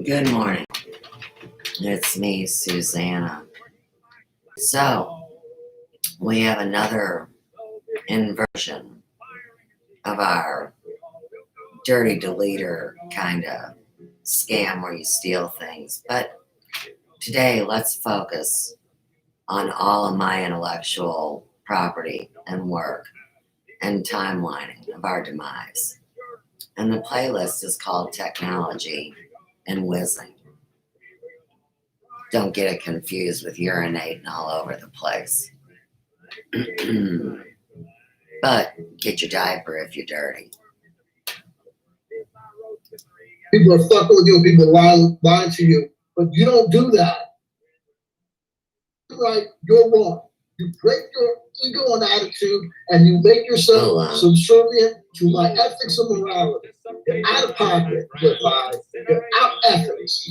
Good morning. It's me, Susanna. So, we have another inversion of our dirty deleter kind of scam where you steal things. But today, let's focus on all of my intellectual property and work and timelining of our demise. And the playlist is called Technology and Whizzing. Don't get it confused with urinating all over the place. But get your diaper if you're dirty. People are fucking with you, people lying to you, but you don't do that. Right, you're wrong. You break your ego and attitude, and you make yourself subservient to my ethics and morality. You're out of pocket, you're out ethics.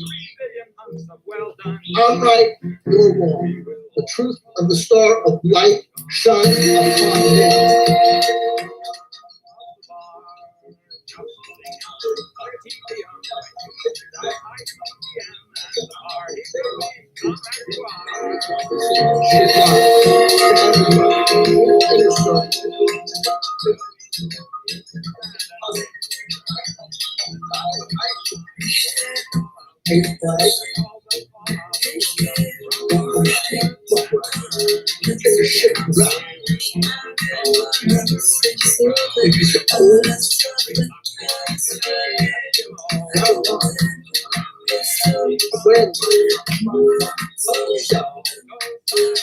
I'm right, you're wrong. The truth of the star of light shining upon me.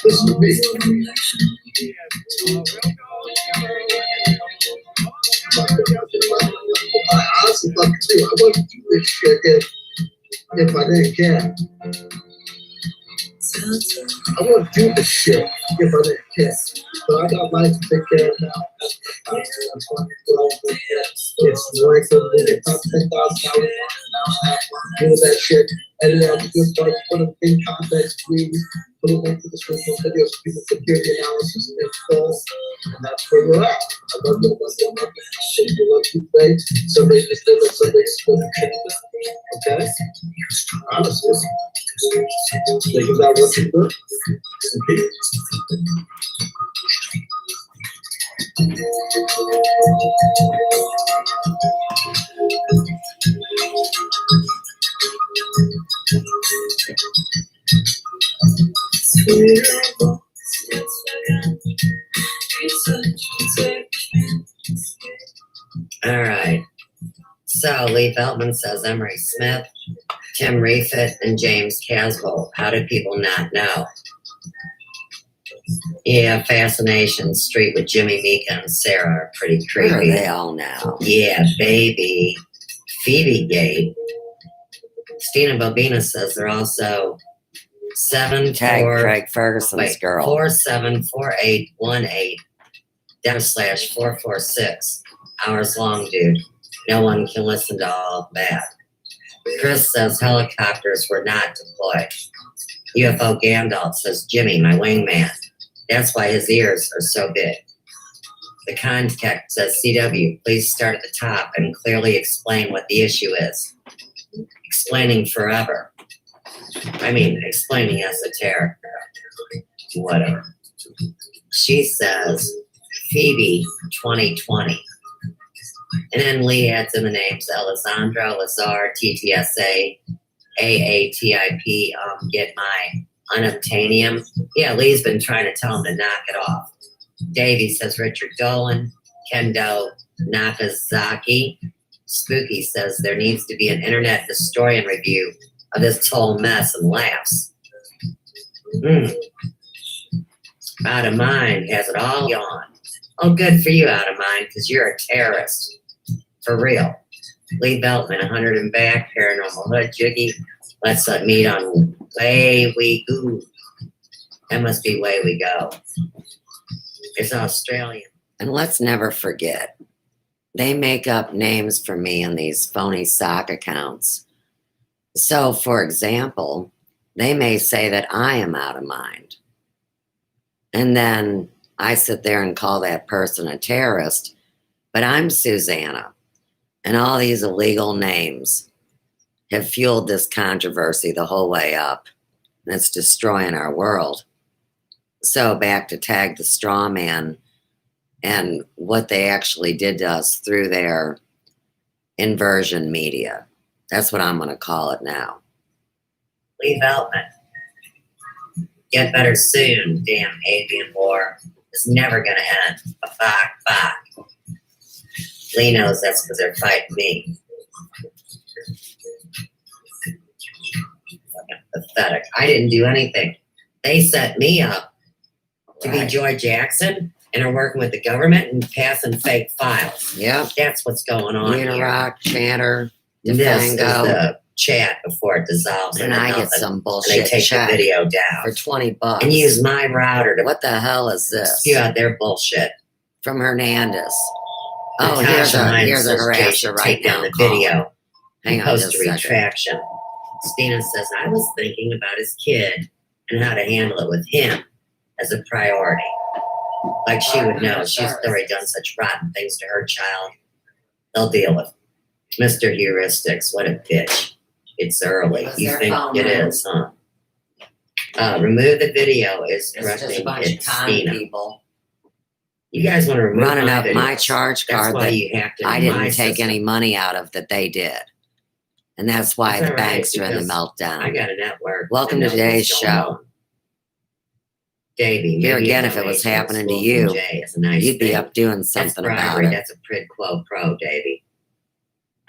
Listen to me. I honestly like to say I wouldn't do this shit if I didn't care. I wouldn't do this shit if I didn't care. But I got life to take care of now. It's worth it. It's not $10,000 now. Do that shit. Edit out the good parts, put them in context, please. Put them into the social video so people can hear the analysis and full. And that's where we're at. I love you, I love you, play. Somebody just did it, somebody split it. Okay? Honestly. Think about what you do. All right. So Lee Veltman says Emery Smith, Tim Refit, and James Casbolt. How do people not know? Yeah, Fascination Street with Jimmy, Mika, and Sarah are pretty creepy. Where are they all now? Yeah, baby. Phoebe Gate. Stina Bobina says they're also 7-4 Craig Ferguson's girl. 474818 /446 hours long, dude. No one can listen to all of that. Chris says helicopters were not deployed. UFO Gandalf says Jimmy, my wingman. That's why his ears are so big. The contact says CW, please start at the top and clearly explain what the issue is. Explaining forever. I mean, explaining esoteric. Whatever. She says Phoebe 2020. And then Lee adds in the names Alessandro, Lazar, TTSA, AATIP, get my unobtainium. Yeah, Lee's been trying to tell him to knock it off. Davey says Richard Dolan, Kendo Nakazaki. Spooky says there needs to be an internet historian review of this whole mess and laughs. Out of Mind has it all gone. Oh, good for you, Out of Mind, because you're a terrorist. For real. Lee Beltman, 100 and back, Paranormal Hood, Jiggy. Let's meet on Way We Go. That must be Way We Go. It's Australian. And let's never forget, they make up names for me in these phony sock accounts. So, for example, they may say that I am out of mind. And then I sit there and call that person a terrorist, but I'm Susanna. And all these illegal names have fueled this controversy the whole way up. And it's destroying our world. So back to Tag the Straw Man and what they actually did to us through their inversion media. That's what I'm going to call it now. Leave Elman. Get better soon, damn avian war. It's never going to end. Fuck. Lee knows that's because they're fighting me. Fucking pathetic. I didn't do anything. They set me up to be Joy Jackson and are working with the government and passing fake files. Yep. That's what's going on here. Rock, Chatter, This is the chat before it dissolves. And I get some bullshit. And they take the video down for $20 and use my router to. What the hell is this? Spew out their bullshit from Hernandez. Oh, here's a harasser right now. Take down the video. Hang on, post a retraction. Stina says, I was thinking about his kid and how to handle it with him as a priority. Like she would know. She's already done such rotten things to her child. They'll deal with it. Mr. Heuristics, what a bitch. It's early. You think it is, huh? Remove the video is correcting it, Stina. You guys want to remove running up videos. My charge card that I didn't take any money out of that they did. And that's why the banks are in the meltdown. I got a network. Welcome to today's show. Davey, here again, if it was happening to you, you'd be up doing something about it. That's a prid quo pro, Davey.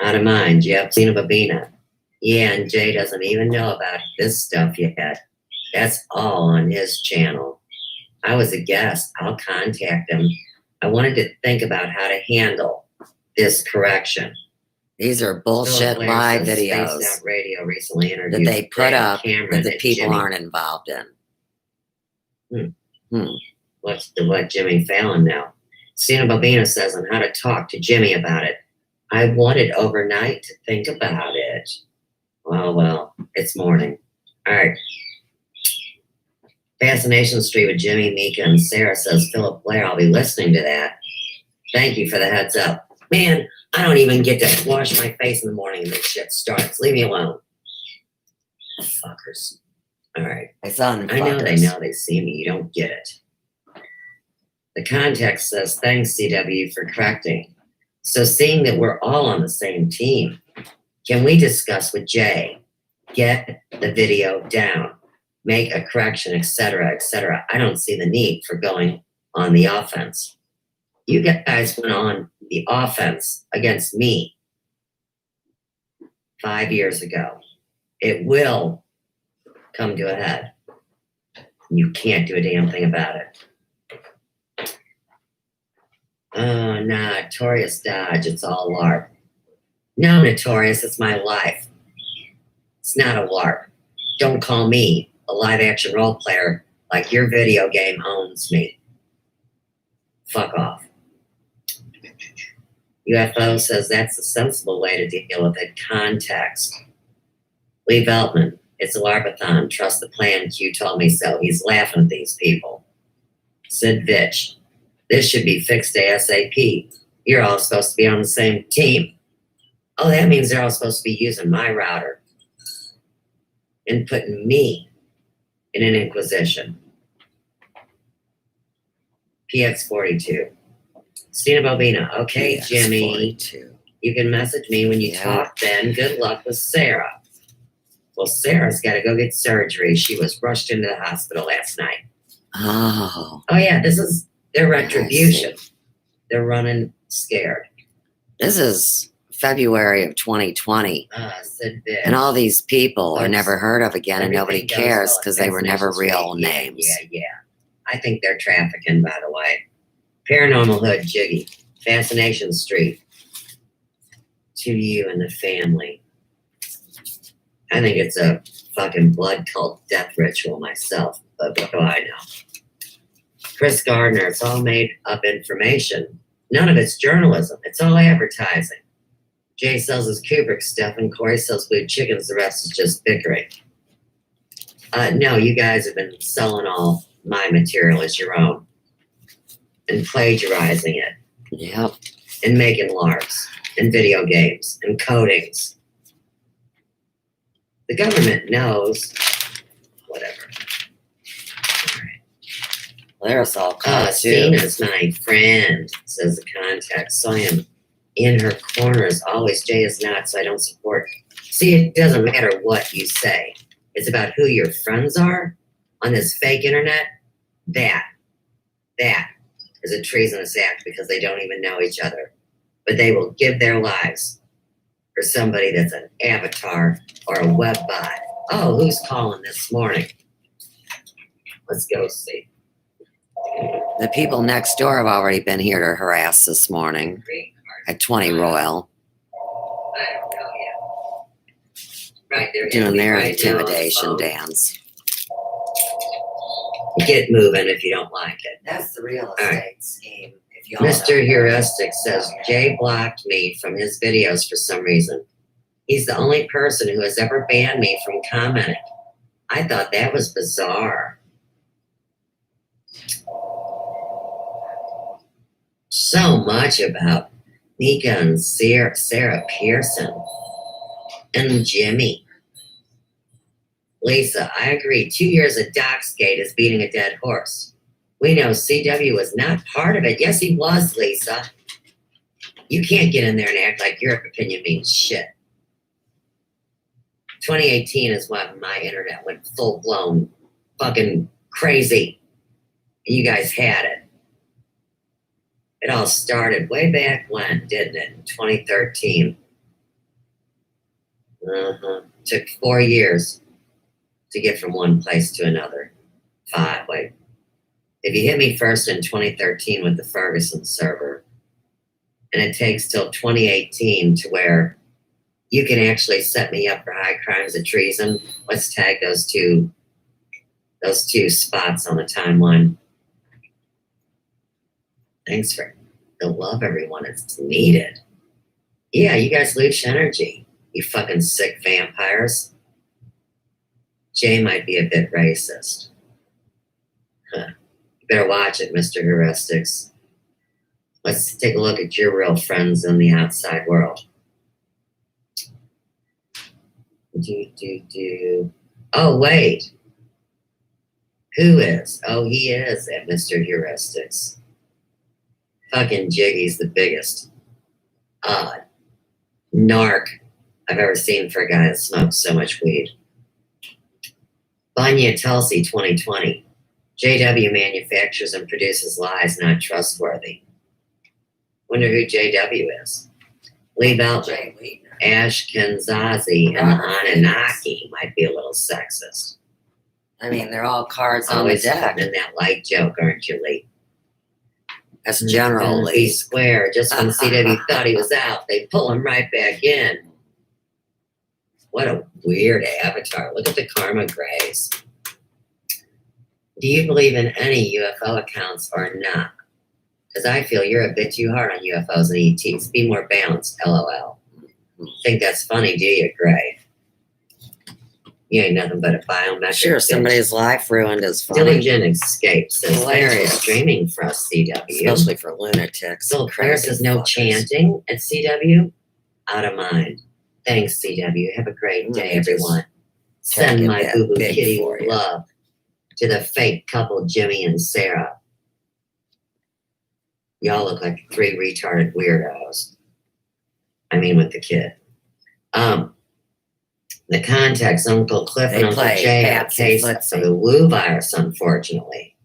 Out of mind, yep. Sina Babina. Yeah, and Jay doesn't even know about this stuff yet. That's all on his channel. I was a guest. I'll contact him. I wanted to think about how to handle this correction. These are bullshit live videos Radio recently that they put up that the people Jimmy. Aren't involved in. What Jimmy Fallon now? Sina Babina says on how to talk to Jimmy about it. I wanted overnight to think about it. Well, it's morning. All right. Fascination Street with Jimmy, Mika, and Sarah says, Philip Blair, I'll be listening to that. Thank you for the heads up. Man, I don't even get to wash my face in the morning and this shit starts. Leave me alone. Fuckers. All right. I know they see me. You don't get it. The context says, thanks, CW, for correcting. So seeing that we're all on the same team, can we discuss with Jay? Get the video down. Make a correction, etc., etc. I don't see the need for going on the offense. You guys went on the offense against me 5 years ago. It will come to a head. You can't do a damn thing about it. Oh, nah, Notorious Dodge, it's all LARP. No, Notorious, it's my life. It's not a LARP. Don't call me a live action role player like your video game owns me. Fuck off. UFO says that's a sensible way to deal with it. Context. Lee Veltman, it's a LARPathon. Trust the plan. Q told me so. He's laughing at these people. Sid Vitch, this should be fixed ASAP. You're all supposed to be on the same team. Oh, that means they're all supposed to be using my router and putting me in an inquisition. PX42. Stina Bobina. Okay, PX42. Jimmy. You can message me when you talk then. Good luck with Sarah. Well, Sarah's got to go get surgery. She was rushed into the hospital last night. Oh, yeah, this is their retribution. They're running scared. This is February of 2020. And all these people are never heard of again and nobody cares because they were never real names. Yeah. I think they're trafficking, by the way. Paranormal Hood Jiggy. Fascination Street. To you and the family. I think it's a fucking blood cult death ritual myself, but what do I know? Chris Gardner, it's all made up information. None of it's journalism. It's all advertising. Jay sells his Kubrick stuff and Corey sells blue chickens. The rest is just bickering. No, you guys have been selling all my material as your own and plagiarizing it. Yep. And making LARPs. and video games and coatings. The government knows. Whatever. There's all Oh, kinds too. Cena's my friend, says the contact. So I am in her corners always. Jay is not, so I don't support. See, it doesn't matter what you say. It's about who your friends are on this fake internet. That is a treasonous act because they don't even know each other. But they will give their lives for somebody that's an avatar or a web bot. Oh, who's calling this morning? Let's go see. The people next door have already been here to harass this morning at 20 Royal, I don't know yet. Right, they're doing their right now on the intimidation phone. dance. Get moving if you don't like it. That's the real right. estate scheme. If y'all Mr. Heuristic says Jay blocked me from his videos for some reason. He's the only person who has ever banned me from commenting. I thought that was bizarre. So much about Mika and Sarah Pearson and Jimmy. Lisa, I agree. 2 years of Doxgate is beating a dead horse. We know CW was not part of it. Yes, he was, Lisa. You can't get in there and act like your opinion means shit. 2018 is when my internet went full-blown fucking crazy. And you guys had it. It all started way back when, didn't it? In 2013. Took 4 years to get from one place to another. 5, wait. If you hit me first in 2013 with the Ferguson server, and it takes till 2018 to where you can actually set me up for high crimes of treason, let's tag those two spots on the timeline. Thanks for the love, everyone. It's needed. Yeah, you guys lose energy, you fucking sick vampires. Jay might be a bit racist. Huh. You better watch it, Mr. Heuristics. Let's take a look at your real friends in the outside world. Oh, wait. Who is? Oh, he is at Mr. Heuristics. Fucking Jiggy's the biggest narc I've ever seen for a guy that smokes so much weed. Banya Tulsi 2020. JW manufactures and produces lies not trustworthy. Wonder who JW is. Lee Beltman. Ashkenazi and Anunnaki might be a little sexist. I mean, they're all cards on the Always deck. in that light joke, aren't you, Lee? That's General Be Lee. square. Just when CW thought he was out, they pull him right back in. What a weird avatar. Look at the karma grays. Do you believe in any UFO accounts or not? Because I feel you're a bit too hard on UFOs and ETs. Be more balanced, LOL. Think that's funny, do you, Gray? You ain't nothing but a biometric. Sure, bitch. somebody's life ruined is funny, Diligent Escape says, thanks for Hilarious. streaming for us, CW. especially for lunatics. Phil and Claire crazy says, no fuckers. chanting at CW? Out of mind. Thanks, CW. Have a great Let day, me just everyone. take Send it my that boo-boo big kitty for you. love to the fake couple, Jimmy and Sarah. Y'all look like 3 retarded weirdos. I mean, with the kid. The contacts, Uncle Cliff They and Uncle play Jay have a Patsy case Footsie. of the Wu virus, unfortunately.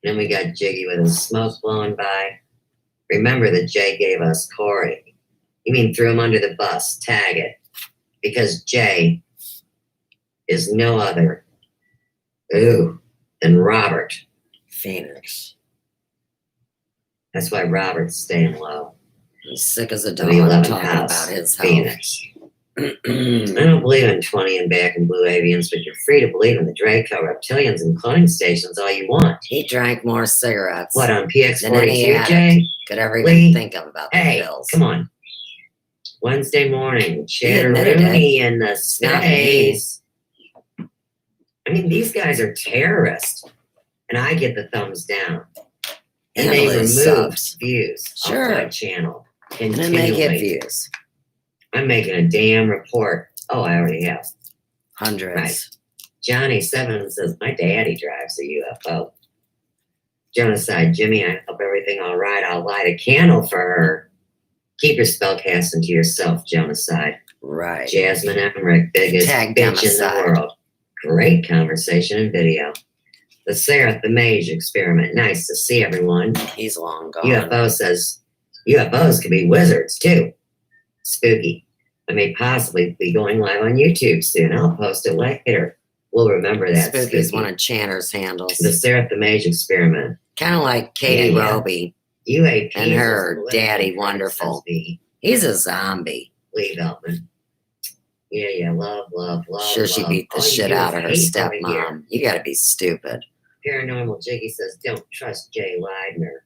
Then we got Jiggy with his smoke blowing by. Remember that Jay gave us Corey. You mean threw him under the bus, tag it. Because Jay is no other, than Robert. Phoenix. That's why Robert's staying low. He's sick as a The dog 11th talking house, about his health. Phoenix. I don't believe in 20 and back and blue avians, but you're free to believe in the Draco reptilians and cloning stations all you want. He drank more cigarettes What, on than any PX42, addict Jay? could ever Lee, even think of about the Hey, pills. come on. Wednesday morning, admitted Chatteroony in the not space. I mean, these guys are terrorists. And I get the thumbs down. And they Analyst removed subs. views Sure. off my channel. And then they get continually. views. I'm making a damn report. Oh, I already have. Hundreds. Right. Johnny Seven says, my daddy drives a UFO. Genocide, Jimmy, I hope everything all right. I'll light a candle for her. Keep your spellcasting to yourself, Genocide. Right. Jasmine Emmerich, biggest Tag bitch in the Democide. world. Great conversation and video. The Seraph the Mage experiment. Nice to see everyone. He's long gone. UFO says UFOs could be wizards too. Spooky. I may possibly be going live on YouTube soon. I'll post it later. We'll remember that. Spooky's Spooky. one of Channer's handles. The Seraph the Mage experiment. Kind of like Katie Yeah, yeah. Roby UAP and her is daddy political, wonderful. says me. He's a zombie. Lee Veltman. Yeah, love. Sure, she love. beat the All you shit do out is of her hate over here. stepmom. You gotta be stupid. Paranormal Jiggy says, don't trust Jay Leidner.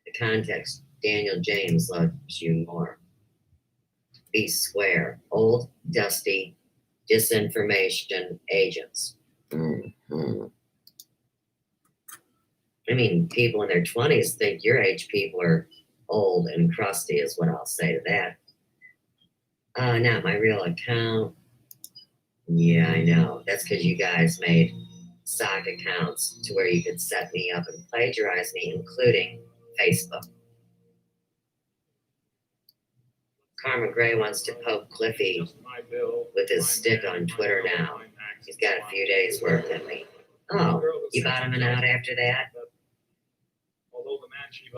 The context, Daniel James loves you more. Be square. Old, dusty, disinformation agents. Mm-hmm. I mean, people in their 20s think your age people are old and crusty is what I'll say to that. Not my real account. Yeah, I know. That's because you guys made sock accounts to where you could set me up and plagiarize me, including Facebook. Karma Gray wants to poke Cliffy with his stick on Twitter now. He's got a few days' work in me. Oh, you bottoming out after that?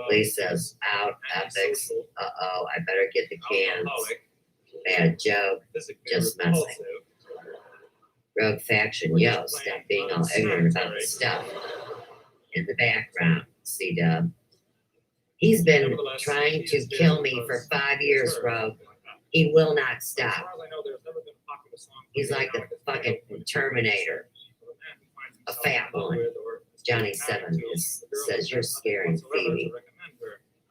Lee says, out, ethics. Uh-oh, I better get the cans. Bad joke, just messing. Rogue Faction, yo, stop being all ignorant about the stuff. In the background, C-Dub. He's been trying to kill me for 5 years, Rogue. He will not stop. He's like the fucking Terminator. A fat one. Johnny Seven says, you're scaring Phoebe.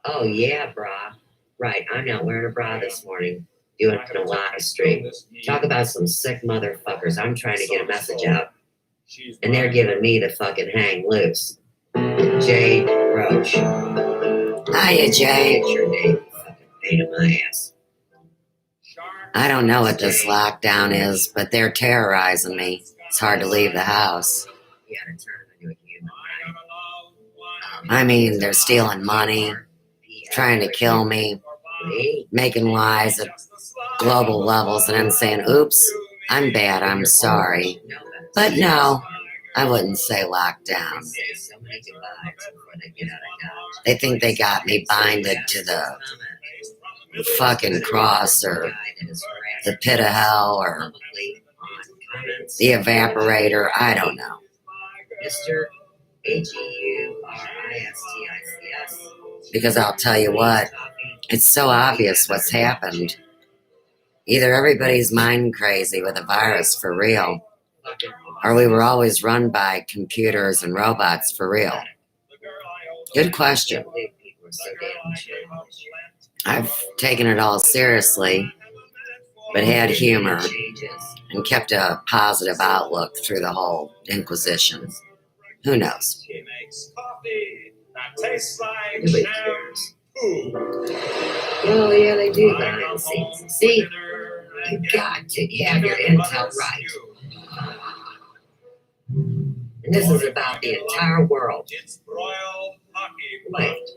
Oh, yeah, brah. Right, I'm not wearing a bra this morning. Doing a live stream. Talk about some sick motherfuckers. I'm trying to get a message out. And they're giving me the fucking hang loose. Jade Roche. Hiya, Jay. It's your name. Fucking pain in my ass. I don't know what this lockdown is, but they're terrorizing me. It's hard to leave the house. You gotta turn them into a human, right? I mean, they're stealing money, trying to kill me, making lies at global levels, and then saying, oops, I'm bad, I'm sorry. But no, I wouldn't say lockdown. They think they got me binded to the fucking cross or the pit of hell or the evaporator. I don't know. Mr. Heuristicus. Because I'll tell you what, it's so obvious what's happened. Either everybody's mind crazy with a virus for real, or we were always run by computers and robots for real. Good question. I've taken it all seriously, but had humor and kept a positive outlook through the whole Inquisition. Who knows? Nobody cares. Oh, yeah, they do behind the scenes. See, you got to have your intel right. And this is about the entire world. Wait.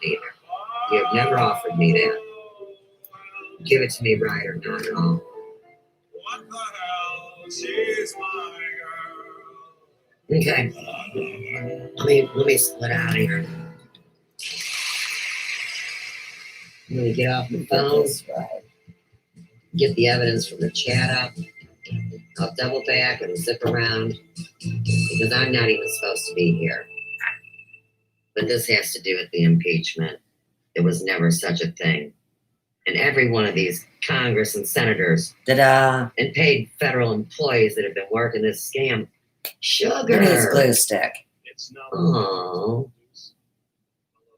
Neither. You have never offered me that. Give it to me right or not at all. Okay. Let me split out of here. Let me get off the phone. Get the evidence from the chat up. I'll double back and zip around because I'm not even supposed to be here. But this has to do with the impeachment. There was never such a thing. And every one of these Congress and senators and paid federal employees that have been working this scam. Sugar. It is glue stick. Oh.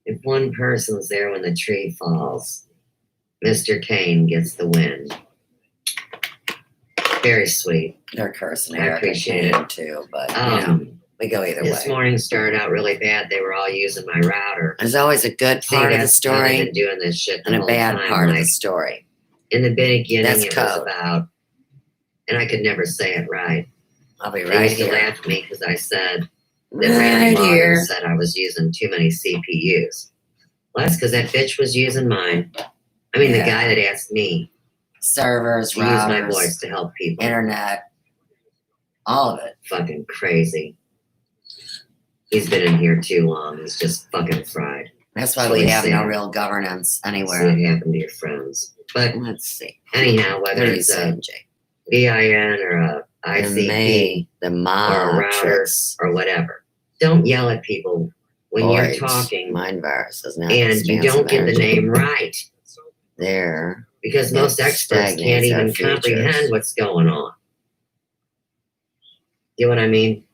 If one person's there when the tree falls, Mr. Kane gets the win. Very sweet. They're cursing I Erica appreciate Kane it. too, but you know, We go either This way. morning started out really bad. They were all using my router. There's always a good See, part of the that's why I've story been doing this shit the and a whole bad time. part of the Like, story. in the beginning, That's it was code. about, and I could never say it right. I'll be They right used to here. laugh at me because I said that Right Randy Martin here. said I was using too many CPUs. Well, that's because that bitch was using mine. I mean, Yeah. the guy that asked me Servers, to use my routers, voice to help people. internet, all of it. Fucking crazy. He's been in here too long. He's just fucking fried. That's why So we we have say- no real governance See anywhere. what happened to your friends. But Let's see. anyhow, What whether are you it's a saying, Jay? VIN or a ICP The or a matrix. or whatever, don't yell at people when you're Voids. talking Mind virus is not and you expansive don't get the energy. name right. There. Because most It experts can't stagnates our even futures. comprehend what's going on. You know what I mean?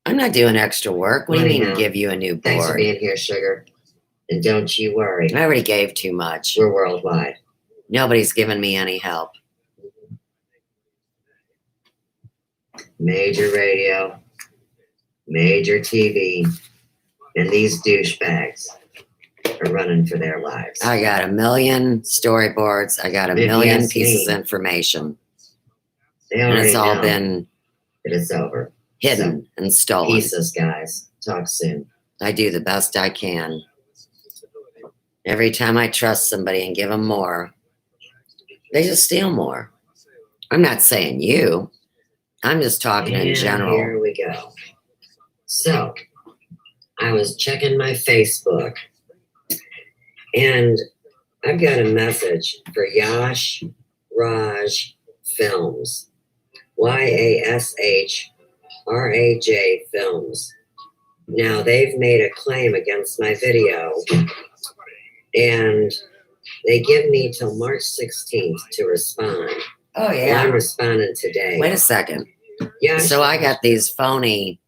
I'm not doing extra work. What do you mean Anyhow, give you a new Thanks for board? being here, Sugar. And don't you worry. I already gave too much. We're worldwide. Nobody's given me any help. Major radio, major TV, and these douchebags are running for their lives. I got a million storyboards. I got a If you million ask pieces me, of information. They And already it's all know been that it's over. hidden and stolen. Pieces, guys. Talk soon. I do the best I can. Every time I trust somebody and give them more, they just steal more. I'm not saying you. I'm just talking in And general. here we go. So, I was checking my Facebook, and I've got a message for Yash Raj Films. YASHRAJ Films. Now, they've made a claim against my video, and they give me till March 16th to respond. Oh, Well, yeah. I'm responding today. Wait a second. Yeah. So I got these phony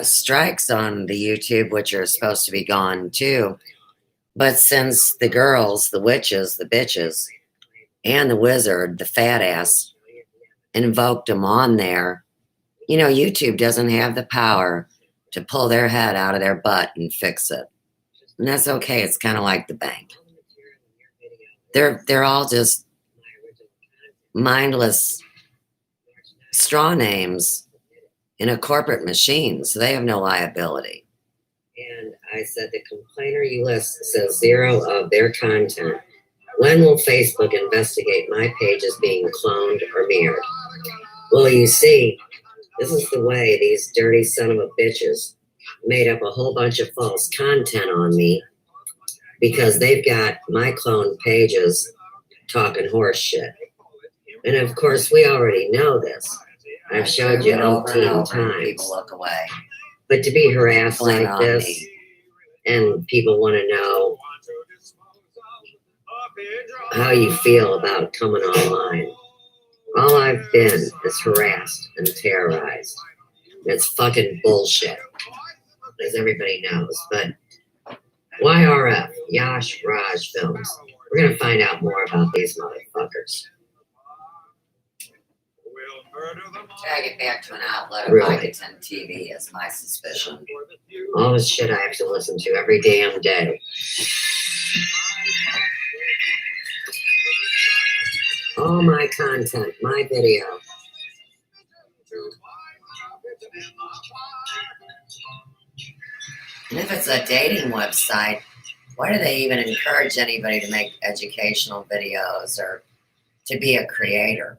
strikes on the YouTube, which are supposed to be gone too. But since the girls, the witches, the bitches, and the wizard, the fat ass, invoked them on there, you know, YouTube doesn't have the power to pull their head out of their butt and fix it. And that's okay. It's kind of like the bank. They're all just mindless straw names in a corporate machine, so they have no liability. And I said, the complainer you list says 0 of their content. When will Facebook investigate my page as being cloned or mirrored? Well, you see, this is the way these dirty son of a bitches made up a whole bunch of false content on me because they've got my cloned pages talking horse shit. And of course, we already know this. I've showed you umpteen times. People look away. But to be harassed Blame it like on this, me. and people want to know how you feel about coming online. All I've been is harassed and terrorized. It's fucking bullshit, as everybody knows. But YRF, Yash Raj Films. We're going to find out more about these motherfuckers. Tag it back to an outlet of Really? Micah TV is my suspicion. All this shit I have to listen to every damn day. All my content, my video. And if it's a dating website, why do they even encourage anybody to make educational videos or to be a creator?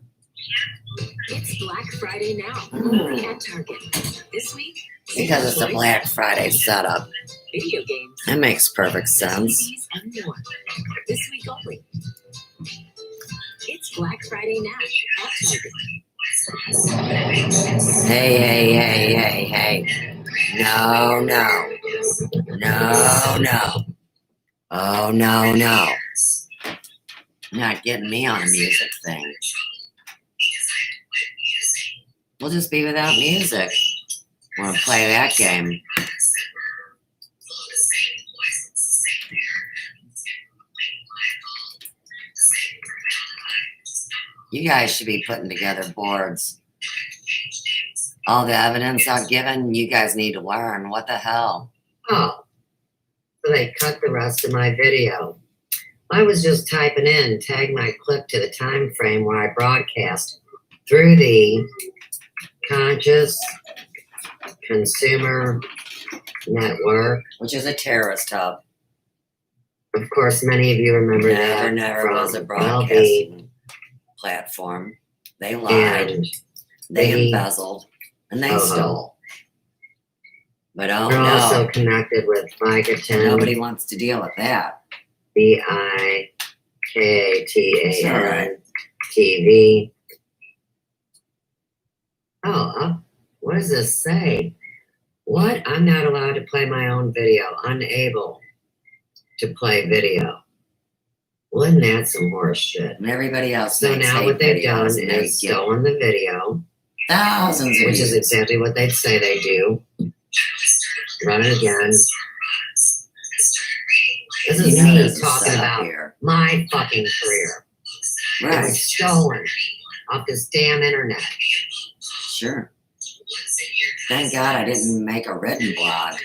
It's Black Friday now, Mm. only at Target. This week, Because it's a Black Friday setup. video games, That makes perfect sense. TVs, and more. This week only. It's Black Friday now at Target. Hey. No. No. Oh, no. You're not getting me on a music thing. We'll just be without music. Want to play that game? You guys should be putting together boards All the evidence I've given, you guys need to learn. What the hell? Oh, so they cut the rest of my video. I was just typing in, tag my clip to the time frame where I broadcast through the Conscious Consumer Network. Which is a terrorist hub. Of course, many of you remember that. Never was a from ELvi. broadcasting platform. They lied. And They embezzled. And they Oh. stole. But oh they're also no, connected with Vicatan, nobody wants to deal with that. Vicatan It's all right. TV. Oh, what does this say? What? I'm not allowed to play my own video. Unable to play video. Wasn't that some horse shit? And everybody else So makes now hate what they've done videos and they is get stolen the video, thousands of which is views. exactly what they'd say they do. Run it again. This is You know me there's a talking setup about here. my fucking career. It Right, was stolen off this damn internet. sure. Thank God I didn't make a written blog.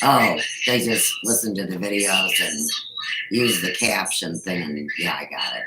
Oh, they just listen to the videos and use the caption thing, and yeah, I got it.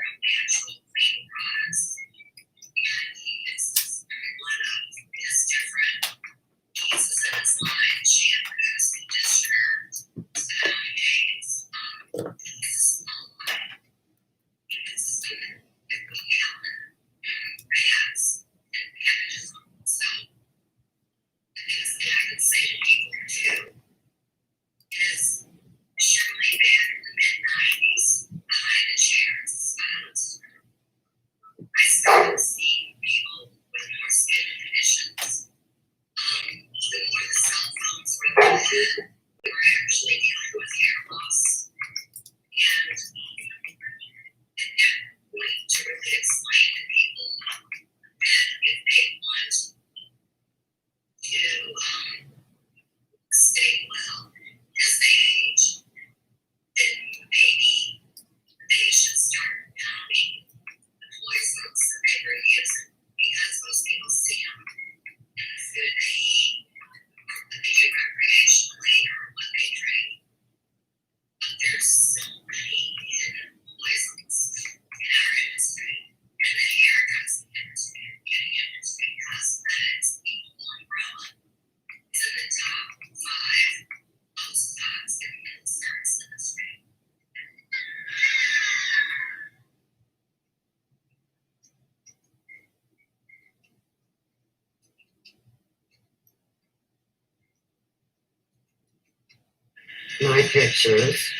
My pictures,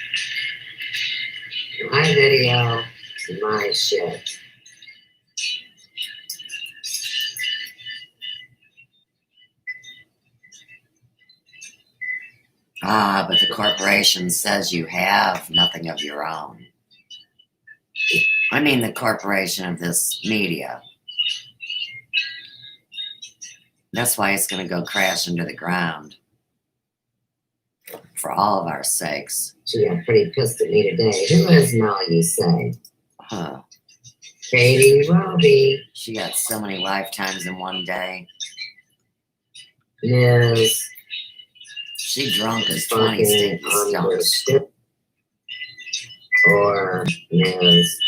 my video, my shit. Ah, but the corporation says you have nothing of your own. I mean the corporation of this media. That's why it's going to go crash into the ground. For all of our sakes. She got pretty pissed at me today. Who is Mel, you say? Huh. Katie Robbie. She got so many lifetimes in one day. Ms. She drunk as 20 fucking stinky stoners. understood. Or Ms.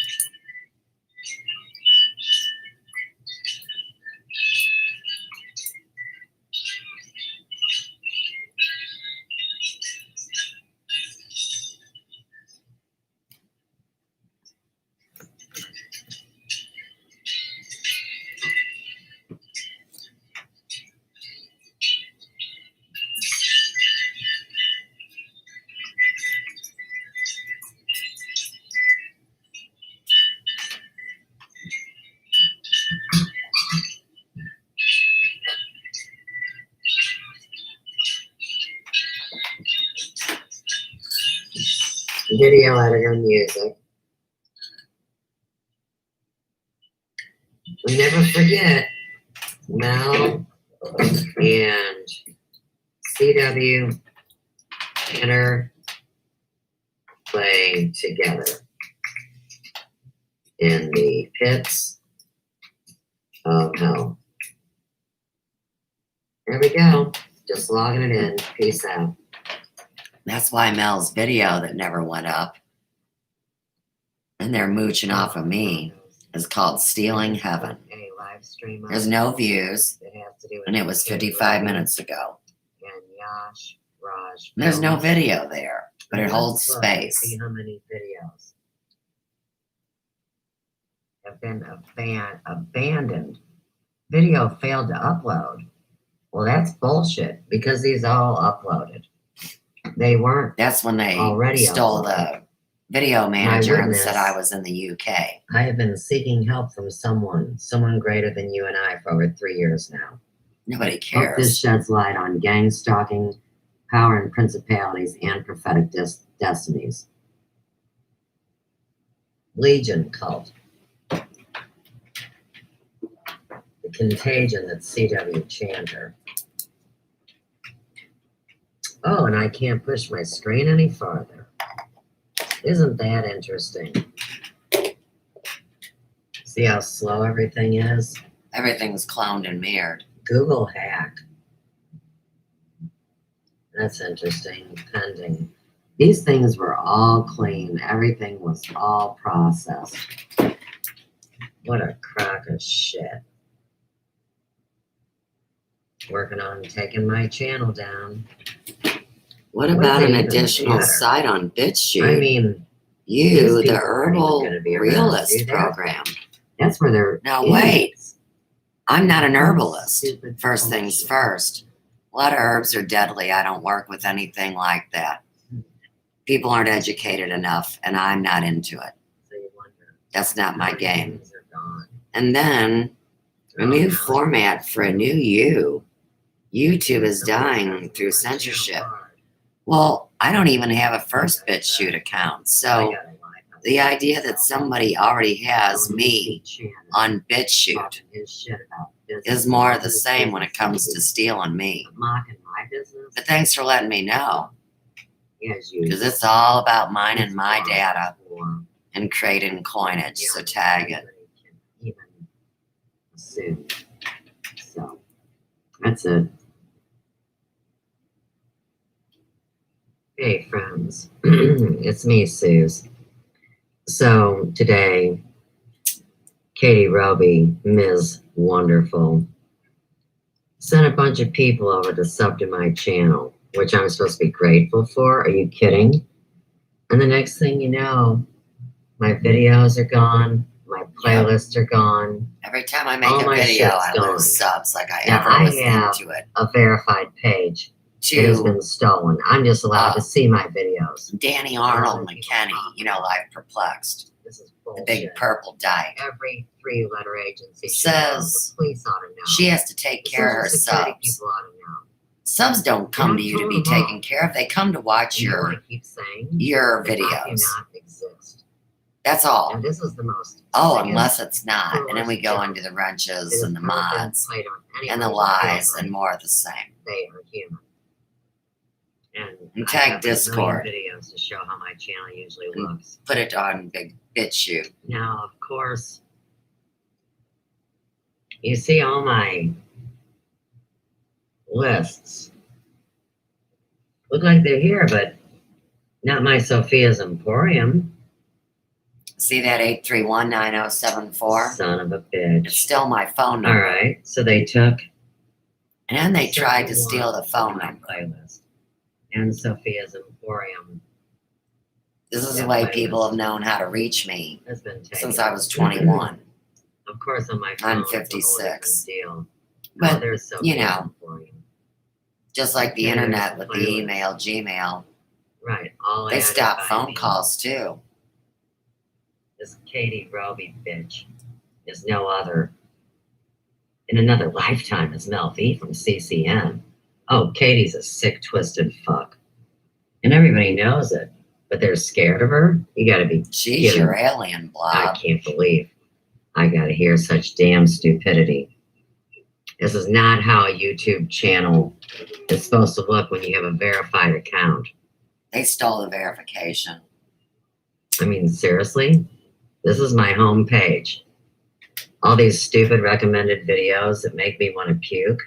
Video editor music. We never forget Mel and CW Tanner play together in the pits Oh no. There we go. Just logging it in. Peace out. That's why Mel's video that never went up, and they're mooching off of me, is called Stealing Heaven. A live stream. There's no views, It has to do with and it was 55 minutes ago. And Yash Raj. There's no video there, but it holds Let's look and space. See how many videos have been abandoned. Video failed to upload. Well, that's bullshit because these all uploaded. They weren't. That's when they Already stole uploaded. the video manager and witness. said I was in the UK. I have been seeking help from someone greater than you and I for over 3 years now. Nobody Hope this cares. sheds light on gang stalking, power and principalities, and prophetic destinies. Legion cult. The contagion that's CW Chanter. Oh, and I can't push my screen any farther. Isn't that interesting? See how slow everything is? Everything's cloned and mirrored. Google hack. That's interesting. Pending. These things were all clean. Everything was all processed. What a crock of shit. Working on taking my channel down. What What's about it an even additional matter? site on BitChute? I mean, You, these the people aren't even herbal gonna be around to realist do that. program. that's where they're. Now wait, idiots. I'm not an herbalist. Stupid First things bullshit. first. A lot of herbs are deadly. I don't work with anything like that. People aren't educated enough, and I'm not into it. So you wonder, That's not my how game. things are gone. And then a Oh, new now format for a new you. YouTube is somebody dying has through my channel censorship. card. Well, I don't even have a first BitChute account, I so gotta lie about the that. idea that somebody already has me Shannon on BitChute talking his shit about business, is more of the his same when it business comes to ideas, stealing me. mocking my business. But thanks for letting me know, As you because it's all about mining my data and creating coinage, so tag it. Even assume. So that's it. Hey friends, it's me, Suze. So today, Katie Roby, Ms. Wonderful, sent a bunch of people over to sub to my channel, which I'm supposed to be grateful for. Are you kidding? And the next thing you know, my videos are gone, my playlists are gone, Every time I make All a my video, shit's I gone. lose subs like I Now, ever I was have into it. a verified page that has To been stolen. I'm just allowed to see my videos. Danny Arnold McKenney, you know, Life Perplexed, This is the bullshit. big purple dyke. Every three-letter agency should know. Says The police ought to know. she has to take The care of her Social Security subs. people ought to know. Subs don't come to you to be taken care of. They come to watch You know what your I keep saying? your The app do videos. not exist. That's all. And this is the most. Oh, sickest, unless it's not. And then we go coolest into the joke wrenches that and the has ever been mods played on and the anybody's lies field. and more of the same. They are human. And And I tag have Discord. a million videos to show how my channel usually And looks. Put it on big BitChute. Now, of course, you see all my lists. Look like they're here, but not my Sophia's Emporium. See that 8319074? Son of a It's bitch. still my phone All number. right, so they took. And then they tried to certain steal the ones phone from my number. playlist. And Sophia's Emporium This is the Yeah, way playlist. people have known how to reach me has been taken. since I was 21. Of course, on my I'm phone, it's a whole 56. different deal. But, there's Sophia's you know, Emporium. just like the Yeah, there's internet the with the playlist. email, Gmail, Right, all they added stop by phone me. calls too. This Katie Roby bitch is no other. In another lifetime is Mel V from CCM. Oh, Katie's a sick, twisted fuck. And everybody knows it, but they're scared of her? You gotta be She's kidding. your alien I blob. can't believe I gotta hear such damn stupidity. This is not how a YouTube channel is supposed to look when you have a verified account. They stole the verification. I mean, seriously? This is my home page. all these stupid recommended videos that make me want to puke.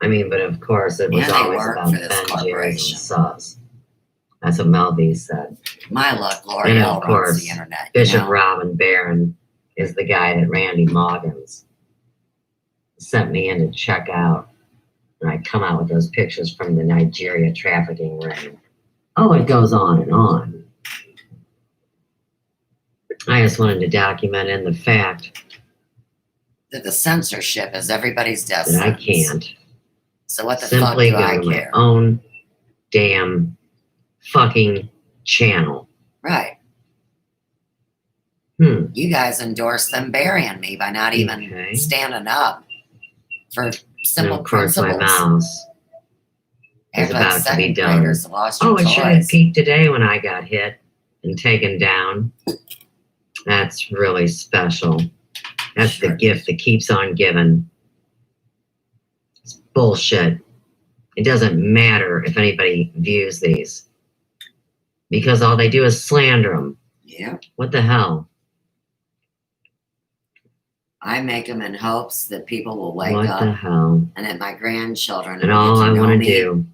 I mean, but of course, it was Yeah, they always work about for this Ben, Jerry's, corporation. and Subs. That's what Melvie said. My luck, And L'Oreal of runs course, the internet. Bishop You know? Robin Barron is the guy that Randy Moggins sent me in to check out. And I come out with those pictures from the Nigeria trafficking ring. Oh, it goes on and on. I just wanted to document in the fact That the censorship is everybody's death that I sentence. can't So what the simply fuck do go I to my care? own damn fucking channel. Right. You guys endorsed them burying me by not even Okay. standing up for And simple of course, my principles. mouse is Act like about to be second done. graders lost your Oh, it should have toys. peaked today when I got hit and taken down. That's really special. That's Sure. the gift that keeps on giving. It's bullshit. It doesn't matter if anybody views these because all they do is slander them. Yeah. What the hell? I make them in hopes that people will wake What up the hell? and that my grandchildren And will all get I to know want to me do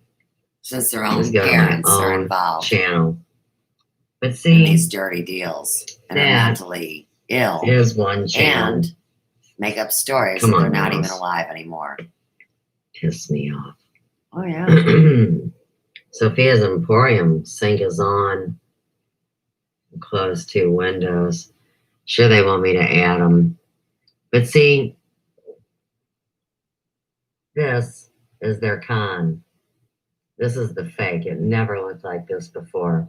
since their is own go to my parents are own involved channel. But in see, these dirty deals and are that mentally ill is one channel. and make up stories Come that they're on, not Mouse. even alive anymore. Piss me off. Oh yeah. Sophia's Emporium sink is on. Close two windows. Sure, they want me to add them. But see, this is their con. This is the fake. It never looked like this before.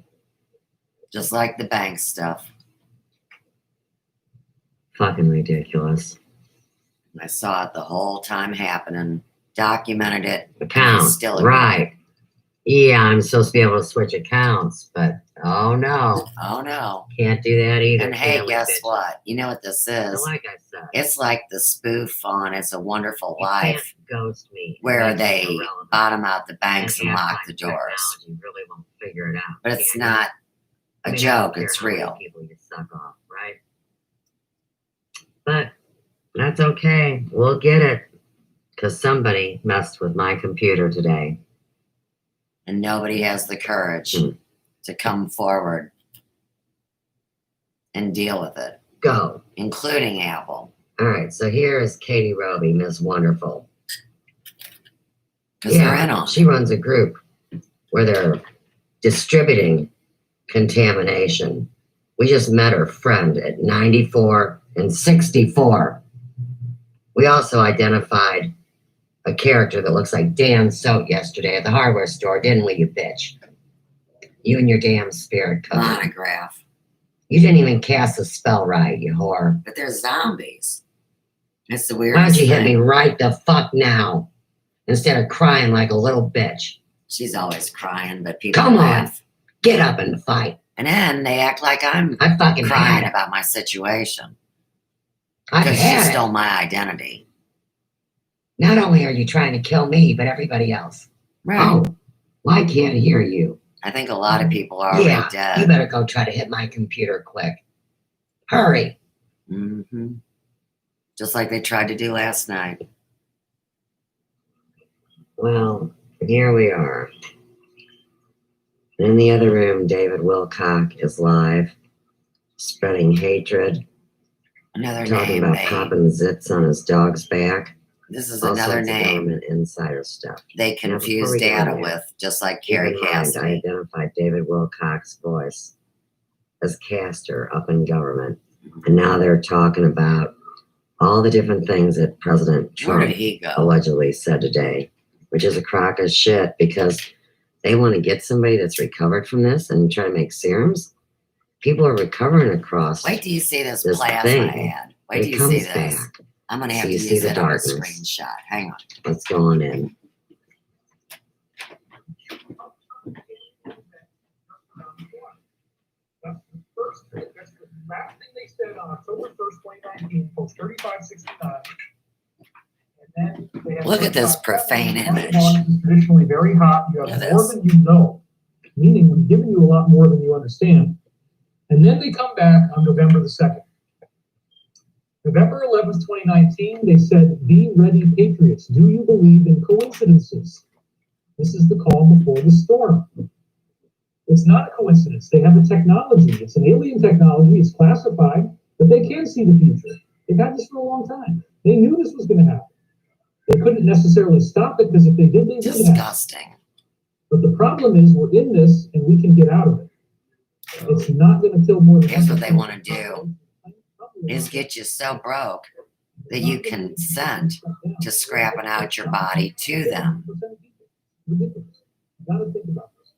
Just like the bank stuff. Fucking ridiculous. I saw it the whole time happening, documented it. Account. Still Right. Yeah, I'm supposed to be able to switch accounts, but oh no. Oh no. Can't do that either. And hey, can we, guess bitch? what? You know what this So is? like I said, It's like the spoof on It's a Wonderful you Life, can't ghost me. where Make me they irrelevant. bottom out the banks and act lock like the doors. technology really won't figure it out. But it's can you? not I a mean, I don't joke, care it's how many real. People you suck off, right? But that's okay. We'll get it. Because somebody messed with my computer today. And nobody has the courage Hmm. to come forward and deal with it, Go. including Apple. All right, so here is Katie Roby, Miss Wonderful. Because they're in on it. She runs a group where they're distributing contamination. We just met her friend at 94 and 64. We also identified a character that looks like Dan Soat yesterday at the hardware store, didn't we, you bitch? You and your damn spirit cover. Monograph. You didn't even cast the spell right, you whore. But they're zombies. It's the Why weirdest don't you hit me thing. right the fuck now instead of crying like a little bitch? She's always crying, but people Come on. laugh. Get up and fight. And then they act like I'm I fucking crying had it. about my situation. I Because she had it. stole my identity. Not only are you trying to kill me, but everybody else. Right. Oh, well, I can't hear you. I think a lot of people are already Yeah, you dead. better go try to hit my computer quick. Hurry. Mm-hmm. Just like they tried to do last night. Well, here we are. In the other room, David Wilcock is live, spreading hatred, Another talking name. about popping zits on his dog's back. This is All another sorts of name government insider stuff. they Now, before confuse we go data there, with, just like Keep Carrie in mind, I Cassidy. identified David Wilcock's voice as caster up in government. And now they're talking about all the different things that President Where Trump did he go? allegedly said today, which is a crock of shit because they want to get somebody that's recovered from this and try to make serums. People are recovering across. Wait till you see this this plasma thing. ad. Wait till It you see comes this. back. I'm going to So have you to see use the it on a darkness. screenshot. Hang on. Let's go on in. Last thing they said on October 1st, 2019, post 3569. And then they have Look at this 35. profane image. March is traditionally very hot. You Look have at more this. than you know, meaning we've given you a lot more than you understand. And then they come back on November the 2nd. November 11th, 2019, they said, "Be ready, patriots. Do you believe in coincidences?" This is the calm before the storm. It's not a coincidence. They have a technology. It's an alien technology. It's classified, but they can see the future. They've had this for a long time. They knew this was going to happen. They couldn't necessarily stop it because if they did, they would have. Disgusting. But the problem is we're in this and we can get out of it. It's not going to kill more than. Here's what they want to do: is get you so broke that you consent to scrapping out your body to them. Ridiculous. You got to think about this.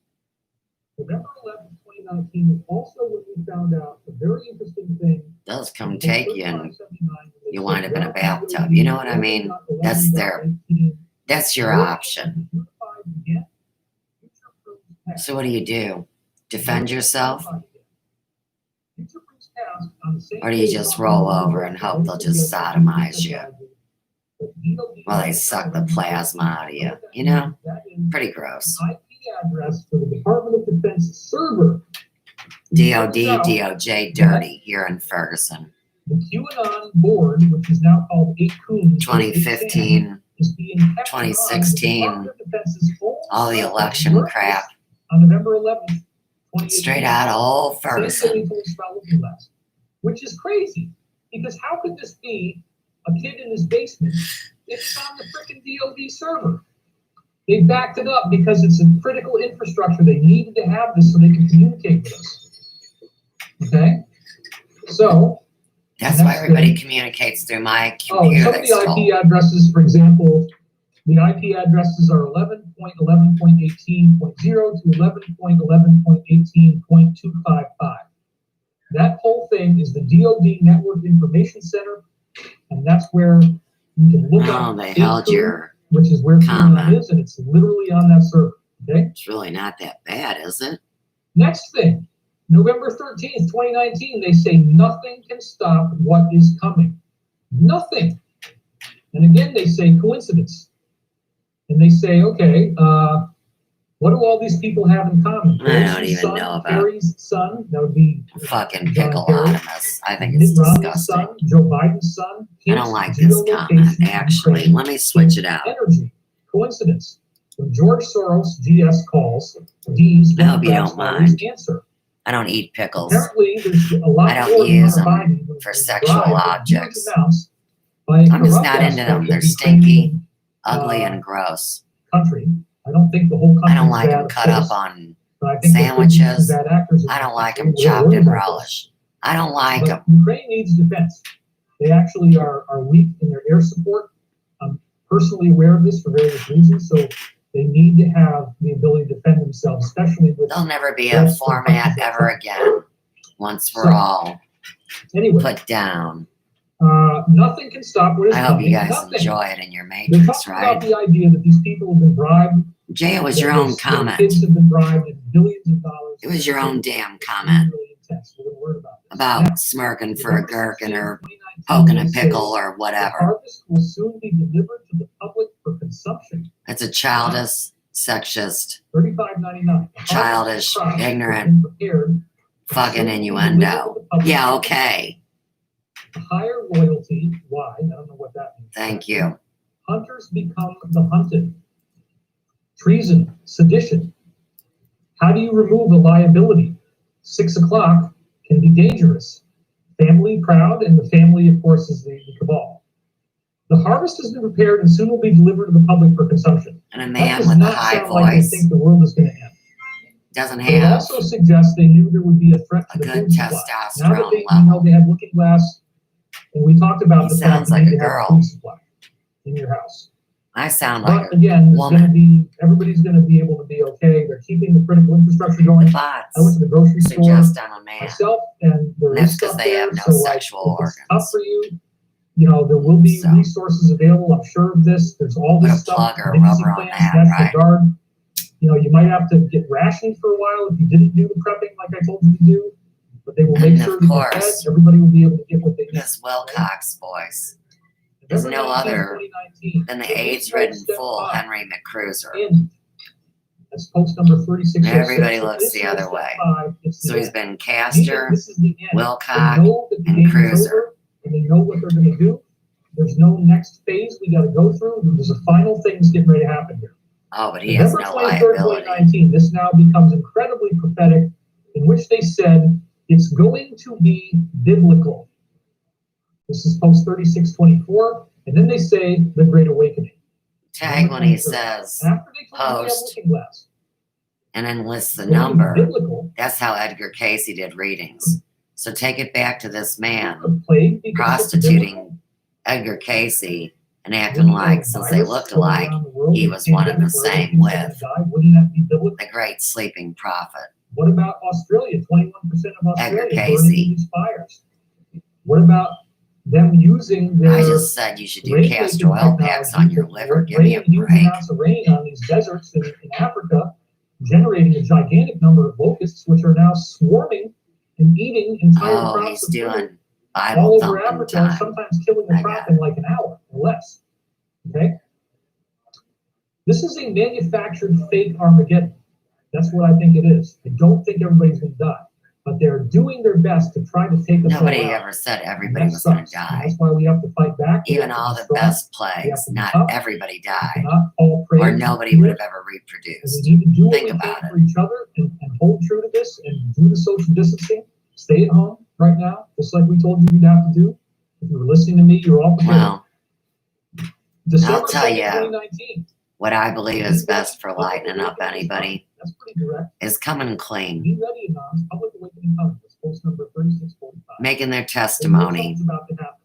November 11th, 2019 is also when we found out a very interesting thing. They'll just come take you and you wind up in a bathtub. You know what I mean? That's your option. So what do? Defend yourself? Or do you just roll over and hope they'll just sodomize you while they suck the plasma out of you? You know? Pretty gross. IP address for the Department of Defense server. DOD, DOJ dirty here in Ferguson. The QAnon board, which is now called 8 Coons, 2015, is being kept 2016, on the Department of Defense's own all the server election crap. On November 11th, 2018. Straight out of old Ferguson. Which is crazy, because how could this be a kid in his basement? It's on the freaking DOD server. They backed it up because it's a critical infrastructure. They needed to have this so they can communicate with us. Okay? So. That's why everybody communicates through my computer. Some of the IP addresses, for example, the IP addresses are 11.11.18.0 to 11.11.18.255. That whole thing is the DoD Network Information Center, and that's where you can look up. They held your which is where QAnon is, and it's literally on that server. Okay, it's really not that bad, is it? Next thing, November 13th, 2019, they say nothing can stop what is coming. Nothing. And again, they say coincidence. And they say, okay, what do all these people have in common? I don't even know about Kerry's son, that would be fucking pickleotomus. I think it's disgusting. Son, Joe Biden's son. I don't like this comment, actually. Let me switch it out. Energy. Coincidence. When George Soros, GS calls, D's I hope you don't mind. Answer. I don't eat pickles. Apparently, there's a lot I don't use them for sexual objects. I'm just not into them. They're stinky, ugly, and gross. Country. I don't think the whole country. I don't like them cut up on sandwiches. I don't like them chopped in relish. I don't like them. Ukraine needs defense. They actually are weak in their air support. I'm personally aware of this for various reasons. So they need to have the ability to defend themselves, especially with. There'll never be a format ever again once we're all put down. Nothing can stop what is coming. I hope you guys enjoy it in your Matrix, right? About the idea that these people have been bribed. Jay, it was your own comment. Kids have been bribed in billions of dollars. It was your own damn comment about smirking for a gherkin or poking a pickle or whatever. The harvest will soon be delivered to the public for consumption. That's a childish, sexist, $35.99. childish, ignorant, fucking innuendo. Yeah, okay. Higher loyalty. Why? I don't know what that means. Thank you. Hunters become the hunted. Treason, sedition. How do you remove a liability? 6 o'clock can be dangerous. Family proud, and the family, of course, is the cabal. The harvest has been prepared and soon will be delivered to the public for consumption. And a man with a high voice. Like I think the world is going to end. Doesn't It have also suggests they knew there would be a threat to a the good food supply. testosterone Now that they, level. they had Looking Glass, and we talked about He the fact sounds that like you a have girl. food supply in your house. I sound like But again, a woman. everybody's going to be able to be okay. They're keeping the critical infrastructure going. The bots I went to the grocery store suggest I'm a man. myself, and there That's is because stuff they there. have no So, sexual if it's tough organs. for you. You know, there will be resources available. I'm sure of this. There's all Put this a stuff. plug or a emergency rubber on plans, that, National right? Guard. You know, you might have to get rationing for a while if you didn't do the prepping like I told you to do. But they will make And sure of that you're course, fed. Everybody will be able to get what they need. This Wilcox voice is no other than the AIDS-ridden fool Henry McCruiser. That's post number 36. Everybody looks the other way. So he's been Castor, Wilcox, and Cruiser. and they know what they're going to do. There's no next phase we got to go through. There's a final things getting ready to happen here. Oh, but he has November no 23rd, liability. 2019, this now becomes incredibly prophetic, in which they said it's going to be biblical. This is post 3624, and then they say the Great Awakening. Tag when he says After they told you post looking glass, and then lists the it's going to be number. biblical. That's how Edgar Casey did readings. So take it back to this man The plague because it's prostituting Edgar Casey and acting like, since they looked alike, he was one and the same with Wouldn't that be biblical? the great sleeping prophet. What about Australia? 21% of Edgar Australia Casey. burning in these fires. What about them using their I just said you should do rain castor making oil packs on your technology, liver. Give me a huge break. amounts of rain on these deserts in Africa, generating a gigantic number of locusts, which are now swarming and eating entire Oh, crops he's of food doing all Bible over thumping Africa, time. sometimes killing the I crop got in like an hour or less. Okay? This is a manufactured fake Armageddon. That's what I think it is. I don't think everybody's going to die, but they're doing their best to try to take us Nobody all out. ever said And everybody that was going to sucks. And die. that's why we have to fight back. We Even have to all be the strong. best We have plagues, to be not tough. everybody We cannot died, fall prey or to nobody would fear. have ever And we reproduced. need to do what Think we about can it. for each other and hold true to this and do the social distancing. Stay at home right now, just like we told you you'd have to do. If you were listening to me, you're all prepared. Well, December tell 2nd, ya. 2019. what I believe is best for lightening up anybody That's pretty direct. is coming clean, Be ready, Anons. Public Awakening Coming. It's post number 3645. making their They know testimony, something's about to happen.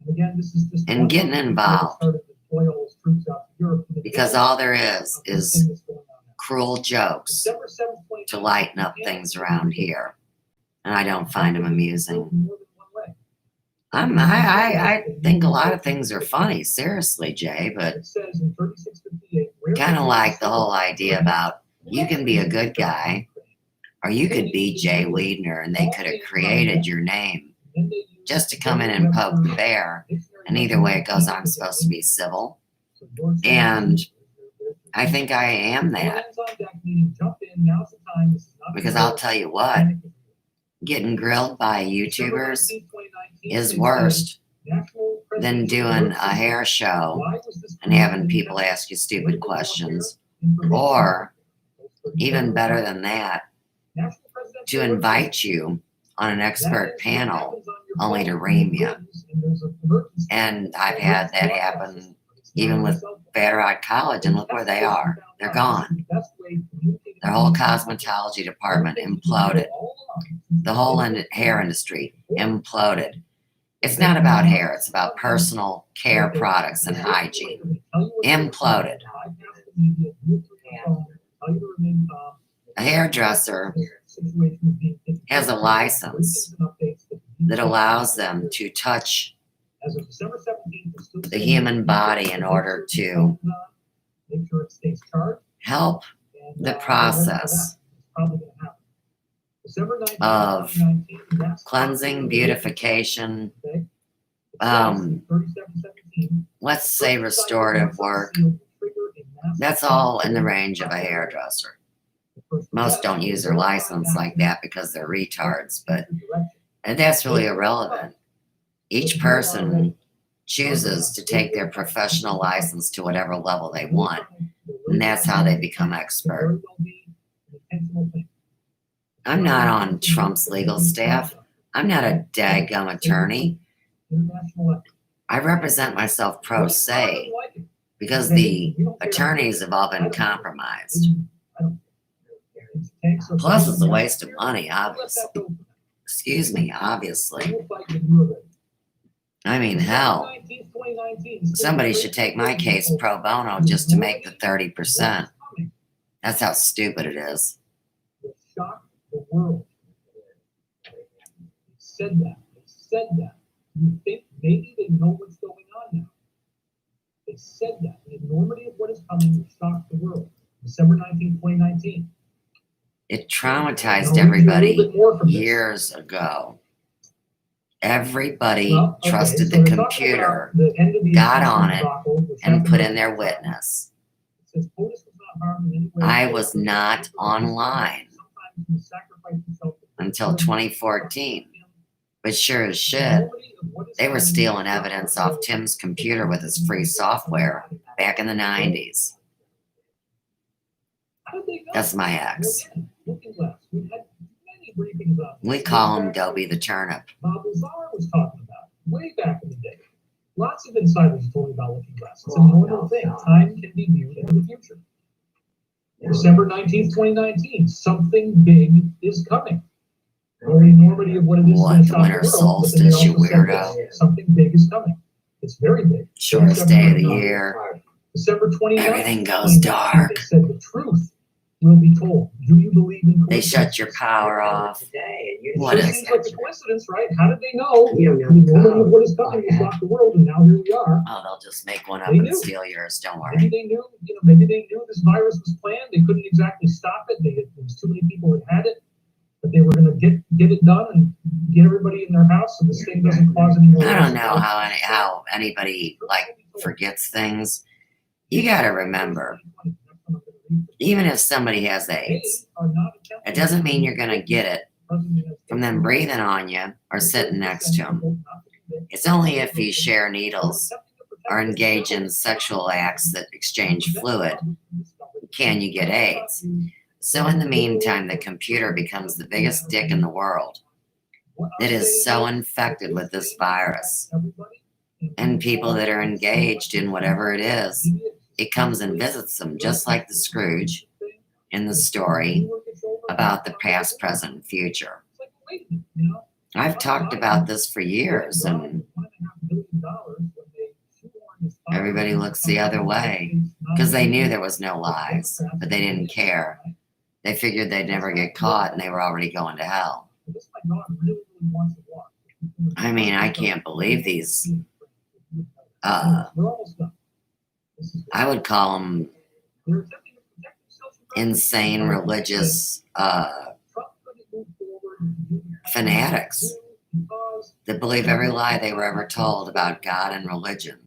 And again, this is just and one getting month before they involved. started to deploy all those troops out to Europe for the because beginning all there of is this thing that's going on now. cruel jokes December 7th, 2019, to lighten up things around here, and I don't find them amusing. More than one way. I think a lot of things are funny, seriously, Jay, but It says in 3658, kind of like the whole idea about you can be a good guy, or you could be Jay Weidner, and they could have created your name just to come in and poke the bear. And either way it goes, I'm supposed to be civil. And I think I am that, because I'll tell you what, getting grilled by YouTubers is worse than doing a hair show and having people ask you stupid questions, or even better than that, to invite you on an expert panel only to ream you. And I've had that happen even with Fair Rock College, and look where they are. They're gone. Their whole cosmetology department imploded. The whole hair industry imploded. It's not about hair, it's about personal care products and hygiene. Imploded. A hairdresser has a license that allows them to touch the human body in order to help the process of cleansing, beautification, let's say restorative work. That's all in the range of a hairdresser. Most don't use their license like that because they're retards, but that's really irrelevant. Each person chooses to take their professional license to whatever level they want, and that's how they become expert. I'm not on Trump's legal staff. I'm not a daggum attorney. I represent myself pro se because the attorneys have all been compromised. Plus, it's a waste of money, obviously. Excuse me, obviously. I mean, hell, somebody should take my case pro bono just to make the 30%. That's how stupid it is. Shock the world. They said that. They said that. You think maybe they know what's going on now. They said that. The enormity of what is coming will shock the world. December 19, 2019. It traumatized everybody years ago. Everybody trusted the computer, got on it, and put in their witness. I was not online until 2014. But sure as shit, They were stealing evidence off Tim's computer with his free software back in the 90s. That's my ex. We call him Dobie the Turnip. Bob Lazar was talking about way back in the day. Lots of insiders told me about Looking Glass. It's a normal thing. Time can be viewed into the future. December 19th, 2019. Something big is coming. Or enormity of what it is What, going to the shock winter the world, but then they solstice, you also said weirdo? this, something big is coming. It's very big. Shortest day of the year. December 29th. Everything goes dark. They said the truth will be told. Do you believe in They coincidence? shut your power off. What Sure is seems like it? a coincidence, right? How did they know? The enormity of what is coming will shock the world, and now here we are. Oh, they'll just make one up They and knew. steal yours. Don't worry. Maybe they knew, maybe they knew this virus was planned. They couldn't exactly stop it. There was too many people that had it, but they were going to get it done and get everybody in their house, so this thing doesn't cause any more. I don't know how anybody like forgets things. You got to remember, even if somebody has AIDS, it doesn't mean you're going to get it from them breathing on you or sitting next to them. It's only if you share needles or engage in sexual acts that exchange fluid can you get AIDS. So in the meantime, the computer becomes the biggest dick in the world. It is so infected with this virus. And people that are engaged in whatever it is, it comes and visits them, just like the Scrooge in the story about the past, present, and future. I've talked about this for years, and everybody looks the other way because they knew there was no lies, but they didn't care. They figured they'd never get caught, and they were already going to hell. I mean, I can't believe these. I would call them insane religious fanatics that believe every lie they were ever told about God and religion.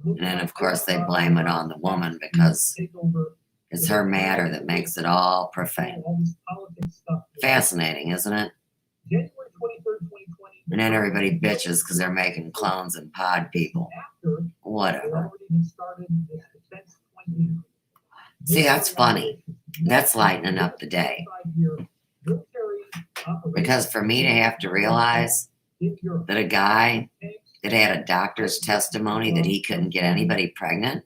And then, of course, they blame it on the woman because it's her matter that makes it all profane. Fascinating, isn't it? And then everybody bitches because they're making clones and pod people. Whatever. See, that's funny. That's lightening up the day. Because for me to have to realize that a guy that had a doctor's testimony that he couldn't get anybody pregnant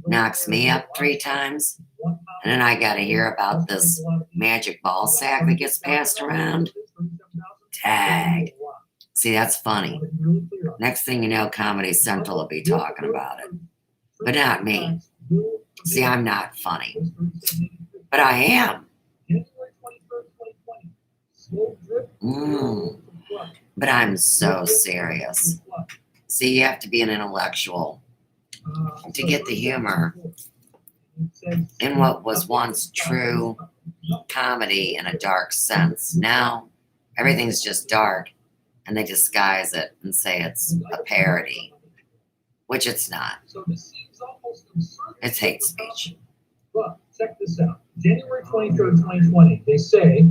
knocks me up 3 times, and then I got to hear about this magic ball sack that gets passed around. Tag. See, that's funny. Next thing you know, Comedy Central will be talking about it. But not me. See, I'm not funny. But I am. But I'm so serious. See, you have to be an intellectual to get the humor in what was once true comedy in a dark sense. Now, everything's just dark, and they disguise it and say it's a parody, which it's not. It's hate speech. But check this out. January 23rd, 2020, they say,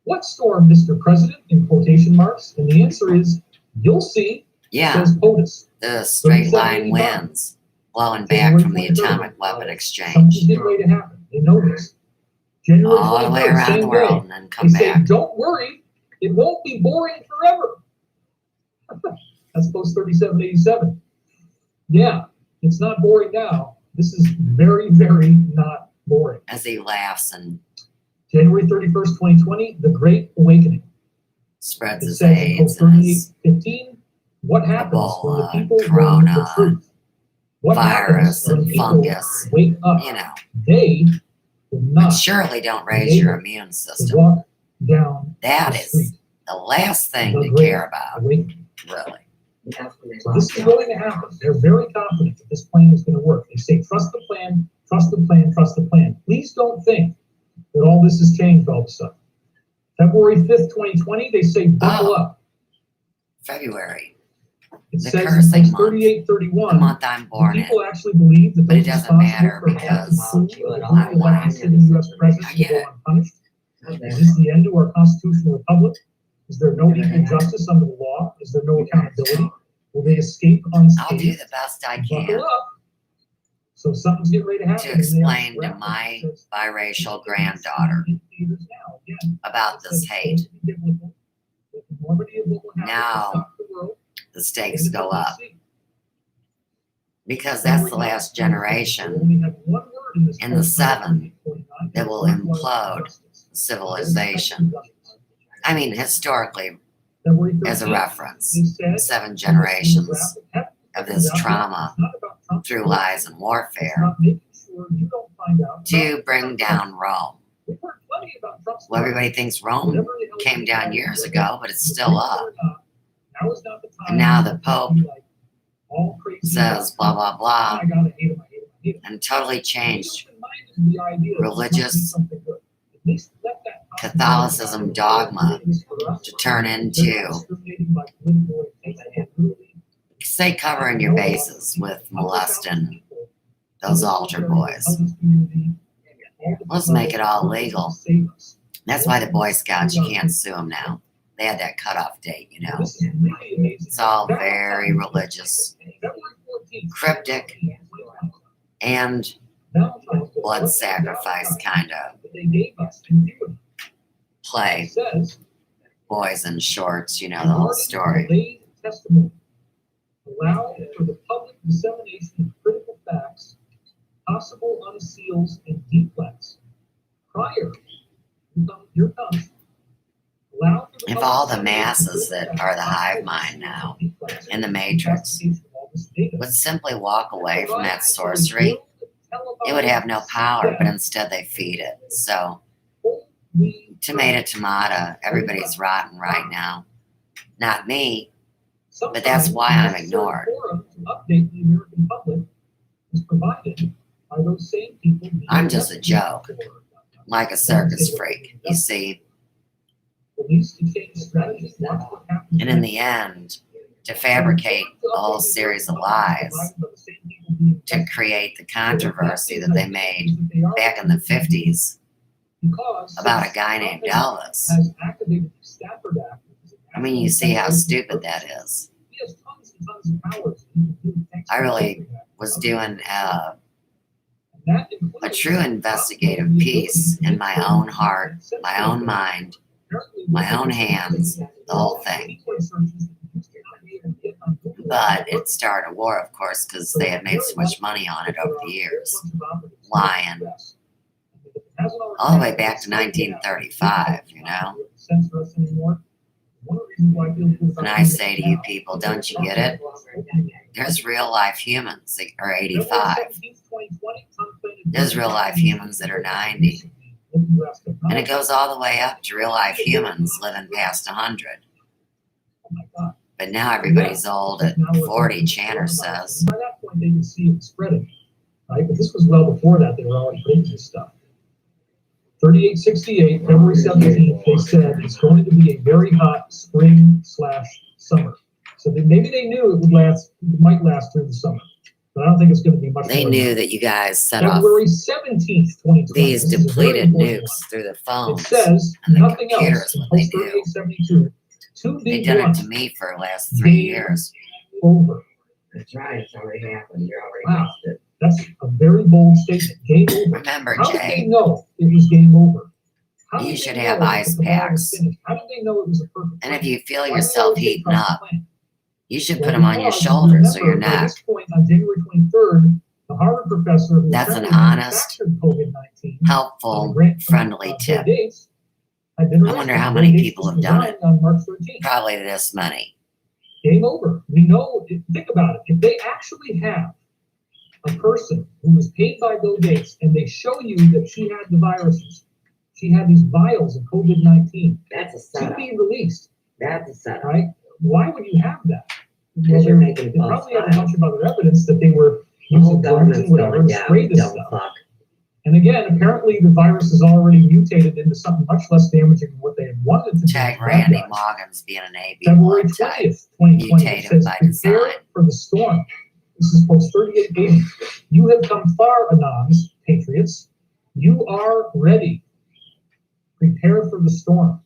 what storm, Mr. President, in quotation marks? And the answer is, you'll see, Yeah, says POTUS. the straight line wins, blowing back from the atomic weapon exchange. Something's getting ready to happen. They know this. January All the way 23rd, around same the world day, and then they come say, back. don't worry, it won't be boring forever. That's post 3787. Yeah, it's not boring now. This is very, very not boring. As he laughs and January 31st, 2020, the Great Awakening. spreads It his says in AIDS Pope and his 38:15, what happens when the Ebola, people learn Corona, the truth? What virus happens when and people fungus. wake up? You know, They will but not surely don't raise your immune system. walk down That the is street. the last thing The to Great care about, Awakening. really. So this is going to happen. They're very confident that this plan is going to work. They say, trust the plan, trust the plan, trust the plan. Please don't think that all this has changed all of a sudden. February 5th, 2020, they say, buckle up. February, It the says cursing in month, the 38:31, month I'm born in. people actually believe that But it those doesn't matter responsible for half the because coup of I'm elected black. sitting U.S. president I will get go it. unpunished. Is this the end to our constitutional republic? Is there no equal justice under the law? Is there no accountability? Will they escape I'll do unscathed? the best I Buckle can up. So something's getting ready to happen. to explain to my biracial granddaughter about this hate. Now the stakes go up because that's the last generation in the 7 that will implode civilization. I mean, historically, as a reference, 7 generations of this trauma through lies and warfare to bring down Rome. Well, everybody thinks Rome came down years ago, but it's still up. And now the Pope says blah, blah, blah, and totally changed religious Catholicism dogma to turn into, say, covering your bases with molesting those altar boys. Let's make it all legal. That's why the Boy Scouts, you can't sue them now. They had that cutoff date, you know. It's all very religious, cryptic, and blood sacrifice kind of play. Boys in shorts, you know, the whole story. Allow for the public dissemination of critical facts, possible unseals and deflects prior. Here comes. If all the masses that are the hive mind now in the Matrix would simply walk away from that sorcery, it would have no power, but instead they feed it. So, tomato, everybody's rotten right now. Not me, but that's why I'm ignored. I'm just a joke, like a circus freak, you see. And in the end, to fabricate a whole series of lies to create the controversy that they made back in the 50s about a guy named Elvis. I mean, you see how stupid that is. I really was doing a true investigative piece in my own heart, my own mind, my own hands, the whole thing. But it started a war, of course, because they had made so much money on it over the years. Lying. All the way back to 1935, you know? And I say to you people, don't you get it? There's real life humans that are 85. There's real life humans that are 90. And it goes all the way up to real life humans living past 100. But now everybody's old at 40, Channer says. By that point, they could see it spreading, right? But this was well before that. They were already putting this stuff. 3868, February 17th, they said it's going to be a very hot spring/summer. So maybe they knew it might last through the summer. But I don't think it's going to be much. They knew that you guys set off February 17th, 2020. these depleted nukes through the phones it says and the nothing computers else. when they do. 3872. They've done it to me for the last 3 years. Over. That's right. It's already happened. You're already Wow. lost it. That's a very bold statement. Game over. Remember, How did they Jay, know it was game over? How you did should they have know ice that the ball was packs. finished? How did they know it was a perfect and if plan? you feel Why did they yourself always heating trust the up, plan? you should Well, put them on your because, shoulders or your remember, by neck. this point, on January 23rd, the Harvard professor who That's an apparently honest, manufactured COVID-19 helpful, grant from, friendly tip. Bill Gates, had been I wonder arrested. how Bill many Gates people was have done resigned it. on March 13th. Probably this many. Game over. We know. Think about it. If they actually have a person who was paid by Bill Gates and they show you that she had the viruses, she had these vials of COVID-19 That's a to setup. be released, That's a setup. right? Why would you have that? Because you're making they false probably have a files. bunch of other evidence that they were The whole using drugs government's and whatever going to down. spray this Dumb stuff. fuck. And again, apparently the virus is already mutated into something much less damaging than what they had wanted to Tag do. Randy Morgan's being an February AB1 type. 20th, 2020, Mutated it says, by prepare design. for the storm. This is post 3880. You have come far, Anons, patriots. You are ready. Prepare for the storm.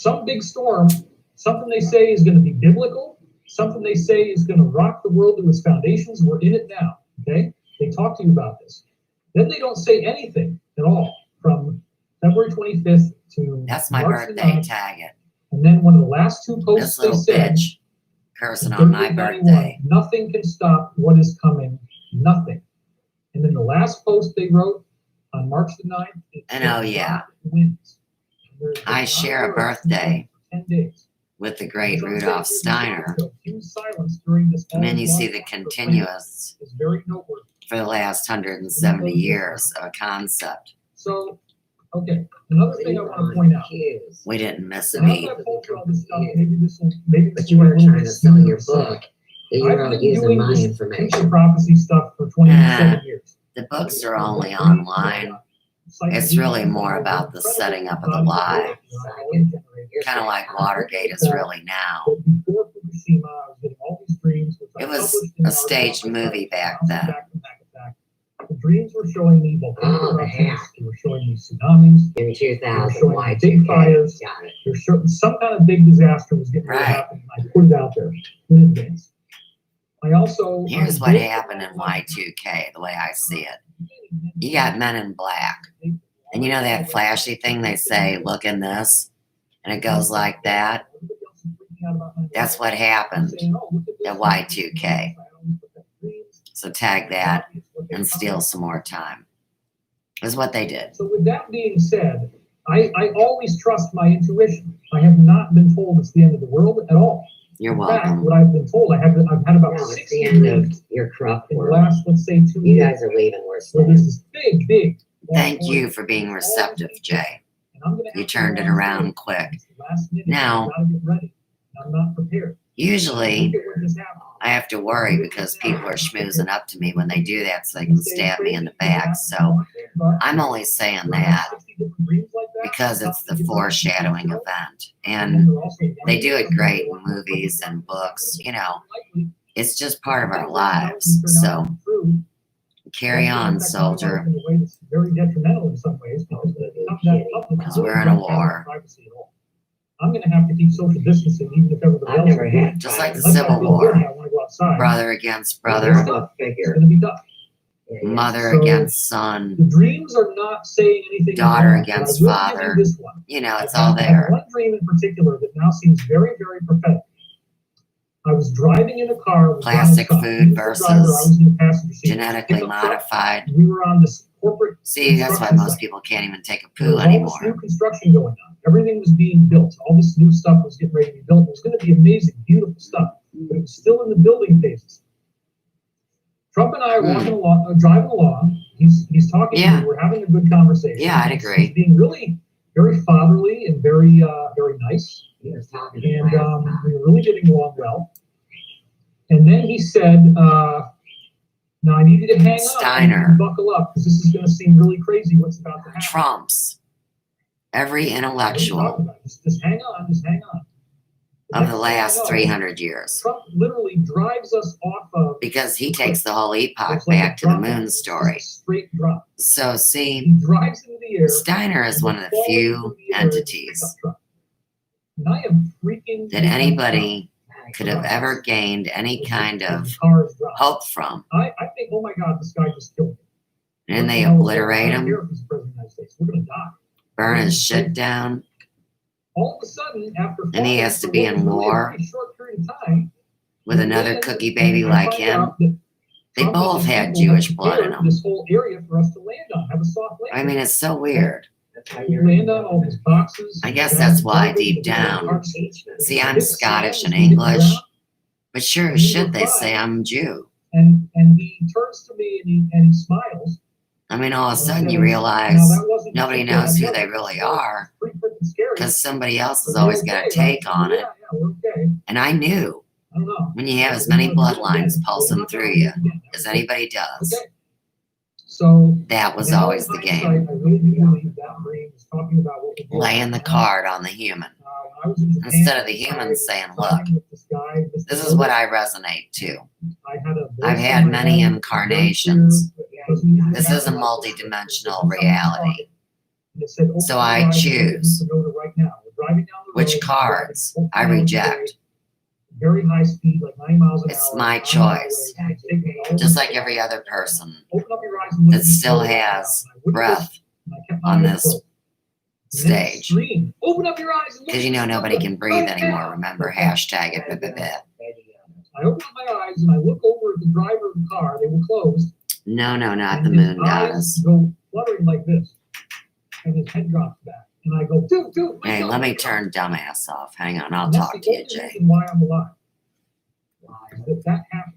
some big storm, something they say is going to be biblical, something they say is going to rock the world to its foundations. We're in it now, okay? They talk to you about this. Then they don't say anything at all from February 25th to That's my March birthday. 9th. Tag it. And then one of the last two This posts they little said, bitch cursing on my 31, birthday. nothing can stop what is coming, nothing. And then the last post they wrote on March the 9th, it And said, oh, yeah. "God wins." I share a birthday 10 days. with the great Rudolf Steiner. Huge silence during this And then you see long the walk for continuous is very noteworthy. for the last 170 years of a concept. So, okay, another thing I want to point out. We didn't miss a Now beat. that I've told you all this stuff, maybe this will But you were trying to sell your book. You I've were been using doing my this information. future prophecy stuff for 27 years. The books are only online. It's really more about the setting up of the lie. Kind of like Watergate is really now. Before Fukushima, I was getting all these dreams. which I It was published in a the staged article. movie back then. The dreams were showing me volcanic Oh, the eruptions. hack. They were showing me tsunamis. In They were 2000, showing me big Y2K. fires. Got it. There's some kind of big disaster was getting ready to Right. happen. And I put it out there in advance. I also Here's what happened in Y2K, the way I see it. You got Men in Black. And you know that flashy thing they say, look in this, and it goes like that? That's what happened at Y2K. So tag that and steal some more time. Is what they did. So with that being said, I always trust my intuition. I have not been told it's the end of the world at all. You're In fact, welcome. what I've been told, I've had about No, it's 60 the end of dreams your corrupt in the world. last, let's say, 2 You years. guys are leaving worse Where than there's this big. Thank you for being receptive, Jay. You turned it around quick. Now, gotta get ready. I'm not prepared. Usually, Look at what just happened. I have to worry because people are schmoozing up to me when they do that so they can stab me in the back. So I'm only saying that because it's the foreshadowing event. And they do it great in movies and books. You know, it's just part of our lives. So carry on, soldier, Very detrimental in some ways because we're in a war. I'm going to have to keep social distancing even if everybody I've else never is. had Just like the Unless I Civil feel War. good, I want to go outside. Brother against It's brother, tough. It's figure. going to be tough. mother So- against son, The dreams are not saying anything. Daughter wrong, but against I will give father. you this one. you know, it's I all had there. one dream in particular that now seems very, very prophetic. I was driving in a car with Plastic Donald Trump. food He was the driver, I versus was in the passenger seat. Genetically Pickup truck. modified. We were on this corporate. See, that's why construction most site. people can't even take a There poo was all this anymore. new construction going on. Everything was being built. All this new stuff was getting ready to be built. It was going to be amazing, beautiful stuff. But it was still in the building phases. Trump and I are walking along, driving along. He's talking to Yeah. me. We're having a good conversation. Yeah, I'd agree. He's being really very fatherly and very very nice. He was talking And to we were really getting along well. And then he said, "Now I need you to hang on, Steiner. and buckle up, because this is going to seem really crazy. What's about to happen?" Trumps every What are you talking intellectual about? Just hang on, just hang on. of Next the thing I last know, 300 years. Trump literally drives us off of. Because he takes the whole epoch It's like a back to the drop. moon It's just story. a straight drop. So He see, drives into the air. Steiner is one of the few entities And I am freaking that anybody could have ever gained any kind of hope from. I think, oh my God, this guy just killed me. And they What the hell is obliterate going on? I don't care him, if he's the president of the United States. We're going to die. burn his shit down. All of a sudden, after And he fighting has to for be what in was really a war pretty short period of time, with another cookie baby I like find him. out that They Trump both and his had people Jewish blood in prepared them. This whole area for us to land on, have a soft landing. I mean, it's so weird. We land on all these boxes. I guess that's why deep down, see, I'm Scottish and English, but sure as shit they say I'm Jew. And he turns to me and he smiles. I mean, all of a sudden and you says, realize "Now, that wasn't nobody just knows who that they was really are pretty freaking scary. because somebody else has But always we're got a okay, take right? on it. Yeah, we're okay. And I knew I don't know. when you have as many bloodlines pulsing through you as anybody does, Okay. So that was now always in the hindsight, game. I really do believe that dream is talking about what we're doing Laying the right now. card on the human. When I was in Japan, Instead of the human saying, look, this is what I resonate to. I've had many incarnations. This is a multi-dimensional reality. So I choose driving down the road. Which cards driving I down the reject. road, very high speed, like 90 miles an hour. It's my on the highway, choice. and it's taking me all Just the like way every down. other person Open up your eyes and look that at me still right now. has And I wouldn't breath listen, and I kept my on eyes this closed. And then it stage. screamed, open up your eyes and look Because at you know me nobody can breathe right anymore. now. Remember, hashtag it. Blah, blah, blah. I opened up my eyes and I look over at the driver of the car. They were closed. No, not And the his moon eyes goddess. go fluttering like this, and his head drops back. And I go, dude. Hey, let me turn dumbass off. Hang on, I'll And that's talk the to you, only Jay. reason why I'm alive. If that happened.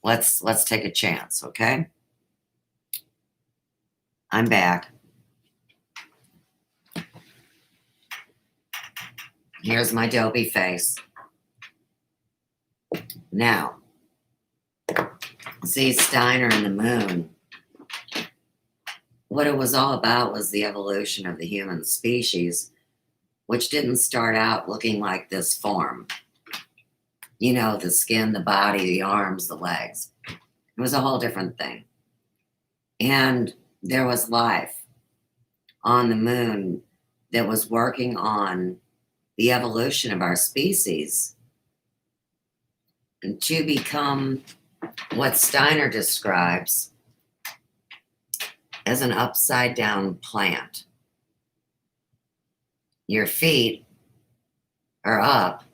Let's take a chance, okay? I'm back. Here's my dopey face. Now, see Steiner and the moon. What it was all about was the evolution of the human species, which didn't start out looking like this form. You know, the skin, the body, the arms, the legs. It was a whole different thing. And there was life on the moon that was working on the evolution of our species and to become what Steiner describes as an upside down plant. Your feet are up,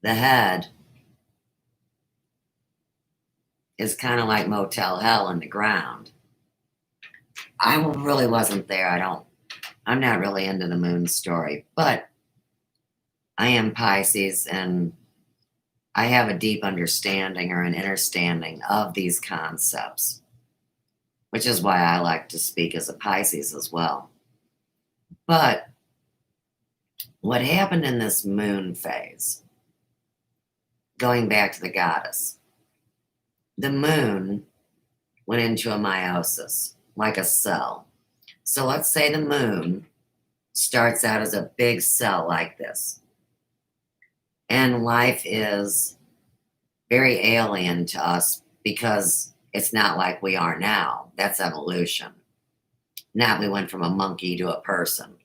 the head is kind of like Motel Hell in the ground. I really wasn't there. I'm not really into the moon story, but I am Pisces and I have a deep understanding or an understanding of these concepts, which is why I like to speak as a Pisces as well. But what happened in this moon phase, going back to the goddess, the moon went into a meiosis, like a cell. So let's say the moon starts out as a big cell like this. And life is very alien to us because it's not like we are now. That's evolution. Now we went from a monkey to a person.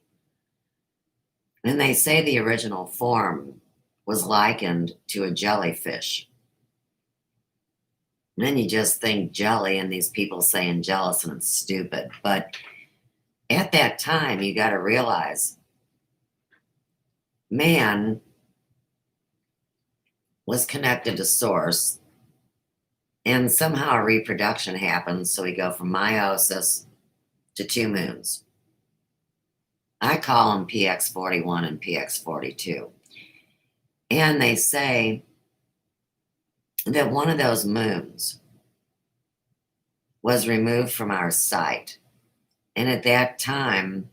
And they say the original form was likened to a jellyfish. And then you just think jelly and these people saying jealous and it's stupid. But at that time, you got to realize man was connected to source and somehow a reproduction happens. So we go from meiosis to two moons. I call them PX41 and PX42. And they say that one of those moons was removed from our sight. And at that time,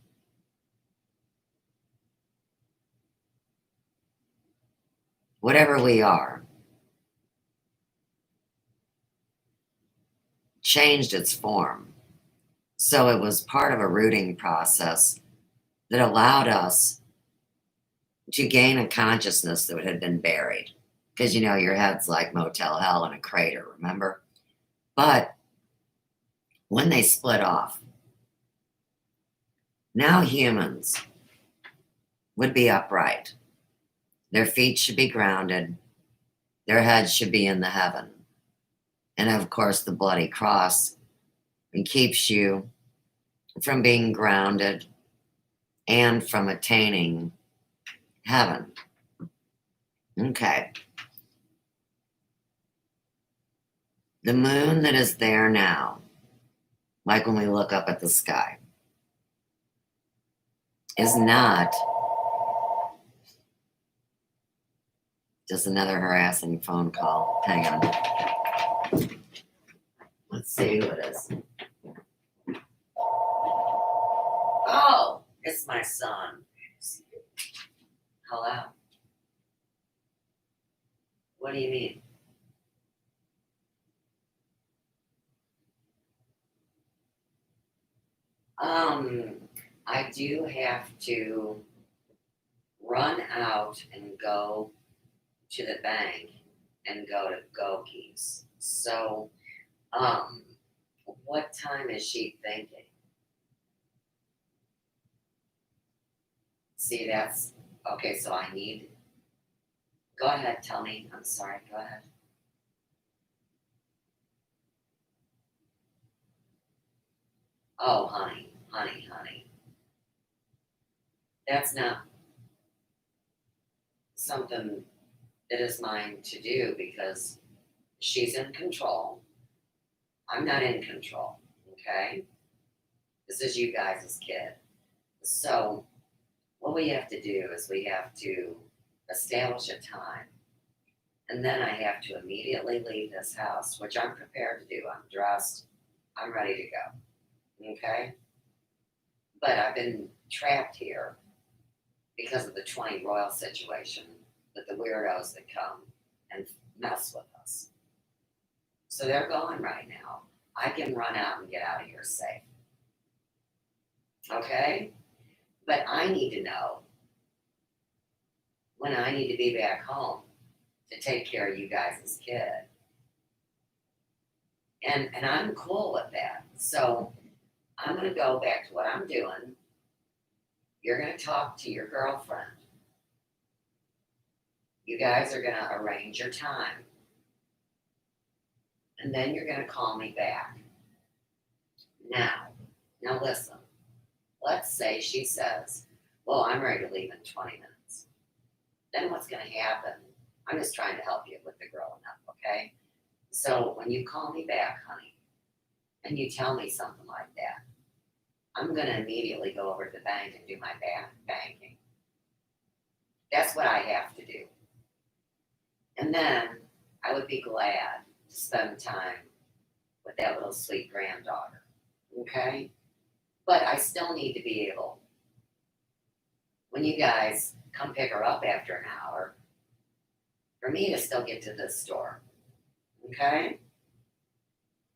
whatever we are, changed its form. So it was part of a rooting process that allowed us to gain a consciousness that had been buried. Because, you know, your head's like Motel Hell in a crater, remember? But when they split off, now humans would be upright. Their feet should be grounded. Their heads should be in the heaven. And of course, the bloody cross keeps you from being grounded and from attaining heaven. Okay. The moon that is there now, like when we look up at the sky, is not just another harassing phone call. Hang on. Let's see who it is. Oh, it's my son. Hello. What do you mean? I do have to run out and go to the bank and go to Goki's. So, what time is she thinking? See, that's okay. So I need. Go ahead, tell me. I'm sorry. Go ahead. Oh, honey, honey, honey. That's not something that is mine to do because she's in control. I'm not in control. Okay? This is you guys' kid. So, what we have to do is we have to establish a time. And then I have to immediately leave this house, which I'm prepared to do. I'm dressed. I'm ready to go. Okay? But I've been trapped here because of the 20 Royal situation with the weirdos that come and mess with us. So they're gone right now. I can run out and get out of here safe. Okay? But I need to know when I need to be back home to take care of you guys' kid. And I'm cool with that. So I'm going to go back to what I'm doing. You're going to talk to your girlfriend. You guys are going to arrange your time. And then you're going to call me back. Now listen. Let's say she says, well, I'm ready to leave in 20 minutes. Then what's going to happen? I'm just trying to help you with the growing up, okay? So when you call me back, honey, and you tell me something like that, I'm going to immediately go over to the bank and do my banking. That's what I have to do. And then I would be glad to spend time with that little sweet granddaughter, okay? But I still need to be able, when you guys come pick her up after an hour, for me to still get to this store, okay?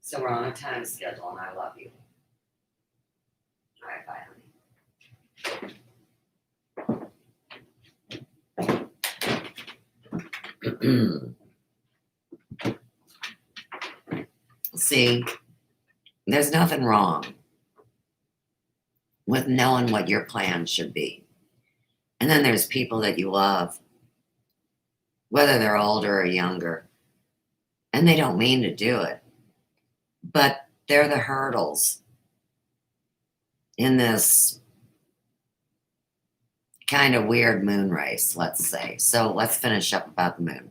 So we're on a time schedule and I love you. All right, bye, honey. See, there's nothing wrong with knowing what your plan should be. And then there's people that you love, whether they're older or younger, and they don't mean to do it, but they're the hurdles in this kind of weird moon race, let's say. So let's finish up about the moon.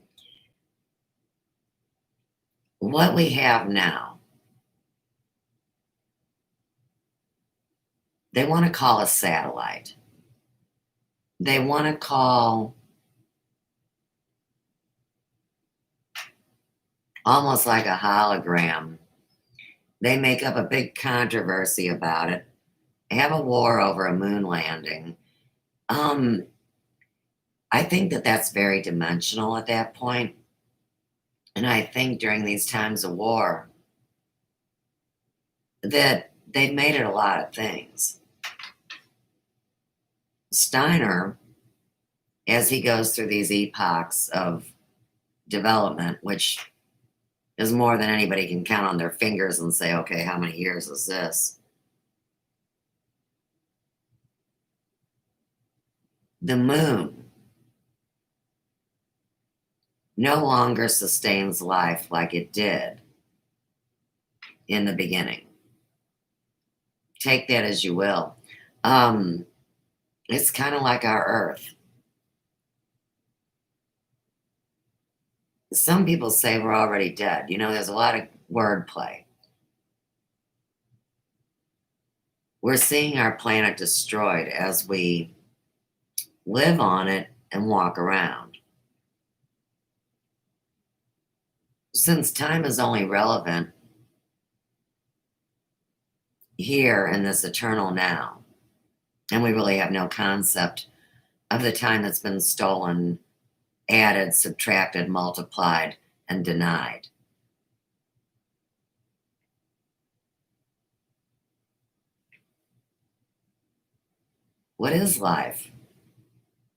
What we have now, they want to call a satellite. They want to call almost like a hologram. They make up a big controversy about it. They have a war over a moon landing. I think that that's very dimensional at that point. And I think during these times of war that they've made it a lot of things. Steiner, as he goes through these epochs of development, which is more than anybody can count on their fingers and say, okay, how many years is this? The moon no longer sustains life like it did in the beginning. Take that as you will. It's kind of like our Earth. Some people say we're already dead. You know, there's a lot of wordplay. We're seeing our planet destroyed as we live on it and walk around. Since time is only relevant here in this eternal now, and we really have no concept of the time that's been stolen, added, subtracted, multiplied, and denied. What is life?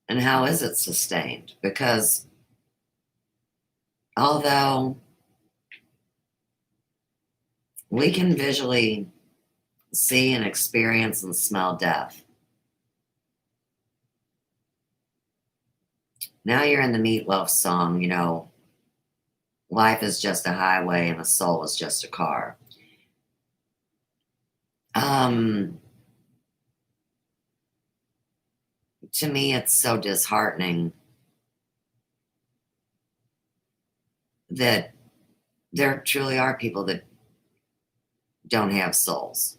And how is it sustained? Because although we can visually see and experience and smell death, Now you're in the Meatloaf song, you know, life is just a highway and the soul is just a car. To me, it's so disheartening that there truly are people that don't have souls.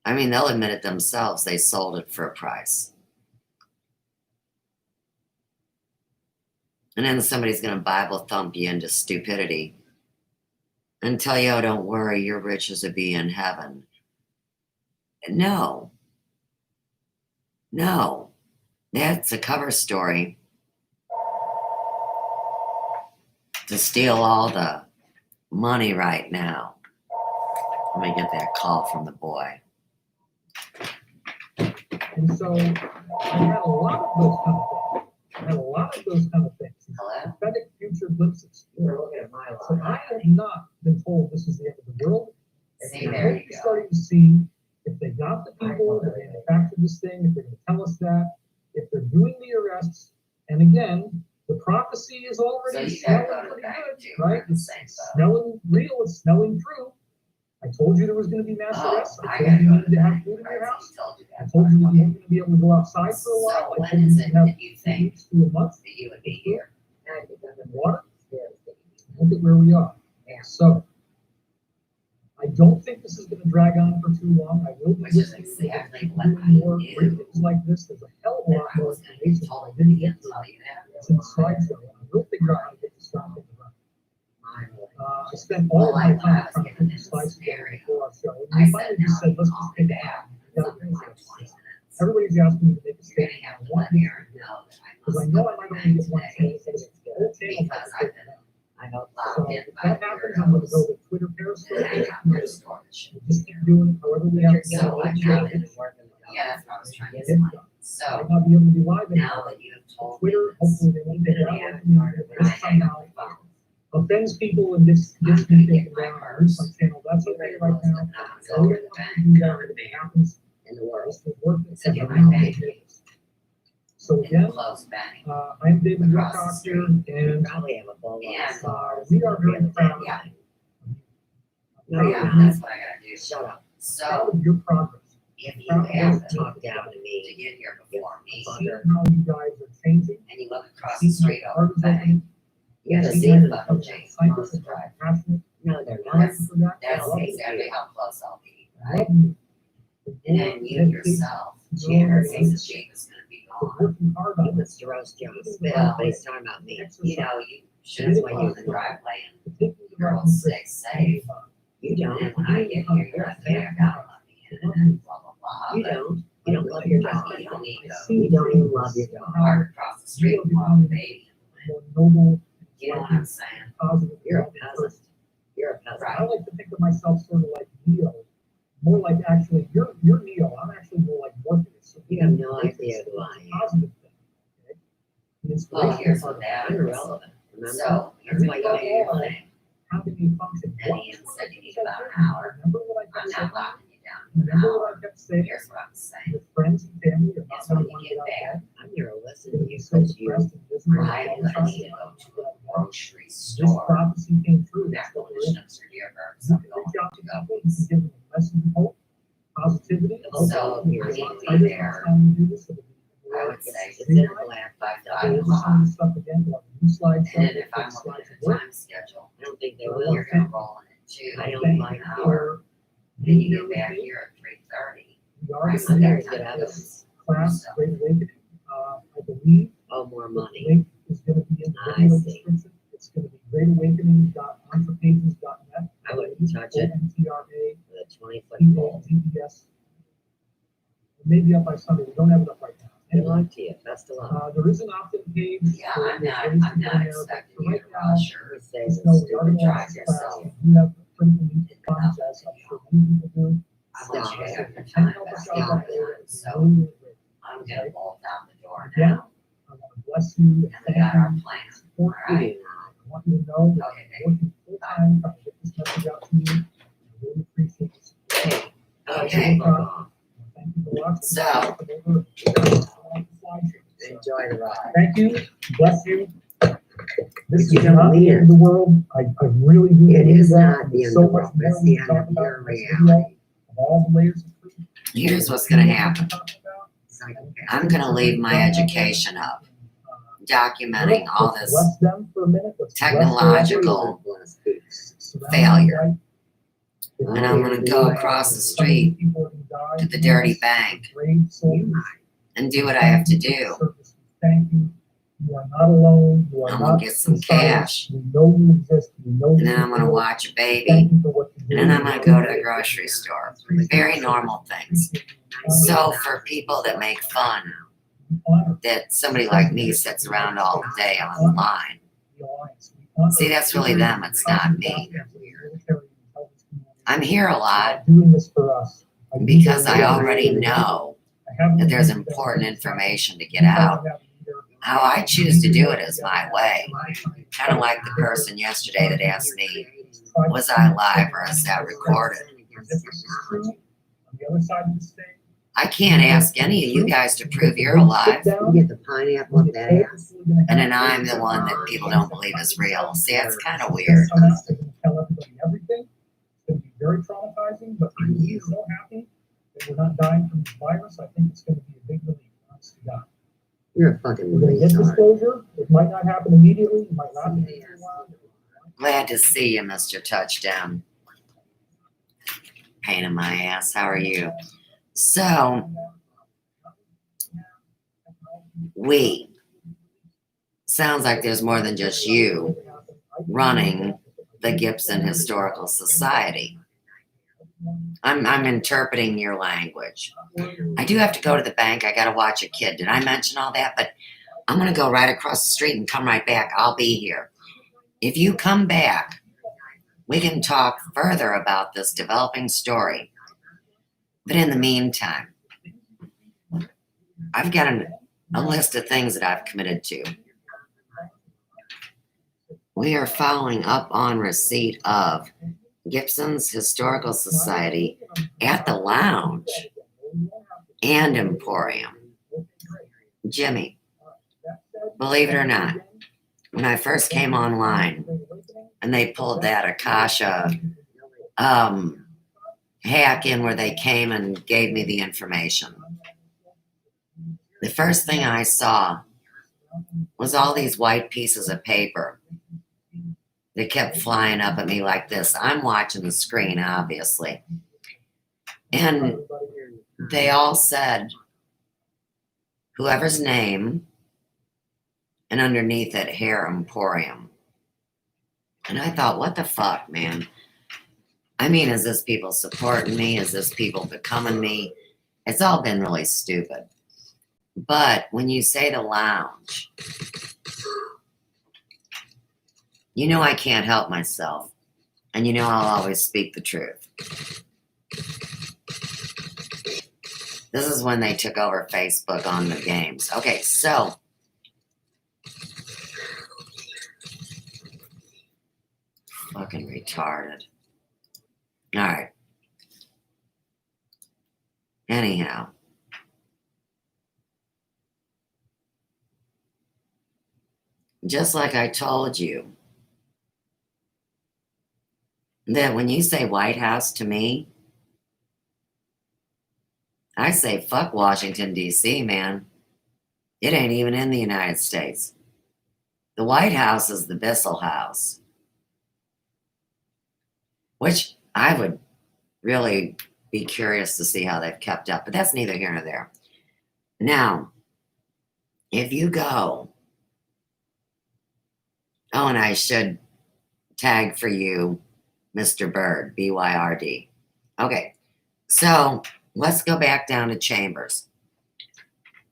I mean, they'll admit it themselves. They sold it for a price. And then somebody's going to Bible thump you into stupidity and tell you, oh, don't worry, you're rich as a bee in heaven. No. No. That's a cover story to steal all the money right now. Let me get that call from the boy. And so I had a lot of those kind of things. Hello? Prophetic future glimpses. You're looking at my So I have not been told this is the end of the world. See, And there I'm you go. starting to see if they got the people that manufactured this thing, if they're going to tell us that, if they're doing the arrests. And again, the prophecy is So already you gotta smelling go to the pretty bank good, too. right? The It's same boat. smelling real, it's smelling true. I told you there was going to be mass Oh, arrests. I I told gotta you go you to needed the to have bank. food in your Right, house. so told you I that. told you that you Okay. weren't going to be able to go outside for a while. So I when told you is you it have that you 2 think weeks to a month that you would be here? and water. Look at where we are. So I don't think this is going to drag on for too long. I will be Which is listening to exactly people what doing I more knew. briefings like this. There's a hell of a That lot I more was gonna get information told I that didn't he get didn't to. tell you that. It's in the slideshow. I will figure out how to get this stuff in the run. I spent all Well, of my like when I time was trying to given put the this slides together scenario, before our show. And I we said, finally no, just said, let's call just me take it back. out. We gotta Something finish like this. 20 minutes. Everybody's asking me to make a You're gonna statement. have I to want let you Aaron to know that I because I must know go I to might the only bank get one today. chance. It's the whole channel might Because be taken I've down. I know So locked in if by that happens, I'm gonna go to Twitter and Periscope. then I got your storage. We'll just keep doing it however we have to. So I got it. Yeah, that's what I was trying to explain. I So might not be able to be live now anymore. that you have told me Twitter, this, hopefully they won't take even it the out. avatar, If when I this hang somehow up the phone, offends people and this I'm gets gonna me get taken my down, I lose my purse. channel. That's You okay ready right to now. close the So we don't want to do that if it happens in the world? This was worth it. To get So my now bank it is. So in the again, closed bank. I'm David Across the Wilcox here, street. and Probably have a bowl of we are very proud. Yeah. No, Yeah, that's what I gotta do. Shut up. Proud So of your progress. if you have to talk down to me to get here before me, See how you guys are changing. and you look across See the street how over the the art is bank, opening. you gotta See see how the you're fucking becoming James excited Bond's and drive. passionate. No, they're Thank not. you for that. I That's love exactly how close I'll be, I right? love you. And then you yourself, Jared, the shape is gonna be For gone. working hard on this. To roast you on the spit, spit, but he's talking about me. Exercise. You know, you should have went in the driveway and Taking the right girls stay nutrition. safe. You don't. And when I get here, you're like, yeah, I gotta love me. And then blah, blah, blah. You But don't. You don't love your dog. You don't need to You don't even love your dog. park across the street and walk the baby. More noble, You know what I'm saying? positive. You're a loving peasant. person. You're a peasant. I like to think of myself sort of like Neo, more like actually you're Neo. I'm actually more like Morpheus. So You have no it's idea a who I am. positive thing. Okay? The Well, inspirational here's part what of that I'm is. irrelevant. Remember? So, here's why you gotta do your thing. having a function. And What he was said what you I need said about an earlier? hour. Remember what I I'm kept not saying? locking you down for an Remember what hour. I kept saying? Here's what I'm saying. With friends and family, you're not Is when gonna you want to get get out back, there. I'm here to listen to You're you so because you depressed and miserable all I'm the gonna time. need to go to a grocery This store. prophecy came true. That That's what we're foolish in. hipster deer birds. You I'm can going reach out to to go. people, you can give them a message of hope, positivity. So, Hopefully, you're it's gonna not be tight as there. next time you do this, it'll be I more would say it's in a streamlined. black by box. 5 We'll do o'clock. some of this stuff again, we'll have a new slideshow. And then if we'll I'm put looking slides at of the work. time schedule, I don't think they Well, will. you're gonna roll in at 2. I don't Thank like you an hour. for Then being you here get with back me. here at 3:30. We are I'm going I'm to there have to get this evidence. class, Great Awakening. I believe Oh, more the money. link is going to be in the I video see. description. It's going to be greatawakening.entrepages.net. I wouldn't touch it ONTRA, with a 20-foot pole. PAGBS. It may be up by Sunday. We don't have it up right now. Good Anyway, luck to you. Best of luck. there is an opt-in page. Yeah, for I'm ways not, to I'm get in not there, but expecting for you right to now, rush or He says just it's know we are going to drive have this yourself. class. You have critical needs funds, as I'm sure many people do. I want you to Stop. have your Can time help us back out all that the way. time. It's So really, really great. I'm gonna bolt out the door Again, now. I want to bless you and And we thank got our you. plan. Support All you. right. I want you to know that Okay, I'm working full time trying to get this message out to you. I really appreciate it. Hey, Okay. Thank you for watching. So- Over. enjoy the ride. Thank you. Bless you. This is You don't not the mean end of the world. I really do It believe is that. not And the there's end so of the much world. more It's we the can end talk of about your in this reality. video, of all the layers of truth. Here's what's going to happen. I'm going to leave my education up, documenting all Let's this bless them for a minute. Let's bless their technological efforts. Surround failure. them, And I'm going to go across the street to the dirty bank brave soldiers. and do what I have to do. Thank you. You are not alone. You are I'm not going to get some in silence. cash. We know you exist. We know And you then I'm going to exist. watch a baby. Thank you for what you do. And then I'm going to go to the grocery store. Very normal things. So for people that make fun that somebody like me sits around all day online, see, that's really them. It's not me. I'm here a lot Doing this for us. because I already know that there's important information to get out. How I choose to do it is my way. Kind of like the person yesterday that asked me, was I live or is that recorded? I can't ask any of you guys to prove you're alive. You get the pineapple up that ass. And then I'm the one that people don't believe is real. See, that's kind of weird. Tell everybody everything. It's going to be very traumatizing, but I'm so happy that we're not dying from this virus. I think it's going to be a big relief. Honest to God. You're a fucking We're going to get retard. disclosure. It might not happen immediately. It might not be for a while. Glad to see you, Mr. Touchdown. Pain in my ass. How are you? So, sounds like there's more than just you running the Gibson Historical Society. I'm interpreting your language. I do have to go to the bank. I got to watch a kid. Did I mention all that? But I'm going to go right across the street and come right back. I'll be here. If you come back, we can talk further about this developing story. But in the meantime, I've got a list of things that I've committed to. We are following up on receipt of Gibson's Historical Society at the Lounge and Emporium. Jimmy, believe it or not, when I first came online and they pulled that Akasha hack in where they came and gave me the information, the first thing I saw was all these white pieces of paper. They kept flying up at me like this. I'm watching the screen, obviously. And they all said, whoever's name, and underneath it, Hair Emporium. And I thought, what the fuck, man? I mean, is this people supporting me? Is this people becoming me? It's all been really stupid. But when you say the Lounge, you know I can't help myself. And you know I'll always speak the truth. This is when they took over Facebook on the games. Okay, so fucking retarded. All right. Anyhow. Just like I told you, that when you say White House to me, I say fuck Washington, D.C., man. It ain't even in the United States. The White House is the Bissell House, which I would really be curious to see how they've kept up, but that's neither here nor there. Now, if you go, oh, and I should tag for you Mr. Bird, B-Y-R-D. Okay, so let's go back down to Chambers.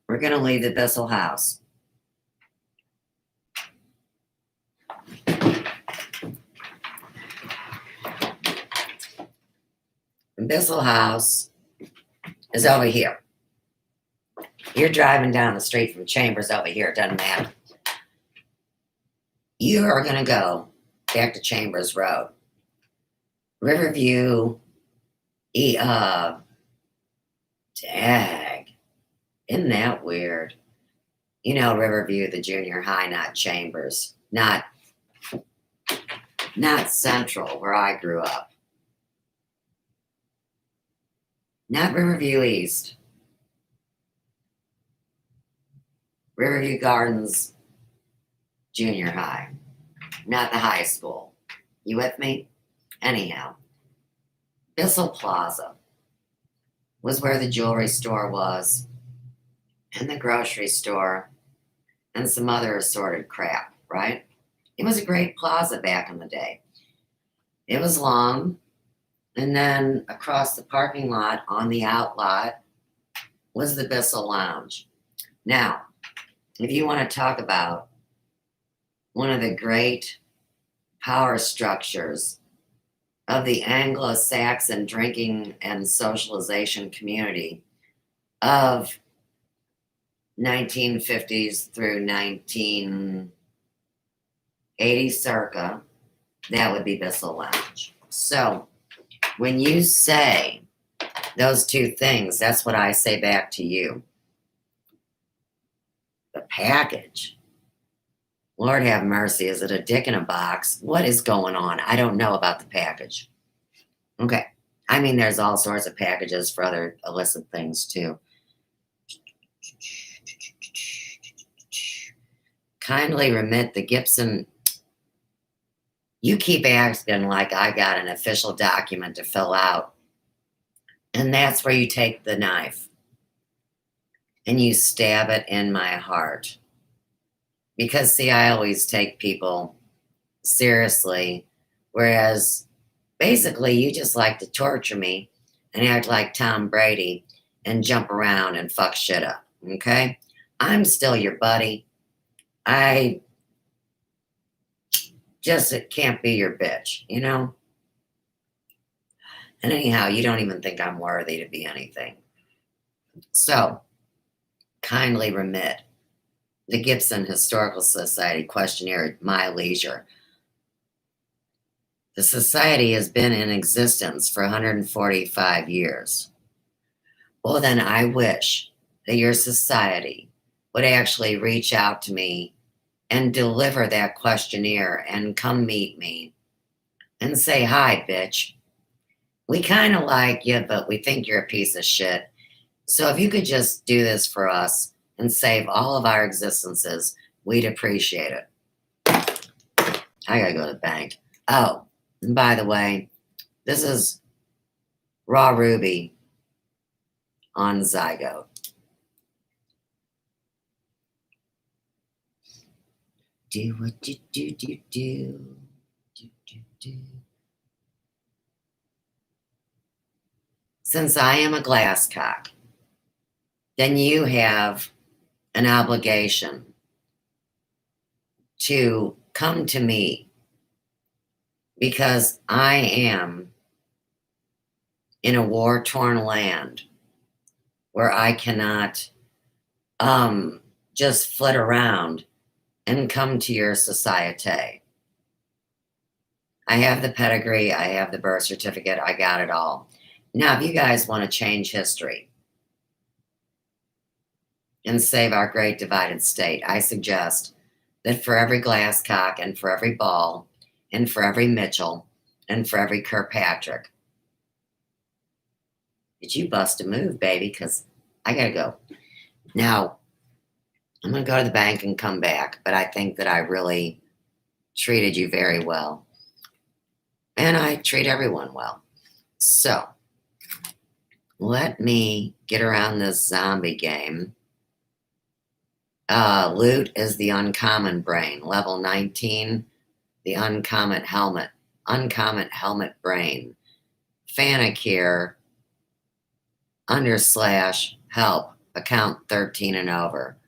We're going to leave the Bissell House. Bissell House is over here. You're driving down the street from Chambers over here. It doesn't matter. You are going to go back to Chambers Road. Riverview, tag. Isn't that weird? You know, Riverview, the junior high, not Chambers, not Central, where I grew up. Not Riverview East. Riverview Gardens Junior High, not the high school. You with me? Anyhow, Bissell Plaza was where the jewelry store was, and the grocery store, and some other assorted crap, right? It was a great plaza back in the day. It was long, and then across the parking lot on the outlot was the Bissell Lounge. Now, if you want to talk about one of the great power structures of the Anglo-Saxon drinking and socialization community of 1950s through 1980 circa, that would be Bissell Lounge. So when you say those two things, that's what I say back to you. The package. Lord have mercy. Is it a dick in a box? What is going on? I don't know about the package. Okay. I mean, there's all sorts of packages for other illicit things too. Kindly remit the Gibson. You keep acting like I got an official document to fill out. And that's where you take the knife and you stab it in my heart. Because, see, I always take people seriously, whereas basically you just like to torture me and act like Tom Brady and jump around and fuck shit up, okay? I'm still your buddy. I just can't be your bitch, you know? And anyhow, you don't even think I'm worthy to be anything. So, kindly remit the Gibson Historical Society questionnaire at my leisure. The society has been in existence for 145 years. Well, then I wish that your society would actually reach out to me and deliver that questionnaire and come meet me and say, hi, bitch. We kind of like you, but we think you're a piece of shit. So if you could just do this for us and save all of our existences, we'd appreciate it. I gotta go to the bank. Oh, and by the way, this is Raw Ruby on Zygote. Do what you do. Since I am a glasscock, then you have an obligation to come to me because I am in a war-torn land where I cannot just flit around and come to your society. I have the pedigree, I have the birth certificate, I got it all. Now, if you guys want to change history and save our great divided state, I suggest that for every Glasscock and for every Ball and for every Mitchell and for every Kirkpatrick, that you bust a move, baby, because I got to go. Now, I'm going to go to the bank and come back, but I think that I really treated you very well. And I treat everyone well. So, let me get around this zombie game. Loot is the uncommon brain. Level 19, the uncommon helmet. Uncommon helmet brain. Fanikir / help. Account 13 and over.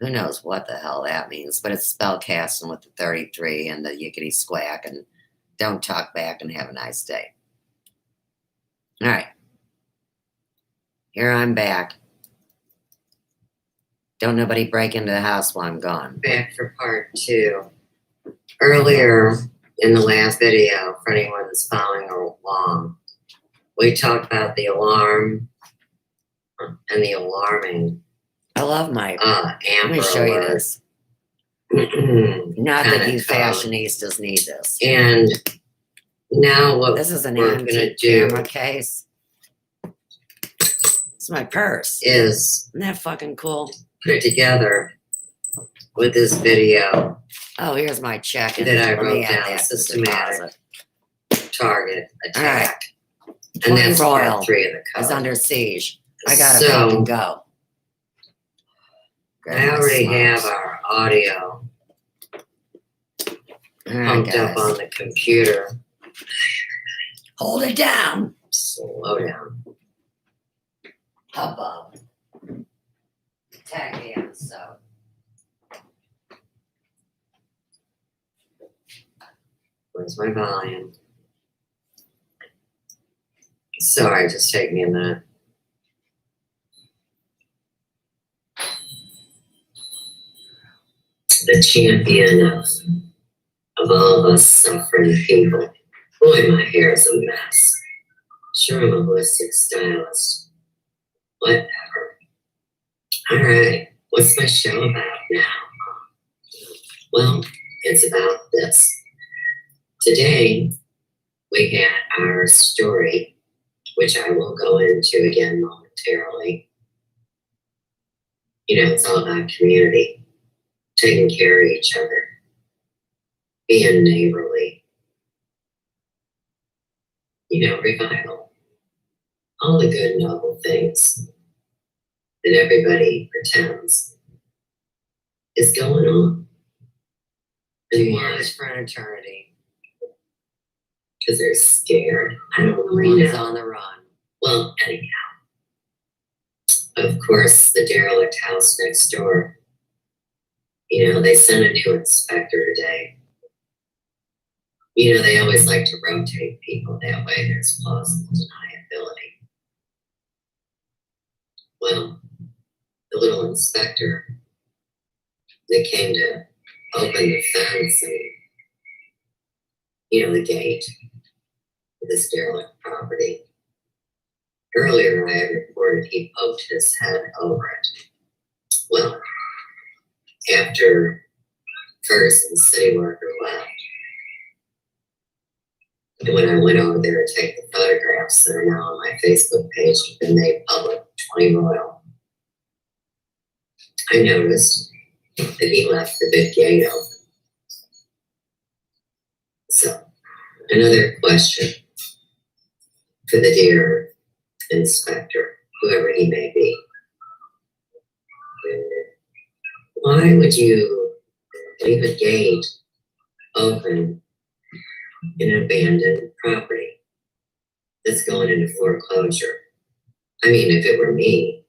Who knows what the hell that means, but it's spellcasting with the 33 and the yickety squack, and don't talk back and have a nice day. All right. Here I'm back. Don't nobody break into the house while I'm gone. Back for part 2. Earlier in the last video, for anyone that's following along, we talked about the alarm and the alarming I love my. Let Amber me show you Alert. this. Not that Kinda you code. fashionistas need this. And now what This is an we're gonna antique do camera case. It's my purse. is Isn't that fucking cool? put it together with this video, Oh, here's my check. That I Let me wrote add down, that to the systematic. deposit. target, attack. And Twenty that's Royal part 3 of the Is code. under siege. I gotta So, fucking go. Grab I my already have smokes. our audio All right, pumped up on guys. the computer. Hold it down. Slow down. Hubbub. Tag the episode. Where's my volume? Sorry, just take me a minute. The champion of all of us suffering people. Boy, my hair is a mess. Sure, I'm a holistic stylist. Whatever. All right, what's my show about now? Well, it's about this. Today, we had our story, which I will go into again momentarily. You know, it's all about community, taking care of each other, being neighborly, you know, revival, all the good, noble things that everybody pretends is going on. And why? For an eternity. Because they're scared. I don't really One's know. on the run. Well, anyhow, of course, the derelict house next door, you know, they sent a new inspector today. You know, they always like to rotate people. That way there's plausible deniability. Well, the little inspector that came to open the fence and, you know, the gate of this derelict property. Earlier, I had reported he poked his head over it. Well, after Ferguson, the city worker, left, and when I went over there to take the photographs that are now on my Facebook page and made public, 20 Royal, I noticed that he left the big gate open. So, another question for the dear inspector, whoever he may be. Why would you leave a gate open in an abandoned property that's going into foreclosure? I mean, if it were me,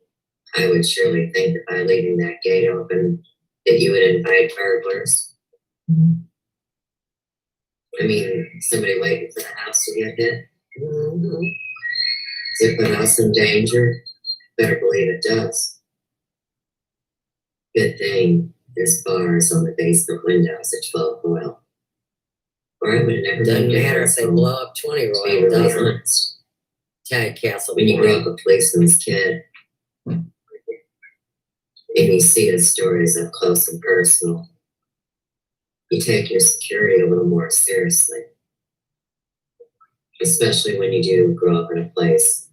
I would surely think that by leaving that gate open, that you would invite burglars. I mean, somebody waiting for the house to get hit. Does it put us in danger? Better believe it does. Good thing there's bars on the basement windows at 12 Royal. Or I would have never Doesn't been matter if they blow up 20 To be Royal, really doesn't it? honest. Tag Castle. When you grow up a policeman's kid, and you see the stories up close and personal, you take your security a little more seriously. Especially when you do grow up in a place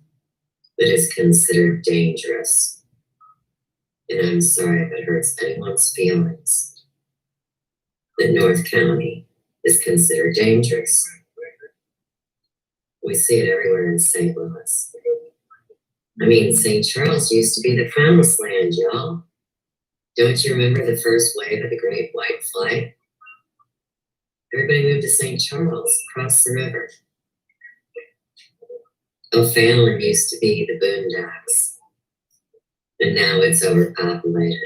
that is considered dangerous. And I'm sorry if it hurts anyone's feelings that North County is considered dangerous. We see it everywhere in St. Louis. I mean, St. Charles used to be the promised land, y'all. Don't you remember the first wave of the Great White Flight? Everybody moved to St. Charles, across the river. O'Fallon used to be the boondocks, and now it's overpopulated.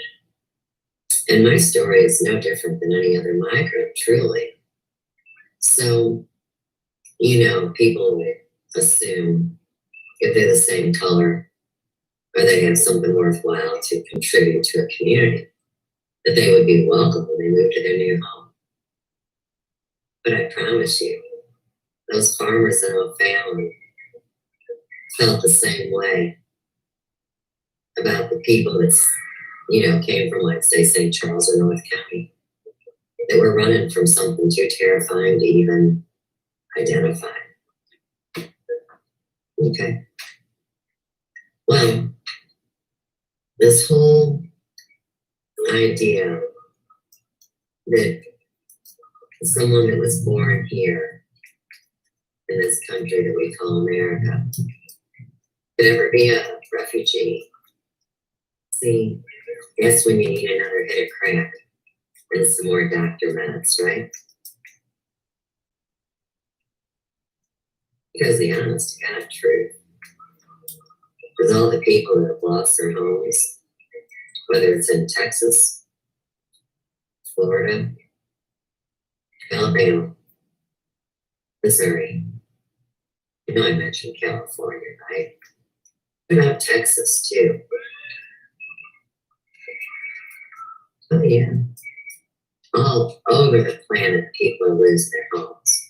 And my story is no different than any other migrant, truly. So, you know, people assume if they're the same color or they have something worthwhile to contribute to a community, that they would be welcome when they move to their new home. But I promise you, those farmers in O'Fallon felt the same way about the people that came from, like, say, St. Charles or North County, that were running from something too terrifying to even identify. Okay. Well, this whole idea that someone that was born here in this country that we call America could ever be a refugee. See, that's when you need another hit of crack and some more doctor meds, right? Because the honest to God truth is all the people that have lost their homes, whether it's in Texas, Florida, Alabama, Missouri. I mentioned California, right? What about Texas too? Oh yeah. All over the planet, people lose their homes.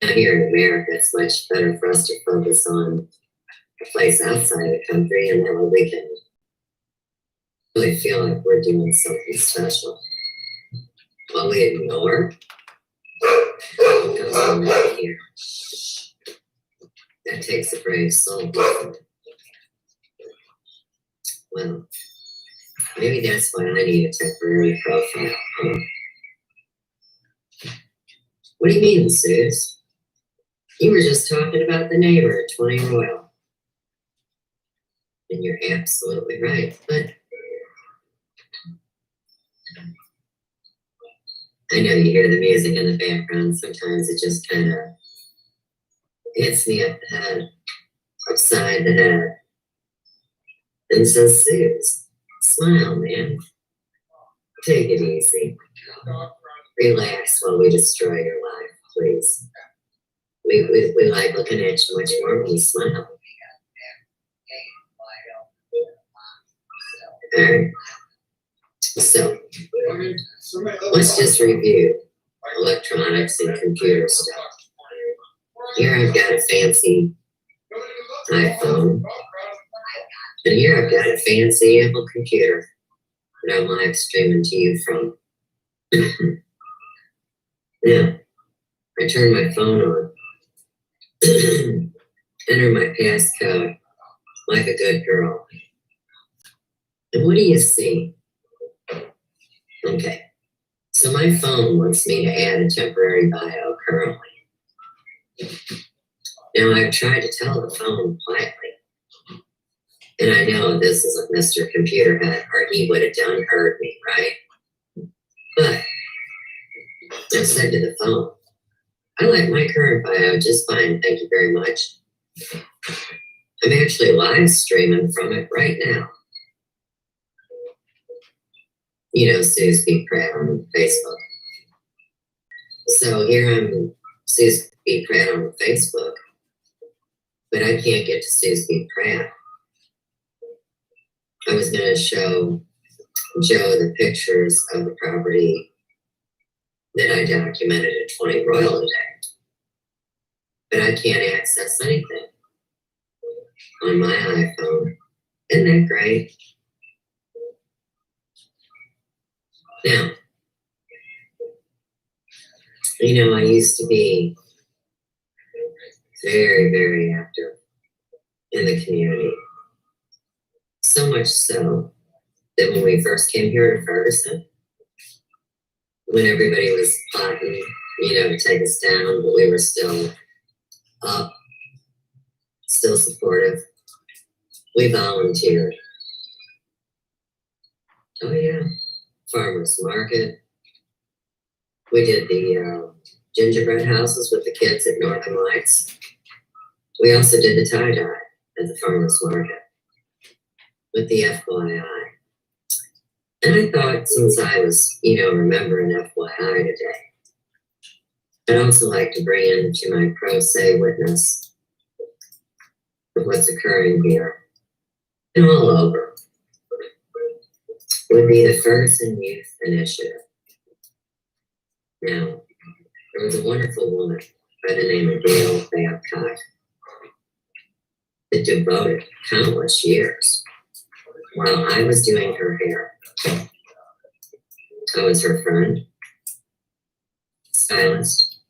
Now here in America, it's much better for us to focus on a place outside the country, and that way we can really feel like we're doing something special. While we ignore what goes on right here. That takes a brave soul. Well, maybe that's why I need a temporary profile. What do you mean, Suze? You were just talking about the neighbor at 20 Royal. And you're absolutely right, but I know you hear the music in the background. Sometimes it just kind of hits me up the head, upside the head, and says, Suze, smile, man. Take it easy. Relax while we destroy your life, please. We like looking at you much more when you smile. All right. So, let's just review electronics and computer stuff. Here I've got a fancy iPhone. And here I've got a fancy Apple computer that I'm live streaming to you from. Now, I turn my phone on, enter my passcode like a good girl. And what do you see? Okay, so my phone wants me to add a temporary bio currently. Now, I've tried to tell the phone politely, and I know this isn't Mr. Computer Head, or he would have heard me, right? But I said to the phone, I like my current bio just fine, thank you very much. I'm actually live streaming from it right now. Suze B. Pratt on Facebook. So here I'm Suze B. Pratt on Facebook, but I can't get to Suze B. Pratt. I was going to show Joe the pictures of the property that I documented at 20 Royal today, but I can't access anything on my iPhone. Isn't that great? Now, I used to be very, very active in the community. So much so that when we first came here to Ferguson, when everybody was plotting, to take us down, but we were still up, still supportive, we volunteered. Oh yeah, farmers market. We did the gingerbread houses with the kids at Northern Lights. We also did the tie-dye at the farmers market with the FYI. And I thought, since I was, remembering FYI today, I'd also like to bring into my pro se witness of what's occurring here and all over would be the Ferguson Youth Initiative. Now, there was a wonderful woman by the name of Gail Babcock that devoted countless years while I was doing her hair. I was her friend, stylist,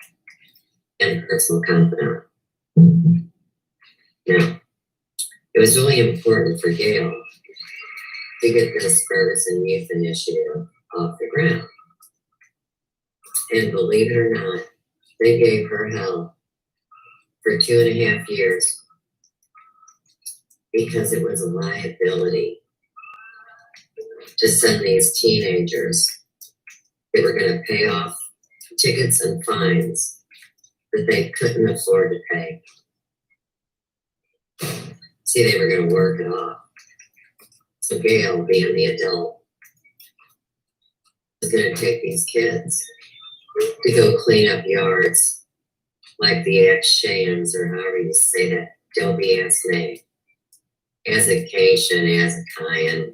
and personal confidant. Now, it was really important for Gail to get this Ferguson Youth Initiative off the ground. And believe it or not, they gave her hell for 2.5 years because it was a liability to send these teenagers that were going to pay off tickets and fines that they couldn't afford to pay. See, they were going to work it off. So Gail, being the adult, was going to take these kids to go clean up yards like the ex-shams, or however you say that dopey-ass name. As a Cation, as a Cayenne.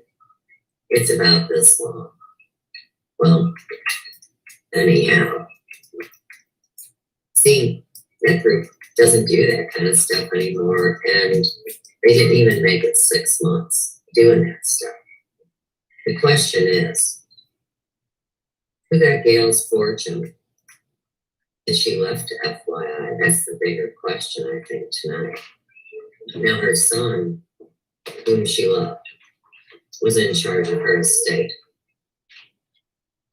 It's about this long. Well, anyhow. See, that group doesn't do that kind of stuff anymore, and they didn't even make it 6 months doing that stuff. The question is, who got Gail's fortune? Is she left to FYI? That's the bigger question, I think, tonight. Now her son, whom she loved, was in charge of her estate.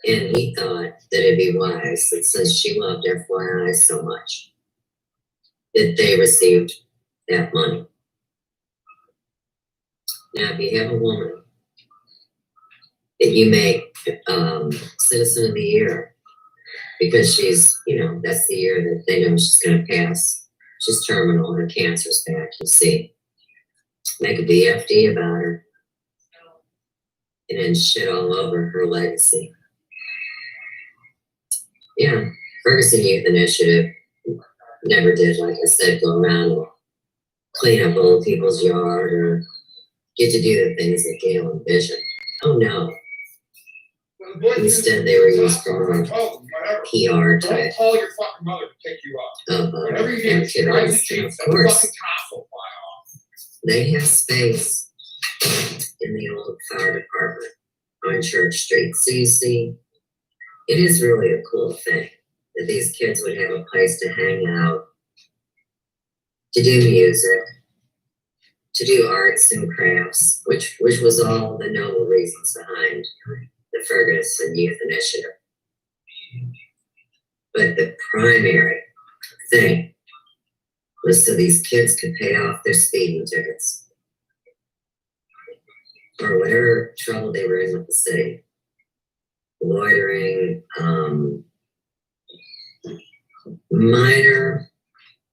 And he thought that it'd be wise, that since she loved FYI so much, that they received that money. Now, if you have a woman that you make Citizen of the Year, because she's, that's the year that they know she's going to pass. She's terminal, her cancer's back, you see. Make a DFD about her. And then shit all over her legacy. Yeah, Ferguson Youth Initiative never did, like I said, go around and clean up old people's yard or get to do the things that Gail envisioned. Oh no. Instead, they were used for PR type call your fucking mother to pick you up. activities. And of course, they have space in the old fire department on Church Street. So you see, it is really a cool thing that these kids would have a place to hang out, to do music, to do arts and crafts, which was all the noble reasons behind the Ferguson Youth Initiative. But the primary thing was so these kids could pay off their speeding tickets or whatever trouble they were in with the city. Loitering, minor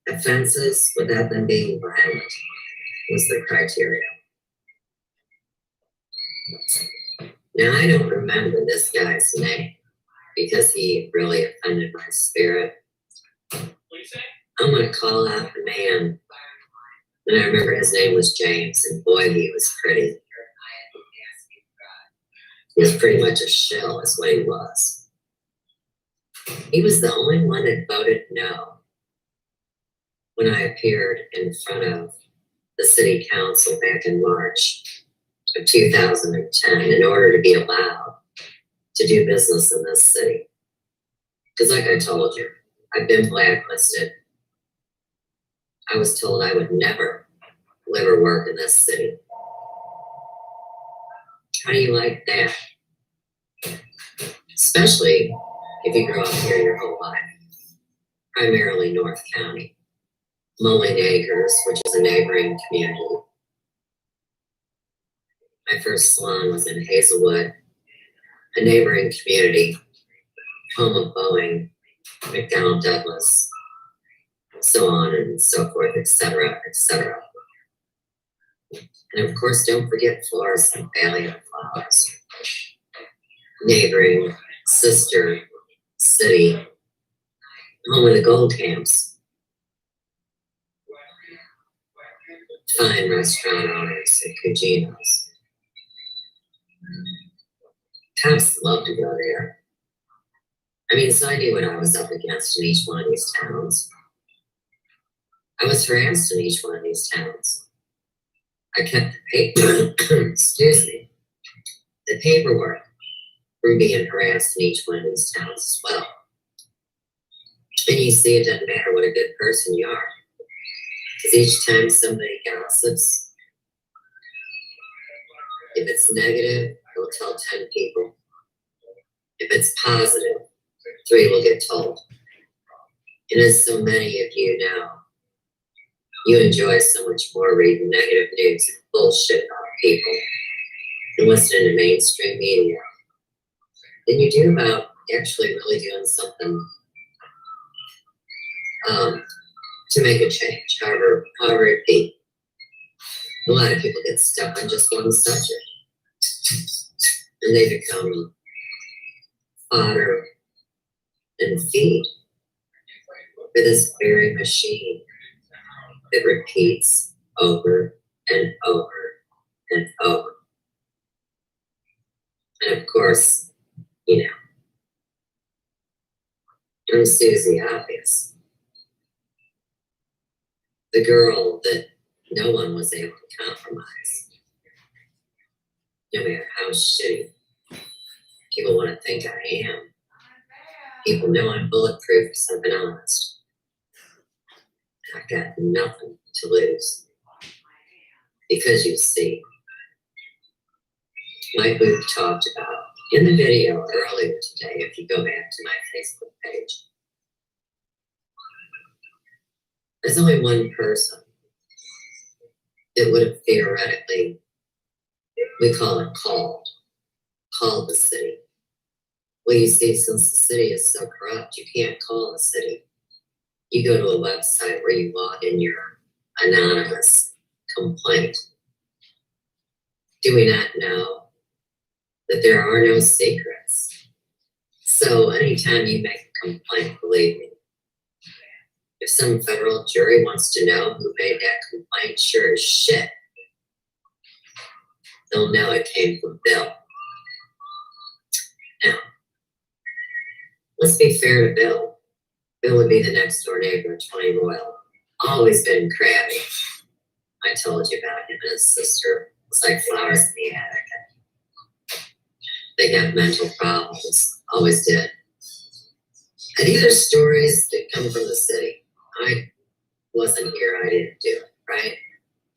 offenses without them being violent was the criteria. Now, I don't remember this guy's name because he really offended my spirit. I'm going to call out the man. And I remember his name was James, and boy, he was pretty. He was pretty much a shill, is what he was. He was the only one that voted no when I appeared in front of the city council back in March of 2010 in order to be allowed to do business in this city. Because like I told you, I've been blacklisted. I was told I would never live or work in this city. How do you like that? Especially if you grew up here your whole life. Primarily North County. Mulling Acres, which is a neighboring community. My first salon was in Hazelwood, a neighboring community, home of Boeing, McDonnell Douglas, so on and so forth, etc., etc. And of course, don't forget Florissant Valley of Flowers, neighboring sister city, home of the gold camps. Fine restaurant owners and Cugino's. Cops love to go there. I mean, so I knew what I was up against in each one of these towns. I was harassed in each one of these towns. I kept the paper, excuse me, the paperwork from being harassed in each one of these towns as well. And you see, it doesn't matter what a good person you are. Because each time somebody gossips, if it's negative, they'll tell 10 people. If it's positive, 3 will get told. And as so many of you know, you enjoy so much more reading negative news and bullshit about people and listening to mainstream media than you do about actually really doing something to make a change, however it be. A lot of people get stuck on just one subject, and they become fodder and feed for this very machine that repeats over and over and over. And of course, you know, I'm Susie Obvious, the girl that no one was able to compromise, no matter how shitty people want to think I am. People know I'm bulletproof because I've been honest. I've got nothing to lose. Because you see, like we've talked about in the video earlier today, if you go back to my Facebook page, there's only one person that would have theoretically, we call it called the city. Well, you see, since the city is so corrupt, you can't call the city. You go to a website where you log in your anonymous complaint. Do we not know that there are no secrets? So anytime you make a complaint, believe me, if some federal jury wants to know who made that complaint, sure as shit, they'll know it came from Bill. Now, let's be fair to Bill. Bill would be the next door neighbor at 20 Royal. Always been crabby. I told you about him and his sister. It's like flowers in the attic. They got mental problems. Always did. And these are stories that come from the city. I wasn't here. I didn't do it, right?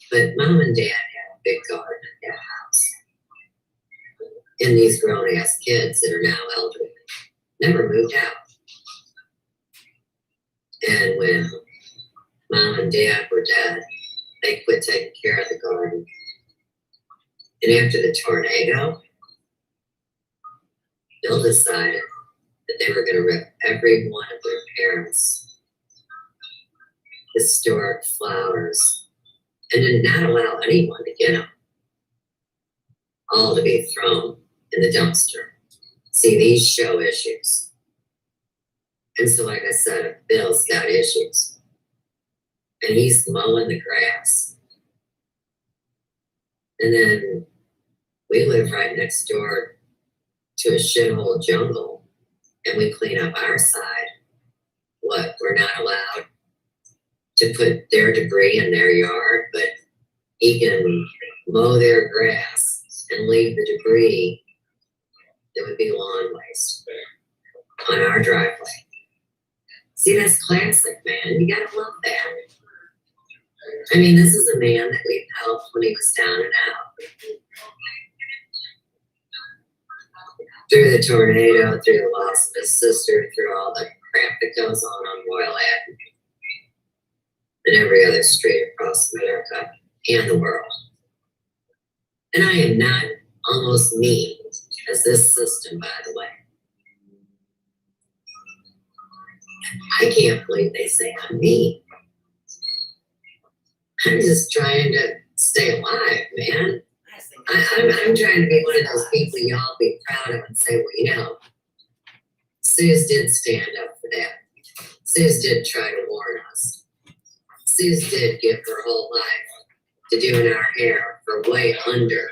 But Mom and Dad had a big garden at that house. And these grown-ass kids that are now elderly never moved out. And when Mom and Dad were dead, they quit taking care of the garden. And after the tornado, Bill decided that they were going to rip every one of their parents' historic flowers and did not allow anyone to get them. All to be thrown in the dumpster. See, these show issues. And so, like I said, if Bill's got issues and he's mowing the grass, and then we live right next door to a shithole jungle and we clean up our side, what, we're not allowed to put their debris in their yard, but he can mow their grass and leave the debris that would be lawn waste on our driveway. See, that's classic, man. You gotta love that. I mean, this is a man that we've helped when he was down and out. Through the tornado, through the loss of his sister, through all the crap that goes on Royal Avenue and every other street across America and the world. And I am not almost mean as this system, by the way. I can't believe they say I'm mean. I'm just trying to stay alive, man. I'm trying to be one of those people y'all be proud of and say, well, you know, Suze did stand up for that. Suze did try to warn us. Suze did give her whole life to doing our hair for way under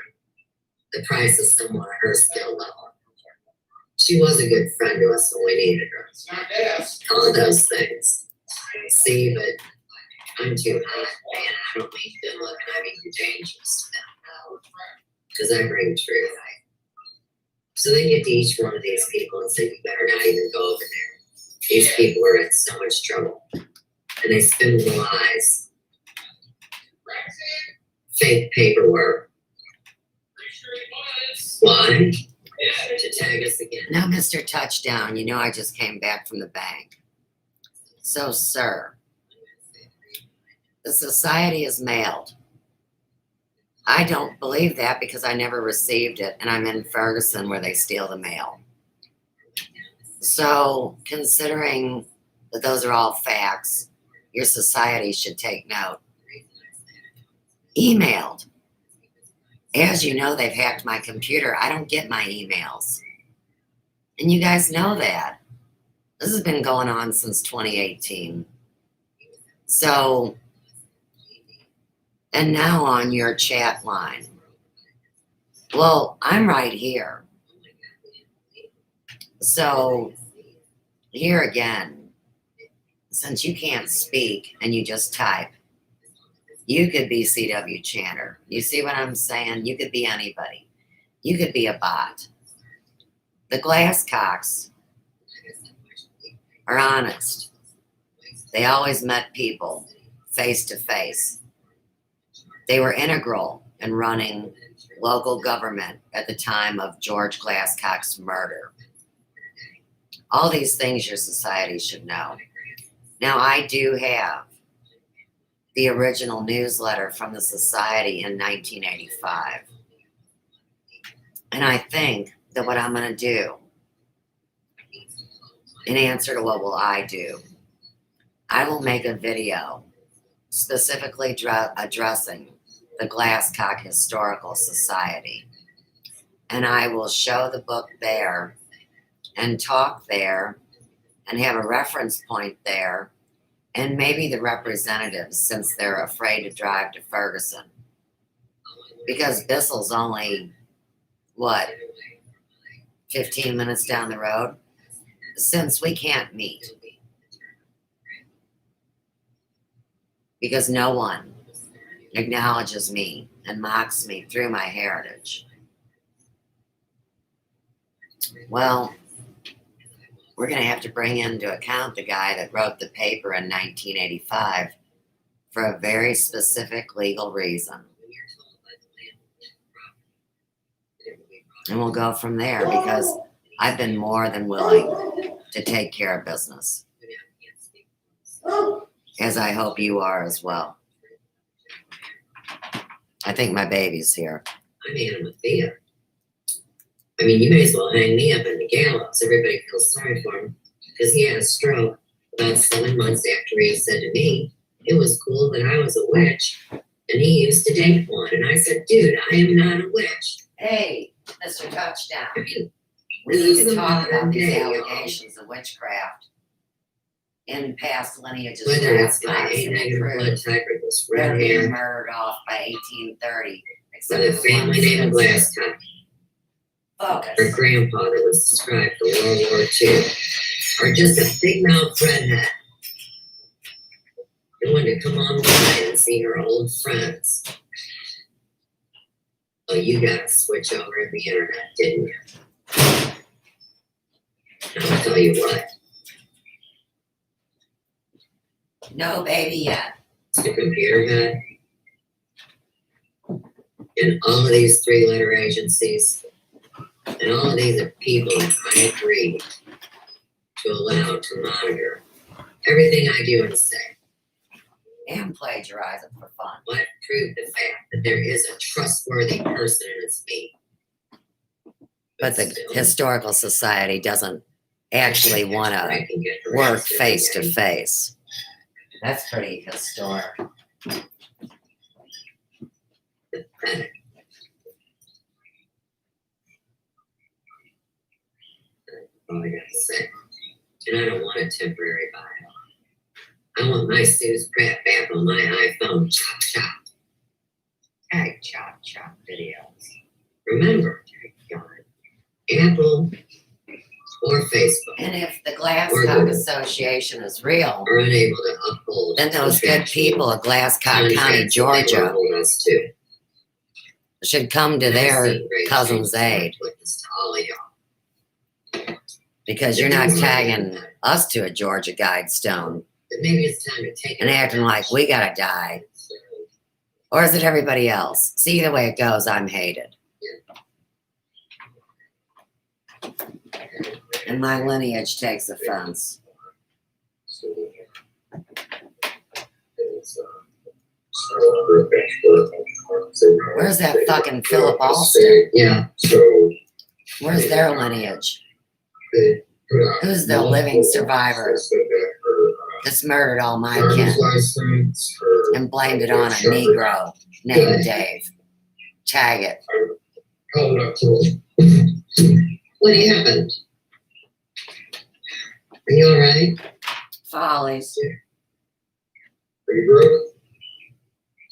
the price of someone at her skill level. She was a good friend to us when we needed her. All those things. See, but I'm too hot, man. I don't mean good looking, I mean you're dangerous to them. Because I bring truth. So they get to each one of these people and say, you better not even go over there. These people are in so much trouble. And they spin the lies. Fake paperwork. Why? To tag us again. Now, Mr. Touchdown, you know I just came back from the bank. So, sir, the society is mailed. I don't believe that because I never received it, and I'm in Ferguson where they steal the mail. So, considering that those are all facts, your society should take note. Emailed. As you know, they've hacked my computer. I don't get my emails. And you guys know that. This has been going on since 2018. So, and now on your chat line. Well, I'm right here. So, here again, since you can't speak and you just type, you could be CW Chanter. You see what I'm saying? You could be anybody. You could be a bot. The Glasscocks are honest. They always met people face to face. They were integral in running local government at the time of George Glasscock's murder. All these things your society should know. Now, I do have the original newsletter from the society in 1985. And I think that what I'm going to do, in answer to what will I do, I will make a video specifically addressing the Glasscock Historical Society. And I will show the book there and talk there and have a reference point there. And maybe the representatives, since they're afraid to drive to Ferguson. Because Bissell's only, 15 minutes down the road? Since we can't meet. Because no one acknowledges me and mocks me through my heritage. Well, we're going to have to bring into account the guy that wrote the paper in 1985 for a very specific legal reason. And we'll go from there because I've been more than willing to take care of business. As I hope you are as well. I think my baby's here. I'm Anna Mathia. I mean, you may as well hang me up in the gallows. Everybody feels sorry for him because he had a stroke about 7 months after he said to me it was cool that I was a witch and he used to date one. And I said, dude, I am not a witch. Hey, Mr. Touchdown. I mean, We this need is to the talk about modern these day, y'all. allegations of witchcraft in past lineages. Whether Glasscocks it's my and A-negative blood Pratt, type or this they're red being hair, murdered off by 1830. or Except the for family name of one Glasscock, her Focus. grandpa that was described for World War II, or just a big-mouthed redhead who wanted to come online and see her old friends. Oh, you got to switch over to the internet, didn't you? I'll tell you what, No baby yet. the computer guy and all of these three-letter agencies and all of these are people I agreed to allow to monitor everything I do and say. And plagiarize it for fun. What proved the fact that there is a trustworthy person and it's me. But the still, Historical Society doesn't actually want to I can get work harassed every face to day. face. That's pretty historic. Pathetic. All I gotta say. And I don't want a temporary bio. I want my Sue's Pratt back on my iPhone. Chop chop. Tag chop chop videos. Remember, God, Apple or Facebook And if the Glasscock Association is real, are unable to uphold then those good people of Glasscock County, Georgia, should come to their cousin's aid. Because you're not tagging us to a Georgia Guidestone Maybe it's time to take and acting like we gotta die. Or is it everybody else? See, either way it goes, I'm hated. And my lineage takes offense. Where's that fucking Philip Alston? Yeah. Where's their lineage? Who's the living survivor that's murdered all my kin and blamed it on a Negro named Dave? Tag it. What happened? Are you alright? Follies.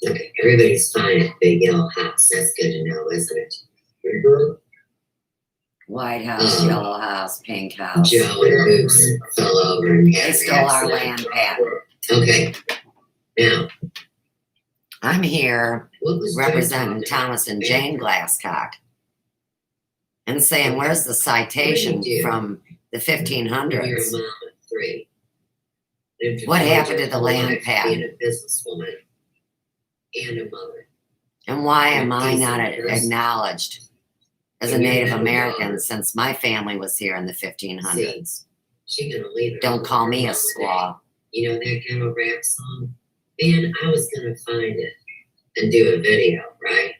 Okay, everybody's fine at Big Yellow House. That's good to know, isn't it? White House, Yellow House, Pink House. Joe and Goose fell over and They stole our land, Pat. Okay. Now, I'm here what was representing Thomas and Jane Glasscock and saying, where's the citation from the 1500s? What happened to the land patent? Being a businesswoman and a mother. And why am I not acknowledged as a Native American since my family was here in the 1500s? She gonna leave it. Don't call me a squaw. You know that kind of rap song? Man, I was gonna find it and do a video, right?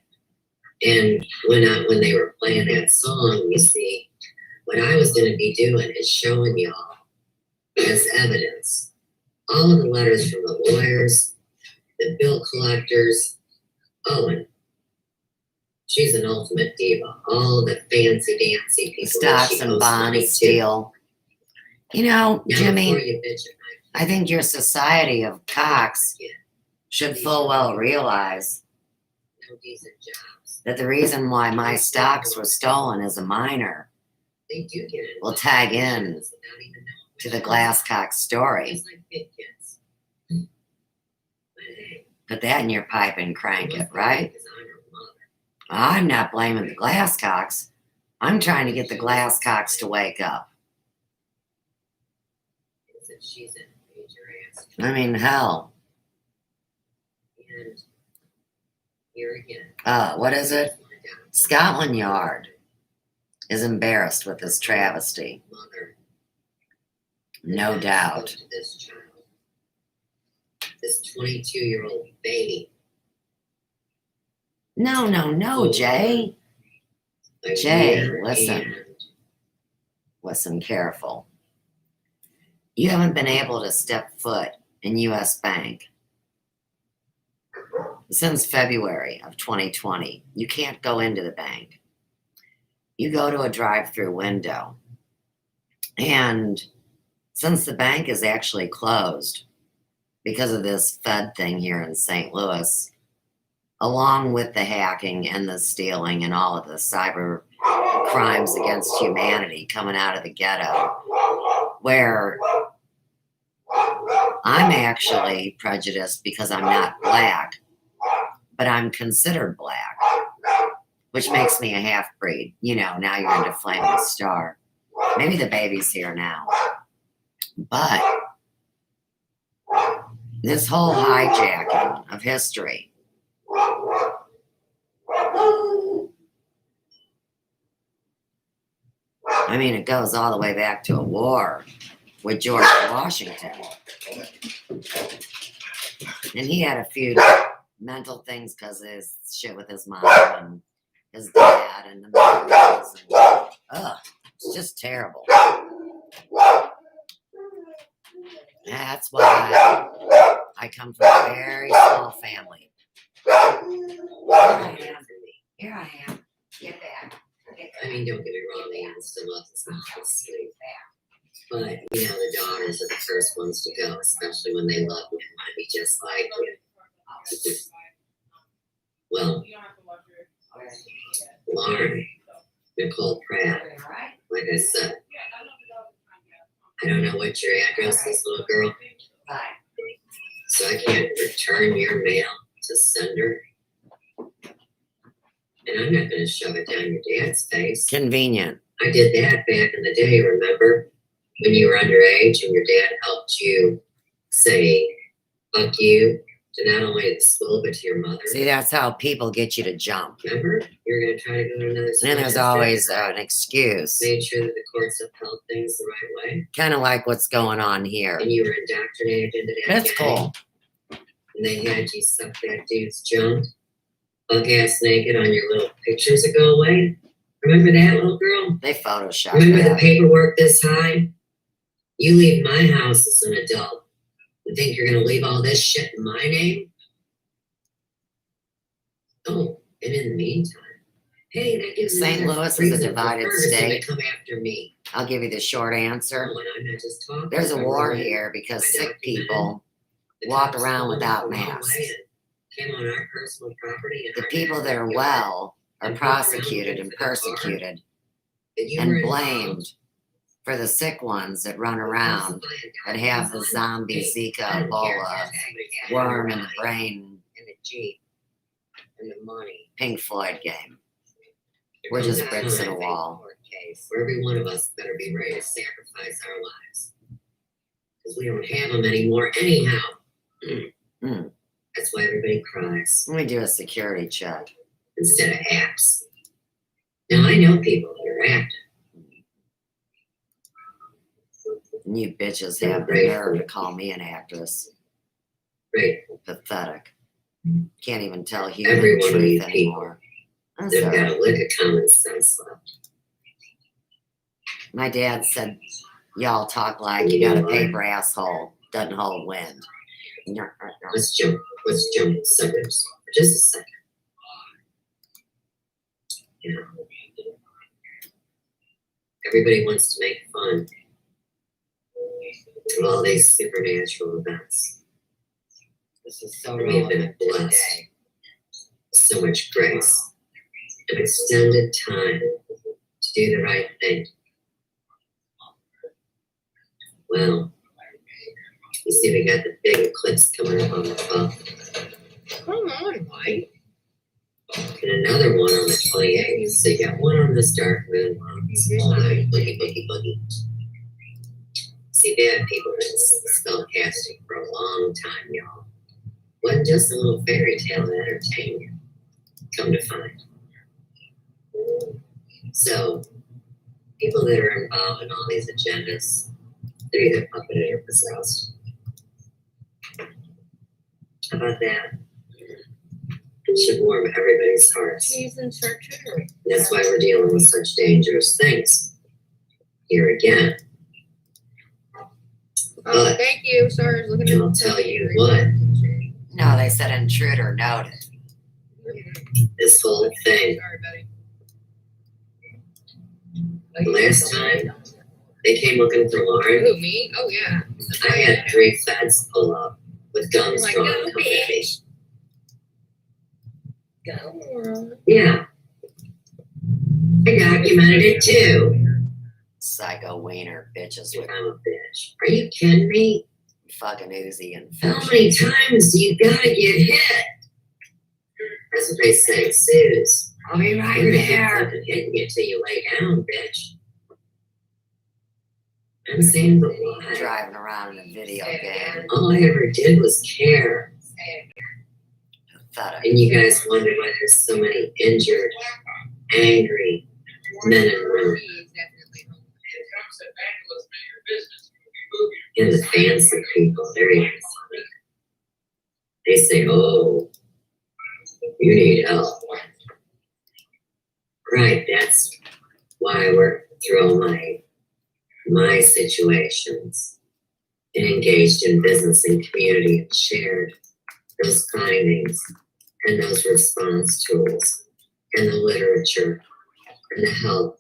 And when they were playing that song, you see, what I was gonna be doing is showing y'all as evidence all of the letters from the lawyers, the bill collectors. Oh, and she's an ultimate diva. All the fancy dancy people. Stocks and bonds, steel. You know, Now, Jimmy, before you bitch at my I think your society of cocks should full well realize no decent jobs. that the reason why my stocks were stolen as a minor They do get it. will tag in to the Glasscock story. It's like big kids. But hey, Put that in your pipe and crank it, right? because I'm her mother. I'm not blaming the Glasscocks. I'm trying to get the Glasscocks to wake up. It's that she's in major ass. I mean, hell. And here again. What is it? Scotland Yard is embarrassed with this travesty. Mother. No doubt. To this child. This 22-year-old baby. No, Jay. A Jay, year listen. and- Listen careful. You haven't been able to step foot in U.S. Bank since February of 2020. You can't go into the bank. You go to a drive-through window. And since the bank is actually closed because of this Fed thing here in St. Louis, along with the hacking and the stealing and all of the cyber crimes against humanity coming out of the ghetto, where I'm actually prejudiced because I'm not black, but I'm considered black, which makes me a half-breed. You know, now you're into Flaming Star. Maybe the baby's here now. But this whole hijacking of history, I mean, it goes all the way back to a war with George Washington. And he had a few mental things because of his shit with his mom and his dad and the marriages. And, it's just terrible. That's why I come from a very small family. Here I am. Get back. I mean, don't get me wrong, the aunt still loves his house. But, you know, the daughters are the first ones to go, especially when they love you and want to be just like you. Well, Lauren, Nicole Pratt, like I said, I don't know what your address is, little girl. So I can't return your mail to sender. And I'm not gonna shove it down your dad's face. Convenient. I did that back in the day, remember? When you were underage and your dad helped you say fuck you to not only the school but to your mother. See, that's how people get you to jump. Remember? You're gonna try to go to another school. And there's always an excuse. Made sure that the courts upheld things the right way. Kind of like what's going on here. And you were indoctrinated into that. That's gang. cool. And they had you suck that dude's junk, buck ass naked on your little pictures that go away. Remember that, little girl? They photoshopped Remember the that. paperwork this high? You leave my house as an adult and think you're gonna leave all this shit in my name? Oh, and in the meantime, hey, that gives St. another Louis is a reason for divided Ferguson to state. come after me. I'll give you the short answer. Oh, and I'm not just talking. There's a I'm war writing. here because I sick documented people the walk cops around going without the wrong masks. way and came on our personal property and The our people that are backyard. well are And walked around prosecuted and looking for the car. persecuted And you were and involved blamed for the sick ones that run with around falsifying that have the documents. zombie Hey, Zika I don't care Ebola if somebody had worm in the an eye brain and the Jeep and the money. Pink Floyd game. There We're comes just a bricks in a time, wall. court case, where every one of us better be ready to sacrifice our lives. Because we don't have them anymore anyhow. Mm. That's why everybody cries Let me do a security check. instead of acts. Now I know people that are acting. And you bitches have the nerve to call me an actress. Right. Pathetic. Can't even tell human Every one of truth you people. anymore. I'm They've sorry. got a lick of common sense left. My dad said, y'all talk like you got a paper asshole. Doesn't hold wind. Let's jump suckers for just a second. You know, everybody wants to make fun of all these supernatural events. This is so And we've been relevant blessed today. with so much grace and extended time to do the right thing. Well, you see, we got the big eclipse coming up on the 12th. Come on, Mike. And another one on the 28th. So you got one on this dark moon, one on this full moon, boogie, boogie, boogie. See, bad people have been spellcasting for a long time, y'all. Wasn't just a little fairy tale to entertain you. Come to find. So, people that are involved in all these agendas, they're either puppeted or possessed. How about that? It should warm everybody's hearts. Cheese and charcuterie. That's why we're dealing with such dangerous things. Here again. Oh, But thank you. Sorry, I was looking at I'll tell you what, No, they said intruder noted. this whole thing, Sorry, the buddy. last time they came looking for Lauren, Who, me? Oh, yeah. I had 3 feds pull up with guns Like, drawn go, coming at me. Go, world. Yeah. I documented it too. Psycho wiener bitches with I'm a bitch. Are you kidding me? fucking Uzi and How fish. many times do you gotta get hit? That's what they say, Suze. I'll be right You're gonna there. keep fucking hitting you till you lay down, bitch. I'm saying, but why? Driving around in a video game. All I ever did was care. Pathetic. And you guys wonder why there's so many injured, angry men and women. And the fancy people, they're even funny. They say, oh, you need help. Right, that's why I work through all my situations and engaged in business and community and shared those findings and those response tools and the literature and the help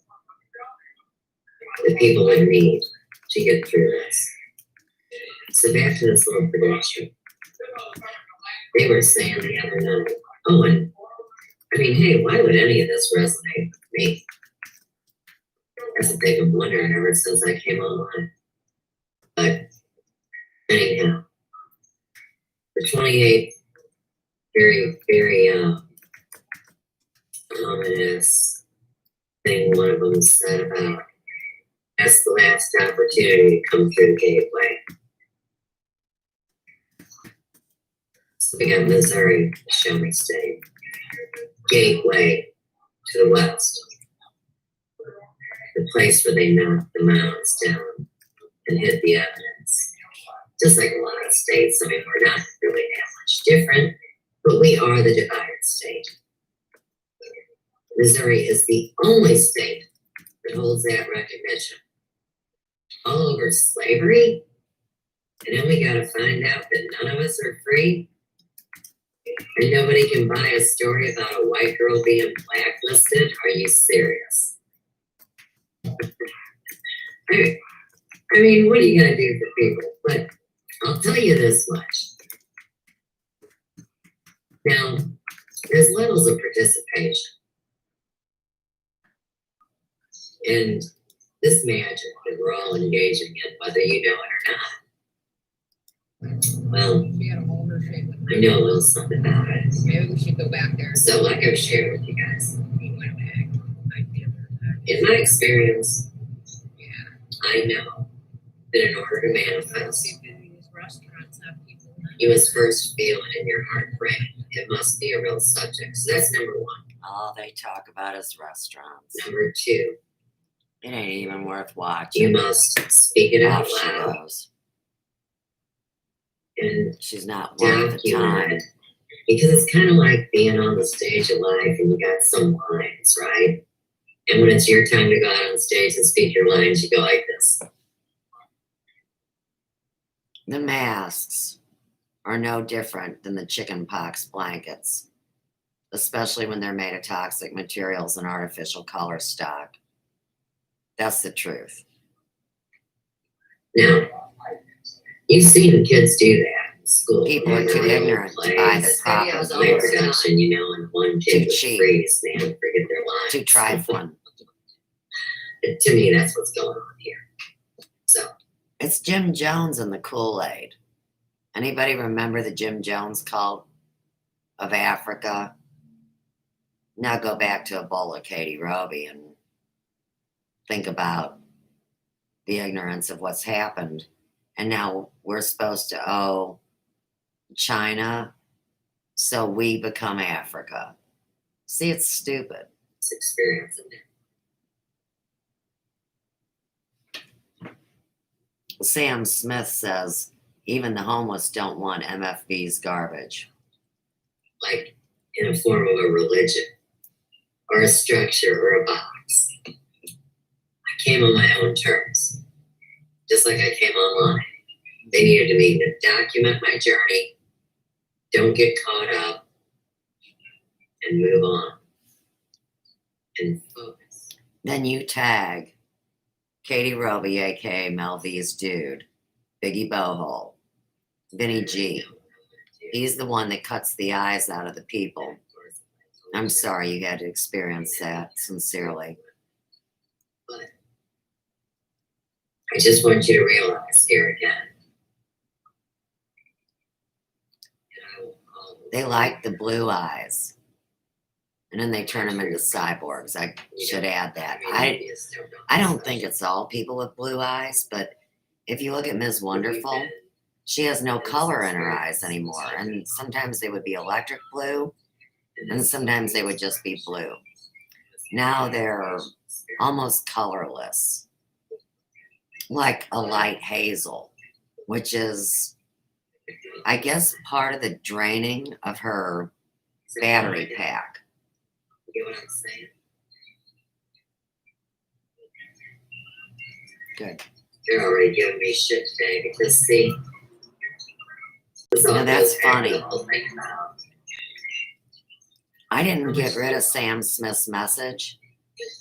that people would need to get through this. So back to this little prediction. They were saying the other night, oh, and I mean, hey, why would any of this resonate with me? That's a big wonder ever since I came online. But anyhow, the 28th, very, very ominous thing one of them said about that's the last opportunity to come through the gateway. So we got Missouri, show me state, gateway to the west, the place where they knocked the mountains down and hid the evidence. Just like a lot of states, I mean, we're not really that much different, but we are the divided state. Missouri is the only state that holds that recognition. All over slavery, and then we gotta find out that none of us are free, and nobody can buy a story about a white girl being blacklisted. Are you serious? I mean, what are you gonna do for people? But I'll tell you this much. Now, there's levels of participation. And this magic that we're all engaging in, whether you know it or not. Well, We got a holder shape. I know a little something about it. Maybe we should go back there. So like I've shared with you guys, We went back. in my experience, Yeah. I know that in order to manifest, These restaurants have people. you must first feel it in your heart brain. It must be a real subject. So that's number one. All they talk about is restaurants. Number two, It ain't even worth watching. you must speak it out Off she loud goes. and She's not worth the document time. it. Because it's kind of like being on the stage of life and you got some lines, right? And when it's your time to go out on stage and speak your lines, you go like this. The masks are no different than the chicken pox blankets, especially when they're made of toxic materials and artificial color stock. That's the truth. Now, you've seen the kids do that in school. People are too ignorant to buy the proper Videos all play over gear. production, you know, and one Too kid would cheap. freeze, man, forget their lines. Too trifling. To me, that's what's going on here. So, It's Jim Jones and the Kool-Aid. Anybody remember the Jim Jones cult of Africa? Now go back to Ebola, Katie Roby, and think about the ignorance of what's happened. And now we're supposed to owe China, so we become Africa. See, it's stupid. it's experiencing it. Sam Smith says even the homeless don't want MFB's garbage. Like in a form of a religion or a structure or a box. I came on my own terms, just like I came online. They needed me to document my journey, don't get caught up, and move on and focus. Then you tag Katie Roby, aka Mel V's dude, Biggie Bohole, Vinny G. He's the one that cuts the eyes out of the people. I'm sorry you had to experience that, sincerely. But I just want you to realize here again. They like the blue eyes. And then they turn them into cyborgs. I should add that. I don't think it's all people with blue eyes, but if you look at Ms. Wonderful, she has no color in her eyes anymore. And sometimes they would be electric blue, and sometimes they would just be blue. Now they're almost colorless, like a light hazel, which is, I guess, part of the draining of her battery pack. You get what I'm saying? Good. They're already giving me shit today because see. Now that's funny. I'll think about. I didn't get rid of Sam Smith's message,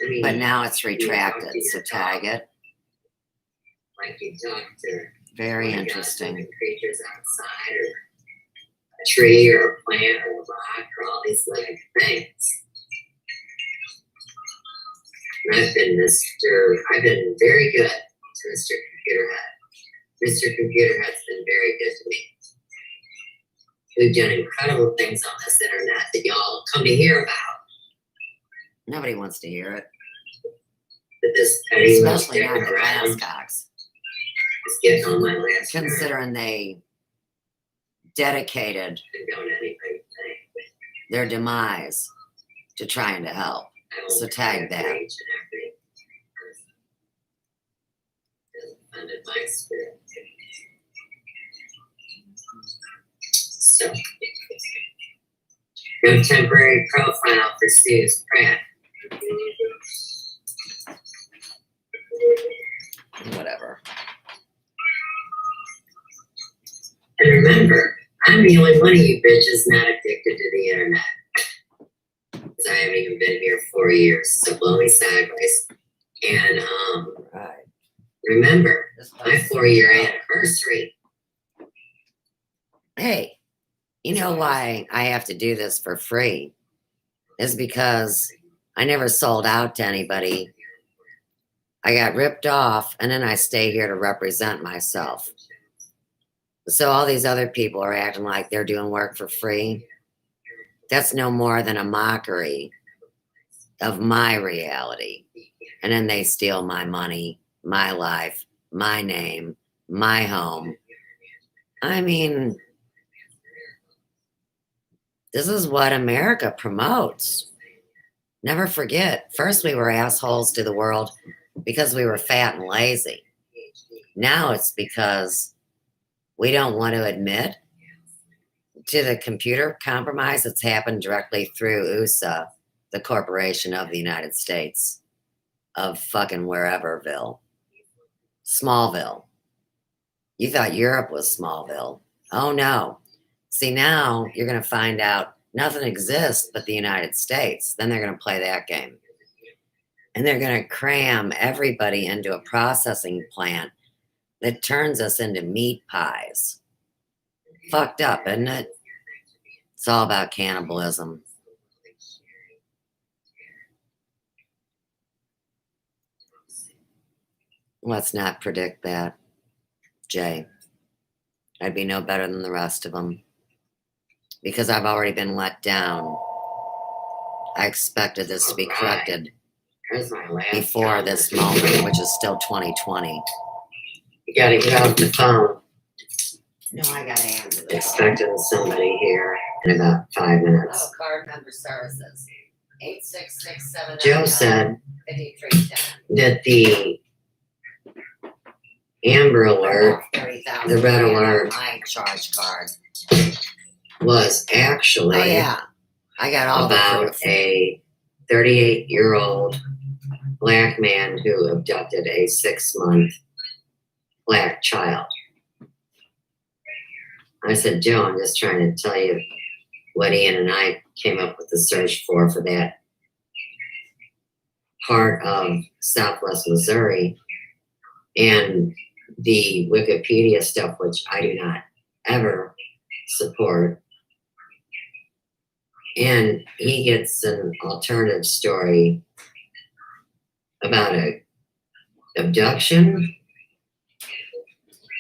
I mean, but now it's retracted, so tag it. like you talk to Very my God, interesting. living creatures outside, or a tree, or a plant, or a rock, or all these living things. And I've been very good to Mr. Computer Head. Mr. Computer has been very good to me. We've done incredible things on this internet that y'all come to hear about. Nobody wants to hear it, But this petty little especially not dick the around Glasscocks, is getting on my last nerve considering they dedicated and don't anything think. their demise to trying to help. I So won't tag that. rage and every person has offended my spirit. So, no temporary profile for Sue's Pratt. Whatever. And remember, I'm the only one of you bitches not addicted to the internet. Because I haven't even been here 4 years, so blow me sideways. And Right. remember, This my place is 4-year wild. anniversary. Hey, you know why I have to do this for free? Is because I never sold out to anybody. I got ripped off, and then I stay here to represent myself. So all these other people are acting like they're doing work for free. That's no more than a mockery of my reality. And then they steal my money, my life, my name, my home. I mean, this is what America promotes. Never forget, first we were assholes to the world because we were fat and lazy. Now it's because we don't want to admit to the computer compromise that's happened directly through USA, the corporation of the United States of fucking whereverville. Smallville. You thought Europe was Smallville. Oh no. See, now you're going to find out nothing exists but the United States. Then they're going to play that game. And they're going to cram everybody into a processing plant that turns us into meat pies. Fucked up, isn't it? It's all about cannibalism. Let's not predict that, Jay. I'd be no better than the rest of them. Because I've already been let down. I expected this to be corrected There's my last before comment. this moment, which is still 2020. You gotta get off the phone. No, I gotta answer this. Expecting somebody here in about 5 minutes. Oh, card member services. 866-799-5310. Joe said that the Amber Alert, the red alert, my charge card. was actually Oh yeah, I got all the about proof. a 38-year-old black man who abducted a 6-month black child. I said, Joe, I'm just trying to tell you what Ian and I came up with the search for that part of Southwest Missouri, and the Wikipedia stuff, which I do not ever support. And he gets an alternative story about a abduction,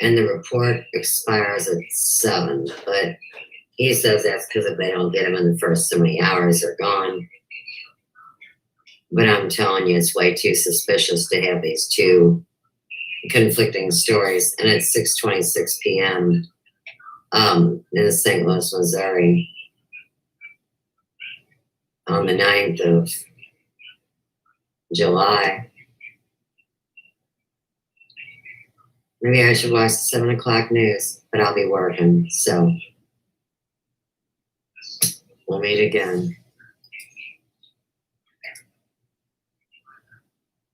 and the report expires at 7. But he says that's because if they don't get him in the first so many hours, they're gone. But I'm telling you, it's way too suspicious to have these two conflicting stories. And it's 6:26 p.m. In St. Louis, Missouri, on the 9th of July. Maybe I should watch the 7 o'clock news, but I'll be working, so we'll meet again.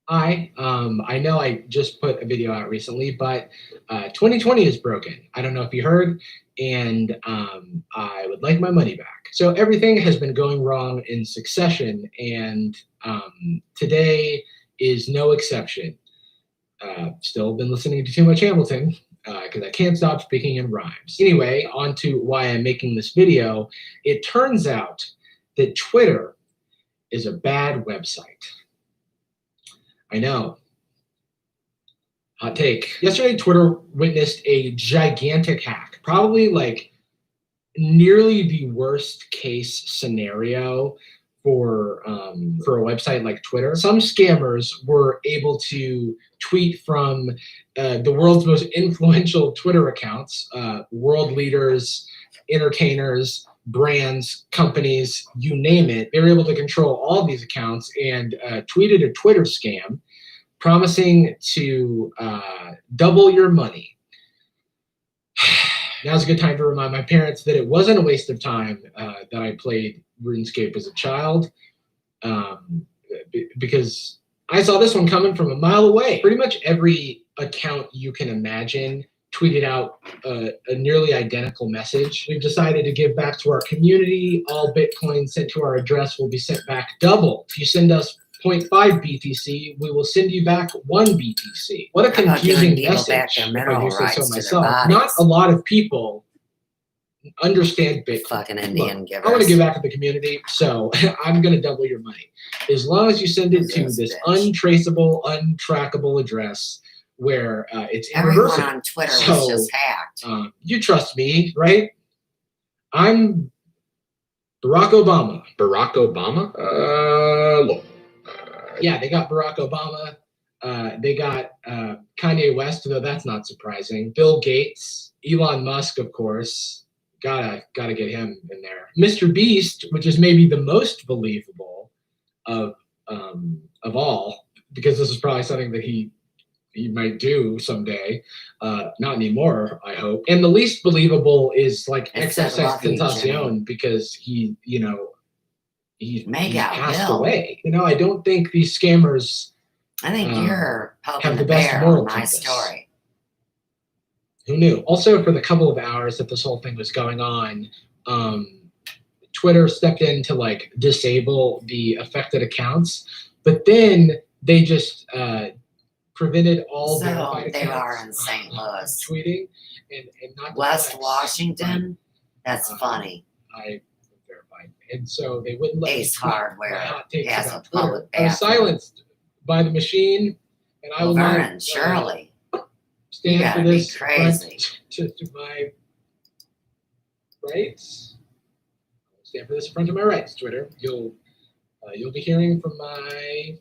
Hi, I know I just put a video out recently, but 2020 is broken. I don't know if you heard, and I would like my money back. So everything has been going wrong in succession, and today is no exception. Still been listening to too much Hamilton because I can't stop speaking in rhymes. Anyway, on to why I'm making this video. It turns out that Twitter is a bad website. I know. Hot take. Yesterday, Twitter witnessed a gigantic hack, probably like nearly the worst case scenario for a website like Twitter. Some scammers were able to tweet from the world's most influential Twitter accounts, world leaders, entertainers, brands, companies, you name it. They were able to control all of these accounts and tweeted a Twitter scam promising to double your money. Now's a good time to remind my parents that it wasn't a waste of time that I played RuneScape as a child, because I saw this one coming from a mile away. Pretty much every account you can imagine tweeted out a nearly identical message. We've decided to give back to our community. All Bitcoin sent to our address will be sent back double. If you send us 0.5 BTC, we will send you back 1 BTC. What a How about confusing giving people message, back their if I mineral do say rights so to their myself. bodies? Not a lot of people understand Bitcoin. Fucking Indian Look, givers. I want to give back to the community, so I'm going to double your money. As long as you send it to This this bitch. untraceable, untrackable address where it's Everyone irreversible. on Twitter So, was just hacked. You trust me, right? I'm Barack Obama. Barack Obama? Look. Yeah, they got Barack Obama. They got Kanye West, though that's not surprising. Bill Gates, Elon Musk, of course. Gotta get him in there. Mr. Beast, which is maybe the most believable of all, because this is probably something that he might do someday. Not anymore, I hope. And the least believable is like It's that lucky XXXTentacion, Jimmy. because he he's Make-out passed Bill. away. I don't think these scammers I think you're poking have the the best bear moral on my compass. story. Who knew? Also, for the couple of hours that this whole thing was going on, Twitter stepped in to like disable the affected accounts, but then they just prevented all So verified they accounts are in St. Louis. tweeting and not to West flex, Washington? That's funny. but I verified, and so they wouldn't let Ace me tweet Hardware my hot takes has about a public Twitter. I was bathroom. silenced by the machine, and I will Vernon, not Shirley. stand You for gotta be this crazy. to my rights. Stand for this in front of my rights, Twitter. You'll be hearing from my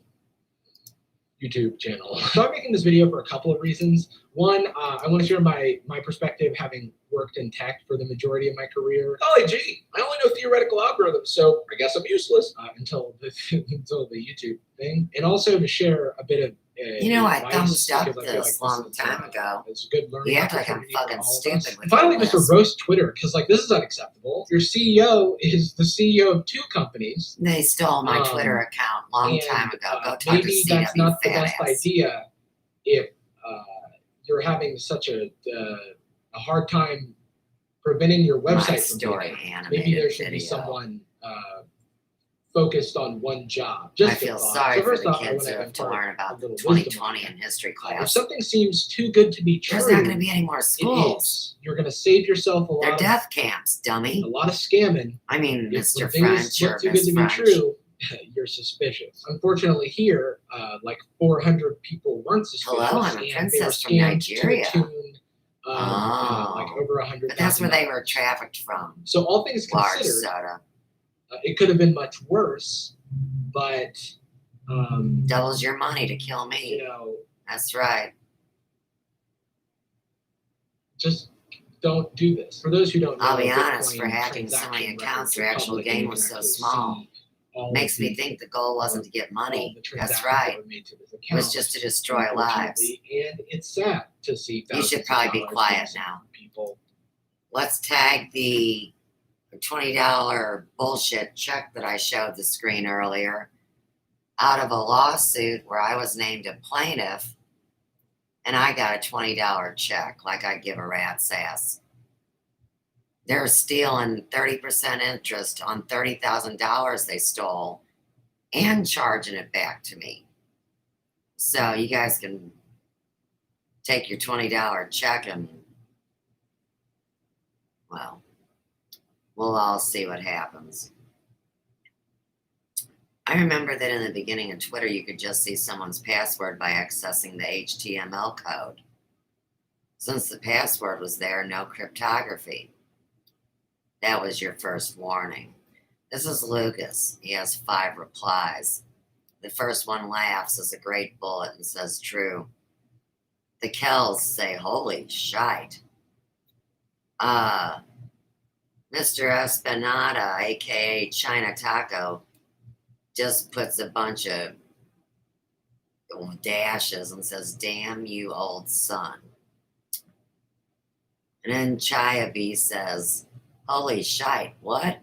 YouTube channel. So I'm making this video for a couple of reasons. One, I want to share my perspective, having worked in tech for the majority of my career. Golly gee, I only know theoretical algorithms, so I guess I'm useless until the YouTube thing. And also to share a bit of I advice, thumbs up because I feel this like long is, time ago. It's a good learning You act like I'm opportunity for fucking all of us. stupid And with finally, your just to list. roast Twitter, because like this is unacceptable. Your CEO is the CEO of 2 companies. They stole my Twitter account long And, time ago. Go talk to maybe that's CW not the fat best ass. idea if you're having such a hard time preventing your My website from story being hacked. animated Maybe there should be video. someone focused on one job. I Just a feel thought. sorry So for first the off, I kids wanna who have to impart learn a about the little wisdom 2020 on in history If class. something seems too good to be true, There's not going to be any more it schools. is. You're going to save yourself a They're lot death camps, a dummy. lot of scamming. I mean, If Mr. things French look or too good Miss to be French. true, you're suspicious. Unfortunately, here, like 400 people weren't suspicious. Hello, I'm a and princess they were from scammed Nigeria. To the tune, like over $100,000. But that's where they were trafficked from. So all things Large considered, soda. it could have been much worse, but Doubles your money to kill me. That's right. just don't do this. For those who don't know, I'll be honest, Bitcoin for hacking so many transaction accounts, records their are actual public, and gain you was can so actually small. see all Makes of me the- think the goal wasn't to get all money. the That's transactions right. that were made to this It was account, just to destroy lives. unfortunately, and it's sad to see. You should thousands of probably be dollars quiet being sent now. from people. Let's tag the $20 bullshit check that I showed the screen earlier out of a lawsuit where I was named a plaintiff and I got a $20 check like I give a rat's ass. They're stealing 30% interest on $30,000 they stole and charging it back to me. So you guys can take your $20 check and, well, we'll all see what happens. I remember that in the beginning of Twitter, you could just see someone's password by accessing the HTML code. Since the password was there, no cryptography. That was your first warning. This is Lucas. He has 5 replies. The first one laughs as a great bullet and says true. The Kells say, holy shite. Mr. Espinada, aka China Taco, just puts a bunch of dashes and says, damn you old son. And then Chaya B says, holy shite, what?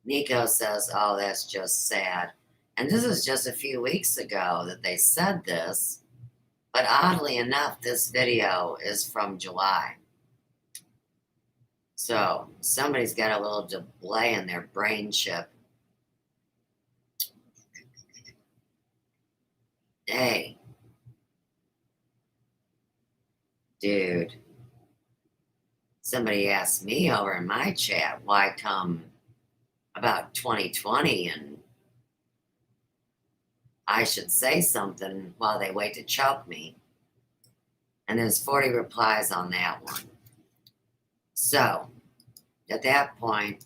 Nico says, oh, that's just sad. And this is just a few weeks ago that they said this, but oddly enough, this video is from July. So somebody's got a little delay in their brain chip. Hey, dude, somebody asked me over in my chat why come about 2020 and I should say something while they wait to choke me. And there's 40 replies on that one. So, at that point,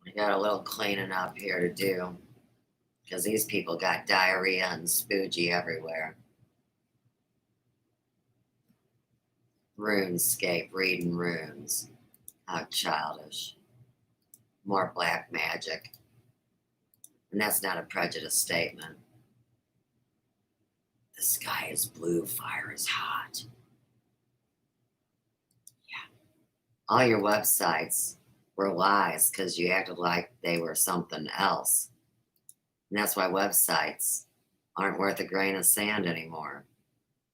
we got a little cleaning up here to do because these people got diarrhea and spoogie everywhere. RuneScape, reading runes. How childish. More black magic. And that's not a prejudice statement. The sky is blue, fire is hot. Yeah. All your websites were lies because you acted like they were something else. And that's why websites aren't worth a grain of sand anymore.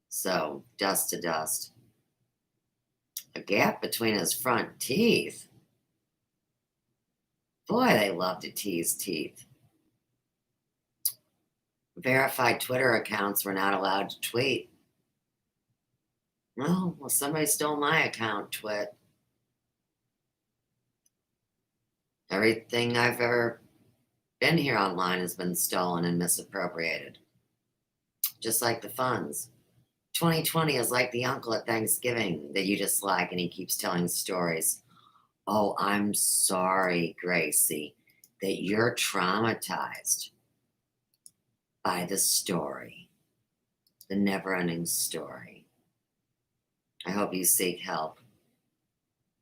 So, dust to dust. A gap between his front teeth. Boy, they love to tease teeth. Verified Twitter accounts were not allowed to tweet. Well, somebody stole my account, Twit. Everything I've ever been here online has been stolen and misappropriated. Just like the funds. 2020 is like the uncle at Thanksgiving that you dislike and he keeps telling stories. Oh, I'm sorry, Gracie, that you're traumatized by the story, the never-ending story. I hope you seek help.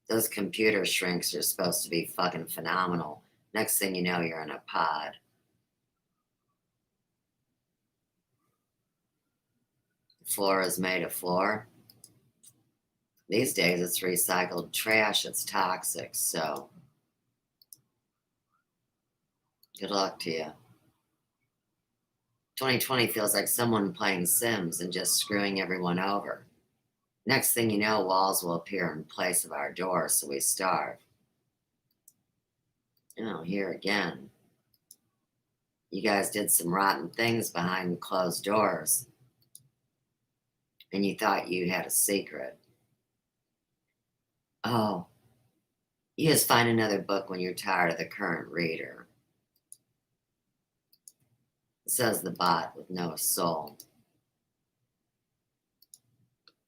Those computer shrinks are supposed to be fucking phenomenal. Next thing you know, you're in a pod. The floor is made of floor. These days, it's recycled trash. It's toxic, so good luck to you. 2020 feels like someone playing Sims and just screwing everyone over. Next thing you know, walls will appear in place of our doors, so we starve. Oh, here again. You guys did some rotten things behind closed doors, and you thought you had a secret. Oh, you just find another book when you're tired of the current reader. Says the bot with no soul.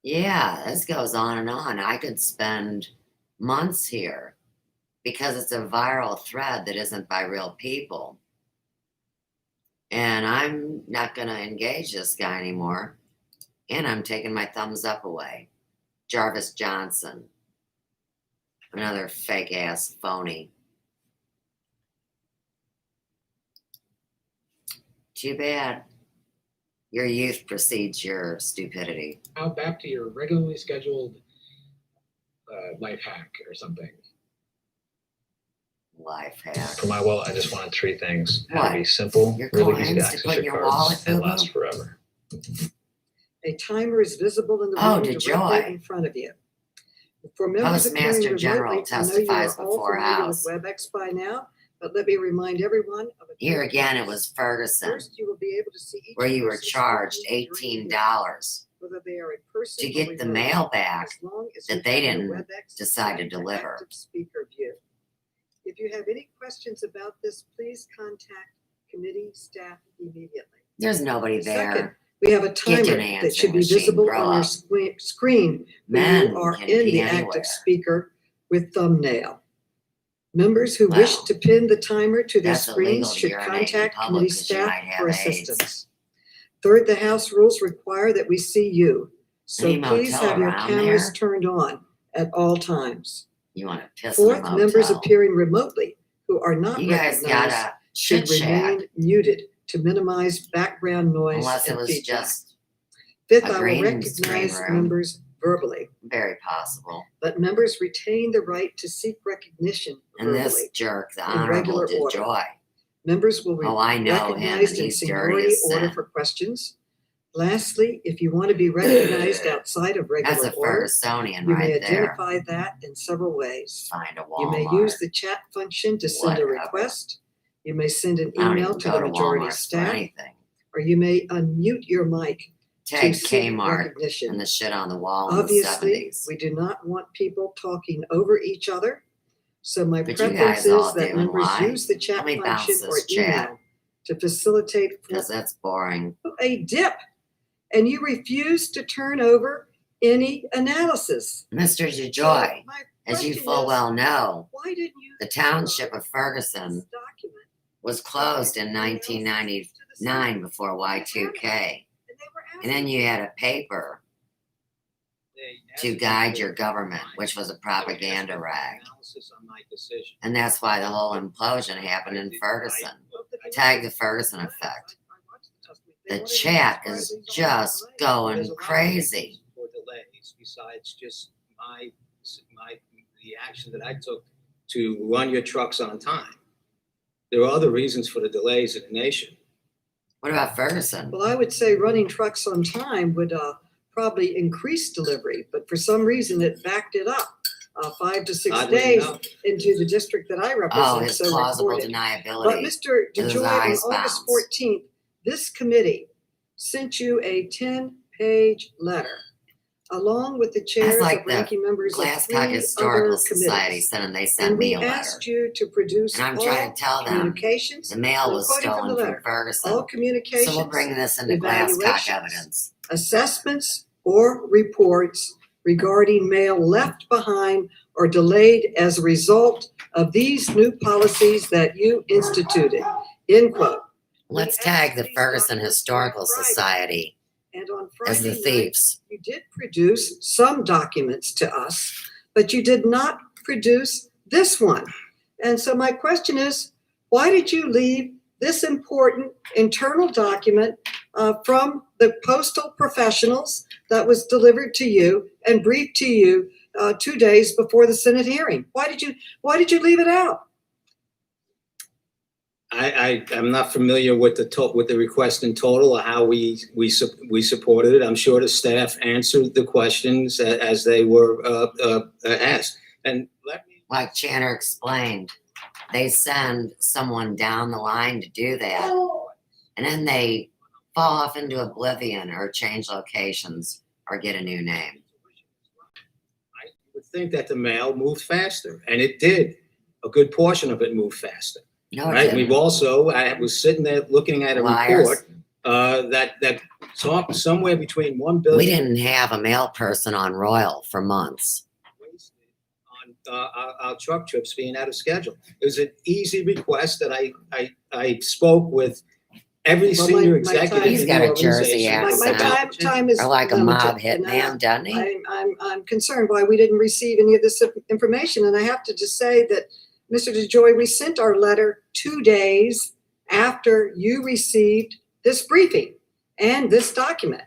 Yeah, this goes on and on. I could spend months here because it's a viral thread that isn't by real people. And I'm not going to engage this guy anymore. And I'm taking my thumbs up away. Jarvis Johnson. Another fake ass phony. Too bad. Your youth precedes your stupidity. Now back to your regularly scheduled life hack or something. Life hack. For my wallet, I just wanted 3 things. Had What? to be simple, Your really easy to coins to access put in your your cards, wallet, and boo-boo? last forever. A timer is visible in the Oh, room to directly joy. in front of you. For members Postmaster appearing General remotely, I know you testifies are all before familiar House. with WebEx by now, but let me remind everyone of a Here few again, it things. was Ferguson, First, you will be able to see each where you were person's charged screen during the $18 whether they are in person to or get the remote, mail back as long as that you they have your didn't WebEx decide to set deliver. active speaker view. If you have any questions about this, please contact committee staff immediately. There's nobody Second, there. we have a Get timer an that should be answering machine, visible grow on your up. screen when Men you are can in be the anywhere. active speaker with thumbnail. Members who wish Wow. to pin the timer to their That's illegal screens to should urinate in contact public committee 'cause you staff might have for AIDS. assistance. Third, the House rules require that we see you. So Any please motel have your around cameras there? turned on at all times. You want to piss Fourth, in a members motel. appearing remotely who are not You guys recognized got a shit should shack. remain muted to minimize background noise Unless it and was feedback. just Fifth, a I will green screen recognize room. members verbally. very possible. Let members retain the right to seek recognition And this verbally. jerk, the in Honorable regular order. DeJoy. Members will be Oh, I know him, and recognized in he's dirty seniority as order sin. for questions. Lastly, if you want to be recognized outside of That's regular a order, Fergusonian you may right there. identify that in several ways. Find a You may Walmart. use the chat function to send a Whatever. request. You may send an I don't email even to go the to majority Walmart for staff, anything. or you may unmute your mic to Take seek Kmart recognition. and the shit on the wall in the Obviously, 70s. we do not want people talking over each other. So my But you preference guys all is that do, and members why? use the chat Let me bounce function or this chat. email to facilitate Because that's boring. a dip. And you refuse to turn over any analysis. Mr. So DeJoy, my as you question full is, well know, why didn't you the township of this Ferguson document was closed in to the 1999 Senate? before Y2K. And they were And then you had a paper to guide your government, which was a propaganda rag. And that's why the whole implosion happened in Ferguson. Tag the Ferguson effect. The chat is just going crazy. For delays, besides just the action that I took to run your trucks on time. There are other reasons for the delays in the nation. What about Ferguson? Well, I would say running trucks on time would probably increase delivery, but for some reason it backed it up 5 to 6 Oddly days enough. into the district that I represent. Oh, his so plausible reported. But deniability. Mr. His DeJoy, on eyes August bounce. 14th, this committee sent you a 10-page letter, along with the chairs That's like of the ranking members of 3 Glasscock Historical other Society committees. said, and they And sent we me a letter. asked you to produce And I'm all trying to tell them communications, the mail I'm was quoting from stolen the from letter, Ferguson. all communications, So we'll bring this into evaluations, Glasscock evidence. assessments, or reports regarding mail left behind or delayed as a result of these new policies that you instituted. End quote. Let's We tag asked the these Ferguson documents Historical on Friday, Society And on as the Friday night, thieves. you did produce some documents to us, but you did not produce this one. And so my question is, why did you leave this important internal document from the postal professionals that was delivered to you and briefed to you 2 days before the Senate hearing? Why did you leave it out? I'm not familiar with the request in total or how we supported it. I'm sure the staff answered the questions as they were asked. And let me, Like Channer explained, they send someone down the line to do that, and then they fall off into oblivion or change locations or get a new name. I would think that the mail moved faster, and it did. A good portion of it moved faster. No, it Right? didn't. We've also, I was sitting there looking at a Liars. report that talked somewhere between 1 billion. We didn't have a mail person on Royal for months. Wasted on our truck trips being out of schedule. It was an easy request that I spoke with every Well, senior my executive. time- He's in got the a Jersey organization. My accent. time is Or like a limited, mob and hitman, doesn't he? I'm concerned why we didn't receive any of this information. And I have to just say that, Mr. DeJoy, we sent our letter 2 days after you received this briefing and this document.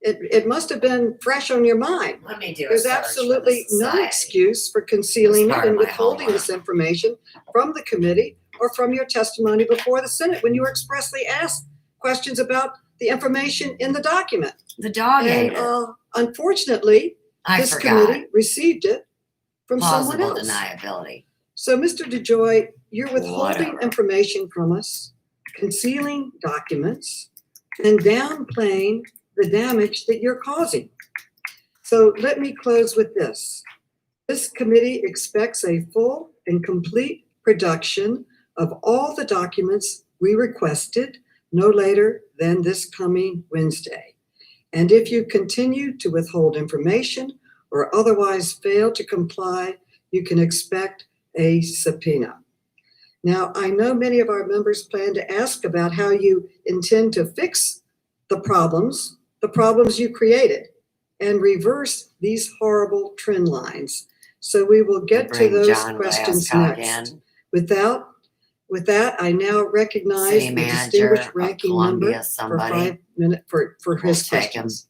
It must have been fresh on your mind. Let me do a There's search for absolutely the no society. excuse for concealing That's part it of and my withholding homework. this information from the committee or from your testimony before the Senate when you were expressly asked questions about the information in the document. The dog ate And it. unfortunately, I this forgot. committee received it from someone Plausible else. deniability. So, Mr. DeJoy, you're withholding Whatever. information from us, concealing documents, and downplaying the damage that you're causing. So let me close with this. This committee expects a full and complete production of all the documents we requested no later than this coming Wednesday. And if you continue to withhold information or otherwise fail to comply, you can expect a subpoena. Now, I know many of our members plan to ask about how you intend to fix the problems you created, and reverse these horrible trend lines. So we will get to Bring those John questions Glasscock next. in. With that, I now recognize City the manager distinguished of ranking Columbia, member for somebody. 5 minutes for his We'll take him. questions.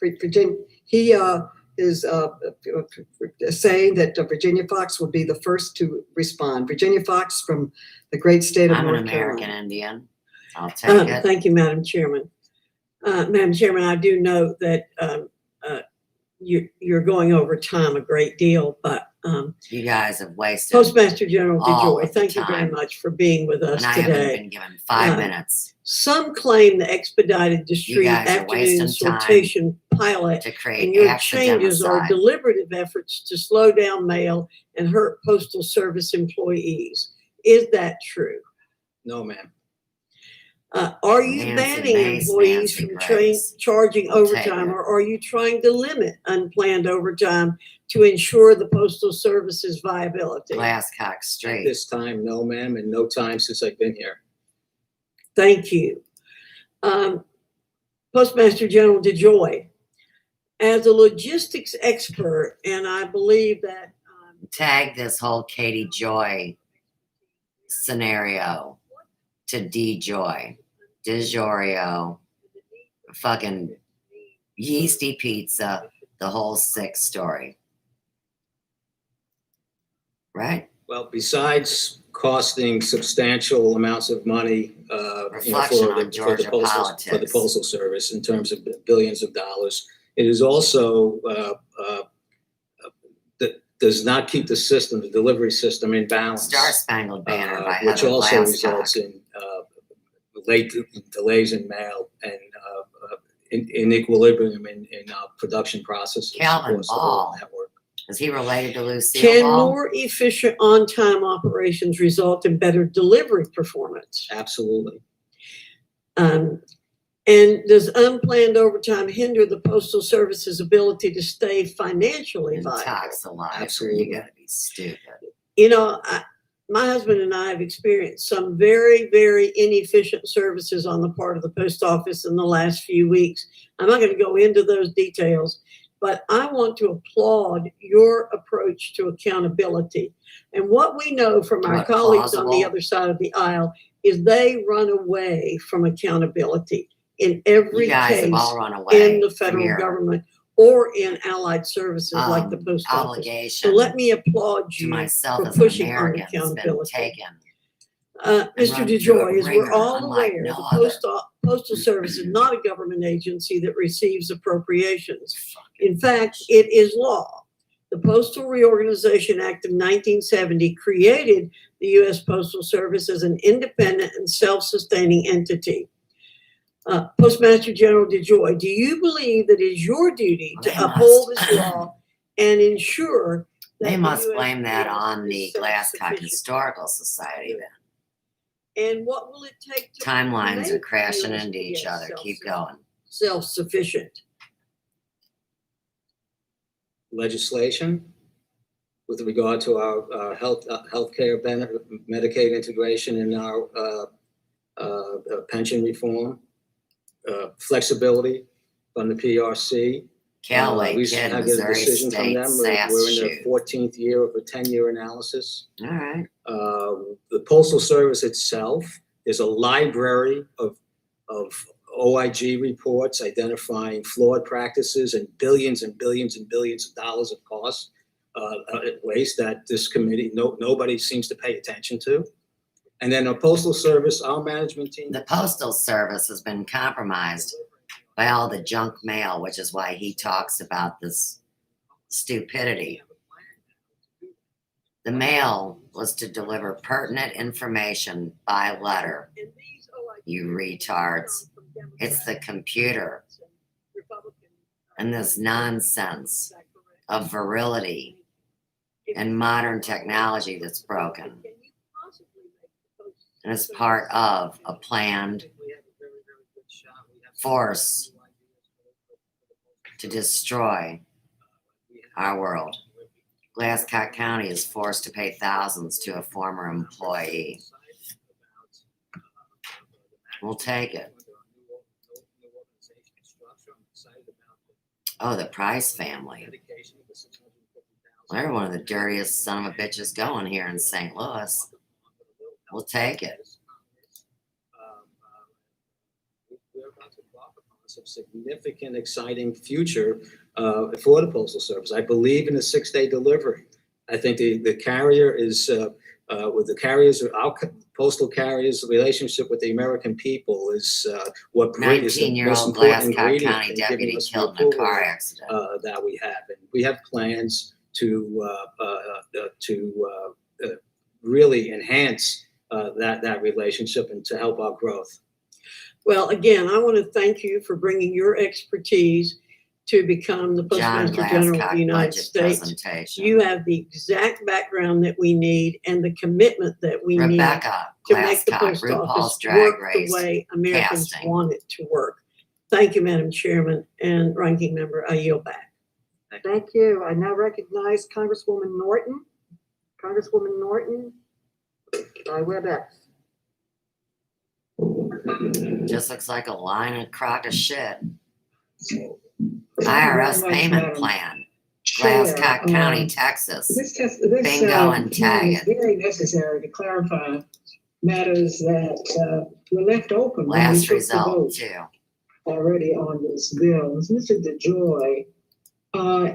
Virginia, he is saying that Virginia Fox will be the first to respond. Virginia Fox from the great state of I'm an North American Carolina. Indian. I'll take it. Thank you, Madam Chairman. Madam Chairman, I do know that you're going over time a great deal, but You guys have wasted, Postmaster General all DeJoy, of the thank you very time. much for being with us and I haven't today. been given 5 Uh, minutes Some claim the expedited discrete guys are afternoon wasting time sortation pilot to and create your acts of changes are genocide. deliberative efforts to slow down mail and hurt Postal Service employees. Is that true? No, ma'am. Are you Nancy banning Mace, employees Nancy from Grace. charging I'll take overtime, it. or are you trying to limit unplanned overtime to ensure the Postal Service's viability? Glasscock At Street. this time, no, ma'am, and no time since I've been here. Thank you. Postmaster General DeJoy, as a logistics expert, and I believe that Tag this whole Katie Joy scenario to D-Joy, DiGiorio, fucking yeasty pizza, the whole sick story. Right? Well, besides costing substantial amounts of money, Reflection on Georgia for the politics. Postal Service in terms of billions of dollars, it is also that does not keep the system, the delivery system, in balance. Star Spangled Banner by which Heather also Glasscock. results in late delays in mail and in equilibrium in production processes. Calvin across the whole Ball. network. Is he related to Lucille can Ball? more efficient on-time operations result in better delivery performance? Absolutely. And does unplanned overtime hinder the Postal Service's ability to stay financially viable? Toxolizer. Absolutely. You gotta be stupid. You know, my husband and I have experienced some very, very inefficient services on the part of the post office in the last few weeks. I'm not going to go into those details, but I want to applaud your approach to accountability. And what we know from our What, colleagues on the plausible? other side of the aisle is they run away from accountability in every You guys have case all run away in the from federal your government or in allied services like the post office. obligation So let me applaud to you myself for as an pushing on American has been accountability. taken. Mr. run through a DeJoy, as we're ringer all unlike aware, no the Postal Service is not a government agency that receives appropriations. In fact, it is law. The Postal Reorganization Act of 1970 created the U.S. Postal Service as an independent and self-sustaining entity. Postmaster General DeJoy, do you believe that it is your duty to They uphold must- this law and ensure that They the must US blame that Police on the is Glasscock self-sufficient? Historical Society then. And what will it take to Timelines are make crashing the into each USPS other. Keep going. self-sufficient? Legislation with regard to our healthcare benefit, Medicaid integration in our pension reform, flexibility from the PRC. Callaway We Kid, had a Missouri decision from State them. SAS We're in the shoot. 14th year of a 10-year analysis. All right. The Postal Service itself is a library of OIG reports identifying flawed practices and billions and billions and billions of dollars of costs waste that this committee, nobody seems to pay attention to. And then the Postal Service, our management team. The Postal Service has been compromised by all the junk mail, which is why he talks about this stupidity. The mail was to deliver pertinent information by letter. You retards. It's the computer and this nonsense of virility and modern technology that's broken. Can you possibly make the Postal And it's Service- part of a planned force to destroy our world. Glasscock County is forced to pay thousands to a former employee. We'll take it. Oh, the Price family. They're one of the dirtiest son of a bitches going here in St. Louis. We'll take it. We're about to embark upon some significant, exciting future for the Postal Service. I believe in the 6-day delivery. I think the carrier is with the carriers, our postal carriers' relationship with the American people is what is the most 19-year-old important Glasscock ingredient County in deputy giving us killed the in a approval car accident. that we have. And we have plans to really enhance that relationship and to help our growth. Well, again, I want to thank you for bringing your expertise to become the John Postmaster General of Glasscock the United budget States. presentation. You have the exact background that we need and the commitment that we need Rebecca to make the Glasscock, post RuPaul's office Drag work the Race. way Americans casting. want it to work. Thank you, Madam Chairman and Ranking Member. I yield back. Thank you. I now recognize Congresswoman Norton. Congresswoman Norton, by WebEx. Just looks like a line of crock of shit. IRS payment plan. Glasscock County, Texas. This Bingo and tag is it. very necessary to clarify matters that were left open when we Last took the result vote too. already on this bill. Mr. DeJoy,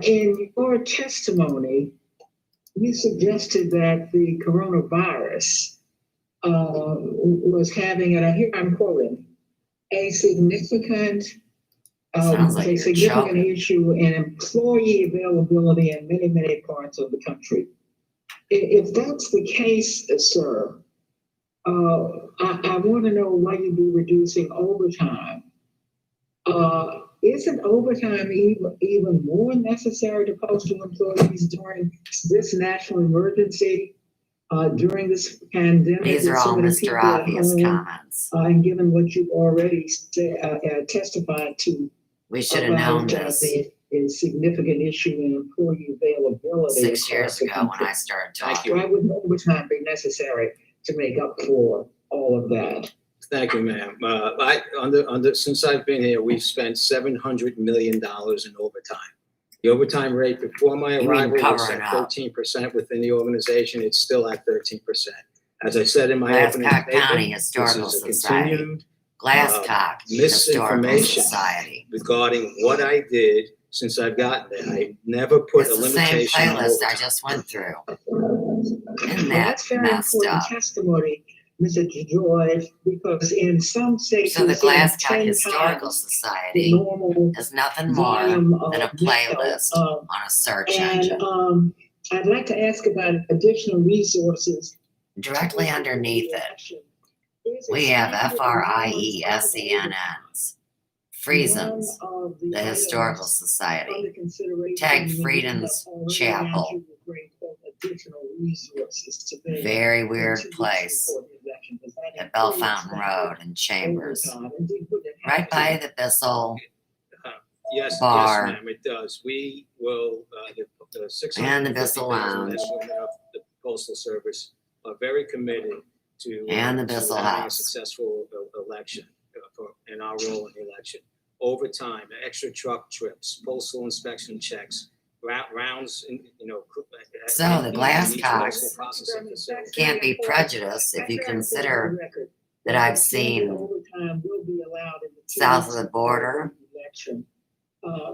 in your testimony, you suggested that the coronavirus was having, and here I'm quoting, a significant Sounds like you're choking. issue in employee availability in many, many parts of the country. If that's the case, sir, I want to know why you'd be reducing overtime. Isn't overtime even more necessary to postal employees during this national emergency, during this pandemic? These are with so all many Mr. people at Obvious home, comments. and given what you've already testified to We should have known about this the significant issue in employee availability 6 years across the ago when country. I started Thank talking. Why wouldn't overtime be necessary to make up for all of that? Thank you, ma'am. Since I've been here, we've spent $700 million in overtime. The overtime rate before my mean arrival was covering at up. 13% within the organization. It's still at 13%. As I said in my opening Glasscock County statement, Historical this is a Society. continued Glasscock Historical misinformation Society. regarding what I did since I've gotten there. I never put It's a the same limitation on playlist I overtime. just went through. Isn't Well, that that's very messed important up? testimony, Mr. DeJoy, because in some states, So the it's even Glasscock 10 Historical times the Society normal is nothing more volume of than a playlist mail. on a search And engine. I'd like to ask about additional resources. Directly underneath it, we have FRIESENNs. Friesens, the Historical Society. Tag Frieden's Chapel. Very weird place at Bell Fountain Road in Chambers. Right by the Bissell Yes, bar. yes, ma'am, it does. We will, the 650,000 And the Bissell Lounge. that's within the Postal Service are very committed to And the to Bissell having a House. successful election in our role in the election. Overtime, extra truck trips, postal inspection checks, rounds, So the Glasscocks can't be prejudiced if you consider that I've seen south of the border,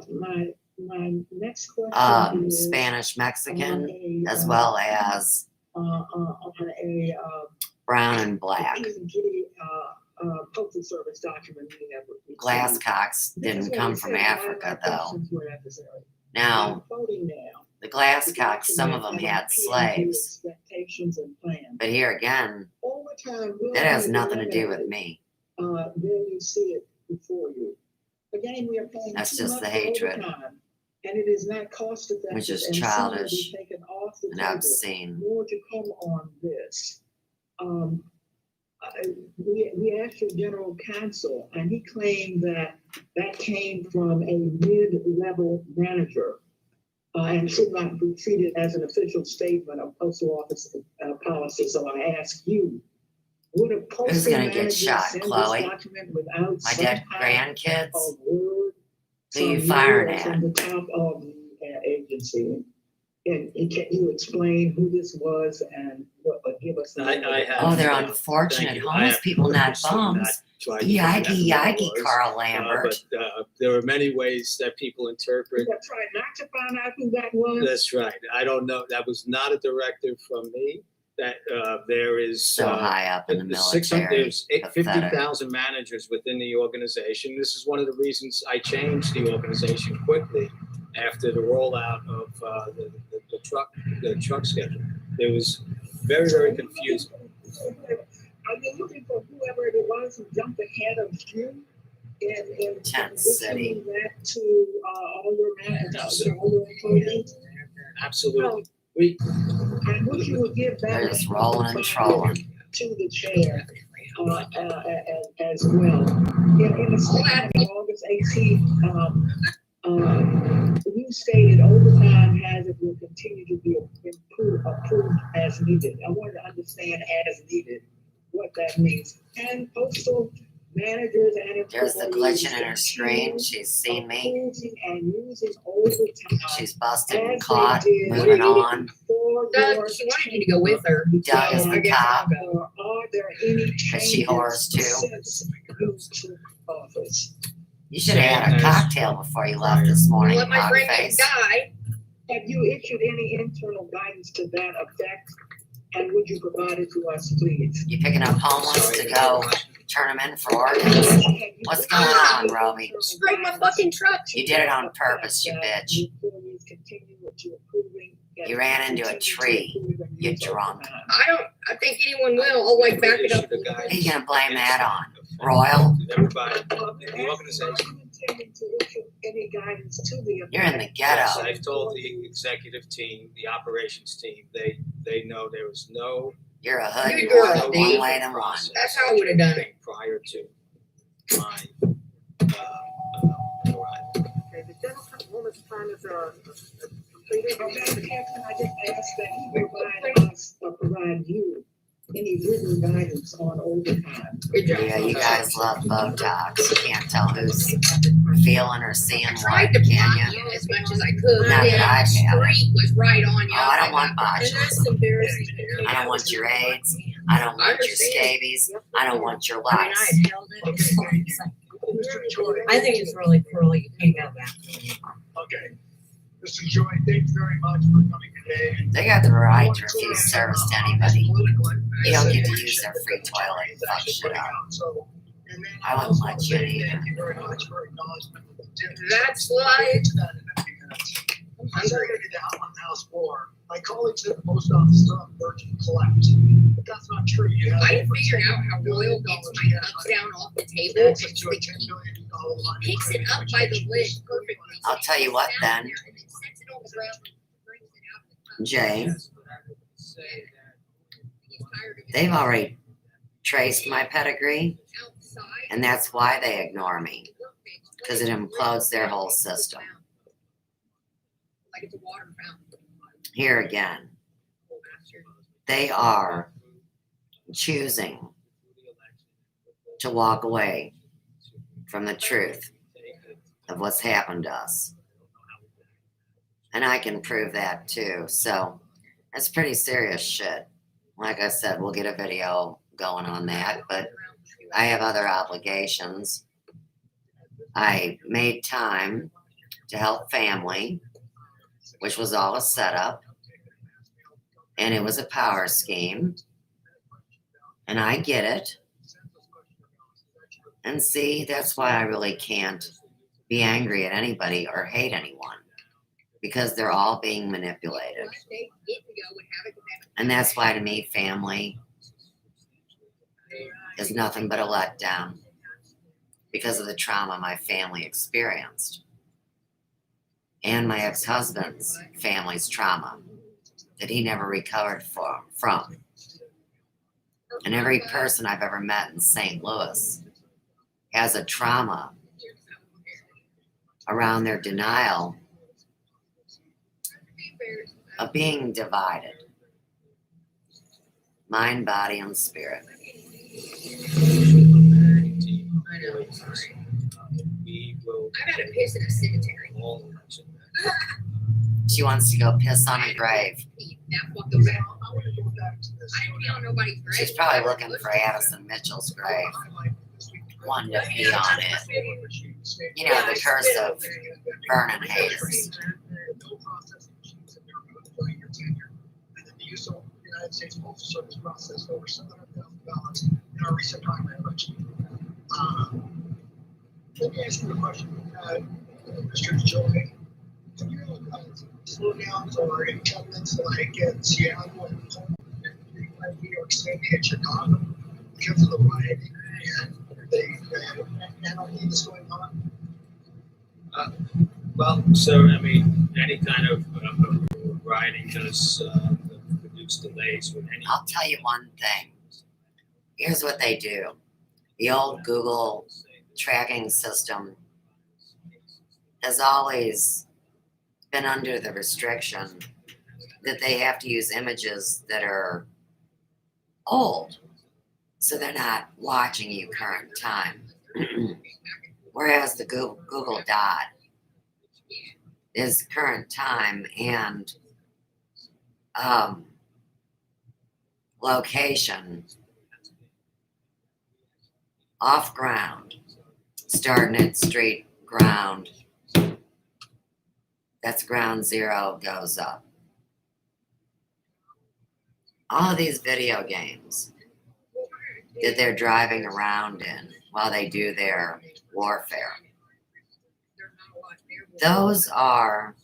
My next question is Spanish Mexican, on as well as on a brown and black. Postal Service document we have received. Glasscocks didn't come from Africa, though. Now, the Glasscocks, some of them had slaves. But here again, that has nothing to do with me. Then you see it before you. Again, we are paying That's too just much the hatred, overtime, and it is not cost effective. which is and sooner childish. be taken off across the And I've table, seen, more to come on this. We asked your general counsel, and he claimed that that came from a mid-level manager and should not be treated as an official statement of postal office policy. So I ask you, would a postal who's gonna manager get shot, send Chloe? this document without My some dead kind grandkids? of word Who you from firing or at? from the top of the agency? And can you explain who this was and what, give us? I have. Oh, they're Thank unfortunate you. I homeless have people, not purposely bums. tried to figure out who Yikey, that yikey, was. Carl Lambert. But there are many ways that people interpret. That's right, not to find out who that was. That's right. I don't know. That was not a directive from me. That there is So high up in the 600. military. There's Pathetic. 50,000 managers within the organization. This is one of the reasons I changed the organization quickly after the rollout of the truck schedule. It was very, very confusing. Are you looking for whoever it was who jumped ahead of you in Tent City. issuing that to all your managers, all your employees? Absolutely. I wish you would give They're that just rolling and trolling. to the chair as well. In a statement on August 18th, you stated overtime Hazzard will continue to be approved as needed. I want to understand as needed, what that means. And postal managers and There's the glitching in her screen. She's seen me. approving and using overtime. She's busted and as they caught. did Moving on. for Doug, your she wanted you to go with her. Doug is I the guess cop. I'll go. Or are there any But she whores changes too. since you took office? You should have had a cocktail before you left this morning, Let my friend face. die. Have you issued any internal guidance to that effect? And would you provide it to us, please? You picking up homeless to go turn them in for organs? What's going on, Roby? Straight my fucking truck. You did it on purpose, you bitch. You ran into a tree, you drunk. I think anyone will. I'll like back it up. Who you gonna blame that on? Royal? Everybody, the organization. You're in the ghetto. I've told the executive team, the operations team, they know there was no. You're a hood. Good You want girl, it Dave. one way than one. That's how I would have done it. Prior to my arrival. Okay, the gentleman's time is completed. Can I just ask that you provide us or provide you any written guidance on overtime? Good job. Yeah, you guys love Botox. You can't tell who's feeling or seeing I what, tried to can block you? you as much as I could. Not that I The have. street was right on you. Oh, I don't want botulism. And that's embarrassing. I don't want your AIDS. I don't want your scabies. I don't want your I mean, I lice. had held it. I think it's really cruel. You can't go back. Okay. Mr. Joy, thanks very much for coming today. They got the right to refuse service to anybody. You don't get to use their free toilet and fuck shit up. I wouldn't let you either. Thank you very much for acknowledgement. That's why. I'm sorry to get out on the House floor. My colleagues at the post office still have work to collect. But that's not true. You have I over figured out how $10 Royal billion gets my cups down off the table. That's It's a like $10 he billion line of picks it credit, up which by the is lid perfectly. I'll tell you what then, Jay, they've already traced my pedigree, and that's why they ignore me, because it implodes their whole system. Like it's a water fountain. Here again, they are choosing to walk away from the truth of what's happened to us. And I can prove that too. So that's pretty serious shit. Like I said, we'll get a video going on that, but I have other obligations. I made time to help family, which was all a setup, and it was a power scheme, and I get it. And see, that's why I really can't be angry at anybody or hate anyone, because they're all being manipulated. And that's why, to me, family is nothing but a letdown because of the trauma my family experienced and my ex-husband's family's trauma. that he never recovered from. And every person I've ever met in St. Louis has a trauma around their denial of being divided. Mind, body, and spirit. I gotta piss in a cemetery. She wants to go piss on a grave. She's probably looking for Addison Mitchell's grave. One to pee on it. You know, the curse of Vernon Hayes. United States Postal Service processed over $700,000 in our recent primary budget. Let me ask you a question, Mr. Joy. Have you slowdowns or incumbents like in Seattle and New York City and Chicago because of the rioting and the anarchy that's going on? Well, so I mean, any kind of rioting does produce delays with any. I'll tell you one thing. Here's what they do. The old Google tracking system has always been under the restriction that they have to use images that are old, so they're not watching you current time. Whereas the Google Dot is current time and location off ground, starting at street ground. That's ground zero, goes up. All of these video games that they're driving around in while they do their warfare, those are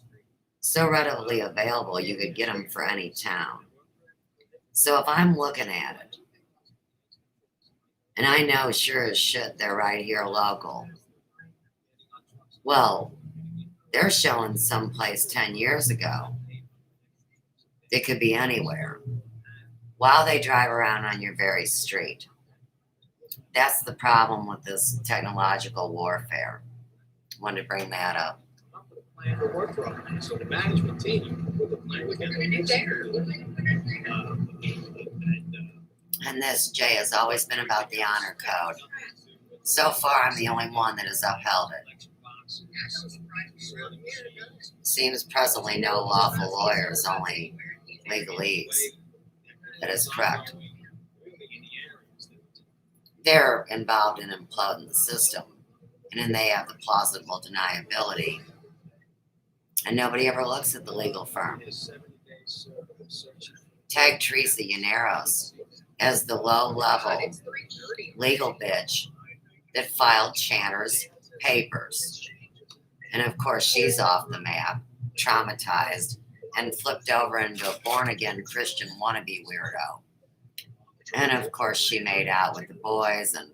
so readily available, you could get them for any town. So if I'm looking at it, and I know sure as shit they're right here local, well, they're showing someplace 10 years ago. It could be anywhere while they drive around on your very street. That's the problem with this technological warfare. I wanted to bring that up. So the management team with the plan And this, Jay, has always been about the honor code. So far, I'm the only one that has upheld it. Seems presently no lawful lawyers, only legalese. That is correct. They're involved in imploding the system, and then they have the plausible deniability. And nobody ever looks at the legal firm. Tag Teresa Llaneros as the low-level legal bitch that filed Channer's papers. And of course, she's off the map, traumatized, and flipped over into a born-again Christian wannabe weirdo. And of course, she made out with the boys and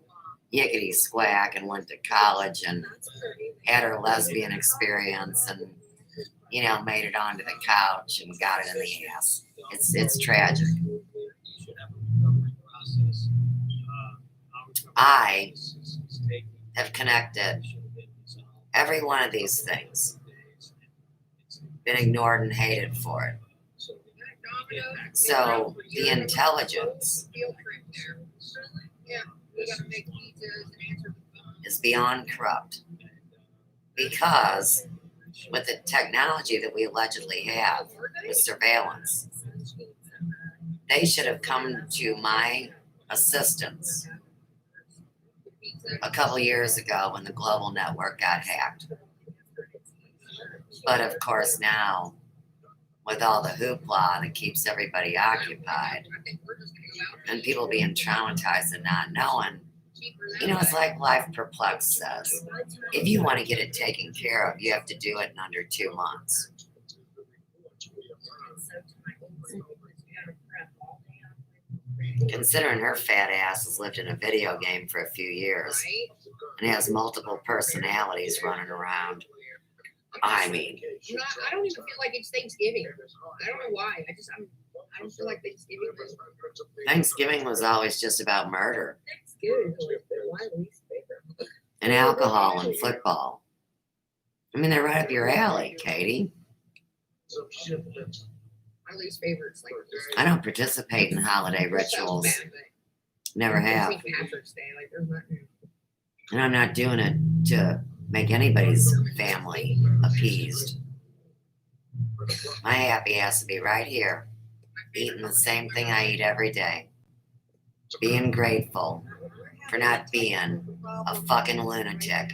yickety squack and went to college and had her lesbian experience and, you know, made it onto the couch and got it in the ass. It's tragic. I have connected every one of these things, been ignored and hated for it. So the intelligence is beyond corrupt, because with the technology that we allegedly have with surveillance, they should have come to my assistance a couple years ago when the global network got hacked. But of course now, with all the hoopla that keeps everybody occupied and people being traumatized and not knowing, you know, it's like Life Perplexed says, if you want to get it taken care of, you have to do it in under 2 months. Considering her fat ass has lived in a video game for a few years and has multiple personalities running around, I mean, I don't even feel like it's Thanksgiving. I don't know why. I don't feel like Thanksgiving. Thanksgiving was always just about murder Thanksgiving is like their least favorite. and alcohol and football. I mean, they're right up your alley, Katie. My least favorite's like. I don't participate in holiday rituals. Never have. St. Patrick's Day, like there's nothing. And I'm not doing it to make anybody's family appeased. My happy has to be right here, eating the same thing I eat every day. Being grateful for not being a fucking lunatic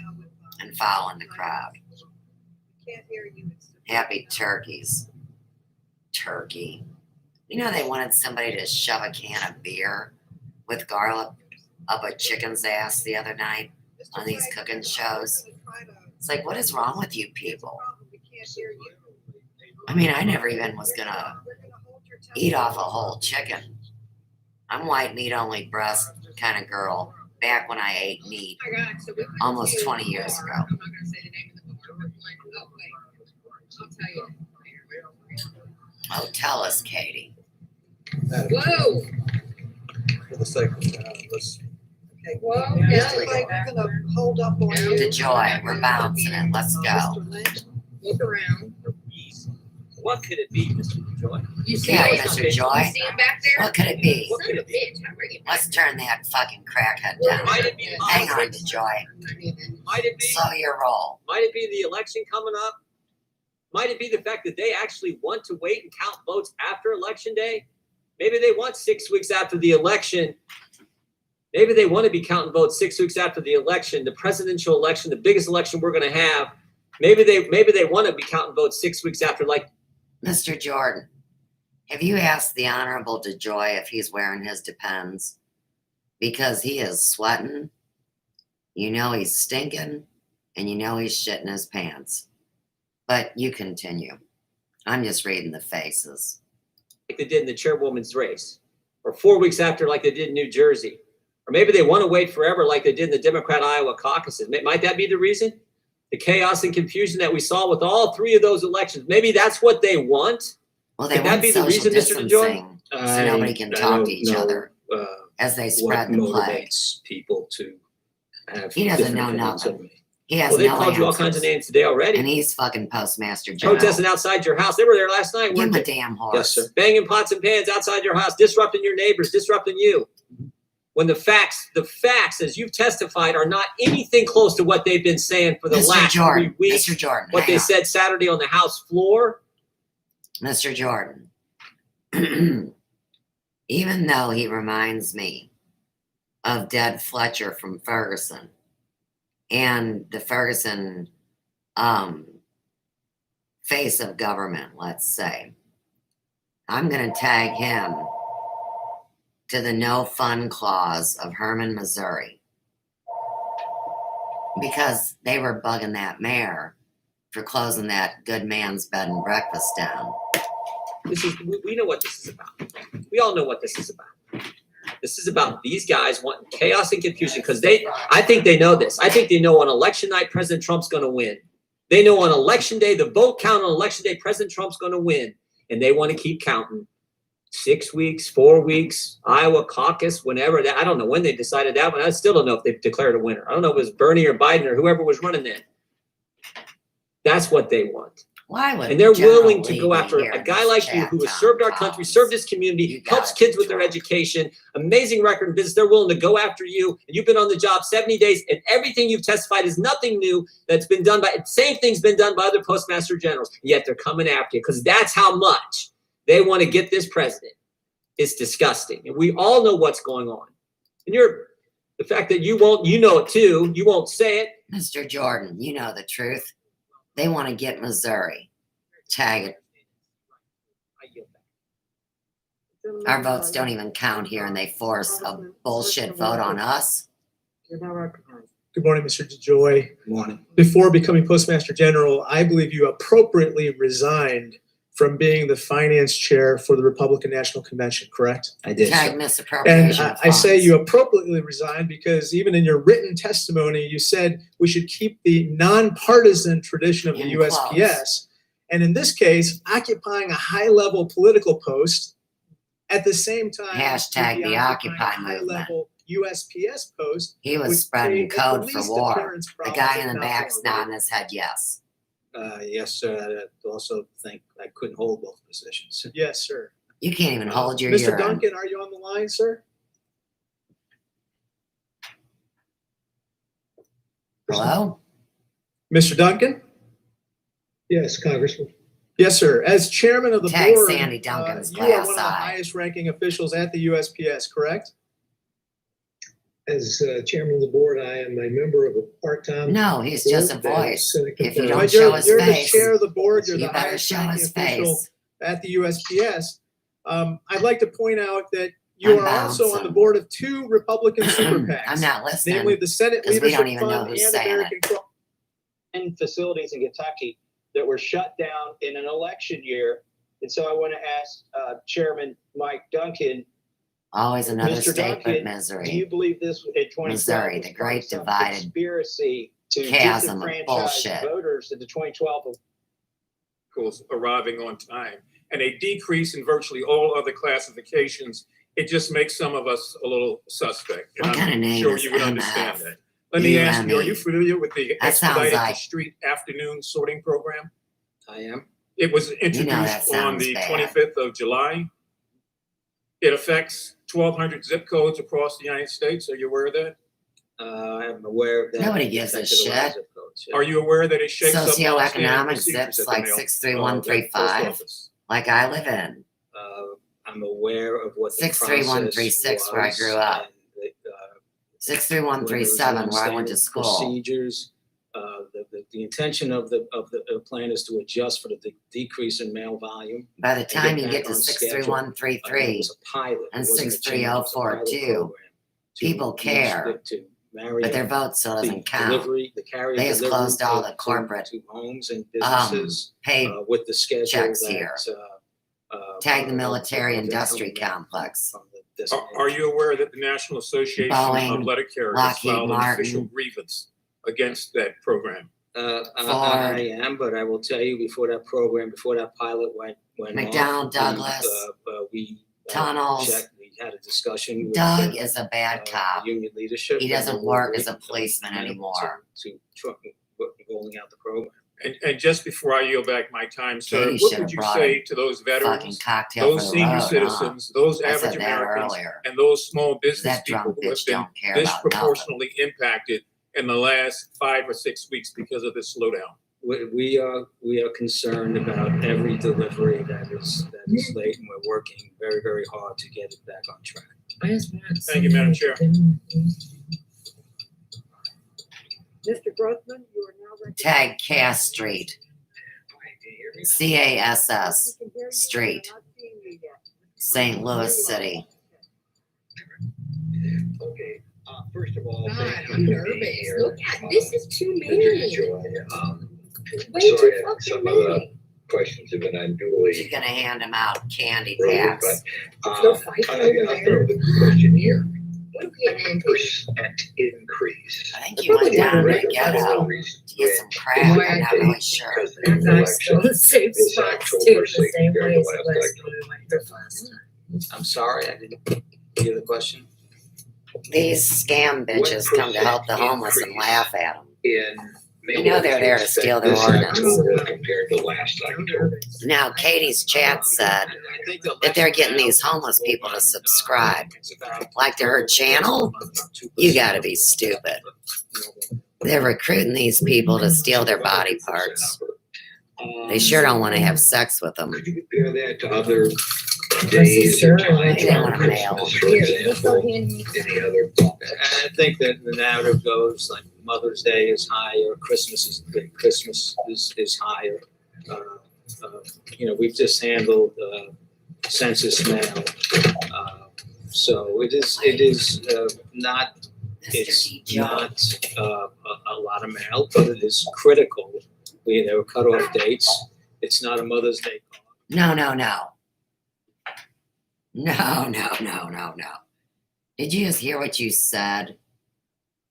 and following the crowd. Happy turkeys. Turkey. You know they wanted somebody to shove a can of beer with garlic up a chicken's ass the other night on these cooking shows. It's like, what is wrong with you people? I mean, I never even was gonna eat off a whole chicken. I'm white meat only breast kind of girl back when I ate meat almost 20 years ago. I'm not gonna say the name of the bar. Oh wait, I'll tell you. Oh, tell us, Katie. Whoa! For the sake of let's. Okay. Whoa! Yeah, Yeah. I'm gonna hold up on you. To Joy, we're bouncing it. Let's go. Mr. Lynch. Look around. What could it be, Mr. Joy? You see Yeah, him? Mr. Joy. You see him back there? What could it be? What could it be? Son of a bitch, I'm bringing Let's turn that fucking crackhead down. Might it be Hang on, politics? to Joy. Might it be? Slow your roll. Might it be the election coming up? Might it be the fact that they actually want to wait and count votes after election day? Maybe they want 6 weeks after the election. Maybe they want to be counting votes 6 weeks after the election, the presidential election, the biggest election we're going to have. Maybe they want to be counting votes 6 weeks after. Like, Mr. Jordan, have you asked the Honorable DeJoy if he's wearing his Depends? Because he is sweating, you know he's stinking, and you know he's shitting his pants. But you continue. I'm just reading the faces. like they did in the chairwoman's race, or 4 weeks after, like they did in New Jersey, or maybe they want to wait forever, like they did in the Democrat Iowa caucuses. Might that be the reason? The chaos and confusion that we saw with all three of those elections. Maybe that's what they want. Well, they Could that want be the social reason, Mr. DeJoy? distancing so nobody can talk to each other as they spread the plague. People to have He doesn't different know opinions of nothing. me. He has Well, they've no called you all kinds of answers. names today already. And he's fucking Postmaster General. Protesting outside your house. They were there last night. Give weren't him a they? damn horse. Yes, sir. Banging pots and pans outside your house, disrupting your neighbors, disrupting you. When the facts, as you've testified, are not anything close to what they've been saying for the Mr. last Jordan, 3 weeks. Mr. Jordan, What hang they on. said Saturday on the House floor. Mr. Jordan, even though he reminds me of Dead Fletcher from Ferguson and the Ferguson face of government, let's say, I'm going to tag him to the no fun clause of Herman, Missouri, because they were bugging that mayor for closing that good man's bed and breakfast down. We know what this is about. We all know what this is about. This is about these guys wanting chaos and confusion because I think they know this. I think they know on election night, President Trump's going to win. They know on election day, the vote count on election day, President Trump's going to win. And they want to keep counting. 6 weeks, 4 weeks, Iowa caucus, whenever. I don't know when they decided that one. I still don't know if they've declared a winner. I don't know if it was Bernie or Biden or whoever was running then. That's what they want. Why would And they're General willing to Lee go be after here a in guy this like you chat, who has Tom served our country, Collins? served this community, You helps gotta kids be with their true. education, amazing record in business. They're willing to go after you, and you've been on the job 70 days, and everything you've testified is nothing new that's been done by, same thing's been done by other postmaster generals, yet they're coming after you because that's how much they want to get this president. It's disgusting. And we all know what's going on. And the fact that you know it too, you won't say it. Mr. Jordan, you know the truth. They want to get Missouri. Tag it. I yield back. Our votes don't even count here, and they force a bullshit vote on us. You're now recognized. Good morning, Mr. DeJoy. Morning. Before becoming Postmaster General, I believe you appropriately resigned from being the finance chair for the Republican National Convention, correct? I did. Tag So. And misappropriation. I say funds. you appropriately resigned because even in your written testimony, you said we should keep the nonpartisan tradition of the In USPS. quotes. And in this case, occupying a high-level political post at the same time. Hashtag you'd be the occupying Occupy a movement. high-level USPS post. He would was spreading create at code least for a war. clearance The problem, guy if in the not back's more. nodding his head yes. Yes, sir. I also think I couldn't hold both positions. Yes, sir. You can't even hold your Mr. urine. Duncan, are you on the line, sir? Hello? Mr. Duncan? Yes, Congressman. Yes, sir. As chairman of the Tag board, Sandy Duncan's you are one of glass the eye. highest ranking officials at the USPS, correct? As chairman of the board, I am a member of a part-time. No, he's just a board that is voice. Senate If you confirmed. don't But show his you're the face, chair of the board. You're you the better highest show ranking his official face. at the USPS. I'd like to point out that you I'm are also on the bouncing. board of two Republican super PACs. I'm not listening. Namely the Senate 'cause we Leadership don't even know Fund who's and saying it. American Co- And facilities in Kentucky that were shut down in an election year. And so I want to ask Chairman Mike Duncan, Always another Mr. state but Duncan, do you misery. believe this in 2012 Missouri, was the part great of some divided conspiracy to chasm of disenfranchise bullshit. voters in the 2012 arriving on time and a decrease in virtually all other classifications, it just makes some of us a little suspect. And What kind of I'm name sure is you would MF? understand that. Let me ask you, are you ELvi? familiar with the That sounds expedited like- street afternoon sorting program? I am. It was that introduced on sounds the bad. 25th of July. It affects 1,200 zip codes across the United States. Are you aware of that? I'm aware of that. Nobody gives a Affected lot of shit. zip codes, yeah. Are you aware that it shakes up longstanding Socioeconomic procedures zips at the like mail- 63135, post office? like I live in. I'm aware of what the 63136 process where I grew up. was and the, 63137 where I went to longstanding school. Procedures. The intention of the plan is to adjust for the decrease in mail volume. By the and time you back get to on schedule. It 63133 was a pilot. It and wasn't a change. It was a pilot 63042, program to people use care, to marry but their up vote still the doesn't count. delivery, the carrier They just delivery closed all to- the corporate to homes and businesses paid with the schedule checks that, here. Tag the military industry complex. Are you aware that the National Association Boeing, of Letter Carriers Lockheed filed an official Martin. grievance against that program? I am, but I will tell you before that program, before that pilot went McDonnell off, Douglas, we tunnels. we had a discussion with Doug is a bad cop. union leadership. He doesn't and work we're as a working policeman anymore. To rolling out the program. And just before I yield back my time, sir, Katie what should would have you brought say a to those fucking veterans, cocktail those for the senior road, citizens, those I average said that Americans, earlier. and those small business That people drunk who have bitch been don't care about nothing. disproportionately impacted in the last 5 or 6 weeks because of this slowdown? We are concerned about every delivery that is late, and we're working very, very hard to get it back on track. Thank you, Madam Chair. Mr. Grothman, you are now ready. Tag Cass Street, CASS Street, St. Louis City. Okay, first of all, God, thank you I'm for nervous. being here. Look at this is too Mr. many. DeJoy, Way sorry, too some fucking of the many. questions have been She's unduly gonna hand him out candy rude, packs. but No fight I'll over throw there. the question here. What are we getting into? Percent increase. I think he went down to the ghetto to get some crack. I'm not really sure. Because of the And I'm still in election the same is spots actual too, the mercy same compared way to as it last was election. when we went the last time. I'm sorry, I didn't hear the question. These scam bitches come to help the homeless and laugh at them. In You know they're there to steal their ordinance. compared to last October. Now, Katie's chat said that they're getting these homeless people to subscribe. Like to her channel? You gotta be stupid. They're recruiting these people to steal their body parts. They sure don't want to have sex with them. Could you compare that to other days or times They around want a male. Christmas, for example? Any other? I think that the narrative goes like Mother's Day is higher, Christmas is higher. We've just handled census mail, so it is not. It's not a lot of mail, but it is critical. There were cutoff dates. It's not a Mother's Day call. No, no, no. No, no, no, no, no. Did you just hear what you said?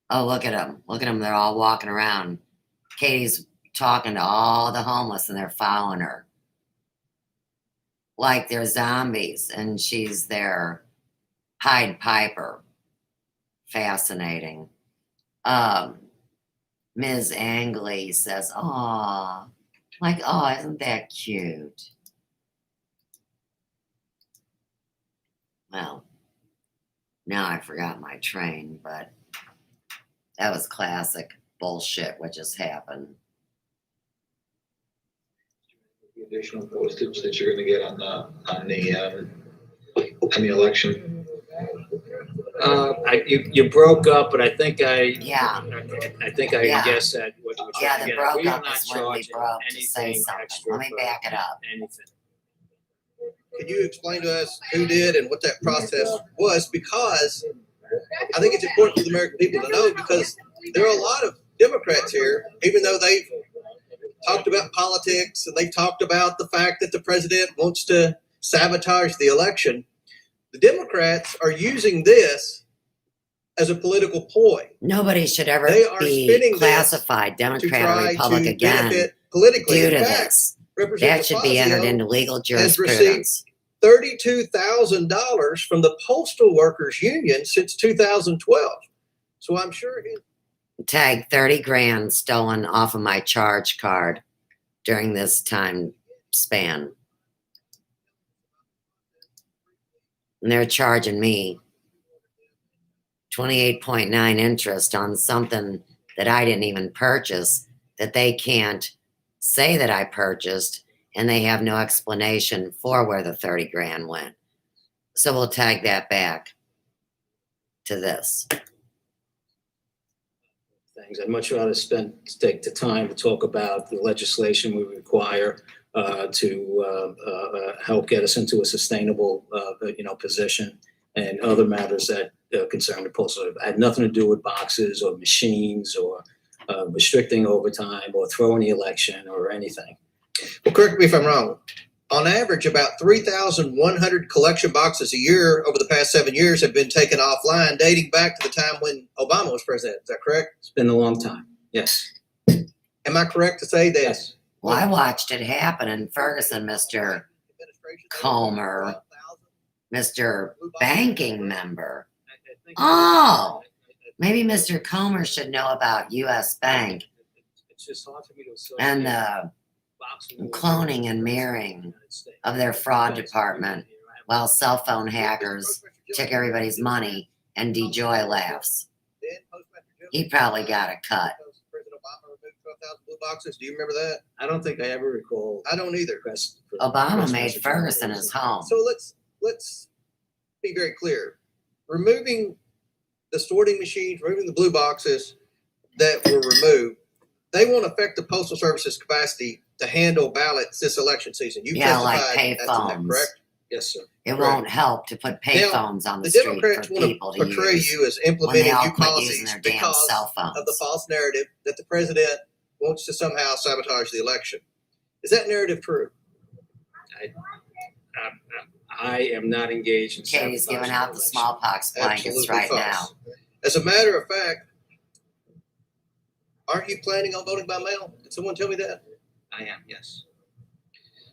Oh, look at them. Look at them. They're all walking around. Katie's talking to all the homeless and they're following her. Like they're zombies and she's their Pied Piper. Fascinating. Ms. Angley says, "Aw, like, oh, isn't that cute?" Well, now I forgot my train, but that was classic bullshit what just happened. The additional postage that you're gonna get on the election. You broke up, but I think I Yeah. can guess that. What Yeah, the you're broke getting at. up We are is not when we charging broke to say anything something. extra Let me for back it up. anything. Can you explain to us who did and what that process was? Because I think it's important for the American people to know, because there are a lot of Democrats here, even though they've talked about politics and they've talked about the fact that the president wants to sabotage the election. The Democrats are using this as a political ploy. Nobody should ever They are be spinning classified to Democrat or try Republican to again benefit politically. due to In fact, this. Representative That should be entered Fazio into legal has received jurisprudence. $32,000 from the Postal Workers Union since 2012. So I'm sure Tag 30 grand stolen off of my charge card during this time span. And they're charging me 28.9 interest on something that I didn't even purchase, that they can't say that I purchased, and they have no explanation for where the 30 grand went. So we'll tag that back to this. Things. I'd much rather take the time to talk about the legislation we require to help get us into a sustainable, position, and other matters that concern the postal. It had nothing to do with boxes or machines or restricting overtime or throwing the election or anything. Well, correct me if I'm wrong. On average, about 3,100 collection boxes a year over the past 7 years have been taken offline, dating back to the time when Obama was president. Is that correct? It's been a long time. Yes. Am I correct to say that? Yes. Well, I watched it happen in Ferguson, Mr. Comer, Mr. Banking Member. Oh, maybe Mr. Comer should know about U.S. Bank It's just hard for me to associate and the cloning and mirroring of their fraud department while cell phone hackers took everybody's money and DeJoy laughs. He probably got a cut. President Obama removed 12,000 blue boxes. Do you remember that? I don't think I ever recall. I don't either. Obama made Ferguson his home. So let's be very clear. Removing the sorting machines, removing the blue boxes that were removed, they won't affect the Postal Service's capacity to handle ballots this election season. You like testified as to that, payphones. correct? Yes, sir. It won't help to put payphones on the The street Democrats for want people to to portray use you as when they implementing all new quit using policies their damn because cell phones. of the false narrative that the president wants to somehow sabotage the election. Is that narrative true? I am not engaged in Katie's sabotaging giving out the election. smallpox blankets Absolutely right false. now. As a matter of fact, aren't you planning on voting by mail? Did someone tell me that? I am, yes.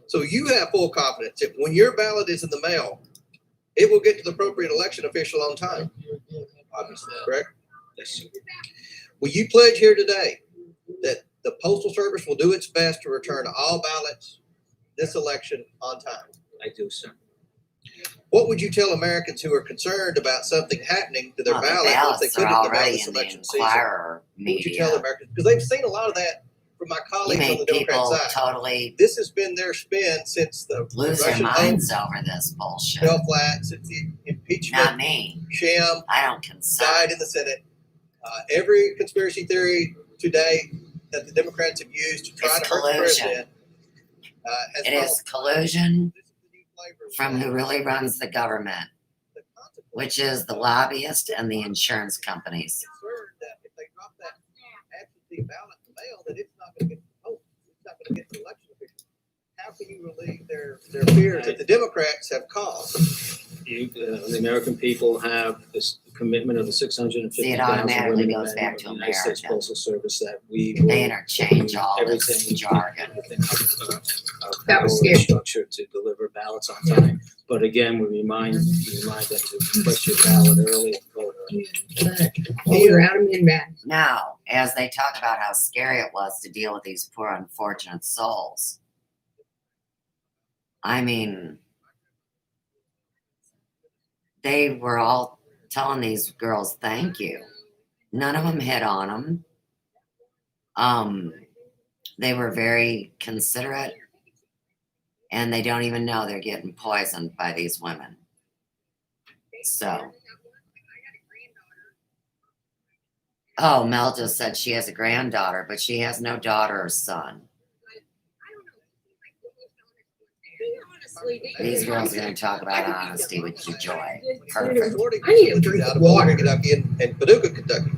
So you have full confidence that when your ballot is in the mail, it will get to the appropriate election official on time. Obviously, correct? Yes, sir. Will you pledge here today that the Postal Service will do its best to return all ballots this election on time? I do, sir. What would you tell Americans who are concerned about something happening to their Well, the ballot once they ballots put are it in the mail already this in the election season? Inquirer What would you media. tell Americans? Because they've seen a lot of that from my You colleagues on make the Democrat people side. totally This has been their spin since the lose their Russian minds hoax over this bullshit. fell flat, since the impeachment Not me. sham I don't consent. died in the Senate. Every conspiracy theory today that the Democrats have used to try It's to hurt the collusion. president has It is collusion from who really runs the government, which is the lobbyists and the insurance companies. concerned that if they drop that absentee ballot in the mail, that it's not going to get voted. It's not going to get to election officials. Have can you relieve their fears that the Democrats have caused? The American people have this commitment of the 650,000 See, it automatically women and goes men back of to the United States America. Postal Service that we They will interchange all this everything jargon. That was power scary. structure to deliver ballots on time. But again, we remind them to put your ballot early and vote early. We were out of Minbad. Now, as they talk about how scary it was to deal with these poor, unfortunate souls, I mean, they were all telling these girls thank you. None of them hit on them. They were very considerate, and they don't even know they're getting poisoned by these women. So, oh, Mel just said she has a granddaughter, but she has no daughter or son. These girls are going to talk about honesty with you, Joy. Perfect. I need a drink of water. Kentucky and Paducah, Kentucky.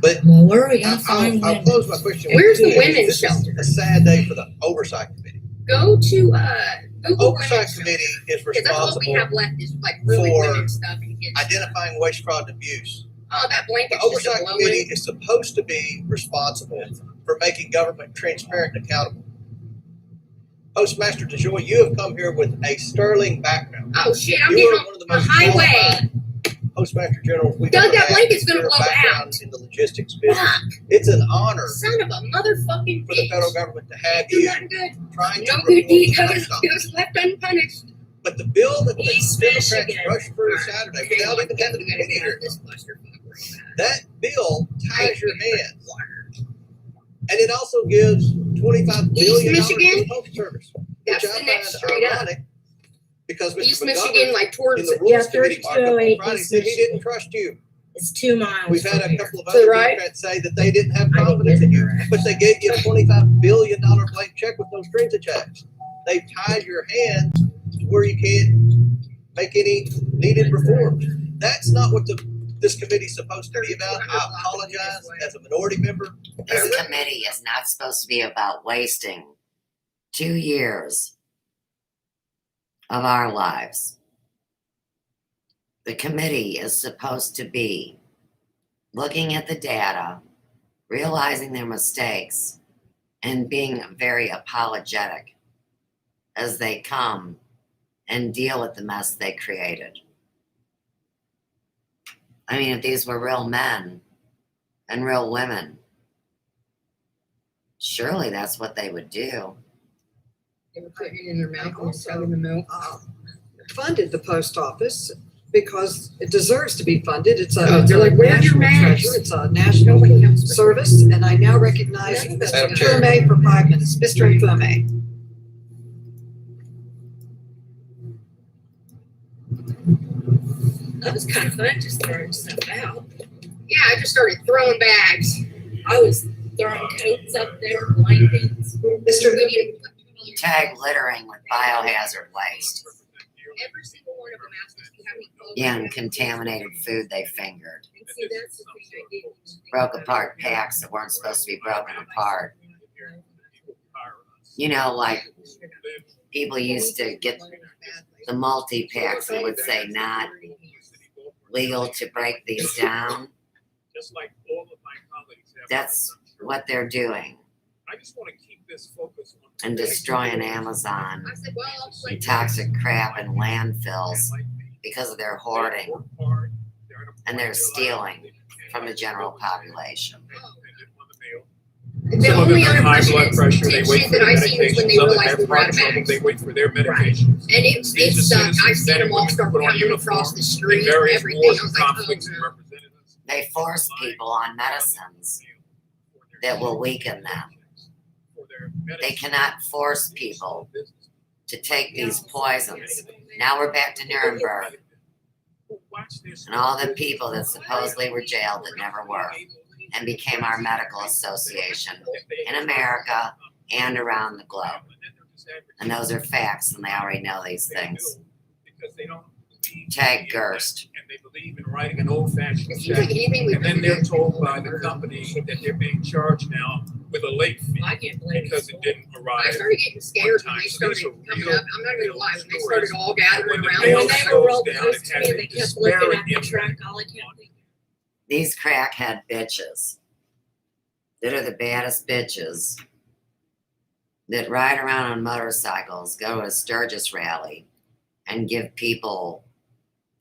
But Well, where are we gonna find I'll him? close my question. Where's the with women's this shelter? is a sad day for the Oversight Committee. Go to Google Oversight women's Committee is because that's all we responsible have left is like really for women's stuff and kids. identifying waste, fraud, and abuse. Oh, that The blanket. Oversight Committee is supposed to be responsible for making government transparent and accountable. Postmaster DeJoy, you have come here with a sterling background. Oh shit! I'm You getting are one of the on most the highway. qualified Postmaster Generals we've Doug, ever that had. blanket's gonna Your blow background out. in the logistics business. Fuck. It's an honor Son of a motherfucking for the bitch. federal government to have Do you nothing good. trying to No good deed reform goes, the goes left unpunished. But the bill that the East Democrats Michigan. rushed through Saturday without even having a committee hearing, that bill ties your hands. And it also gives $25 billion to Michigan? the Postal Service. That's which I the next find street up. ironic because Mr. East Montgomery Michigan, like in towards the Rules Committee 3208 markup on Friday East said he Michigan. didn't trust you. It's 2 miles. We've had from a here. couple of To the other right? Democrats say that they didn't have I didn't confidence get in it you, there. but they gave you a $25 billion blank check with no strings attached. They tied your hands to where you can't make any needed reforms. That's not what this committee's supposed to be about. I apologize as a minority member. This committee is not supposed to be about wasting 2 years of our lives. The committee is supposed to be looking at the data, realizing their mistakes, and being very apologetic as they come and deal with the mess they created. I mean, if these were real men and real women, surely that's what they would do. They were putting it in their mouth and sucking the milk. Funded the post office because it deserves to be funded. It's a, Oh, it's they're a like, "Where's your national mask?" treasure. It's a national Nobody else. service, and I now recognize Madam Mr. Chair. Infirme for 5 minutes. Mr. Infirme. That was kind of fun, just throwing stuff out. Yeah, I just started throwing bags. I was throwing coats up there, blankets. Mr. Tag littering with biohazard waste. Every single one of them asked us, "Do you have any clothes?" Yeah, and contaminated food they fingered. And see, that's the thing I did. Broke apart packs that weren't supposed to be broken apart. You know, like people used to get the multi-packs and would say not legal to break these down. Just like all of my colleagues have. That's what they're doing. I just want to keep this focus on. And destroying Amazon I said, "Well, and toxic crap in landfills because of their hoarding and their stealing from the general population. the Some of them only have other high person blood that's pressure, they wait shit for that their I seen is when they medications, others realized we have were out heart of trouble, bags. they wait for their medications. And it These are sucked. I've citizens seen that them all would start put on coming across the uniforms street in and various everything. wars I was and like, oh, conflicts and representatives. They force people on medicines that will weaken them. They cannot force people to take these poisons. Now we're back to Nuremberg and all the people that supposedly were jailed that never were and became our medical association in America and around the globe. And those are facts, and they already know these things. Tag Gerst. And they believe in writing an old-fashioned It seems check. like anything we And then do they're here- told by the company that they're being charged now with a late fee I can't believe because it didn't I arrive. started getting scared when on they time. So these started are coming real- up. I'm not gonna lie, when they real started all gathering When the around. mail one day, slows rolled down, close it to has me, a they kept looking disparate at the impact track. All I kept thinking, These crackhead bitches that are the baddest bitches that ride around on motorcycles, go to a Sturgis rally, and give people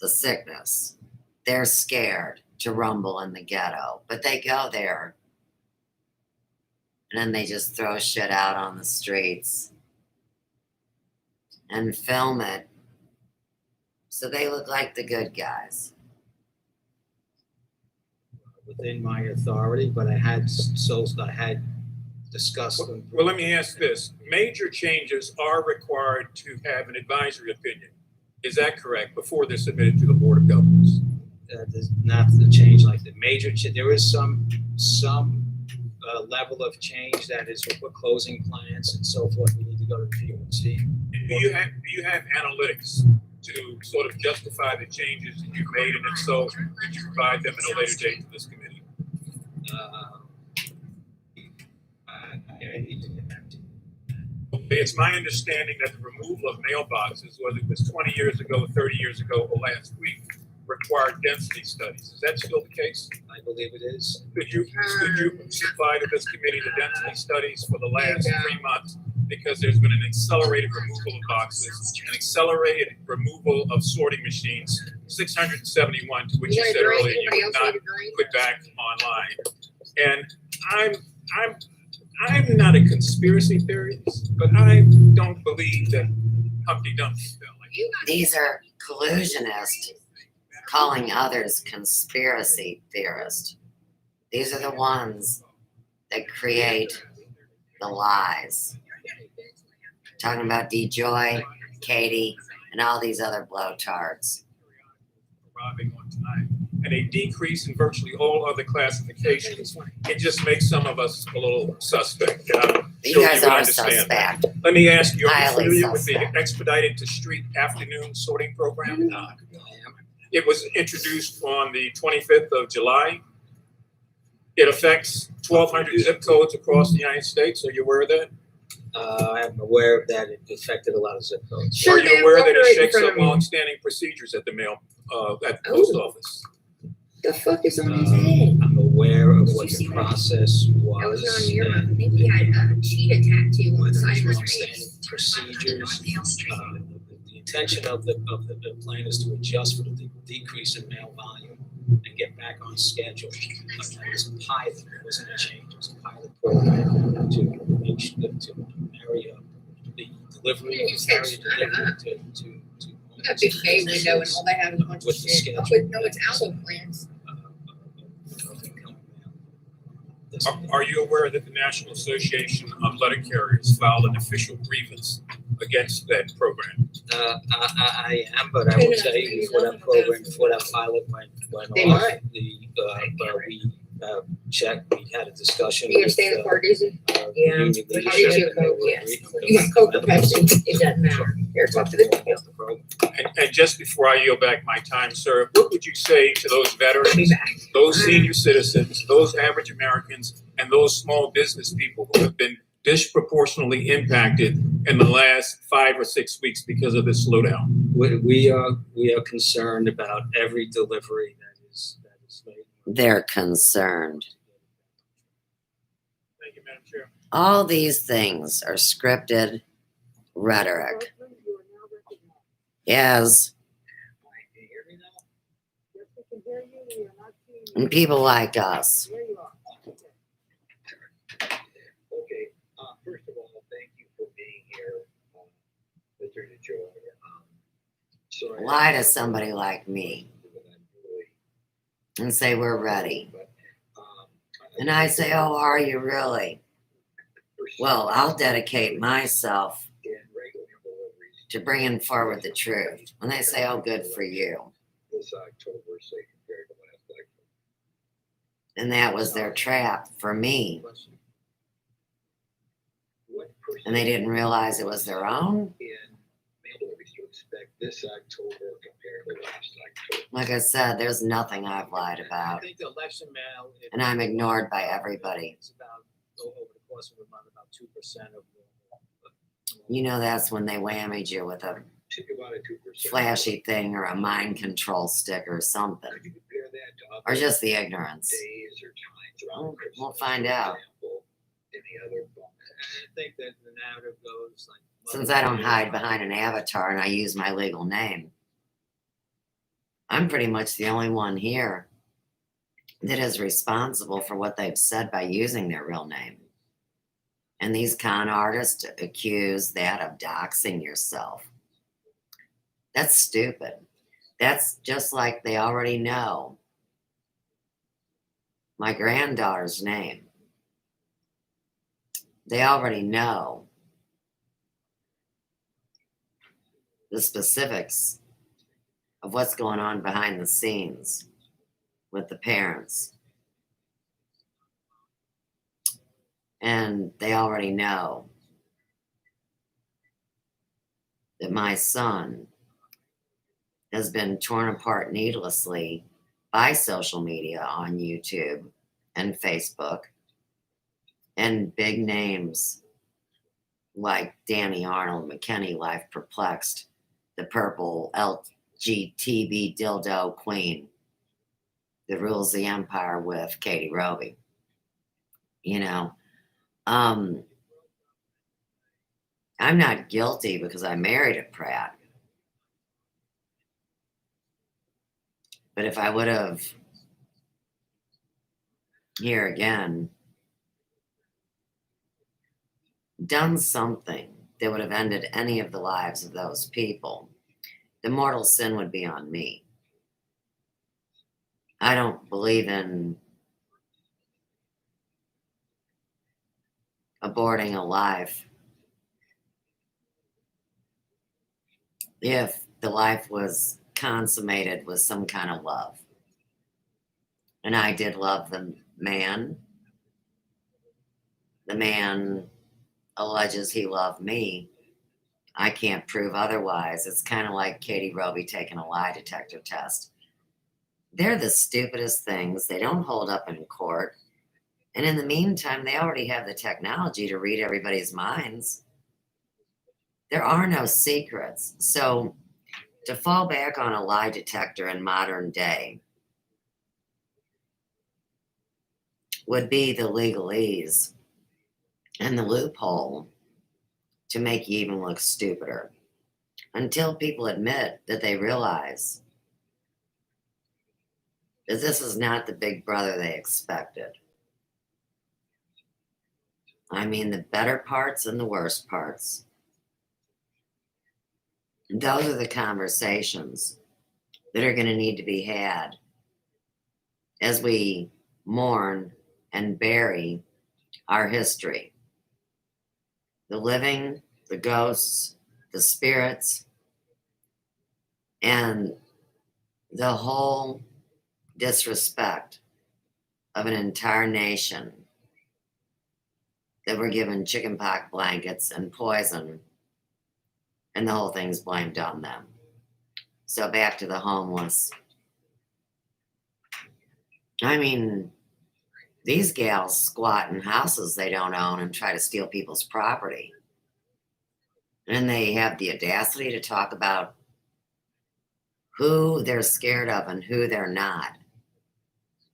the sickness. They're scared to rumble in the ghetto, but they go there and then they just throw shit out on the streets and film it so they look like the good guys. Within my authority, but I had discussed them. Well, let me ask this. Major changes are required to have an advisory opinion. Is that correct? Before they're submitted to the Board of Governors? There's not the change like the major, there is some level of change that is with closing plans and so forth. We need to go to the PUC. Do you have analytics to sort of justify the changes that you've made? And if so, could you provide them at a later date to this committee? It's my understanding that the removal of mailboxes, whether it was 20 years ago, 30 years ago, or last week, required density studies. Is that still the case? I believe it is. Could you supply to this committee the density studies for the last 3 months? Because there's been an accelerated removal of boxes, an accelerated removal of sorting machines, 671, to which you said earlier you would not put back online. And I'm not a conspiracy theorist, but I don't believe that Humpty Dumpty fell. These are collusionists calling others conspiracy theorists. These are the ones that create the lies. Talking about DeJoy, Katie, and all these other blowtards. Arriving on time, and a decrease in virtually all other classifications. It just makes some of us a little suspect. You Sure guys would are understand suspect. that. Let me ask you, are you Highly familiar with the suspect. expedited to street afternoon sorting program? It was introduced on the 25th of July. It affects 1,200 zip codes across the United States. Are you aware of that? I'm aware of that. It affected a lot of zip codes. Are you aware that it shakes up long-standing procedures at the at the post office? The fuck is on his head? I'm aware of what the process was. That was on your, I think he had a cheetah tattoo on the side of his Long-standing face. procedures. The intention of the plan is to adjust for the decrease in mail volume and get back on schedule. It was a pilot, it wasn't a change, it was a pilot program to make sure to marry up the delivery of to That big bay window and all they have is a bunch of with the shit. schedule. But no, it's aloe plants. Are you aware that the National Association of Letter Carriers filed an official grievance against that program? I am, but I will tell you before that program, before that pilot went They off, might. we checked, we had a discussion. You gonna with, stay in the car, Dizzy? Yeah. union How did leadership, you and they vote? were Yes. agreed- You want Coke or Pepsi? It doesn't matter. Here, talk to the program. And just before I yield back my time, sir, what would you say to those veterans, those senior citizens, those average Americans, and those small business people who have been disproportionately impacted in the last 5 or 6 weeks because of this slowdown? We are concerned about every delivery that is made. They're concerned. Thank you, Madam Chair. All these things are scripted rhetoric. Yes. And people like us. Okay, first of all, thank you for being here, Mr. DeJoy. Sorry. Lie to somebody like me and say we're ready. And I say, oh, are you really? Well, I'll dedicate myself to bringing forward the truth. When they say, oh, good for you. This October, say compared to last October. And that was their trap for me. And they didn't realize it was their own. In mail delivery stores, expect this October compared to last October? Like I said, there's nothing I've lied I about. think the election mail. And I'm ignored by everybody. It's about, over the course of a month, about 2% of You know, that's when they whammied you with a About a 2%. flashy thing or a mind control stick or something. Could you compare that to Or other just the ignorance. days or times around Christmas? We'll find out. For example, in the other books? I think that the narrative goes like. Since I don't hide behind an avatar and I use my legal name, I'm pretty much the only one here that is responsible for what they've said by using their real name. And these con artists accuse that of doxing yourself. That's stupid. That's just like they already know my granddaughter's name. They already know the specifics of what's going on behind the scenes with the parents. And they already know that my son has been torn apart needlessly by social media on YouTube and Facebook, and big names like Danny Arnold, McKinney, Life Perplexed, the purple LGTB dildo queen that rules the empire with Katie Roby. You know, I'm not guilty because I married a Pratt. But if I would have, here again, done something that would have ended any of the lives of those people, the mortal sin would be on me. I don't believe in aborting a life if the life was consummated with some kind of love. And I did love the man. The man alleges he loved me. I can't prove otherwise. It's kind of like Katie Roby taking a lie detector test. They're the stupidest things. They don't hold up in court. And in the meantime, they already have the technology to read everybody's minds. There are no secrets. So to fall back on a lie detector in modern day would be the legalese and the loophole to make you even look stupider. Until people admit that they realize that this is not the big brother they expected. I mean, the better parts and the worst parts. Those are the conversations that are going to need to be had as we mourn and bury our history. The living, the ghosts, the spirits, and the whole disrespect of an entire nation that were given chickenpox blankets and poison, and the whole thing's blamed on them. So back to the homeless. I mean, these gals squat in houses they don't own and try to steal people's property. And they have the audacity to talk about who they're scared of and who they're not,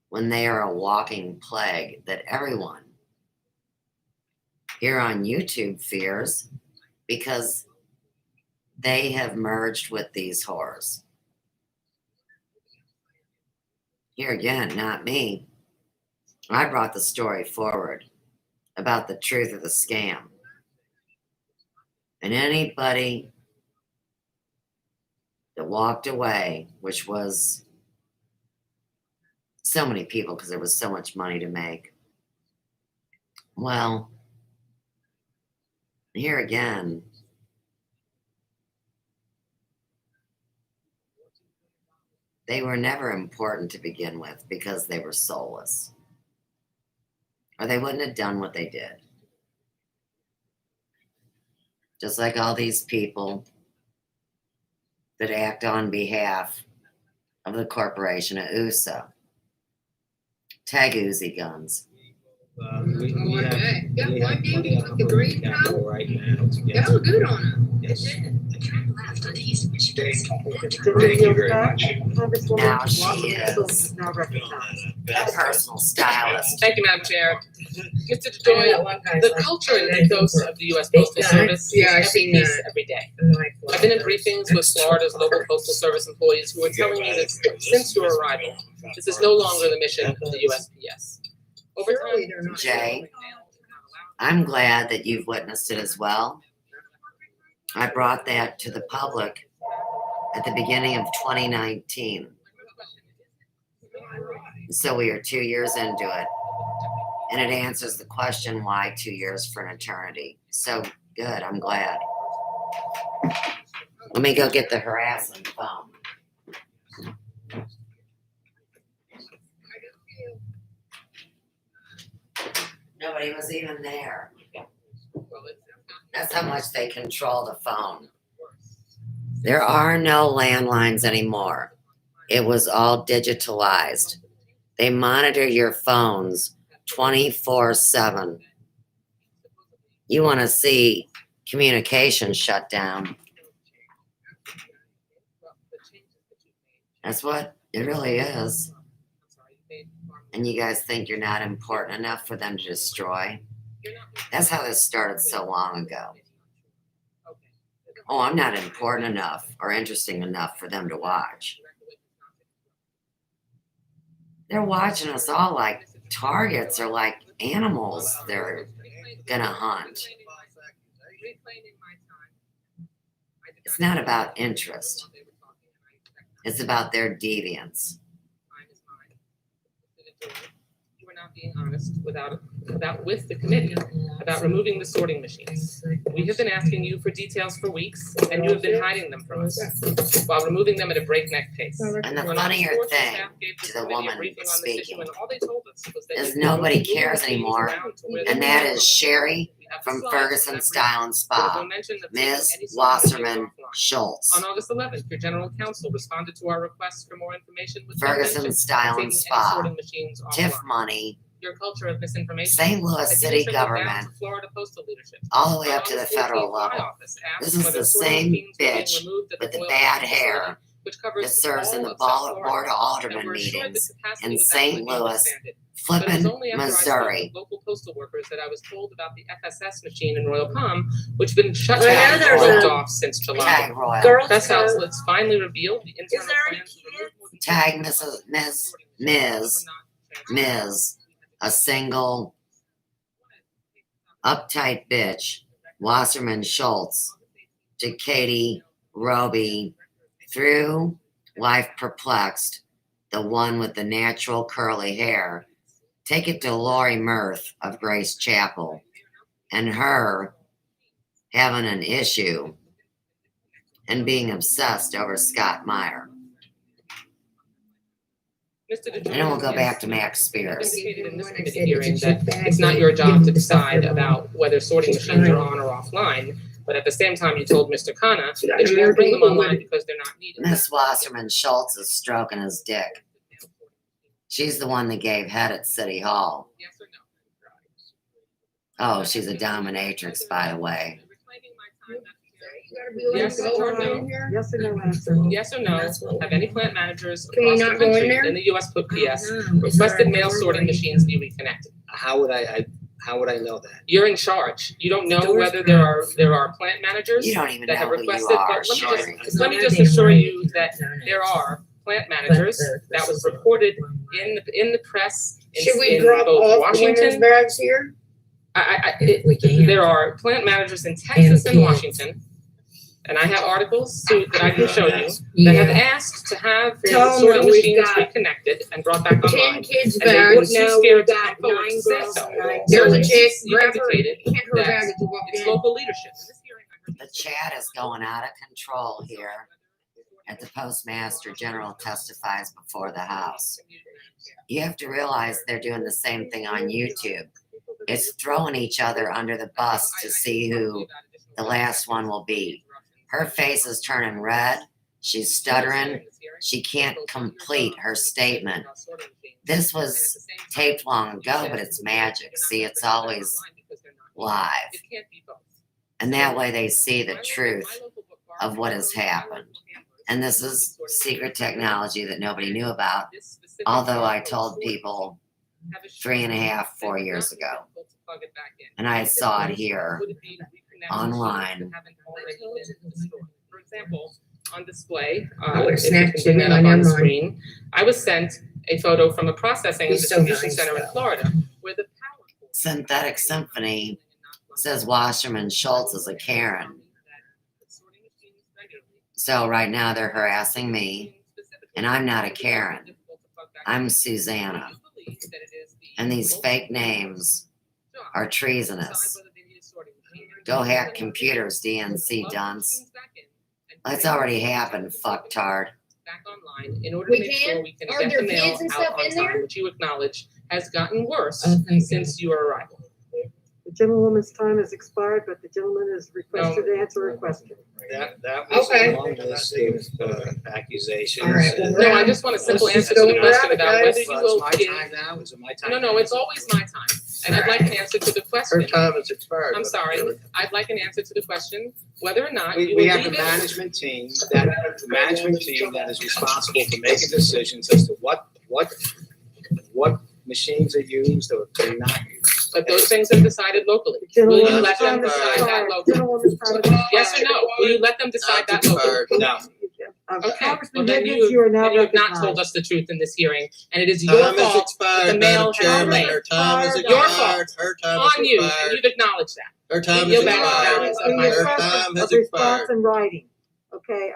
when they are a walking plague that everyone here on YouTube fears because they have merged with these whores. Here again, not me. I brought the story forward about the truth of the scam. And anybody that walked away, which was so many people because there was so much money to make, well, here again, they were never important to begin with because they were soulless. Or they wouldn't have done what they did. Just like all these people that act on behalf of the corporation of USA. Tag Uzi guns. We Oh, have, okay. Yeah, we one have day money you on took the the green capital right now to get. That was good on them. Yes. Thank you very much. Now she is Now recognized. a personal stylist. Thank you, Madam Chair. Mr. I know DeJoy, that one guy's the like- culture and ethos of the U.S. Postal Yeah, Service yeah, I've is every seen piece that. every day. Like, I've been in briefings with Florida's local postal service employees who are telling me that since your arrival, this is no longer the mission of the USPS. Over Surely time, they're not. Jay, I'm glad that you've witnessed it as well. I brought that to the public at the beginning of 2019. So we are 2 years into it. And it answers the question, why 2 years for an eternity? So good, I'm glad. Let me go get the harassing phone. Nobody was even there. That's how much they control the phone. There are no landlines anymore. It was all digitalized. They monitor your phones 24/7. You want to see communication shut down. That's what it really is. And you guys think you're not important enough for them to destroy? That's how this started so long ago. Oh, I'm not important enough or interesting enough for them to watch. They're watching us all like targets or like animals they're gonna hunt. It's not about interest. It's about their deviance. you were not being honest with the committee about removing the sorting machines. We have been asking you for details for weeks, and you have been hiding them from us while removing them at a breakneck pace. And the When funnier our thing staff gave the to the committee a woman briefing on this issue, speaking and all they told us was that is you nobody were moving cares the machines anymore, around to where they and were. that is Sherry We have from slides from Ferguson that Style and briefing. Spa, There was no mention of taking Ms. any sorting machines Wasserman offline. Schultz. On August 11th, your general counsel responded to our request for more information with no Ferguson mention of Style and taking any Spa, sorting machines TIF offline. money, Your culture of misinformation St. Louis has City even trickled down government, to Florida postal leadership. all the way On up to the August federal 18th, my level. office asked This is whether the sorting same machines were being bitch removed at with the Royal bad Palm hair facility, which covers that serves in all the of South Florida, Board of and Aldermen were assured that meetings capacity in was St. actually being Louis, expanded. But it was flippin' only after I spoke Missouri. with local postal workers that I was told about the FSS machine in Royal Palm, which had been shut I know down and there's roped a off since July. Tag Royal. Girls Press Code. outlets finally revealed the internal there any plan to remove more than Tag 50% Ms. A single uptight bitch, Wasserman Schultz, to Katie Roby, through Life Perplexed, the one with the natural curly hair. Take it to Lori Mirth of Grace Chapel, and her having an issue and being obsessed over Scott Meyer. And then we'll go back to Max Spears. Indicated in this committee hearing that it's not your job to decide about whether sorting machines are on or offline, but at the same time, you told Mr. Khanna that you won't bring them online because they're not needed. Miss Wasserman Schultz is stroking his dick. She's the one that gave head at City Hall. Yes or no? Oh, she's a dominatrix, by the way. Yes or no? Yes or no answer. Yes or no? Have any plant managers Can you across the not go in country there? in the USPS requested mail sorting machines be reconnected? How would I know that? You're in charge. You don't know whether there are plant managers You don't even that have know who you requested, are, but Sherry. let me just assure you that there are plant managers that was reported in the press Should we in drop both off the women's Washington. bags here? There are plant managers in Texas and Washington, and I have articles that I can show you that have asked to have Tell them sorting that we've machines got reconnected and brought back 10 online. kids' And they bags. wouldn't be No, scared we've to got come forward 9 to say girls so. and 9 So There's a it's chick, grab her, indicated hand her that bag as you walk it's in. local leadership. In this hearing, I heard The chat is going out of control here as the Postmaster General testifies before the House. You have to realize they're doing the same thing on YouTube. It's throwing each other under the bus to see who the last one will be. Her face is turning red. She's stuttering. She can't complete her statement. This was taped long ago, but it's magic. See, it's always live. And that way they see the truth of what has happened. And this is secret technology that nobody knew about, although I told people 3.5, 4 years ago. And I saw it here online. For example, on display, I would've if you snapped can bring Jimmy that on up on your the mind. screen, I was sent a photo from a processing He's so distribution nice, center in though. Florida where the power Synthetic Symphony says Wasserman Schultz is a Karen. So right now they're harassing me, and I'm not a Karen. I'm Susanna. And these fake names are treasonous. Go hack computers, DNC dunce. That's already happened, fucktard. back online in order to make sure we can Are get there the mail kids and out stuff on in there? time, which you acknowledge has gotten worse Oh, thank since your arrival. The gentlewoman's time has expired, but the gentleman has requested to answer a question. That was Okay. a long list of accusations. All right, well, No, I just want a simple Let's just answer to the go question grab it, about guys. whether you Well, will it's my give. time now, is it my time? No, it's always my time, and I'd like an answer to the question. Her time has expired. I'm sorry, I'd like an answer to the question, whether or not you We will have a leave it. management team that is responsible for making decisions as to what machines are used or are not used. But those things are decided locally. Will you let them decide that locally? Gentlewoman's time has Yes or expired. no? Will you let them decide that locally? No. Okay, well Congressman then Higgins, you are now you have not told recognized. us the truth in this hearing, and it is your Time has fault that the expired, mail Madam has Chairman. delayed. Her time has Your fault. expired. Her time has On you, and expired. you've acknowledged that. Her time Yield has back the expired. balance of In my your Her time. request time has of response expired. in writing. Okay,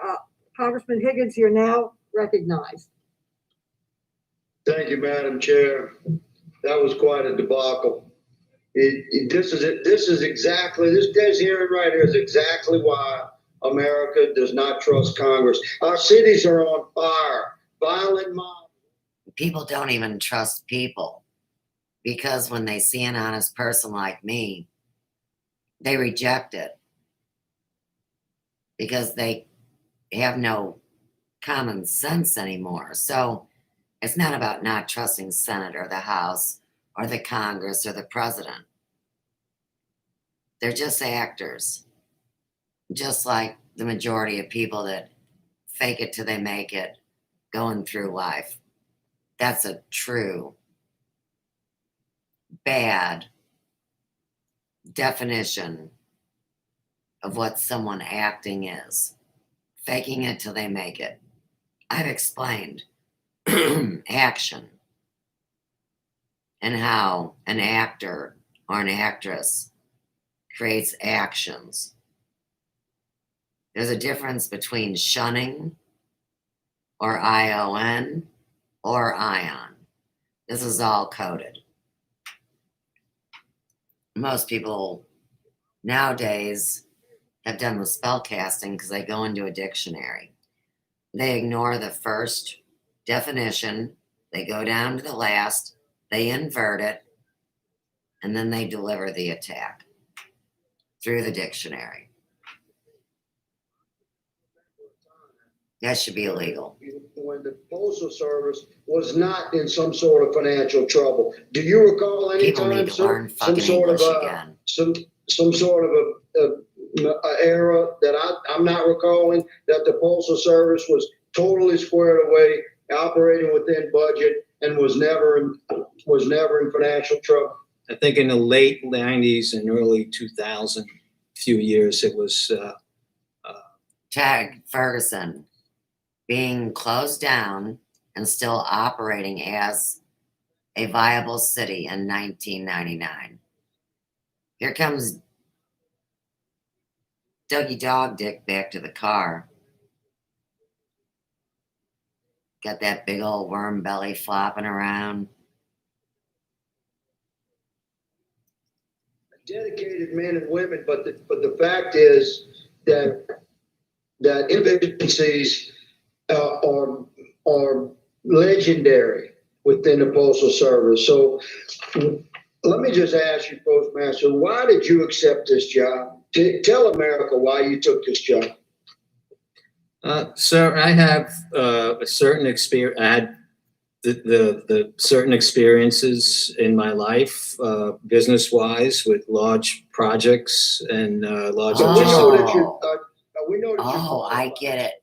Congressman Higgins, you're now recognized. Thank you, Madam Chair. That was quite a debacle. This is exactly, this hearing right here is exactly why America does not trust Congress. Our cities are on fire, violent mobs. People don't even trust people because when they see an honest person like me, they reject it because they have no common sense anymore. So it's not about not trusting Senate or the House or the Congress or the president. They're just actors, just like the majority of people that fake it till they make it going through life. That's a true bad definition of what someone acting is. Faking it till they make it. I've explained action and how an actor or an actress creates actions. There's a difference between shunning or ION or ion. This is all coded. Most people nowadays have done with spell casting because they go into a dictionary. They ignore the first definition, they go down to the last, they invert it, and then they deliver the attack through the dictionary. That should be illegal. When the Postal Service was not in some sort of financial trouble. Do you recall any People time need to learn some fucking sort of English again. some sort of a era that I'm not recalling that the Postal Service was totally squared away, operating within budget, and was never in financial trouble? I think in the late 90s and early 2000, few years, it was Tag Ferguson being closed down and still operating as a viable city in 1999. Here comes Dougie Dog Dick back to the car. Got that big old worm belly flopping around. Dedicated men and women, but the fact is that inefficiencies are legendary within the Postal Service. So let me just ask you, Postmaster, why did you accept this job? Tell America why you took this job. Sir, I have a certain experience. I had the certain experiences in my life, business-wise, with large projects and large. Oh, I get it.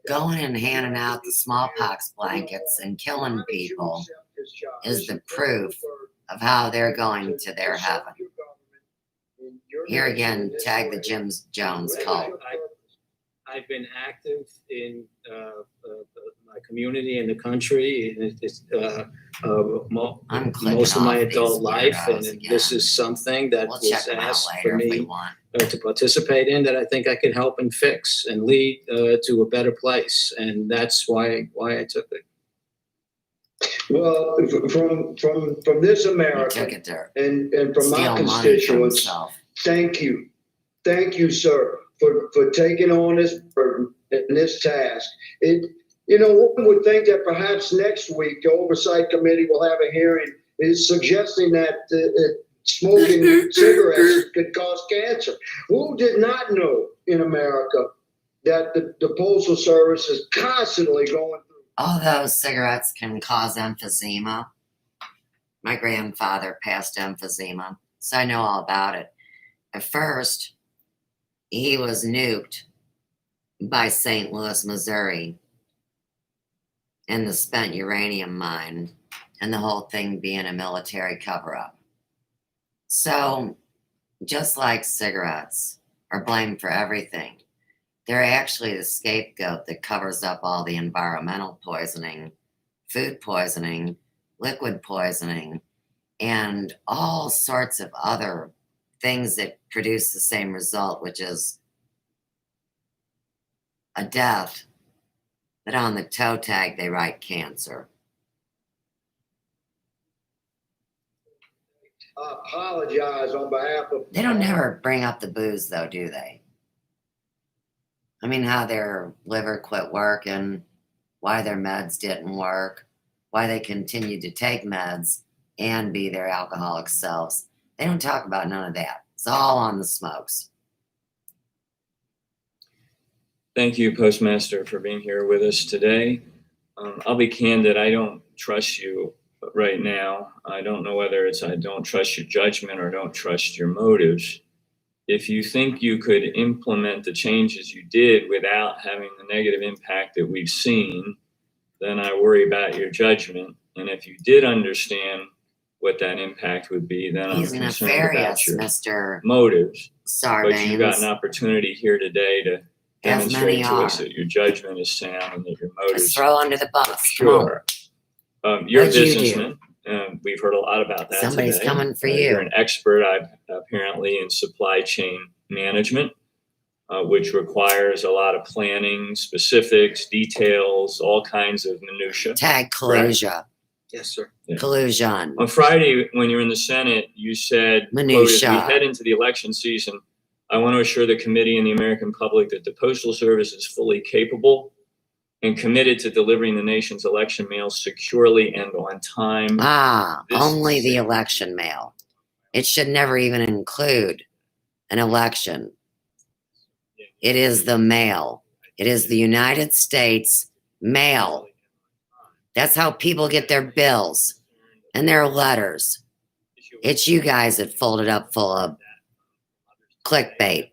Going and handing out the smallpox blankets and killing people is the proof of how they're going to their heaven. Here again, tag the Jim Jones cult. I've been active in my community and the country most of my adult life, and this is something that was asked for me to participate in that I think I could help and fix and lead to a better place, and that's why I took it. Well, from this America and from my constituents, thank you, sir, for taking on this task. One would think that perhaps next week the Oversight Committee will have a hearing is suggesting that smoking cigarettes could cause cancer. Who did not know in America that the Postal Service is constantly going through? All those cigarettes can cause emphysema. My grandfather passed emphysema, so I know all about it. At first, he was nuked by St. Louis, Missouri, in the spent uranium mine, and the whole thing being a military cover-up. So, just like cigarettes are blamed for everything, they're actually the scapegoat that covers up all the environmental poisoning, food poisoning, liquid poisoning, and all sorts of other things that produce the same result, which is a death, but on the toe tag they write cancer. I apologize on behalf of... They don't never bring up the booze, though, do they? I mean, how their liver quit working, why their meds didn't work, why they continued to take meds and be their alcoholic selves. They don't talk about none of that. It's all on the smokes. Thank you, Postmaster, for being here with us today. I'll be candid, I don't trust you right now. I don't know whether it's I don't trust your judgment or don't trust your motives. If you think you could implement the changes you did without having the negative impact that we've seen, then I worry about your judgment. And if you did understand what that impact would be, then I'm concerned about your motives. Sarbanes. But you got an opportunity here today to demonstrate to us that your judgment is sound and that your motives. Just throw under the bus. Sure. You're a businessman. We've heard a lot about that. Somebody's today. coming for you. You're an expert, apparently, in supply chain management, which requires a lot of planning, specifics, details, all kinds of minutia. Tag collusion. Yes, sir. Yeah. Collusion. On Friday, when you were in the Senate, you said, quote, as we head into the election season, I want to assure the committee and the American public that the Postal Service is fully capable and committed to delivering the nation's election mail securely and on time. Only the election mail. It should never even include an election. It is the mail. It is the United States mail. That's how people get their bills and their letters. It's you guys that fold it up full of clickbait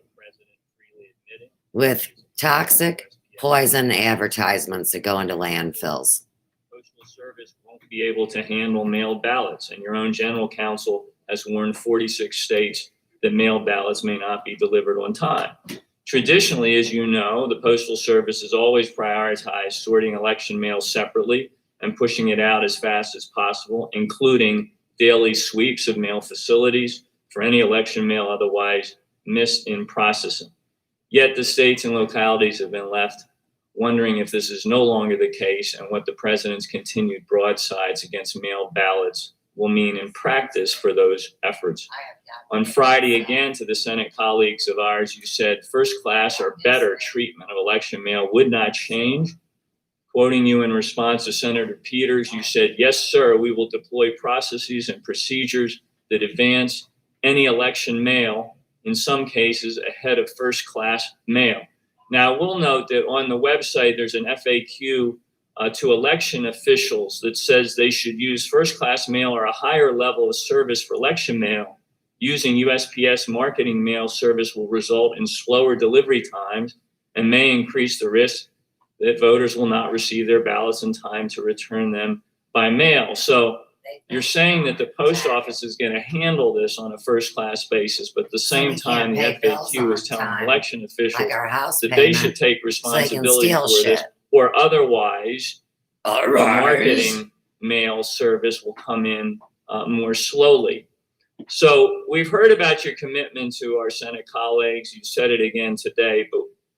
with toxic poison advertisements that go into landfills. Postal Service won't be able to handle mailed ballots, and your own general counsel has warned 46 states that mailed ballots may not be delivered on time. Traditionally, as you know, the Postal Service has always prioritized sorting election mail separately and pushing it out as fast as possible, including daily sweeps of mail facilities for any election mail otherwise missed in processing. Yet the states and localities have been left wondering if this is no longer the case and what the president's continued broadsides against mail ballots will mean in practice for those efforts. On Friday, again, to the Senate colleagues of ours, you said first class or better treatment of election mail would not change. Quoting you in response to Senator Peters, you said, yes, sir, we will deploy processes and procedures that advance any election mail, in some cases ahead of first class mail. Now, we'll note that on the website, there's an FAQ to election officials that says they should use first-class mail or a higher level of service for election mail. Using USPS marketing mail service will result in slower delivery times and may increase the risk that voters will not receive their ballots in time to return them by mail. So you're saying that the post office is going to handle this on a first-class basis, but at the same time, the FAQ is telling election officials that they should take responsibility for this, or otherwise, the marketing mail service will come in more slowly. So we've heard about your commitment to our Senate colleagues. You said it again today,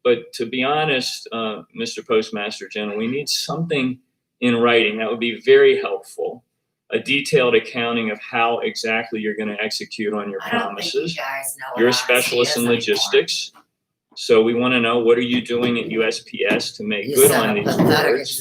but to be honest, Mr. Postmaster General, we need something in writing that would be very helpful. A detailed accounting of how exactly you're going to execute on your promises. You're a specialist in logistics. So we want to know, what are you doing at USPS to make good on these words?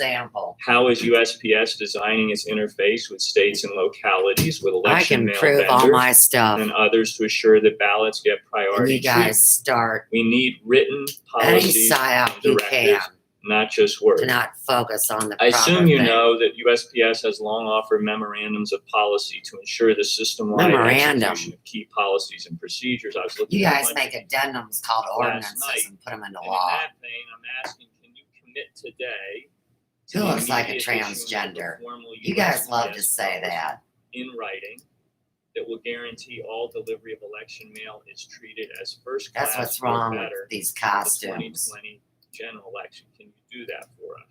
How is USPS designing its interface with states and localities, with election mail vendors all my stuff. and others to assure that ballots get priority You guys treatment? start We need written policies and directives, not just words. to not focus on the I proper assume you thing. know that USPS has long offered memorandums of policy to ensure the system-wide Memorandum. execution of key policies and procedures. I was looking You at a guys bunch make addendums called last ordinances night, and put them into and law. in that vein, I'm asking, can you commit today to Who the looks like a immediate issuing of the transgender? formal You guys love to USPS say policy that. in writing that will guarantee all delivery of election mail is treated as first class That's what's or wrong with better these for the costumes. 2020 general election. Can you do that for us?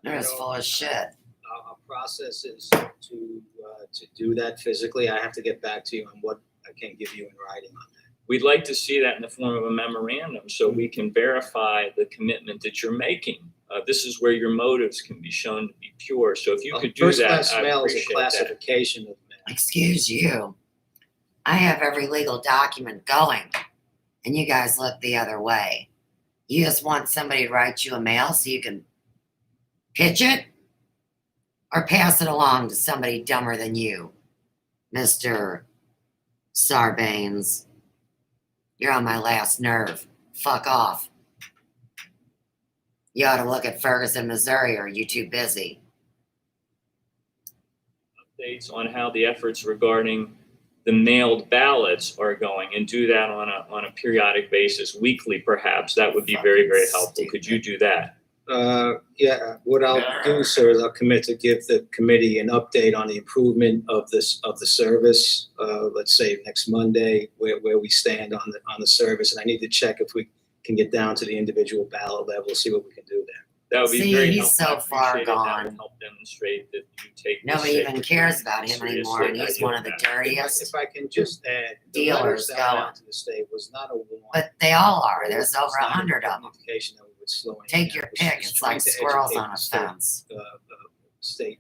They're as full of shit. Our process is to do that physically. I have to get back to you on what I can give you in writing on that. We'd like to see that in the form of a memorandum so we can verify the commitment that you're making. This is where your motives can be shown to be pure. So if you could do that, First-class I'd mail is a appreciate that. classification of mail. Excuse you. I have every legal document going, and you guys look the other way. You just want somebody to write you a mail so you can pitch it or pass it along to somebody dumber than you, Mr. Sarbanes. You're on my last nerve. Fuck off. You ought to look at Ferguson, Missouri, or are you too busy? Updates on how the efforts regarding the mailed ballots are going, and do that on a periodic basis, weekly perhaps. That would be very, very helpful. Could you do that? Yeah, what I'll do, sir, is I'll commit to give the committee an update on the improvement of the service. Let's say next Monday, where we stand on the service, and I need to check if we can get down to the individual ballot level, see what we can do there. That would be See, very he's helpful. so I far appreciate it. That gone. would help demonstrate that you take this Nobody even sacred cares duty about him seriously. anymore, and I he's get one of the that. dirtiest If I can just add, the letters dealers that went going. out to the state was not a warning. But they all are. There's It's over not 100 of them. indication that we would slow anything Take down. your It was pick. just It's trying like to squirrels educate on a the state, fence. state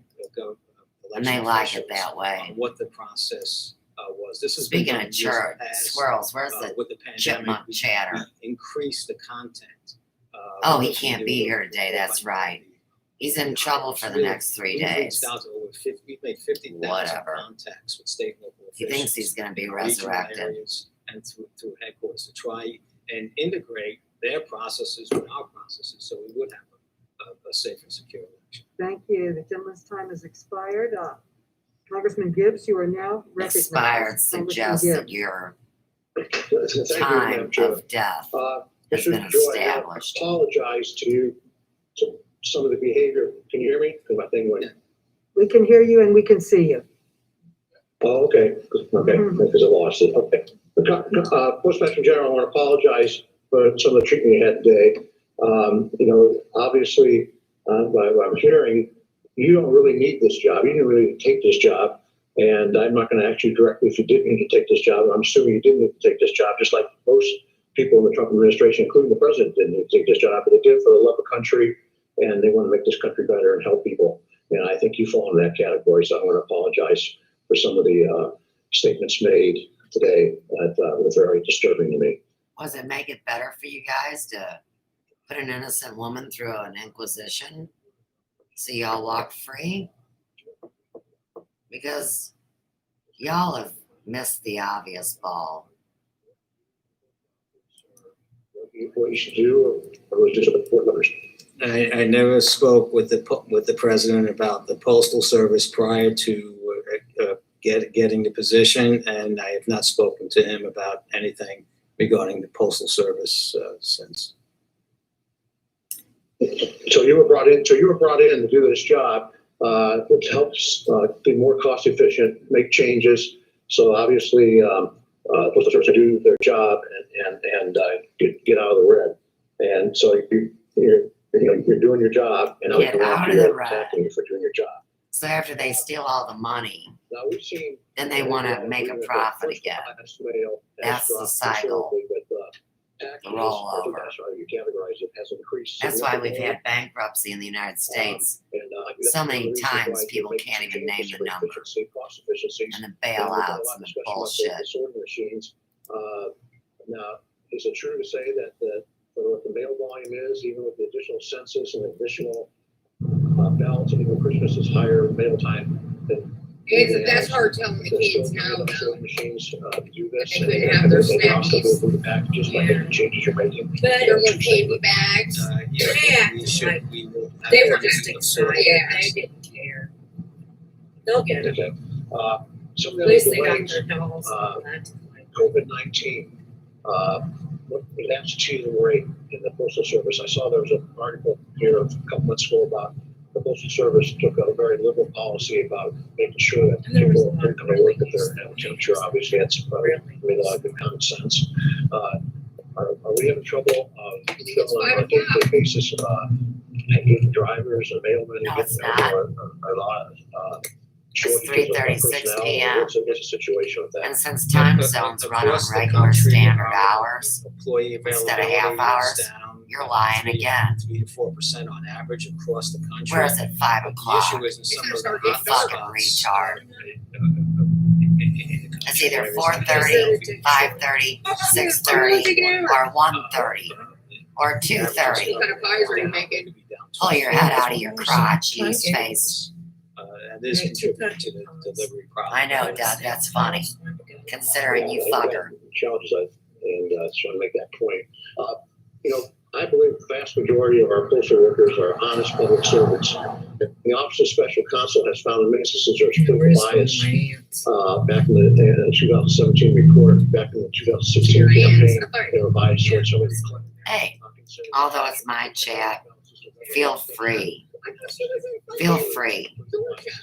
And they election like it officials that way. on what the process was. This is Speaking of squirrels, where's with the the pandemic, chipmunk we chatter? increased the content. Oh, he because we can't knew be that here we today. were That's going right. to be- He's in trouble for the We've- next 3 we've days. reached out to over 50, we've made 50,000 Whatever. contacts with state and local He officials. thinks he's going to be in regional resurrected. areas and through headquarters to try and integrate their processes with our processes so we would have a safe and secure election. Thank you. The gentleman's time has expired. Congressman Gibbs, you are now recognized. Expired Congressman suggests Gibbs. that your Thank you, time Madam Chair. of death has Mr. been Joy, I established. apologize to some of the behavior. Can you hear me? Because my thing went. We can hear you and we can see you. Oh, okay. Okay, because I lost it. Okay. Postmaster General, I want to apologize for some of the treatment you had today. Obviously, what I'm hearing, you don't really need this job. You didn't really take this job. And I'm not going to ask you directly if you did need to take this job. I'm assuming you didn't need to take this job, just like most people in the Trump administration, including the president, didn't need to take this job. But they did for the love of country, and they want to make this country better and help people. And I think you fall in that category. So I want to apologize for some of the statements made today that were very disturbing to me. Was it make it better for you guys to put an innocent woman through an inquisition so y'all walk free? Because y'all have missed the obvious ball. What he what you should do, or was it just a board members? I never spoke with the president about the postal service prior to getting the position, and I have not spoken to him about anything regarding the postal service since. So you were brought in to do this job, which helps be more cost efficient, make changes. So obviously, postal service to do their job and get out of the red. And so you're doing your job, and Get out of the red. attacking you for doing your job. So after they steal all the money, Now we've seen. then they want to make a profit again. That's the cycle. The rollover. You categorize it as increased. That's why we've had bankruptcy in the United States so many times people can't even name the number. And the bailouts and the bullshit. Machines. Now, is it true to say that for what the mail volume is, even with the additional census and additional ballots, and even Christmas is higher mail time than? That's hard telling the kids now. Machines do this. They couldn't have their snackies. The packages by the changes you're making. Their little candy bags. They were just excited. They didn't care. They'll get it. Some of At the least they got delays, their dolls. COVID-19, what the absenteeism rate in the Postal Service. I saw there was an article here a couple months ago about the Postal Service took a very liberal policy about making sure that people didn't come to work if they're at temperature. Obviously, that's made a lot of good common sense. Are we having trouble filling on a day-to-day basis getting drivers or mailmen? No, it's not. A lot of It's 3:36 p.m. What's the situation with that? And since time zones run on regular standard hours Employee instead of half availability hours, is down, you're lying again. 3 to 4% on average across the country. Whereas at 5 The o'clock, issue is in some of the you hot fucking spots, retard. It's either 4:30, 5:30, 6:30, or 1:30, or 2:30. What kind of pies are you making? Pull your head out of your crotch, yeast face. And this contributes to the delivery problem. I know, Doug, that's funny, considering you fucker. Challenges, and just want to make that point. I believe the vast majority of our postal workers are honest public servants. The Office of Special Counsel has found in many instances there's political bias. Back in the 2017 report, back in the 2016 campaign, they were biased towards somebody. Hey, although it's my chat, feel free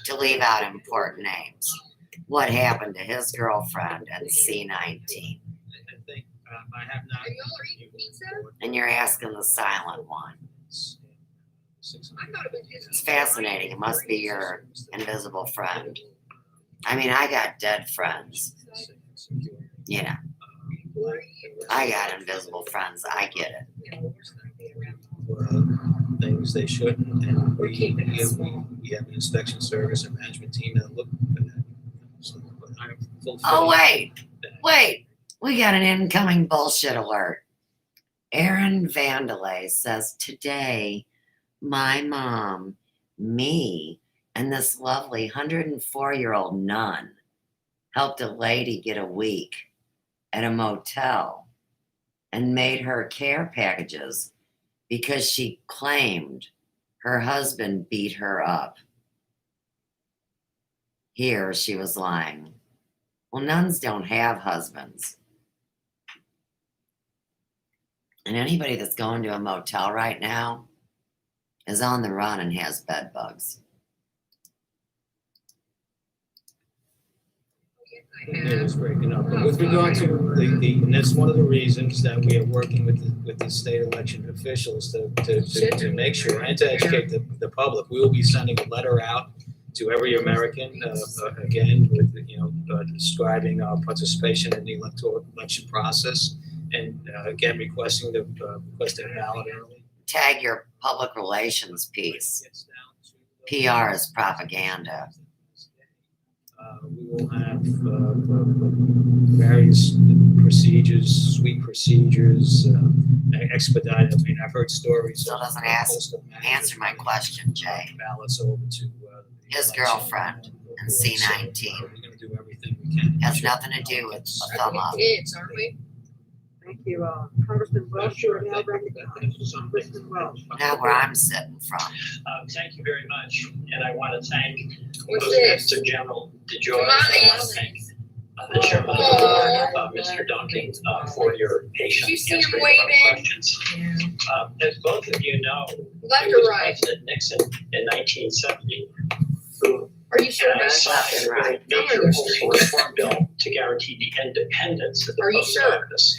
to leave out important names. What happened to his girlfriend and C19? I have not. And you're asking the silent one. It's fascinating. It must be your invisible friend. I mean, I got dead friends. You know, I got invisible friends. I get it. Things they shouldn't, and we have an inspection service and management team that look for that. So, Oh, wait. We got an incoming bullshit alert. Aaron Vandelay says today, my mom, me, and this lovely 104-year-old nun helped a lady get a week at a motel and made her care packages because she claimed her husband beat her up. Here she was lying. Well, nuns don't have husbands. And anybody that's going to a motel right now is on the run and has bed bugs. It's breaking up. But with regard to and that's one of the reasons that we are working with the state election officials to make sure and to educate the public. We will be sending a letter out to every American again with describing our participation in the electoral election process, and again requesting a ballot early. Tag your public relations piece. PR is propaganda. We will have various procedures, sweet procedures, expedited. I mean, I've heard stories. Still doesn't answer my question, Jay. Ballots over to his girlfriend and C19. We're going to do everything we can. Has nothing to do with a thumb up. Kids, aren't we? Thank you, Congressman Welch. You are now recognized. Congressman Welch. Now where I'm sitting from. Thank you very much, and I want to thank What's this? Mr. General DeJoy. I want to thank the chairman, Mr. Duncan, for your patience. You see him answering waving? our questions. As both of you know, Left it or was right? President Nixon in 1970 who Are you sure that's signed a right? major postal reform bill to guarantee the independence of the Are you post sure? office.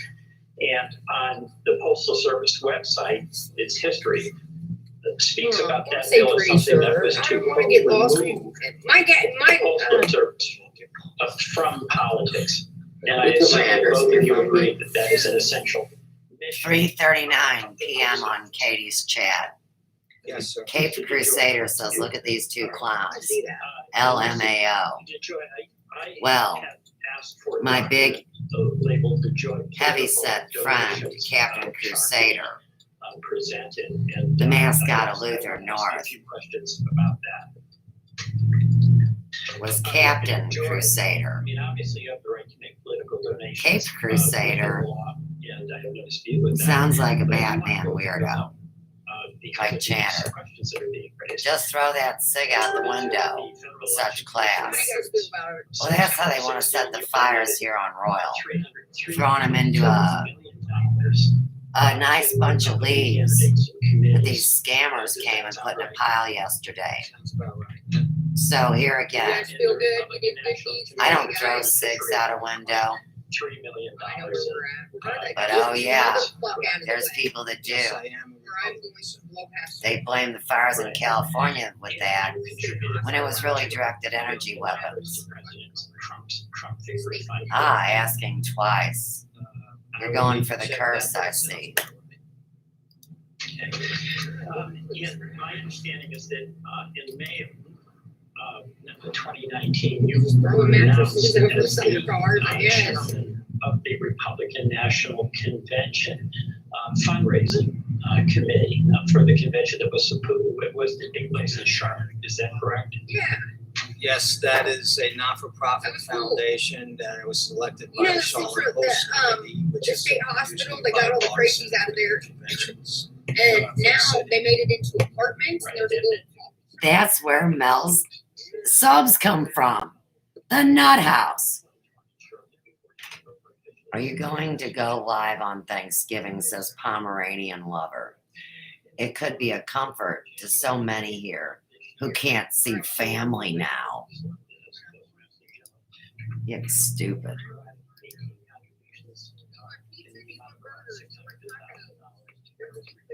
And on the Postal Service website, its history speaks about Don't that say bill as pretty something that sure. was I to don't want to get lost. remove My Postal Service from politics. And I You put my assume address both in of you front of me. agree that that is an essential mission. 3:39 p.m. on Katie's chat. Yes, sir. Cape Crusader says, look at these two clowns. see that. LMAO. I Well, have asked for my big label the joint heavyset friend, Captain Crusader, presented, and the mascot I of Luther asked North, a few questions about that. was Captain Joy, Crusader. I mean, obviously, you have the right to make political donations. Cape Crusader And I have no dispute with that. sounds like a But I Batman wanna go through weirdo. them, because Like of these Channer. questions that are being raised. Just throw that cig out the window. Such class. What do you guys feel about it? Well, that's how they want to set the fires here on Royal. Throwing them into a nice bunch of leaves that these scammers came and put in a pile yesterday. So here You again, guys feel good? You get 50s? I don't throw cigs out a window, $3 million. I know where we're at. but oh yeah, Get the fuck out of the there's way. people that do. Yes, I am. Or I'm going to blow past They blame the fires in California with that, when it was really directed energy weapons. Ah, asking twice. You're going for the curse, I see. And my understanding is that in May of 2019, you throwing mattresses announced over as some of your cars, I the guess. chairman of the Republican National Convention fundraising committee for the convention that was to take place in Charlotte. Is that correct? Yeah. Yes, that is a not-for-profit That was cool. foundation that was selected You know, by the the Charlotte secret Host that, Committee, which the is state hospital, usually they got all the bipartisan crazies out of there. conventions. And now they made it into apartments. And there's a little That's where Mel's subs come from. The Nut House. Are you going to go live on Thanksgiving, says Pomeranian Lover. It could be a comfort to so many here who can't see family now. You stupid.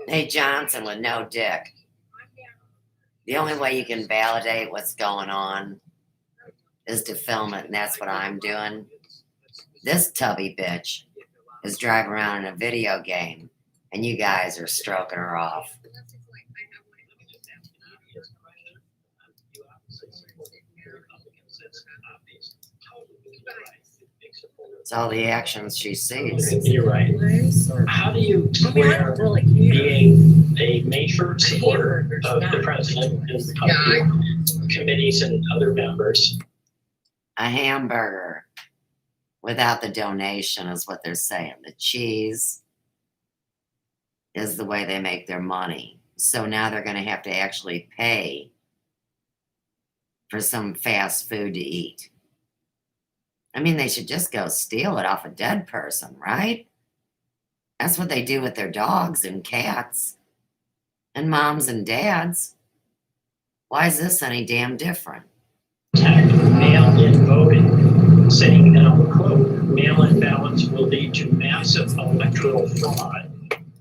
Hey, Johnson with no dick. The only way you can validate what's going on is to film it, and that's what I'm doing. This tubby bitch is driving around in a video game, and you guys are stroking her off. It's all the actions she sees. You're right. How do you square being a major supporter of the president and of committees and other members? A hamburger without the donation is what they're saying. The cheese is the way they make their money. So now they're going to have to actually pay for some fast food to eat. I mean, they should just go steal it off a dead person, right? That's what they do with their dogs and cats and moms and dads. Why is this any damn different? Mail-in voting, saying, and I'll quote, mail-in ballots will lead to massive electoral fraud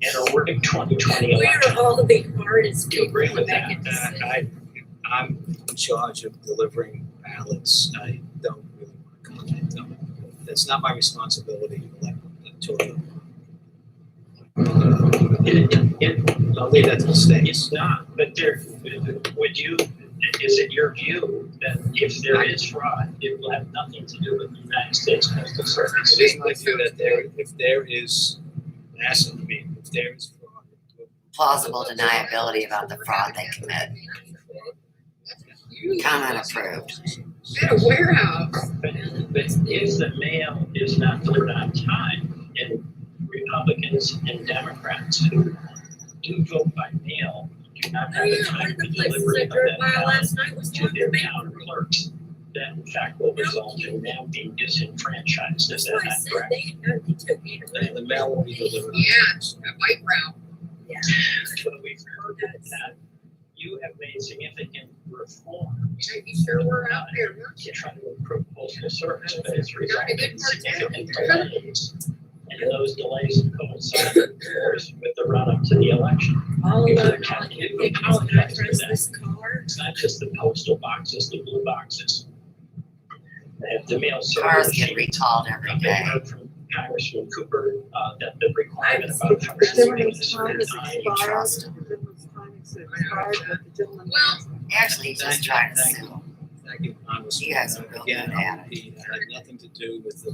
in a rigged 2020 election. We're all the hardest Do you agree people with that that? get to say. I'm in charge of delivering ballots. I don't really want to comment on it. It's not my responsibility to elect I'll leave that to the state. It's not, but there, would you, is it your view that if there is fraud, it will have nothing to do with the United States Postal Service? It is my view that if there is, asking me, if there is fraud. Plausible deniability about the fraud they commit. Comment approved. At a warehouse. But if the mail is not delivered on time in Republicans and Democrats who do vote by mail do not have the time to deliver a ballot to their town clerks. That in fact will result in them being disenfranchised. Is that not correct? The mail will be delivered. Yeah, a bike route. So we've heard that you have made significant reform. Yeah, you sure were out there, weren't to you? try to improve postal service, but it's resulted in significant part delays. And those delays have coincided, of course, with the run-up to the election. All Because alone, the county you didn't think, get oh, the can I funds for press that. this card? It's not just the postal boxes, the blue boxes. They have the mail Cars service. get recalled every day. Heard from Congressman Cooper that the requirement I've about seen how the many Gentleman's time minutes is of time expired. trust him. The gentleman's time is expired, but the gentleman has- Actually, he's just trying to sue. Thank you, Congressman. You guys are real Again, good at it. it had nothing to do with the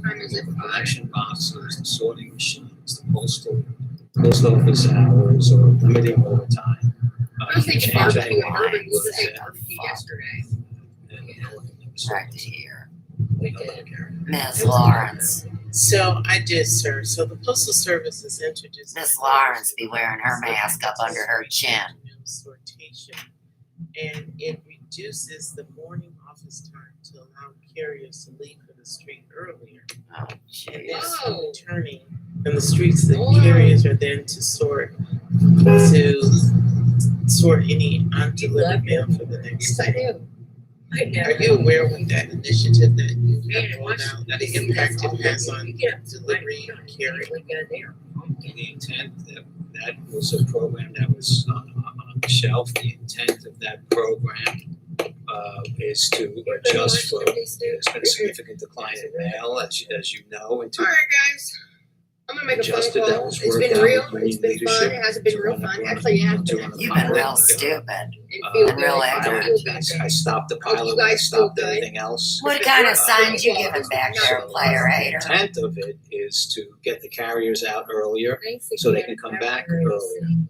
collection boxes, the sorting machines, the post office hours, or limiting overtime. I was thinking Change barbecue that and line bourbon was was, the same barbecue yesterday. Right here. Okay. Ms. Lawrence. So I did, sir. So the Postal Service is introducing Miss Lawrence be wearing her mask up under her chin. sortation, and it reduces the morning office time to allow carriers to leave for the street earlier. Oh, And then Whoa. returning, and the streets that Whoa. carriers are then to sort any undelivered mail for the next Yes, I day. do. I never. Are you aware of that initiative that you have Man, rolled watch out, the the impact it has You on get up to delivery and carrying? there. The intent that was a program that was on the shelf. The intent of that program is to adjust for, there's been a significant decline in mail, as you know, and to All right, guys. I'm gonna make a phone adjusted that call. was It's worked been out real. with It's been fun. leadership It hasn't been to real run fun. the- Actually, it has to been. run the You've been pilot. real stupid. And feel And real good. ignorant. Feel good. I stopped the Hope you pilot, I guys feel stopped good. everything else. What kind of signs you giving back there, player The hater? intent of it is to get the carriers out earlier Thanks so they again. can come back earlier. And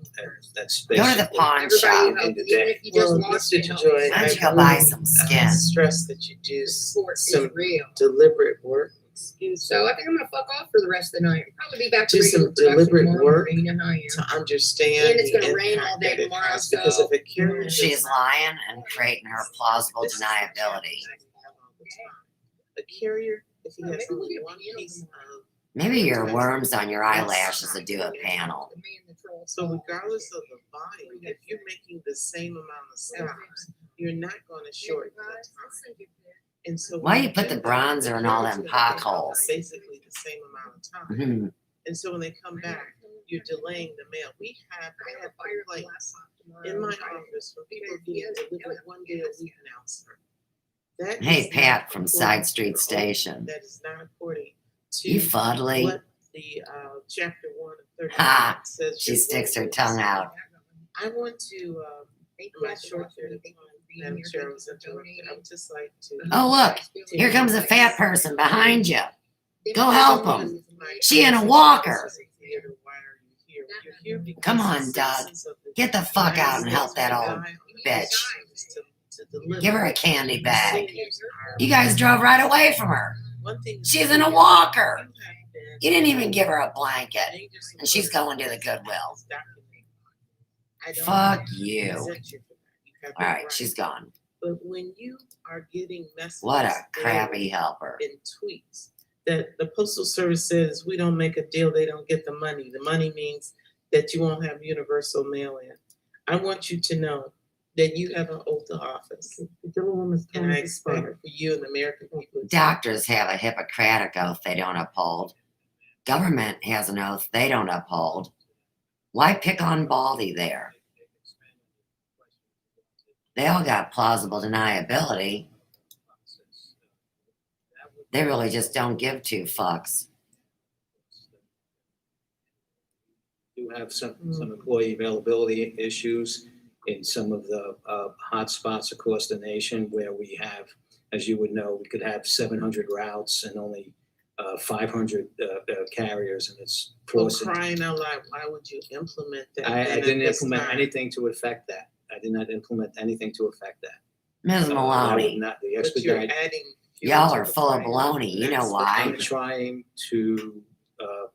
that's Go to the basically pawn Everybody shop. who in helped, the even day. if you just Well, lost Mr. it, help. Joy, Why don't you I go buy really, some skin? stress that you do The support is some real. deliberate work. Excuse So I think I'm gonna fuck off for the rest of the night. Probably be back to Do regular some production deliberate tomorrow work morning. You know how I am. to understand And it's the gonna rain all impact day that it tomorrow, has, because so- if a carrier She's lying and creating her plausible deniability. a carrier, if he has only one piece of, Maybe your worms on your eyelashes will do a panel. so regardless of the volume, if you're making the same amount of stops, you're not going to shorten the time. And so Why when you put do the that, bronzer in all them carriers are potholes? basically the same amount of time. Mhm. And so when they come back, you're delaying the mail. I have complaints in my office from people getting delivered one day a week now, sir. That Hey, is Pat not from according Side to Street your Station. oath. That is not according to You fuddly. what the chapter 1 of 30 Ha! says. She your sticks her work tongue is. out. I want to, in my short period of time, Madam Chair, I was interrupted. I would just like to. Oh, look. Here comes a fat person behind you. Go help him. She in a walker. Come on, Doug. Get the fuck out and help that old bitch. Give her a candy bag. You guys drove right away from her. She's in a walker. You didn't even give her a blanket. And she's going to the Goodwill. Fuck you. All right, she's gone. But when you are getting messages. What a crappy helper. In tweets that the Postal Service says we don't make a deal, they don't get the money. The money means that you won't have universal mail-in. I want you to know that you have an oath of office. And I expect for you and the American people. Doctors have a Hippocratic oath they don't uphold. Government has an oath they don't uphold. Why pick on Baldy there? They all got plausible deniability. They really just don't give two fucks. Do have some employee availability issues in some of the hot spots across the nation where we have, as you would know, we could have 700 routes and only 500 carriers, and it's For forcing. crying out loud, why would you implement that? I then at didn't this implement time? anything to affect that. I did not implement anything to affect that. Ms. That would Maloney, not, the But you're expedite. adding. y'all are full of baloney. You know I'm why? trying to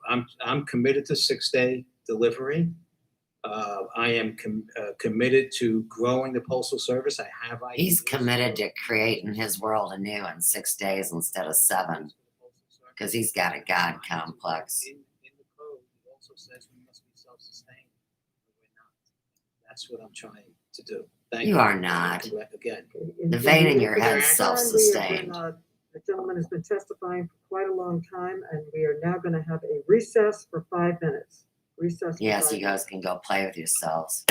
I'm committed to 6-day delivery. I am committed to growing the postal service. I have ideas. He's committed to creating his world anew in 6 days instead of 7, because he's got a God complex. In the code, it also says we must be self-sustained. We're not. That's what I'm trying to do. Thank you. You are not. Again. The vein in your head's We self-sustained. have been, the gentleman has been testifying for quite a long time, and we are now going to have a recess for 5 minutes. Recess. Yes, you guys can go play with yourselves.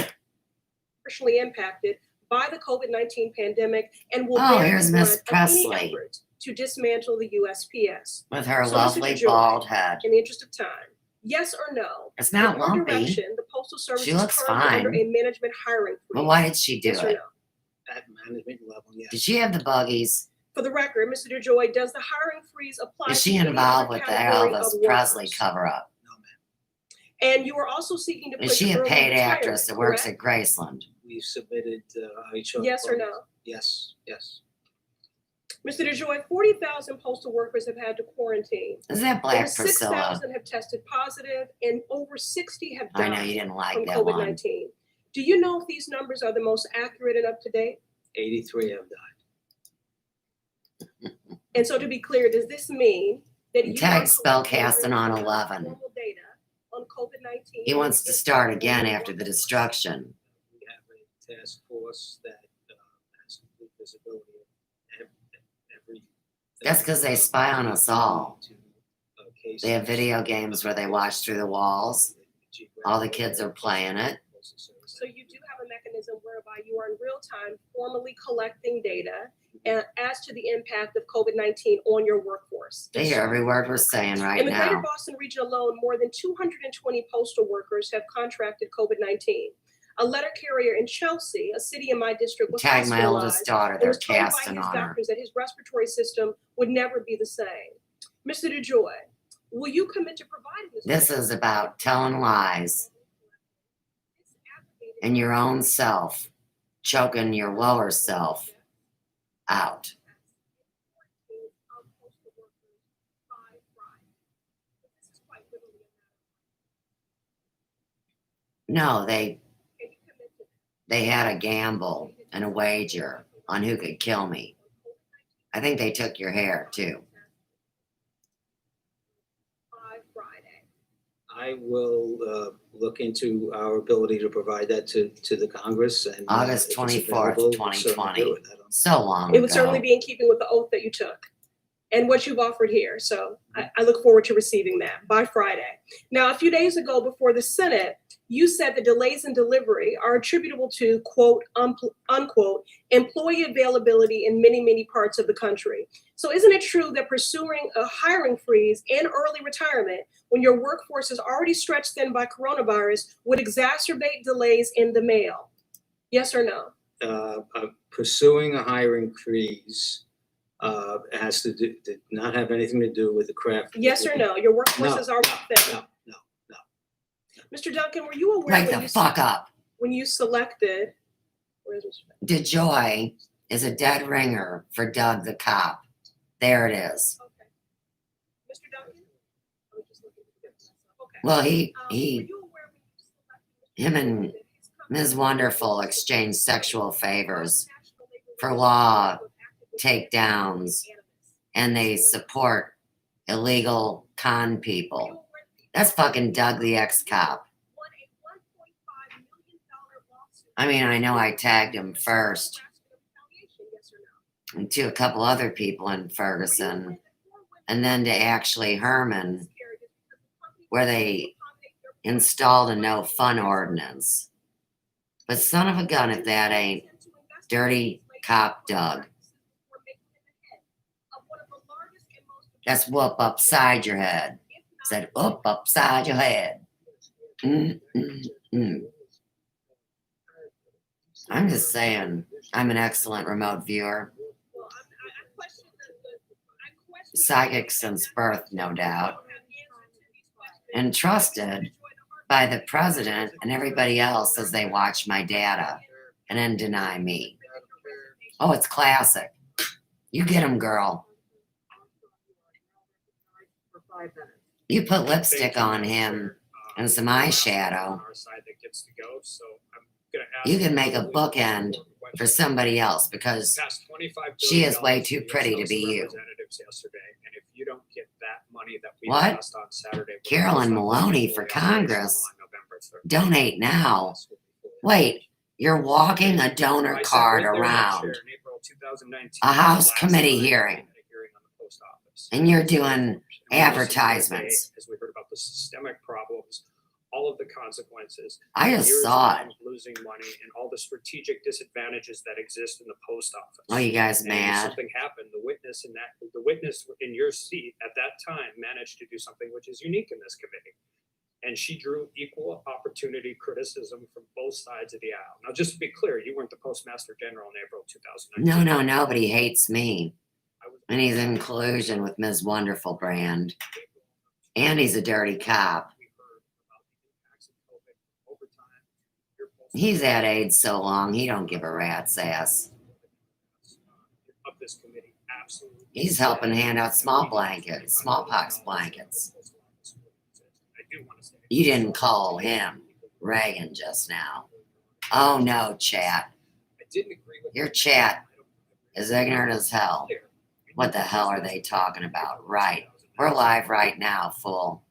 Personally impacted by the COVID-19 pandemic and will Oh, bear here's the Miss brunt of any Presley. effort to dismantle the USPS. With her So, Mr. lovely DeJoy, bald head. In the interest of time, yes or no? It's not with your lumpy. direction, the Postal Service She is looks currently under fine. a management hiring freeze. Well, why did she do Yes or it? no? At management level, yes. Did she have the buggies? For the record, Mr. DeJoy, does the hiring freeze apply Is to she any involved other with the category Elvis of Presley workers? cover-up? And you are also seeking to put Is she a early paid retirement, actress that works correct? at Graceland? We've submitted HR. Yes or no? Yes, yes. Mr. DeJoy, 40,000 postal workers have had to quarantine. Is that Black Over Priscilla? 6,000 have tested positive, and over 60 have I died know you didn't like from that one. COVID-19. Do you know if these numbers are the most accurate and up to date? 83 have died. And so, to be clear, does this mean that you Tag are spellcasting on 11. normal data on COVID-19? He wants to start again after the destruction. We have a task force that has complete visibility of every. That's because they spy on us all. They have video games where they watch through the walls. All the kids are playing it. So you do have a mechanism whereby you are in real time formally collecting data as to the impact of COVID-19 on your workforce. They hear every word we're saying right In the greater now. Boston region alone, more than 220 postal workers have contracted COVID-19. A letter carrier in Chelsea, a city in my district, was Tag my oldest hospitalized daughter. and They're was told by casting his on her. doctors that his respiratory system would never be the same. Mr. DeJoy, will you commit to providing this? This is about telling lies and your own self, choking your lower self out. No, they had a gamble and a wager on who could kill me. I think they took your hair too. I will look into our ability to provide that to the Congress and August if it's 24th, available, we'll certainly 2020. do it. So long It would ago. certainly be in keeping with the oath that you took and what you've offered here. So I look forward to receiving that by Friday. Now, a few days ago before the Senate, you said the delays in delivery are attributable to, quote, unquote, employee availability in many, many parts of the country. So isn't it true that pursuing a hiring freeze and early retirement when your workforce is already stretched thin by coronavirus would exacerbate delays in the mail? Yes or no? Pursuing a hiring freeze has to do, did not have anything to do with the craft. Yes or no? Your workforce No, is already thin. No. Mr. Duncan, were you aware Break the fuck up. when you selected? Where's Mr. Duncan? DeJoy is a dead ringer for Doug the cop. There it is. Okay. Mr. Duncan? I was just looking to get myself. Okay. Well, Were you aware when you selected him and Ms. Wonderful exchanged sexual favors for law takedowns, and they support illegal con people. That's fucking Doug the ex-cop. I mean, I know I tagged him first, and to a couple other people in Ferguson, and then to actually Herman, where they installed a no fun ordinance. But son of a gun if that ain't dirty cop Doug. That's whoop upside your head. Said whoop upside your head. I'm just saying, I'm an excellent remote viewer. Psychic since birth, no doubt. And trusted by the president and everybody else as they watch my data and then deny me. Oh, it's classic. You get him, girl. For 5 minutes. You put lipstick on him and some eyeshadow. You can make a bookend for somebody else because she is way too pretty to be you. What? Carolyn Maloney for Congress? Donate now. Wait, you're walking a donor card around a House committee hearing, and you're doing advertisements. As we heard about the systemic problems, all of the consequences. I just years saw of it. losing money and all the strategic disadvantages that exist in the post office. Oh, you guys And mad? Something happened. The witness in your seat at that time managed to do something which is unique in this committee. And she drew equal opportunity criticism from both sides of the aisle. Now, just to be clear, you weren't the Postmaster General in April 2019. No, nobody hates me. And he's in collusion with Ms. Wonderful Brand. And he's a dirty cop. He's had AIDS so long, he don't give a rat's ass. Of this committee, absolutely. He's helping hand out smallpox blankets. You didn't call him Reagan just now. Oh no, chat. Your chat is ignorant as hell. What the hell are they talking about? Right. We're live right now, fool.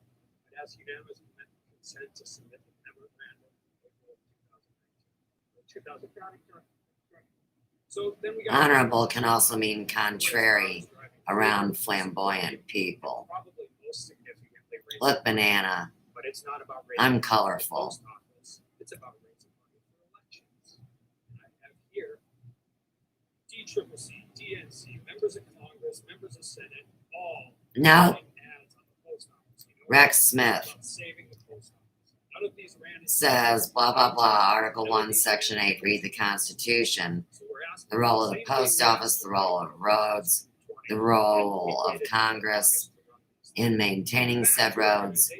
Honorable can also mean contrary around flamboyant people. Look, banana. I'm colorful. It's about raising money for elections. And I have here DCCC, DNC, members of Congress, members of Senate, all No. ads on the post office. Rex Smith Saving the post office. None of these ran says, blah, blah, blah, Article 1, Section 8, read the Constitution. The role of the post office, the role of roads, the role of Congress in maintaining said roads.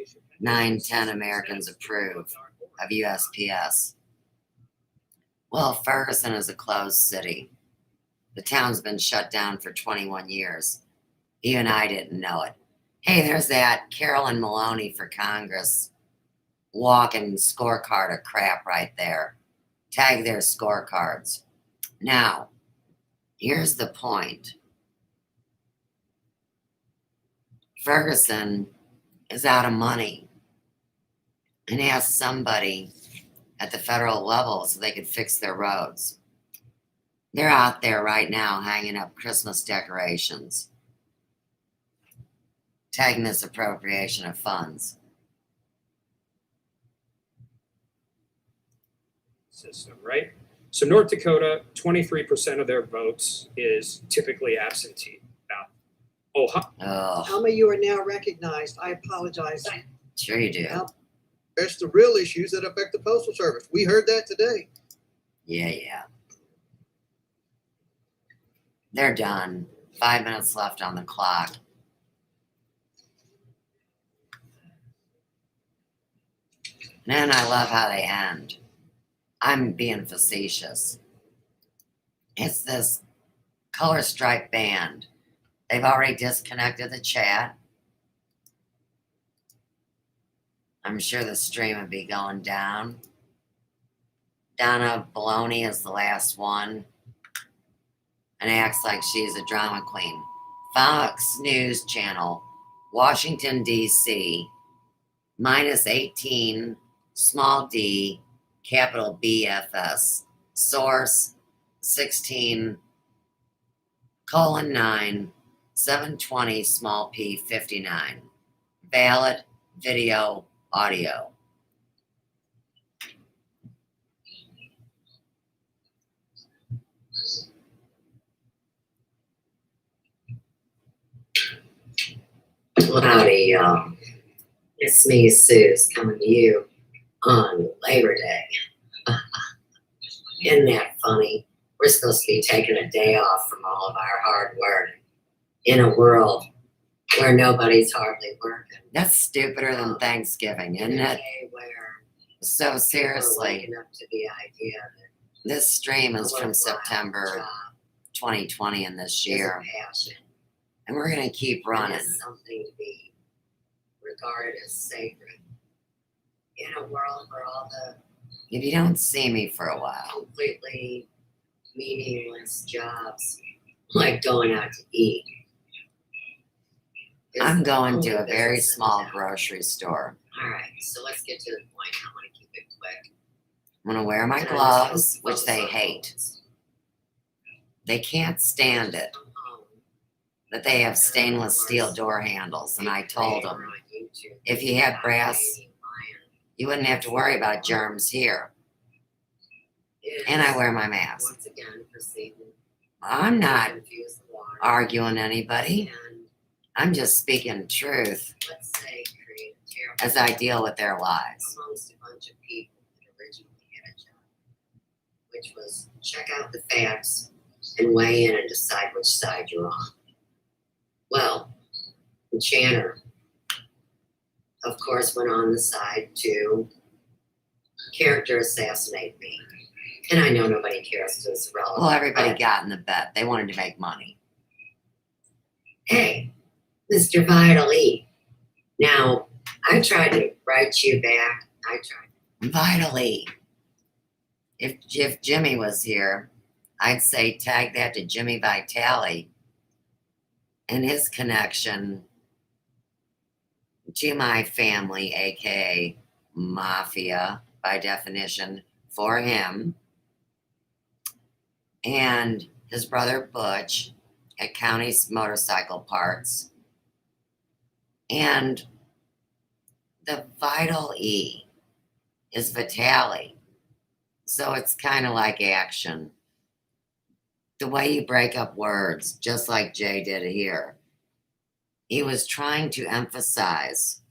9/10 Americans approve of USPS. Well, Ferguson is a closed city. The town's been shut down for 21 years. Even I didn't know it. Hey, there's that Carolyn Maloney for Congress walking scorecard of crap right there. Tag their scorecards. Now, here's the point. Ferguson is out of money and asked somebody at the federal level so they could fix their roads. They're out there right now hanging up Christmas decorations, tagging this appropriation of funds. System, right? So North Dakota, 23% of their votes is typically absentee ballot. Alma, you are now recognized. I apologize. Sure you do. That's the real issues that affect the Postal Service. We heard that today. Yeah. They're done. 5 minutes left on the clock. Man, I love how they end. I'm being facetious. It's this color stripe band. They've already disconnected the chat. I'm sure the stream would be going down. Donna Baloney is the last one and acts like she's a drama queen. Fox News Channel, Washington, D.C., -18, small d, capital BFS. Source 16:9, 720, small p 59. Valid video audio. Howdy, y'all. It's me, Suze, coming to you on Labor Day. Isn't that funny? We're supposed to be taking a day off from all of our hard work in a world where nobody's hardly working. That's stupider than Thanksgiving, isn't it? So seriously, Waking up to the idea that this stream is from September 2020 in this year. And we're going to keep running. something to be regarded as sacred. In a world where all the If you don't see me for a while, completely meaningless jobs, like going out to eat. is I'm going the to a only very business in small town. grocery store. All right, so let's get to the point. I want to keep it quick. I'm going to wear my And I just want gloves, to which focus they on hate. goals. They can't stand it From home, that they have stainless steel door handles. And I told them, on YouTube, if you had brass, you wouldn't have to worry about germs here. And I wear my mask. once again proceeding I'm not to infuse the water. arguing anybody. And I'm just speaking truth let's say create a terrible as I deal with their lives. amongst a bunch of people that originally had a job, which was check out the facts and weigh in and decide which side you're on. Well, Channer, of course, went on the side to character assassinate me. And I know nobody cares because it's irrelevant. Well, everybody but, got in the bet. They wanted to make money. hey, Mr. Vitally. Now, I tried to write you back. I tried. Vitally. If Jimmy was here, I'd say tag that to Jimmy Vitale and his connection to my family, aka mafia by definition, for him, and his brother Butch at County's Motorcycle Parts, and the Vital E is Vitale. So it's kind of like action. The way you break up words, just like Jay did here. He was trying to emphasize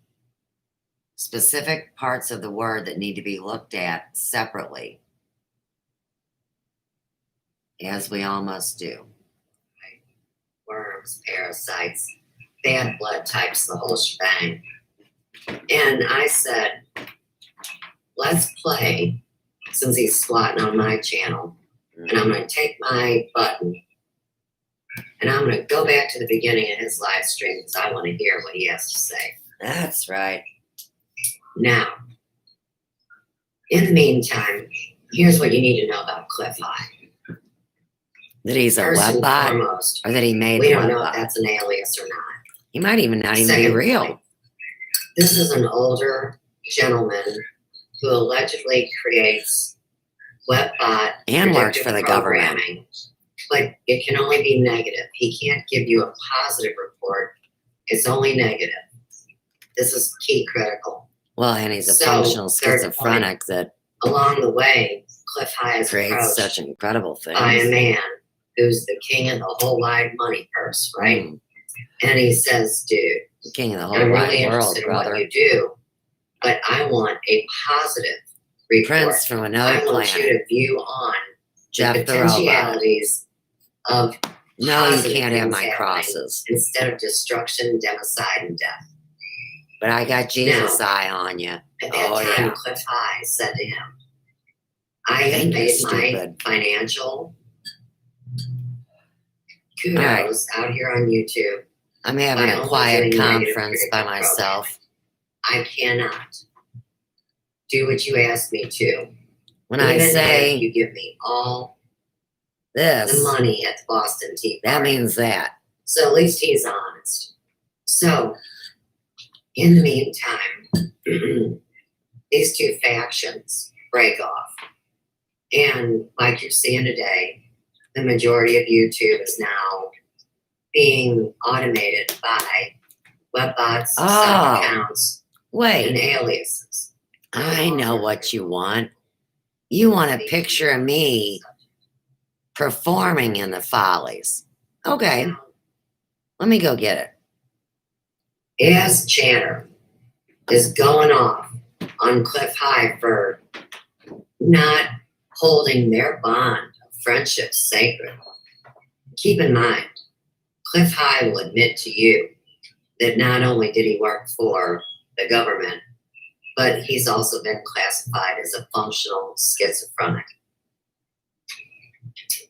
specific parts of the word that need to be looked at separately, as we all must do. Worms, parasites, bad blood types, the whole shebang. And I said, let's play, since he's squatting on my channel, and I'm going to take my button and I'm going to go back to the beginning of his live stream because I want to hear what he has to say. That's right. Now, in the meantime, here's what you need to know about Cliff High. That he's a First web and bot, foremost, or that he made we a don't web know if bot. that's an alias or not. He might even not even be Second real. point, this is an older gentleman who allegedly creates web bot And works predictive for the government. programming, but it can only be negative. He can't give you a positive report. It's only negative. This is key critical. Well, and he's a So, functional third schizophrenic that Along the way, Cliff High is creates approached such incredible things. by a man who's the king of the whole wide money purse, right? And he says, dude, The king of the I'm whole really wide world, interested in brother. what you do, but I want a positive report. Prince from another I want you planet. to view on Jeff the the robot. potentialities of No, you positive can't have things my happening crosses. instead of destruction, democide, and death. But I got Jesus Now, eye on you. At that Oh, time, yeah. Cliff High said to him, I have Think made you're my stupid. financial All right. kudos out here on YouTube. I'm having by a only quiet doing negative conference by critical myself. I cannot do what you asked me to. When I Even say if you give me all this, the money at the Boston Tea that Party. means that. So at least he's honest. So in the meantime, these two factions break off. And like you're seeing today, the majority of YouTube is now being automated by web bots, Oh, sub accounts, and wait. aliases. I know what you want. You want a picture of me performing in the Follies. Okay. Let me go get it. As Channer is going off on Cliff High for not holding their bond of friendship sacred, keep in mind, Cliff High will admit to you that not only did he work for the government, but he's also been classified as a functional schizophrenic.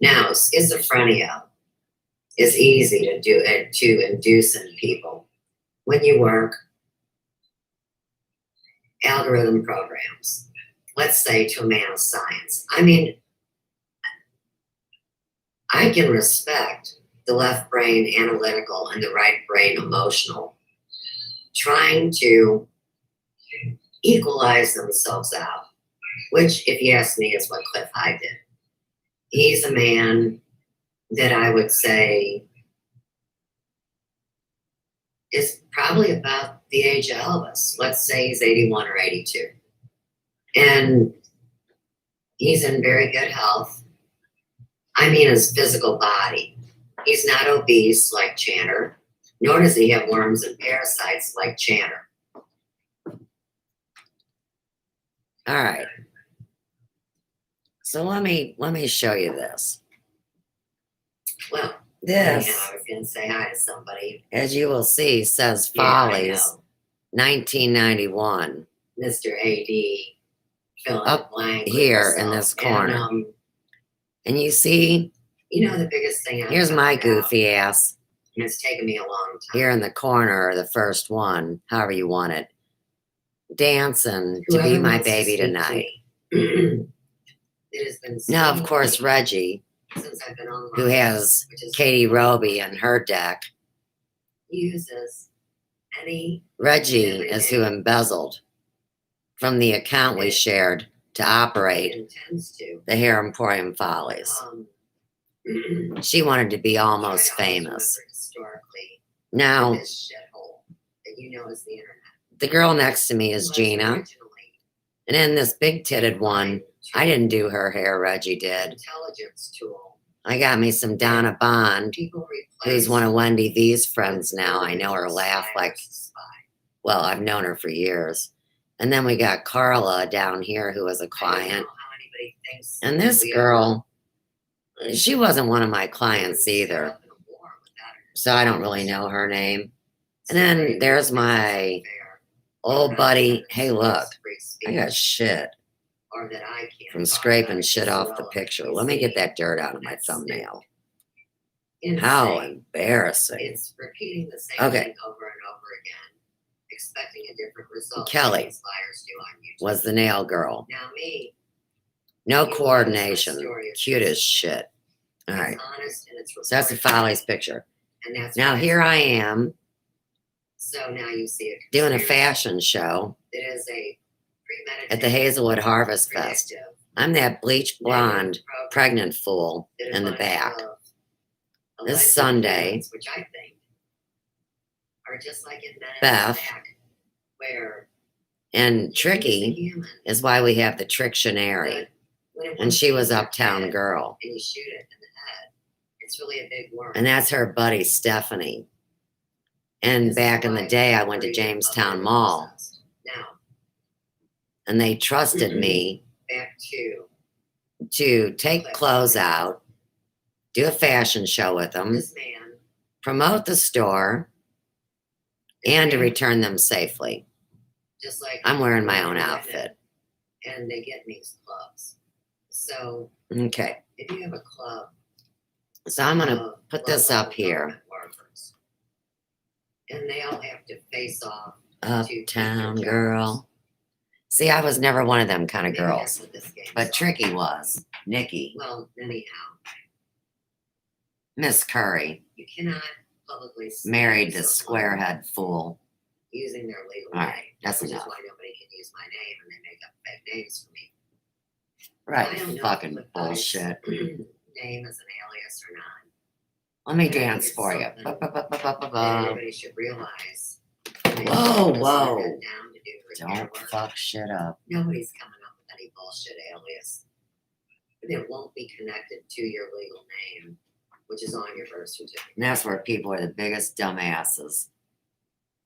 Now, schizophrenia is easy to induce in people when you work algorithm programs, let's say to a man of science. I mean, I can respect the left brain analytical and the right brain emotional trying to equalize themselves out, which, if you ask me, is what Cliff High did. He's a man that I would say is probably about the age of Elvis. Let's say he's 81 or 82. And he's in very good health. I mean, his physical body. He's not obese like Channer, nor does he have worms and parasites like Channer. All right. So let me show you this. Well, This, anyhow, I was going to say hi to somebody. as you will see, says Yeah, I Follies, know. 1991. Mr. AD, fill in the Up blank with here in yourself. this corner. And, And you see, you know, the biggest thing I've here's found my out, goofy ass. and it's taken me a long time. Here in the corner, the first one, however you want it, dancing to be Whoever my wants to baby speak to tonight. me. It has been Now, so of course, long Reggie, since I've been online, who has which is Katie Roby in her deck, uses any Reggie is who embezzled from the account we shared to operate intends to. the Hair Emporium Follies. She wanted to be almost famous. Historically, Now, this shithole that you know is the internet. the girl next to me is Gina. And then this big-titted one, I didn't do her hair, Reggie did. Intelligence tool. I got me some Donna Bond, People who's one of Wendy V's friends now. I know her laugh like, well, I've known her for years. And then we got Carla down here, who was a client. And this girl, she wasn't one of my clients either. So I don't really know her name. And then there's my old buddy. Hey, look, I got shit Or that I can't from talk scraping about shit it. off the picture. Let me get that dirt out of my thumbnail. Insane. How embarrassing. It's repeating the same Okay. thing over and over again, expecting a different result. Kelly These liars do on YouTube. was the nail girl. Now me, No you coordination. notice my story is Cute as shit. All right. it's honest and it's So that's the reported. Follies picture. And that's Now why here it's- I am So now you see it. doing a fashion show It is a premeditated, at the Hazelwood Harvest Fest. predictive, I'm that bleach blonde program pregnant fool that is in the on back. top of This alleged Sunday, events, which I think are just like in Men in Beth Black, where and Tricky human, is why we have the Trictionary. when it And she was in your Uptown head Girl. and you shoot it in the head, it's really a big worm. And that's her buddy Stephanie. And back in the day, I went to Jamestown Mall Now, and they trusted me back to to take clothes out, do a fashion show with them, this man, promote the store, and to return them safely. just like I'm wearing my own outfit. and they get in these clubs. So Okay. if you have a club, So I'm going to of put this local up here. government workers, and they all have to face off Uptown Girl. See, I was never one of them kind of Maybe that's girls. what this game's But all Tricky was. Nikki. Well, anyhow, Miss Curry. you cannot publicly Married smear this someone squarehead fool. using their legal All right, name. that's which enough. is why nobody can use my name and they make up fake names for me. Right, I don't know fucking if Cliff bullshit. name is an alias or not. Let me I think dance it's for you. something that Ba-ba-ba-ba-ba-ba. everybody should realize. Whoa, whoa. Down to do repair Don't work. fuck shit up. Nobody's coming up with any bullshit alias. It won't be connected to your legal name, which is on your birth certificate. And that's where people are the biggest dumbasses.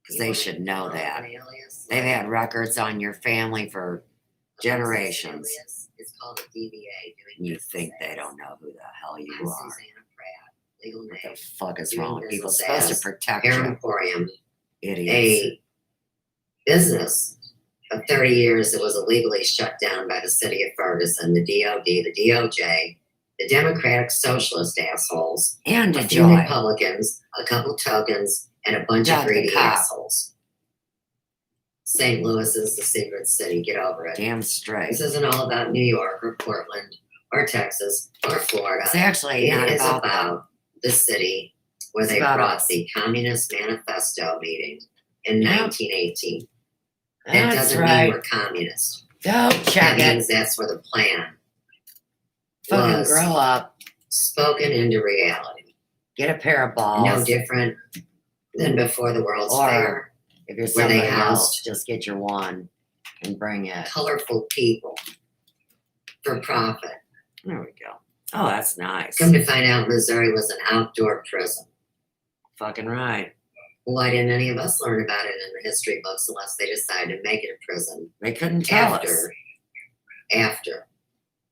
Because You they wanna should know develop that. an alias, They've like had records on your family for a business generations. alias. It's called a DBA. Doing You business think they as. don't know who the hell you I'm are. Susanna Pratt, legal What name. the fuck is doing wrong with people? business Supposed to as protect Hair you. Emporium, Idiots. a business of 30 years that was illegally shut down by the city of Ferguson, the DOD, the DOJ, the Democratic Socialist assholes, And a a few joy. Republicans, a couple tokens, and a bunch Doug of the greedy cop. assholes. St. Louis is the secret city. Get over it. Damn straight. This isn't all about New York or Portland or Texas or Florida. It's actually It not is about about the city where It's they about brought us. the Communist Manifesto meeting in Yep. 1918. That That's doesn't right. mean we're communist. Don't check That it. means that's where the plan Fucking was grow up. spoken into reality. Get a pair of balls. No different than before the World's Or Fair, if you're where they somebody else, housed just get your one and bring it. colorful people for profit. There we go. Oh, that's nice. Come to find out, Missouri was an outdoor prison. Fucking right. Why didn't any of us learn about it in the history books unless they decided to make it a prison? They couldn't tell us. After.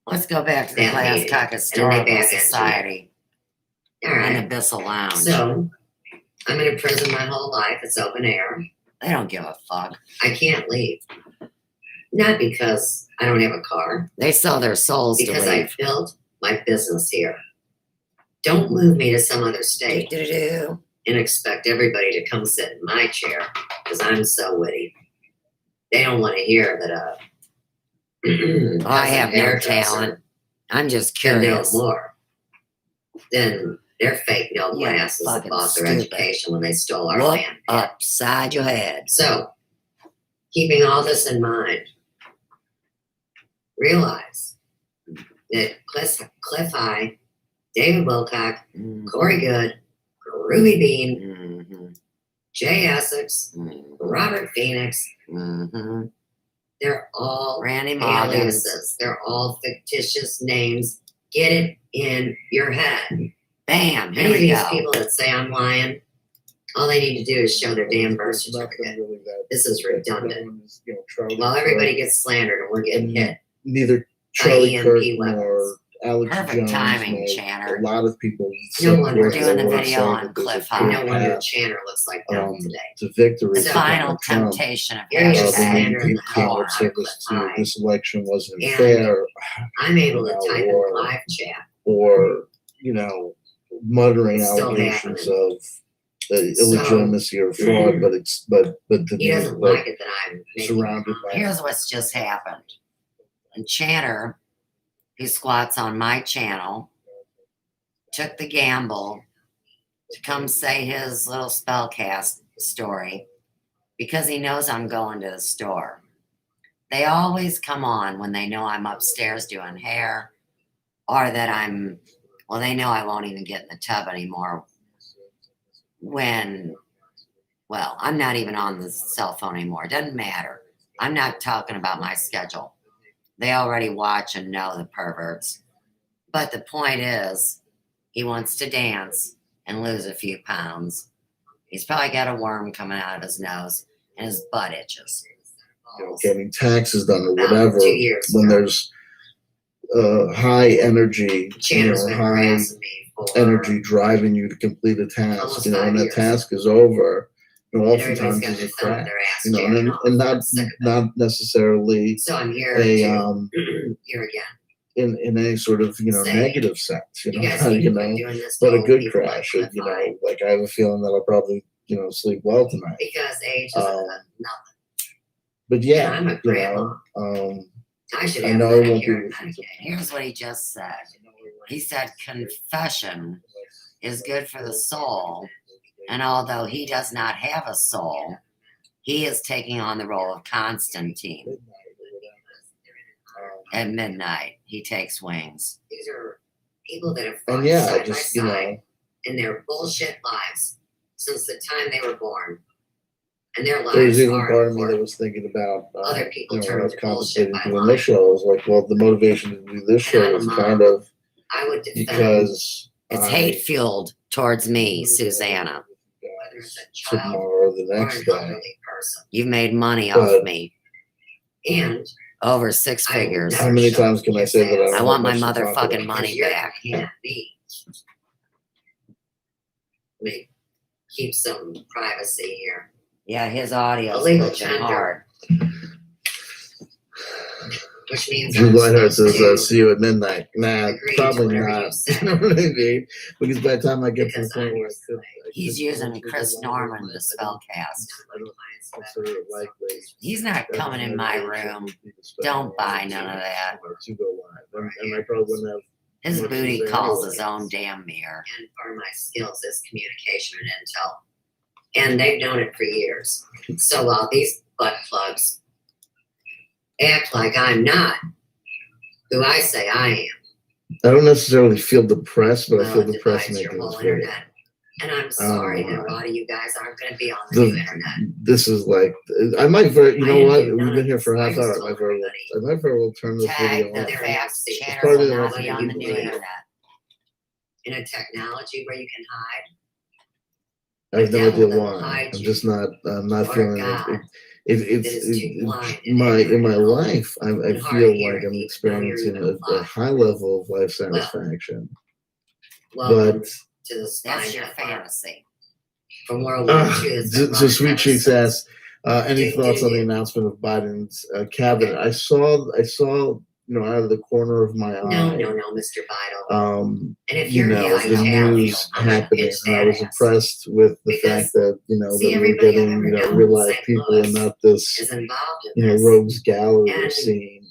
Let's go back to the that Glass meeting. Cock And then they Historical back into it. Society All and right. Abyssal Lounge. So, I'm in a prison my whole life. It's open air. They don't give a fuck. I can't leave. Not because I don't have a car. They sell their souls Because to I leave. built my business here. Don't move me to some other state Do-do-do. and expect everybody to come sit in my chair because I'm so witty. They don't want to hear that I have no hairdresser talent. I'm just can know curious. more than their fake no Yeah, glasses that fucking bought their stupid. education when they stole our Look land. upside your head. So, keeping all this in mind, realize that Cliff High, David Wilcock, Corey Good, Ruby Bean, Mm-hmm. Jay Essex, Robert Phoenix, Mm-hmm. they're all Randy Morgan. aliases. They're all fictitious names. Get it in your head. Bam. Here Any of we these go. people that say I'm lying, all they need to do is show their damn birth certificate. This is redundant. While everybody gets slandered and we're getting hit Neither by Charlie EMP Kirk weapons. nor Alex Perfect Jones timing, nor Channer. a lot of people No wonder We're doing the were video saying on that there's a Cliff clear High. No wonder path, Channer looks like that today. to victory The for final Donald Trump. temptation of You're just The hashtag slandering people the hell came out up of service Cliff to High. this election wasn't And fair, I'm able to you know, type in or- live chat. or muttering It's still allegations happening. of illegitimacy or fraud, but to He be doesn't like like it that I'm making surrounded by Here's what's just happened. And Channer, who squats on my channel, took the gamble to come say his little spellcast story because he knows I'm going to the store. They always come on when they know I'm upstairs doing hair or that they know I won't even get in the tub anymore I'm not even on the cell phone anymore. It doesn't matter. I'm not talking about my schedule. They already watch and know the perverts. But the point is, he wants to dance and lose a few pounds. He's probably got a worm coming out of his nose and his butt itches. getting taxes done or About whatever, 2 years when ago. there's high energy, Channer's been high harassing me for energy driving you to complete a task, almost when 5 that years. task is over, everybody's oftentimes got there's their a thumb in crack, their ass and jacking off. I'm not sick of it. not necessarily So I'm here a here again. in any sort of Say, negative sense, You guys need to quit doing this to but a old good people like crash. Cliff High. Like I have a feeling that I'll probably sleep well tonight. Because age is nothing. But yeah, I'm a grandma. I should I have know I won't be Medicare and with you. Medicaid. Here's what he just said. He said confession is good for the soul, and although he does not have a soul, he is taking on the role of Constantine. At midnight, he takes wings. These are people that have And fought yeah, I side just by side in their bullshit lives since the time they were born. And their There's lives even are part of me that important. was thinking about, Other people when I turn was to bullshit contemplating by doing lying. this show. I was like, well, the motivation to do this show I'm a is mom. kind of I would defend because It's hate fueled towards me, Susanna. whether it's a child tomorrow or the or an next day. elderly person. You've made money But- off me. And Over 6 I will figures. never How many show times can I say that I his don't I have want my much to talk motherfucking about? money You're back. can't be. Let me keep some privacy here. Yeah, his audio Illegal is tender. hard. Which means Drew I'm Whitehart supposed says, to see you at midnight. Nah, agree to probably whatever not. you say. You know what I mean? Because by the time I get to the Because point I'm where I could, He's using Chris Norman to spell cast. consider it likely. He's not coming in my room. Don't buy none of that. To go live, and I probably wouldn't have. His much to booty say calls anyway. his own damn mirror. And part of my skills is communication and intel. And they've known it for years. So while these butt plugs act like I'm not who I say I am, I don't necessarily feel depressed, but I well, feel it depressed divides making your this whole video. internet. And I'm sorry know that a why. lot of you guys aren't going to be on the new internet. This is like, I might very, you I know didn't what? do none We've been of here for a this. half I hour. just told I might very well turn this Tag video the off. facts. It's Chatter part will of the not be on the new internet. In a technology where you can hide. I have no The idea devil why. hide I'm you. just not. I'm not Or feeling God it. that is too blind and In my ignorant life, I and hard feel to like hear I'm if you know you're experiencing even a alive. high level of life satisfaction. Welcome But to the spine That's your network. fantasy. From World War II. so Sweet Cheeks asks, any thoughts on the announcement of Biden's cabinet? I saw, out of the corner of my eye. No, Mr. Bidel. And if You you're know, his the channel, news I'm gonna happening, pitch and I that was ass. impressed with the Because, fact that see, that we're everybody I've getting ever known real in life St. people Louis and not this is involved in this. rogues gallery And, scene.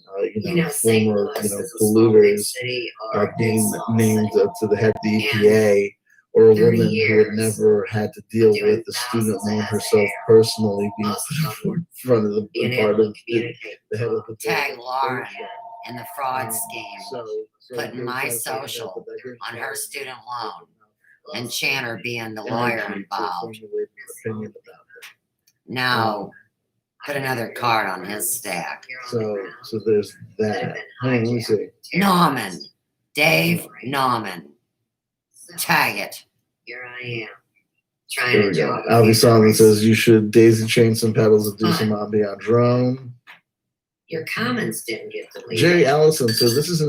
St. Former Louis is a small big polluters city or a being small named city. to the head of the EPA, or a 30 woman who had years never had to deal doing with the student thousands loan of herself air. personally being Most of them put in front of the being part able to of communicate. the head of the Tag Lauren station. in the fraud scheme, So putting my social on her student loan, and Channer being the lawyer involved. Now, put another card on his stack. So there's that. Let me see. Norman, Dave Norman. Tag it. Here I am. There Trying we to go. jog a Alvi few Solomon memories. says you should daisy chain some pedals and do some ambiance drone. Your comments didn't get deleted. Jerry Allison says this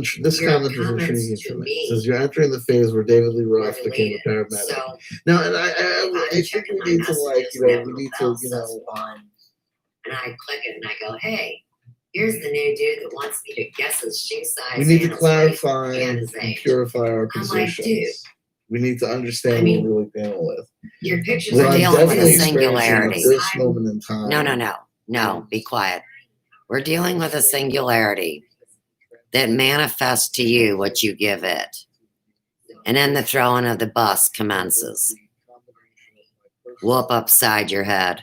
Your comment is comments intriguing to to me. me It says you're entering the phase where David Lee were Roth became a deleted. paramedic. So Now, and I think checking we my need to messages, and I click it and I go, hey, here's the new dude that wants me to guess his shoe size. we need to and his weight clarify and and his age. purify our I'm like, positions. dude. We need to understand I mean, what we're really dealing with. Your pictures We're What I'm dealing with a definitely experiencing singularity. at this moment in time. No, be quiet. We're dealing with a singularity that manifests to you what you give it. And then the throwing of the bus commences. Whoop upside your head.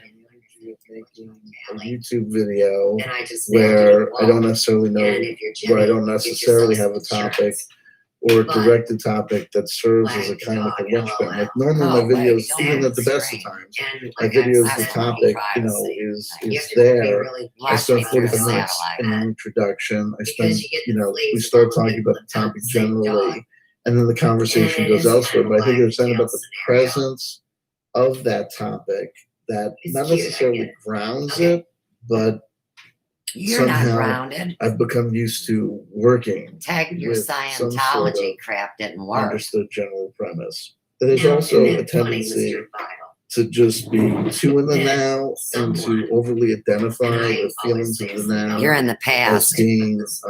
A YouTube video And I just where I don't and necessarily know, if you're where I Jimmy, don't get necessarily yourself have a some topic insurance. or a But directed topic that serves as a flag the kind of dog, a linchpin. LOL. Like normally Oh, my videos, wait, don't even make at the it best of scream. times, And my like I've videos, said, the topic, is you have to be there. really I Watch start me through a 45 minutes satellite. in the introduction. I spend, Because you get the we fleas start of all the talking about the people that come topic the same dog. generally, and then the conversation And it goes is elsewhere. kind of But I think a they're saying about the scenario. presence of that topic that It's not cute, I necessarily get it. grounds Okay. it, but You're not somehow grounded. I've become used to working Tag your with some sort Scientology of crap didn't work. understood general premise. There's Now, also isn't a it funny, tendency Mr. Bidel? to just be too in the that now and to someone- overly identify and I the always feelings of say the now You're in the as past. being That's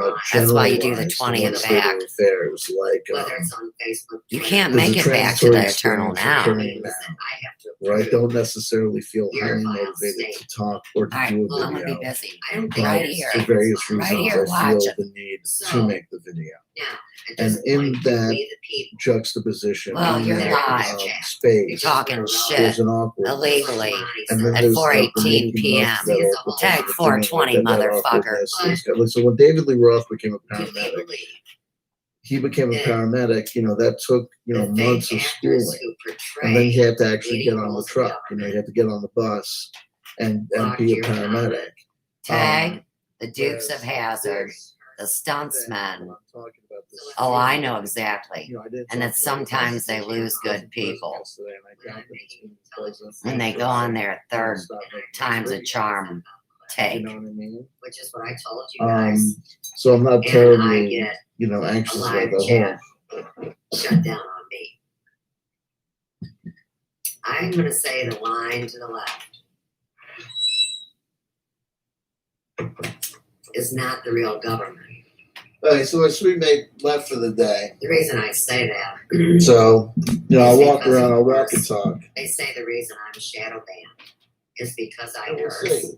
why you do the generalized 20 in the administrative back. affairs. Like Whether it's on Facebook, You Twitter, can't there's make a it back to transitory the eternal experience now. occurring now, I have to where I approve don't necessarily feel your highly vile motivated state. to talk or to All right, do a well, I'm gonna be video. busy. I don't think But Right you're here. for stupid. various Right reasons, here, I watch feel it. the need to So, make the video. now, at And this in point, that we the people juxtaposition, Well, in you're that live. You're space, talking there's shit an awkwardness. illegally And then at there's 4:18 the p.m. making love to that awkwardness Tag at the 420, beginning, that motherfucker. awkwardness is good. So when David Lee Roth became a paramedic, he became a paramedic, that took, months of schooling. And then he had to actually get on the truck, he had to get on the bus and be a paramedic. Tag the Dukes of Hazzard, the stuntsmen. Oh, I know exactly. And that sometimes they lose good people. When they go on their third time's a charm take. You know what I mean? which is what I told you guys. So I'm not And I terribly, get anxious a about live the chat whole. shut down on me. I'm going to say the line to the left is not the real government. Okay, so my sweet mate left for the day. The reason I say that, So, I'll is walk because, around, of I'll walk course, and talk. they say the reason I'm shadow banned is because I And we'll nurse. see.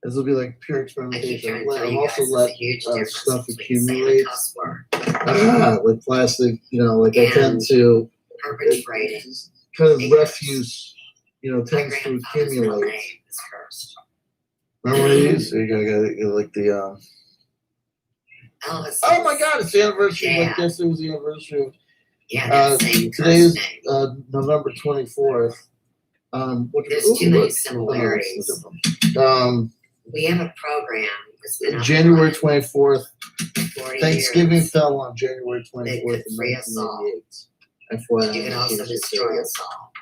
This will be like pure I keep trying experimentation. to tell I've you also guys, let there's a huge difference stuff between saying a accumulate. cuss word Like plastic, like I tend and to perpetrating. kind of a refuse, My tends to grandfather's real accumulate. name is cursed. Remember what it is? So you gotta like the Elvis. oh my god, it's the anniversary. Yeah. Like yes, it was the anniversary of Yeah, that same today is cursed name. November 24th. There's too many similarities. We have a program that's been up and January running 24th. for 40 Thanksgiving years. fell on January That 24th could in free us all. 1988. FYI. You can also in case destroy you're us all.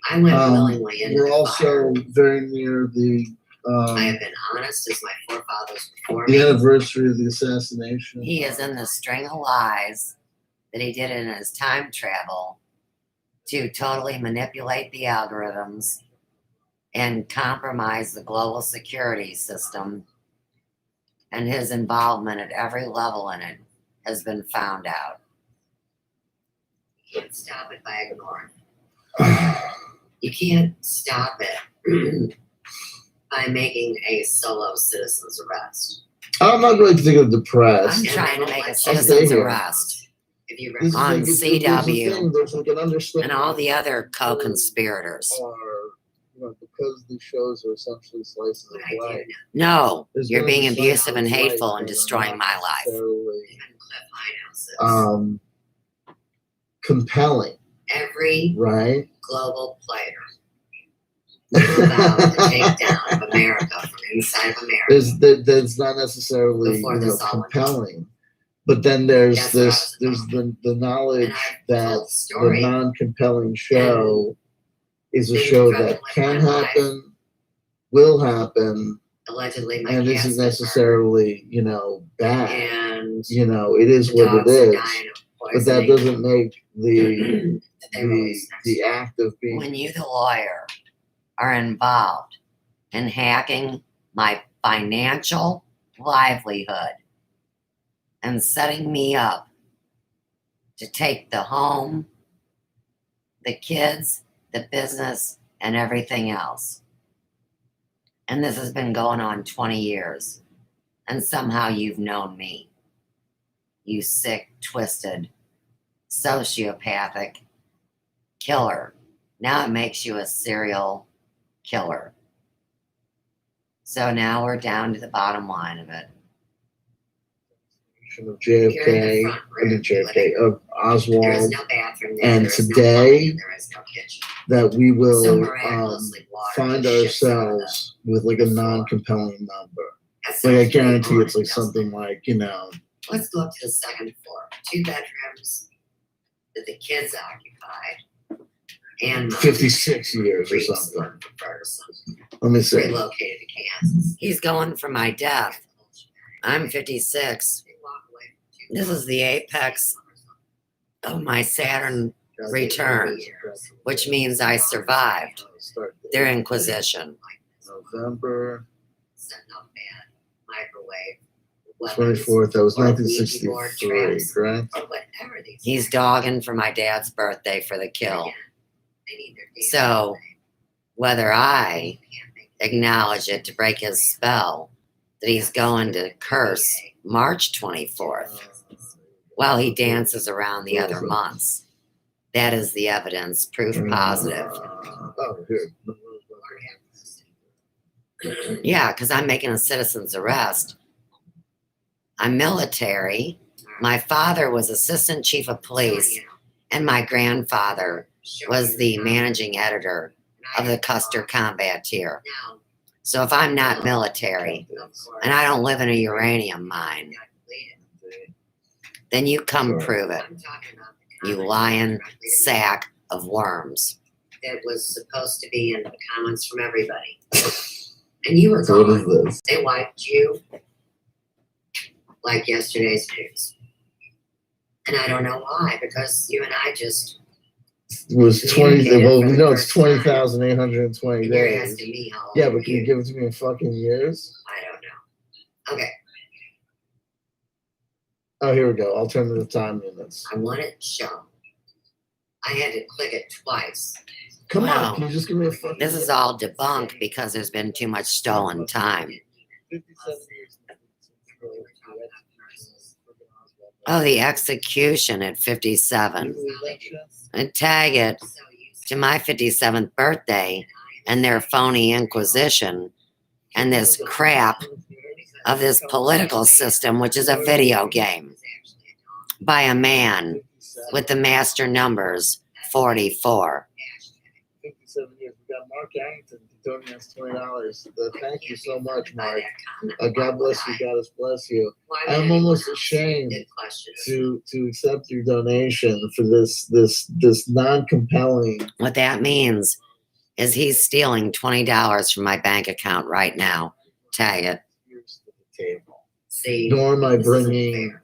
I went willingly into We're the fire. also very near the I have been honest as my forefathers before the me. anniversary of the assassination. He is in the string of lies that he did in his time travel to totally manipulate the algorithms and compromise the global security system. And his involvement at every level in it has been found out. You can't stop it by ignoring. You can't stop it by making a solo citizen's arrest. I'm not going to think of depressed. I'm trying to make a I'll stay citizen's here. arrest If you This is on like, there's a CW thing, there's like an understanding and all the other co-conspirators. are, because these shows are essentially slices of life. No, There's you're gonna being be abusive slices and of life hateful that and are destroying not my life. necessarily, compelling, every right? global player will vow to take down America from inside of America. There's not necessarily Before this all went compelling, but then there's That's there's the knowledge that told the the story. non-compelling show is a They show tried to that live can my life. happen, will happen, Allegedly, my and cats isn't been necessarily bad. and It is the what it dogs are is. dying of But that poisoning. doesn't make the that they released next the year. act of being When you, the lawyer, are involved in hacking my financial livelihood and setting me up to take the home, the kids, the business, and everything else. And this has been going on 20 years. And somehow you've known me. You sick, twisted, sociopathic killer. Now it makes you a serial killer. So now we're down to the bottom line of it. of JFK, of Oswald, There is no bathroom there. and There is no today plumbing, there is no kitchen. that we So will miraculously, water find just shifts out of ourselves with like a non-compelling number. That Like I sounds pretty guarantee it's boring, like doesn't something like Let's go up to the second floor. 2 bedrooms that the kids occupied. And 56 years or Reeves something. worked for Ferguson. Let me see. Relocated to Kansas. He's going for my death. I'm 56. This is the apex of my Saturn return, which means I survived their Inquisition. November Setting up bad microwave. 24th. That was or Ouija board 1963, traps, correct? Or whatever these He's dogging for my dad's birthday for the kill. they need their So, whether I acknowledge it to break his spell that he's going to curse March 24th while he dances around the other months, that is the evidence, proof positive. Oh, here. Yeah, because I'm making a citizen's arrest. I'm military. My father was assistant chief of police, and my grandfather was the managing editor of the Custer Combateer. So if I'm not military and I don't live in a uranium mine, then you come prove it, you lying sack of worms. That was supposed to be in the comments from everybody. And you were So what gone. is this? They wiped you like yesterday's news. And I don't know why, because you and I just It was 20. Well, we know it's first time. 20,820 and you're days. asking me how old Yeah, are but can you give it to me in fucking years? I don't know. Okay, Oh, here we go. Alternative time units. I want it shown. I had to click it twice Come Wow. on, can you just give me a fucking... This is all debunked because there's been too much stolen time. 57 years. Oh, the execution at 57. And tag it to my 57th birthday and their phony inquisition and this crap of this political system, which is a video game by a man with the master numbers 44. 57 years. We got Mark Arrington donating us $20. Thank you so much, Mark. God bless you. God bless you. I'm almost ashamed to accept your donation for this non-compelling. What that means is he's stealing $20 from my bank account right now. Tag it. See, nor am I bringing,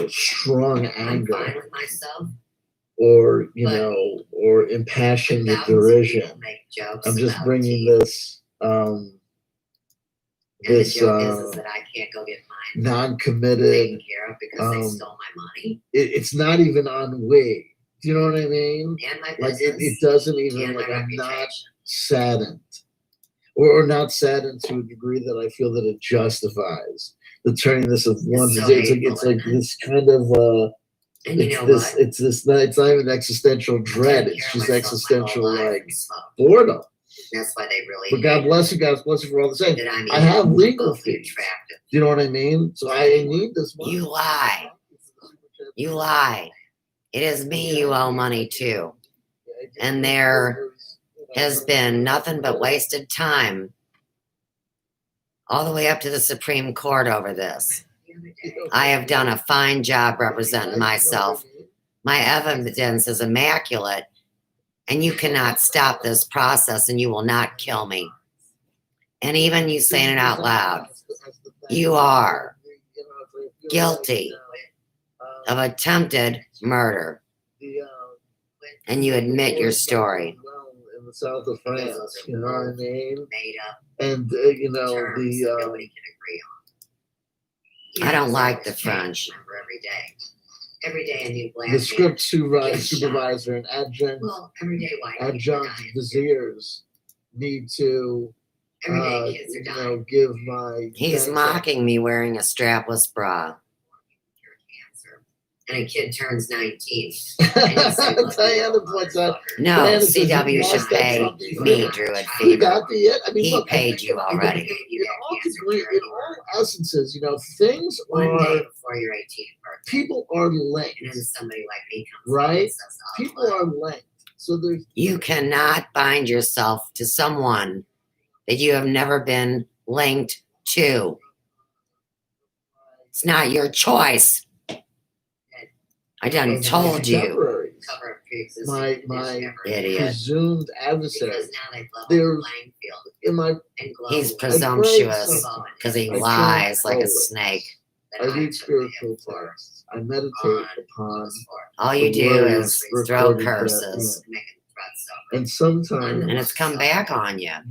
strong anger, or or impassioned derision. I'm just bringing this, that I can't go get mine non-committed. taken care of because they stole my money It's not even on we. Do you know what I mean? and my Like business. it doesn't even and my I'm not reputation. saddened, or not saddened to a degree that I feel that it justifies the turning this of one. So It's like this kind of And you it's know this what? it's not even existential dread. Taking It's care of just myself my existential whole life like from smoke. boredom. That's why they really. But God bless you for all the same. That I have legal both fees. attractive. Do you know what I mean? So I need this money. You lie. You lie. It is me you owe money to. And there has been nothing but wasted time all the way up to the Supreme Court over this. I have done a fine job representing myself. My evidence is immaculate, and you cannot stop this process, and you will not kill me. And even you saying it out loud, you are guilty of attempted murder, and you admit your story. In the south of France, you know what I mean? Made up And terms that nobody can agree on. I don't like the French. Remember every day a new black the man script gets shot. supervisor and Well, every day white people adjunct die. viziers need to Every day kids are dying. give my He's thanks. mocking me wearing a strapless bra. Cancer. And a kid turns 19. And you say, "Look, Diana points out. No, Diana says, CW "You should lost that pay something." me, Druid You Fever. got the I mean, He look, paid you already. In all essences, things One day are before your 18th birthday. people are linked, And then somebody like me comes right? along and says, "Oh, People look, are linked. So there's You cannot bind yourself to someone that you have never been linked to. It's not your choice. I done told you. contemporaries, cover up pre-existing my condition ever Idiot. presumed Because adversaries. now they've leveled There's- the playing field In my and He's globally. presumptuous I because he I can't lies like a hold it. snake. that I I read took spiritual for texts. I meditate on upon those for All you the do words is throw recorded curses, making threats over. and sometimes and it's come back on you. I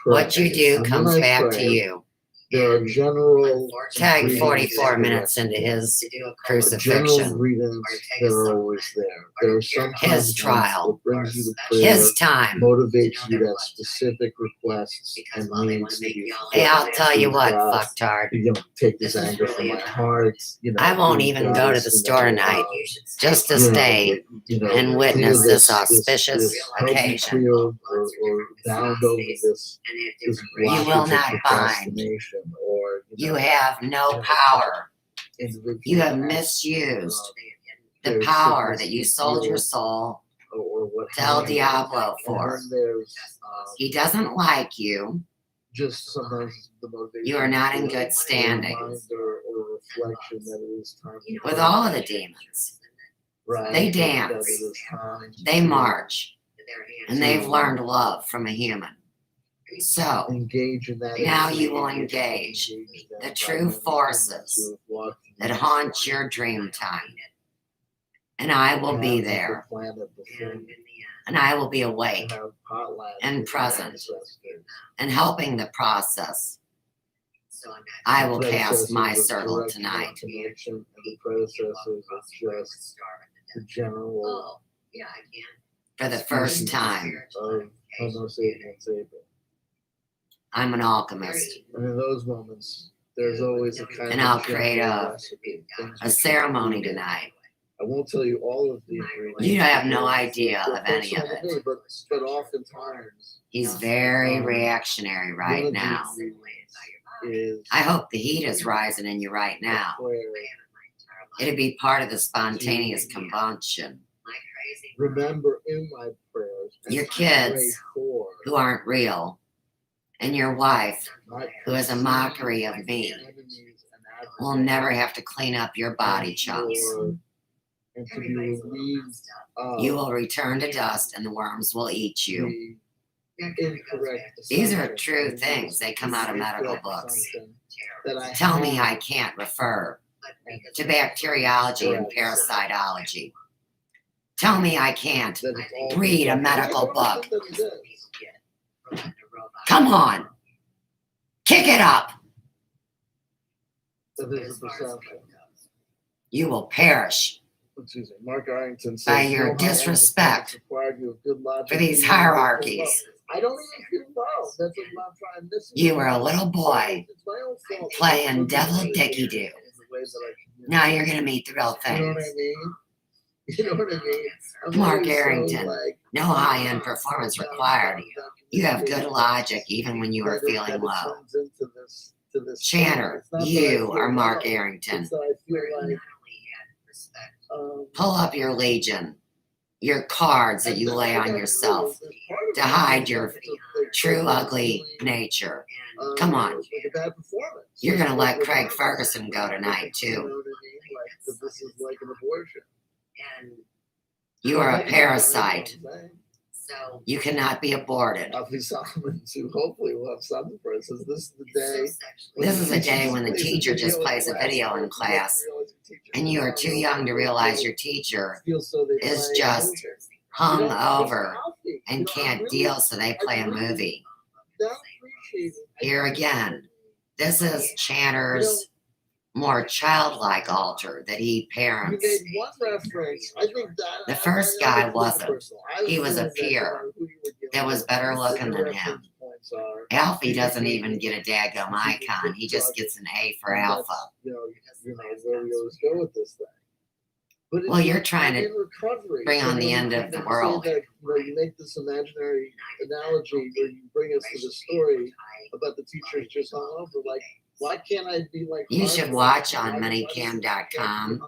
pray. What you do And when comes I back to pray, you. There are general Tag greetings 44 that minutes are- into his To do a general crucifixion. greetings that are always there. There are sometimes His trial. what brings you to prayer, His time. motivates you to have specific requests Because and while they needs wanna to make be you all Hey, I'll Yeah. tell you what, God, fucktard. take this This is anger from really my about- heart. I won't please, even God, go to the store tonight You should stay just to close. stay and witness this auspicious help me occasion. clear or bound over this And they have this different You races. will blockage of not bind. procrastination or You have no power. individual You have acts, misused the there's power sickness that you and sold your guilt, soul or what to El have you. Diablo And for. then there's He doesn't like you. just sometimes the motivation. You are not in to good a standing reminder or reflection that it is time to with pray. all of the demons. Right. They That dance. it is time They to march, and they've learned love from a human. So engage in that. now you will engage the true forces that haunt your dream time. And I will be there, and I will be awake and present and helping the process I will cast my circle tonight. Connection and the predecessors are just the general For the first time, of Homo sapiens sapiens. I'm an alchemist. And in those moments, there's always a kind And of I'll create general a recipe, things a we ceremony can do. tonight. I won't tell you all of the ingredients. You have no because idea they're of any of personal to it. me, but oftentimes He's very reactionary one right of the now. ingredients is I hope the heat is rising in you right now. prayer. It'd be part of the spontaneous combustion. Remember in my prayers, and Your I pray kids for who aren't real, and your wife my who is a mockery of me, enemies and will never have to clean up your body chunks. and to be relieved of You will return to dust and the worms will eat you. the incorrect These are assumption, true the things. They come out of medical incorrect books. assumption that I Tell me have I can't refer to bacteriology and parasitology. Tell me I can't that it's all read a I medical don't book. think that it is. Come on, kick it up. That there's a perception. You will perish Excuse me, Mark Arrington says, by your "No high-end disrespect performance required, you have good logic, for these you have good hierarchies. love." I don't even feel love. That's what I'm not trying. This is You were a little boy it's my own fault. playing devil dicky do. The way that I communicate. Now you're gonna meet the real You know what I things. mean? You know what I mean? I'm Mark always so, Arrington, like, no high-end performance required. You have good logic even when you are that it feeling low. turns into this, to this Chanter, It's not that I you feel are Mark love, Arrington. It's that I feel like Pull up your legion, your cards that you lay on yourself to hide your true ugly nature. Come on. like a bad performance. You're gonna let Craig Ferguson go tonight You know too. what I mean? Like, that this is like an abortion. You are a That's parasite. what I'm saying. You cannot be aborted. Alfie Solomon too. Hopefully we'll have something for us. This is the day. This is a day when the teacher just plays a video in class and you are too young to realize your teacher is just hung over and can't deal, so they play a movie. Here again, this is Chanter's more childlike altar that he You parents. made one reference. I think that The first guy wasn't. personal. I He was a assumed that peer who you were dealing that was with, better what looking your than him. reference points are. Alfie doesn't even get a daggum icon. He just gets an A for And alpha. that's, where we always go with this thing. But Well, it's you're like trying to in recovery. bring So on the when end you of the say world. that, you make this imaginary analogy where you bring us to the story about the teachers just hung over. Like, why can't I be like? You should watch on minicam.com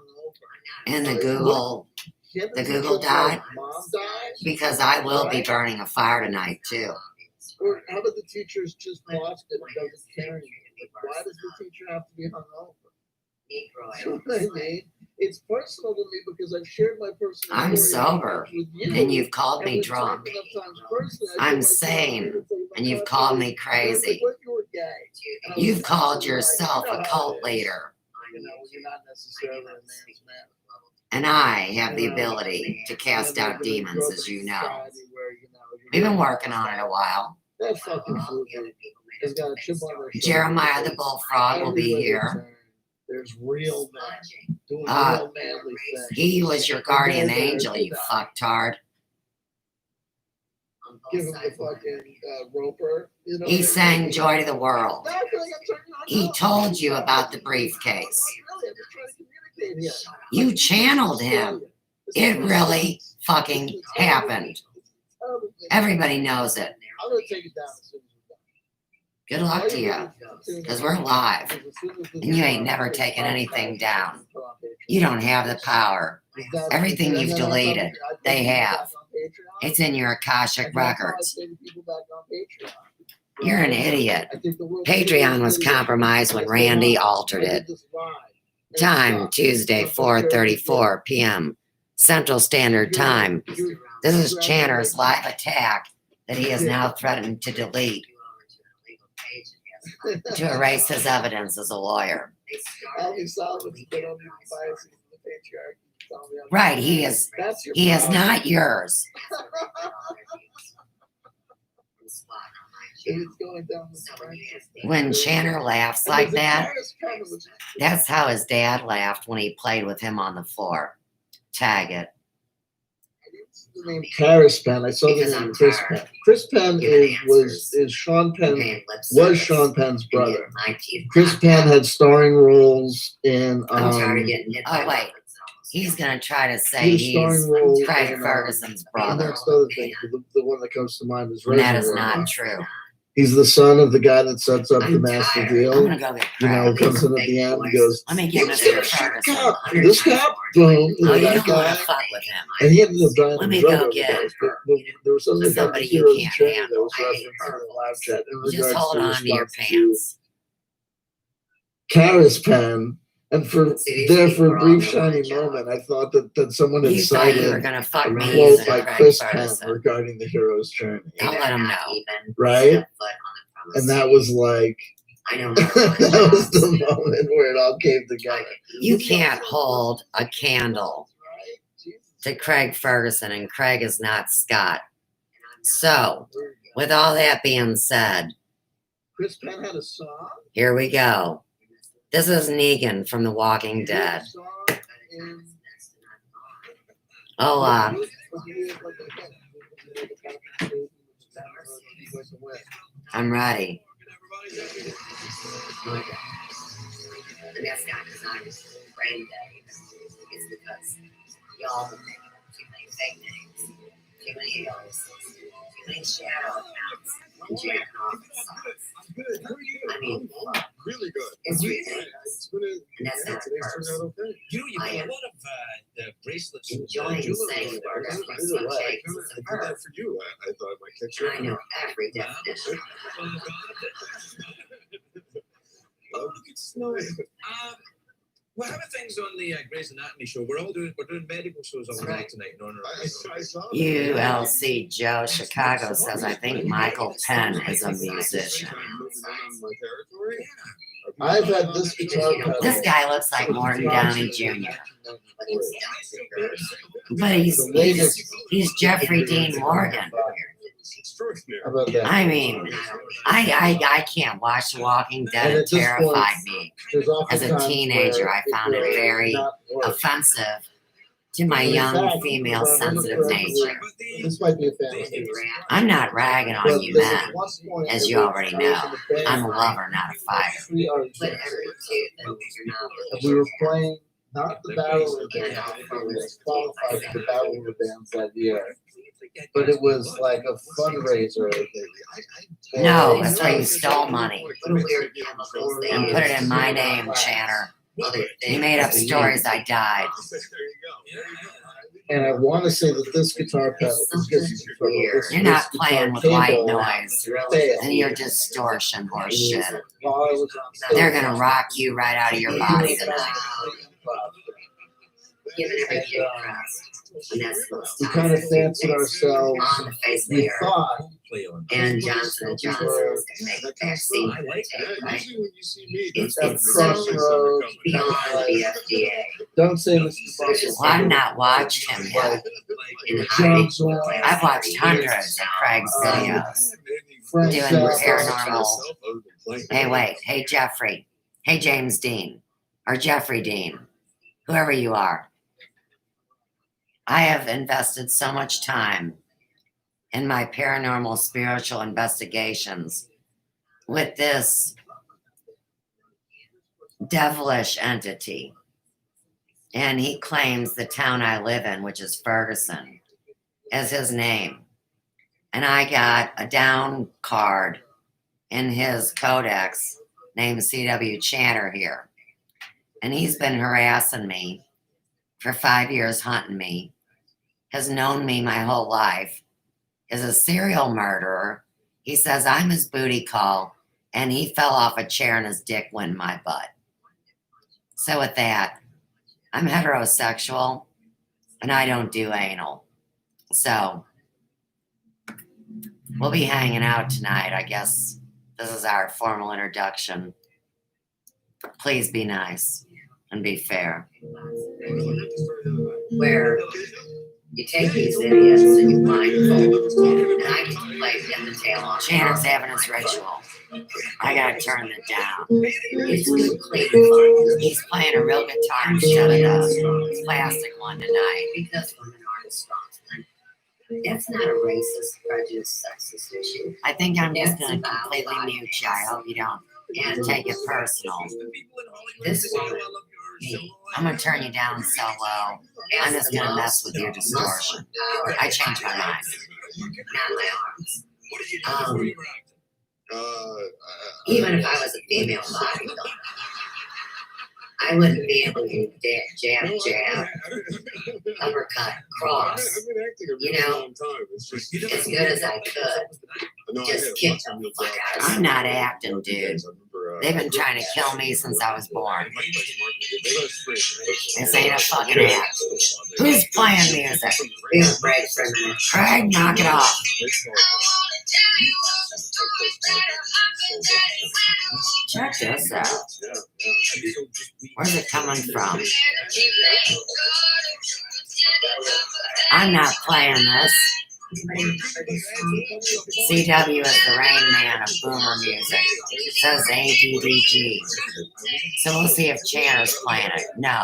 and the Google Doc, because I will be burning a fire tonight too. Or how about the teachers just watched it and doesn't care anymore? Like, why does the teacher have to be hung over? You know what I mean? It's personal to me because I've shared my personal I'm story sober, with you, and you've called me we've drunk. talked enough times personally. I feel I'm like sane, you know, and you've called me like, crazy. what, you were gay. And I was You've called like, yourself you know a how cult it is. leader, You know, you're not necessarily a man's man. and I have the ability to cast out demons, as you know. We've been working on it a while. That fucking fluky has got a chip on their shoulder. Jeremiah the Bullfrog will be here. There's real men doing Uh, real manly things. He was your guardian angel, you fucktard. Give him the fucking roper. You know, He sang Joy to the World. No, I feel like I'm turning on He now. told you about the briefcase. Really, I'm just trying to communicate here. You channeled him. It really fucking happened. Everybody knows it. I'm gonna take it down as soon as we're done. Good luck to you, because we're live, and you ain't never taken anything down. You don't have the power. Everything you've deleted, they have. It's in your Akashic records. You're an idiot. Patreon was compromised when Randy altered it. Time, Tuesday, 4:34 p.m. Central Standard Time. This is Chanter's live attack that he has now threatened to delete to erase his evidence as a lawyer. Alfie Solomon's been on the biases of the patriarchy. Right, he is not yours. it's going down the trench. When Channer laughs like that, that's how his dad laughed when he played with him on the floor. Tag it. The name Karis Penn. I saw the name Chris Penn. Chris Penn is Sean Penn was Sean Penn's brother. Chris Penn had starring roles in. Oh wait, he's gonna try to say he was he's starring roles Craig in, Ferguson's the brother. next other thing, the one that comes to mind is And that is Reservoir. not true. He's the son of the guy that sets up the master deal. I'm gonna go get You know, comes in at the end and goes, Let me get Mr. Ferguson. this cop, boom, Oh, you that don't guy. want to fuck with him. And he ended up dying Let of me drug go get overdose. But there was something about the somebody you hero's can't journey that handle. was referenced in the live chat in Just regards hold to on to your response pants. Karis Penn. And for a brief shining moment, I thought that someone had You thought you were cited gonna fuck a me quote using by Craig Chris Penn Ferguson. regarding the hero's journey. Don't let him know. Right? And that was like, that was the moment where it all came together. You can't hold a candle to Craig Ferguson, and Craig is not Scott. So, with all that being said, Chris Penn had a song. here we go. This is Negan from The Walking Dead. Hola. I'm ready. And that's not because I'm brain dead. It's because y'all have made too many fake names, too many aliases, too many shadow accounts, and jacking off at sites. I mean, look, Really good. it's ridiculous. And that's not the first. You I got am a lot of the bracelets. enjoying saying words from some shapes and verbs. For you, I thought my catch And I know every definition. Oh, look, it's snowing. We're having things on the Grey's Anatomy show. We're doing medical shows all night tonight. In honor of ULC Joe Chicago says, I think Michael Penn is a musician. I've had this guitar pedal. This guy looks like Morton Downey Jr. But he's Jeffrey Dean Morgan. How about that? I mean, I can't watch The Walking Dead. It terrified me. As a teenager, I found it very offensive to my young female sensitive nature. This might be a fantasy. I'm not ragging on you men, as you already know. I'm a lover, not a fighter. And we were playing not the battle of the bands, but we qualified for the battle of the bands that year. But it was like a fundraiser. No, that's why you stole money and put it in my name, Channer. You made up stories. I died. And I want to say that this guitar pedal, You're not playing with white noise and your distortion horseshit. They're gonna rock you right out of your body tonight. We kind of fancied ourselves. We thought. And Johnson & Johnson was going to make a vaccine for the tape, right? It's Crossroads. beyond the FDA. Don't say Mr. Buckle. Well, I've not watched him yet. I've watched hundreds of Craig's videos doing paranormal. Hey, wait. Hey, Jeffrey. Hey, James Dean. Or Jeffrey Dean. Whoever you are. I have invested so much time in my paranormal spiritual investigations with this devilish entity. And he claims the town I live in, which is Ferguson, as his name. And I got a down card in his codex named C.W. Channer here. And he's been harassing me for 5 years, hunting me, has known me my whole life, is a serial murderer. He says I'm his booty call, and he fell off a chair and his dick went in my butt. So with that, I'm heterosexual, and I don't do anal. So we'll be hanging out tonight. I guess this is our formal introduction. Please be nice and be fair. Where You take these idiots and you blindfold them, and I get to play pin the tail on. Shannon's having his ritual. I gotta turn it down. It's good, clean fun. He's playing a real guitar and shut it up. Plastic one tonight. Because women aren't strong. That's not a racist, prejudiced, sexist issue. I think I'm just That's gonna about completely life. mute you. I hope you don't take it personal. This woman, I'm gonna turn you down so low. I'm just gonna mess with your distortion. I changed my mind. not my arms. Even if I was a female bodybuilder, I wouldn't be able to do jab, uppercut, cross, you know, as good as I could. Just kick them the fuck out. I'm not acting, dude. They've been trying to kill me since I was born. This ain't a fucking act. Who's playing music? We have a break for a minute. Craig, knock it off. Check this out. Where's it coming from? I'm not playing this. CW is the Rain Man of boomer music. It says ADDG. So we'll see if Channer's playing it. No.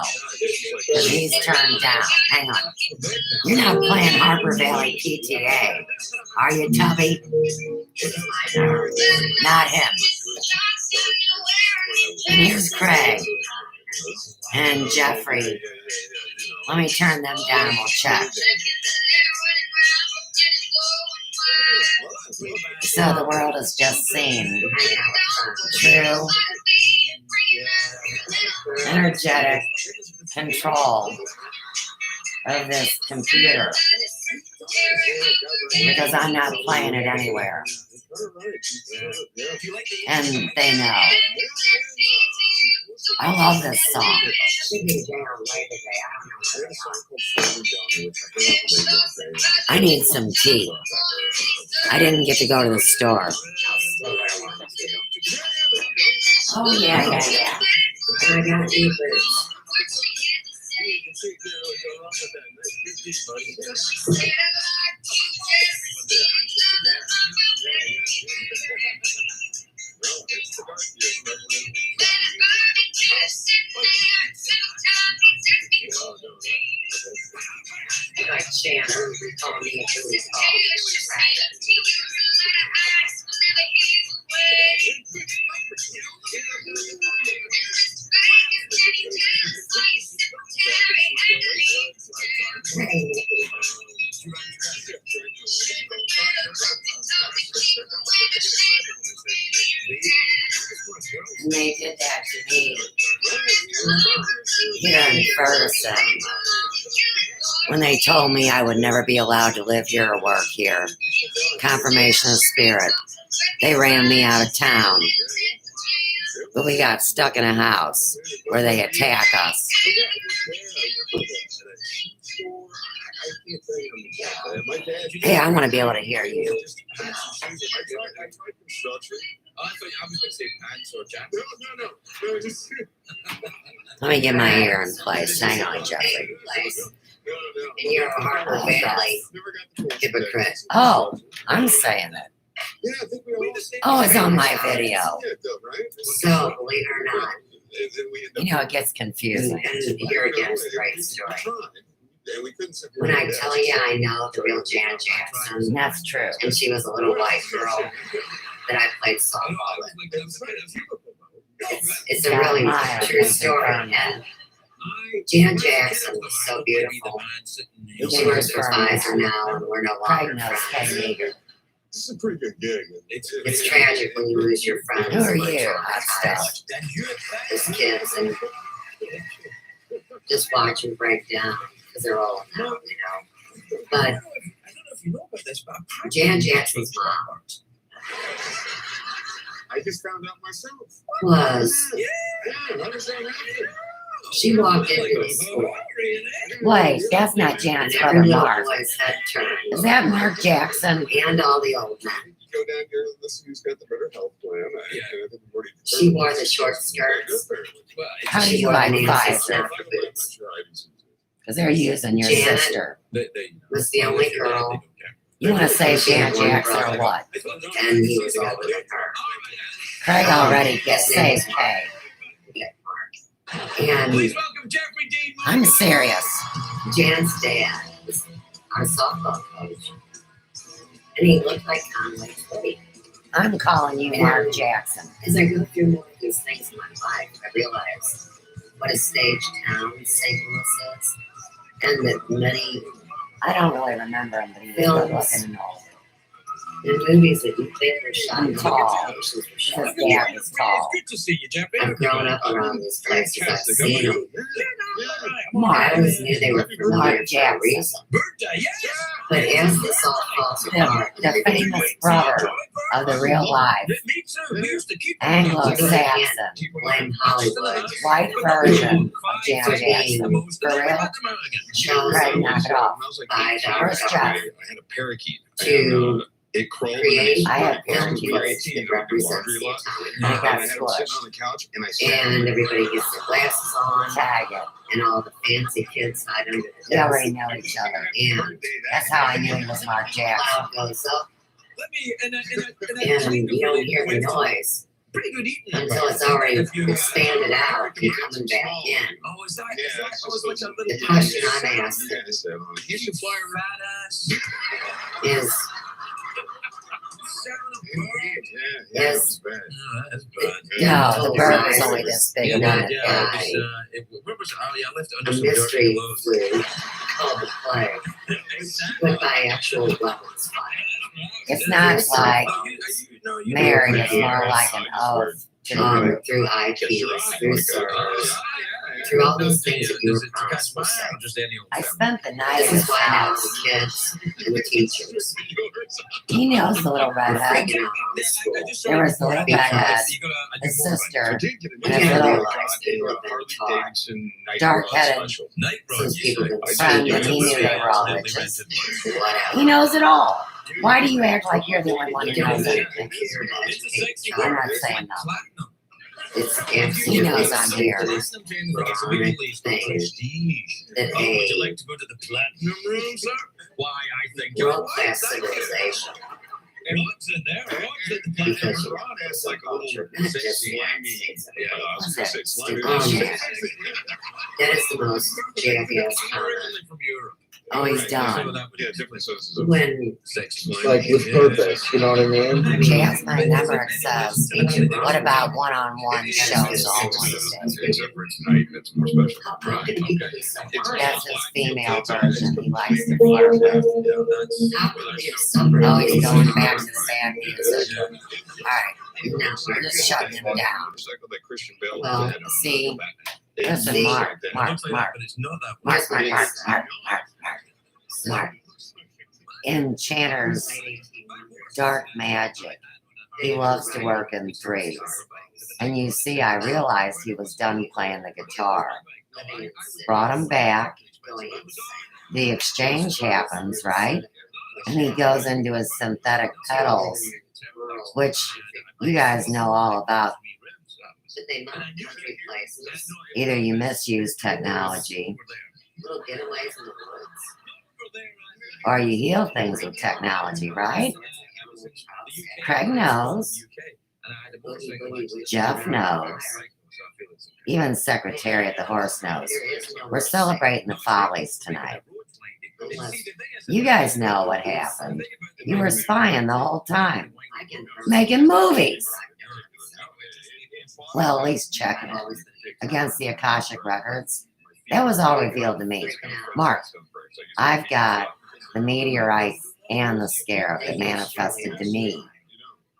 Because he's turned down. Hang on. You're not playing Harper Valley PTA. Are you, Tubby? Not him. And here's Craig. And Jeffrey. Let me turn them down and we'll check. So the world has just seen true, energetic control of this computer. Because I'm not playing it anywhere. And they know. I love this song. I need some tea. I didn't get to go to the store. Oh, yeah. And I got earbuds. Like Shannon told me to recall. And they did that to me here in Ferguson when they told me I would never be allowed to live here or work here. Confirmation of spirit. They ran me out of town. But we got stuck in a house where they attack us. Hey, I want to be able to hear you. Let me get my ear in place. Hang on, Jeffrey. And you're a Harper Valley hypocrite. Oh, I'm saying it. Oh, it's on my video. So, believe it or not, You know, it gets confusing. and here again is a great story. When I tell you I know the real Janet Jackson, That's true. and she was a little white girl that I played softball with. It's a really true story. And Janet Jackson was so beautiful. She works for Pfizer now, and we're no longer friends. This is a pretty good gig. It's tragic when you lose your friends. Who are like you? Hot stuff. As kids, and just watch them break down because they're old now, you know. But Janet Jackson's mom I just found out myself. was, Yeah, how does that happen? she walked into this school, Wait, that's not Janet's and brother every little Mark. boy's head turned, Is that Mark Jackson? and all the old men. You go down here and listen who's got the better health plan. I think we've already She wore the short skirts. How do She you wore like Nancy Pfizer? Sinatra boots. Because they're using your Janet sister. was the only girl. You want to save She had Janet one Jackson or brother, what? And he was older than her. Craig already gets His name was saved Kay. And I'm serious. Jan's dad was our softball coach. And he looked like Conway Twitty. I'm calling you Mark Jackson. As I go through more of these things in my life, I realize what a stage town St. Louis is. And that many I don't really remember him, but he was good films looking and old. and movies that you think were shot I'm in tall. locations were His shot. dad was tall. Good to see you, Jeffrey. I've grown up around these places. I've seen them. I Mark, always knew they were familiar Mark for a Jackson. reason. Birthday, yeah. But as this all falls apart, The famous brother of the real life Me too. Here's the keep. Anglo-Saxon blame Hollywood white version of Janet for being Jackson. For real? chosen Knock it off. by the Where's Jeff? government to create I have entities that represent the I economy. got squished. And everybody gets their glasses on, Tag it. and all the fancy kids hide under the We desk. already know each other. And That's how I knew he was Mark Jackson. cloud goes up, Let me and you don't hear the noise Pretty good evening. until it's already expanded out and coming back in. Oh, is that like a little The question I'm asking You can fly a fat ass. is, is That's bad. No, the bird was only this big. Yeah, Not yeah, guy. where was oh yeah, I left it a under some dirty mystery clothes. flu called the plague, but by actual weapons fire. It's not like Mary, it's more like an oath to the Through IPs, through servers, through all those things that you were promised were safe. I spent the night This at is his why now house. the kids and the teachers He knows the little are redhead. freaking out on the school. There was the little redhead, Because his sister, you and his can't little realize people have been taught dark-headed since people have been friend, and he knew they were all witches. He knows it all. Why do you act like you're the only one who knows anything? I'm not saying nothing. It's He knows I'm here. things that Would you a like to go to the platinum room, sir? Why, I think world-class civilization, What's in there? What's in the platinum because room? it's like a culture, not just the United States. That is the most jackass comment. From Europe. Oh, he's done. When Like with purpose, you know what I mean? Jasmine never says, what about one-on-one shows all Wednesday? how can people be so That's his female version he likes to flirt with. How can they suffer? Oh, he's going back to the bad music. Alright, we're just shutting him down. Well, See, listen, Mark. Enchanter's dark magic. He loves to work in threes. And you see, I realized he was done playing the guitar. Brought him back. The exchange happens, right? And he goes into his synthetic pedals, which you guys know all about. Either you misuse technology, Little getaways in the woods. or you heal things with technology, right? Craig knows. Jeff knows. Even Secretariat the Horse knows. We're celebrating the Follies tonight. You guys know what happened. You were spying the whole time. Making movies. Well, at least checking it against the Akashic Records. That was all revealed to me. Mark, I've got the meteorite and the scarab that manifested to me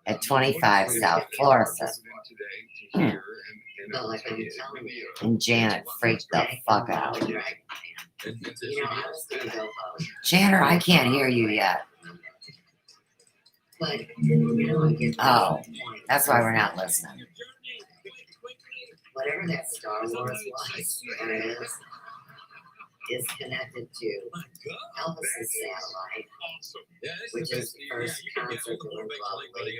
at 25 South Florissant. And Janet freaked the fuck out. Chandler, I can't hear you yet. Oh, that's why we're not listening. Whatever that Star Wars was, there it is. is connected to Elvis's satellite, which is the first concert that went globally.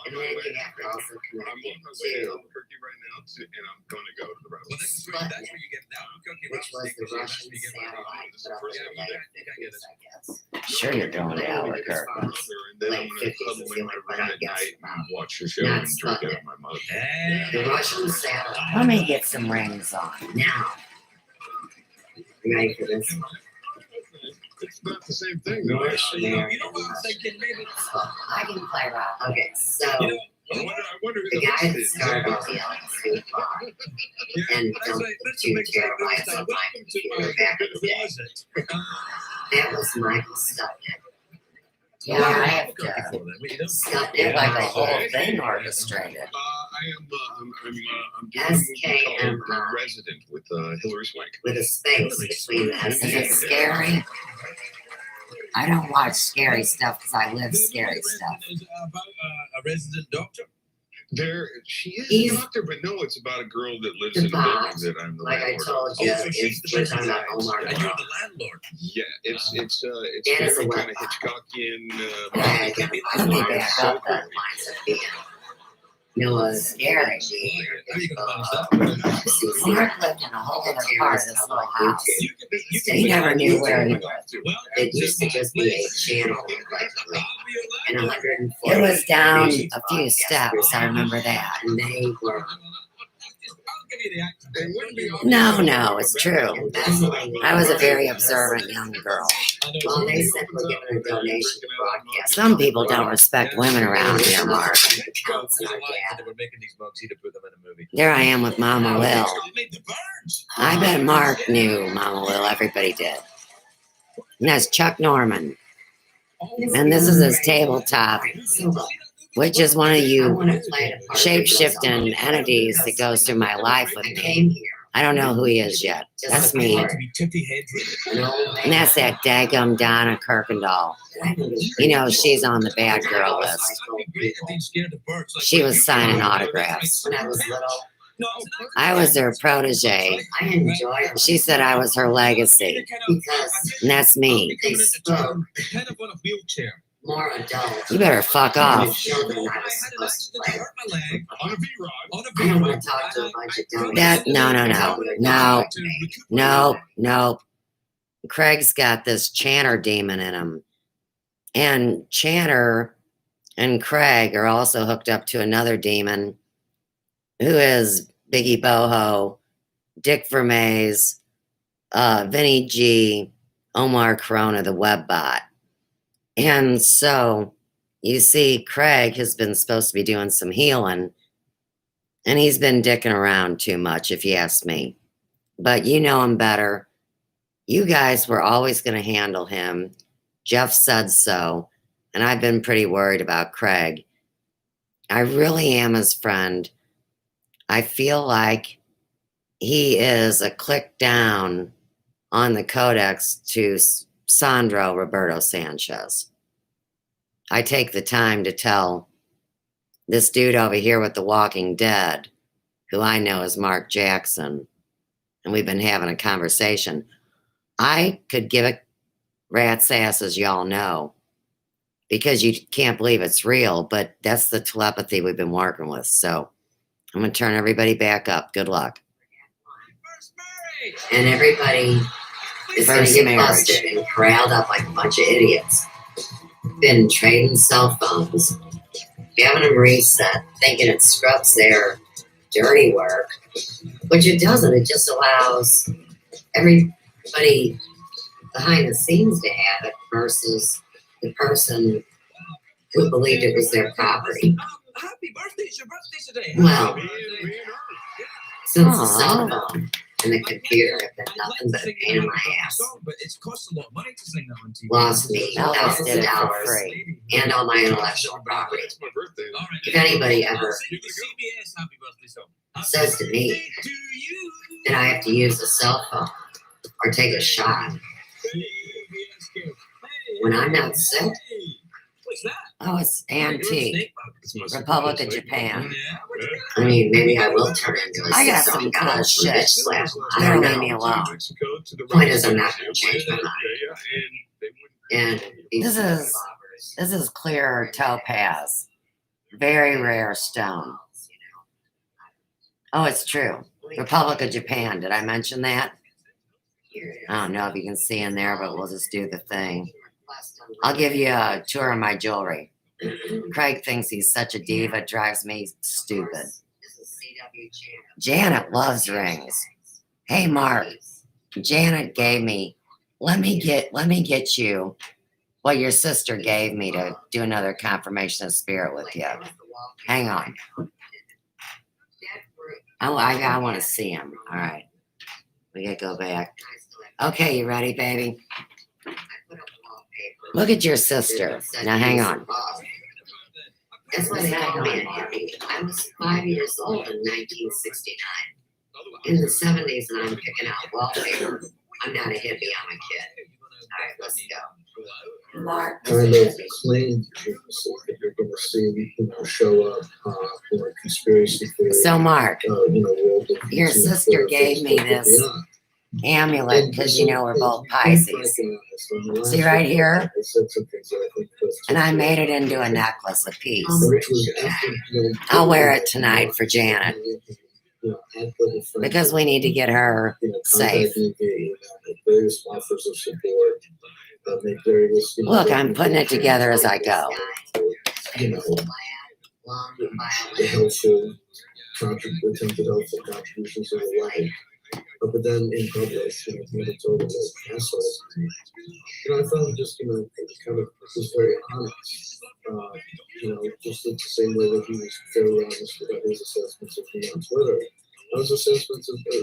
And then you have to also connect it to Sputnik, which was the Russian satellite put up in the late 50s, I guess. Sure, you're going to Albuquerque. Late 50s is the only one I guess about. Watch your show Not and drink Sputnik. out of my mug. The Russian satellite. Let me get some rings on. Now, you ready for this one? It's not the same thing, though. North American Russian. I can play rock. Okay, so I wonder who the guy host that is. started all the LSD talk and don't too terrorize on my computer back in the day. That was Michael Stupnik. Yeah, I have to Stupnik, like a whole thing orchestrated. I'm doing a movie called The Resident with Hilary Swank. with a space between the S Is and it scary? I don't watch scary stuff because I live scary stuff. About a resident doctor. She is He's a doctor, but no, it's about a girl that lives the in a building boss. that I'm the Like I landlord told of. you, we're talking about Omar. And you're the landlord. Yeah, it's That is very a kind of web Hitchcockian. Let me back up then. lines of being Noah's Scary. Mark lived in a whole other part of this little house. He never knew where he lived. It used to just be a channel, like, and 140. It was down a few steps. I remember that. And they were No, it's true. I was a very observant young girl. well, they said we're giving a donation to broadcast. Some people don't respect women around here, Mark. Counts in our dad. There I am with Mama Will. I bet Mark knew Mama Will. Everybody did. And that's Chuck Norman. And this is his tabletop, which is one of I you want to play the part. shape-shifting entities that goes through my life with I me. came here. I don't know who he is yet. That's me. An old And that's that daggum Donna Kirkendall. You know, she's on the bad girl list. She was signing autographs. When I was little, I was her protege. I enjoyed it She said I was her legacy. because And that's me. they spoke more adult. You better fuck than the off. children I was supposed to play. I don't want to talk to a bunch of dumb That no. Craig's got this Chanter demon in him. And Chanter and Craig are also hooked up to another demon who is Biggie Boho, Dick Vermees, Vinny G, Omar Corona, the web bot. And so you see, Craig has been supposed to be doing some healing, and he's been dicking around too much, if you ask me. But you know him better. You guys were always going to handle him. Jeff said so, and I've been pretty worried about Craig. I really am his friend. I feel like he is a click down on the codex to Sandro Roberto Sanchez. I take the time to tell this dude over here with The Walking Dead, who I know is Mark Jackson, and we've been having a conversation. I could give a rat's ass, as y'all know, because you can't believe it's real, but that's the telepathy we've been working with. So I'm going to turn everybody back up. Good luck. and everybody is going to First get marriage. busted and corralled up like a bunch of idiots. Been trading cell phones, having them reset, thinking it scrubs their dirty work, which it doesn't. It just allows everybody behind the scenes to have it versus the person who believed it was their property. Happy birthday! It's your birthday today. Well, since the Aw. cell phone and the computer have been nothing but a pain in my ass, But it's cost a lot of money to sing that on TV. lost me Elvis thousands did of it for dollars free. and all my intellectual property. It's my birthday. If anybody ever Sing the CBS Happy Birthday song. says to me that I have to use a cell phone or take a shot when I'm not sick, Oh, it's AMT, Republic of Japan. I mean, maybe I will turn into a I got sick some zombie cool goddess from shit. bitch slap. I Better don't leave me know. alone. Mexico, up to the. Point is, I'm not gonna change my mind. And they wouldn't. And This is clear topaz. Very rare stone. Oh, it's true. Republic of Japan. Did I mention that? I don't know if you can see in there, but we'll just do the thing. I'll give you a tour of my jewelry. Craig thinks he's such a diva. It drives me stupid. Janet loves rings. Hey, Mark. Janet gave me. Let me get you what your sister gave me to do another confirmation of spirit with you. Hang on. I want to see him. All right. We gotta go back. Okay, you ready, baby? Look at your sister. Now, hang on. That's why they call me a hippie. I was 5 years old in 1969. In the 70s, and I'm picking out wallpaper. I'm not a hippie, I'm a kid. All right, let's go. Mark. Kind of claimed that you're going to see, show up for conspiracy theory. So, Mark, world your sister gave me this amulet because we're both Pisces. See right here? And I made it into a necklace, a piece. I'll wear it tonight for Janet because we need to get her safe. Look, I'm putting it together as I go. Helpful attempted helpful contributions to the life. But then in public, it's over the castle. I found just, kind of was very honest. Just in the same way that he was very honest about his assessments of him on Twitter. Those assessments of very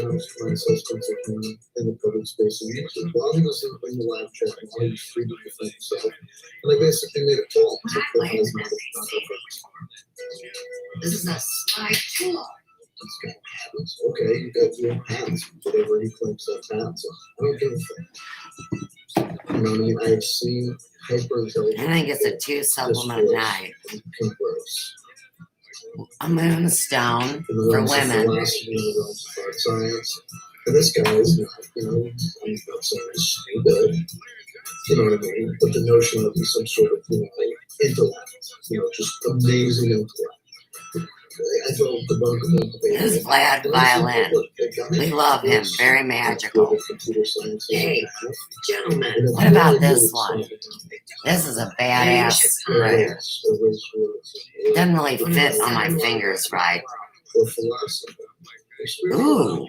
honest my assessments of him in the public space of YouTube. While he was in the live chat, while he was free to defend himself, and I basically made it false. This is a slide tool. Okay, you got your hands, whatever he claims that's hands. I don't give a fuck. What I mean? I've seen hyper intelligence. I think it's a 2 supplement night. A moonstone for women. Science. And this guy is not, he's not saying he's stupid. You know what I mean? But the notion of some sort of, intellect, just amazing intellect. This is Vlad violin. We love him. Very magical. Hey, gentlemen. What about this one? This is a badass screw. Doesn't really fit on my fingers right. Ooh.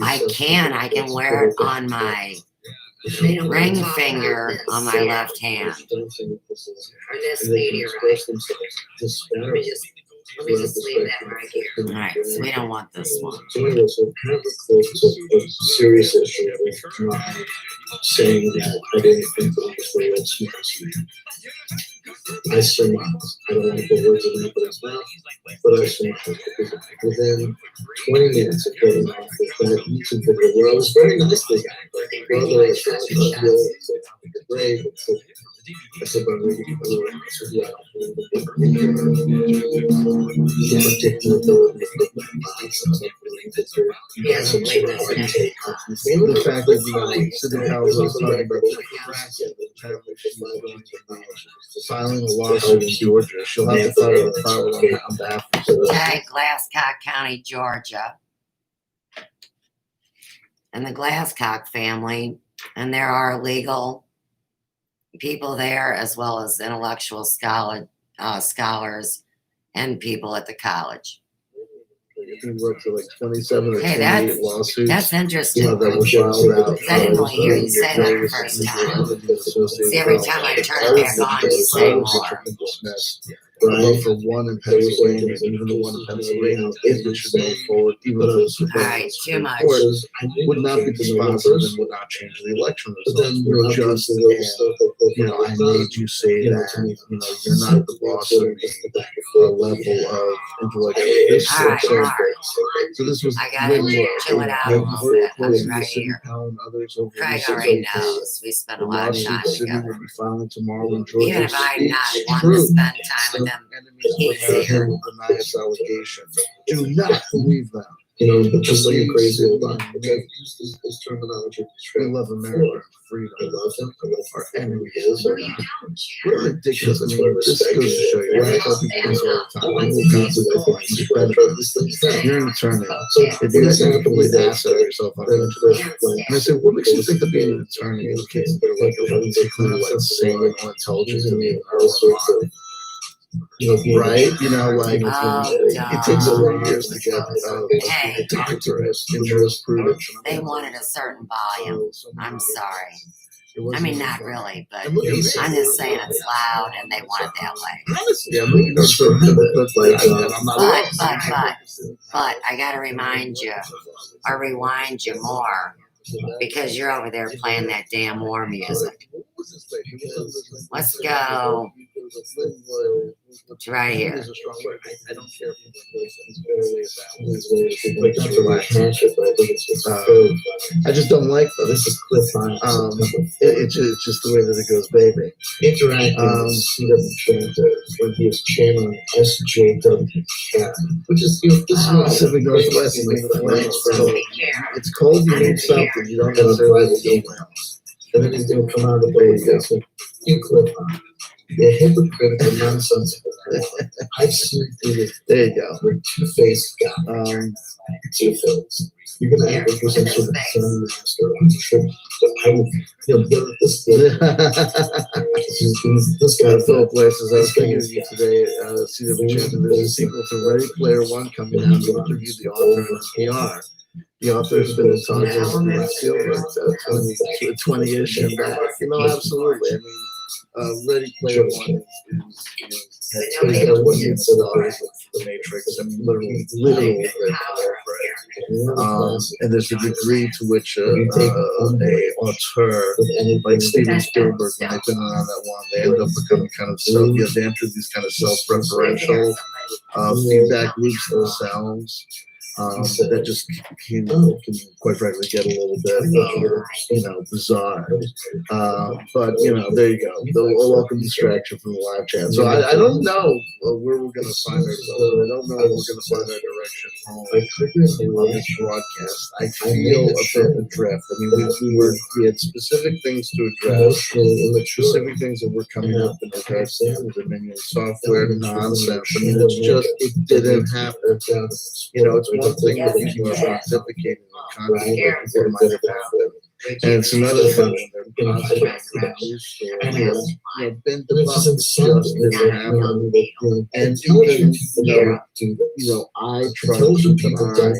I can wear it on my ring finger on my left hand. Or this meteorite. Let me just leave that right here. All right, so we don't want this one. So anyway, so kind of a serious issue with not saying that I didn't think that it was the real smart. I surmised. I don't want to put words in anybody's mouth, but I surmised because within 20 minutes of getting off of that YouTube video where I was very nicely like, brother, I said, great. I said, but really, yeah. The fact that City Council is talking about filing a lawsuit in Georgia, she'll have to file on behalf of Okay, Glasscock County, Georgia. And the Glasscock family, and there are legal people there as well as intellectual scholars and people at the college. He worked for like 27 or 28 lawsuits. That's interesting. That were filed out. I didn't really hear you say that the first time. See, every time I turn it back on, you say more. Right. For one in Pennsylvania, even the one in Pennsylvania, if it should move forward, even though the Supreme Court would not be dispositive and would not change the election results. We're just, I made you say that, you're not the boss of the level of intellectual. So this was way more. Chill it out a little bit. I'll be right here. Craig already knows. We spent a lot of time together. Even if I'm not wanting to spend time with them, he's here. Do not believe them. But just like a crazy old line. Okay, use this terminology. We love America, freedom. I love him. I love our And enemy is. what ridiculous. I mean, this goes to show you. I tell people this all the time. I will constantly find incredible. You're an attorney. If you have a complete asset of yourself on the internet, and I say, what makes you think that being an attorney is kids that are like particularly like sane and intelligent to me? Right? Like it takes 4 years to get Hey. jurisprudence. They wanted a certain volume. I'm sorry. I mean, not really, but I'm just saying it's loud and they want it that way. Yeah, maybe not sure, But I gotta remind you, or rewind you more, because you're over there playing that damn war music. Let's go to right here. I don't care if I just don't like them. This is it's just the way that it goes, baby. Interacting with CW when he is channeling SJW, which is, this is what Pacific Northwest. It's cold, you need something. You don't necessarily need well. And then he's going to come out of the basement. You clip on. They're hypocritical, nonsensical. I've seen through this. There you go. We're two-faced guy. Two-faced. You're going to act like you're some sort of sun master on the trip. But I will, this guy. Philip Places, I was thinking of you today, CW Champion. There's a sequel to Ready Player One coming out. You interviewed the author and PR. The author's been in talks with Spielberg, 20-ish, and absolutely. I mean, Ready Player One is the Matrix. I mean, literally. And there's a degree to which a auteur like Steven Spielberg, when they've been around that long, they end up becoming kind of they enter these kind of self-referential feedback loops themselves. That just can quite frankly get a little bit, bizarre. But there you go. A welcome distraction from the live chat. So I don't know where we're going to find ourselves. I don't know if we're going to find our direction home on this broadcast. I feel a bit adrift. I mean, we had specific things to address, specific things that were coming up in regards to the Dominion software nonsense. I mean, it didn't happen. It's one thing that people are pontificating on content that might have happened. And it's another thing when they're constantly news stories. Been debunked, just didn't happen. And even, I try to keep an eye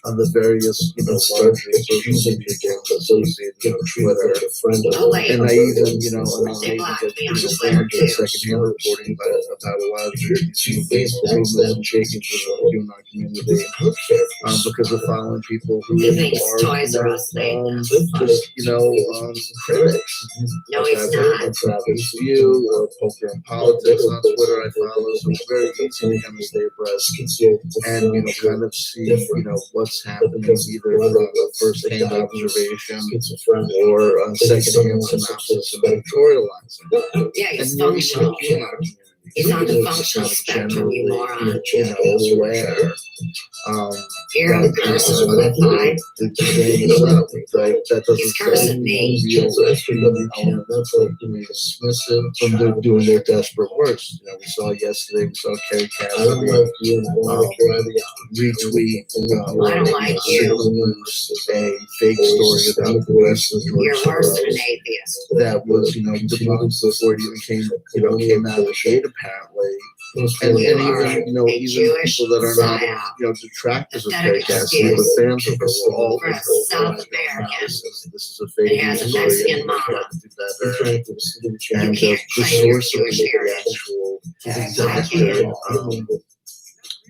on the various, larger social media games associated with Twitter. And I even, get secondhand reporting about a lot of these movements and changes within the human community because of following people who are critics. No, he's not. Travis View or Poker and Politics on Twitter I follow, so it's very easy to kind of stay abreast and kind of see what's happening either from a first-hand observation or second-hand synopsis and editorializing. Yeah, he's functional. He's on the functional spectrum, you moron. Where You're a person with a vibe. That doesn't He's cursing me. That's dismissive when they're doing their desperate worst. We saw yesterday, we saw Kerry Cassidy retweet I don't like you. a fake story about the rest of You're worse than an atheist. that was debunked before it even came out of the gate apparently. And even even people that are not detractors of Kerry Cassidy, but fans of her were all South American. This is a fake It has a Mexican mama. And the source of the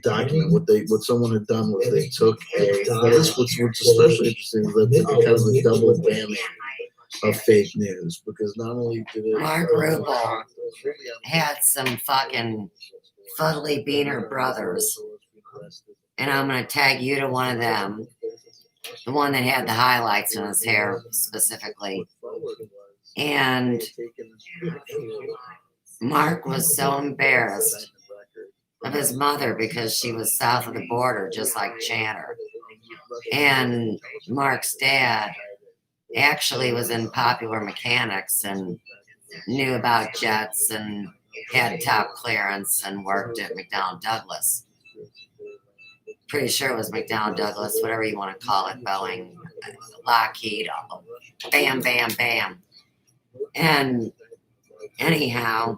document, what someone had done was they took what's especially interesting is that they did kind of a double whammy of fake news, because not only did it Mark Rubel had some fucking fuddly beaner brothers, and I'm gonna tag you to one of them, the one that had the highlights in his hair specifically. And Mark was so embarrassed of his mother because she was south of the border, just like Channer. And Mark's dad actually was in popular mechanics and knew about jets and had top clearance and worked at McDonnell Douglas. Pretty sure it was McDonnell Douglas, whatever you want to call it, Boeing, Lockheed, bam, bam, bam. And anyhow,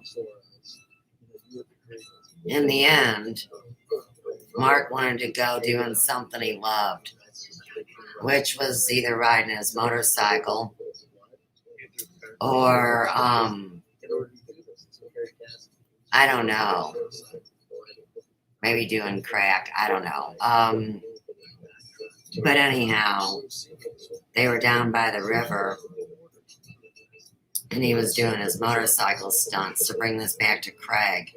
in the end, Mark wanted to go doing something he loved, which was either riding his motorcycle or, I don't know, maybe doing crack. I don't know. But anyhow, they were down by the river and he was doing his motorcycle stunts. To bring this back to Craig.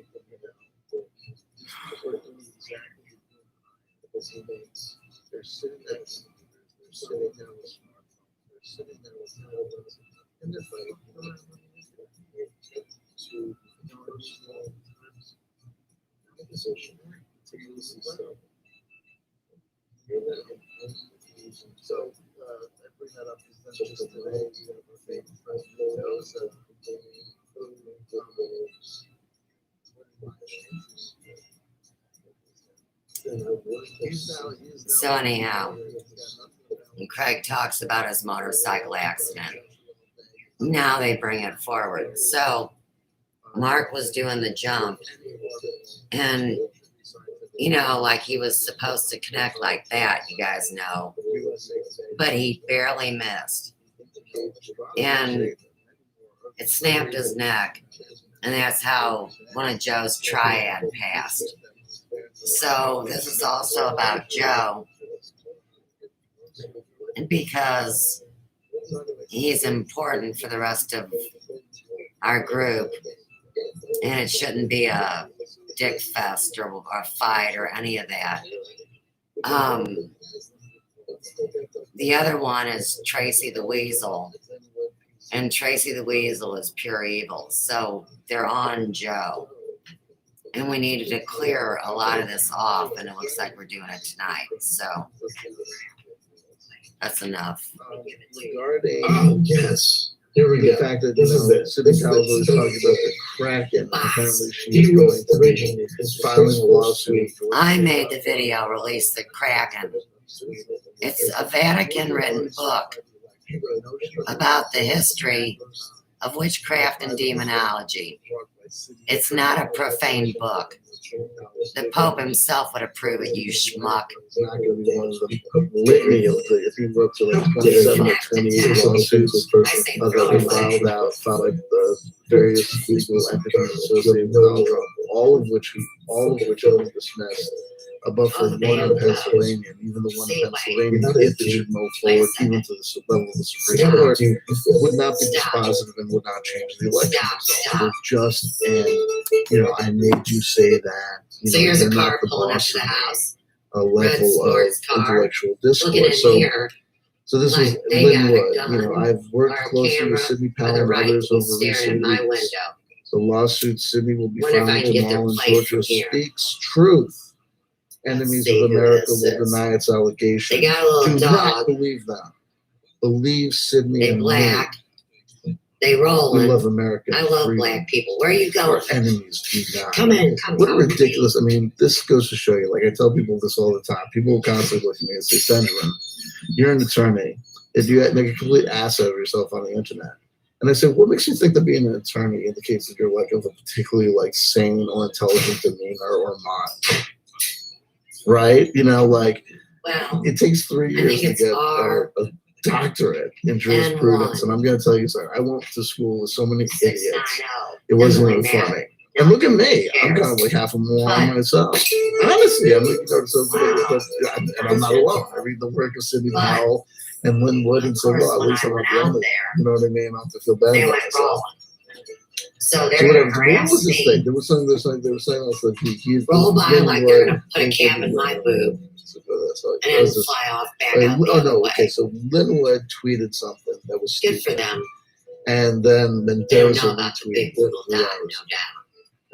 So I bring that up because that's just today. So anyhow, Craig talks about his motorcycle accident. Now they bring it forward. So Mark was doing the jump and, you know, like he was supposed to connect like that, you guys know, but he barely missed. And it snapped his neck. And that's how one of Joe's triad passed. So this is also about Joe because he's important for the rest of our group, and it shouldn't be a dick fest or a fight or any of that. The other one is Tracy the Weasel, and Tracy the Weasel is pure evil. So they're on Joe. And we needed to clear a lot of this off, and it looks like we're doing it tonight. So that's enough. Oh, yes. Here we go. The fact that City Council is talking about the Kraken. Apparently she's going to be filing a lawsuit. I made the video release the Kraken. It's a Vatican written book about the history of witchcraft and demonology. It's not a profane book. The Pope himself would approve it, you schmuck. It's not going to be one of the litany of the, if you look to like 27 or 28 lawsuits that filed like the various legal entities associated with Donald Trump, all of which was dismissed. Above for one in Pennsylvania, and even the one in Pennsylvania, if it should move forward, even to the level of the Supreme Court, would not be dispositive and would not change the election results. We're just in, I made you say that. So here's a you're not car the pulling up boss to the of house. A level of intellectual discourse. So this is Linwood. I've worked closely with Sidney Powell and others over recent weeks. The lawsuit Sidney will be filing tomorrow in Georgia speaks truth. Enemies of America will deny its allegations. They got a little Do dog. not believe them. Believe Sydney They and black. me. They rolling. We love America. I love black people. Where are you going? Our enemies do not. Come in. What a ridiculous. I mean, this goes to show you, like I tell people this all the time. People will constantly look at me and say, Benjamin, you're an attorney. If you make a complete ass out of yourself on the internet. And I said, what makes you think that being an attorney indicates that you're like of a particularly like sane or intelligent demeanor or mind? Right? It takes 3 years to get a doctorate in jurisprudence. And I'm going to tell you something. I went to school with so many idiots. It wasn't even funny. And look at me. I'm kind of like half a moron myself. Honestly, I'm and I'm not alone. I read the work of Sidney Powell and Linwood and say, well, at least I'm not the only one. You know what I mean? I don't have to feel bad about myself. So they're whatever. gonna What was this me. thing? There was something they were saying also that he's Roll by like they're gonna put a cam in my boob and then fly off back out the other way. Okay, so Linwood tweeted something that was Good stupid. for them. And then They don't Mendoza know about the big retweeted brutal it. die, no doubt.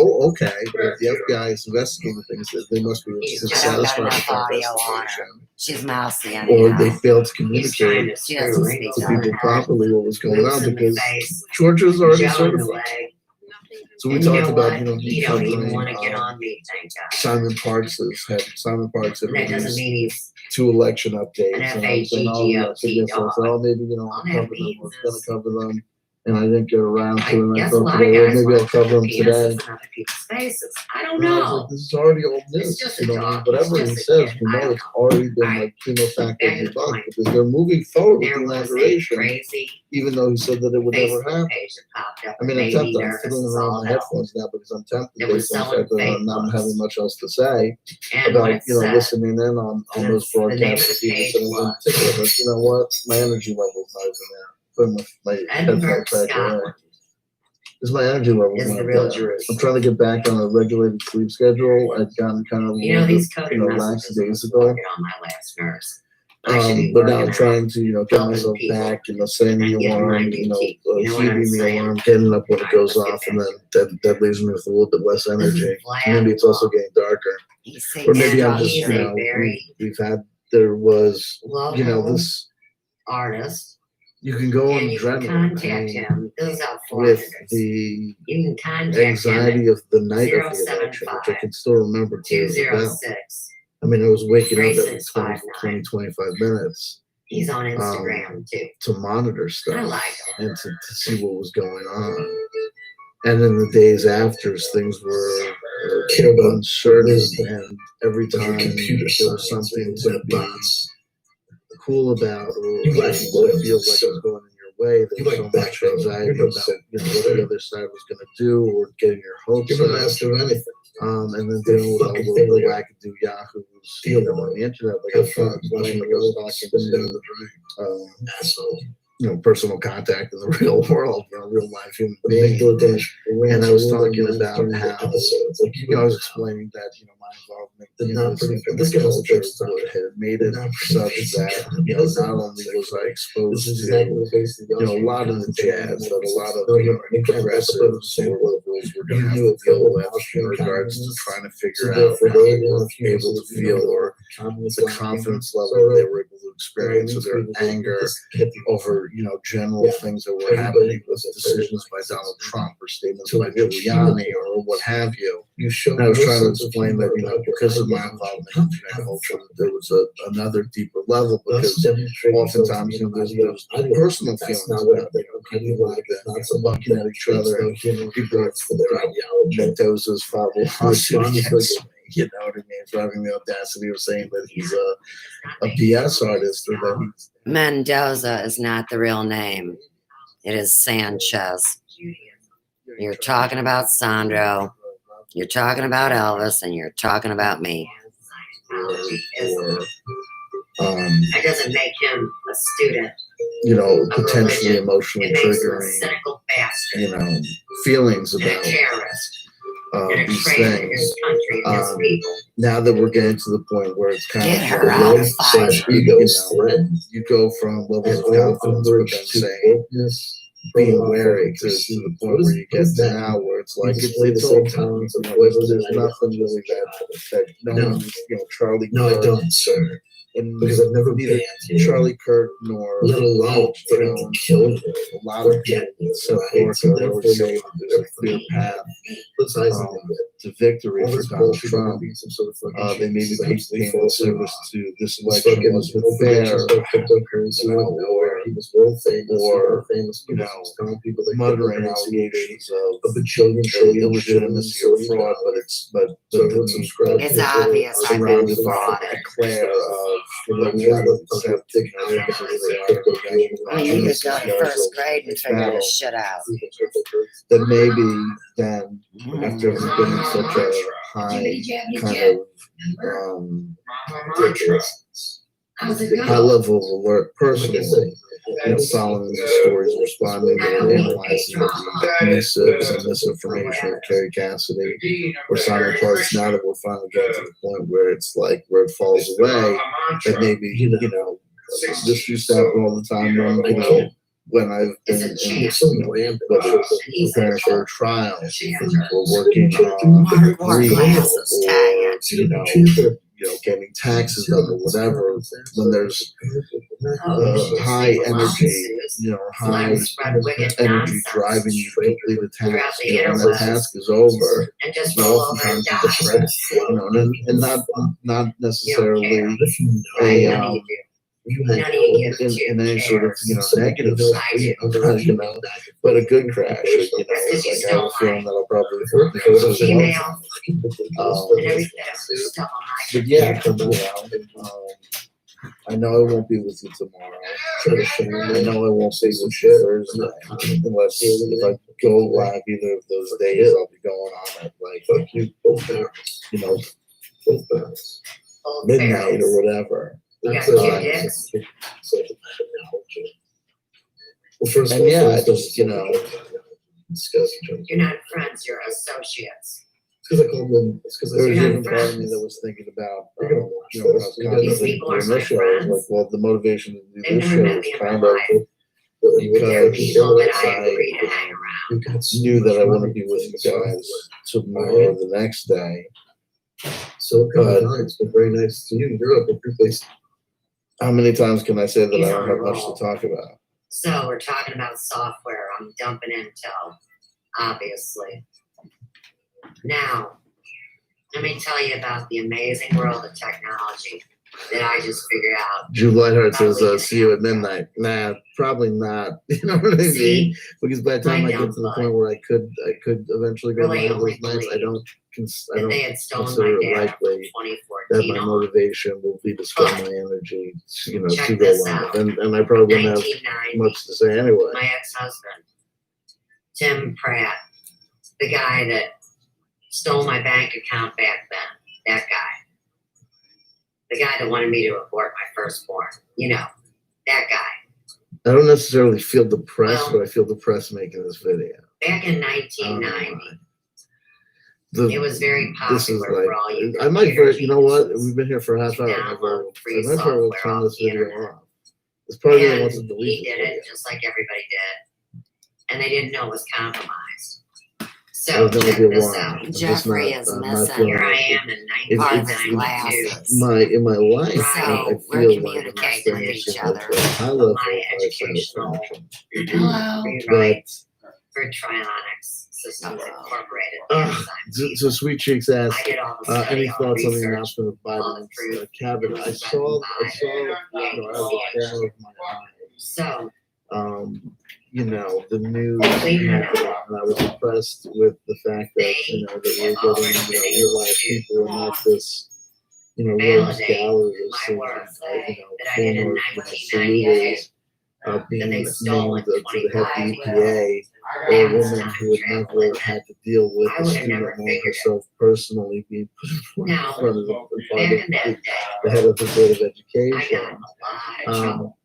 oh, okay, if the FBI is investigating things, that they must be I don't got satisfied with enough that audio on her. investigation. She's mousy Or anyhow. they failed to communicate She doesn't speak to on people her. properly what was going on because Georgia's already certified. So we And you talked know about, what? you know, You don't even decovering, want to get on me, thank God. Simon Parks had And that doesn't released mean he's 2 election updates, an and I was saying, oh, yeah, FAGGOT so maybe, you know, on we'll that cover them, we're gonna cover them. and I didn't get around to I it. And I guess a thought, lot of well, guys maybe I'll want cover them penises today. in other people's faces. I don't And I was know. like, this is already all It's this. just You a know, dog. whatever It's he just a says, kid. we I know don't it's already been Right. like chemofactor Back to the debunked point. because they're moving forward with There the was a inauguration, crazy even though he said that it would never Facebook happen. page that popped up I that mean, I'm made me tempted. I'm nervous fiddling as around all my hell. headphones now because I'm tempted It was based on the selling fact that fake I'm not books. having much else to say And what about, it you know, said, listening in on and those it's the name of broadcasts the and page listening in was particular. But you know what? My energy level's not even there. Putting my Edinburgh, headphones back away. Scotland Because my energy level's is not the real there. Jerusalem. I'm trying to get back on a regulated sleep schedule. I'd gotten kind of a You know, little these bit, coded lax messages days will ago. get on my last nerves. I should be But now working I'm out, trying to, you know, get helping myself people, back, you know, setting the and getting my alarm, boutique. you know, You know what I'm heeding the saying? alarm, getting up when it Alright, goes let's get off, and back then that leaves me with a little bit less This energy. is Vlad Maybe it's also Law. getting darker. He's Or maybe I'm just, he's you a know, very there was, you know, local this, artist, you can go on and you can adrenaline. contact him. This is how With Florida is. the You can contact anxiety him of the night of the 075 election, which I can still remember clear as a bell. 206. I mean, I was waking up every 3659. 25 minutes He's on Instagram too. to monitor stuff I like him. and to see what was going on. And in the days after, things were uncertain, and every time there was something to be cool about, or it feels like it's going in your way, there was so much anxiety about, you know, what the other side was going to do, or getting your hopes up. And then dealing with all the wackadoo yahoos, you know, on the internet, like I was talking to, you know, personal contact in the real world, you know, real life human being. And I was talking about how, you know, I was explaining that, you know, my involvement in this culture had made it such that, you know, not only was I exposed to, you know, a lot of the jazz that a lot of, you know, progressives or liberals were going to have to deal with in regards to trying to figure out how they were able to feel, or the confidence level they were able to experience, or their anger over, you know, general things that were happening with decisions by Donald Trump or statements by Giuliani or what have you. And I was trying to explain that, you know, because of my involvement in internet culture, there was another deeper level, because oftentimes, you know, there's personal feelings about, you know, people like that, looking at each other, and people are, Mendoza's filed a lawsuit against me. You know what I mean? For having the audacity of saying that he's a BS artist, or that he's Mendoza is not the real name. It is Sanchez. You're talking about Sandro. You're talking about Elvis, and you're talking about me. It doesn't make him a student. You know, potentially emotionally It makes him a triggering, cynical bastard. you know, feelings And a about terrorist. And a these traitor to things. his country and his people. Now that we're getting to the point where it's kind Get of her like out love of slash fire. ego, you go from levels of confidence, but then saying, being wary to the point where you get to now where it's like it's all time. You know, there's nothing really that no one, you know, Charlie. No, I don't, sir. And Because I've never neither been here. Charlie Kirk nor Let alone threatening to kill me. a lot of people support or would say that there's a clear path to victory for Donald Trump. They may be paying service to this election wasn't fair, you know, or you know, muttering allegations of illegitimacy or fraud, but it's obvious I'm surrounded by fraud. a clear of what we have to accept, you know, things as they are. Well, you could go to first grade and figure this shit out. That maybe then, after getting such a high kind of high level of alert personally, you know, following these stories, responding and analyzing the missives and misinformation of Kerry Cassidy or Simon Parks, now that we're finally getting to the point where it's like where it falls away, that maybe, you know, this used to happen all the time when, you know, when I've been in, you know, whether it's preparing for a trial or working on or, you know, getting taxes done or whatever, when there's high energy, you know, high energy driving you to complete a task, you know, when the task is over, you know, oftentimes you're depressed, you know, and not necessarily a in any sort of, negative sense, but a good crash, like I have a feeling that I'll probably hurt because but yeah, I know I won't be with you tomorrow. I know I won't be with you Thursday, unless if I go live either of those days, I'll be going on at midnight or whatever. You got two dicks? And yeah, I just, You're not friends, you're associates. There was even part of me that was thinking about, when I was contemplating doing this show, I was like, well, the motivation to do this show is kind of because I knew that I wouldn't be with you guys tomorrow or the next day. So, it's been very nice to you. You're up at your place. How many times can I say that I don't have much to talk about? So we're talking about software. I'm dumping Intel, obviously. Now, let me tell you about the amazing world of technology that I just figured out. Drew Lightheart says, see you at midnight. Nah, probably not. You know what I mean? Because by the time I get to the point where I could eventually go Really to those nights, I don't consider it likely that my motivation will be to spend my energy, to go live. And I probably wouldn't have much to say anyway. My ex-husband, Tim Pratt, the guy that stole my bank account back then, that guy. The guy that wanted me to abort my firstborn, that guy. I don't necessarily feel depressed, but I feel depressed making this video. Back in 1990, it was very This is popular for all you I might you know what? We've been here for a half hour. I might very well turn this video off. It's probably the ones that delete he did it just like everybody did. And they didn't know it was compromised. So check this out. Jeffrey is missing. Here I am in 1992. In my life, So I we're feel communicating with each other. high level My of educational Hello. rewrite for Trionics Systems Incorporated. So Sweet Cheeks asks, I did all the study, any all thoughts on the research, announcement of Biden's cabinet? I saw, I was a corner of my eye. So, the news happened, and I was impressed with the fact that, that we're getting, real life people and not this, rogues gallery of former polluters being named to the head of the EPA, or a woman who had never had to deal with a student among herself personally being put in front of the head of the Board of Education.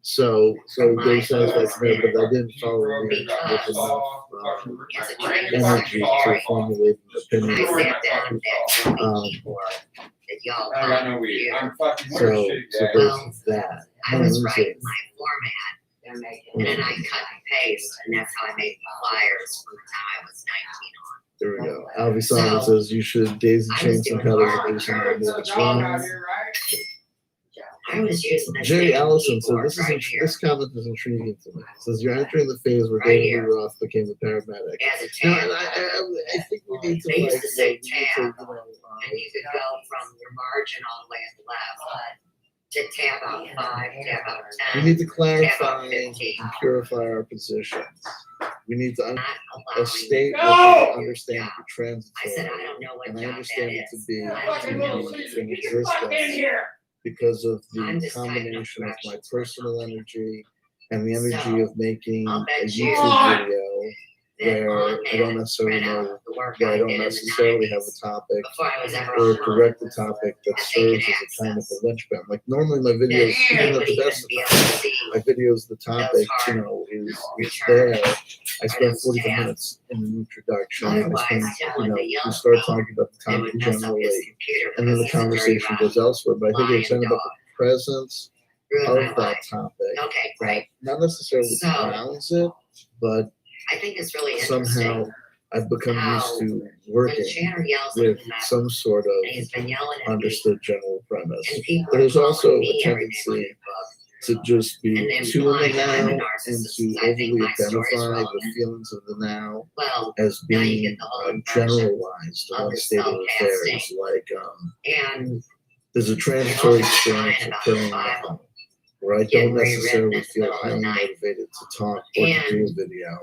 So very satisfied there, but I didn't follow it with enough energy to formulate an opinion. So there's that. I was writing my format, and then I cut and paste, and that's how I made the flyers from the time I was 19 on. There we go. Alvi Simon says you should daisy chain some colors and do some more moving. I was using the Jerry same Allison said keyboard this right here. this comment is intriguing to me. It says you're entering the phase where David Lee Roth became a paramedic. As a Now, tab. I think we need to They used to say we need to, tab, and you could go from your margin all the way at the left to tab out 5, tab out we 10. need to tab clarify out and 15. purify our positions. We need to Not a allowing state No! where we understand the I said, transitory, I don't know what and I job understand that it to is. be I'm in existence because of I'm the just typing up combination of my directions. personal energy and the energy So, of making I'll a bet you YouTube video that where on I don't that necessarily printout, know the work that I I don't did in the necessarily have 90s, a topic before I was ever or on, direct a topic that that they serves could as a kind of access. a linchpin. Like normally my videos, That even at anybody the best of would be able to times, see my videos, the topic, hard is returns there. I spend those 45 tabs. minutes in the introduction. Otherwise, I spend, telling the young we start fella talking about the they topic would mess up generally, his computer and then because the he's a dirty, conversation goes rotten, elsewhere. But I think we're lying saying about dog. the presence Ruined of my that life. topic. Okay, great. Not necessarily So, grounds it, but I think it's really somehow interesting I've become how used to when working Chandler yells at with him, some sort and he's of been yelling at me, understood general premise. and people But are there's also calling a me every neighborhood tendency book, to just and be then too in the implying I'm a now and narcissist. to I think overly my story's identify the relevant. feelings of the now Well, as now you being get the whole impression generalized of on the state of affairs. spellcasting. Like And there's a transitory always crying experience about the occurring Bible. now where I getting don't rewritten necessarily in the feel middle of the highly night. motivated to talk or to do a And, video.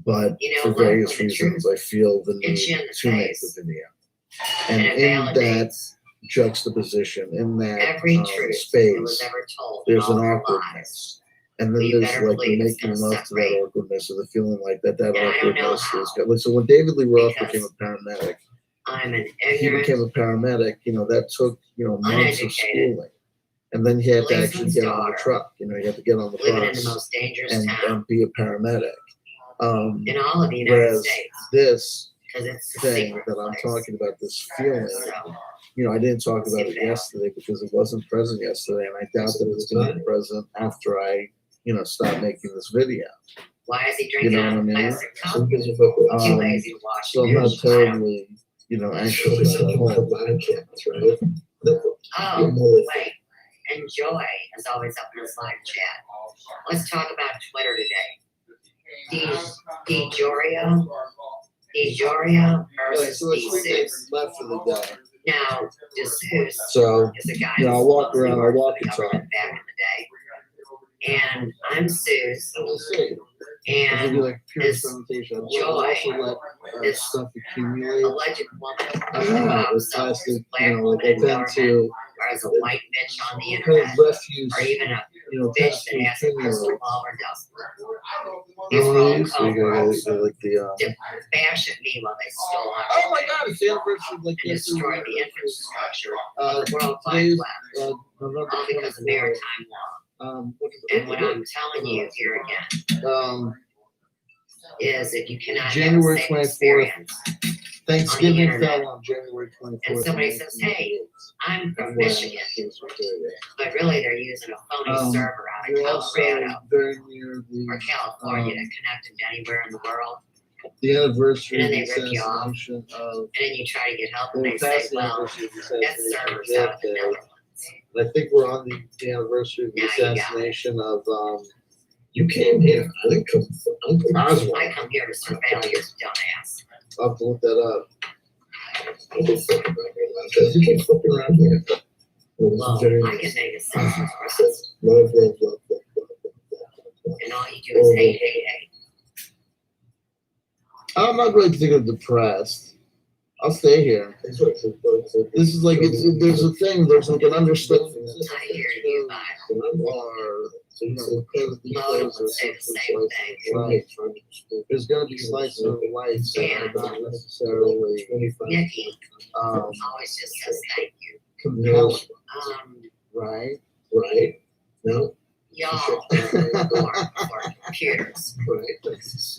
But you know, for what, various when the reasons, I feel the need hits you in the to make face, the video. and And it in that validates juxtaposition, in that every truth that was space, ever told in there's all an our awkwardness. lives. And Well, then you there's better like the believe it's making gonna love to that separate. awkwardness, or the feeling like that And I don't know awkwardness how, is good. Like, so when David Lee Roth because became a paramedic, I'm an he ignorant, became a paramedic, that took, months of uneducated schooling. And then he had to actually policeman's get on the daughter truck, he had to get on the living in the bus most dangerous and town be a paramedic. in all of the United Whereas States. this Because it's a thing secret that I'm place. talking about, this feeling, So, I didn't talk about it Sit down. yesterday because it wasn't present yesterday, and I doubt that it's going to be present after I, stop making this video. why is he You drinking know out what I of a mean? plastic cup? Too lazy to wash So the I'm not dishes. I don't- terribly, anxious about it. Oh, wait. And Joy is always up in his live chat. Let's talk about Twitter today. DeJorio versus So that's 3 DeSeuss. days left for the day. Now, DeSeuss So, is a guy I'll who walk supposedly around, I'll worked walk for the and talk. government back in the day. And I'm Seuss. We'll see. And It'll be like pure this experimentation. I'll Joy, also let this stuff accumulate. alleged woman who With herself plastic, as a black like woman I in tend government, to or as a white bitch on the kind internet, of refuse, or even a tends bitch to that has a crystal accumulate. ball or doesn't. These were all So you culprits got like the to bash at me while they stole our oh my god, it's the anniversary of like and destroyed the infrastructure uh of the World Wide today's Web, November all because of 24th. maritime law. And what I'm telling you here again is if you cannot January have a 24th. safe experience Thanksgiving internet, fell on January 24th. and somebody says, hey, I'm from Michigan, but really they're using a phony server out of You're also Colorado very near or California to connect them to anywhere in the world. the anniversary And of then the they rip you off. assassination of And then you try to get help, and well, they say, past the well, anniversary of the that assassination of server's out of the JFK. Netherlands. And I think we're on the anniversary of the Now you got it. assassination of You came here. I didn't come from Oswald. I come here to surveil you, dumbass. I'll have to look that up. You came fucking around here. Well, I can make a sense of process, Love. and all you do is hate, hate, hate. I'm not really particularly depressed. I'll stay here. This is like there's a thing. There's like an understanding. I hear you, but Or Logan would say the same thing. Right. There's gonna be slices of life that are not necessarily Nikki um, always just says thank you. compelling, Um, right? Right? No? y'all are born for computers.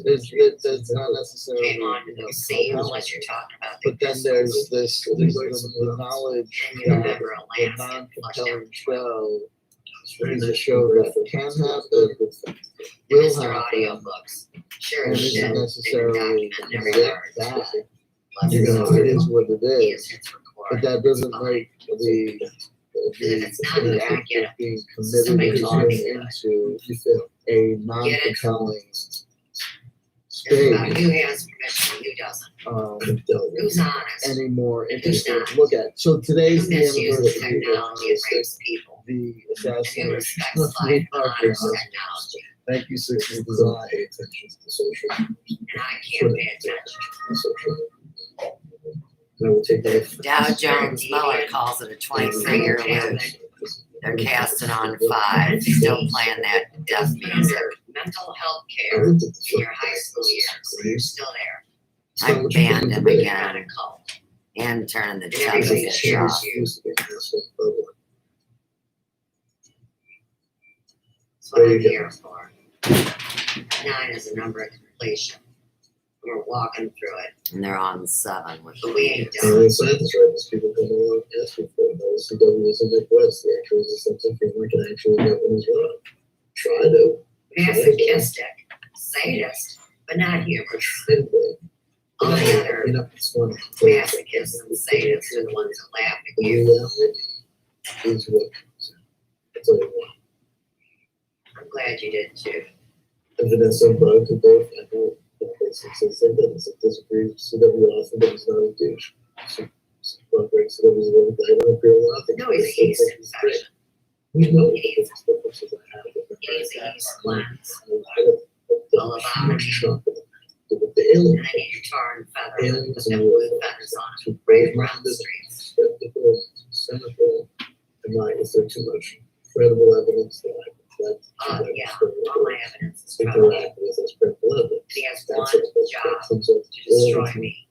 That's not necessarily. Came on to see unless you're talking about the But then there's this the knowledge and you remember a the Lance that flushed non-compelling every show is a show that can happen, will Mr. happen, Audiobooks. Sure and as isn't shit. They can necessarily document every word. that. Bless You his know, heart. it is what it He is. is hits But record. that doesn't make the If it's not in the back, act get of being somebody committed talking to it. into a non-compelling It's about space who has permission, who doesn't. Who's honest? any more Who's interesting not? to look at. So today's Who the misuses anniversary technology and rapes people? the And who assassination respects of life Lee and honors Harvey. technology? Thank you, 60 I Design. pay attention to the social. And I can't pay attention. I will take that. Dow Jones Mueller calls it a 23-year lose. They're casting on 5, still playing that death music. Mental health care in your high school years, you're still there. I banned him Not again a cult. and turning the And everybody television cheers off. you. That's what I'm here for. 9 is a number of completion. We're walking through it, And they're on 7, which but we ain't And done. then scientists right, these people come along asking for it. Those CW is in the West, the actual existence of we can actually get what is wrong. Try to. Masochistic, sadist, but not humorous. All the other masochists and sadists are the ones that laugh at you. Is what. That's all you want. I'm glad you did too. Evidence of both of both. I know the basics and sentence it disagrees. CW often, but he's not a douche. So CW is a little guy. I don't agree with that. No, he's a confession. We know It needs it's the forces that have it. It needs a use cleanse. All of our with the alien. And I need to tar and feather Aliens with no blue feathers on it, right around the streets. skeptical, cynical, and like, is there too much credible evidence that Oh, yeah, all my evidence is credible. interact with this credible evidence? He has That's one what job comes up to destroy all the time. me.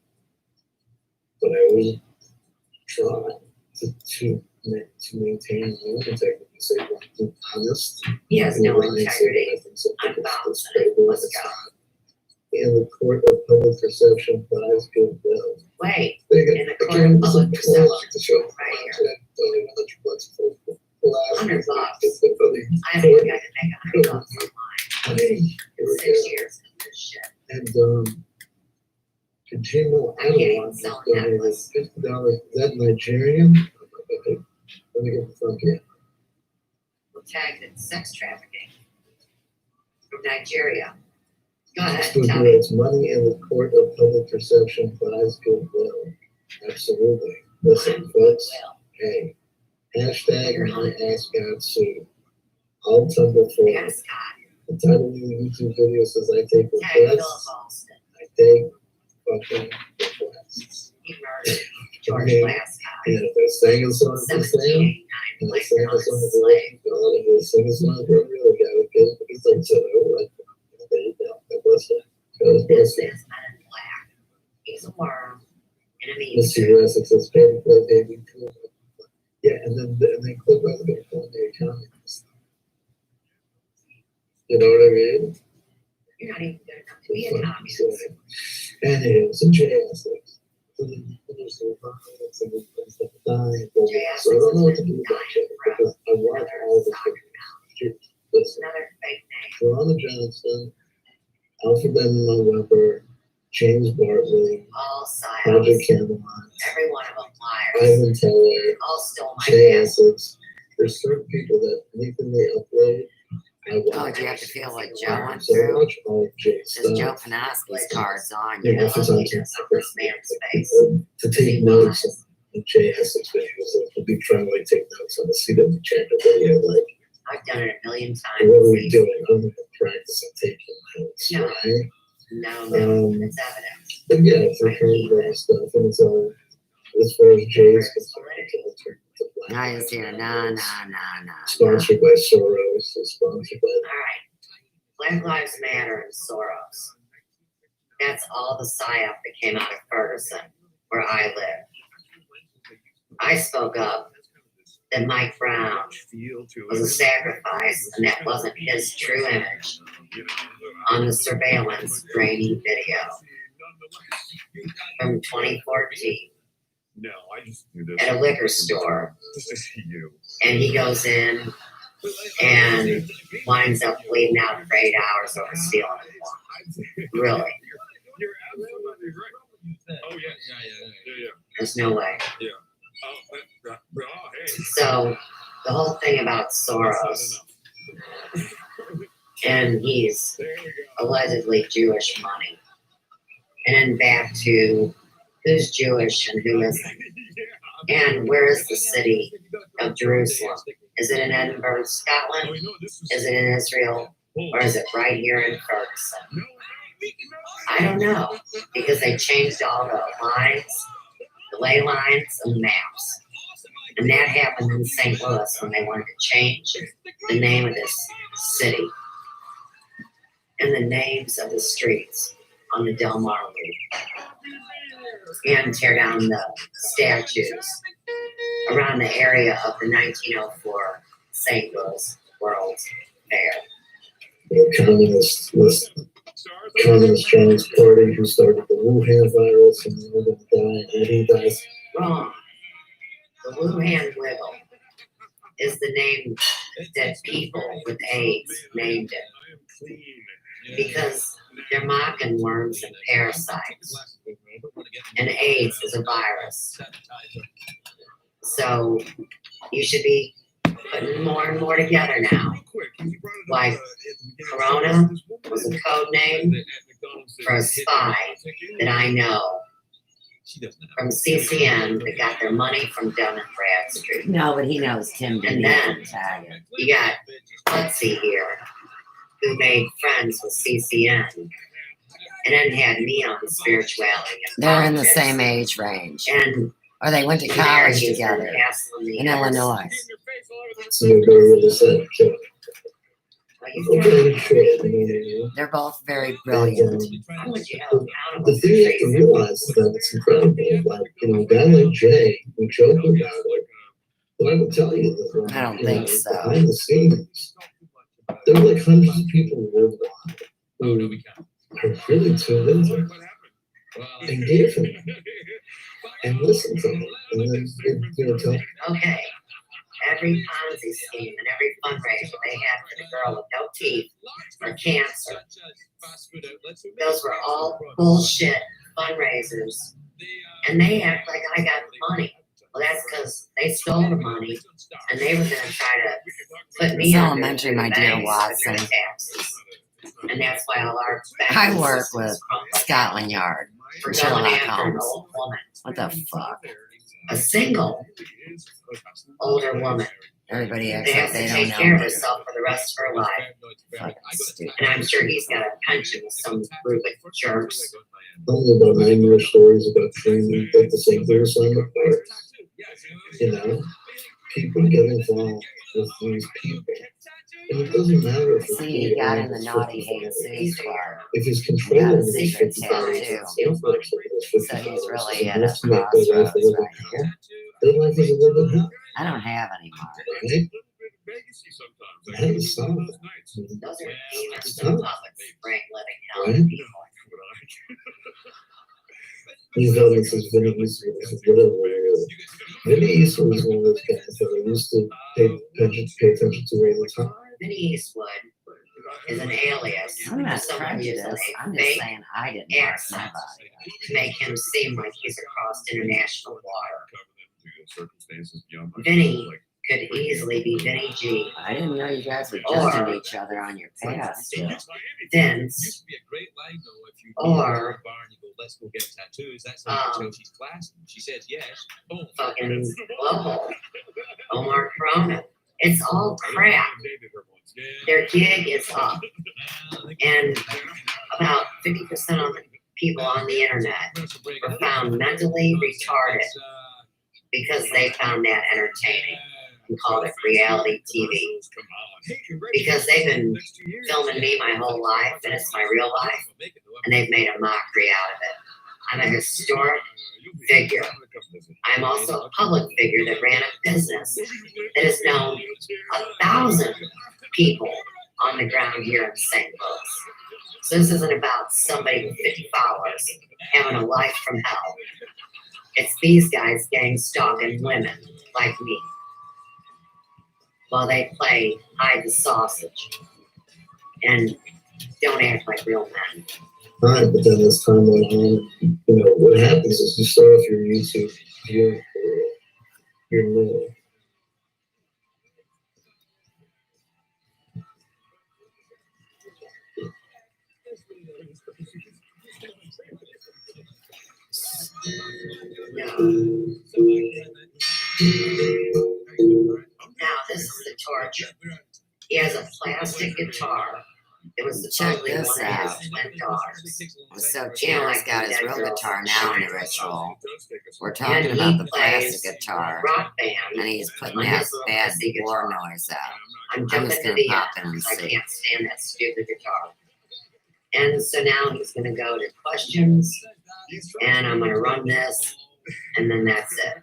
But I always try to maintain my own integrity, say, well, I'm honest. He has no and I say integrity. that I think something I'm is bouncing. credible, Let's it's go. not. In the court of public perception, lies goodwill. Wait, They get- in the they court can't of public use a whole lot perception, to show right here. that only $100 for the last $100. week. I think I can make $100 online Hey, in here we 6 go. years of this shit. And continual I can't even analog is sell a donated necklace. $50. Is that Nigerian? Let me get the front here. We're tagged in sex trafficking from Nigeria. Go ahead, Who tell me. creates money in the court of public perception buys goodwill. Absolutely. Listen, folks. Hey, hashtag my ass got sued. I'll tumble for it. Yes, God. The title of the YouTube video says I take Tag Philip requests. Alston. I take fucking requests. He murdered George Okay. Glasgow. And if I sang a song for Sam, 1789, and I like sang a on song a for slave. God, and I sang a song for every other guy who came because I said, oh, there you go. That was it. That was This it. is Men in Black. He's a worm and a meat. Mr. Jurassic says, baby, play, baby, cool. Yeah, and then click on the big phone, the economy. You know what I mean? You're not even good enough to be a communist. And it was a JS6. So I don't know what to do about it because I watch all this. Listen, Another fake name. Veronica Johnson, Alfred Edmund Weber, James Bartley, All Roger psyops. Cameron, Every one of them liars. Ivan Teller, All stole my Jay gas. Essex. There's certain people that anything they upload, I Oh, watch. do you have to feel like Joe went So I through? watch all of Jay's There's Joe stuff. Panaski's cards on Yeah, you. if it's on Ugliness of this man's face. to take notes on Jay Essex videos, like, to be trying to like take notes on the CW channel video, like, I've done it a million times. what are we doing? I'm gonna practice and taking notes, No. right? No, it's evidence. But yeah, it's like all stuff, and it's all as far as Jay's concerned, it's all turned into black. Now he's here. Nah. Sponsored by Soros, it's sponsored by. All right. Black Lives Matter and Soros. That's all the psyop that came out of Ferguson, where I live. I spoke up that Mike Brown was a sacrifice and that wasn't his true image on the surveillance grainy video from 2014 No, I just knew this. at a liquor store. Just to see you. And he goes in and winds up bleeding out for 8 hours over stealing a Really? You're absolutely right. Oh yeah. There's no way. Yeah. Oh, hey. So the whole thing about Soros, and he's allegedly Jewish money, and then back to who's Jewish and who isn't, and where is the city of Jerusalem? Is it in Edinburgh, Scotland? Is it in Israel? Or is it right here in Ferguson? I don't know, because they changed all the lines, the ley lines, and the maps. And that happened in St. Louis when they wanted to change the name of this city and the names of the streets on the Del Mar Loop and tear down the statues around the area of the 1904 St. Louis World's Fair. The Communist Chinese Party who started the Wuhan virus and they're going to die, and he dies. Wrong. The Wuhan Wiggle is the name that people with AIDS named it because they're mocking worms and parasites, and AIDS is a virus. So you should be putting more and more together now. Like Corona was a code name for a spy that I know from CCN that got their money from Dun and Bradstreet. No, but he knows Tim And Diddy then is Italian. you got Buttsy here, who made friends with CCN, and then had me on spirituality. And They're in the politics. same age range. And Or they went to there college he's been together hassling me in ever Illinois. So they're really sad. So, since. okay, sure. They're both very brilliant. I want you held accountable. The thing you have to realize is that it's incredible. Like, a guy like Jay, we joke about it, but I will tell you that I don't think so. behind the scenes, there are like hundreds of people worldwide who are really tuned into him, engage him, and listen to him, and then tell him. Okay. Every Ponzi scheme and every fundraiser they had for the girl with no teeth or cancer, those were all bullshit fundraisers. And they act like I got the money. Well, that's because they stole the money and they were going to try to put me It's under elementary, the my dear banks Watson. under taxes. And that's why all our I banking work systems with crumble Scotland Yard. for Sherlock going after an Holmes. old woman, What the fuck? a single older woman. Everybody acts They like have to they take don't care of know. herself for the rest of her life. Fucking stupid. And I'm sure he's got a pension with some group of jerks. Only about 9 more stories about training at the St. Louis on the course. You know, people get involved with these people. And it doesn't matter if See, he got in the naughty Jesus club. if he's He got controlling a this secret 50,000 tattoo. So he's really at a wants to make their life a crossroads little right hell. here. Their life is a little hell, I don't have any more. right? I had to solve it. Those are demons in public spring living hell Right? people. These audiences, Vinny Eastwood, whatever it is. Vinny Eastwood was one of those guys that I used to pay attention to all the time. Vinny Eastwood is an alias I'm for not someone using prejudiced. a I'm just fake saying I didn't mark my accent body. to make him seem like he's across international water. Vinny Vinny could easily be Vinny G. I didn't know you guys were Or- judging each other on your past. Vince or let's go get tattoos. That's how you tell she's classy. She says yes. Boom. fucking Global, Omar Corona. It's all crap. Their gig is up. And about 50% of the people on the internet were found mentally retarded because they found that entertaining and called it reality TV. Because they've been filming me my whole life and it's my real life, and they've made a mockery out of it. I'm a historic figure. I'm also a public figure that ran a business that has known 1,000 people on the ground here in St. Louis. So this isn't about somebody with 50 followers having a life from hell. It's these guys gang stalking women like me while they play hide the sausage and don't act like real men. All right, but then as time went on, what happens is you start off your YouTube viewing career. You're new. Now this is the torture. He has a plastic guitar. It was Check supposedly this one of out. his twin daughters. So Chandler's got his real guitar now in the ritual. We're talking And about he the plays plastic guitar, rock band. and he's putting on that his little bad pussy war guitar. noise out. I'm I'm jumping just to gonna the pop end in and because I see. can't stand that stupid guitar. And so now he's going to go to questions, and I'm going to run this, and then that's it.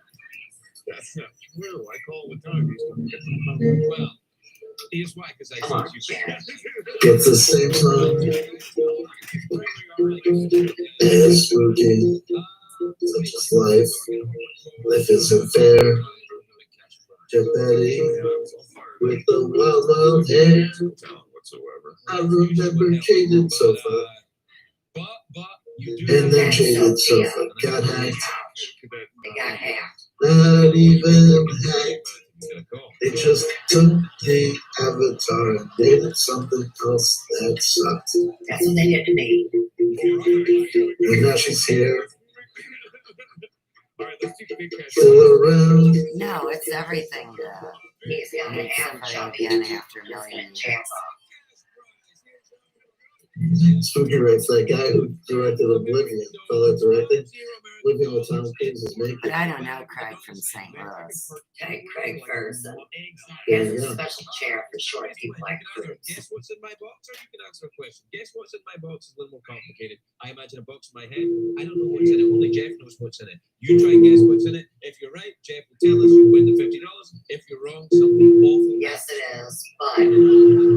That's not true. I call the time. Well, here's why, because I Come on, you Chad. It's the same time as routine, such as life. Life isn't fair. Jeff Betty with the wild, wild hair. I remember changing sofa. And then changing sofa. Got hacked. They got hacked. Not even hacked. They just took the avatar and did something else that sucked. That's what they did to me. And now she's here. All right, let's take a big cash. Still around. No, it's everything. He's gonna Meet have somebody Shelby again after a million years. chance. Spooky writes that guy who directed Oblivion, fellow directing. Living with Tom Cruise is making. But I don't know Craig from St. Louis. Okay, Craig Ferguson. Yeah, Has a yeah. special chair for short people like Cruz. Guess what's in my box? Or you can answer a question. Guess what's in my box is a little more complicated. I imagine a box in my head. I don't know what's in it. Only Jeff knows what's in it. You try and guess what's in it. If you're right, Jeff will tell us. You win the $50. If you're wrong, something awful. Yes, it is, but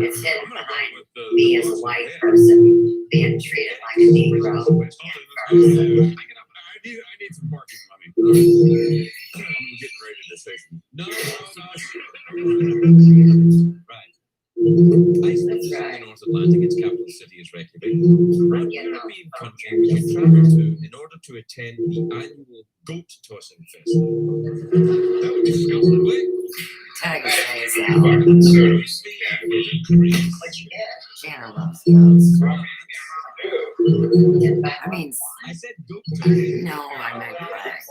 it's hidden behind me as a white person being treated like a Negro. I need some parking money. I'm getting ready to say some. No. Right. Iceland is in the North Atlantic. Its capital city is Reykjavik. What European country would you travel to in order to attend the annual goat tossing festival? That would be Scotland, right? Tag says that. What you get? Shannon loves goats. I mean, I said goat. no, I meant Craig.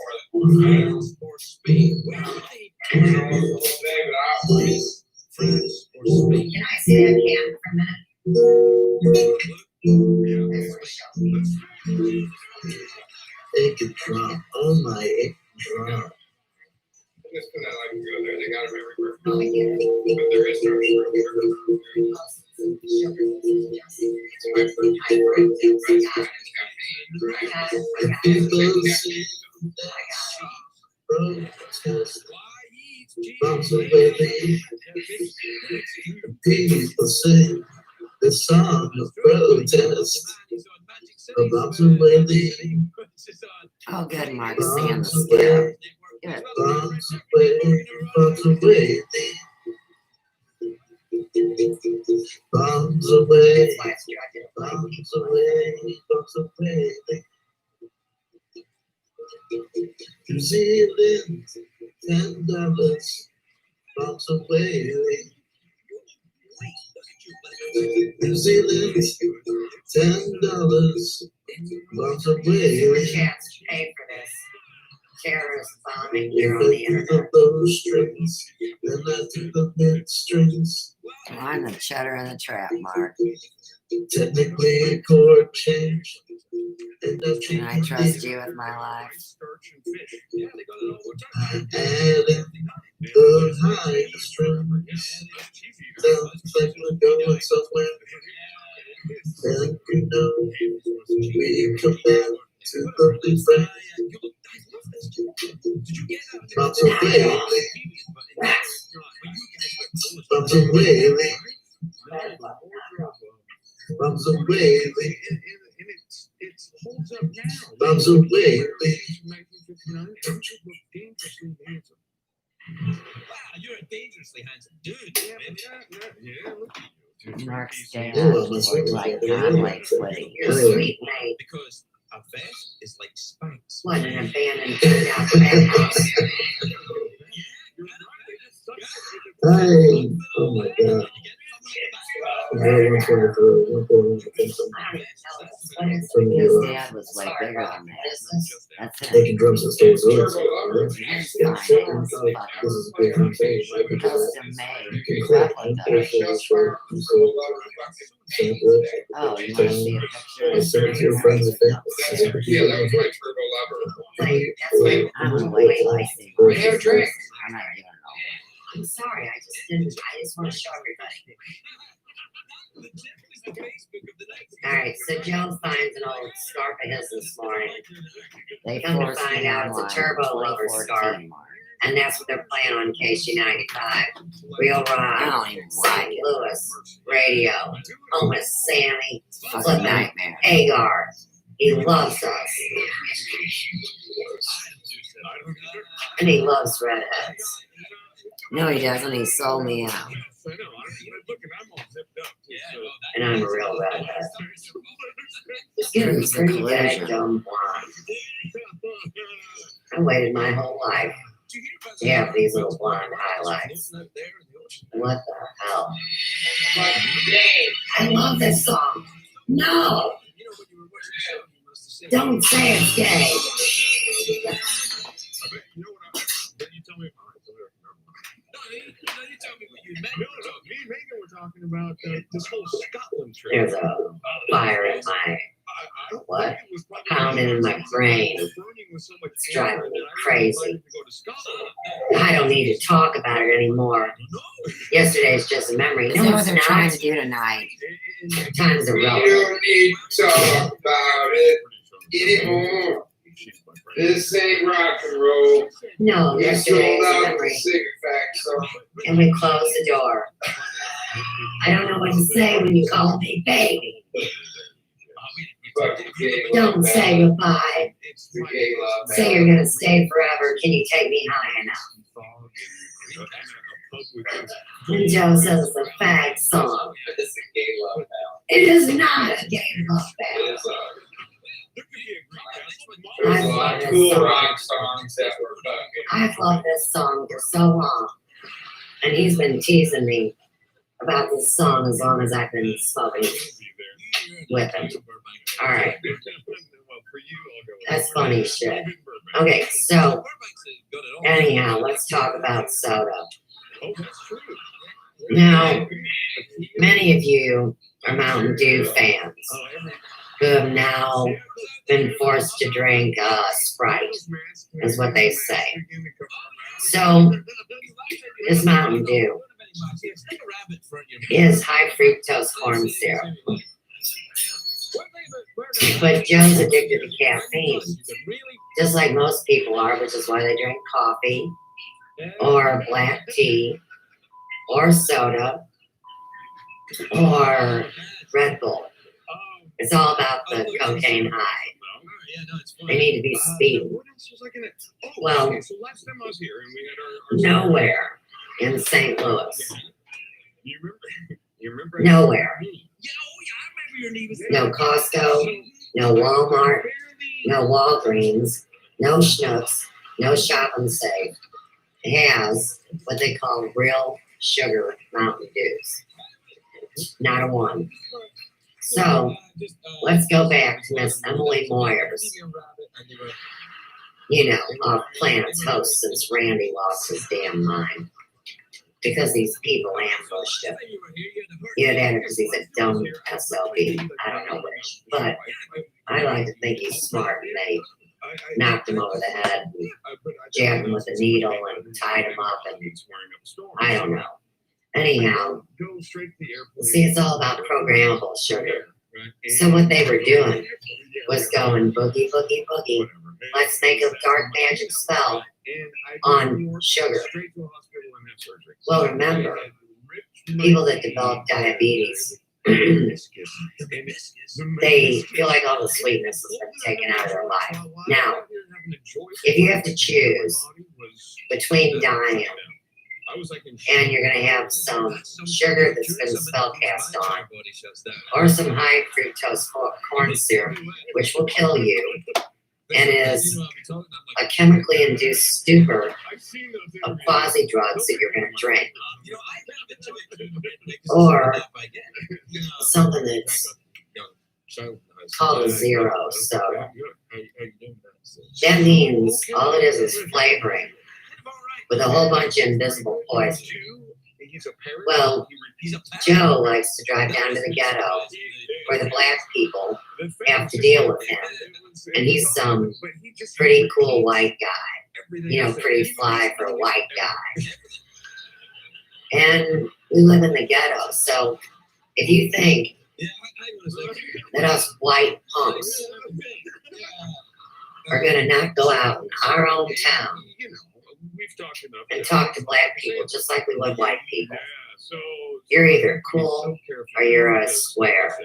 France or Spain? Where are they? France or Spain? Can I see that can for a minute? It could drop. Oh my, it could drop. They got them everywhere. Oh, I get it. But there is no Bombs away people sing the song of protest. Bombs away Oh, good, Mark. Seeing the skip. Good. bombs away, bombs away, bombs away, bombs away, bombs away. New Zealand, $10, bombs away. New Zealand, $10, bombs away. Chance to pay for this terrorist bombing here on the If I internet. pick up those strings, then I do the mid strings. I'm the cheddar in the trap, Mark. Technically a chord change. And I've Can I changed trust it. you with my life? I added the high strings. Sounds like we're going somewhere. And you know, we come back to the refrain. Bombs away, bombs away, bombs away, bombs away. You're a dangerously handsome dude. Mark's dad Yeah, my looked son was like like, Conway Twitty. You're sweet, mate. Because a vest is like spikes. What an abandoned turned out fat house. Hey, oh my god. His dad was way bigger than that. That's it. Making drums and stores. His finance This is a good conversation. custom made You can replica. Oh, you want to see a I picture? send it to your friends and family. Yeah, that was my turbo lever. Like, that's my I'm gonna wait till I see We're Mark's here, drink. face. I'm not giving it all. I'm sorry, I just didn't. I just want to show everybody. All right, so Joe finds an old scarf of his this morning. They Come to forced find me out it's a online. turbo lover scarf, 2014, Mark. and that's what they're playing on KC95. Real I Rock, don't even St. like it. Louis, Radio, home with Sammy, Fucking Flip nightmare. Agar. He loves us. And he loves redheads. No, he doesn't. He sold me out. And I'm a real redhead. Just get a Proves the pretty collusion. daggum blonde. I waited my whole life to have these little blonde highlights. What the hell? I love this song. No! Don't say it's gay. talking about this whole Scotland trip. There's a fire in my what? Pounding in my brain. It's driving me crazy. I don't need to talk about it anymore. Yesterday's just a memory. Is that No, what it's they're trying to not. do tonight? Time's We irrelevant. don't need to talk about it anymore. This ain't rock and roll. No, We yesterday's sold a out the memory. cigarette song. And we closed the door. I don't know what to say when you call me baby. Don't say goodbye. Say you're gonna stay forever. Can you take me high enough? And Joe says the fag song. It is not a gay love ballad. There's a I've lot loved of this cool song. rock songs that were fucking. I've loved this song for so long. And he's been teasing me about this song as long as I've been smoking with him. All right. That's funny shit. Okay, so anyhow, let's talk about soda. Now, many of you are Mountain Dew fans who have now been forced to drink Sprite, is what they say. So, this Mountain Dew is high fructose corn syrup. But Joe's addicted to caffeine, just like most people are, which is why they drink coffee or black tea or soda or Red Bull. It's all about the cocaine high. They need to be speeding. Well, nowhere in St. Louis. Nowhere. No Costco, no Walmart, no Walgreens, no Schnucks, no Shop and Save has what they call real sugar Mountain Dews. Not a one. So let's go back to Miss Emily Moyers. You know, off Planet's host since Randy lost his damn mind. Because these people ambushed him. Either that or because he's a dumb SLB. I don't know which. But I like to think he's smart and they knocked him over the head and jabbed him with a needle and tied him up and I don't know. Anyhow, see, it's all about programmable sugar. So what they were doing was going boogie, boogie, boogie. Let's make a dark magic spell on sugar. Well, remember, people that develop diabetes, they feel like all the sweetness has been taken out of their life. Now, if you have to choose between dying and you're going to have some sugar that's been spell cast on, or some high fructose corn syrup, which will kill you, and is a chemically induced stupor of quasi drugs that you're going to drink, or something that's called a zero soda. That means all it is flavoring with a whole bunch of invisible poison. Well, Joe likes to drive down to the ghetto where the black people have to deal with him. And he's some pretty cool white guy. You know, pretty fly for a white guy. And we live in the ghetto. So if you think that us white punks are going to not go out in our own town and talk to black people just like we would white people, you're either cool or you're a square.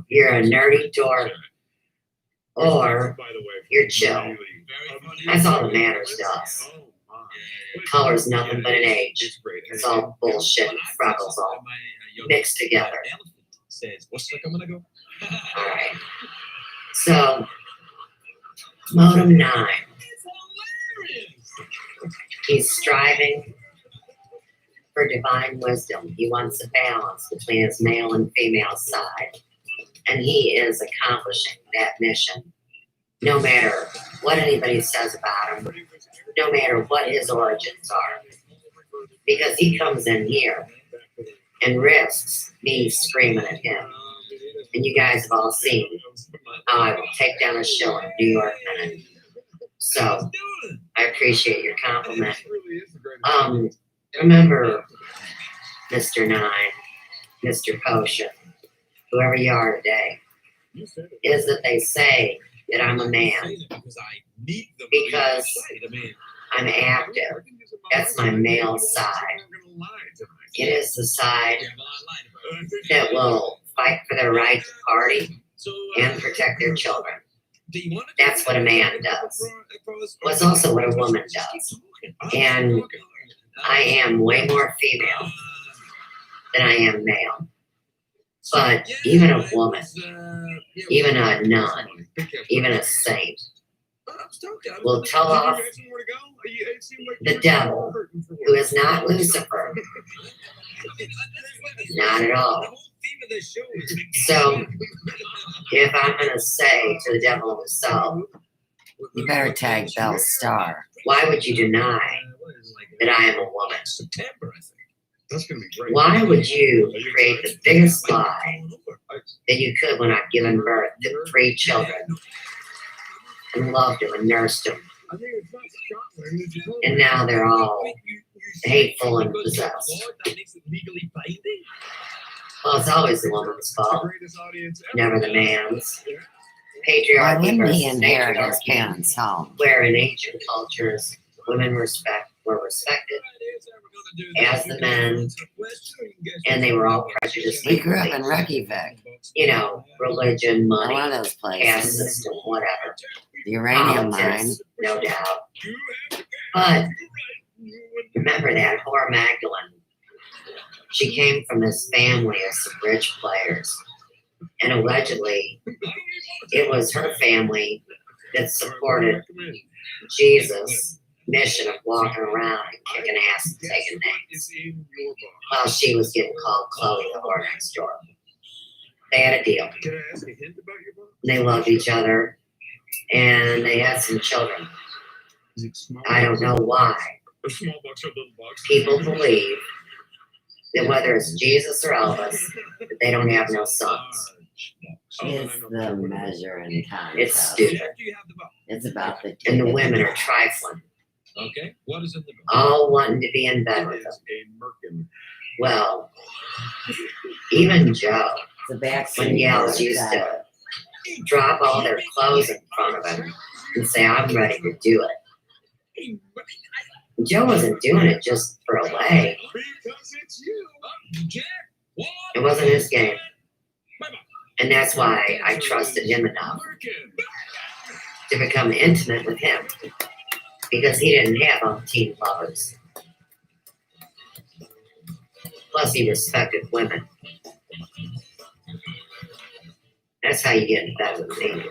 You're a nerdy dork or you're chill. That's all that matters to us. Color's nothing but an age. It's all bullshit and freckles all mixed together. Alright. So, Modem 9. He's striving for divine wisdom. He wants a balance between his male and female side. And he is accomplishing that mission. No matter what anybody says about him, no matter what his origins are. Because he comes in here and risks me screaming at him. And you guys have all seen how I will take down a show in New York minute. So I appreciate your compliment. Remember, Mr. Nine, Mr. Potion, whoever you are today, is that they say that I'm a man because I'm active. That's my male side. It is the side that will fight for their right to party and protect their children. That's what a man does. Well, it's also what a woman does. And I am way more female than I am male. But even a woman, even a nun, even a saint will tell off the devil, who is not Lucifer. Not at all. So, if I'm going to say to the devil himself, You better tag Belle Star. why would you deny that I am a woman? Why would you create the biggest lie that you could when I've given birth to 3 children and loved them and nursed them? And now they're all hateful and possessed. Well, it's always the woman's fault, never the man's. Why Patriarchy wouldn't he versus inherit his matriarchy, parents' home? where in ancient cultures women were respected as the men, and they were all prejudiced. We grew up in Reykjavik, You know, religion, money, one of those caste places. system, whatever. The uranium mine. Politics, no doubt. But remember that whore Magdalene. She came from this family of some rich players. And allegedly, it was her family that supported Jesus' mission of walking around and kicking ass and taking names, while she was getting called Chloe the whore next door. They had a deal. They loved each other, and they had some children. I don't know why. People believe that whether it's Jesus or Elvis, that they don't have no sons. It's the measure in time. It's stupid. It's about the And the women are trifling, Okay, what is in the all wanting to be in bed with them. Well, even Joe, the back when gals used to drop all their clothes in front of him and say, I'm ready to do it. Joe wasn't doing it just for a leg. It wasn't his game. And that's why I trusted him enough to become intimate with him, because he didn't have umpteen lovers. Plus, he respected women. That's how you get in bed with me.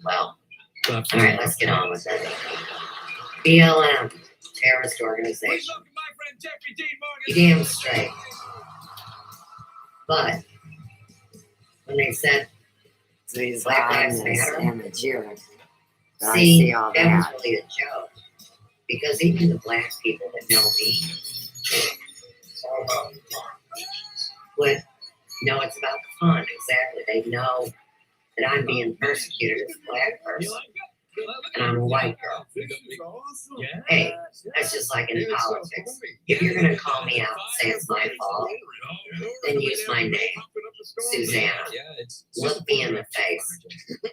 Well, all right, let's get on with it. BLM, terrorist organization. You damn straight. But when they said these Black Lives lines Matter, and the Jews. I see, see all that that. was really a joke. Because even the black people that know me would know it's about the fun. Exactly. They know that I'm being persecuted as a black person. And I'm a white girl. Hey, that's just like in politics. If you're going to call me out and say it's my fault, then use my name, Susanna. Look me in the face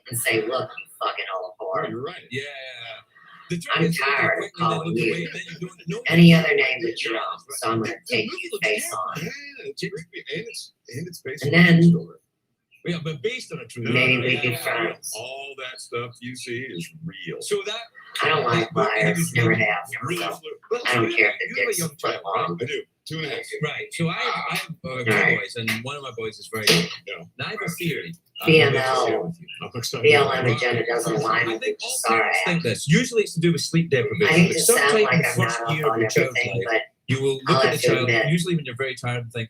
and say, look, you fucking old whore. Yeah. I'm tired of calling you any other name but your own, so I'm going to take you face on. And then Yeah, but based on a true. maybe we be friends. All that stuff you see is real. So that I don't like liars, never have, never will. I don't care if the dick's a foot long. I do. 2.5. Right. So I have two right. boys, and one of my boys is very good. Now I have a theory. BLM agenda doesn't align with you. Sorry. I think this. Usually it's to do with sleep deprivation. I hate but to sound sometime in like the I'm first not up year of on your child's everything, life, but you will I'll look at have the to child, admit. usually when you're very tired, and think,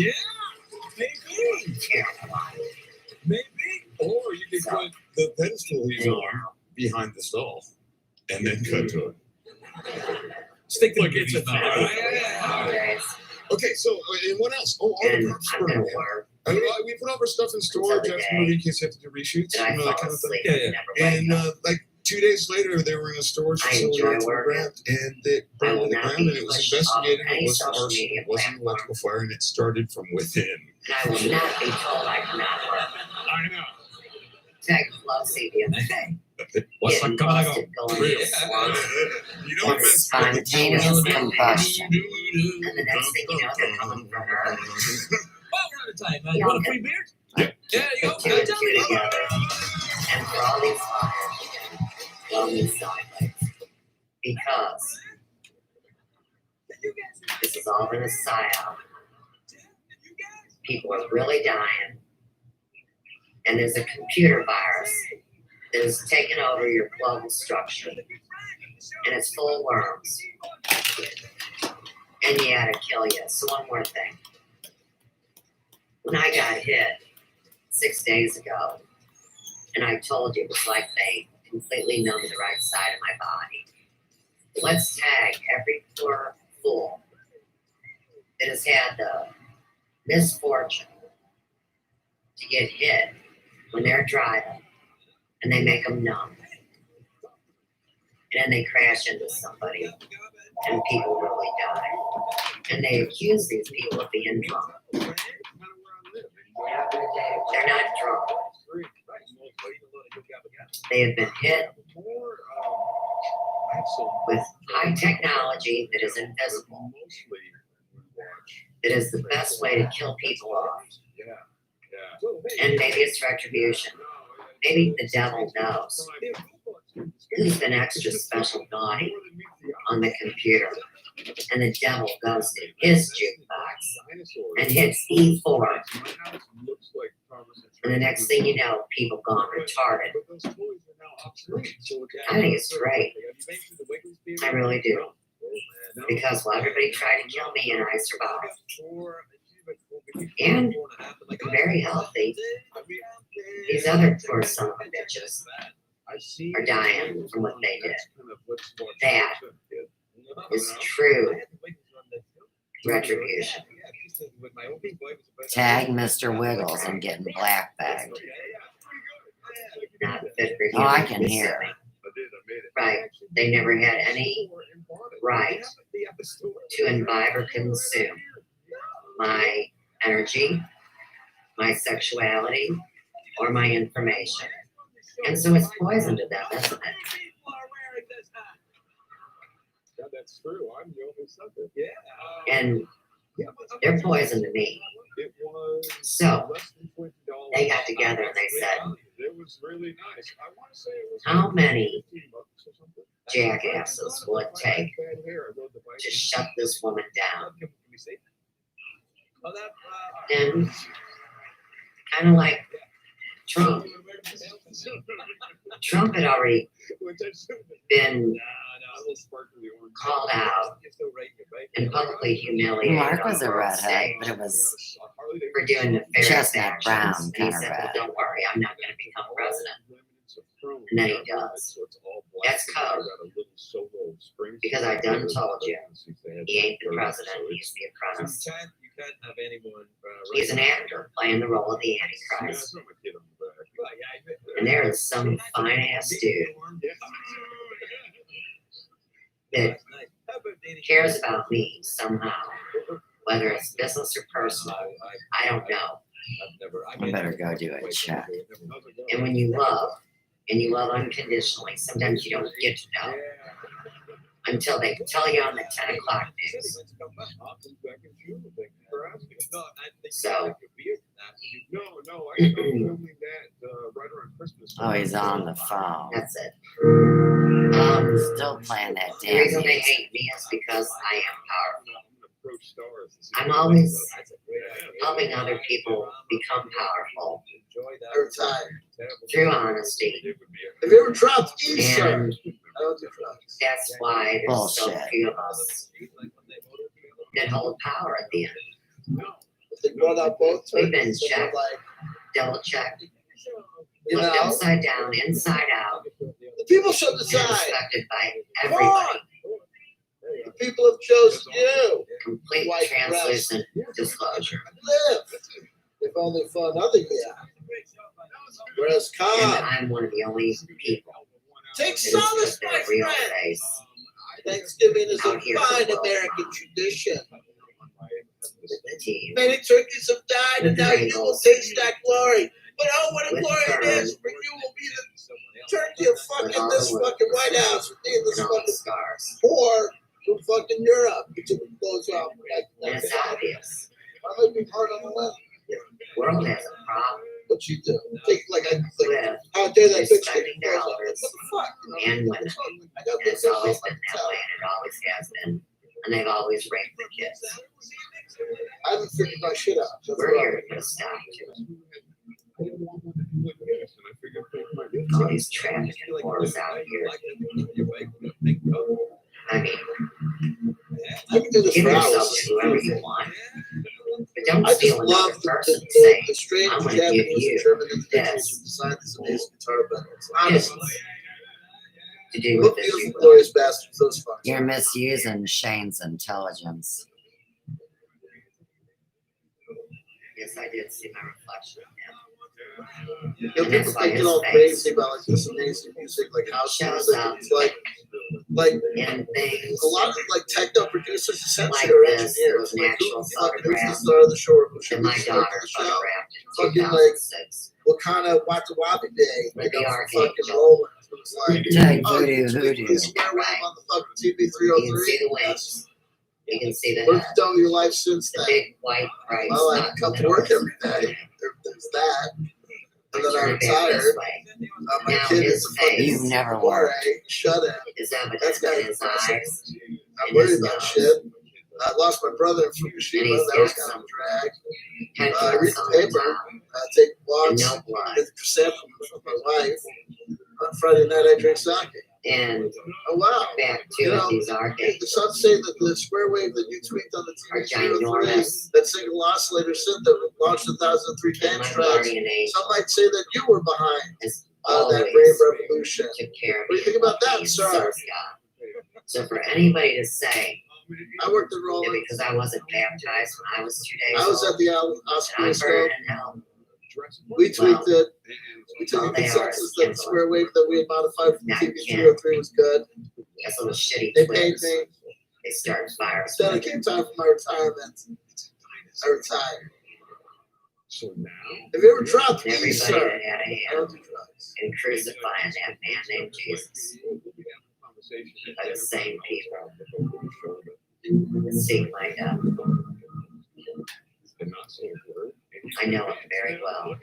Yeah, maybe. Maybe. Or you could commercial he's on behind the stall, and then cut to it. Stick Like it's a Okay, so and what else? Oh, all the props I'm were gonna in. work. We put all our stuff in storage Until the after the movie day in case you have to do reshoots, that I you know, that fall kind of thing. asleep and never wake And like 2 days later, they were in a storage I facility enjoy at the working. ground, and they I burned will to the not ground, be and it was pushed investigated. off any It wasn't social arson, media it wasn't platform. electrical fire, and it started from within. And I will not be told I cannot work. I know. Tech love CBMA. What's Getting the coming busted going in the swamp. You know what And that's Spontaneous combustion. And the next thing you know, they're coming for her. Oh, we're out of time, man. You You want a know, free beer? Yeah. Yeah, you go. Put two and two together. And for all these fires, blow me sideways. Because this is all in a psyop. People are really dying. And there's a computer virus that has taken over your global structure. And it's full of worms. And yeah, to kill you. So one more thing. When I got hit 6 days ago, and I told you it was like they completely numbed the right side of my body. Let's tag every poor fool that has had the misfortune to get hit when they're driving, and they make them numb. And then they crash into somebody, and people really die. And they accuse these people of being drunk. They're not drunk. They have been hit with high technology that is invisible. That is the best way to kill people off. And maybe it's retribution. Maybe the devil knows who's been extra special naughty on the computer. And the devil goes to his jukebox and hits E4. And the next thing you know, people gone retarded. I think it's great. I really do. Because while everybody tried to kill me and I survived. And I'm very healthy. These other poor son of bitches are dying from what they did. That is true retribution. Tag Mr. Wiggles and getting black bagged. Not fit for Oh, I human can hear. consuming. Right. They never had any right to imbibe or consume my energy, my sexuality, or my information. And so it's poison to them, isn't it? That's true. I'm the only subject. Yeah. And they're poison to me. So they got together and they said, It was really nice. I want to say it was how many jackasses will it take to shut this woman down? And kind of like Trump. Trump had already been called out and publicly humiliated. Mark on was the a world redhead, stage but it was for doing nefarious chestnut actions. brown And he kind of said, well, red. don't worry, I'm not going to become president. And then he does. That's code. Because I done told you, he ain't the president, he's the apprentice. You can't have anyone. He's an actor playing the role of the Antichrist. And there is some fine ass dude that cares about me somehow, whether it's business or personal. I don't know. I better go do a check. And when you love, and you love unconditionally, sometimes you don't get to know until they tell you on the 10 o'clock news. So, Oh, he's on the phone. that's it. Still playing that The damn reason they music. hate me is because I am powerful. I'm always helping other people become powerful through honesty. Have you ever dropped insert? And that's why there's so Bullshit. few of us that hold power at the end. They brought out both. We've been checked, double checked, You Flipped know, upside down, inside out, the people should and decide. respected by Come everybody. on. The people have chosen you. Complete White translucent disclosure. Live. If only for another year. Whereas And Cobb, I'm one of the only people take that has solace, put my their real friend. face Thanksgiving is a out here for fine the world American tradition. with the team. Many turkeys have died, and now you will taste that glory. But oh, what a With glory it Fern. is! For you will be the turkey of fucking this fucking White House with me and this And all the fucking scars. whore from fucking Europe. Which goes off like And that. it's obvious. I might be hard on the left. The world has a problem What you do? Take like I think. with How dare that bitch respecting their goes off. What elders the fuck? You know? and women. I got And this it's always off been the that top. way, and it always has been. And they've always raped the kids. I haven't figured my shit out. That's We're what here to put a stop to it. All these trafficking wars out here. I mean, I can do this give for yourself hours. to whoever you want, but don't I just steal another love person saying, the strange I'm going to give Japanese and you German individuals this who designed this amazing guitar pedals. Honestly, to do what with this. beautiful, glorious bastards those fucks. You're misusing Shane's intelligence. Yes, I did see my reflection. You know, people think it all crazy about like this amazing music, like house music. It's like And things a lot of like techno producers essentially like are this, engineers. those Like who natural the fuck is the photographs star of the show? Who that should my be starting daughter the show? photographed in Fucking like 2006. what kind of Watawabi day? With the fucking archangel. rolling. It's like, Take oh, voodoo, you tweet voodoo. this square wave on the fucking TV You can 303. see the wings. You can see the What have head. you done with your life since The then? big white Christ. Well, I not come in to the work middle. every day. There's that. And then I Turn it back retired. this way. My Now kid his is a fucking face You've never war, worked. shut in. is evident That's got in his impressive. eyes. I'm and worried his about nose. shit. I lost my brother in And Fukushima. he's That was got kind of some a drag. I headdress read the on the paper. top I take and walks no blood. with chrysanthemums with my wife. On Friday night, I drink sake. And Oh, wow. back to You it, know, these the archangels some say that the square wave that you tweaked on the are TV 303, ginormous. that single oscillator synth that launched 1,003 And band my tracks. guardian angel Some might say that you were behind has that always brave revolution. took care of What do you me think and about loved that, me, and sir? so has God. So for anybody to say I worked at that Roland. because I wasn't baptized when I was 2 days I was old, at the and I'm oscilloscope. burning in hell. We tweaked it. We took all a they are consensus is that the influence. square wave that we had modified from Not TV kin. 303 was good. That's little shitty They paid twigs. me. They started fires. Then it came time for my retirement. I retired. So now, Have you ever dropped And these, everybody sir? that had a I hand don't do drugs. in crucifying that man named Jesus by the same people that seek my death. I know it very well.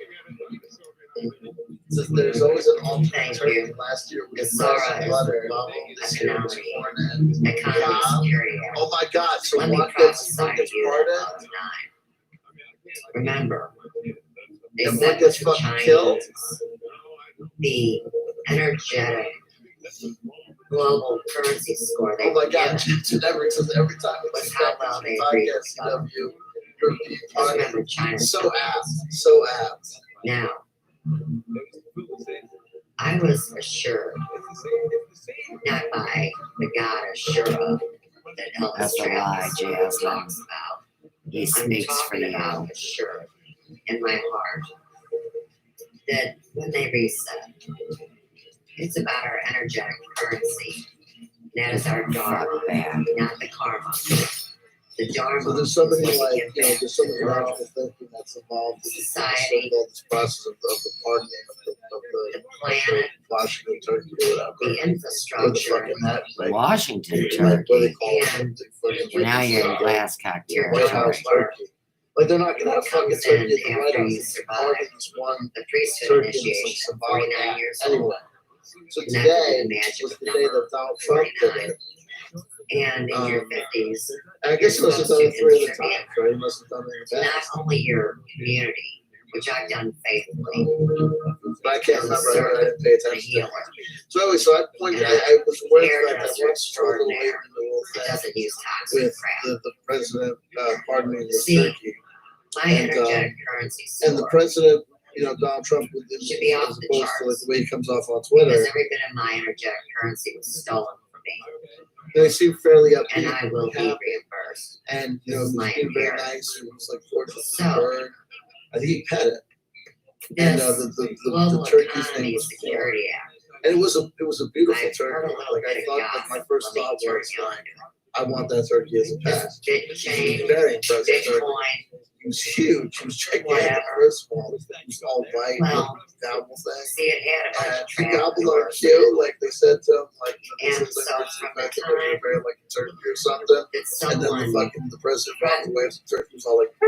Says there's always an alternate Thank term. you. Last year we The SARA is butter. the global This year was economic corn and economy cow. security act. Oh my God! So Let me what gets prophesy to you pardoned? about 9. Remember, they And said what gets to fucking China, killed? the energetic global currency score they Oh my were God! given Every time was it's how well they agreed with government. you're being Because pardoned. remember, China's So apt. So apt. now. I was assured, not by the God Ashura that Elvis That's a lie, Travis Jasmine. talks about. He I'm speaks for talking you. about assured in my heart that when they reset, it's about our energetic currency. That is our dharma, not the karma. The dharma. So there's so many is what we like give back there's so to many the world, logical thinking that's involved in society, this process of the pardoning of the planet, Washington Turkey or whatever. the Or the infrastructure, fucking that, like, Washington like what turkey. they call it, Now you're in Glasscock your White House territory. turkey. Like they're not gonna have fucking comes turkey in at the White after House. you It's survive pardon this one the priesthood turkey and some initiation at symbolic 49 act. years Anyway, old. so And that was today the magic was of the day number that Donald Trump did 49. it. And in your 50s, I guess he you're must have supposed done to it 3 at a contribute time, right? He must have done it to in not advance. only your community, which I've done faithfully, But I can't as a remember. I servant, didn't pay a attention. healer, So anyway, so I pointed. And I was aware of that. hairdresser I once told the lady extraordinaire in the whole that thing doesn't use toxic with crap. the president pardoning the See, turkey. My And, energetic currency And the sword president, Donald Trump with this, Should be off as the opposed to like charts. the way he comes off on Twitter. Because every bit of my energetic currency was stolen from me. They seem fairly upbeat. And I will be happy, reimbursed. and This he is was my being very inheritance. nice. It was like gorgeous So, bird. I think he pet it. This And Global the turkey's Economy name was Security Act. and it was a beautiful I've heard turkey. a little Like I bit of thought, like my gossip. first Let me thought turn was you on like, I want that turkey as a pet. Bitcoin, Very impressive turkey. Bitcoin, He was huge. He was gigantic. Whatever. First of all, he was all white, Well, gobble thing. see, it had a bunch of He gobbled on trapdoors. cue, like they said to him, like And this is so like from the the fact that they're time very like a turkey or something. that And then someone the president brought the wife the turkey was all like, to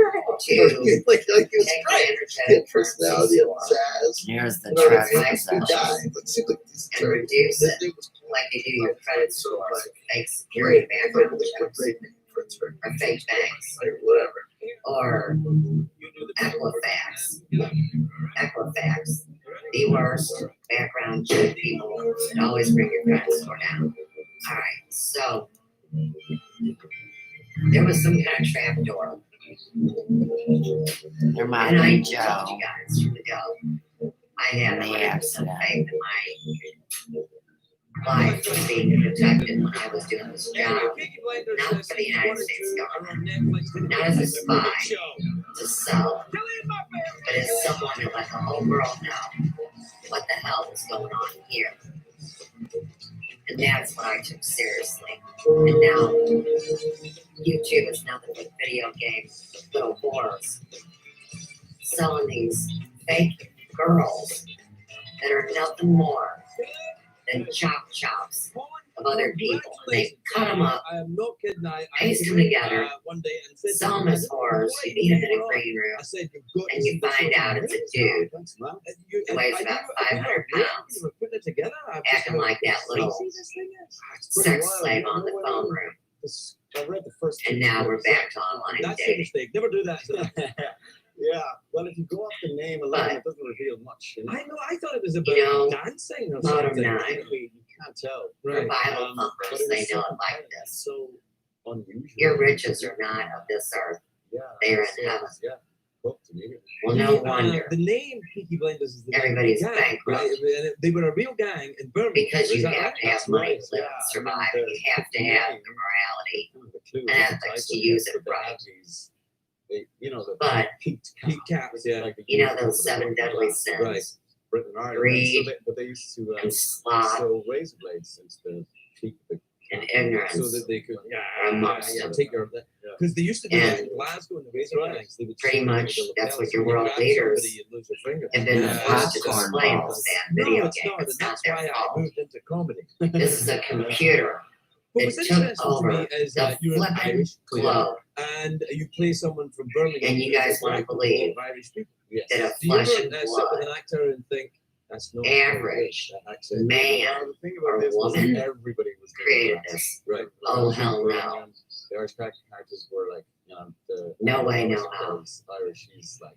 like he was take my great. He energetic had personality and jazz. Here's the You know what I trust mean? He's a good guy, possession. but it seemed like this and turkey. reduce This it dude was like they do your credit scores with fake great. security background Like, checks great name for a turkey. or fake banks Like, whatever. or Equifax. Equifax, the worst background check people that always bring your credit score down. All right, so there was some kind of trap door. There might And I be told Joe. you guys from the go, I had In the 100% accident. faith in my life was being protected when I was doing this job, not for the United States government, not as a spy to sell, but as someone to let the whole world know what the hell is going on here. And that's what I took seriously. And now YouTube is nothing but video games, little whores selling these fake girls that are nothing more than chops of other people. And they cut them up, I am not kidding. paste them together, one day and said, sell them as whores. You meet them in a green room, I said, you've got and you find out it's a dude who weighs about 500 pounds, acting like that little sex slave on the phone room. I read the first. And now we're back to online That's a dating. mistake. Never do that. Yeah. Well, if you go off the name alone, But- it doesn't reveal much. You know? I know. I thought it was about You know, dancing or bottom something. line, You can't tell. for Bible but thumpers, it they was know so- it like this. So unusual. Your riches are not of this earth. Yeah. They are in so, heaven. Yeah. Hope to me. Well, no wonder. The name Peaky Blinders is the Everybody's gang, bankrupt. right? And they were a real gang in Birmingham. Because Is you that have right? to have That's money right, to live yeah. and survive. I mean, You have to have the morality and ethics to use it right. You know, the But Pete Caps, yeah. Like you know those 7 deadly sins: Right. Britain, Ireland. greed, But they used to and sloth, sell razor blades since the peak of the and ignorance so that they could amongst them. take care of that. Because they used to do And that in Glasgow and the razor gangs. They would pretty sell much the that's what lapels, your and you world grab leaders somebody, you'd lose your finger. have been Yeah, forced to that's just- display in this video No, it's game. not. It's And not that's their why I fault. moved into comedy. This is a computer But that what's took interesting to over me is the that you're an flipping Irish globe. and you play someone from Birmingham. And you guys who's a wanna black believe of Irish people. Yes. that a Do you ever flesh and sit with blood an actor and think that's not average that accent? man Well, the thing about or this was woman everybody was doing created that. this. Right. Oh, hell no. The Irish characters were like, the No way, no Irish how. girls, Irish, he's like.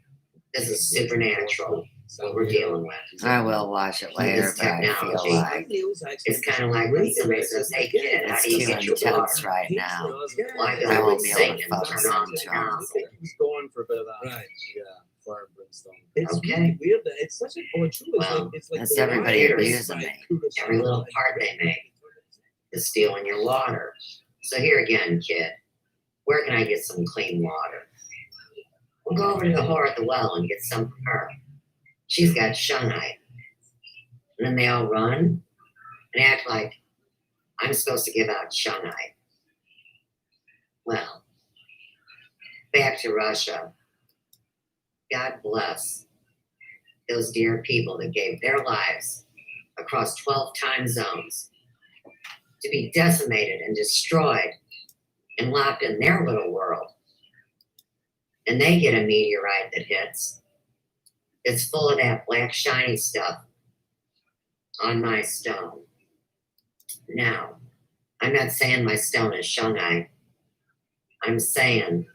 This is supernatural, what we're dealing with. I will watch it later, This but I feel technology. like It's kind of like when somebody says, "Hey kid, how it's do you too get your intense water?" right now. Why I don't won't we be sing able to and focus turn on on the to I gospel? think he was going for a bit of that. Right. Yeah. Fire and brimstone. It's Okay. really weird. It's such an odd show. Well, it's like that's the everybody writers, abusing like, me. Every little part they make is stealing your water. So here again, kid, where can I get some clean water? We'll go over to the whore at the well and get some from her. She's got shungite. And then they all run and act like I'm supposed to give out shungite. Well, back to Russia. God bless those dear people that gave their lives across 12 time zones to be decimated and destroyed and locked in their little world. And they get a meteorite that hits. It's full of that black shiny stuff on my stone. Now, I'm not saying my stone is shungite. I'm saying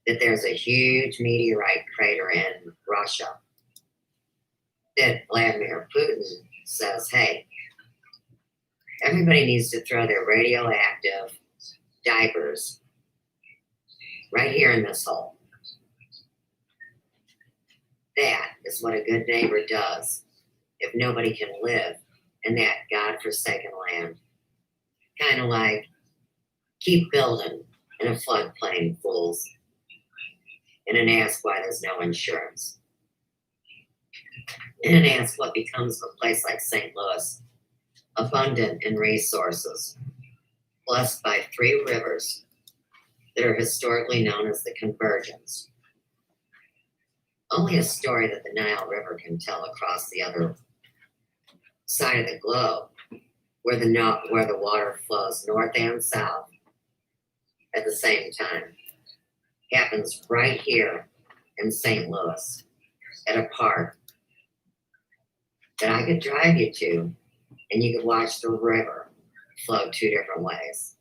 that there's a huge meteorite crater in Russia that Vladimir Putin says, hey, everybody needs to throw their radioactive diapers right here in this hole. That is what a good neighbor does if nobody can live in that godforsaken land. Kind of like, keep building in a floodplain, fools. And then ask why there's no insurance. And then ask what becomes of a place like St. Louis, abundant in resources, blessed by 3 rivers that are historically known as the Convergence. Only a story that the Nile River can tell across the other side of the globe, where the water flows north and south at the same time, happens right here in St. Louis at a park that I could drive you to, and you could watch the river flow 2 different ways.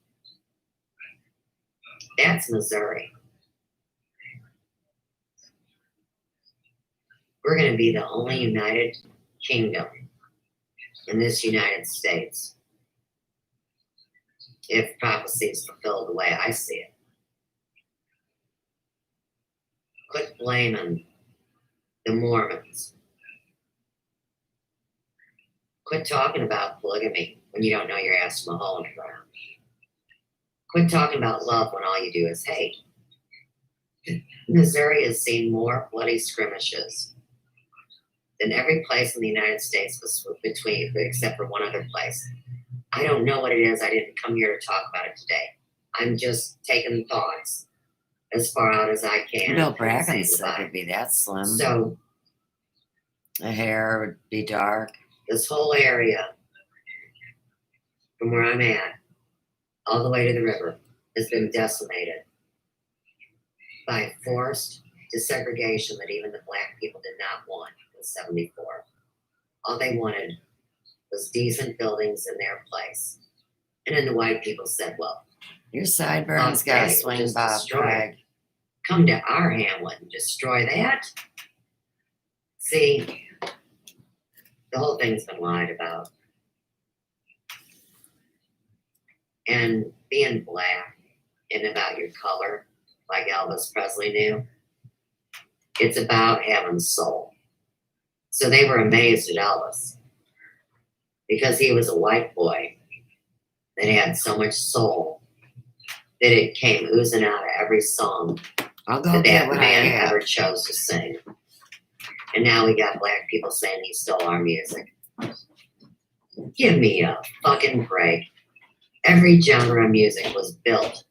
That's Missouri. We're going to be the only United Kingdom in this United States, if prophecy is fulfilled the way I see it. Quit blaming the Mormons. Quit talking about polygamy when you don't know your ass from a hole in the ground. Quit talking about love when all you do is hate. Missouri has seen more bloody skirmishes than every place in the United States between, except for one other place. I don't know what it is. I didn't come here to talk about it today. I'm just taking thoughts as far out as I can. Bill Bracken said it'd be that slim. So the hair would be dark. This whole area, from where I'm at, all the way to the river, has been decimated by forced desegregation that even the black people did not want in '74. All they wanted was decent buildings in their place. And then the white people said, well, your sideburns got a swing, Bob Craig. Come to our hamlet and destroy that. See, the whole thing's been lied about. And being black and about your color, like Elvis Presley knew, it's about having soul. So they were amazed at Elvis because he was a white boy that had so much soul that it came oozing out of every song that man ever chose to sing. And now we got black people saying he stole our music. Give me a fucking break. Every genre of music was built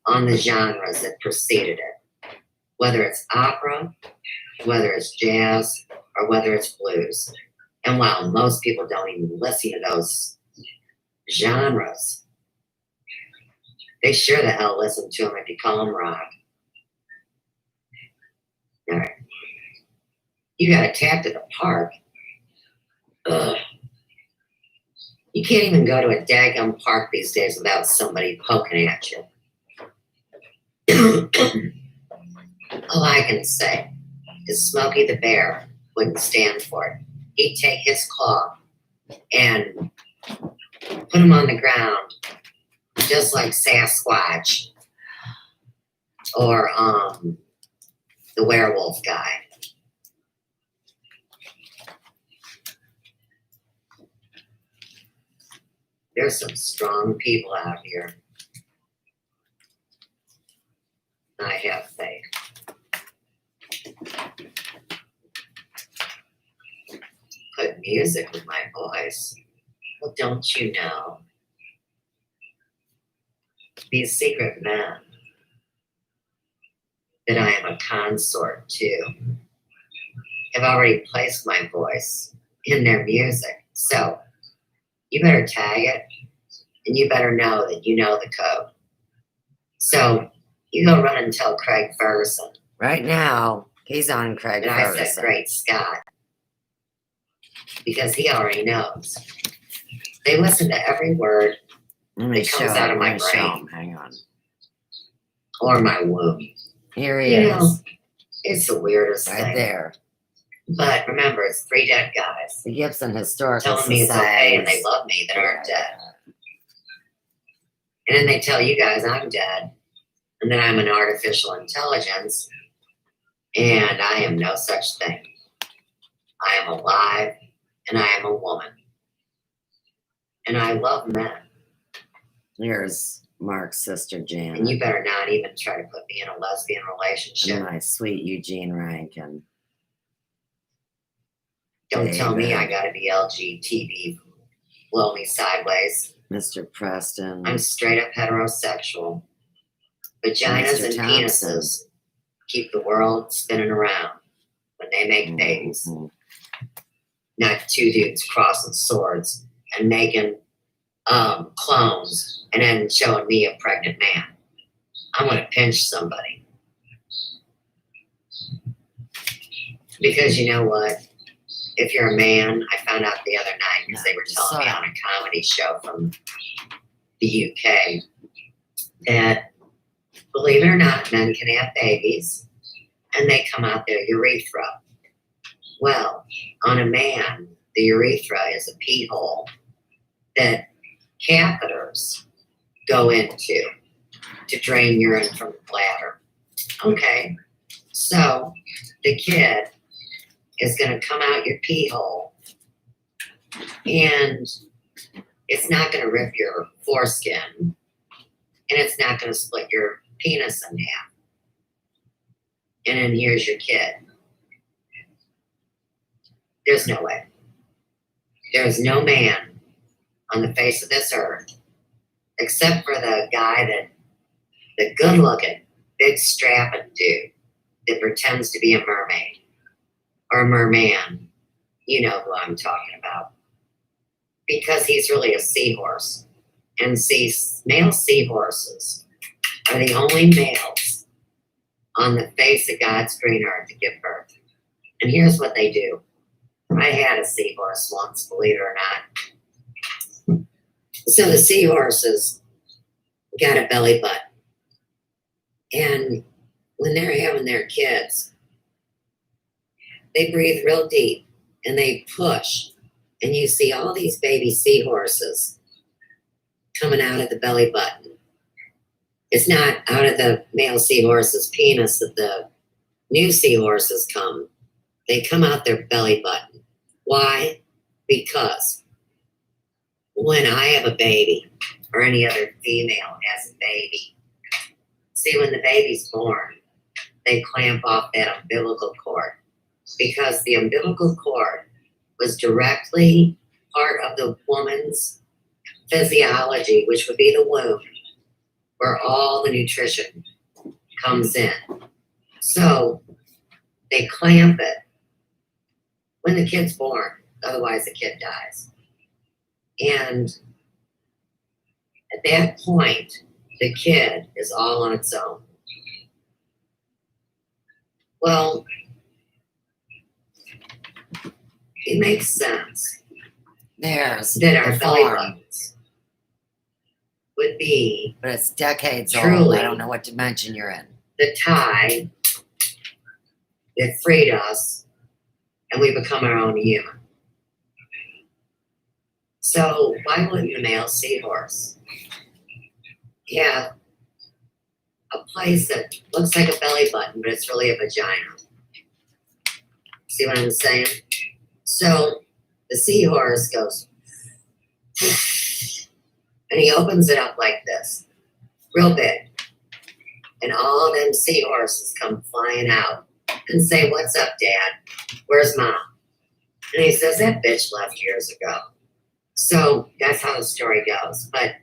on the genres that preceded it. Whether it's opera, whether it's jazz, or whether it's blues. And while most people don't even listen to those genres, they sure the hell listen to them if you call them rock. All right. You got attacked at the park. Ugh. You can't even go to a daggum park these days without somebody poking at you. All I can say is Smokey the Bear wouldn't stand for it. He'd take his claw and put him on the ground, just like Sasquatch or the werewolf guy. There's some strong people out here. I have faith. Put music with my voice. Well, don't you know? These secret men that I am a consort to have already placed my voice in their music. So you better tag it, and you better know that you know the code. So you go run and tell Craig Ferguson. Right now, he's on Craig and Ferguson. I said, great Scott, because he already knows. They listen to every word that comes out of my brain. Hang on. Or my womb. Here he is. Know, it's the weirdest thing. Right there. But remember, it's 3 dead guys. The Gibson Historical telling me it's okay and they love me that aren't dead. And then they tell you guys I'm dead. And then I'm an artificial intelligence. And I am no such thing. I am alive, and I am a woman. And I love men. Here's Mark's sister, And Janet. you better not even try to put me in a lesbian relationship. And my sweet Eugene Rankin. Don't tell me David. I gotta be LGTB, blow me sideways. Mr. Preston. I'm straight up heterosexual. Vaginas Mr. and Thompson. penises keep the world spinning around when they make babies. Not two dudes crossing swords and making clones and then showing me a pregnant man. I want to pinch somebody. Because you know what? If you're a man, I found out the other night because they were telling me on a comedy show from the UK that, believe it or not, men can have babies and they come out their urethra. Well, on a man, the urethra is a pee hole that catheters go into to drain urine from the bladder. Okay, so the kid is going to come out your pee hole and it's not going to rip your foreskin and it's not going to split your penis in half. And then here's your kid. There's no way. There's no man on the face of this earth, except for the guy the good-looking, big strapping dude that pretends to be a mermaid or a merman. You know who I'm talking about. Because he's really a seahorse. And male seahorses are the only males on the face of God's green earth to give birth. And here's what they do. I had a seahorse once, believe it or not. So the seahorses got a belly button. And when they're having their kids, they breathe real deep and they push. And you see all these baby seahorses coming out of the belly button. It's not out of the male seahorse's penis that the new seahorses come. They come out their belly button. Why? Because when I have a baby, or any other female has a baby, see, when the baby's born, they clamp off that umbilical cord. Because the umbilical cord was directly part of the woman's physiology, which would be the womb, where all the nutrition comes in. So they clamp it when the kid's born, otherwise the kid dies. And at that point, the kid is all on its own. Well, it makes sense There's that our the belly farm. buttons would be But it's decades old. truly I don't know what dimension you're in. the tie that freed us and we become our own human. So why wouldn't the male seahorse have a place that looks like a belly button, but it's really a vagina? See what I'm saying? So the seahorse goes, and he opens it up like this, real big. And all them seahorses come flying out and say, "What's up, Dad? Where's Mom?" And he says, "That bitch left years ago." So that's how the story goes. But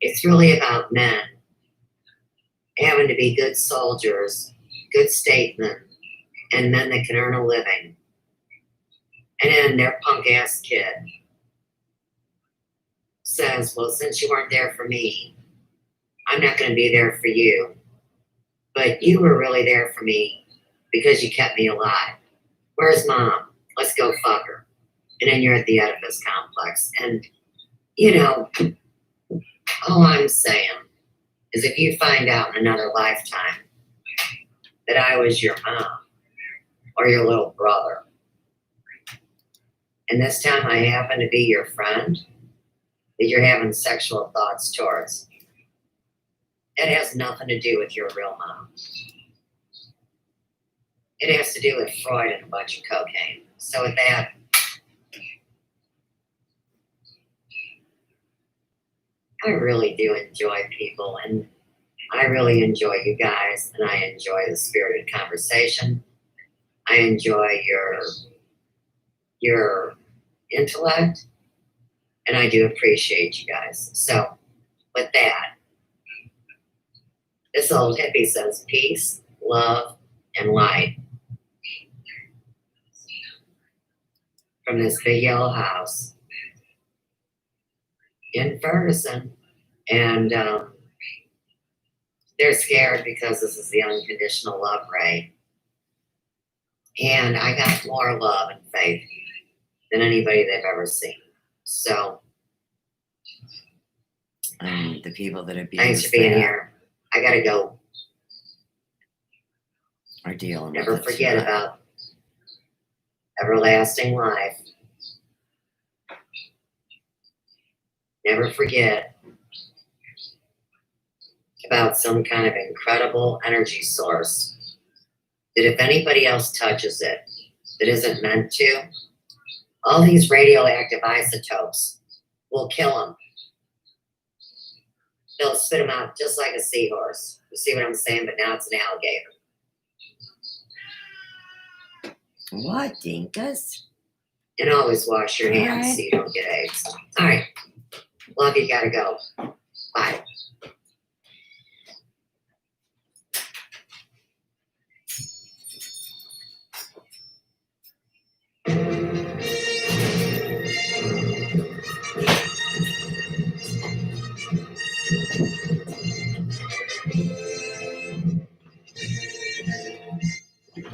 it's really about men having to be good soldiers, good statesmen, and men that can earn a living. And then their punk ass kid says, "Well, since you weren't there for me, I'm not going to be there for you. But you were really there for me because you kept me alive. Where's Mom? Let's go fuck her." And then you're at the Oedipus complex. And, you know, all I'm saying is if you find out in another lifetime that I was your mom or your little brother, and this time I happen to be your friend that you're having sexual thoughts towards, it has nothing to do with your real mom. It has to do with Freud and a bunch of cocaine. So with that, I really do enjoy people, and I really enjoy you guys, and I enjoy the spirited conversation. I enjoy your intellect, and I do appreciate you guys. So with that, this old hippie says peace, love, and light from this big yellow house in Ferguson. And they're scared because this is the unconditional love ray. And I got more love and faith than anybody they've ever seen. So The people that abuse thanks for being that here. I gotta go. are dealing Never with it. forget about everlasting life. Never forget about some kind of incredible energy source that if anybody else touches it that isn't meant to, all these radioactive isotopes will kill them. They'll spit them out just like a seahorse. You see what I'm saying? But now it's an alligator. What, dinkus? And always wash your hands so you don't get AIDS. All right. Love you. Gotta go. Bye.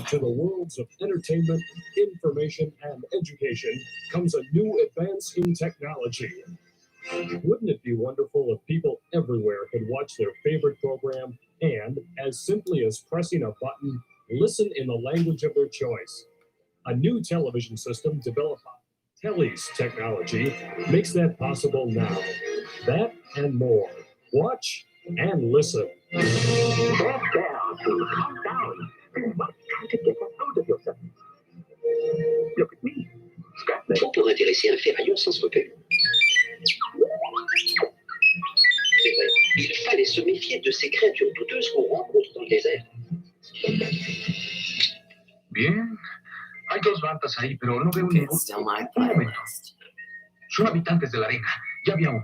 To the worlds of entertainment, information, and education comes a new advance in technology. Wouldn't it be wonderful if people everywhere could watch their favorite program and, as simply as pressing a button, listen in the language of their choice? A new television system developed by Telly's technology makes that possible now. That and more. Watch and listen. Press down to calm down. You must try to get that out of yourself. Look at me. Scrap me. On peut intéresser un ferrailleur sans se recueillir. C'est vrai, il fallait se méfier de ces créatures douteuses qu'on rencontre dans le désert. Bien. Hay dos bandas ahí, pero no veo ningún. Still my Un momento. playlist. Son habitantes de la arena. Ya había uno.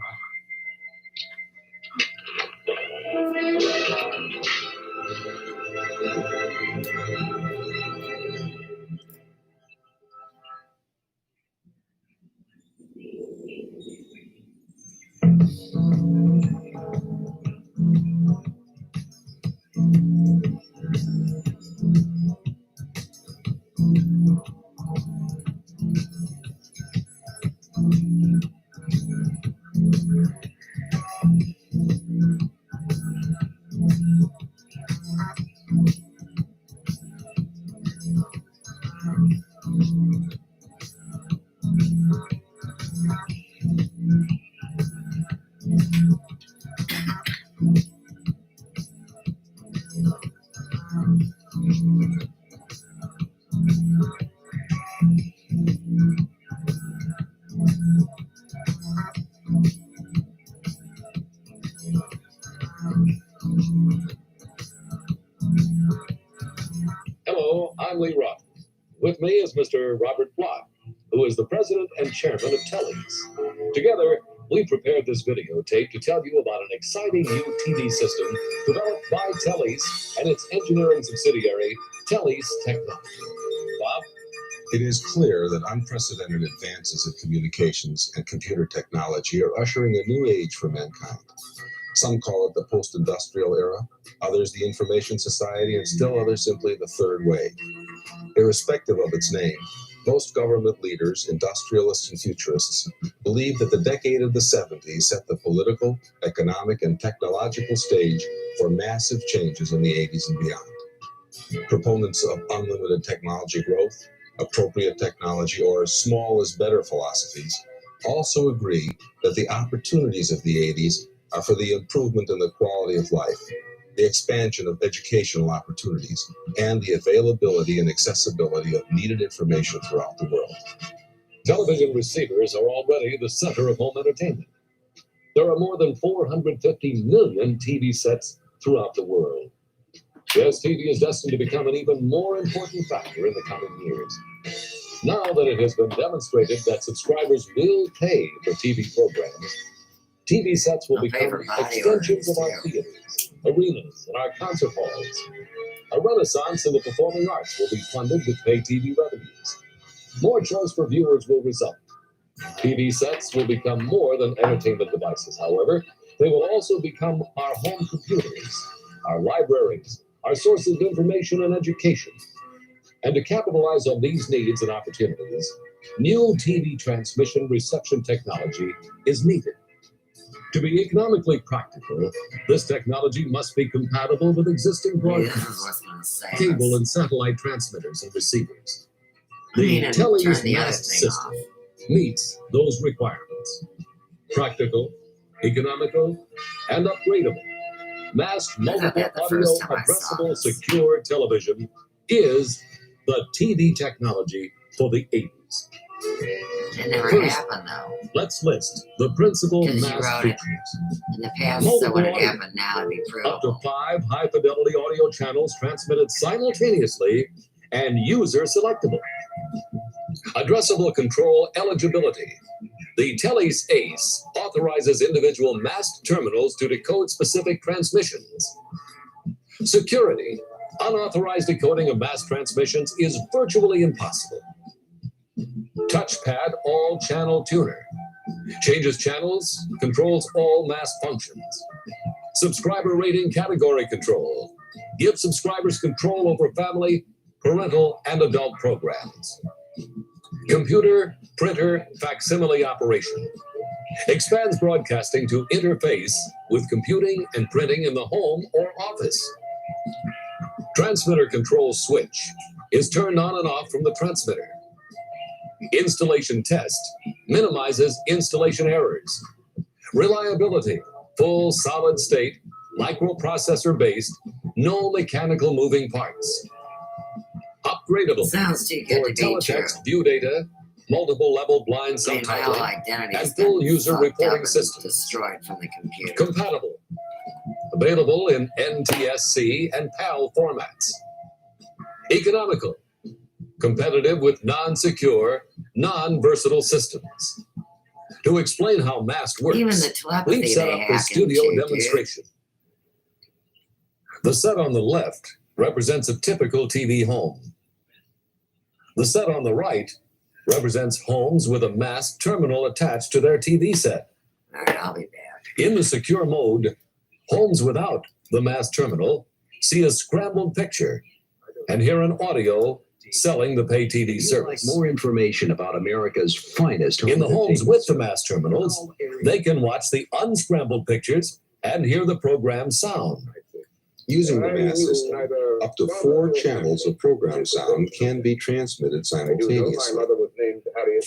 Hello, I'm Lee Roth. With me is Mr. Robert Block, who is the president and chairman of Telly's. Together, we prepared this video tape to tell you about an exciting new TV system developed by Telly's and its engineering subsidiary, Telly's Technology. Bob? It is clear that unprecedented advances in communications and computer technology are ushering a new age for mankind. Some call it the post-industrial era, others the information society, and still others simply the third way. Irrespective of its name, most government leaders, industrialists, and futurists believe that the decade of the 70s set the political, economic, and technological stage for massive changes in the 80s and beyond. Proponents of unlimited technology growth, appropriate technology, or small is better philosophies also agree that the opportunities of the 80s are for the improvement in the quality of life, the expansion of educational opportunities, and the availability and accessibility of needed information throughout the world. Television receivers are already the center of home entertainment. There are more than 450 million TV sets throughout the world. Yes, TV is destined to become an even more important factor in the coming years. Now that it has been demonstrated that subscribers will pay for TV programs, TV sets will become extensions of our theaters, arenas, and our concert halls. A renaissance in the performing arts will be funded with pay TV revenues. More choice for viewers will result. TV sets will become more than entertainment devices, however. They will also become our home computers, our libraries, our sources of information and education. And to capitalize on these needs and opportunities, new TV transmission reception technology is needed. To be economically practical, this technology must be compatible with existing broadcasts, cable and satellite transmitters and receivers. The Telly's mast system meets those requirements. Practical, economical, and upgradable. Masked multiple audio addressable secure television is the TV technology for the 80s. It never First, happened though. let's list the principal Because you mass wrote it features. in the past, so when it happened now, it'd be Up to provable. 5 high-fidelity audio channels transmitted simultaneously and user selectable. Addressable control eligibility. The Telly's ACE authorizes individual masked terminals to decode specific transmissions. Security. Unauthorized decoding of mass transmissions is virtually impossible. Touchpad all channel tuner. Changes channels, controls all mass functions. Subscriber rating category control. Give subscribers control over family, parental, and adult programs. Computer, printer, facsimile operation. Expands broadcasting to interface with computing and printing in the home or office. Transmitter control switch is turned on and off from the transmitter. Installation test minimizes installation errors. Reliability, full solid state, microprocessor based, no mechanical moving parts. Upgradable. Sounds too good for to be true. teletext view data, multiple level blind I mean, my whole subtitling, identity and full user fucked up reporting and system. destroyed from the computer. Compatible. Available in NTSC and PAL formats. Economical. Competitive with non-secure, non-versatile systems. To explain how MAST works, Even the telepathy we've set they up hack this studio into, dude. demonstration. The set on the left represents a typical TV home. The set on the right represents homes with a masked terminal attached to their TV set. All right, I'll be back. In the secure mode, homes without the masked terminal see a scrambled picture and hear an audio selling the pay TV service. More information about America's finest home In the homes entertainment with the masked terminals, they can watch the unscrambled pictures and hear the program sound. Using the MAS system, up to 4 channels of program sound can be transmitted simultaneously.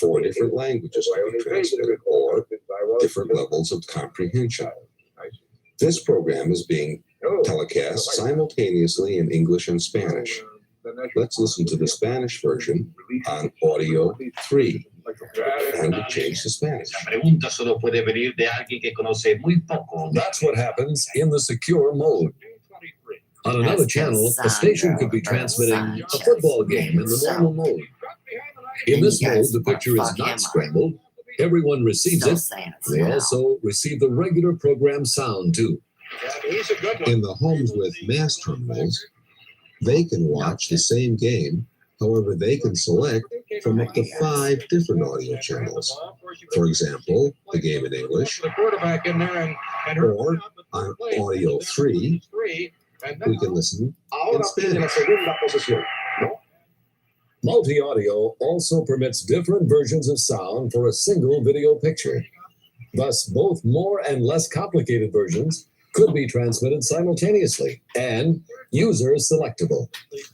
4 different languages can be transmitted, or different levels of comprehension. This program is being telecast simultaneously in English and Spanish. Let's listen to the Spanish version on audio 3 and change to Spanish. That's what happens in the secure mode. On another channel, a station could be transmitting a football game in the normal mode. In this mode, the picture is not scrambled. Everyone receives it. They also receive the regular program sound, too. In the homes with mass terminals, they can watch the same game. However, they can select from up to 5 different audio channels. For example, the game in English, or on audio 3, we can listen in Spanish. Multi-audio also permits different versions of sound for a single video picture. Thus, both more and less complicated versions could be transmitted simultaneously and user selectable.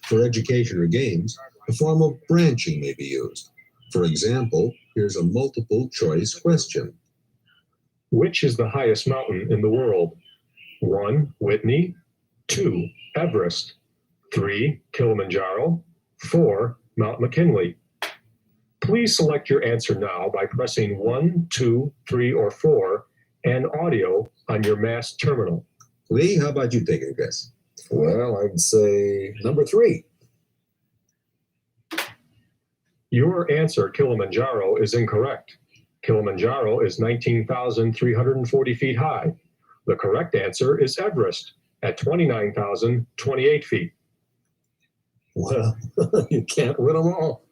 For education or games, a form of branching may be used. For example, here's a multiple choice question. Which is the highest mountain in the world? 1, Whitney. 2. Everest. 3. Kilimanjaro. 4. Mount McKinley. Please select your answer now by pressing 1, 2, 3, or 4 and audio on your mass terminal. Lee, how about you take a guess? Well, I'd say number 3. Your answer, Kilimanjaro, is incorrect. Kilimanjaro is 19,340 feet high. The correct answer is Everest at 29,028 feet. Well, you can't win them all.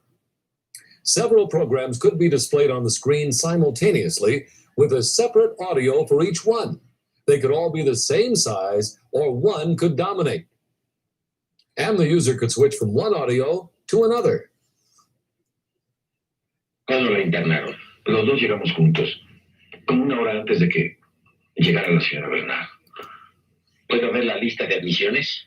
Several programs could be displayed on the screen simultaneously with a separate audio for each one. They could all be the same size, or one could dominate. And the user could switch from one audio to another. Cuando la internaron, los dos llegamos juntos, como una hora antes de que llegara la señora Bernard. ¿Puedo ver la lista de admisiones?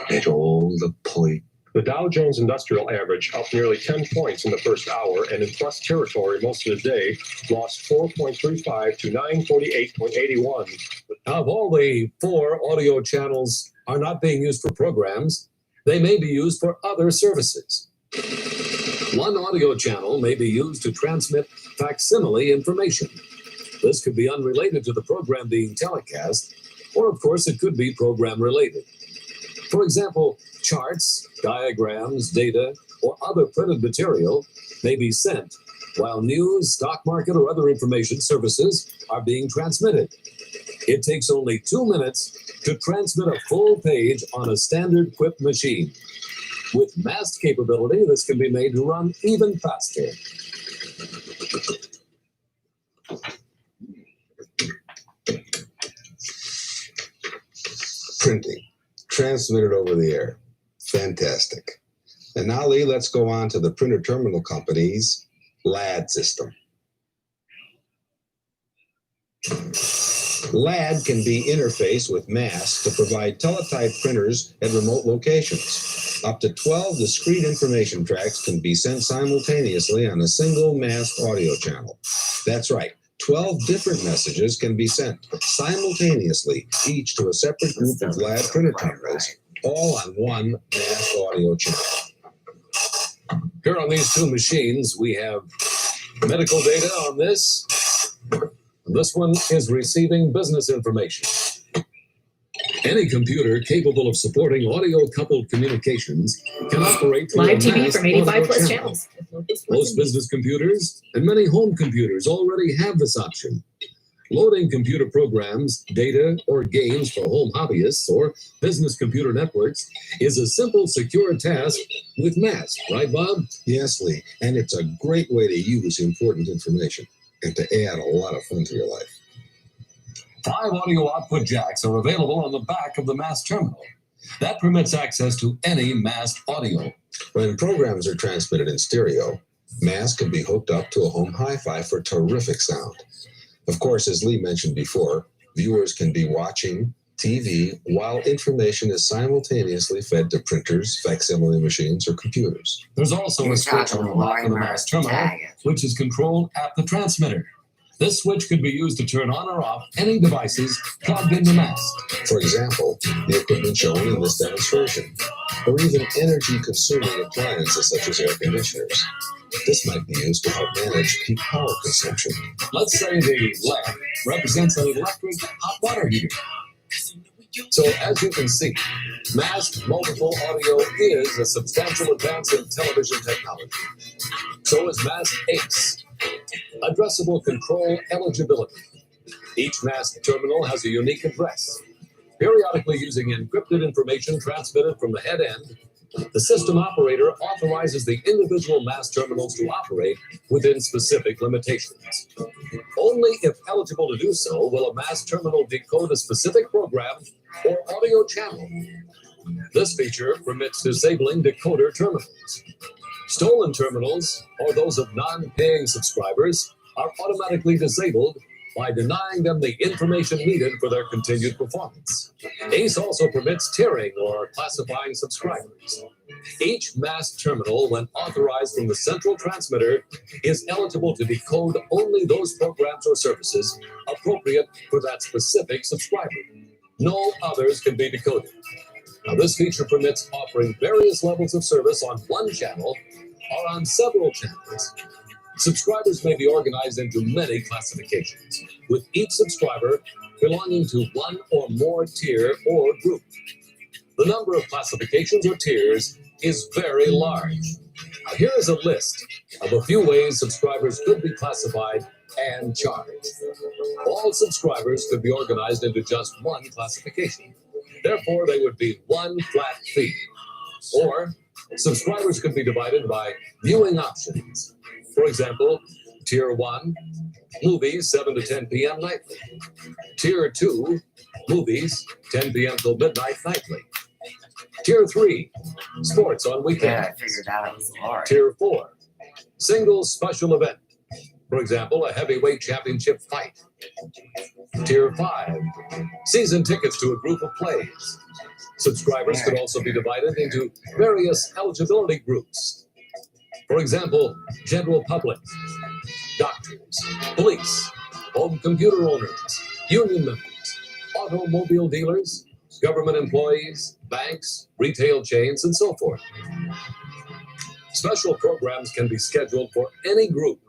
At all the point. The Dow Jones Industrial Average up nearly 10 points in the first hour and in plus territory most of the day, lost 4.35 to 948.81. Now, if all the 4 audio channels are not being used for programs, they may be used for other services. One audio channel may be used to transmit facsimile information. This could be unrelated to the program being telecast, or of course it could be program related. For example, charts, diagrams, data, or other printed material may be sent while news, stock market, or other information services are being transmitted. It takes only 2 minutes to transmit a full page on a standard QUIP machine. With masked capability, this can be made to run even faster. Printing. Transmitted over the air. Fantastic. And now, Lee, let's go on to the printer terminal company's LAD system. LAD can be interfaced with MAS to provide teletype printers at remote locations. Up to 12 discrete information tracks can be sent simultaneously on a single masked audio channel. That's right. 12 different messages can be sent simultaneously, each to a separate group of LAD printer terminals, all on one masked audio channel. Here on these 2 machines, we have medical data on this. This one is receiving business information. Any computer capable of supporting audio-coupled communications can operate through Live a TV masked from 85 audio plus channel. channels. Most business computers and many home computers already have this option. Loading computer programs, data, or games for home hobbyists or business computer networks is a simple, secure task with MAS, right, Bob? Yes, Lee, and it's a great way to use important information and to add a lot of fun to your life. 5 audio output jacks are available on the back of the MAS terminal. That permits access to any masked audio. When programs are transmitted in stereo, MAS can be hooked up to a home hi-fi for terrific sound. Of course, as Lee mentioned before, viewers can be watching TV while information is simultaneously fed to printers, facsimile machines, or computers. There's also a switch on the back of the MAS terminal, which is controlled at the transmitter. This switch could be used to turn on or off any devices plugged into MAS. For example, the equipment shown in this demonstration, or even energy-consuming appliances such as air conditioners. This might be used to help manage peak power consumption. Let's say the lamp represents an electric hot water heater. So as you can see, masked multiple audio is a substantial advance in television technology. So is masked ACE, addressable control eligibility. Each masked terminal has a unique address. Periodically using encrypted information transmitted from the head end, the system operator authorizes the individual MAS terminals to operate within specific limitations. Only if eligible to do so will a MAS terminal decode a specific program or audio channel. This feature permits disabling decoder terminals. Stolen terminals, or those of non-paying subscribers, are automatically disabled by denying them the information needed for their continued performance. ACE also permits tiering or classifying subscribers. Each mast terminal, when authorized from the central transmitter, is eligible to decode only those programs or services appropriate for that specific subscriber. No others can be decoded. Now, this feature permits offering various levels of service on one channel or on several channels. Subscribers may be organized into many classifications, with each subscriber belonging to one or more tier or group. The number of classifications or tiers is very large. Now, here is a list of a few ways subscribers could be classified and charged. All subscribers could be organized into just one classification. Therefore, they would be one flat fee. Or subscribers could be divided by viewing options. For example, Tier 1, movies 7 to 10 p.m. nightly. Tier 2, movies 10 p.m. till midnight nightly. Tier 3, sports on weekends. Yeah, I figured out it was hard. Tier 4, single special event. For example, a heavyweight championship fight. Tier 5, season tickets to a group of plays. Subscribers could also be divided into various eligibility groups. For example, general public, doctors, police, home computer owners, union members, automobile dealers, government employees, banks, retail chains, and so forth. Special programs can be scheduled for any group,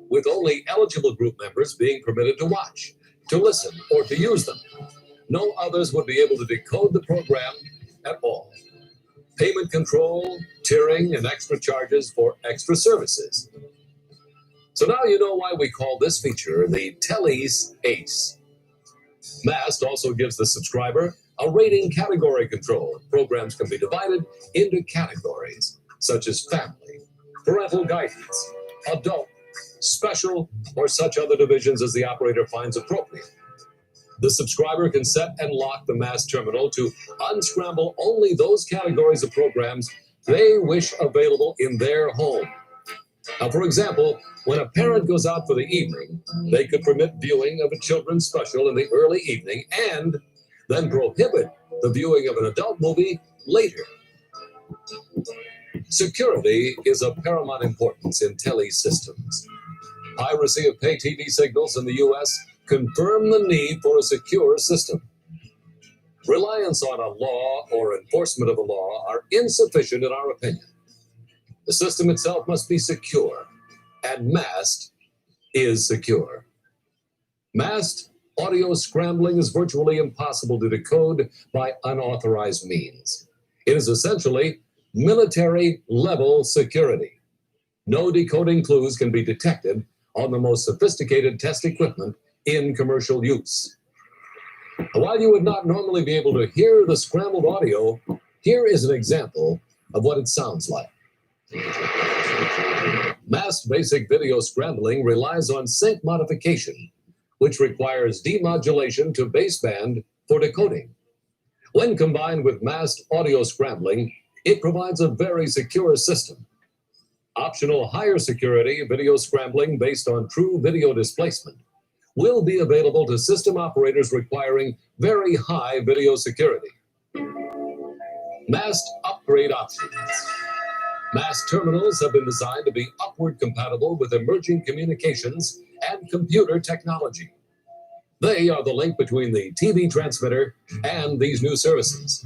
with only eligible group members being permitted to watch, to listen, or to use them. No others would be able to decode the program at all. Payment control, tiering, and extra charges for extra services. So now you know why we call this feature the Telly's Ace. MAST also gives the subscriber a rating category control. Programs can be divided into categories, such as family, parental guidance, adult, special, or such other divisions as the operator finds appropriate. The subscriber can set and lock the MAST terminal to unscramble only those categories of programs they wish available in their home. Now, for example, when a parent goes out for the evening, they could permit viewing of a children's special in the early evening and then prohibit the viewing of an adult movie later. Security is of paramount importance in tele systems. Piracy of pay TV signals in the U.S. confirm the need for a secure system. Reliance on a law or enforcement of a law are insufficient in our opinion. The system itself must be secure, and MAST is secure. MAST audio scrambling is virtually impossible to decode by unauthorized means. It is essentially military-level security. No decoding clues can be detected on the most sophisticated test equipment in commercial use. While you would not normally be able to hear the scrambled audio, here is an example of what it sounds like. MAST basic video scrambling relies on sync modification, which requires demodulation to baseband for decoding. When combined with MAST audio scrambling, it provides a very secure system. Optional higher security video scrambling based on true video displacement will be available to system operators requiring very high video security. MAST upgrade options. MAST terminals have been designed to be upward compatible with emerging communications and computer technology. They are the link between the TV transmitter and these new services.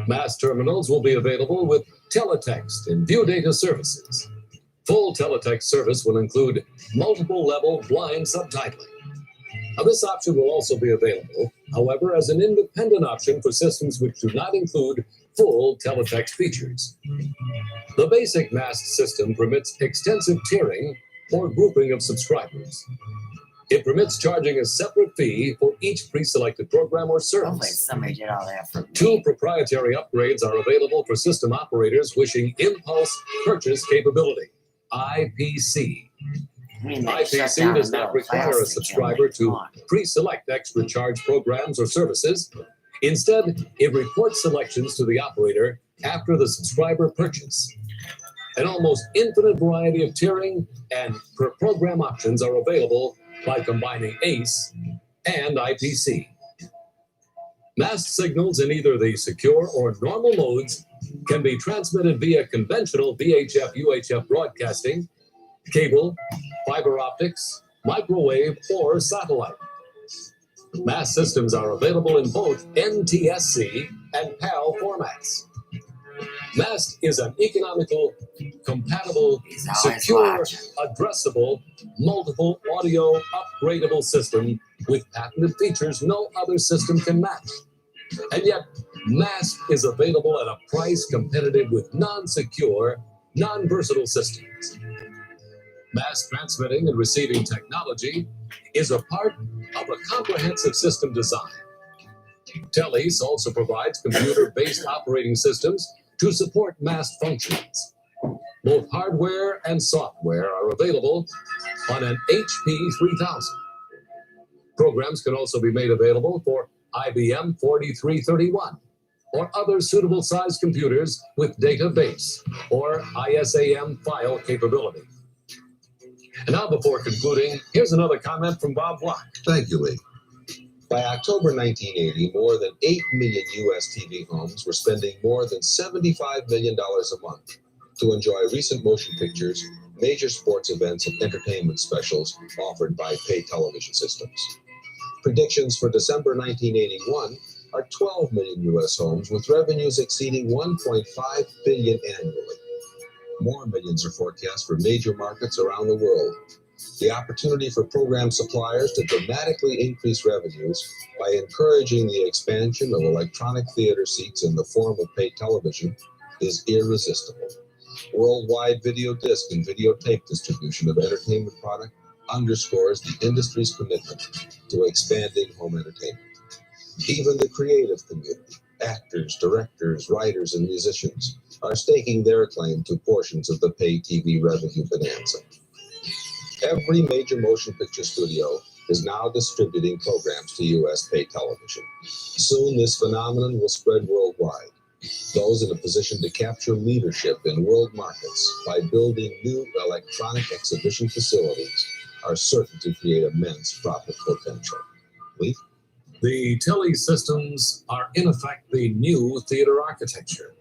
MAST terminals will be available with teletext and view data services. Full teletext service will include multiple level blind subtitling. Now, this option will also be available, however, as an independent option for systems which do not include full teletext features. The basic MAST system permits extensive tiering or grouping of subscribers. It permits charging a separate fee for each pre-selected program or service. Hopefully somebody did all that for me. 2 proprietary upgrades are available for system operators wishing impulse purchase capability, IPC. IPC does not require a subscriber to pre-select extra charge programs or services. Instead, it reports selections to the operator after the subscriber purchase. An almost infinite variety of tiering and per program options are available by combining ACE and IPC. Masked signals in either the secure or normal modes can be transmitted via conventional VHF-UHF broadcasting, cable, fiber optics, microwave, or satellite. Masked systems are available in both NTSC and PAL formats. Masked is an economical, compatible, secure, addressable, multiple audio upgradable system with patented features no other system can match. And yet, Masked is available at a price competitive with non-secure, non-versatile systems. Masked transmitting and receiving technology is a part of a comprehensive system design. Telis also provides computer-based operating systems to support masked functions. Both hardware and software are available on an HP 3000. Programs can also be made available for IBM 4331 or other suitable size computers with database or ISAM file capability. And now, before concluding, here's another comment from Bob Block. Thank you, Lee. By October 1980, more than 8 million U.S. TV homes were spending more than $75 million a month to enjoy recent motion pictures, major sports events, and entertainment specials offered by pay television systems. Predictions for December 1981 are 12 million U.S. homes with revenues exceeding $1.5 billion annually. More millions are forecast for major markets around the world. The opportunity for program suppliers to dramatically increase revenues by encouraging the expansion of electronic theater seats in the form of pay television is irresistible. Worldwide video disc and videotape distribution of entertainment product underscores the industry's commitment to expanding home entertainment. Even the creative community, actors, directors, writers, and musicians are staking their claim to portions of the pay TV revenue bonanza. Every major motion picture studio is now distributing programs to U.S. pay television. Soon this phenomenon will spread worldwide. Those in a position to capture leadership in world markets by building new electronic exhibition facilities are certain to create immense profit potential. Lee? The Tele systems are in effect the new theater architecture.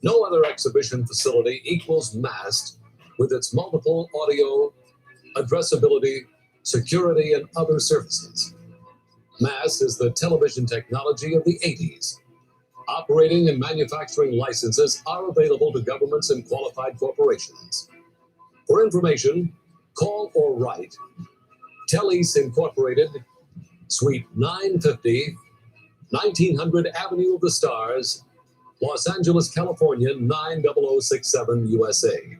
No other exhibition facility equals Masked with its multiple audio, addressability, security, and other services. Masked is the television technology of the 80s. Operating and manufacturing licenses are available to governments and qualified corporations. For information, call or write Telis Incorporated, Suite 950, 1900 Avenue of the Stars, Los Angeles, California, 90067 USA.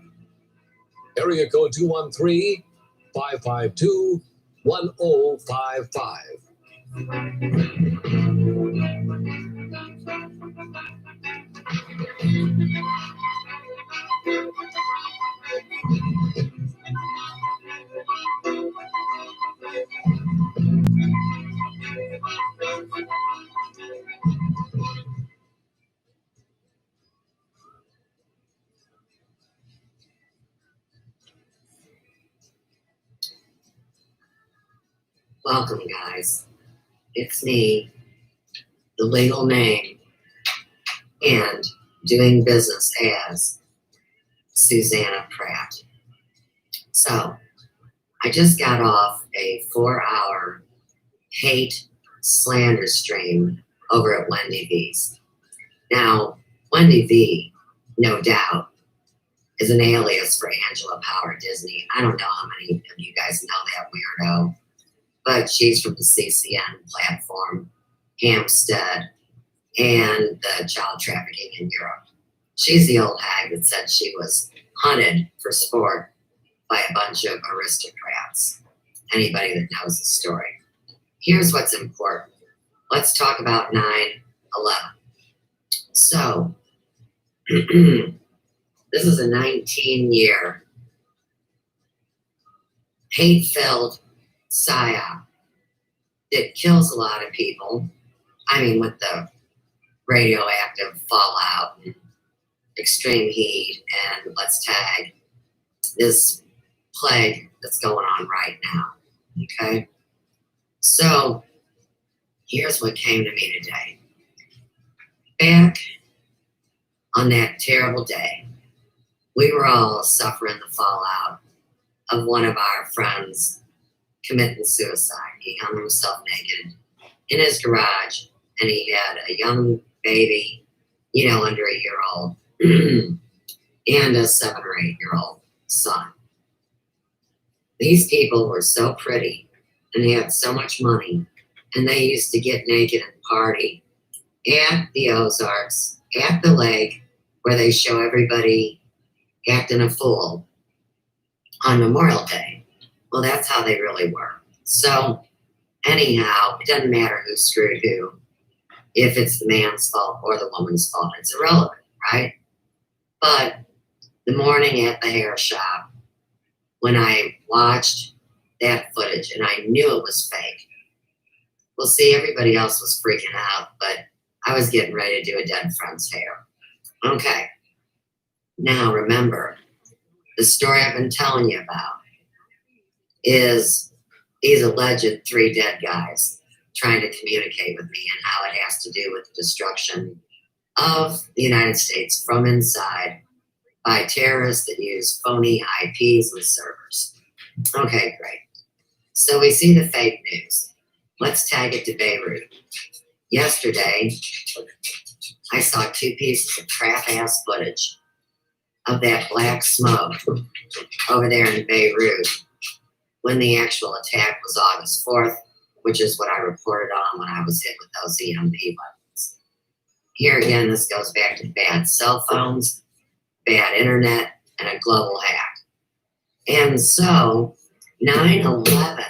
Area code 213-552-1055. Welcome, guys. It's me, the legal name, and doing business as Susanna Pratt. So, I just got off a 4-hour hate slander stream over at Wendy V's. Now, Wendy V, no doubt, is an alias for Angela Power Disney. I don't know how many of you guys know that weirdo, but she's from the CCN platform, Hampstead, and the child trafficking in Europe. She's the old hag that said she was hunted for sport by a bunch of aristocrats. Anybody that knows the story. Here's what's important. Let's talk about 9/11. So, this is a 19-year hate-filled psyop that kills a lot of people. I mean, with the radioactive fallout and extreme heat, and let's tag this plague that's going on right now. Okay? So, here's what came to me today. Back on that terrible day, we were all suffering the fallout of one of our friends committing suicide. He hung himself naked in his garage, and he had a young baby, under a year old, and a 7 or 8 year old son. These people were so pretty, and they had so much money, and they used to get naked and party at the Ozarks, at the lake, where they show everybody acting a fool on Memorial Day. Well, that's how they really were. So, anyhow, it doesn't matter who screwed who, if it's the man's fault or the woman's fault. It's irrelevant, right? But the morning at the hair shop, when I watched that footage and I knew it was fake, well, see, everybody else was freaking out, but I was getting ready to do a dead friend's hair. Okay. Now, remember, the story I've been telling you about is these alleged 3 dead guys trying to communicate with me, and how it has to do with the destruction of the United States from inside by terrorists that use phony IPs and servers. Okay, great. So we see the fake news. Let's tag it to Beirut. Yesterday, I saw 2 pieces of crap-ass footage of that black smoke over there in Beirut when the actual attack was August 4th, which is what I reported on when I was hit with those EMP weapons. Here again, this goes back to bad cell phones, bad internet, and a global hack. And so 9/11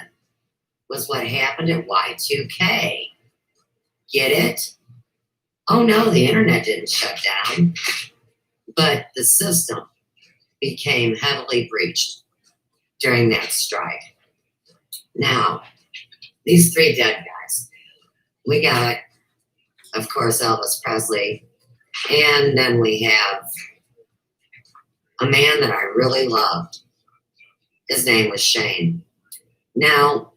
was what happened at Y2K. Get it? Oh no, the internet didn't shut down, but the system became heavily breached during that strike. Now, these 3 dead guys, we got, of course, Elvis Presley, and then we have a man that I really loved. His name was Shane. Now,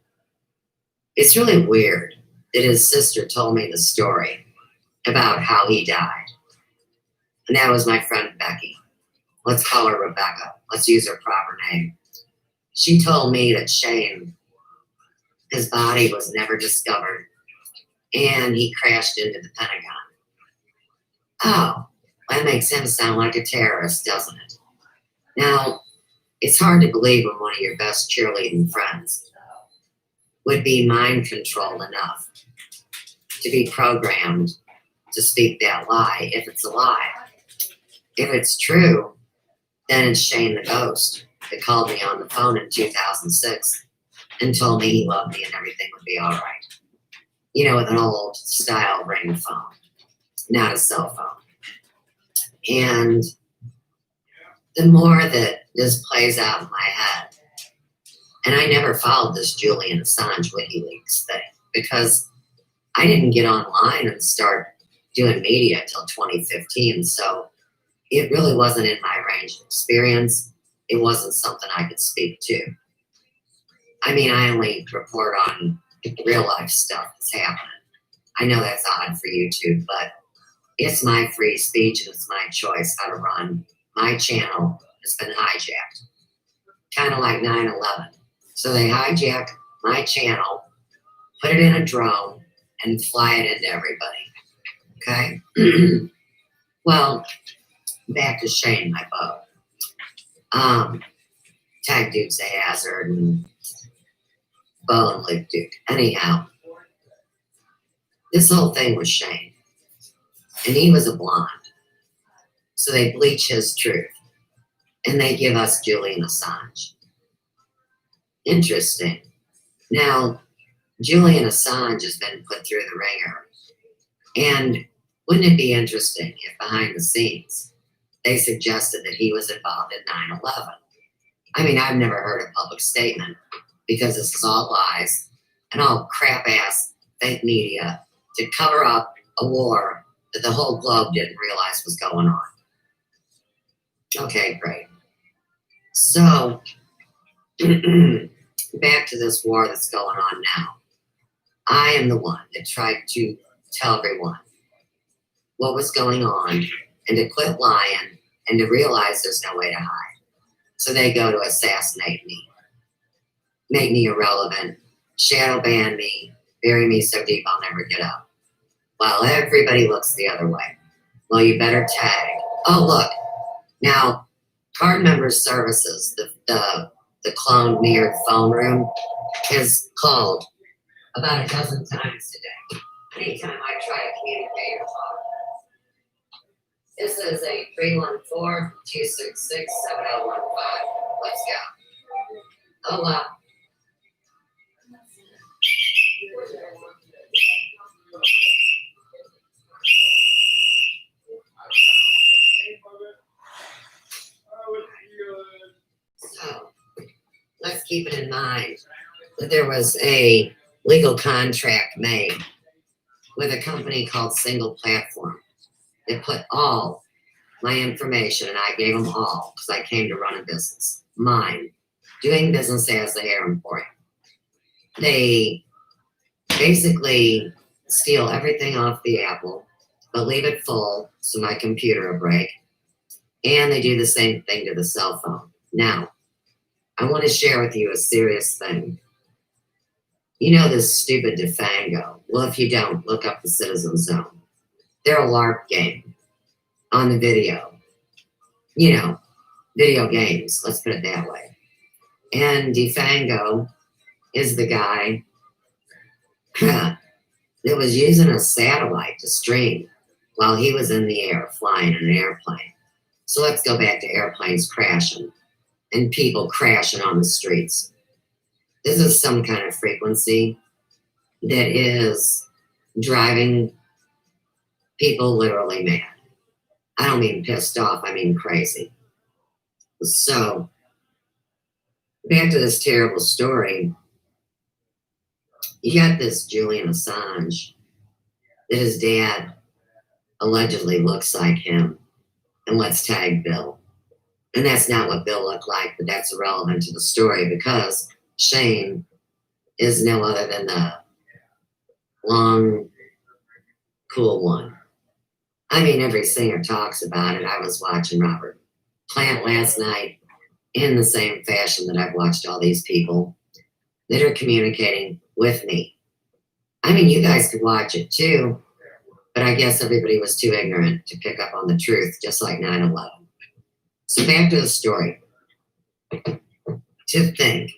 it's really weird that his sister told me the story about how he died. And that was my friend Becky. Let's call her Rebecca. Let's use her proper name. She told me that Shane, his body was never discovered, and he crashed into the Pentagon. Oh, that makes him sound like a terrorist, doesn't it? Now, it's hard to believe when one of your best cheerleading friends would be mind controlled enough to be programmed to speak that lie, if it's a lie. If it's true, then it's Shane the Ghost that called me on the phone in 2006 and told me he loved me and everything would be all right. With an old style ring phone, not a cell phone. And the more that this plays out in my head, and I never followed this Julian Assange WikiLeaks thing because I didn't get online and start doing media until 2015. So it really wasn't in my range of experience. It wasn't something I could speak to. I mean, I only report on real life stuff that's happening. I know that's odd for YouTube, but it's my free speech and it's my choice how to run my channel. Has been hijacked, kind of like 9/11. So they hijack my channel, put it in a drone, and fly it into everybody. Okay? Well, back to Shane, my beau. Tag Duke's a Hazzard and Bo and Luke Duke. Anyhow, this whole thing was Shane. And he was a blonde. So they bleach his truth. And they give us Julian Assange. Interesting. Now, Julian Assange has been put through the ringer. And wouldn't it be interesting if behind the scenes they suggested that he was involved in 9/11? I mean, I've never heard a public statement because this is all lies and all crap-ass fake media to cover up a war that the whole globe didn't realize was going on. Okay, great. So, back to this war that's going on now. I am the one that tried to tell everyone what was going on and to quit lying and to realize there's no way to hide. So they go to assassinate me, make me irrelevant, shadow ban me, bury me so deep I'll never get up. While everybody looks the other way. Well, you better tag. Oh, look. Now, card member services, the cloned mirrored phone room is called about a dozen times today. Anytime I try to communicate or talk. This is a 314-266-7015. Let's go. Oh, wow. So, let's keep it in mind that there was a legal contract made with a company called Single Platform. They put all my information, and I gave them all because I came to run a business. Mine, doing business as the hair emporium. They basically steal everything off the Apple, but leave it full so my computer will break. And they do the same thing to the cell phone. Now, I want to share with you a serious thing. You know this stupid Defango. Well, if you don't, look up the Citizen Zone. They're a LARP game on the video. You know, video games, let's put it that way. And Defango is the guy that was using a satellite to stream while he was in the air, flying in an airplane. So let's go back to airplanes crashing and people crashing on the streets. This is some kind of frequency that is driving people literally mad. I don't mean pissed off, I mean crazy. So, back to this terrible story. You got this Julian Assange that his dad allegedly looks like him, and let's tag Bill. And that's not what Bill looked like, but that's irrelevant to the story because Shane is no other than the long, cool one. I mean, every singer talks about it. I was watching Robert Plant last night in the same fashion that I've watched all these people that are communicating with me. I mean, you guys could watch it too, but I guess everybody was too ignorant to pick up on the truth, just like 9/11. So back to the story. To think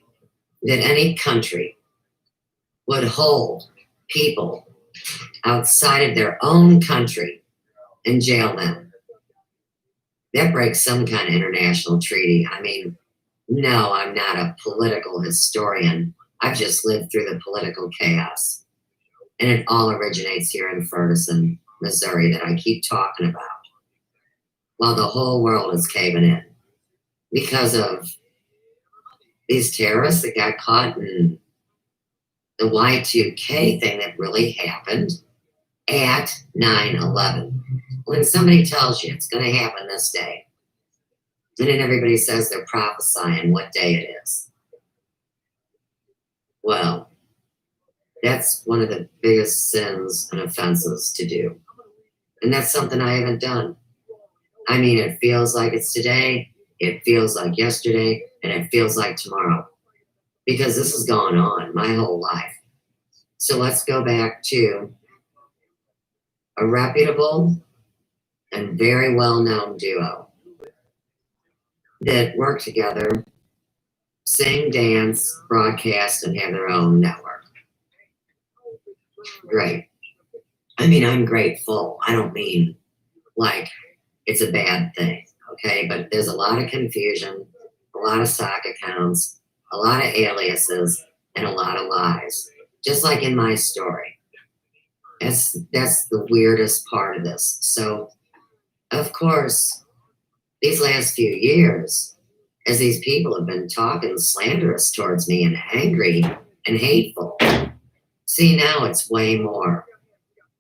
that any country would hold people outside of their own country and jail them, that breaks some kind of international treaty. I mean, no, I'm not a political historian. I've just lived through the political chaos. And it all originates here in Ferguson, Missouri, that I keep talking about. While the whole world is caving in because of these terrorists that got caught in the Y2K thing that really happened at 9/11. When somebody tells you it's going to happen this day, and then everybody says they're prophesying what day it is. Well, that's one of the biggest sins and offenses to do. And that's something I haven't done. I mean, it feels like it's today, it feels like yesterday, and it feels like tomorrow. Because this has gone on my whole life. So let's go back to a reputable and very well-known duo that work together, sing, dance, broadcast, and have their own network. Great. I mean, I'm grateful. I don't mean like it's a bad thing, okay? But there's a lot of confusion, a lot of sock accounts, a lot of aliases, and a lot of lies, just like in my story. That's the weirdest part of this. So, of course, these last few years, as these people have been talking slanderous towards me and angry and hateful, see, now it's way more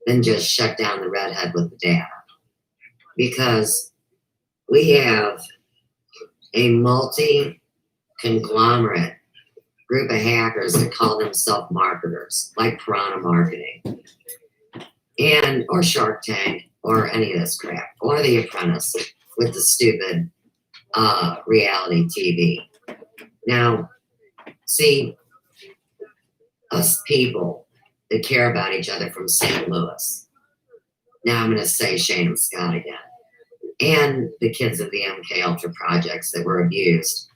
than just shut down the redhead with the data. Because we have a multi-conglomerate group of hackers that call themselves marketers, like Piranha Marketing, and or Shark Tank, or any of this crap, or The Apprentice with the stupid reality TV. Now, see, us people that care about each other from St. Louis. Now I'm going to say Shane and Scott again. And the kids of the MK Ultra projects that were abused.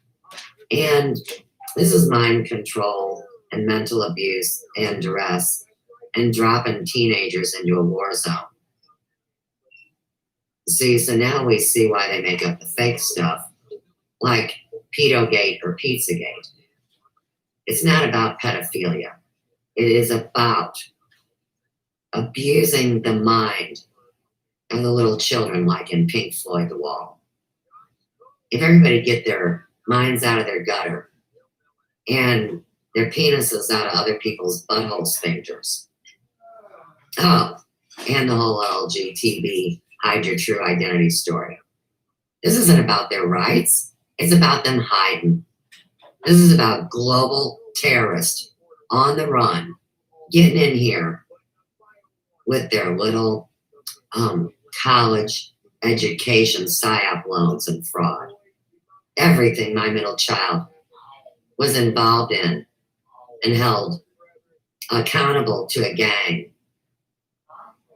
And this is mind control and mental abuse and duress and dropping teenagers into a war zone. See, so now we see why they make up the fake stuff, like Pedogate or Pizzagate. It's not about pedophilia. It is about abusing the mind of the little children, like in Pink Floyd The Wall. If everybody get their minds out of their gutter and their penises out of other people's butthole sphincters. Oh, and the whole LGTB hide your true identity story. This isn't about their rights. It's about them hiding. This is about global terrorists on the run, getting in here with their little college education PSYOP loans and fraud. Everything my middle child was involved in and held accountable to a gang.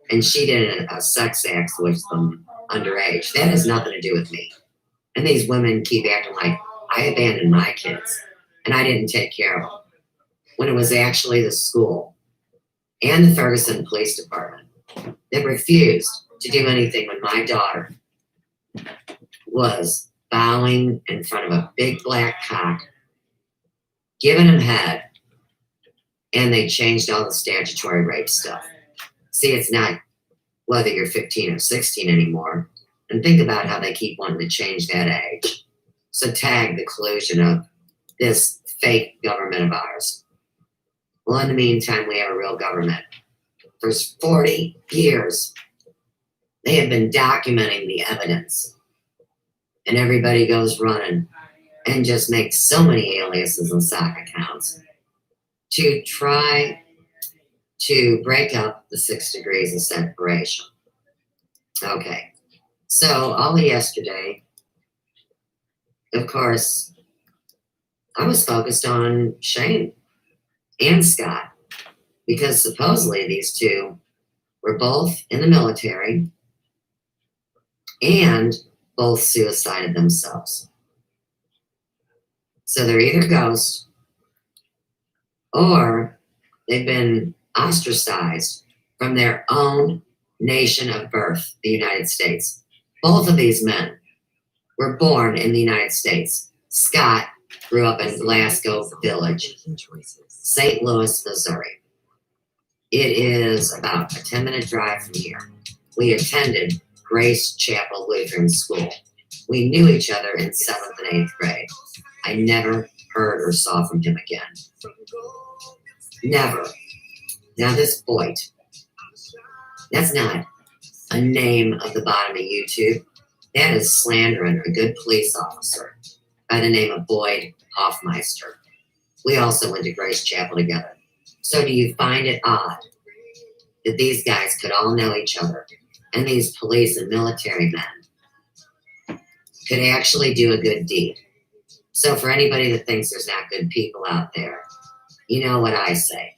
And she did a sex act with them underage. That has nothing to do with me. And these women keep acting like I abandoned my kids and I didn't take care of them, when it was actually the school and the Ferguson Police Department that refused to do anything when my daughter was bowing in front of a big black cock, giving him head, and they changed all the statutory rape stuff. See, it's not whether you're 15 or 16 anymore. And think about how they keep wanting to change that age. So tag the collusion of this fake government of ours. Well, in the meantime, we have a real government. For 40 years, they have been documenting the evidence. And everybody goes running and just makes so many aliases and sock accounts to try to break up the 6 degrees of separation. Okay, so all of yesterday, of course, I was focused on Shane and Scott, because supposedly these two were both in the military and both suicided themselves. So they're either ghosts or they've been ostracized from their own nation of birth, the United States. Both of these men were born in the United States. Scott grew up in Glasgow Village, St. Louis, Missouri. It is about a 10-minute drive from here. We attended Grace Chapel Lutheran School. We knew each other in 7th and 8th grade. I never heard or saw from him again. Never. Now this Boyd, that's not a name of the bottom of YouTube. That is slandering a good police officer by the name of Boyd Hoffmeister. We also went to Grace Chapel together. So do you find it odd that these guys could all know each other and these police and military men could actually do a good deed? So for anybody that thinks there's not good people out there, you know what I say.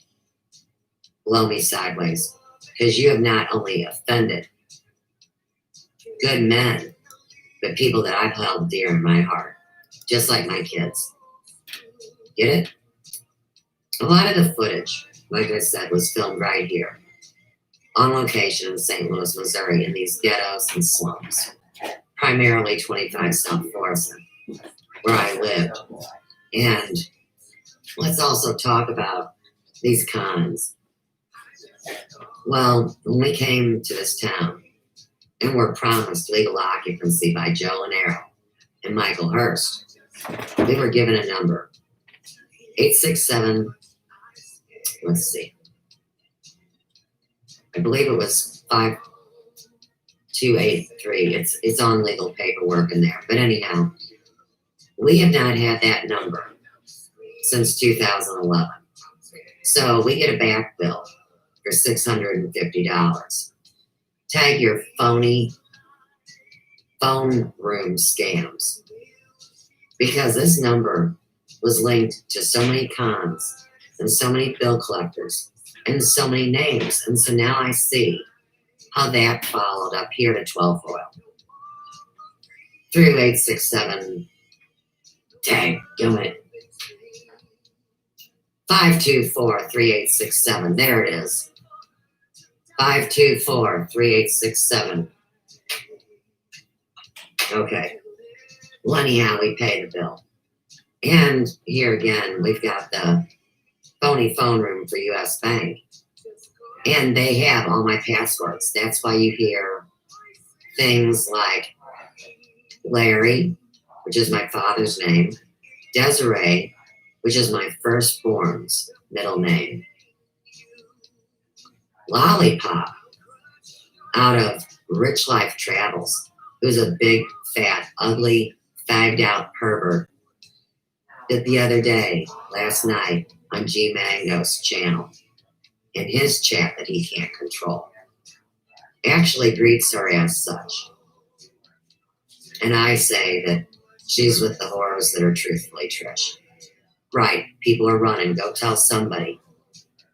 Blow me sideways, because you have not only offended good men, but people that I've held dear in my heart, just like my kids. Get it? A lot of the footage, like I said, was filmed right here, on location in St. Louis, Missouri, in these ghettos and slums, primarily 25 South Florissant, where I lived. And let's also talk about these cons. Well, when we came to this town and were promised legal occupancy by Joe Lehrer and Michael Hurst, we were given a number, 867, let's see, I believe it was 5283. It's on legal paperwork in there. But anyhow, we have not had that number since 2011. So we get a back bill for $650. Tag your phony phone room scams, because this number was linked to so many cons and so many bill collectors and so many names. And so now I see how that followed up here to 12 Oil. 3867 tag, do it. 524-3867. There it is. 524-3867. Okay. Well, anyhow, we pay the bill. And here again, we've got the phony phone room for US Bank. And they have all my passwords. That's why you hear things like Larry, which is my father's name, Desiree, which is my firstborn's middle name, Lollipop, out of Rich Life Travels, who's a big, fat, ugly, fagged out pervert, that the other day, last night, on G Mango's channel, in his chat that he can't control, actually greets her as such. And I say that she's with the whores that are truthfully Trish. Right, people are running, go tell somebody.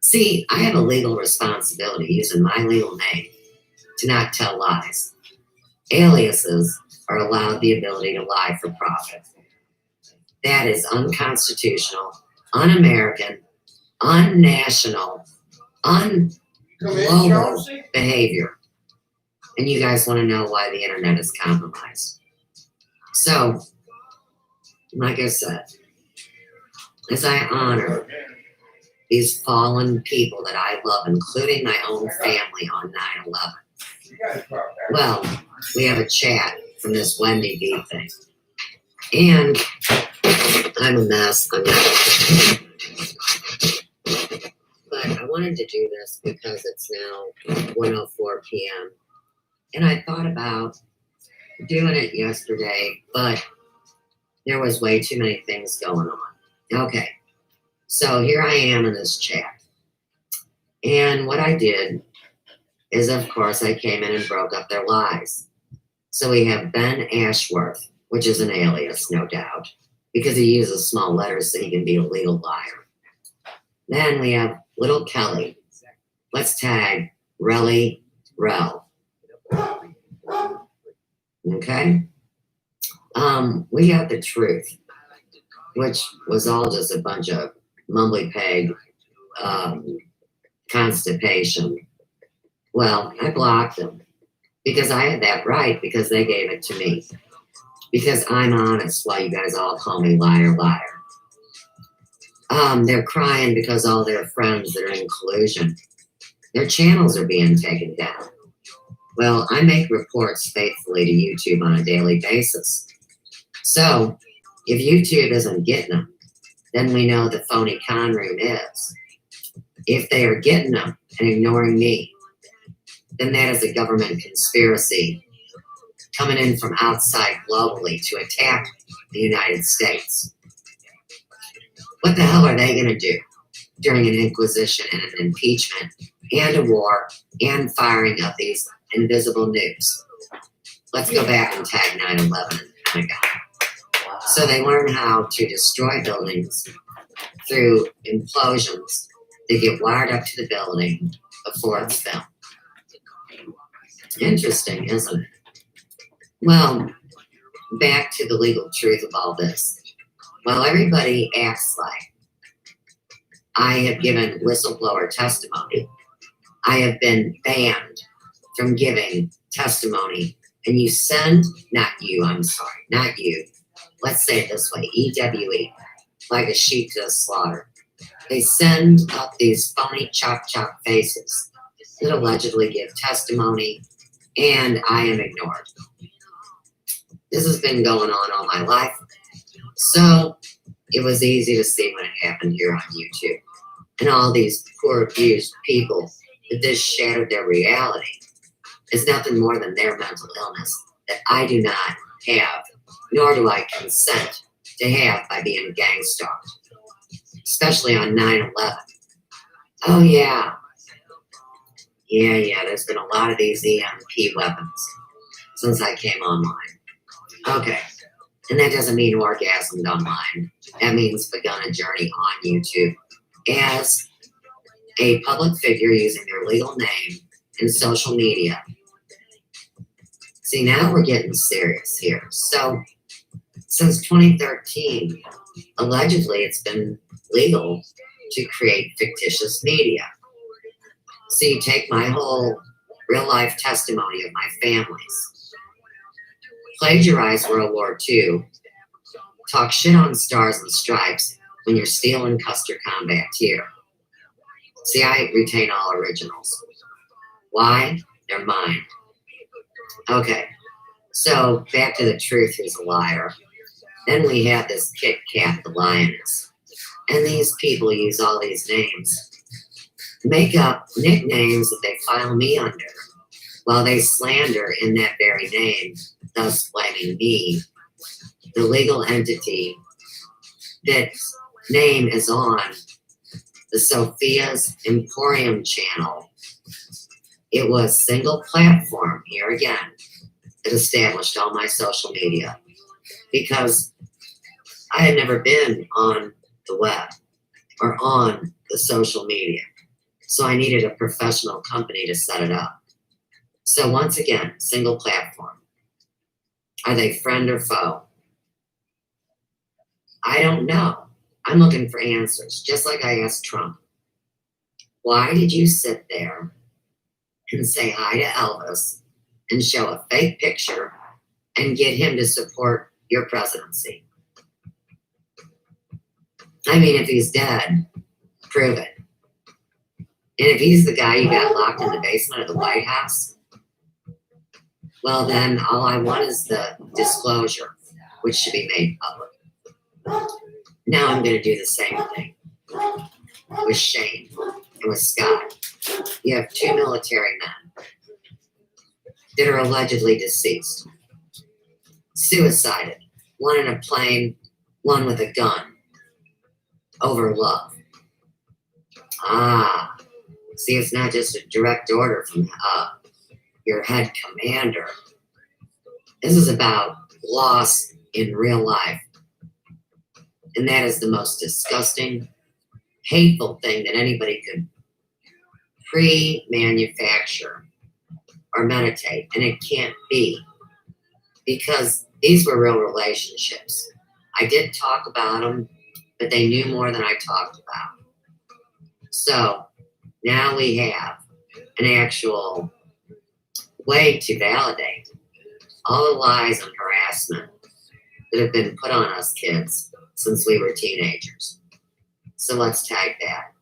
See, I have a legal responsibility using my legal name to not tell lies. Aliases are allowed the ability to lie for profit. That is unconstitutional, un-American, un-national, un-global behavior. And you guys want to know why the internet is compromised. So, like I said, as I honor these fallen people that I love, including my own family on 9/11, well, we have a chat from this Wendy B thing. And I'm a mess. I'm not. But I wanted to do this because it's now 1:04 p.m. And I thought about doing it yesterday, but there was way too many things going on. Okay, so here I am in this chat. And what I did is, of course, I came in and broke up their lies. So we have Ben Ashworth, which is an alias, no doubt, because he uses small letters so he can be a legal liar. Then we have Little Kelly. Let's tag Relly Rel. Okay? We got the truth, which was all just a bunch of mumbly peg constipation. Well, I blocked them because I had that right, because they gave it to me. Because I'm honest, while you guys all call me liar, liar. They're crying because all their friends that are in collusion, their channels are being taken down. Well, I make reports faithfully to YouTube on a daily basis. So, if YouTube isn't getting them, then we know the phony con room is. If they are getting them and ignoring me, then that is a government conspiracy coming in from outside globally to attack the United States. What the hell are they going to do during an inquisition and an impeachment and a war and firing of these invisible nukes? Let's go back and tag 9/11 and Pentagon. So they learn how to destroy buildings through implosions. They get wired up to the building before it's filmed. Interesting, isn't it? Well, back to the legal truth of all this. While everybody acts like I have given whistleblower testimony, I have been banned from giving testimony. And you send, not you, I'm sorry, not you. Let's say it this way, EWE, like a sheep to the slaughter. They send up these phony chop faces that allegedly give testimony, and I am ignored. This has been going on all my life. So it was easy to see when it happened here on YouTube. And all these poor abused people that this shattered their reality is nothing more than their mental illness that I do not have, nor do I consent to have by being gang stalked. especially on 9/11. Oh, yeah. Yeah, there's been a lot of these EMP weapons since I came online. Okay, and that doesn't mean orgasmed online. That means begun a journey on YouTube as a public figure using their legal name in social media. See, now we're getting serious here. So, since 2013, allegedly it's been legal to create fictitious media. So you take my whole real life testimony of my families, plagiarize World War II, talk shit on Stars and Stripes when you're stealing Custer Combat Tier. See, I retain all originals. Why? They're mine. Okay, so back to the truth, who's a liar. Then we have this Kit Kat, the lioness. And these people use all these names, make up nicknames that they file me under, while they slander in that very name, thus blaming me, the legal entity that name is on the Sophia's Emporium channel. It was single platform, here again, that established all my social media, because I had never been on the web or on the social media. So I needed a professional company to set it up. So once again, single platform. Are they friend or foe? I don't know. I'm looking for answers, just like I asked Trump. Why did you sit there and say hi to Elvis and show a fake picture and get him to support your presidency? I mean, if he's dead, prove it. And if he's the guy you got locked in the basement of the White House, well, then all I want is the disclosure, which should be made public. Now I'm going to do the same thing with Shane and with Scott. You have two military men that are allegedly deceased, suicided, one in a plane, one with a gun, over love. Ah, see, it's not just a direct order from your head commander. This is about loss in real life. And that is the most disgusting, hateful thing that anybody could pre-manufacture or meditate. And it can't be, because these were real relationships. I did talk about them, but they knew more than I talked about. So now we have an actual way to validate all the lies and harassment that have been put on us kids since we were teenagers. So let's tag that.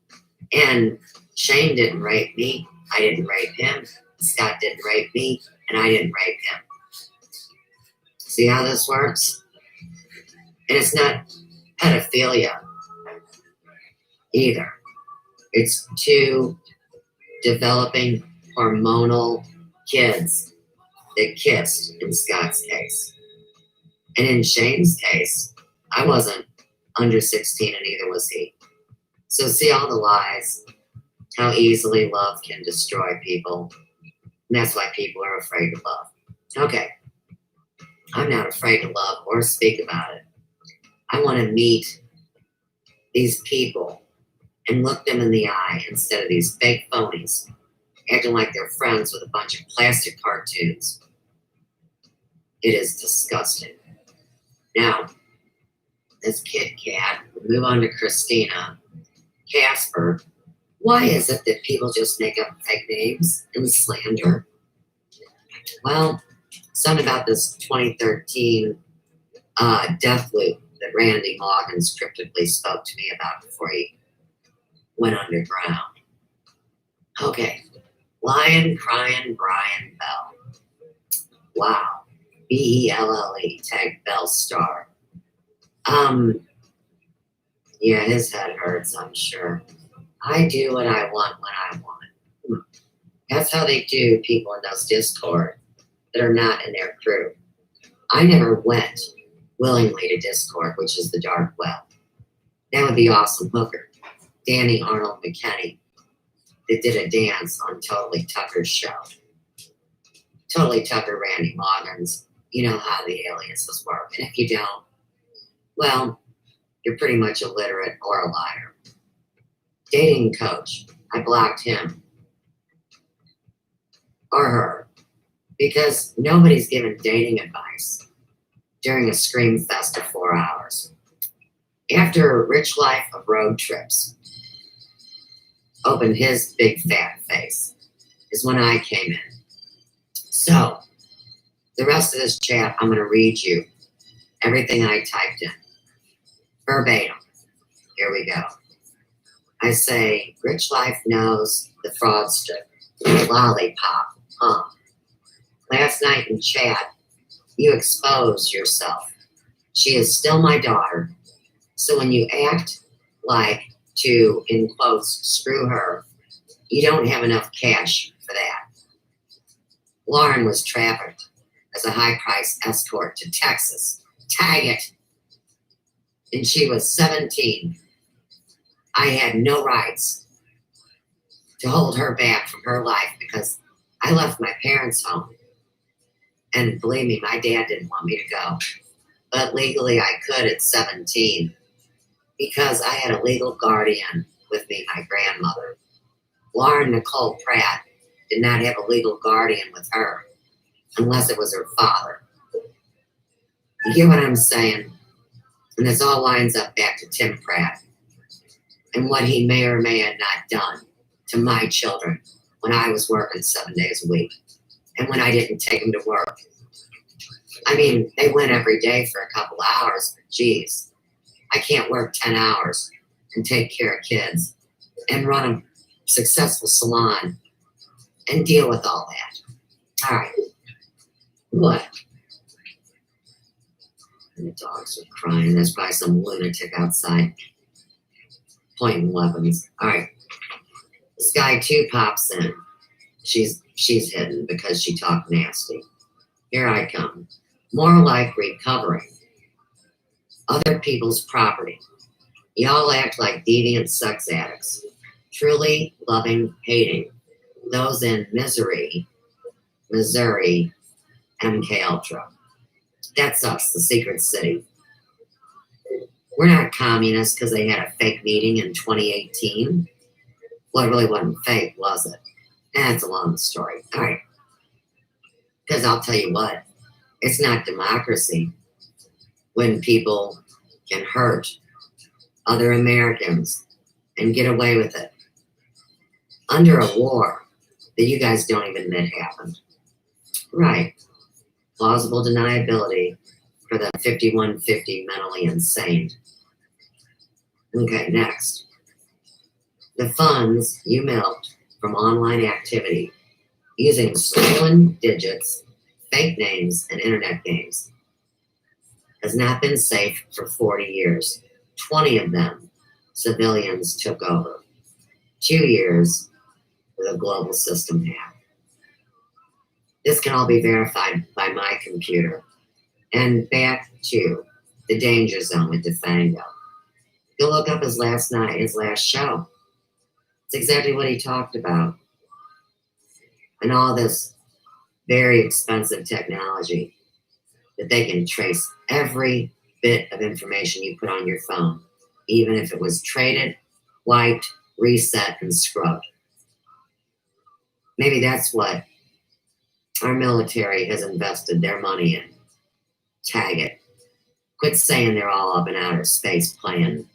And Shane didn't rape me. I didn't rape him. Scott didn't rape me. And I didn't rape him. See how this works? And it's not pedophilia either. It's two developing hormonal kids that kissed in Scott's case. And in Shane's case, I wasn't under 16 and neither was he. So see all the lies, how easily love can destroy people. And that's why people are afraid to love. Okay, I'm not afraid to love or speak about it. I want to meet these people and look them in the eye instead of these fake phonies acting like they're friends with a bunch of plastic cartoons. It is disgusting. Now, this Kit Kat, we move on to Christina, Casper. Why is it that people just make up fake names and slander? Well, something about this 2013 death loop that Randy Loggins cryptically spoke to me about before he went underground. Okay, Lion Crying Brian Bell. Wow. Belle, tag Bell Star. Yeah, his head hurts, I'm sure. I do what I want when I want. That's how they do people in those Discord that are not in their crew. I never went willingly to Discord, which is the dark web. That would be awesome hooker. Danny Arnold McKinney that did a dance on Totally Tucker's show. Totally Tucker, Randy Moderns. You know how the aliases work. And if you don't, well, you're pretty much illiterate or a liar. Dating coach. I blocked him. Or her. Because nobody's giving dating advice during a scream fest of 4 hours. After a rich life of road trips opened his big fat face is when I came in. So, the rest of this chat, I'm going to read you everything I typed in. Verbatim. Here we go. I say, Rich Life knows the fraudster. Lollipop. Huh. Last night in chat, you exposed yourself. She is still my daughter. So when you act like to, in quotes, screw her, you don't have enough cash for that. Lauren was trafficked as a high-priced escort to Texas. Tag it. And she was 17. I had no rights to hold her back from her life because I left my parents' home. And believe me, my dad didn't want me to go. But legally I could at 17 because I had a legal guardian with me, my grandmother. Lauren Nicole Pratt did not have a legal guardian with her unless it was her father. You get what I'm saying? And this all lines up back to Tim Pratt and what he may or may have not done to my children when I was working 7 days a week and when I didn't take them to work. I mean, they went every day for a couple hours, but geez, I can't work 10 hours and take care of kids and run a successful salon and deal with all that. All right. What? And the dogs are crying. There's probably some lunatic outside pointing weapons. All right. This guy too pops in. She's hidden because she talked nasty. Here I come. More like recovering other people's property. Y'all act like deviant sex addicts, truly loving, hating those in misery, Missouri, MK Ultra. That's us, the secret city. We're not communists because they had a fake meeting in 2018. Well, it really wasn't fake, was it? That's a long story. All right. Because I'll tell you what, it's not democracy when people can hurt other Americans and get away with it under a war that you guys don't even admit happened. Right. Plausible deniability for the 5150 mentally insane. Okay, next. The funds you milked from online activity using stolen digits, fake names, and internet games has not been safe for 40 years. 20 of them, civilians took over. 2 years with a global system hack. This can all be verified by my computer. And back to the danger zone with DeFango. Go look up his last show. It's exactly what he talked about. And all this very expensive technology that they can trace every bit of information you put on your phone, even if it was traded, wiped, reset, and scrubbed. Maybe that's what our military has invested their money in. Tag it. Quit saying they're all up in outer space playing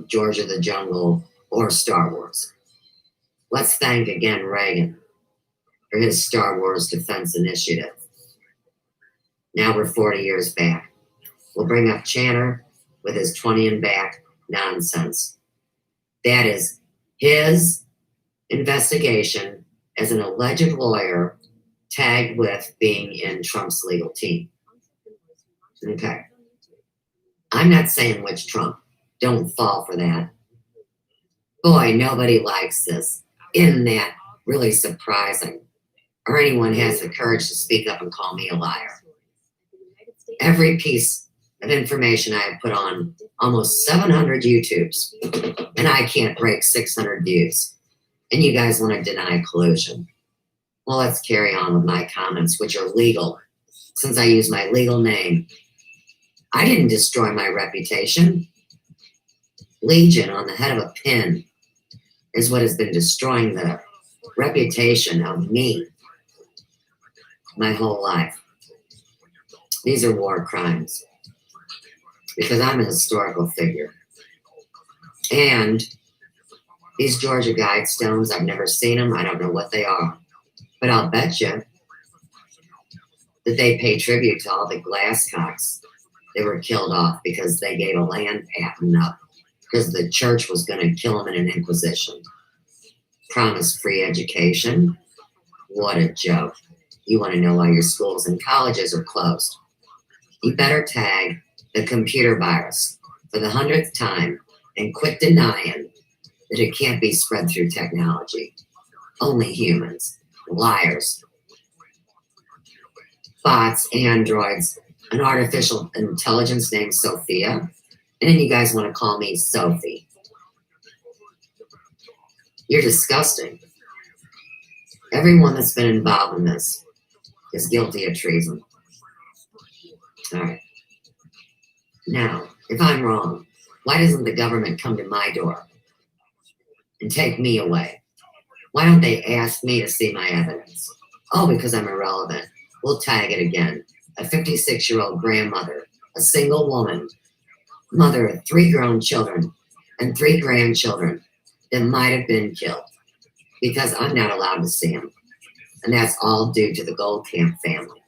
George of the Jungle or Star Wars. Let's thank again Reagan for his Star Wars Defense Initiative. Now we're 40 years back. We'll bring up Channer with his 20 and back nonsense. That is his investigation as an alleged lawyer tagged with being in Trump's legal team. Okay. I'm not saying which Trump. Don't fall for that. Boy, nobody likes this. Isn't that really surprising? Or anyone has the courage to speak up and call me a liar. Every piece of information I have put on almost 700 YouTubes, and I can't break 600 views. And you guys want to deny collusion. Well, let's carry on with my comments, which are legal, since I use my legal name. I didn't destroy my reputation. Legion on the head of a pin is what has been destroying the reputation of me my whole life. These are war crimes because I'm a historical figure. And these Georgia Guidestones, I've never seen them. I don't know what they are. But I'll bet you that they pay tribute to all the Glasscocks that were killed off because they gave a land patent up because the church was going to kill them in an inquisition. Promised free education. What a joke. You want to know why your schools and colleges are closed. You better tag the computer virus for the 100th time and quit denying that it can't be spread through technology. Only humans. Liars. Bots, androids, an artificial intelligence named Sophia. And then you guys want to call me Sophie. You're disgusting. Everyone that's been involved in this is guilty of treason. All right. Now, if I'm wrong, why doesn't the government come to my door and take me away? Why don't they ask me to see my evidence? Oh, because I'm irrelevant. We'll tag it again. A 56-year-old grandmother, a single woman, mother of 3 grown children and 3 grandchildren that might have been killed because I'm not allowed to see them. And that's all due to the Goldcamp family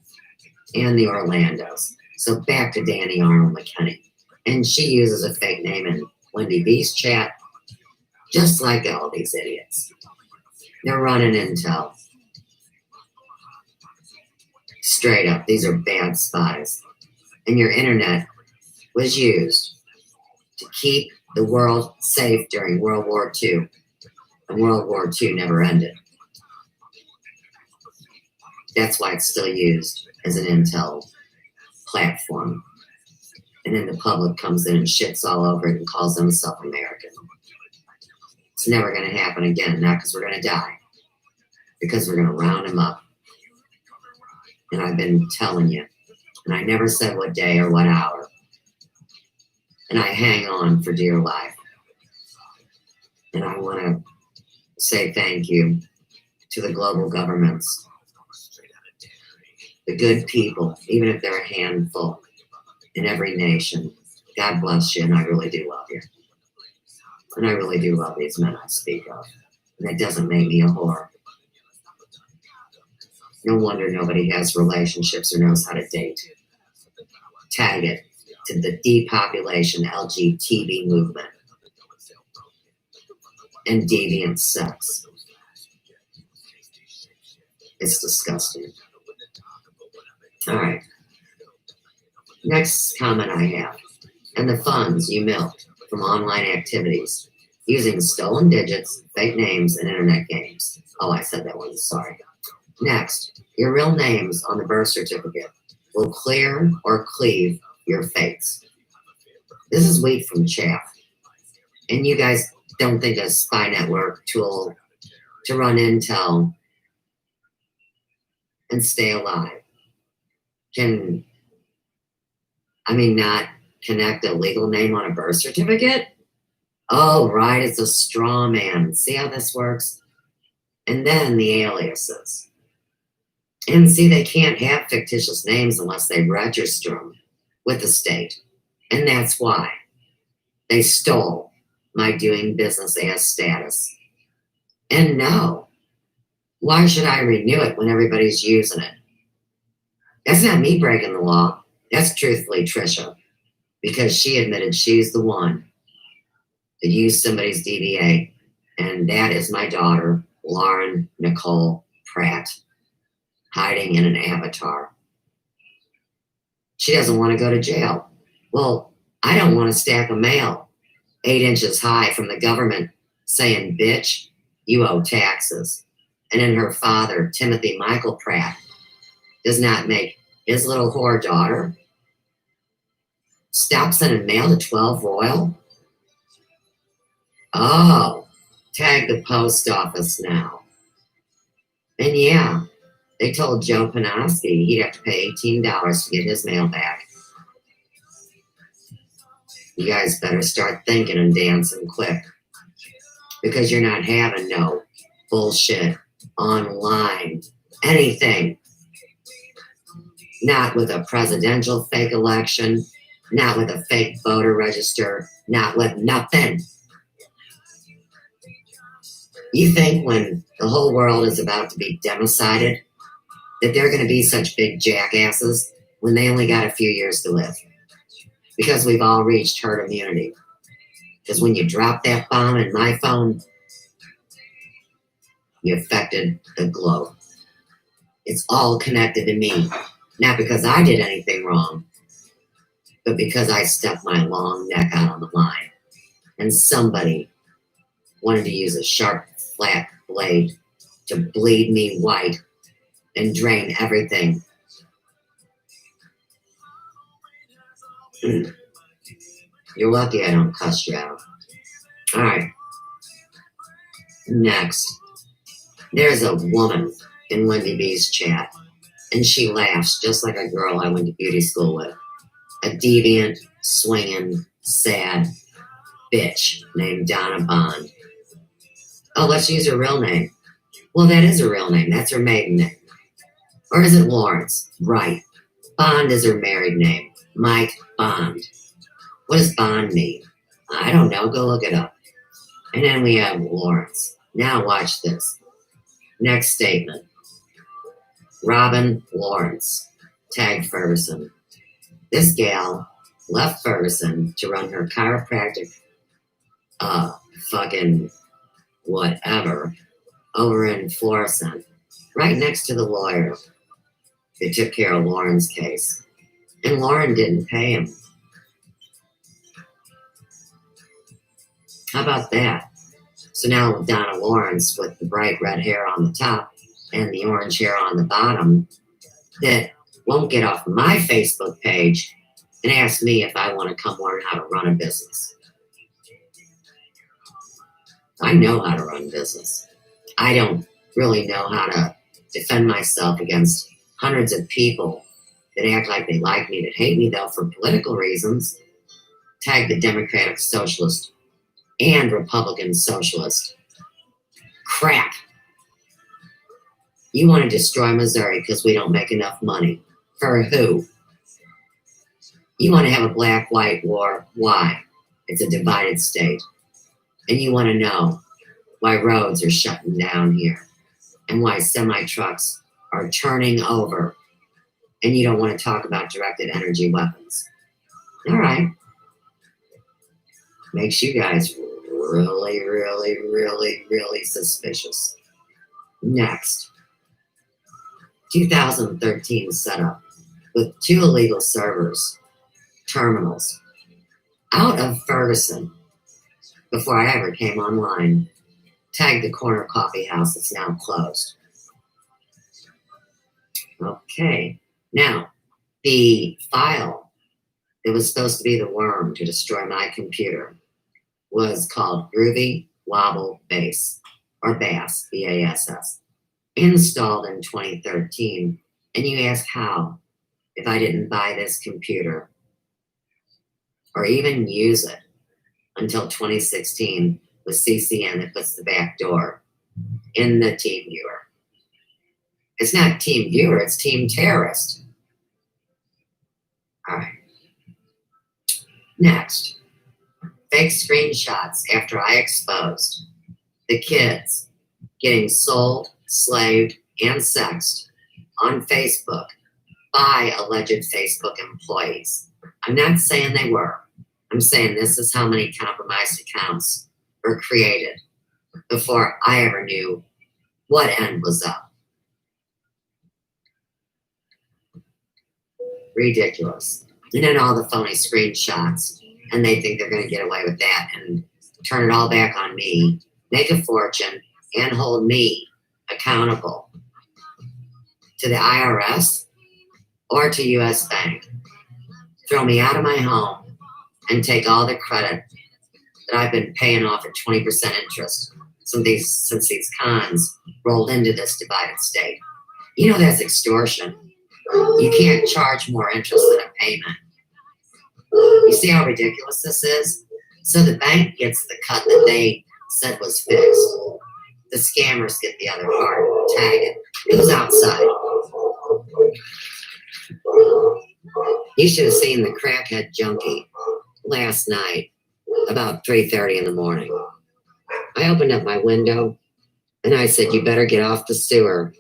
and the Orlandos. So back to Danny Arnold McKinney. And she uses a fake name in Wendy B's chat, just like all these idiots. They're running intel. Straight up, these are bad spies. And your internet was used to keep the world safe during World War II. And World War II never ended. That's why it's still used as an intel platform. And then the public comes in and shits all over it and calls themselves American. It's never going to happen again, not because we're going to die, because we're going to round them up. And I've been telling you, and I never said what day or what hour. And I hang on for dear life. And I want to say thank you to the global governments, the good people, even if they're a handful in every nation. God bless you, and I really do love you. And I really do love these men I speak of. And that doesn't make me a whore. No wonder nobody has relationships or knows how to date. Tag it to the depopulation LGBT movement and deviant sex. It's disgusting. All right. Next comment I have. And the funds you milked from online activities using stolen digits, fake names, and internet games. Oh, I said that one. Sorry. Next, your real names on the birth certificate will clear or cleave your fates. This is wheat from chaff. And you guys don't think a spy network tool to run intel and stay alive can, not connect a legal name on a birth certificate? Oh, right, it's a straw man. See how this works? And then the aliases. And see, they can't have fictitious names unless they register them with the state. And that's why they stole my doing business as status. And no, why should I renew it when everybody's using it? That's not me breaking the law. That's truthfully Trisha, because she admitted she's the one that used somebody's DBA. And that is my daughter, Lauren Nicole Pratt, hiding in an avatar. She doesn't want to go to jail. Well, I don't want a stack of mail 8 inches high from the government saying, bitch, you owe taxes. And then her father, Timothy Michael Pratt, does not make his little whore daughter Stop sending mail to 12 Royal? Oh, tag the post office now. And yeah, they told Joe Panoski he'd have to pay $18 to get his mail back. You guys better start thinking and dancing quick, because you're not having no bullshit online anything. Not with a presidential fake election, not with a fake voter register, not with nothing. You think when the whole world is about to be democided that they're going to be such big jackasses when they only got a few years to live? Because we've all reached herd immunity. Because when you drop that bomb in my phone, you affected the globe. It's all connected to me. Not because I did anything wrong, but because I stuck my long neck out on the line. And somebody wanted to use a sharp, flat blade to bleed me white and drain everything. You're lucky I don't cuss you out. All right. Next, there's a woman in Wendy B's chat, and she laughs just like a girl I went to beauty school with. A deviant, swinging, sad bitch named Donna Bond. Oh, let's use her real name. Well, that is her real name. That's her maiden name. Or is it Lawrence? Right. Bond is her married name. Mike Bond. What does Bond mean? I don't know. Go look it up. And then we have Lawrence. Now watch this. Next statement. Robin Lawrence. Tag Ferguson. This gal left Ferguson to run her chiropractic fucking whatever over in Florissant, right next to the lawyer that took care of Lauren's case. And Lauren didn't pay him. How about that? So now Donna Lawrence with the bright red hair on the top and the orange hair on the bottom that won't get off my Facebook page and ask me if I want to come learn how to run a business. I know how to run business. I don't really know how to defend myself against hundreds of people that act like they like me, that hate me though for political reasons. Tag the Democratic Socialist and Republican Socialist. Crap. You want to destroy Missouri because we don't make enough money. For who? You want to have a black-white war. Why? It's a divided state. And you want to know why roads are shutting down here and why semi-trucks are turning over. And you don't want to talk about directed energy weapons. All right. Makes you guys really, really, really, really suspicious. Next. 2013 setup with 2 illegal servers, terminals, out of Ferguson before I ever came online. Tagged the corner coffee house that's now closed. Okay, now the file that was supposed to be the worm to destroy my computer was called Groovy Wobble Bass, or Bass, B-A-S-S, installed in 2013. And you ask how, if I didn't buy this computer or even use it until 2016 with CCN that puts the back door in the Team Viewer. It's not Team Viewer, it's Team Terrorist. All right. Next, fake screenshots after I exposed the kids getting sold, slaved, and sexed on Facebook by alleged Facebook employees. I'm not saying they were. I'm saying this is how many compromised accounts were created before I ever knew what end was up. Ridiculous. And then all the phony screenshots, and they think they're going to get away with that and turn it all back on me, make a fortune, and hold me accountable to the IRS or to US Bank. Throw me out of my home and take all the credit that I've been paying off at 20% interest since these cons rolled into this divided state. You know that's extortion. You can't charge more interest than a payment. You see how ridiculous this is? So the bank gets the cut that they said was fixed. The scammers get the other part. Tag it. Who's outside? You should have seen the crackhead junkie last night about 3:30 in the morning. I opened up my window and I said, you better get off the sewer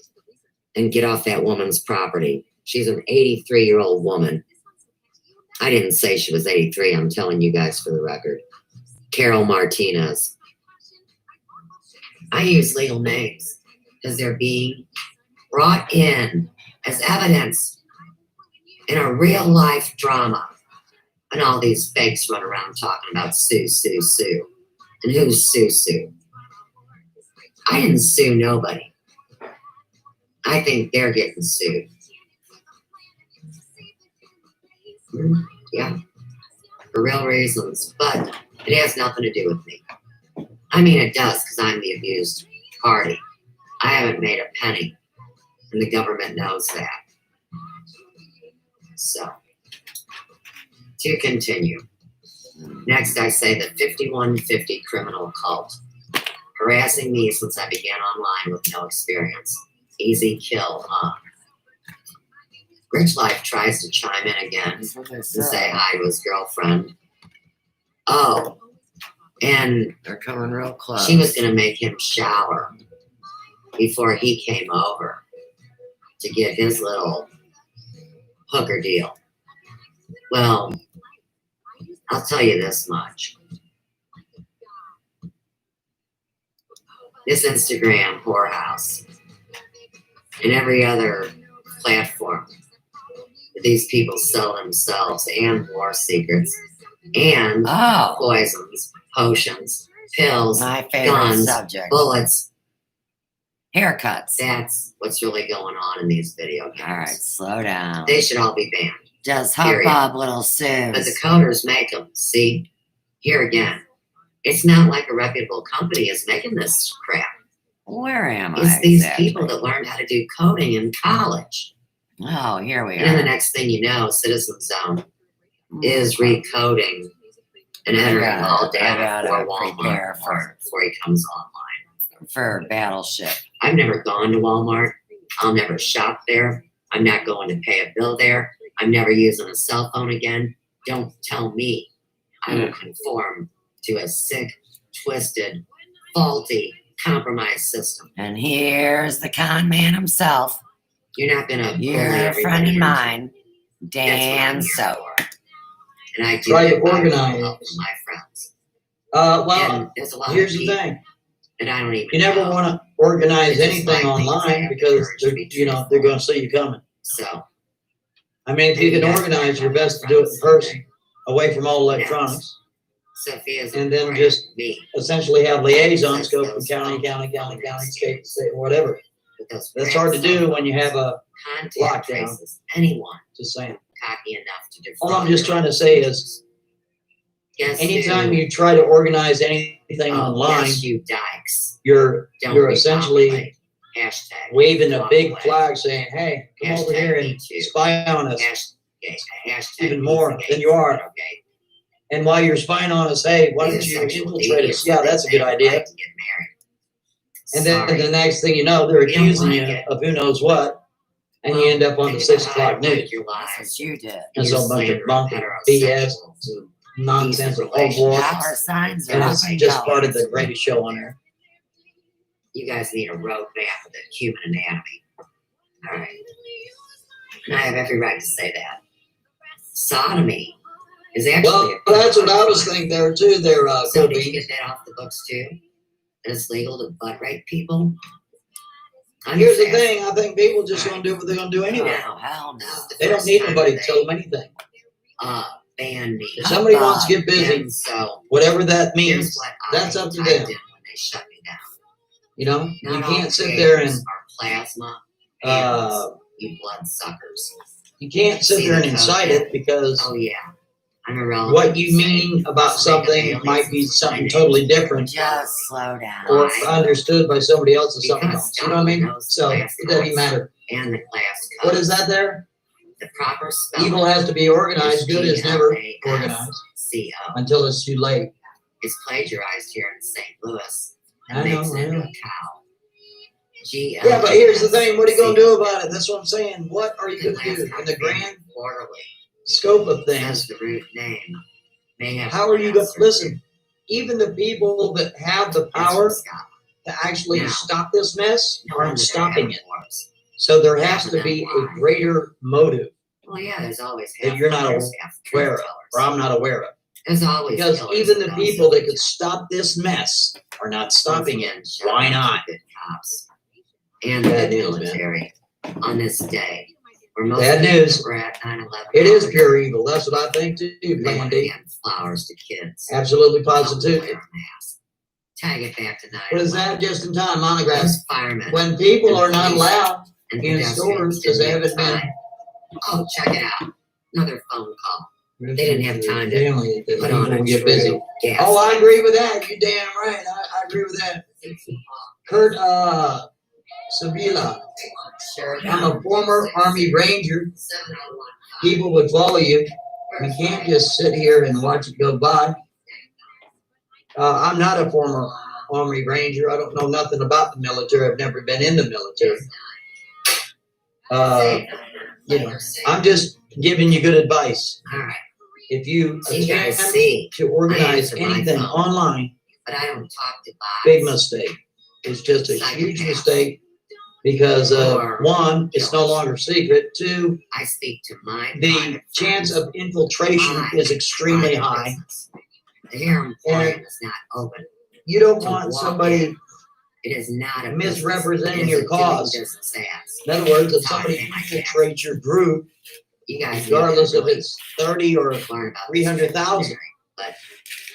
and get off that woman's property. She's an 83-year-old woman. I didn't say she was 83. I'm telling you guys for the record. Carol Martinez. I use legal names because they're being brought in as evidence in a real life drama. And all these fakes run around talking about sue. And who's Sue? I didn't sue nobody. I think they're getting sued. Yeah, for real reasons, but it has nothing to do with me. I mean, it does, because I'm the abused party. I haven't made a penny, and the government knows that. So, to continue. Next, I say the 5150 criminal cult, harassing me since I began online with no experience. Easy kill, huh? Rich Life tries to chime in again and say hi to his girlfriend. Oh, and they're coming real close. She was going to make him shower before he came over to get his little hooker deal. Well, I'll tell you this much. This Instagram whorehouse and every other platform that these people sell themselves and war secrets and poisons, potions, pills, my favorite guns, subject. bullets, haircuts. That's what's really going on in these video games. All right, slow down. They should all be banned. Just hop up, little Sue. But the coders make them. See, here again, it's not like a reputable company is making this crap. Where am I? It's these people that learned how to do coding in college. Oh, here we And then are. the next thing you know, Citizen Zone is recoding and entering all data for Walmart before he comes online. For Battleship. I've never gone to Walmart. I'll never shop there. I'm not going to pay a bill there. I'm never using a cell phone again. Don't tell me I will conform to a sick, twisted, faulty, compromised system. And here's the con man himself. You're not going to You're a friend of mine. Dan So. And I do Try to get my organize. help from my friends. Well, there's a lot here's of the people thing. that I don't even You never know. want to organize They just anything like things I online have because to they're going to see you coming. So, I mean, if you can organize, your best to do it in person, away from all electronics, Sophia's and then just essentially have liaisons go from county, state, whatever. That's hard to do when you have a contact lockdown. traces anyone Just saying. cocky enough to defraud. All I'm just trying to say is, Guess anytime who? you try to organize anything online, Yes, you dykes. you're Don't essentially repopulate. Hashtag waving a walk big away. flag saying, "Hey, come over Hashtag here me and too. spy on us." Hashtag Even more than you are. Okay. And while you're spying on us, hey, why don't These you are sexual infiltrate deviants. us? Yeah, that's a good They would idea. like to get married. And then Sorry. the next thing you know, they're You don't accusing like you it. of who knows what, and you end up on the 6 o'clock news. Your That's lives. what you did. It's a You're bunch of slandering bunk BS, heterosexuals. nonsense, and Decent hogwash, Dollar signs are and up it's and just going. part of the greatest show on there. You guys need a roadmap of the human anatomy. All right. And I have every right to say that. Sodomy is actually. Well, that's what I was thinking there too. There, So could did you be. get that off the books too? That it's legal to butt rape people? I'm Here's the just thing. I think people just gonna do what they're gonna do anyway. No, hell no. They don't need nobody to tell them anything. Ban me. If somebody wants to get busy, And so whatever that here's means, what that's I up to typed them. in when they shut me down. You know, you Not can't all sit there and creators are plasma uh, you blood suckers. you can't sit See there and the code incite yet? it because Oh yeah. I'm irrelevant. what you mean about something might be something totally different Just slow down. or understood by somebody else as something Because else. You know what I mean? knows So it class doesn't even codes matter. And the class What codes. is that there? The proper spelling. Evil has to be organized. Good is never organized GLASCO until it's too late. is plagiarized here in St. Louis and I know, makes it I into know. a cow. GLASCO. Yeah, but here's the thing. What are you going to do about it? That's what I'm saying. What are you going to do in the grand Quarterly scope of has things? the root name. May have How are you going to answer. listen? Even the people that have the power to actually Now, stop this mess no wonder aren't they're stopping it. wars. So there has to be a greater motive Well, yeah, there's always that you're not half-liars, aware of, half-truth or I'm not aware of. There's always Because killers even the and people that those could stop this mess are not stopping it. Once again, Why shout out not? to good cops and the Bad good news, man. military on this day. Where most Bad people news. were at 9/11. It is pure evil. That's what I think too, Plain D. And flowers to kids. Absolutely Don't positive. wear a mask. Tag it back to 9/11. What is that? Just in time monograph. Those firemen When people and are not police allowed and in pedestrians stores because they didn't have haven't been. time. Oh, check it out. Another phone call. They didn't have time to put on a get busy. gas. Oh, I agree with that. You damn right. I agree with that. Kurt Sabila. Sure. I'm a former Army Ranger. People would follow you. You can't just sit here and watch it go by. I'm not a former Army Ranger. I don't know nothing about the military. I've never been in the military. You know, I'm just giving you good advice. All right. If you You guys attempt see, to organize I answer my anything phone. online, But I don't talk to bots. big mistake. It's just a huge mistake because Or- one, it's no longer secret. Two, I speak to my the private chance friends. of infiltration My is extremely private high. business. The hair emporium is not open. You don't to want walk somebody in. It is not a misrepresenting business. It your is a doing cause. business ads. In other words, if Sorry, somebody my infiltrates your group, You guys need regardless to if really it's 30 or learn about 300,000, but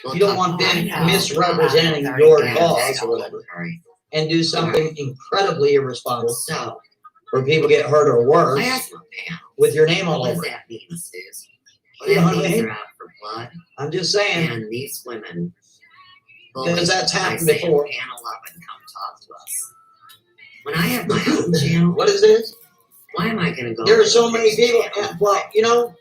we'll you don't talk want about them it. No, misrepresenting not your about cause that. or whatever and do something incredibly irresponsible So, where people get hurt or worse plasma panel. with your name all What does over it. that mean, Suze? Well, You know that what I means mean? they're out for blood. I'm just saying, And these women because that's by happened saying, before. panel up and come talk to us. When I have my own channel, What is this? why am I going to go? There are to so the many next people, channel? and, well, you know,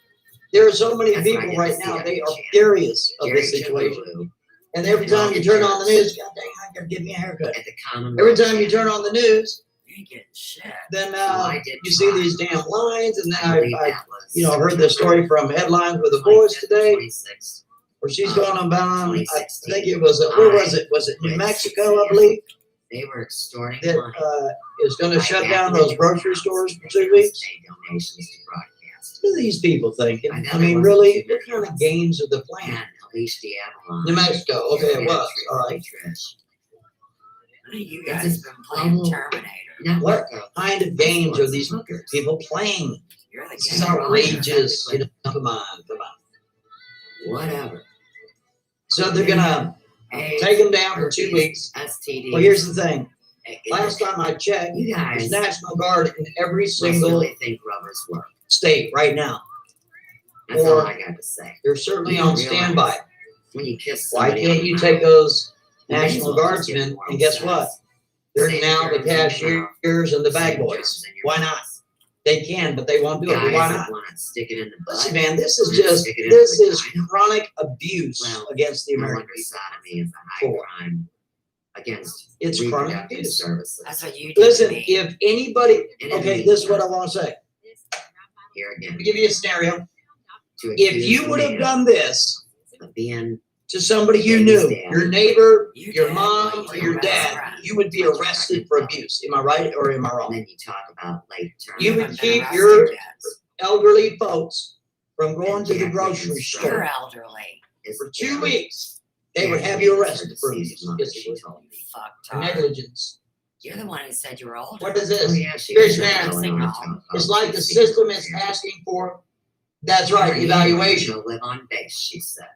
there are so many That's what I people get to right see now, on they your are channel. furious of Jerry this situation. Jalulu And every time you turn on the news, God dang, I gotta give me a haircut. at the Commonwealth Every time you channel. turn on the news, You ain't getting shit. then I did you see try. these damn lines, and then I believe I that was you know, heard the story from Headlines with a Voice today, 26th. where she's going about, I 2016. think it was, where was it? Was it New Mexico, I believe, They were extorting that money. is gonna by shut backing down those into grocery accounts stores for and 2 giving weeks? state donations to broadcast. What are these people thinking? I know I there mean, wasn't really, too what many kind of games are they playing? And Alicia Avalon. New Mexico, okay, it was, all right. Trish. You It's guys a been playing global Terminator. What network of kind of games are these hookers. people playing? You're the This is game. outrageous. You know, come on. Whatever. So they're gonna take them down for 2 weeks. STD. Well, here's the thing. Last time I checked, You there's guys National Guard in every must single really think rubbers work. state right now. That's all Or I got to say. they're certainly You on don't standby. realize when you kiss Why somebody can't on you the take mouth, those you may as National well just give Guardsmen them oral and guess sex. what? They're Same now the germs in your mouth, cashiers and the bag same boys. germs in your Why mouth. not? They can, but they won't do it. Guys Why that not? want to stick it in the butt. Listen, man, this is and just, stick it in this the is vagina. chronic abuse Well, against the no American wonder people. sodomy is a high For. crime against It's chronic reproductive abuse. services. That's what you did to Listen, me. if anybody, And okay, in this is the- what I want to say. Here again, Let me give you a scenario. to If accuse you the would have man done this of being to somebody you Baby's knew, dad. your neighbor, You your did, mom, but or you your were dad, right. you would be arrested for abuse. Am I right or am I and wrong? then you talk about late term. You would haven't been keep arrested your yet. elderly folks from going And to the Jack grocery Nicholson. You're store elderly. for 2 weeks. They would have you arrested for abuse. Yes, they would. told me. Fuck For Tar. negligence. You're the one who said you were older. What is Oh, this? yeah, she Fish was man, going on her phone. it's like the system is asking for, that's right, evaluation. She'll live on base, she said.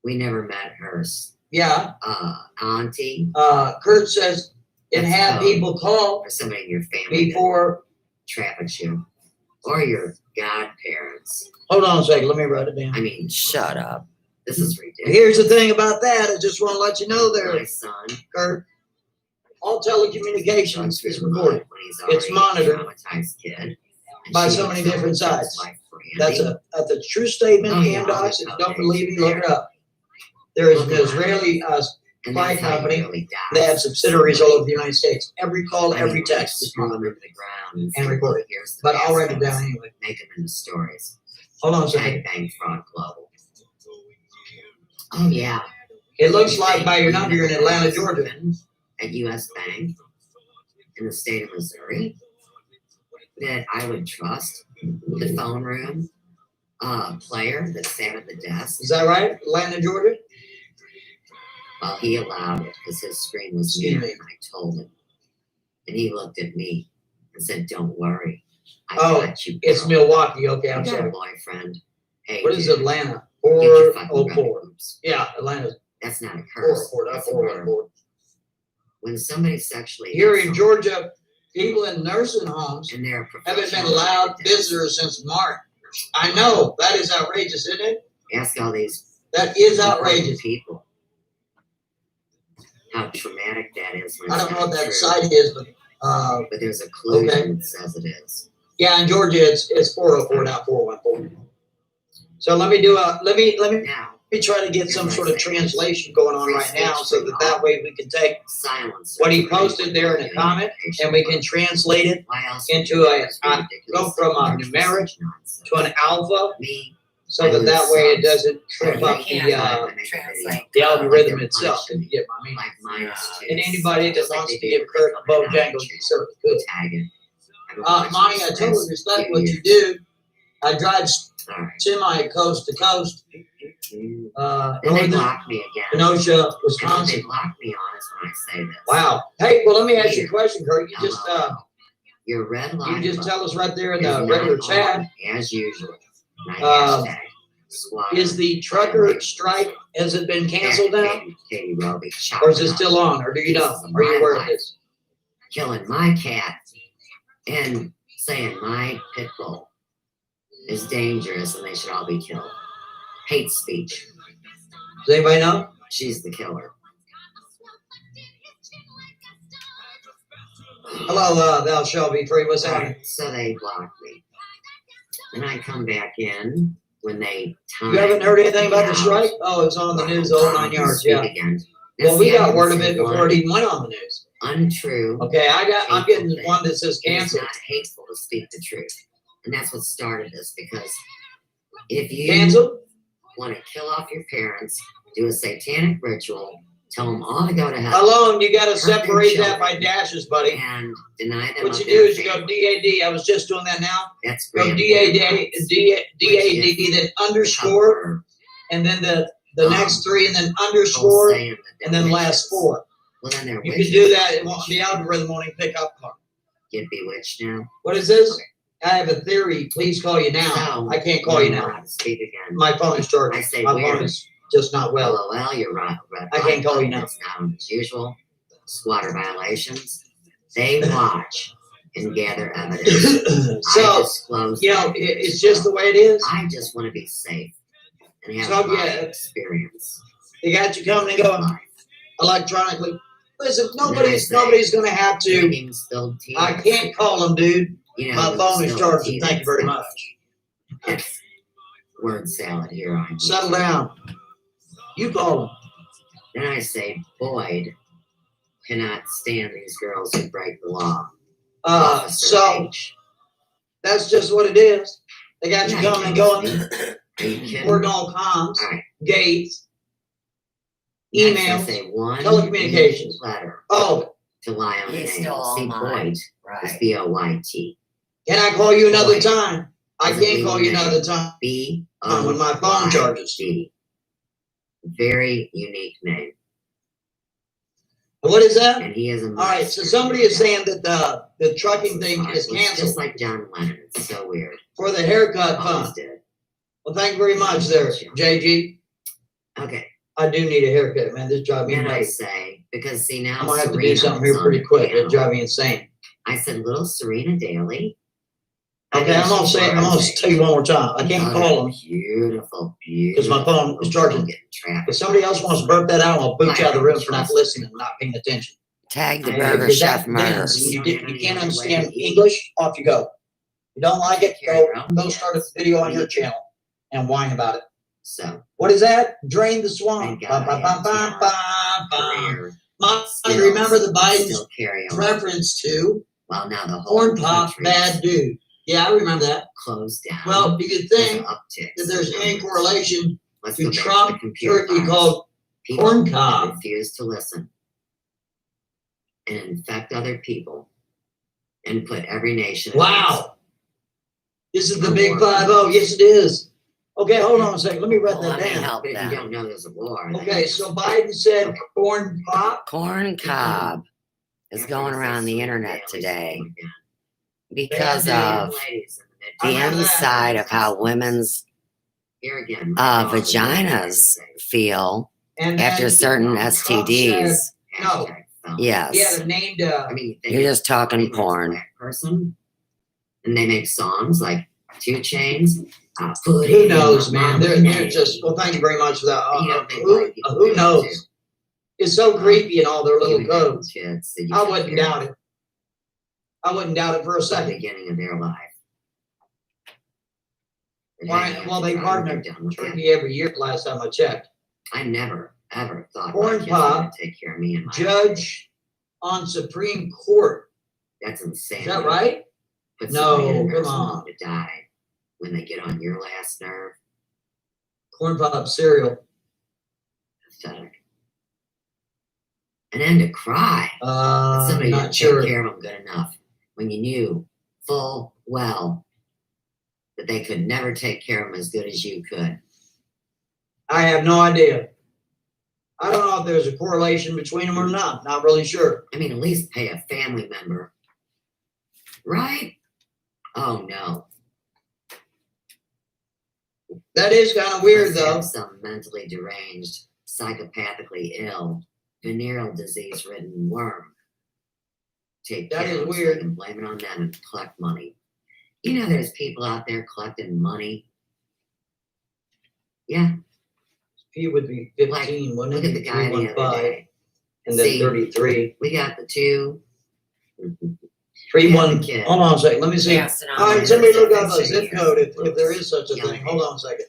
We never met her Yeah, auntie Kurt says, and That's have code. people call or somebody in your family that before traffics you. or your godparents. Hold on a second. Let me write it down. I mean, shut up. This is ridiculous. Here's the thing about that. I just want to let you know there, My son, Kurt. All telecommunications is recorded. when he's It's already a monitored traumatized kid. and by she so was many different telling sides. his wife, That's Brandy, a true statement. Oh, yeah, Amdocs, if okay, you don't believe me, there. look it up. There is an Look it up. Israeli and spy that's how you company. really die. They have subsidiaries all over the United States. Every call, I every mean, text is screw them monitored into the ground and say, recorded. "Look, here's the But I'll write it passcodes. down anyway. Make them into stories. Hold on a Bang, second. bang, fraud global. Oh, yeah. It looks like by your number you're in Atlanta, Georgia. At U.S. Bank in the state of Missouri that I would trust the phone room player that sat at the desk. Is that right? Atlanta, Georgia? Well, he allowed it because his screen was Excuse near, me. and I told him. And he looked at me and said, "Don't worry. I Oh, got you. it's girl. Milwaukee. Okay, I I'm got a sorry. boyfriend. Hey, What is dude, Atlanta? get your fucking rubber 404. boots." Yeah, Atlanta. That's not a curse. 404, not That's a 404. word. When somebody sexually Here in assaults Georgia, people in nursing homes and they're haven't been professional allowed like that, visitors since March. I know. That is outrageous, isn't it? ask all these That is important outrageous. people how traumatic that is. When I it's don't know not what that true. site is, but But there's a clue okay. that says it is. Yeah, in Georgia it's 404, not 414. So let me Now, try to get some sort of translation going on right now, so that way we can take silence. what he posted there in a comment and we can translate it into go from a numeric to an alpha, so that way it doesn't trip up the algorithm itself. If you get what I mean. And anybody that wants to give Kurt a Bojangles, you certainly could. Monty, I totally respect what you do. I drive semi coast to coast. And they blocked me again. Kenosha, And what they Wisconsin. blocked me on is when I say this. Wow. Hey, well, let me ask you a question, Kurt. You just Your red line. you just tell us right there in is the not regular on chat. as usual. Not Um, hashtag squatter. Is the trucker strike, has it been canceled now? Katie Roby, Or is it still on? Or do you know? Are you aware of this? Killing my cat and saying my pit bull is dangerous and they should all be killed. Hate speech. Does anybody know? She's the killer. Hello, thou shalt be free. What's happening? Alright, so they blocked me. And I come back in when they time. You haven't heard anything about the strike? Oh, it's on the news, the whole 9 yards. Speak Yeah. again. Well, we See, I got didn't word of say it before one it even went on the news. Untrue. Okay, I'm getting Hateful one that says It is canceled. not hateful to speak the truth. And that's what started this, because if you Canceled? want to kill off your parents, do a satanic ritual, tell them all to go to hell. How long? You got to hurt their separate that by children, dashes, buddy. and deny them What of you their do is you faith. go DAD. I was just doing that now. That's Go grand DAD, rights, DAD, then underscore, and then the next three, and then underscore, saying that and then they're last witches. four. Well, then they're You witches. can do that. It won't, the algorithm won't even pick up on it. Get bewitched now. What is this? I have a theory. Please call you now. So, I can't call you know now. how to speak again. My phone is charged. I say My weird. phone is just not well. LOL, you're right. Red I can't call you light, now. It's not on as usual. Squatter violations. They watch and gather evidence. I So, disclose you know, that. it's just the way it is. I just want to be safe and have So, my yeah. experience. They got you coming and going electronically. Listen, nobody's Nice. going to have to. Drinking spilled tea. I can't call them, dude. You know, My with phone is spilled charged. tea, Thank you very that's- much. That's word salad here on Settle down. You call them. Then I say, Boyd cannot stand these girls who break the law. Officer So H. that's just what it is. They got you Yeah, coming and you going. Are you kidding? Word all comms, All right. gates, Next, I emails, say one telecommunications. letter all of it. to lie on the He's name. still all See, mine. Boyd is Right. B-O-Y-T. Can I call you another Boyd. time? I Doesn't can't mean call you name. another time B-O-Y-T. when my phone charges. Very unique name. What is that? And he is a All right, so somebody is saying that the trucking thing is It's canceled just like John Lennon. It's so weird. for the haircut Always fund. did. Well, thank you very much there, JG. Okay. I do need a haircut, man. This drives me Then I nuts. say, because see now I'm gonna have to do Serena something is here on pretty the quick. piano. It drives me insane. I said, little Serena Daly, Okay, I'm gonna tell you one more time. I can't call them Beautiful, because my phone is charging. If somebody else wants to burp that out, I'll boot you out of the room for not listening and not paying attention. Tag the And burger because chef that dance, murders. you can't understand English, off you go. You don't like it, go start a video on your channel and whine about it. So what is that? Drain the swamp. Bum, bum, bum, bum, bum, bum. Mom, remember the Biden's reference to corn pop bad dude. Yeah, I remember that. Closed down. Well, do you think that there's any correlation to Trump turkey called corn cob? Refuse to listen and infect other people and put every nation. Wow. This is the big 5-0. Yes, it is. Okay, hold on a second. Let me write that down. If you don't know there's a war. Okay, so Biden said corn pop. Corn cob is going around the internet today because of the inside of how women's vaginas feel after certain STDs. No. Yes. Yeah, named. You're just talking porn. Person, and they make songs like 2 Chains. Who knows, man? They're just. Well, thank you very much for that. Who knows? It's so creepy in all their little codes. I wouldn't doubt it. I wouldn't doubt it for a second. The beginning of their life. Well, they pardon a turkey every year. Last time I checked. I never ever thought corn pop take care of me and my judge on Supreme Court. That's insane. Is that right? But no, come on. To die when they get on your last nerve. Corn pop cereal. Pathetic. And then to cry. Somebody not didn't sure. take care of them good enough when you knew full well that they could never take care of them as good as you could. I have no idea. I don't know if there's a correlation between them or not. Not really sure. I mean, at least pay a family member. Right? Oh, no. That is kind of weird, though. Some mentally deranged, psychopathically ill, venereal disease-ridden worm. Take that care is of weird. And blame it on them and collect money. You know there's people out there collecting money. Yeah. He would be 15, wouldn't Look it? at the guy the other day. And then 33. We got the 2. 3 1. Hold on a second. Let me see. All right, somebody look up a zip code if there is such a thing. Hold on a second.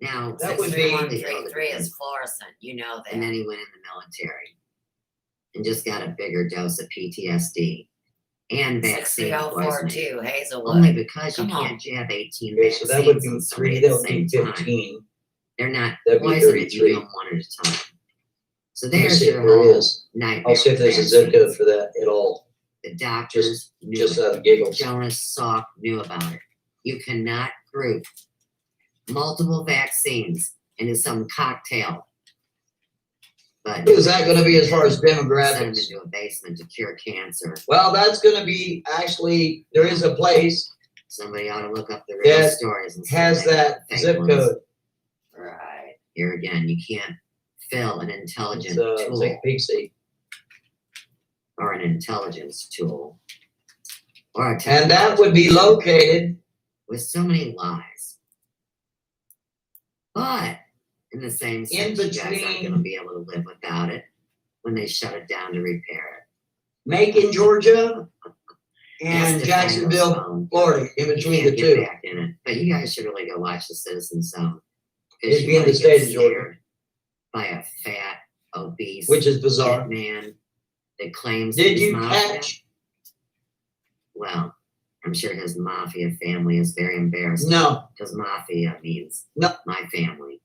Now that would be 133 is fluorescent. You know that. And then he went in the military and just got a bigger dose of PTSD and vaccine 6042 Hazelwood. Only because Come you on. can't jab 18 Okay, vaccines. so that would be on 3. somebody That at would the be same 15. time. They're not That'd be poisoning 33. you one at a time. So Let me there's see if your there whole is. nightmare. I'll see if there's a zip code for that at all. The doctors Just giggles. Jonas Salk knew about it. You cannot group multiple vaccines into some cocktail. But Who's that going to be as far as send them demographics? into a basement to cure cancer. Well, that's going to be actually, there is a place Somebody ought to look up the real that stories and has see if they that got fake zip ones. code. Right. Here again, you can't fill an intelligent It's tool like PC. or an intelligence tool. Or a And that would be located with so many lies. But in the same sense, you guys aren't between- going to be able to live without it when they shut it down to repair Macon, Georgia, it. and Yes, Jacksonville, phone. Florida, in You between can't the get two. back in it. But you guys should really go watch the Citizen Zone. 'Cause It'd you be in the might state get of Georgia. scared by a fat, obese, Which is bizarre. man that claims Did he's you mafia. catch? Well, I'm sure his mafia family is very embarrassed. No. Because mafia means No. my family.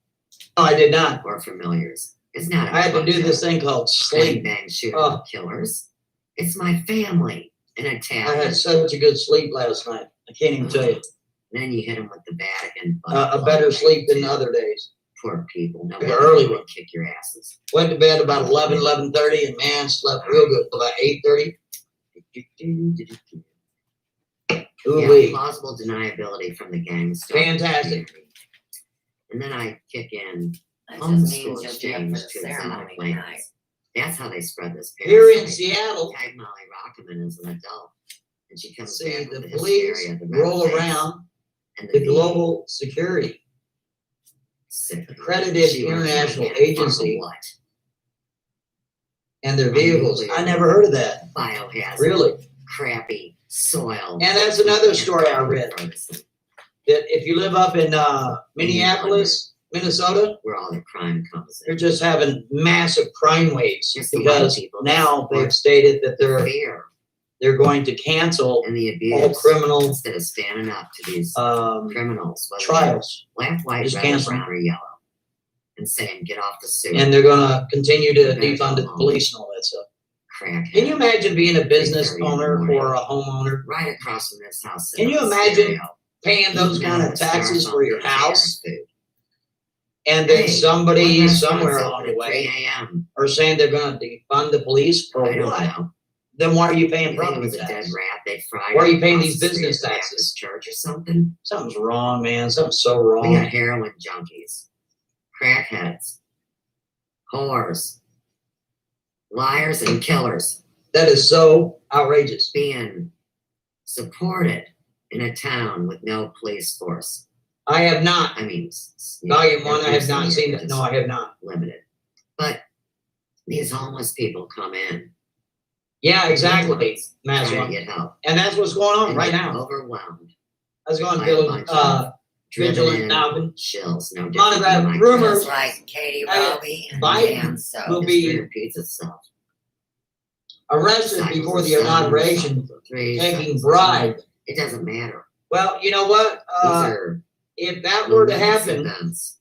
No, I did not. Or familiars. It's not. I had to do bunch this of thing called bang sleep. bang shooter Oh. killers. It's my family in I Italian. had such a good sleep last night. I can't even tell you. Then you hit them with the Vatican. A better sleep than other days. Poor people. No The wonder early they one. kick your asses. Went to bed about 11:30, and man, slept real good till about 8:30. Ooh-wee. Plausible deniability from the gangster. Fantastic. And then I kick in That just means homeschool you'll be up for exchange the to ceremony exotic tonight. lands. That's how they spread this Here in parasite. Seattle. Tag Molly Rockerman as an adult. And she comes See, back with the the police hysteria, the roll red face, around and the V. global security Sick of it. accredited She wants international to get agency what? and their vehicles. Nuclear I never heard of that. Biohazard. Really. Crappy soil. And that's another story I read. That if you live up in Minneapolis, Minnesota, where all the crime comes in. they're just having massive crime waves Just the white because people now that they've stated that fear they're going to cancel and the all abuse criminal instead of standing up to these criminals. whether trials. they're Black, white, Just red, cancel brown, or yellow. And saying, get off the suit. And they're going to continue to They're gonna defund go the home. police and all that stuff. Crackhead. Can you imagine being a business 3:30 in the owner morning. or a homeowner? Right across from this house. Can you imagine paying those kind of taxes for your house? And then somebody somewhere along the way are saying they're going to defund the police for I don't what? know. Then why are you paying You think it property was a dead tax? rat they fried? Why are you up paying across these the street business at the taxes? Baptist church or something? Something's wrong, man. Something's so We got wrong. heroin junkies, crackheads, whores, liars, and killers That is so outrageous. being supported in a town with no police force. I have not. I mean, Volume one, I have there's not some seen that that. No, I have not. limited. But these homeless people come in. Yeah, exactly. Trying to Maslow. get help. And that's what's going on And right they're now. overwhelmed. I was going by to a go bunch of vigilant driven now. shills. No On different that than my rumors just like Katie that Roby and Biden Dan So will just be repeats itself. arrested Cycles before of the seven, inauguration, cycles of three, taking cycles of bribe. nine. It doesn't matter. Well, you know what? These are If that were to momentous happen, events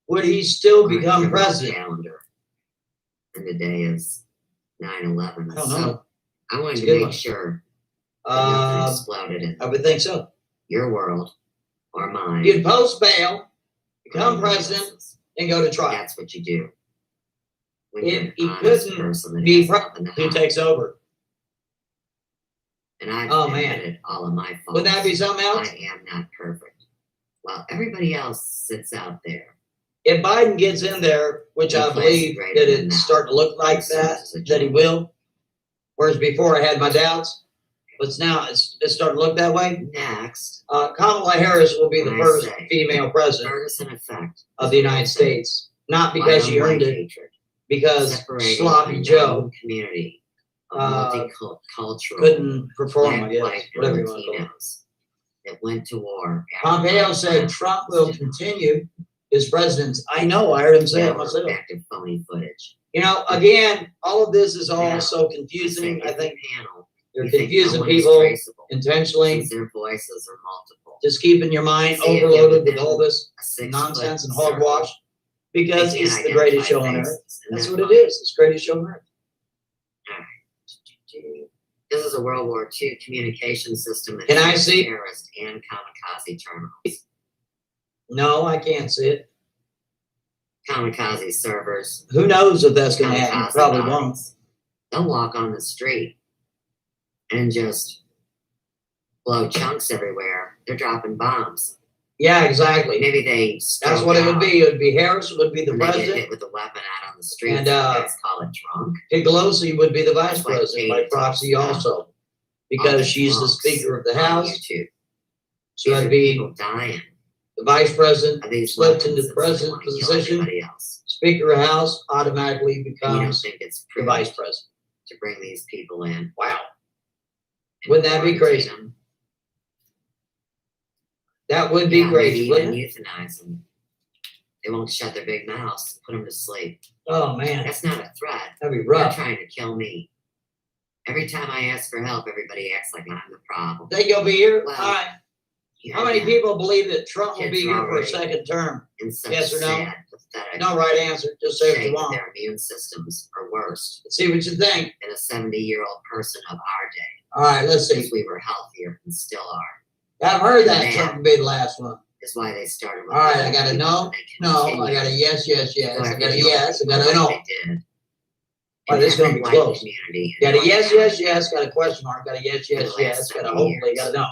would he still on a become criminal president? calendar. And today is 9/11. I don't So know. I wanted It's a to good make one. sure that nothing Uh, exploded in I would think so. your world or mine. You'd post bail, become or president, else's. and go to trial. That's what you do. When you're If an he honest couldn't person that be has nothing to president, who hide. takes over? And I've Oh, man. admitted all of my faults. Would that be something else? I am not perfect. Well, everybody else sits out there. If Biden gets in there, which No I place believe greater that than it's that. starting to look like that he will. Whereas before I had my doubts, but now it's starting to look that way. Next, Kamala Harris will be the When I first say female president Ferguson effect of the United States. Not because she earned it, hatred, because separating Sloppy a Joe known community of multicultural couldn't perform, I black, guess, white, and whatever you want to call it. Latinos that went to war. after Pompeo said 9/11. Trump will continue his presidency. I know, I heard him say Now it we're myself. back to phony footage. You know, again, all of this is all Now, so confusing. I If the think panel, they're you think confusing no one is people traceable, intentionally. since their voices are multiple. Just keeping your mind See, if overloaded you're with all this a 6 nonsense foot and hogwash because they can't it's the greatest show identify on earth. faces, and That's they're what it is. It's the greatest show on earth. This is a World War II communication system that Can I shares see? terrorist and kamikaze terminals. No, I can't see it. Kamikaze servers. Who knows if that's going to happen? kamikaze Probably bodies. won't. They'll walk on the street and just blow chunks everywhere. They're dropping bombs. Yeah, exactly. Maybe they That's stroke what it would out be. It would be Harris would be the when they get president, hit with a weapon out on the street. and Let's call it drunk. Pelosi would be the vice That's like president by Katie proxy talks also, all because the she's the drunks Speaker of the on House. YouTube. So These that'd are be people dying the vice president of these slipped weapons into the and president wanna kill position. everybody else. Speaker of the House automatically And you don't becomes think it's the prudent vice president. to bring these people in? Wow. Wouldn't that be crazy? Quarantine them? That would be Yeah, crazy, maybe wouldn't even it? euthanize them. They won't shut their big mouths. Put them to sleep. Oh, man. That's not a threat. That'd be They're rough. trying to kill me. Every time I ask for help, everybody acts like I'm the problem. Think you'll be here? Well, All right. You How heard many that. people believe that Trump will Kids be are here for a already second term? in such Yes or no? sad, pathetic No right answer. Just say what you shape that want. their immune systems are worse Let's see what you think. than a 70-year-old person of our day. All right, let's see. Because we were healthier and still are. I've heard that Man. Trump will be the last one. Is why they started with All right, the I got a people, no. and they No, continue I got a yes, yes, to yes. go I after got a the yes. I old got a people no. like they did. Oh, And this is gonna every be white close. community in Got a North yes, Carolina yes, yes. Got a question mark. Got a yes, yes, for the last yes. Got a 70 hopefully. years. Got a no.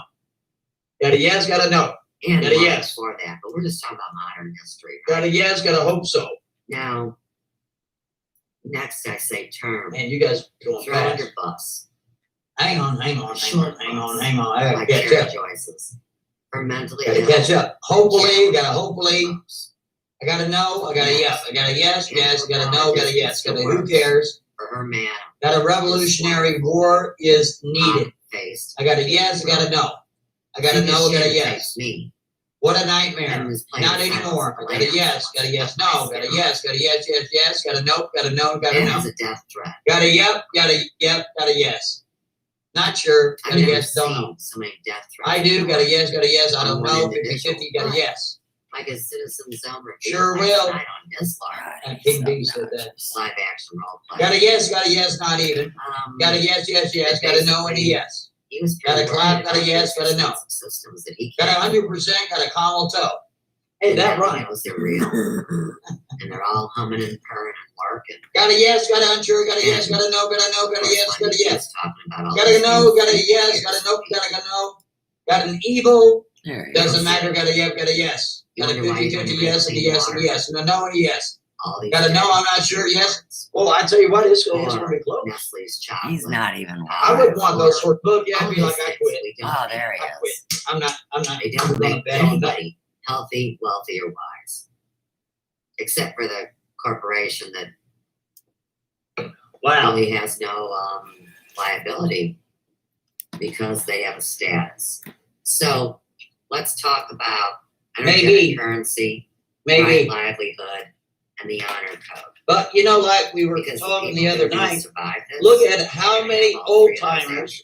Got a yes. Got a no. And Got a one yes. before that, but we're just talking about modern history. Got a yes. Got a hope so. Now, next I say term. Man, you guys going Throw fast. under bus. Hang on. I gotta Like catch Karen up. Joyce's. For mentally Gotta ill. catch up. Hopefully. I gotta know. I gotta yes. I gotta yes. Gotta know. Gotta yes. Gotta who cares. For her man. Got a revolutionary war is needed. Faced. I gotta yes. I gotta know. I gotta know. I gotta yes. Me. What a nightmare. Not anymore. I gotta yes. Gotta yes. No. Gotta yes. Gotta yes. Gotta know. Gotta know. Gotta know. That is a death threat. Gotta yep. Gotta yes. Not sure. Gotta yes. Don't know. So many death threats. I do. Gotta yes. I don't know. 50-50. Gotta yes. Like a Citizen Zone review. Sure will. On this line. And King B said that. Live action role play. Gotta yes. Not even. Gotta yes. Gotta know and a yes. Gotta clap. Gotta yes. Gotta know. Systems that he Got 100%. Got a camel toe. Hey, that rhymes. Knows they're real. And they're all humming and purring and working. Got a yes. Got an unsure. Got a yes. Got a no. Got a no. Got a yes. Got a yes. Talking about all Gotta know. Got a yes. Got a no. Got a no. Got an evil. Doesn't matter. Got a yes. Got a yes. Got a 50-50 yes and a yes and a yes and a no and a yes. Got a no. I'm not sure. Yes. Well, I tell you what, it's going to be close. Nestle's chocolate. He's not even. I wouldn't want those sort of book. Yeah, I'd be like, I quit. Oh, there he is. I'm not. They don't make anybody healthy, wealthy, or wise, except for the corporation that really has no liability because they have a status. So let's talk about energetic currency, right livelihood, and the honor code. But you know, like we were talking the other night, look at how many old timers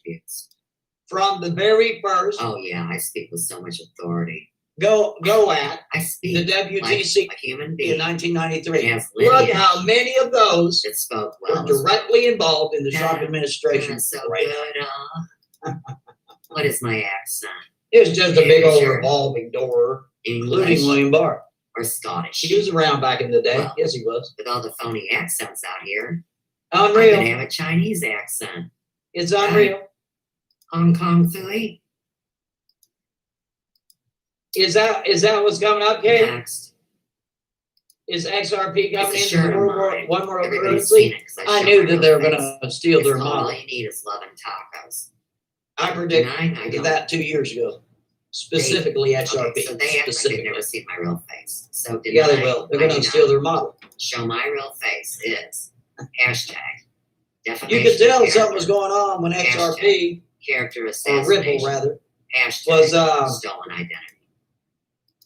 from the very first. Oh yeah, I speak with so much authority. Go at the WTC like a human being in 1993. Look how many of those that spoke well were directly involved in the Trump administration. So good. What is my accent? It was just a big old revolving door, including William Barr. Or Scottish. He was around back in the day. Well, yes, he was. With all the phony accents out here. Unreal. I can have a Chinese accent. It's unreal. Hong Kong Philly. Is that what's coming up, Kate? Next. Is XRP coming into shirt World of War mine. One World Everybody's Currency? seen it 'cause I show knew my that they were real going to face. steal their All model. you need is love and tacos. I predicted that 2 years ago. Specifically XRP. Okay, so they act like they've never seen my real face. So yeah, they will. They're going to steal their model. Show my real face is hashtag You could tell something was going on when XRP, character or assassination. Ripple rather, Hashtag was stolen identity.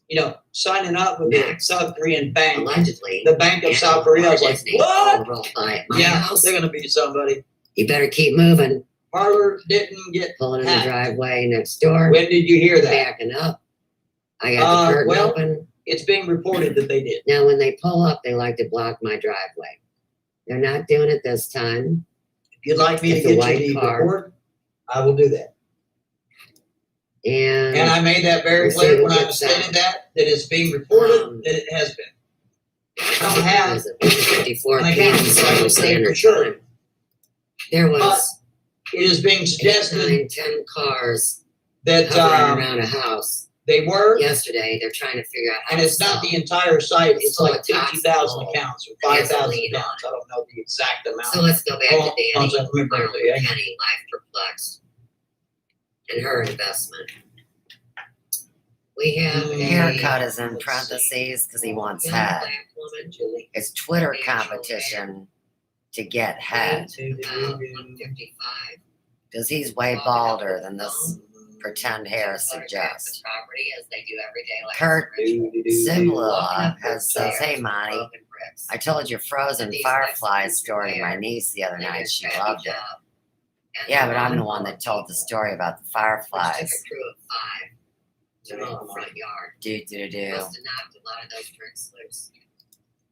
You know, signing up with the South Korean bank. Allegedly, the Bank of South Korea. I was like, what? Yeah, house. they're going to be somebody. You better keep moving. Parlor didn't get Pulling in hacked. the driveway next door. When did you hear that? Backing up. I got the curtain open. It's being reported that they did. Now, when they pull up, they like to block my driveway. They're not doing it this time. If you'd like me to get you the report, I will do that. And I made that very clear when I stated that it's being reported that it has been. I don't have 54 I p.m. can't Central say Standard for sure. Time. There was it is being suggested 10 cars that hovering around a house. They were yesterday. They're trying to figure out how and to it's not sell. the entire site. It's full like of toxic 50,000 mold. accounts or It has a 5,000 lien on accounts. I don't know the exact amount. So let's go back to Danny. Hold on, remember, Penny, life perplexed, and her investment. We have Haircut is in parentheses because he wants head. It's Twitter competition to get head. 155. Because he's way balder than this pretend hair suggests. Property as they do every day. Like Kurt Simla says, hey, Monty, I told your frozen fireflies story to my niece the other night. She loved it. Yeah, but I'm the one that told the story about the fireflies. Took a crew of 5 to the front yard. Do. Must have knocked a lot of those tricks loose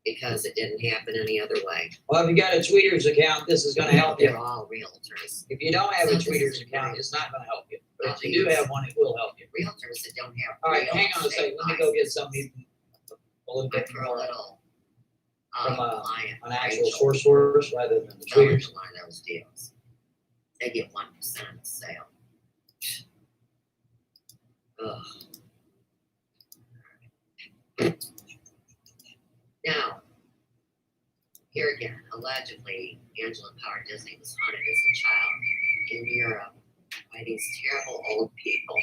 because it didn't happen any other way. Well, if you got a Tweeters account, this is going to help you. They're all realtors. If you don't have a Tweeters account, it's not going to help you. But if you do have one, it will help you. Realtors that don't have. All right, hang on a second. Let me go get something a little bit For a more little from client, an actual source rather than the going Tweeters. to one of those deals. They get 1% of the sale. Ugh. Now, here again, allegedly, Angela Carr Disney was hunted as a child in Europe by these terrible old people.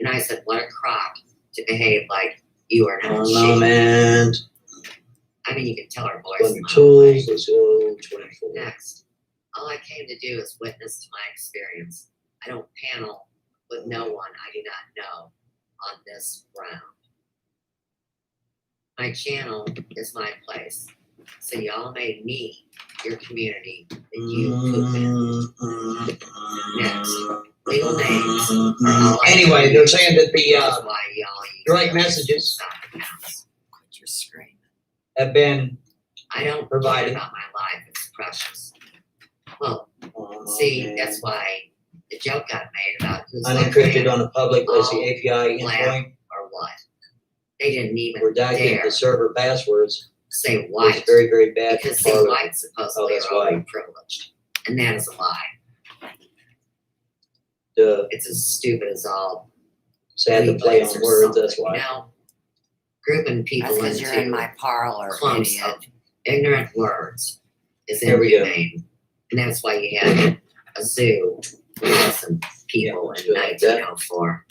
And I said, what a crock to behave like you are not Oh sheep. no, man. I mean, you can tell our voice. Going tools, let's go 24. Next, all I came to do is witness to my experience. I don't panel with no one I do not know on this ground. My channel is my place. So y'all made me your community that you poop in. Next, legal names are all I Anyway, they're saying that the That's why y'all use direct those messages to house. Quit your screaming. have been I don't provided. care about my life. It's precious. Well, see, that's why the joke got made about who's unencrypted on a public all API endpoint, or what. They didn't even redacting dare the server passwords. say It's white very, very bad. because for see, Parler. white supposedly that's are why. overprivileged, and that is a lie. The It's as stupid as all. sad to play on or words. something, That's why. You know, grouping people That's because you're in into my parlor, clumps idiot. of ignorant words is There we go. inhumane, and that's why you had a zoo with some people let's in do it like that. 1904.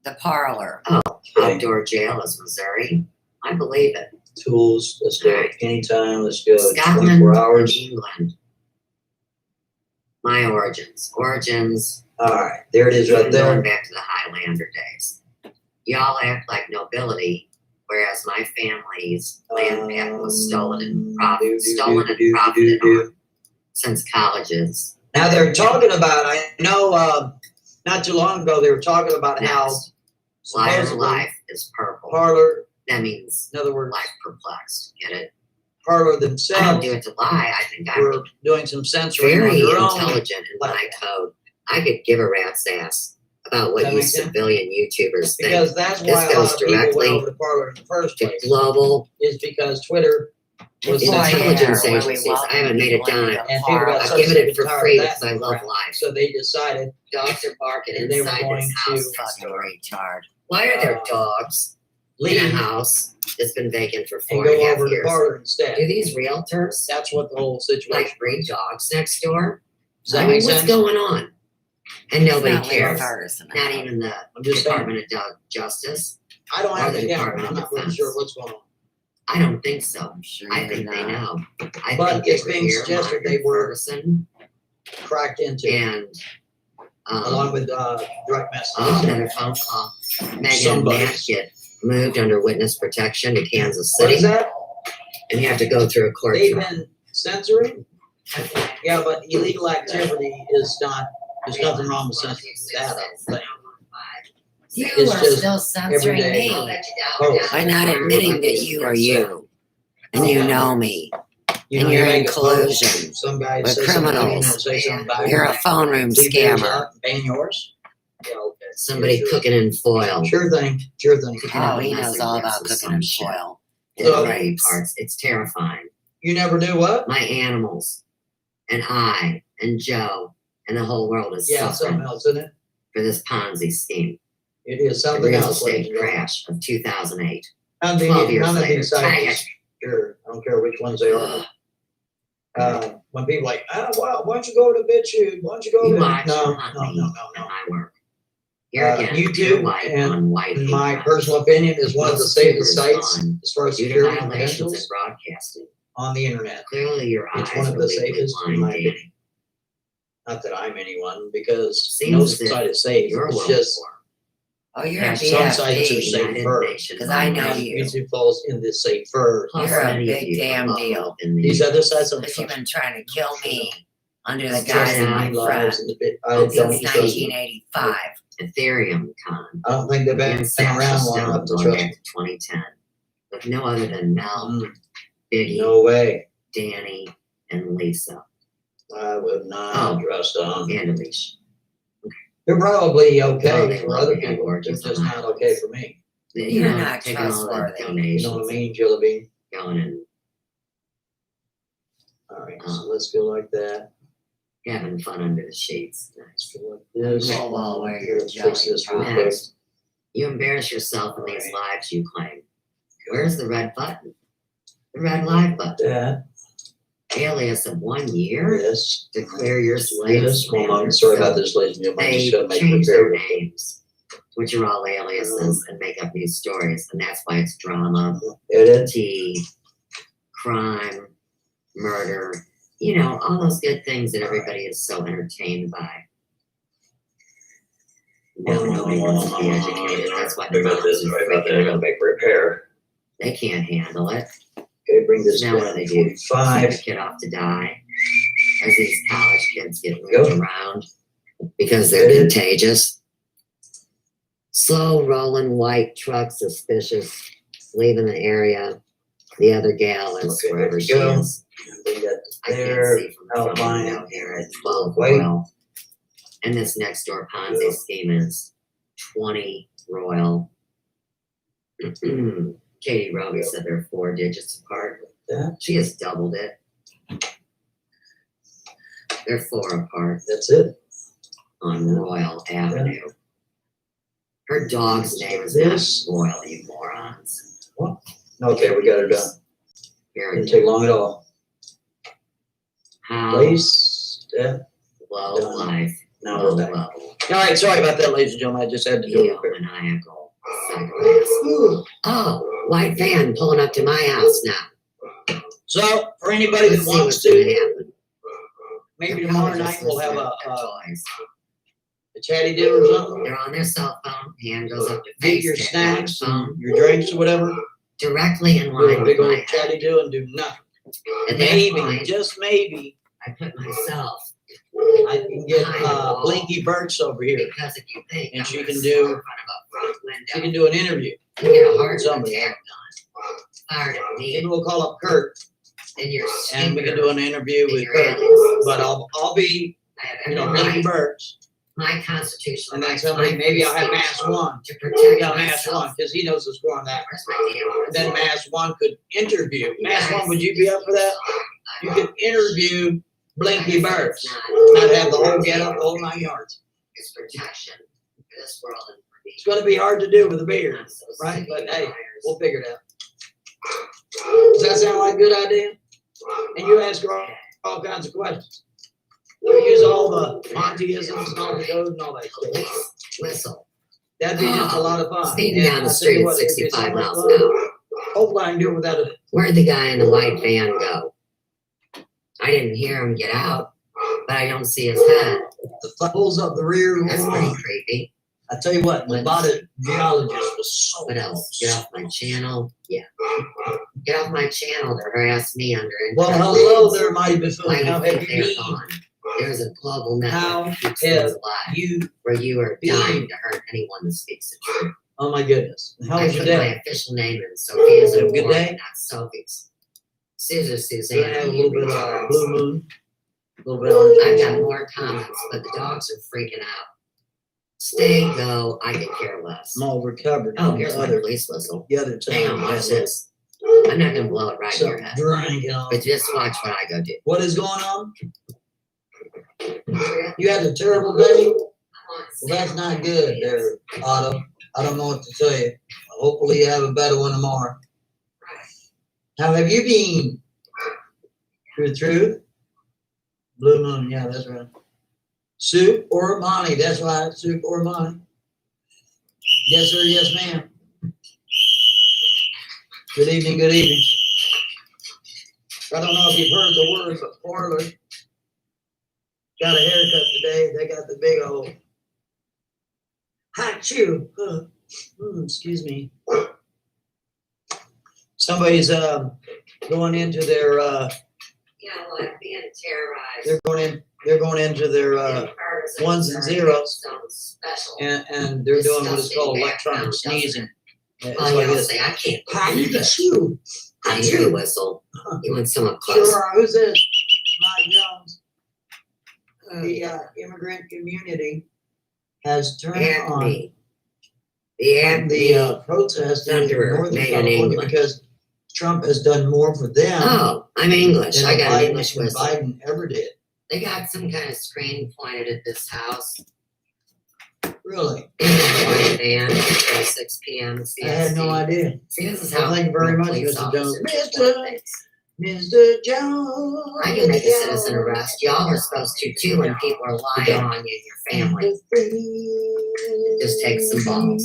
The parlor. Oh, Okay. outdoor jail is Missouri. I believe it. Tools. Let's go Alright. anytime. Let's go Scotland 24 and hours. England. My origins. Origins. All right, there it is right Even there. going back to the Highlander days. Y'all act like nobility, whereas my family's land patent was stolen and profited on since colleges. Now they're talking about. I know. Not too long ago, they were talking about how Liar supposedly life is purple. Parler, That means in other words, life perplexed. Get it? Parler I don't themselves do it to lie. I think I'm were doing some censoring very on their own. intelligent in my code. I could give a rat's ass about what That you makes sense? civilian YouTubers think. Because that's This why a goes lot of people went directly over to Parler in the first to place. global Is because Twitter was intelligence where we agencies. welcome I haven't made a people into dime. the and people got parlor. I've so given sick it and for tired free of because that I love crap. life. So they decided Dogs are barking that they were inside going this house to next Fucking door. retard. Why are there dogs in a leave house that's been vacant for and 4.5 go over to years? Parler instead. Do these realtors That's what the whole situation like breed dogs next door? Does that I mean, make what's sense? going on? And nobody It's not cares. Lehrer Ferguson. Not even the I'm just Department of Justice. I don't have Or the the camera. Department I'm of not really Defense. sure what's going on. I don't think so. I'm sure I you're think they not. know. I But think they it's were being here suggested they monitoring were Ferguson cracked into, and along with direct messages. oh, another phone call. Megan and Somebody. Matt get moved under witness protection to Kansas What City, is that? and you have to go through a court They've trial. been censoring? Yeah, but illegal activity is not, there's nothing wrong with censoring that, I don't think. You It's are just still censoring everyday. me Oh, by not admitting that you are you. And you know me. you And know, you're you in make a post, collusion some guy with says something, criminals. say something about You're you. a phone room Leave yours scammer. out, ban yours. Yeah, okay. Somebody Sure. cooking in foil. Sure thing, sure thing. Oh, he knows all about cooking in foil. So- Dead parts. It's terrifying. You never knew what? My animals and I and Joe and the whole world is Yeah, suffering something else, isn't it? for this Ponzi scheme. It is The something real else. ladies estate and gentlemen. crash of 2008. None of 12 years none of later. these sites, sure, I don't care which ones they are. When people like, why don't you go to BitChute? Why don't you go You to watch no, not no, me no, no, and no. my work. Here again, YouTube pure white and on white. In my hate personal opinion, is one of the Most safest troopers sites on as far as due to security violations credentials in broadcasting. on the internet. Clearly, your eyes It's one of are the legally safest in blind, my Danny. opinion. Not that I'm anyone, because Seems no as if site is safe. Your It's world just war. Oh, you're a Have some sites are BFD. safer. Because I know you. YouTube falls in this safer. Plus, You're a many of big you damn are deal. in the These other sites are Because you've been trying to kill me under the Let's guise try of it my out. friend I don't since trust them. 1985. Ethereum con. I don't think they've been around long enough to going trust back to 2010. With no other than Mel, Biggie, No way. Danny, and Lisa. I would not trust them. And Alicia. They're probably Oh, okay they for love other the people. They're gorgeous just on not islands. okay for me. You're know, not taking all the trustworthy. You donations know what I mean, Jelly Bean? going and All right, so let's go like that. having fun under the sheets. Let's go like this. Oh, well, where Here, you're let's fix jelly this real quick. Next, you embarrass yourself in these lives you claim. Where's the red button? The red live button. That. alias of 1 year? Yes. Declare your slaves. Yes. Hold on. Sorry about this, ladies and gentlemen. I They just gotta make change their repair. names, which are all aliases, and make up these stories, and that's why it's drama, tea, crime, murder. You know, all those good things that everybody is so entertained by. No, nobody wants to be educated. That's why the Figure out this right about there. I gotta make repair. they can't handle it. Okay, bring this Now what do they do? 5. Send a kid off to die as these college kids get moved around because they're contagious. Slow rolling white truck, suspicious, leaving the area. The other gal is Okay, wherever there she we go. is. Bring that I can't there. see from the phone Outline. out here at 12 Wait. Royal. And this next door Ponzi scheme is 20 Royal. Katie Roby said they're 4 digits apart. She has doubled it. They're 4 apart. That's it. On Royal Avenue. Her dog's name is This. not Royal, you morons. Okay, we got it done. Here Didn't take long at all. How Place. Yeah. low life, Now low we're back. level, All right, sorry about that, ladies and gentlemen. I just had to do it. maniacal, psychopath. Oh, white van pulling up to my house now. So, for anybody Let's that see wants what's gonna to, happen. maybe They're tomorrow probably night just we'll have listening a, to their toys. a chatty deal or something. They're on their cell phone, hand goes up to Get face, your get snacks, on phone, your drinks or whatever. directly in Do a line big with my old chatty deal and do nothing. At that Maybe, point, just maybe, I put myself I can get Blinky Birch over here, because if you think and I'm she gonna can sit do. in front of a front She window can do an interview. and get a heart Somebody. attack done, fired at me, Maybe we'll call up Kurt and you're and we can do an interview with Kurt. But I'll be, I have you every know, Blinky right, Birch, my constitutional and then right, somebody, my maybe I'll have free Mass speech One. to Maybe protect I'll Mass myself. One, because he knows the score on that. Where's my damn Then whistle? Mass One could interview. You Mass guys- One, would you be up for that? You could interview Blinky Birch, It's not have the whole get up, the whole 9 yards. It's protection for this world and for me. It's gonna be hard to do with a beard, I'm so right? sick But of hey, liars. we'll figure it out. Does that sound like a good idea? And you ask her all kinds of questions. You use all the Montyisms and all the code and all that stuff. Police whistle. That'd be just a lot of fun. Speeding And down the I tell street you at what, it'd be 65 so much miles fun. an hour. Hopefully I can do it without a, Where'd the guy in the white van go? I didn't hear him get out, but I don't see his head. the pulls up the rear. That's pretty creepy. I tell you what, the body geologist was so What else? Get off my channel. Yeah. Get off my channel to harass me under Well, internet hello reads. there, mighty buffoon. Why How you have think you they're been? gone? There's a global How network that keeps have things alive you where you are been? dying to hurt anyone that speaks the truth. Oh my goodness. How I was your put my day? official name in Sophia's Have a good report, day? not Sophie's. Susan, Did I Suzanne, have a you little bit of retards. blue moon? A little bit on I've got more comments, but the dogs are freaking out. Stay, go, I could care less. I'm all recovered. Oh, from here's the my other, police whistle. the other time. Hang on, watch this. I'm not gonna blow it right in your Some head. drink and all. But just watch what I go do. What is going on? You had a terrible day? Well, that's not good there, Otto. I don't know what to tell you. Hopefully you have a better one tomorrow. How have you been? Truth? Blue moon, yeah, that's right. Soup or Monty, that's right, soup or Monty. Yes, sir, yes, ma'am. Good evening, good evening. I don't know if you've heard the word, but parlor got a haircut today. They got the big old hot chew. Excuse me. Somebody's going into their like being terrorized. they're going into their ones and zeros, and they're doing what is called electronic sneezing. It's Oh, like yeah, this. say, I can't. Achoo. I hear the whistle. You want someone close? Sure, who's this? Mike Jones. The immigrant community has turned on Acme. The protest in Thunderer, Northern made in California England. because Trump has done more for them Oh, I'm English. than I got an Biden, English than whistle. Biden ever did. They got some kind of screen pointed at this house. Really? White van at 6 p.m. I had no idea. See, this is Well, how thank you very much, police Mr. Jones. officers Mr. report things. Mr. Jones. I can make a citizen arrest. Y'all are supposed to too when people are lying on you and your family. It just takes some balls.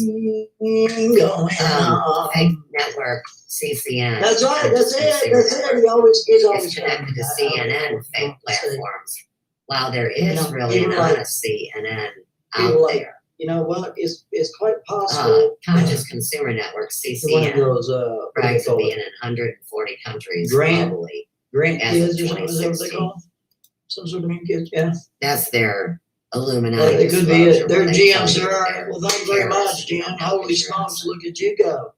Fake network, CCN. That's right, that's it. He always It's connected to CNN fake platforms. While there is really an honest CNN out there. You know what? It's quite possible. Conscious Consumer Network, CCN, brags of being in 140 countries globally. Grant as kids of or something, is that what they 2016. call them? Some sort of green kids, yeah. That's their Illuminati. It could be it. Their disclosure GM, where they sir. tell you Well, thank you they're very much, terrorists. GM. Holy smokes, look at you go.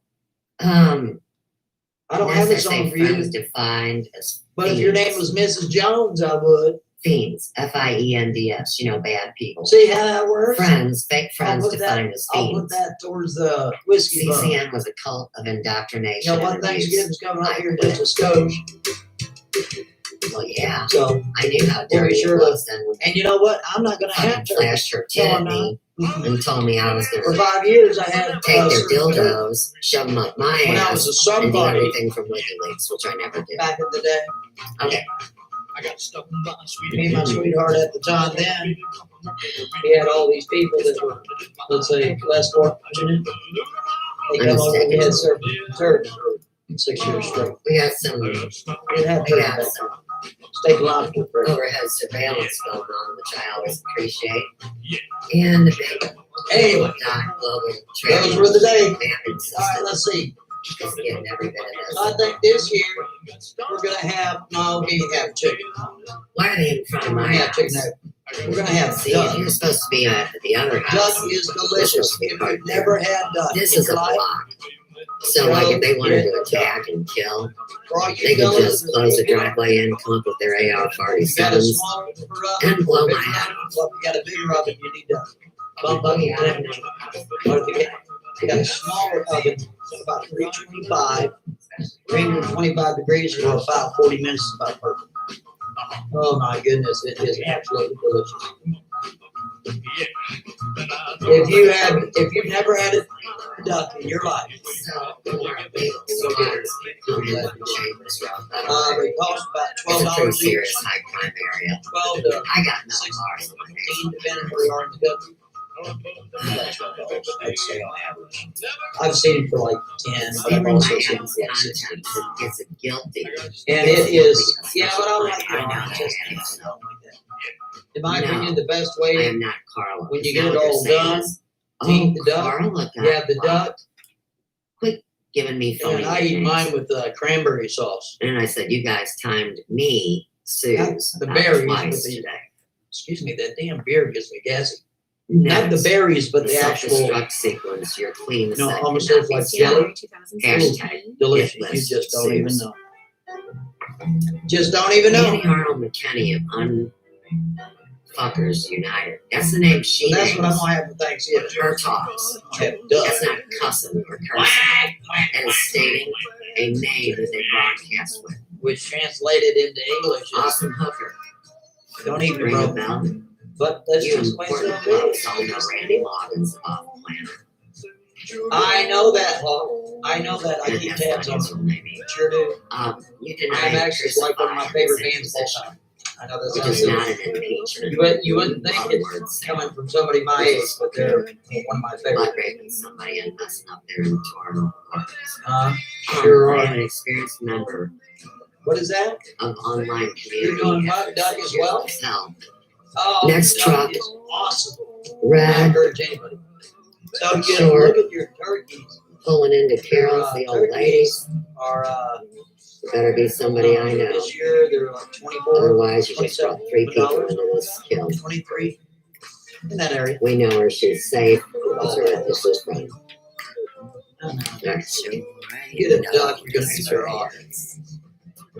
I don't have a song for you. Friends defined as But if your name fiends. was Mrs. Jones, I would. Fiends, Fiends, bad people. See how that works? Friends, fake friends I'll put defined that, as I'll fiends. put that towards the whiskey bar. CCN was a cult of indoctrination. You know what? and abuse. Thanksgiving's coming up here just a skosh. Well, yeah. So I knew how we'll dirty be sure it to. was then when And you know what? I'm not going to have fucking to. flashed her No, tit I'm at me not. and told me I was For going to 5 years, I had take their certain- dildos, shove them up my When I ass, was a and do somebody everything from WikiLeaks, which I never did. back in the day. Okay. Me and my sweetheart at the time then, we had all these people that were, let's say, less fortunate. They come over and we had served for 6 years straight. We got some, We had we got some steak and lobster for overhead surveillance going on, which I always appreciate. And the big Anyway, global those were the days. mapping system. All right, let's see. Just getting every bit of this. I think this year we're gonna have we ain't have chicken. Why are they in front of We're my gonna have house? chicken. We're gonna have See, duck. you're supposed to be at the other house. Duck is delicious. If you've never had duck, This in is a your life, block. So, like, if they wanted to attack and kill, for all you they could fellas just that close the think driveway in, come up with their you got a AR-47s, small oven, and blow or my if head you off. well, you got a bigger oven, you need to bump up your temperature. But if you got a smaller oven, about 325, 325 degrees for about 40 minutes is about perfect. Oh my goodness, it is absolutely delicious. If you've never had a duck in your life, So, big squads come in and shave this rough. they cost about It's a pretty $12 each. serious high crime area. 12 to I got no 16, bars on my name. depending where you are in the country. About $12, I'd say on average. I've seen it for like 10, but I've Stealing also my seen it house for like 16. content gets it guilty. And it is, you know what I like? I know Just that. something like that. In my No, opinion, the best I way am not Carla. when you Is get that it what all you're saying done, is, to eat oh, the duck, Carla got you have the blocked. duck, Quit giving me phony and I eat nicknames. mine with cranberry sauce. And I said, you guys timed me, Suze, The about berries twice with the, today. excuse me, that damn beer gets me gassy. No, Not the berries, but the actual, self-destruct sequence, your clean no, set almost cannot looks be like jelly. stopped. Hashtag Delicious. get You list just don't even Suze. know. Just don't even know. Annie Arnold McKinney of Unfuckers United. That's the name she So that's what I'm names gonna have for Thanksgiving. her talks. Have duck. That's not cussing or cursing. That is stating a name that they broadcast with. Which translated into English is Awesome hooker. don't even Ring a know. bell. But that's You just the way important it's folks gonna all be. know Randy Loggins off the planet. I know that, Hawk. I know that. I keep tabs on it. Sure do. You deny I'm actually like one of my favorite bands of all time. I know that which sounds is silly. not an impeachment. You wouldn't think it's coming from somebody my age, but they're one of my favorite. Blood raping somebody and messing up their internal organs. Sure I are. am an experienced member What is that? of online You're community. doing what, Doug, as well? Hell. Oh, Next Doug truck. is awesome. I Red, encourage anybody. So you Short. look at your turkeys. pulling into Carol's, the old ladies. Are Better be somebody I know. this year they're like 24. Otherwise, you just brought 3 people into this kill. 23 in that area. We know her. She's safe. Those are this is from. Get a duck, you're gonna be better off.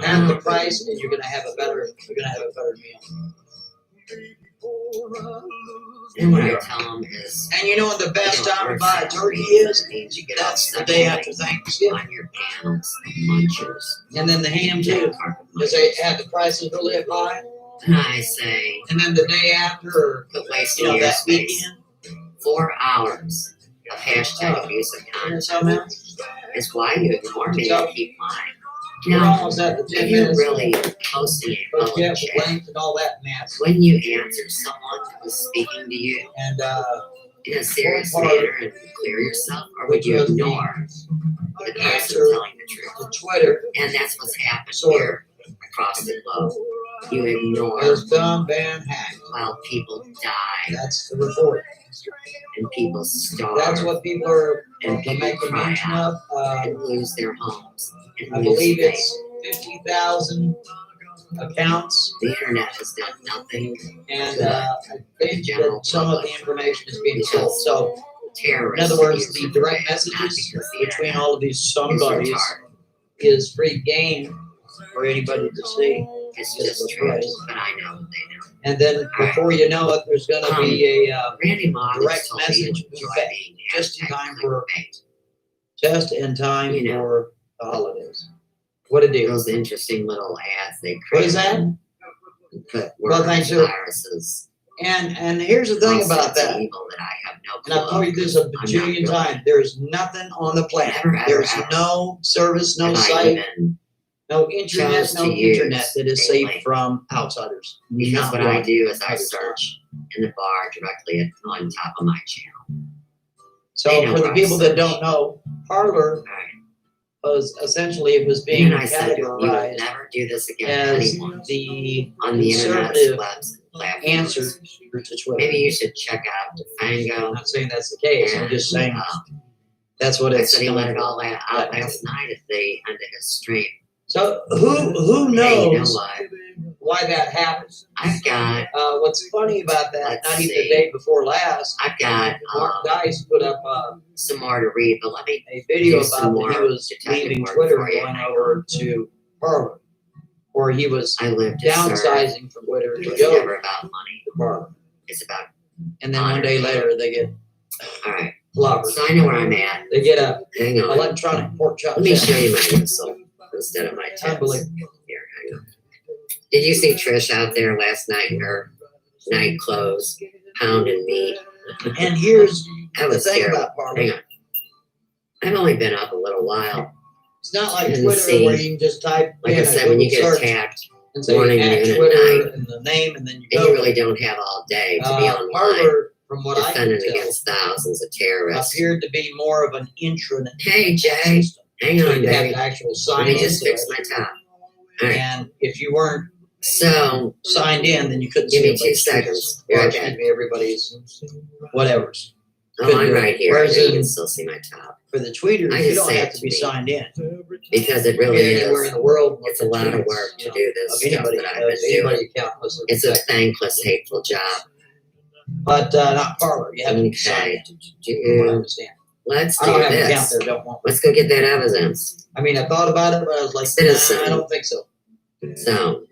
Half the price, and you're gonna have a better meal. And what I tell them is, And you know what the best time to buy a turkey is? That's the day after Thanksgiving. On your panels, the munchers. And then the ham too, because they have the prices really up high. And I say, And then the day after, or quit wasting your that space. weekend. 4 hours of hashtag abusive content is why you ignore me and keep mine. We're Now, almost at the 10 if you're minutes. really posting a But public yeah, chat, length and all that mess. when you answer someone who's speaking to you And in a serious part- manner and clear yourself, or would you ignore the person answer telling the truth? to Twitter, And that's what's happened Sort of. here across the globe. You ignore is Don Van Hack. while people die That's the report. and people starve That's what people are and people making cry mention out of. and lose their homes and I lose believe faith. it's 50,000 accounts. The internet has done nothing And to I think general that some of the public. information is being sold. So, in terrorists. other words, use the it direct today, not messages because the between internet all of these is somebodies retarded. is free game for anybody to see. It's Just just the true, price. but I know that they know. And then before you know it, there's going to be a Randy Moss direct told me message to enjoy back being just in time for clickbait. just in time You know. for the holidays. What it is? Those interesting little ads they create. What is that? Put Well, worms, thanks, sir. viruses. And here's the thing all about sorts of that. evil that I have no And clue. I've told you this a I'm not bajillion really- times. There's nothing on the planet. Never, ever, There's ever no service, no have I site, even no internet, chose no to use internet that is a safe link. from outsiders. Because Not what I one. do is I search in the bar directly on top of my channel. So They know for the where I people that search. don't know, Parlor was essentially it was being And I said, you will categorized never do this again to as anyone the on the internet, conservative webs, and platforms. answer to Twitter. Maybe you should check out I'm Defango. not saying that's the case. I'm just saying And, that's what I it's. said he let it known all for. out last night under his stream. So who Hey, you know knows what? why that happens? I've got, What's funny about that? Let's Not even see. the day before last. I've got Mark Dice put up some more to read, but let me a video do some about that he more was detective leaving work Twitter for you. going over to Parler, or he was I live to serve. downsizing from Twitter to It's go never about money. to Parler. It's about, And then one day later they get all right. clobbered. So I know where I'm at. They get a Hang on. electronic pork chop. Let me sandwich. show you my whistle instead of my tips. Unbelievable. Here, hang on. Did you see Trish out there last night in her night clothes, pounding meat? And here's That the was thing terrible. about Parler. Hang on. I've only been up a little while. It's not like And Twitter see, where you can just type Like in I a said, when you Google get search attacked and say morning, at noon, and Twitter night, and the name, and then you then go. you really don't have all day to be online Parler, from what I can defending tell, against thousands of terrorists. appeared to be more of an intranet. Hey, Jay. system. Hang So on, you have baby. to actually Let sign me in. just fix my top. All right. And if you weren't So, signed in, then you couldn't give see me 2 everybody's seconds. tweets. Be Or right excuse back. me, everybody's whatever's. Oh, Couldn't I'm do it. right here. Whereas You in- can still see my top. For the tweeters, I you just don't say have it to to be me. signed in. Because it really Anywhere in is. the world, It's a lot of work to do this stuff Anybody, that I've been doing. anybody account was It's a thankless, hateful job. But not Parler. You have to be signed Okay. in. From what I understand. Let's I do don't have an account this. there. Don't want. Let's go get that evidence. I mean, I thought about it, but I was like, Citizen. nah, I don't think so. So,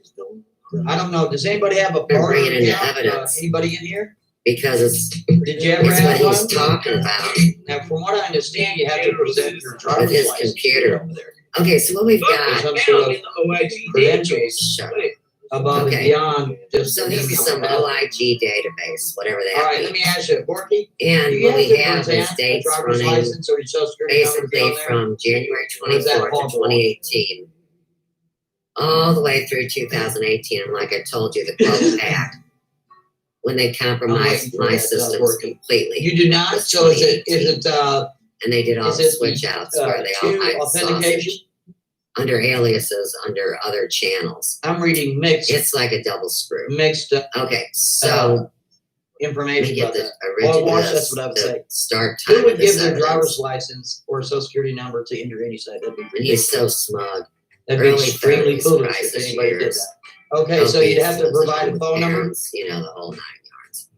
I don't know. Does anybody have a They're Parler bringing in the account? evidence. Anybody in here? because it's Did you ever what have he's one? talking about Now, from what I understand, you have to present your with driver's his license computer. over there. Okay, so what we've There's got. some sort of credentials Shut up. above and Okay. beyond just So an this is email some address. OIG database, whatever that All right, means. let me ask you, Borky. And do you what we to have is present a dates driver's running license or your social security number to be basically on there? from January Or is that 24th Paul of 2018 all the way through 2018. And like I told you, the global hack, when they compromised for my that, systems work. completely. You do not? was So is 2018. it And they did all is the it switch outs where they all two hide the authentication? sausage under aliases, under other channels. I'm reading mixed. It's like a double screw. Mixed Okay, so information let me get about the that. original. Well, watch, that's what I would the say. Start time Who would of this give their evidence. driver's license or social security number to enter any site? That'd be And he's so smug. That'd be Early extremely 30s, foolish if crisis anybody did years. that. Okay, so you'd have to Obese, provide a with phone number. parents, you know, the whole 9 yards.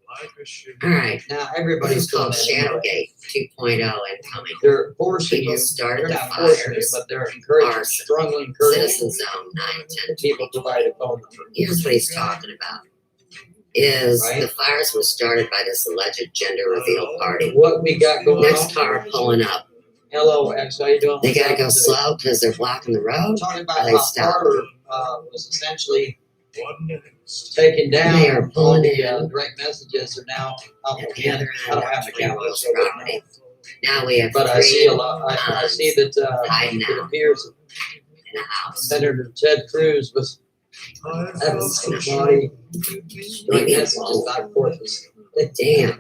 All right. Now This everybody's is called doing that anyway. Shadowgate 2.0 incoming. They're forcing People you. started They're the not forcing you, fires. but they're encouraging, Arson. strongly encouraging Citizen Zone 9, 10, people to provide a phone number. Here's what he's talking about. Is Right. the fires were started by this alleged gender reveal party. What we got going Next on? car pulling up. Hello, X. How you doing? They gotta go slow because they're blocking the road. Talking Or about they how stop. Parler was essentially taken down. They are All pulling the in. direct messages are now out At the the end. other I don't end, have the Twin camera, Rose so I don't know. property. Now we have But I three see a lot. I times see that hiding it out. appears in the house. Senator Ted Cruz was having somebody doing this just back and forth. Damn.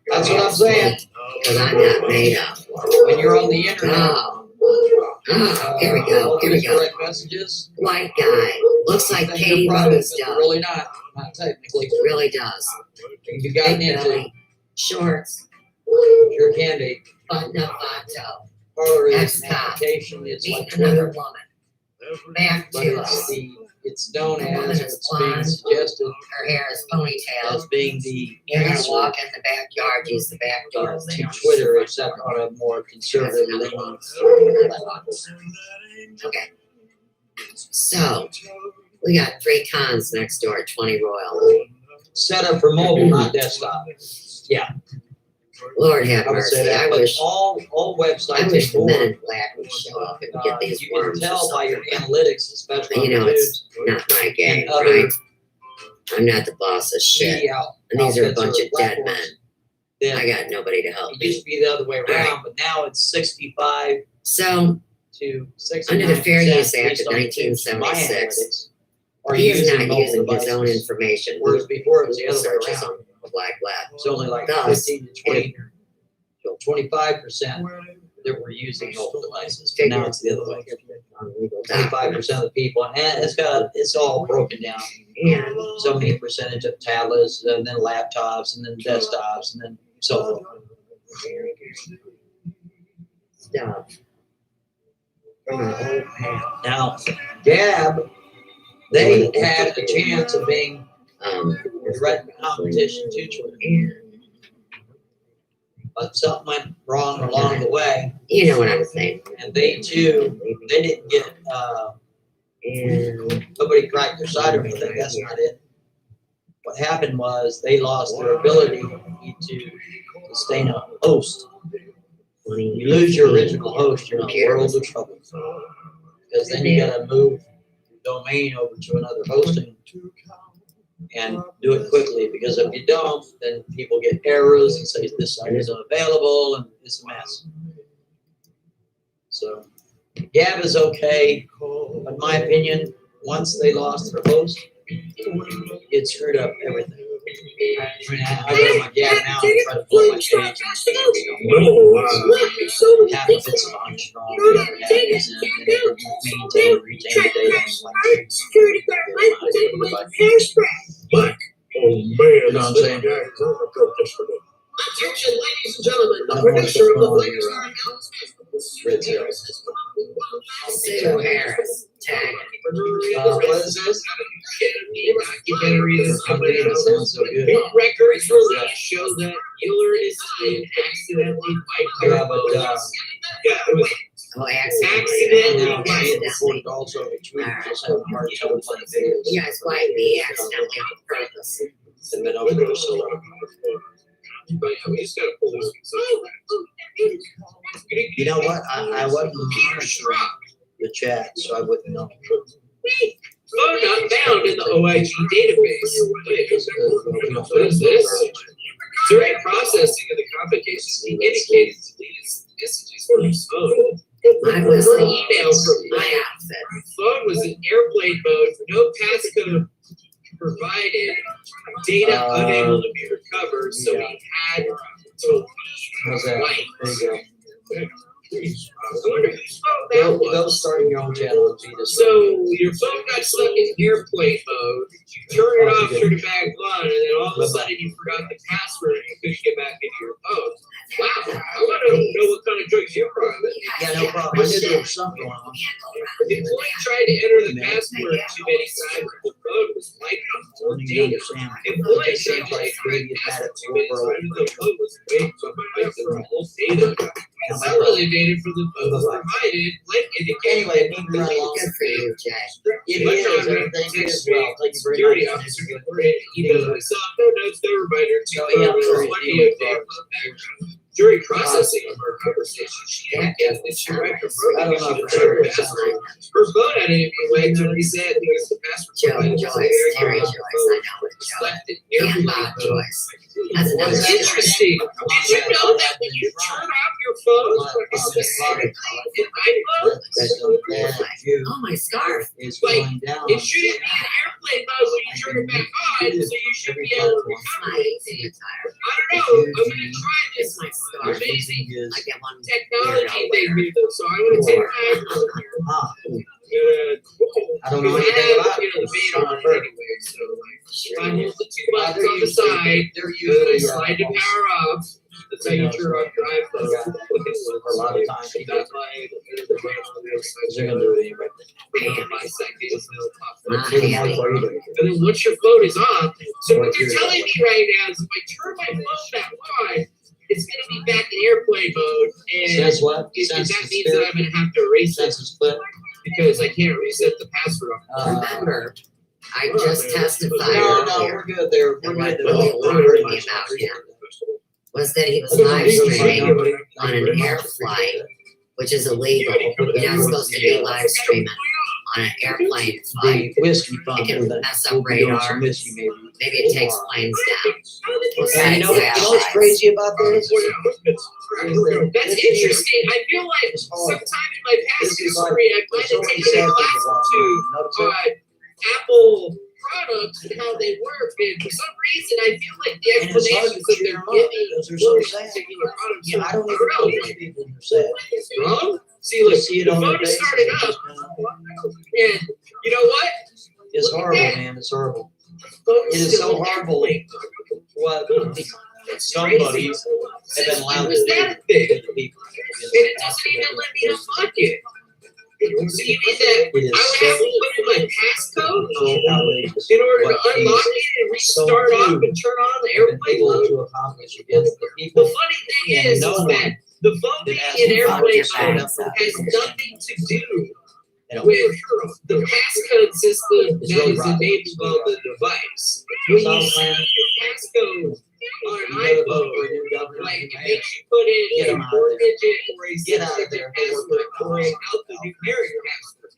That's what I'm saying. Because I'm not made up. When you're on the internet. Here we go. Here we go. Direct messages. White guy. Looks like Katie Rose does. Really not. Not technically. Really does. You got Big into belly, shorts, your candy. button up photo. Parlor is an Ex-cop. application. It's Meet like another Twitter, woman. Back but to it's us. it's known Woman as, is it's being blonde. suggested Her hair is ponytail. as being the You're gonna answer walk in the backyard, use the back door. to Twitter, except on a more conservative leaning. Okay. So, we got 3 cons next door, 20 Royal. Set up for mobile, not desktop. Yeah, Lord have I would say mercy. that. I But wish all I websites wish they the Men board. in Black would show up and get these You can worms or tell by your something. analytics, especially You know, on the it's news not my game, and other right? I'm not the boss of shit. media And these are a outlets bunch or of dead men. platforms. Then I got nobody to help it me. used to be the other way around, but now it's 65 So, to 69%. under the Fair Use Act based of on 1976, analytics, are he is using not mobile using his own devices. information. Whereas before it was the Google other way searches around. on the Black Web. It's only like Thus, 15 to 20, 25% that were using mobile devices. But now it's the other way. 25% of the people, and it's all broken down. And So many percentage of tablets, and then laptops, and then desktops, and then so forth. stuff from an old past. Now, Gab, they had a chance of being direct competition to Twitter. But something went wrong along the way. You know what I'm saying. And they too, they didn't get, And nobody cracked their side or anything, that's not it. What happened was they lost their ability to sustain a host. When you lose your original host, you're in a world of trouble. Because then you gotta move your domain over to another hosting and do it quickly, because if you don't, then people get errors and say this site is unavailable, and it's a mess. So Gab is okay, but in my opinion, once they lost their host, it screwed up everything. I go to my Gab now and try to pull my page. Half of it's functional, the other half isn't, and it maintain, retain data. Oh man, You know what I'm saying? Attention, ladies and gentlemen, the producer of the latest Red Zero. Sue Harris, tag. What is this? documentary that's I'm coming making it out. sound so good. New records released show that Eurythmy accidentally Yeah, but, yeah, it was Oh, accidentally now it's being recorded also, which we just have a hard time playing videos. You guys like me accidentally on purpose. And then over there, so. but we just gotta pull this. You know what? I wasn't monitoring the chat, so I wouldn't know. Phone not found in the OIG database. What is this? During processing of the complications, he indicated deleted messages from his phone. Mine was the Email from my outfit. the phone was in airplane mode, no passcode provided, data unable to be recovered, so he had to How's that? There you go. I wonder whose phone that was. Go start your own channel and feed us. So your phone got stuck in airplane mode, you turn it off, turn it back on, and then all of a sudden you forgot the password and you couldn't get back into your phone. Wow, I want to know what kind of drugs you were on. Yeah, no problem. I knew there was something going on. The employee tried to enter the password too many times, the phone was wiped out more data. Employee tried to enter the password too many times, the phone was wiped out the whole data. Consolidated from the phone provided, when indicating. Anyway, moving right along. Good for you, Jay. It is, everything is well. Thank you very Security much. officer reported email myself, no notes, no reminder to So, yeah, I'm sorry. 20 days. During processing of our conversation, she had guessed that she might prefer I don't know for sure. It sounds like her phone had an way to reset because the password Joe provided was Joyce, there. Terry Joyce, I know it, Joe. Left it And airplane Bob mode. Joyce. That's another What's story. interesting? Did you know that when you turn off your phone for a specific in night mode, Oh, my scarf. like it shouldn't be in airplane mode when you turn it back on, so you should be able to recover it. I don't know. I'm gonna try this amazing technology thing here, though. So I want to take time. I don't know anything about it. Anyway, so if I hold the two buttons on the side, they're usually slide to power off. That's how you turn off your iPhone. For a lot of times, That's why they're gonna do it anyway. my seconds. And then once your phone is off, so what they're telling me right now is if I turn my phone back on, it's gonna be back in airplane mode. And Says what? that means that I'm gonna have to erase it because I can't reset the password. Remember, I just testified No, earlier. we're good there. We're And what good. really alarmed me about him was that he was live streaming on an air flight, which is illegal. You're not supposed to be live streaming on an airplane flight. The whiskey fund. It can mess up radar. Maybe it takes planes down. And you know what's crazy about this? That's interesting. I feel like sometime in my past history, I might have taken a class to Apple products and how they work, and for some reason, I feel like the explanations that they're giving for particular products I don't even know irrelevant. these people who said. Wrong? See, look, See it the on phone their is faces. started up, and you know what? It's Look at horrible, that. man. It's horrible. Phone It is still so horrible. What That's somebody crazy. have been allowed Is to do that a thing? to the people. And it doesn't even let me unlock it. So you mean that It is I would have to put in my passcode outrageous. in order to What unlock these it and restart off and turn on the airplane able mode? to accomplish against the people. The funny thing And is no one that the phone being in airplane mode has nothing to do with the passcode system that is enabled on the device. When you set your passcode on an iPhone, like it makes you put in a 4-digit or a 6-digit password or out the numeric password.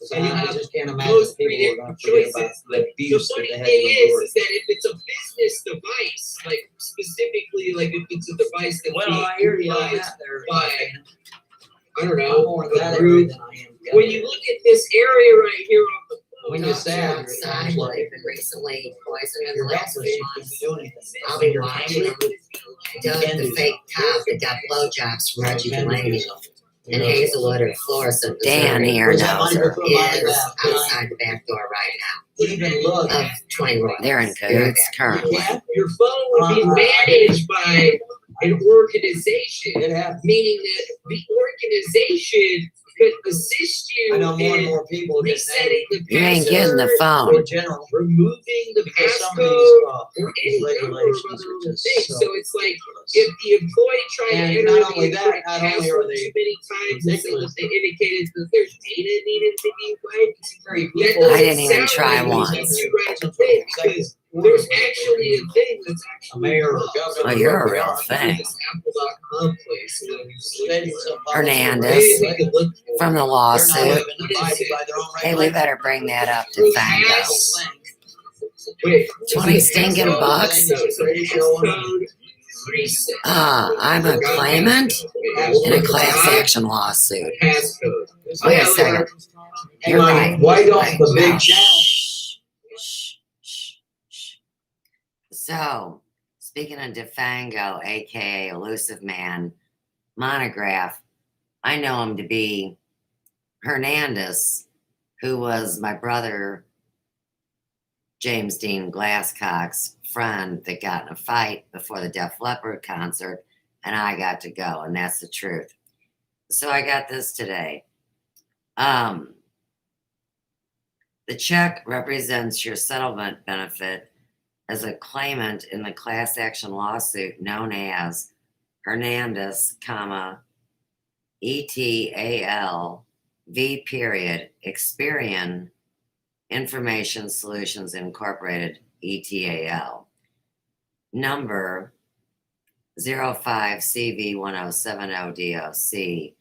So you have just can't those imagine three people are different going to forget about choices. the abuse The that funny they had thing to endure. is that if it's a business device, like specifically, like if it's a device that's Well, I hear you on utilized that there. by, I don't I'm know, more in the that area group. than I am. When you look at this area right here on the phone, When you're sad, you're outside, like, they've been recently poisoned in the you're last helpless. 3 You months. can't do anything. I'll be watching them. Doug, the fake cop that got blowjobs from Reggie Delaney in Hazelwood or Florissant, Dan Missouri, here knows her. is outside the back door right now Even look. of 20 Royals. They're in cahoots currently. your phone would be managed by an organization, meaning that the organization could assist you I know more and in more people get resetting the You ain't getting the password, phone. in general. removing the Because some of passcode, these or any number of regulations other are things. just So so it's like if the employee tried to And enter not only the that, incorrect not only are password they too many times and so that ridiculous, they indicated that there's data needed to be wiped, very that people. doesn't I didn't even sound try like once. it's too radical thing because there's actually a thing that's A actually mayor or involved. governor. Well, you're a real thing. This Apple.com place. Hernandez from the lawsuit. Hey, we better bring that up to Fango. 20 stinking bucks? I'm a claimant in a class action lawsuit. Wait a second. You're right. White off the big channel. So, speaking of DeFango, aka Elusive Man, monograph, I know him to be Hernandez, who was my brother James Dean Glasscock's friend that got in a fight before the Def Leppard concert, and I got to go, and that's the truth. So I got this today. The check represents your settlement benefit as a claimant in the class action lawsuit known as Hernandez, ETAL V period Experian Information Solutions Incorporated, ETAL, number 05CV1070DOC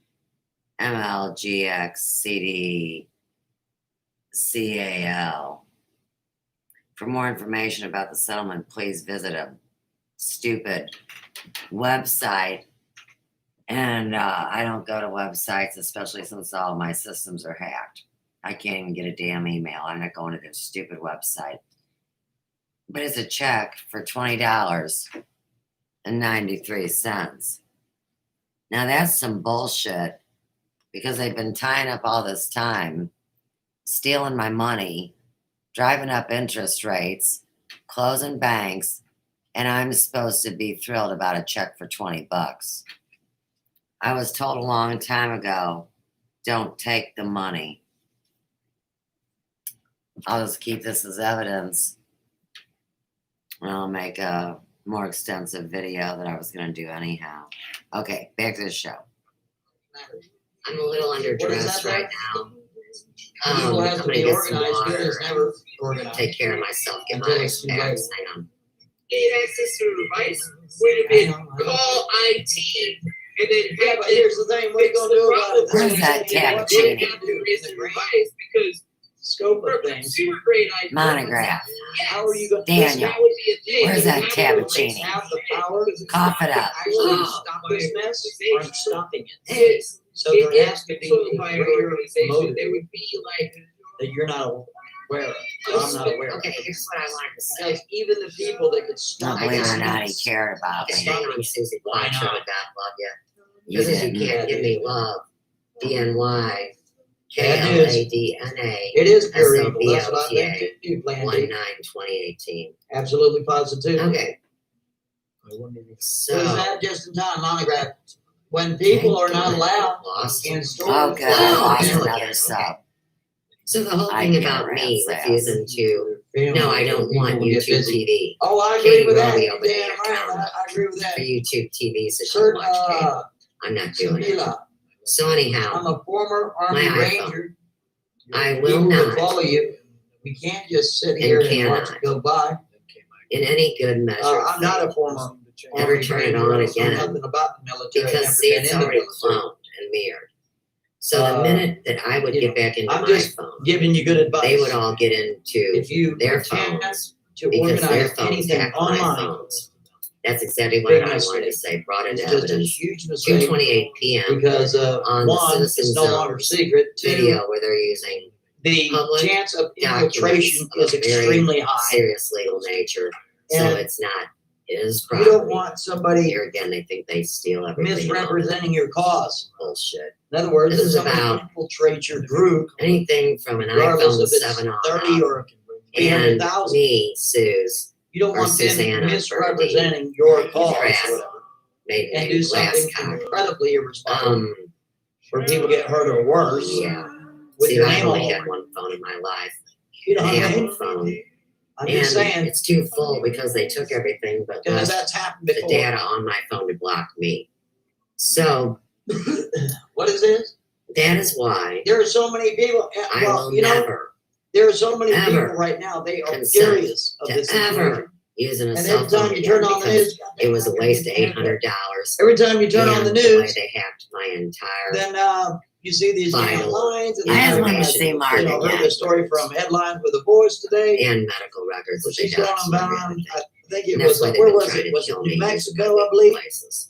MLGXCDCAL. For more information about the settlement, please visit them. stupid website. And I don't go to websites, especially since all my systems are hacked. I can't even get a damn email. I'm not going to this stupid website. But it's a check for $20.93. Now that's some bullshit because they've been tying up all this time, stealing my money, driving up interest rates, closing banks, and I'm supposed to be thrilled about a check for $20. I was told a long time ago, don't take the money. I'll just keep this as evidence. And I'll make a more extensive video that I was going to do anyhow. Okay, back to the show. I'm a little underdressed right now. People have I'm to gonna be get some organized. It water is never organized. take care of myself, get Until my it's too bags. late. Hang on. Need access to a device? Wait a minute, call IT. And then Yeah, but here's the thing, what are you gonna do about it? Where's that Tabachini? Because Scope for of things. consumer grade IT. Monograph. How are you gonna? Daniel, That would be a thing. where's that Have Tabachini? Have the power to Cough it up. actually stop this mess, or I'm stopping it. Hey, So there has to be sort of a by greater organization, motive they would be like, that you're not aware of, or I'm not aware of. Okay, here's what I wanted to say. Because even the people that could No, stop believe it or this not, he mess, cared about Okay, me. hang on, Susie. Why Watch out, not? God love you. You This is you didn't. can't give me love. DNY. Bad news. KLADNA. It is pure evil. That's what I SOBOTA. think you plan 1/9/2018. Absolutely positive. Okay. So is So that just in time monograph? When people are not allowed lost. in stores. Okay, I lost another sub. So the whole I thing can't about me rant refusing to no, I don't want YouTube TV. Oh, I agree Katie with that. Roby opened Damn the right, account I agree with that. for YouTube TV so she Kurt, can watch cable. I'm not doing it. Sabila, So anyhow, I'm a former Army My iPhone. Ranger. I will People not, follow you. We can't just sit And here and watch cannot. it go by. in any good measure, I'm not a former ever Army turn it Ranger. on I know again. nothing about the military. I've Because never see, been it's in the already military. cloned and mirrored. So the minute that I would you get know, back into I'm my just phone, giving you good advice. they would all get into If you their attempt phones to because their organize phones anything hack my online, phones. That's exactly what big I wanted to mistake. say. Brought It's into just a evidence. huge mistake 2:28 p.m. because on the one, it's Citizen no longer Zone's secret. Two, video where they're using the public chance of documents infiltration of is a very extremely high. serious legal nature. So And it's not. It is You property. don't want somebody Here again, they think they steal everything. misrepresenting your cause. Bullshit. In other words, This if is somebody about infiltrates your group, anything from an regardless iPhone if it's 7 on 30 up, or and 300,000, me, Suze, you don't or want them Susanna, misrepresenting your cause Pratt, and maybe do glass something cock. incredibly irresponsible where people get hurt or worse. Yeah. With See, your I name only all had over. one phone in my life. You know An what I Apple mean? phone. I'm And just saying, it's too full because they took everything but because left that's happened the before. data on my phone to block me. So What is this? that is why There are so many people. I Well, will you know, never, there are so many ever people right now. They are consent furious of to this situation. ever using a And cell every time phone you turn again on the because news, it was a waste of $800. every time you turn on the and the way news, they hacked my entire then you see these damn vital lines. And I just then wanted to you see Mark know, heard again. the story from Headlines with the Voice today. and medical records that they She's going doxed and around. everything. I think it And that's was why they've where been was trying it? to Was it kill New me. Mexico, I believe? Places.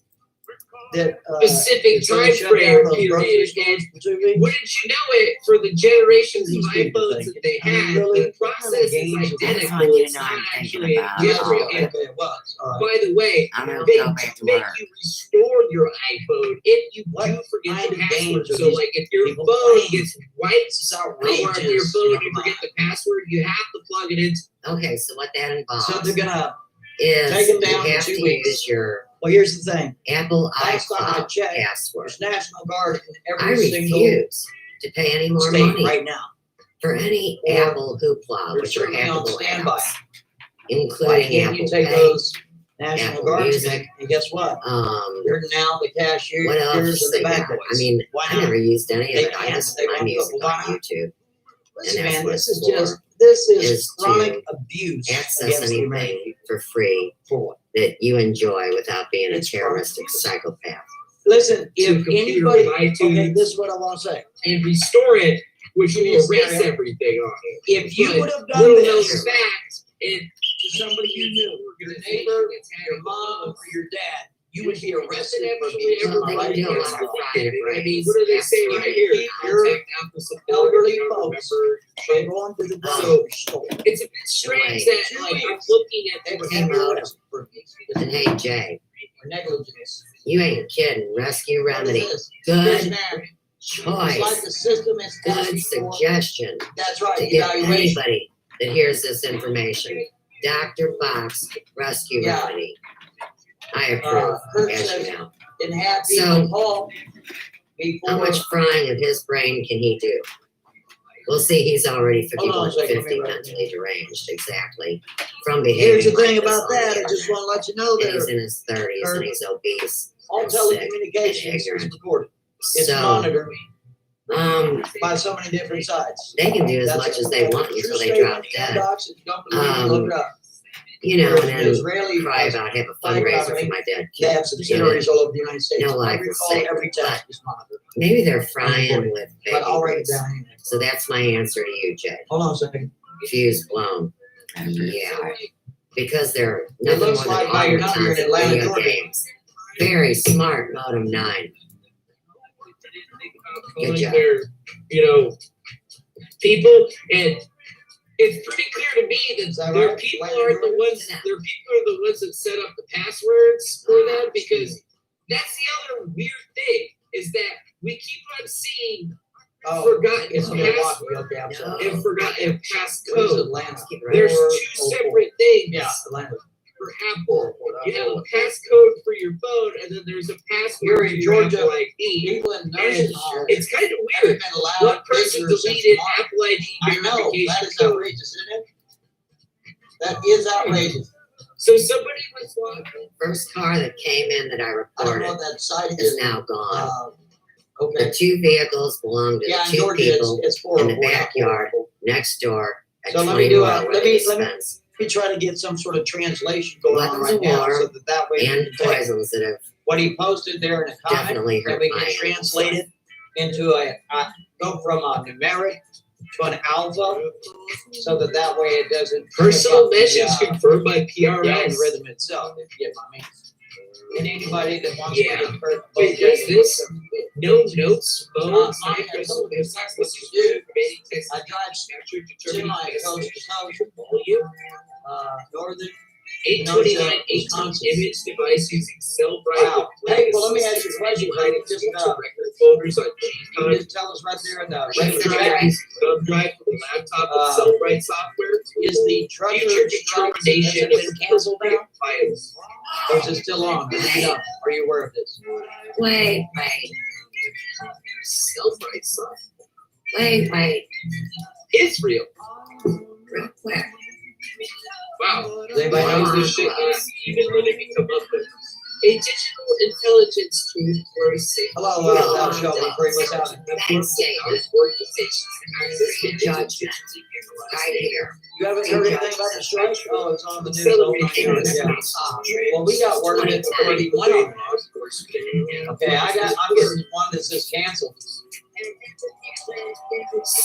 That specific they're gonna time shut frame down those period. grocery stores And for 2 weeks. wouldn't you know it, for the generations of These people iPhones think- that they I mean, had, really, the process is games I of- just identical. want you to It's know not I'm thinking actually about different. all of And Okay, it was. All right. by the way, I'm gonna they go do back to make work. you restore your iPhone if you What do forget kind the of password. games are So these like if your people phone playing? gets wiped This is or outrageous. your phone you know, you forget the password, you have to plug it in. Okay, so what that involves So they're gonna is take them down you in have 2 to weeks. use your Well, here's the thing. Apple Last time I iCloud checked, password. there's National Guard in I every single refuse to pay any more state money right now. for any Or Apple hoopla, They're which are certainly on hackable standby. apps, Why including can't Apple you take Pay, those National Apple Guardsmen Music, and guess what? You're now the cashier what else and they the bad got? boys. I mean, Why I not? never used any of They it. I can. listen They to my want music to. Why on not? YouTube. Listen, And that's man, what this it's is for, just this is is chronic to abuse access against the American anything for free for what? that you enjoy without being a It's terroristic psychopath. Listen, if computer anybody, iTunes. okay, this is what I want to say. And restore it, which will Yes, erase yeah. everything on it. If you But would have done little known this, fact, it to somebody you knew, your neighbor, your mom, or your dad, you would be arrested for being Well, they right do a here. lot of frying I mean, brains. what do they say right here? Your elderly folks, they go on to the grocery store. It's a bit strange that, like, I'm looking at They would Hey, have your Mo. arrest for And hey, Jay, for negligence. you ain't kidding. Rescue What is remedy. this? Good This man, it's like choice. the system is Good asking for. suggestion That's right, to give evaluation. anybody that hears this information. Dr. Fox, rescue Yeah. remedy. I approve, Kurt as says you know. didn't have So, people call How before. much frying of his brain can he do? We'll see. He's already Hold on a 51, second, 50 let me write mentally deranged, exactly, from behavior. Here's the thing like this about all that, I the just time. want to let you know And he's that in his 30s and he's obese. all and sick telecommunications and is ignorant. recorded. It's So, monitored by so many different sides. They can do as That's much a as they want true until they statement, drop dead. Docs, if you don't believe me, look it up. You know, There's and an then Israeli cry about have a flag fundraiser company. for my dead They kid. have subsidiaries all over the United States. No life Every is call, sacred, every text is monitored. Maybe they're frying with baby But I'll write it boots. down here. So that's my answer to you, Jay. Hold on a second. Fuse blown. Yeah. Because they're It nothing looks more like than by your number in automatons Atlanta, video Georgia. games. Very smart, Modem 9. Good job. There, you know, people, and it's pretty clear to me that their people are the ones. Their people are the ones that set up the passwords for them, because that's the other weird thing is that we keep on seeing forgotten it's passwords Milwaukee, okay, I'm sorry. and forgotten Where's passcode. Atlanta? There's two separate things. Yeah, Atlanta. For Apple, you have a passcode for your phone, and then there's a password You're for in your Georgia. Apple ID. People in And nursing homes it's kind of haven't weird. been allowed One person visitors since deleted March. Apple ID I know, verification that is code. outrageous, isn't it? That is outrageous. So somebody was walking. First car that came in that I I don't reported know what that site is is. now gone. Okay. The two vehicles belong to Yeah, the in two Georgia, people it's in the horrible. backyard next door at So let 20 me do Royal a, where let they me dispense try to get some sort of translation going on weapons right of now, war so that way we and can take poisons that have what he posted there in a comment, definitely hurt and we my can animals. translate it into go from a numeric to an alpha, so that way it doesn't. Personal message confirmed by The PRS. algorithm itself, if you get my meaning. And anybody that wants to get first. Wait, does this? No notes, phones, Mine text has no messages, text what messages. you do, remaining text I drive captured, semi determined coast to coast, volume. northern. 829 Wisconsin. image device using cell bright. Wow. Hey, well, let me ask you a question. Just record folders on you G-Con. just tell us right there in the Thumb regular drive, chat. thumb drive for the laptop with cell bright software. Is the trucker Future strike determination has it been canceled now? files. Or is it still on? Are you aware of this? Wait. Cell bright software. Wait. Israel. Real quick. Wow. Does anybody know this shit even when it come up with a digital intelligence tool for a safe. Hello, thou shalt be free. What's happening? Good judgment. Right here. You haven't heard anything about the strike? Oh, it's on the news. Oh my God, yeah. Well, we got word of it before it even went on. Okay, I'm getting one that says canceled.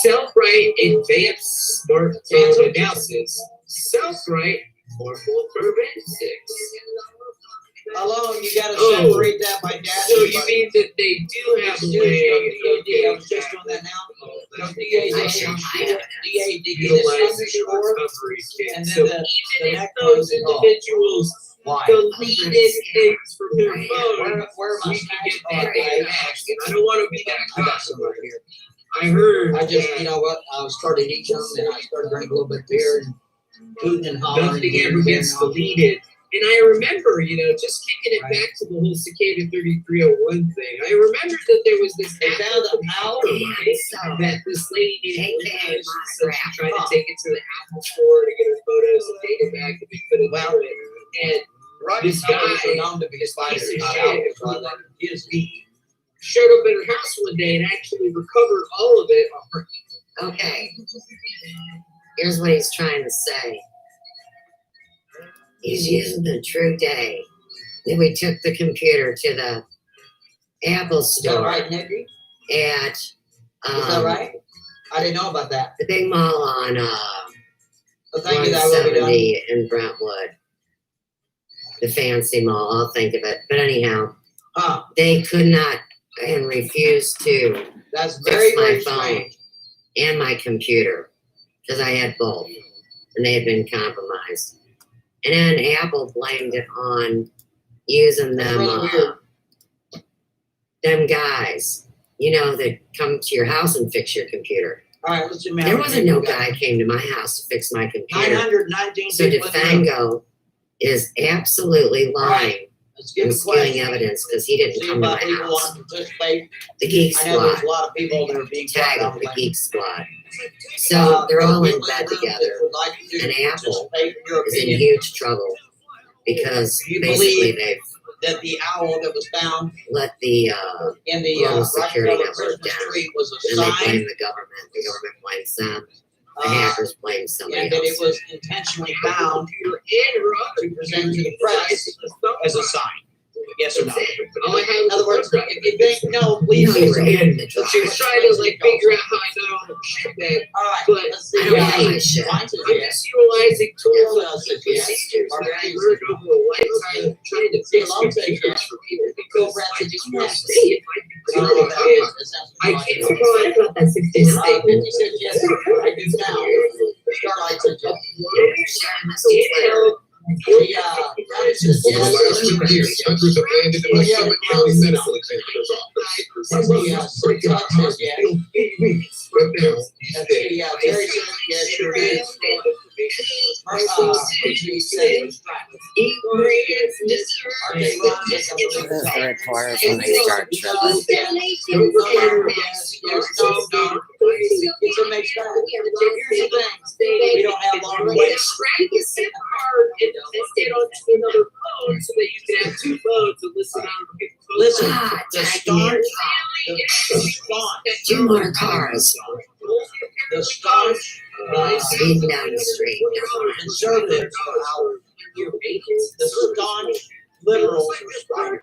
Cellbrite Advanced Smartphone announces Cellbrite Morphle Forensics. Hello, you gotta separate that by data. So you mean that they do have a way? I was just doing that now. No, and then the next those individuals deleted things from their phone, where am I? we can get that data back. And I don't want to be that cop over here. I heard. I just, you know what? I started eating them, and I started drinking a little bit of beer and hooting and hollering. Nothing ever gets deleted. And I remember, just kicking it back to the whole Cicada 3301 thing. I remember that there was this Apple computer that this lady needed. So she tried to take it to the Apple store to get her photos and data back, and we couldn't do it. And this guy, known to be this piece of shit, he showed up at her house one day and actually recovered all of it. Okay. Here's what he's trying to say. He's using the true day. Then we took the computer to the Apple store. Is that right, Nicky? At Is that right? I didn't know about that. The big mall on So thank you, that will be done. 170 in Brentwood. The fancy mall, I'll think of it. But anyhow, they could not and refused to That's fix very, my very phone strange. and my computer because I had both and they had been compromised. And then Apple blamed it on using That's them, really weird. them guys, you know, that come to your house and fix your computer. All right, let's do math. There wasn't no guy came to my house to fix my computer. 919 So people in the room. DeFango is absolutely lying Let's give and a spewing question. evidence because he didn't See come to about my people house. want to participate. The Geek I know there's Squad. a lot of people that are being Tag quiet them, the online. Geek Squad. So they're all in bed together, Would like to and Apple participate in your is in opinion. huge trouble because You basically believe they've that the owl that was found let the in the global security Rockefeller network Christmas down. tree was a And they blame sign, the government blames them. The hackers blame somebody and that it else. was intentionally found to present to the press as a sign. Yes or no? In other words, if you think no, please No, say you were something. in the She was trying to like figure out how I got on shit that. All right, But let's see. I don't have my shit. Mine says I'm yes. just utilizing tools Yes, and yes, procedures yes. that I learned over a lifetime trying to fix computers for people because I just want to see if I can do it. I came upon this statement. He said yes. I do now. Starlight said yes. Hundreds of landed in my Summit County Medical Examiner's office. But now, Those are the reporters when they start tripping. It's a mixed bag. Here's the thing. We don't have long to wait. You SIM card and it onto another phone so that you can have two phones and listen out of the phone. Listen, Ah, the tag staunch, you. the staunch, Two more cars the staunch, speeding down the street. conservatives are out. The staunch liberals are spiders.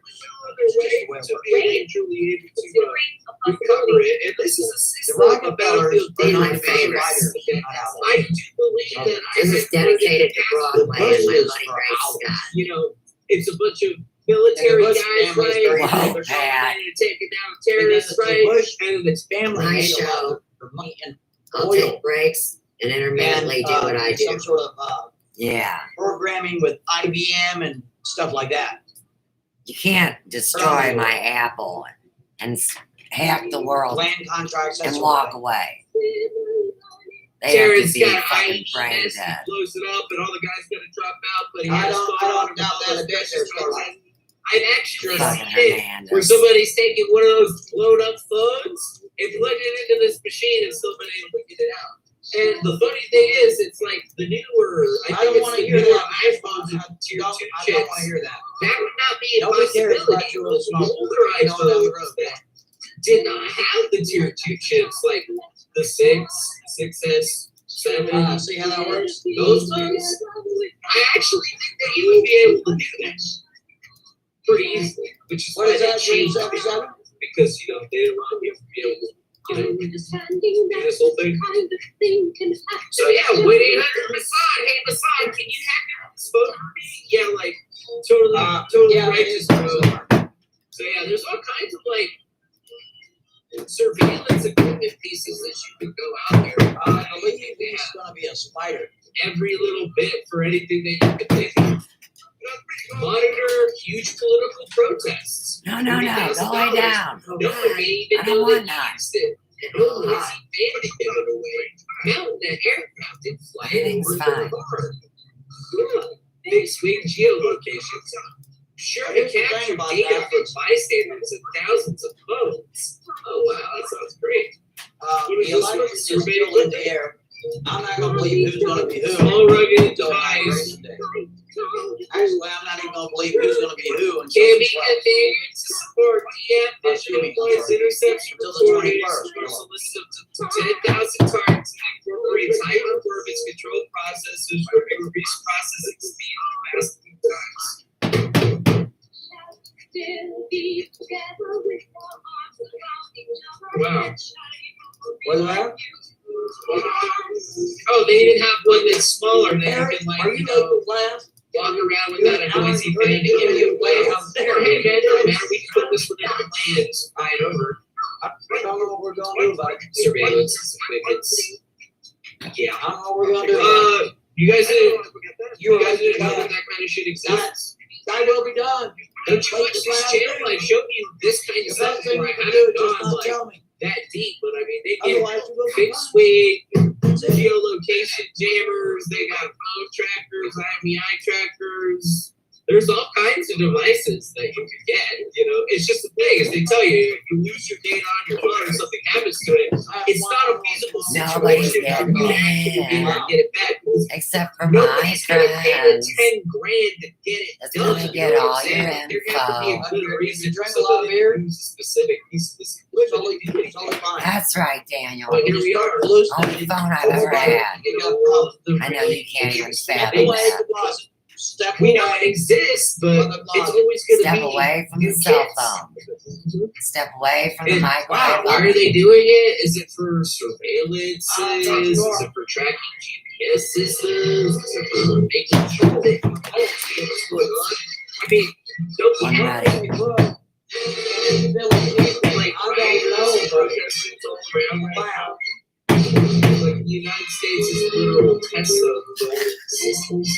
Recover it, and this is a The system of Rockefellers battlefield are my not favorites. spiders. They're not out. I do believe that This is dedicated to Broadway and my buddy Ray Scott. you know, it's a bunch of military And the Bush guys, family's right? very And Wow, they're Pat. trying to take down And then terrorists, the right? Bush And it's family My made a show. lot of money and I'll oil take breaks and intermittently do what I do. some sort of Yeah. programming with IBM and stuff like that. You can't destroy my Apple and hack the world Land contracts, that and sort of walk thing. away. They have to Terrorists be got fucking IEDs, brain he dead. blows it up, and all the guys gotta drop out. But he I has don't doubt that a bit there, Starlight. I've actually Fucking seen it Hernandez. where somebody's taking one of those blown up phones and plugging it into this machine and still been able to get it out. And the funny thing is, it's like the newer. I don't want to hear that. iPhones and tier 2 I don't chips. want to hear that. That would not be a Nobody cares possibility. about your little The small older you know, down the iPhones road. that did not have the tier 2 chips, like the 6, 6S, 7. See how that works? Those ones, I actually think that you would be able to do this pretty easily. Which is What why is they that, changed Dream 77? because you know they don't want you to be able to. You know, do this whole thing. So yeah, 1-800-MASSAGE. Hey, Massage, can you hack your phone for me? Yeah, like totally yeah, righteous. So yeah, there's all kinds of like surveillance equipment pieces that you could go out there. I believe he's going to be a spider. Every little bit for anything that you could think of. Monitor huge political protests. No, go lay down. Nobody I even don't know want they that. used it. And nobody evaded it away. Mountain that aircraft didn't fly Everything's anywhere fine. Yeah. Big swing geolocations. Sure to capture data from bystanders and thousands of phones. Oh wow, that sounds great. The election is still in the air. I'm not going to believe who's going to be who. Small rugged until device. Actually, I'm not even going to believe who's going to be who until Can be the 12th. configured to support digital voice interception Until the recordings, 21st. produce a list of 10,000 targets and incorporates high-performance control processors for increased processing speed and capacity times. Wow. What's that? Oh, they even have one that's smaller that Eric, you can are you local class? walk around without a noisy thing to give you away out there. Hey man, no matter, we can put this one in the plan and just buy it over. I don't know what we're gonna do about it. Surveillance is a big, it's, yeah. I don't know what we're gonna do. You guys didn't know that kind of shit exists? That will be done. Don't you watch this channel? I showed you this kind of stuff before. I haven't gone like that deep, but I mean, they get big swing, geolocation jammers, they got phone trackers, IMEI trackers. There's all kinds of devices that you can get, you know. It's just the thing is they tell you if you lose your data on your phone or something happens to it, it's not a feasible Nobody's situation getting for you to actually be able to get it back. Except for my Nobody's gonna pay the friends. 10 grand to get it That's done. gonna You get know what all I'm your saying? There has to be a info. good reason Drink so a lot that of beer. they use a specific piece of this equipment. It's only fine. That's right, Daniel. But here we are. Only phone I've ever had. I know you can't even fathom that. We know it exists, but it's always going to Step be away from the cell phone. Step away from the microwave. Wow, why are they doing it? Is it for surveillance? Is it for tracking GPS systems? Is it for making sure that you don't see what's going on? I mean, don't I'm ready. like protesters all around the world. Like the United States is a literal test of the systems.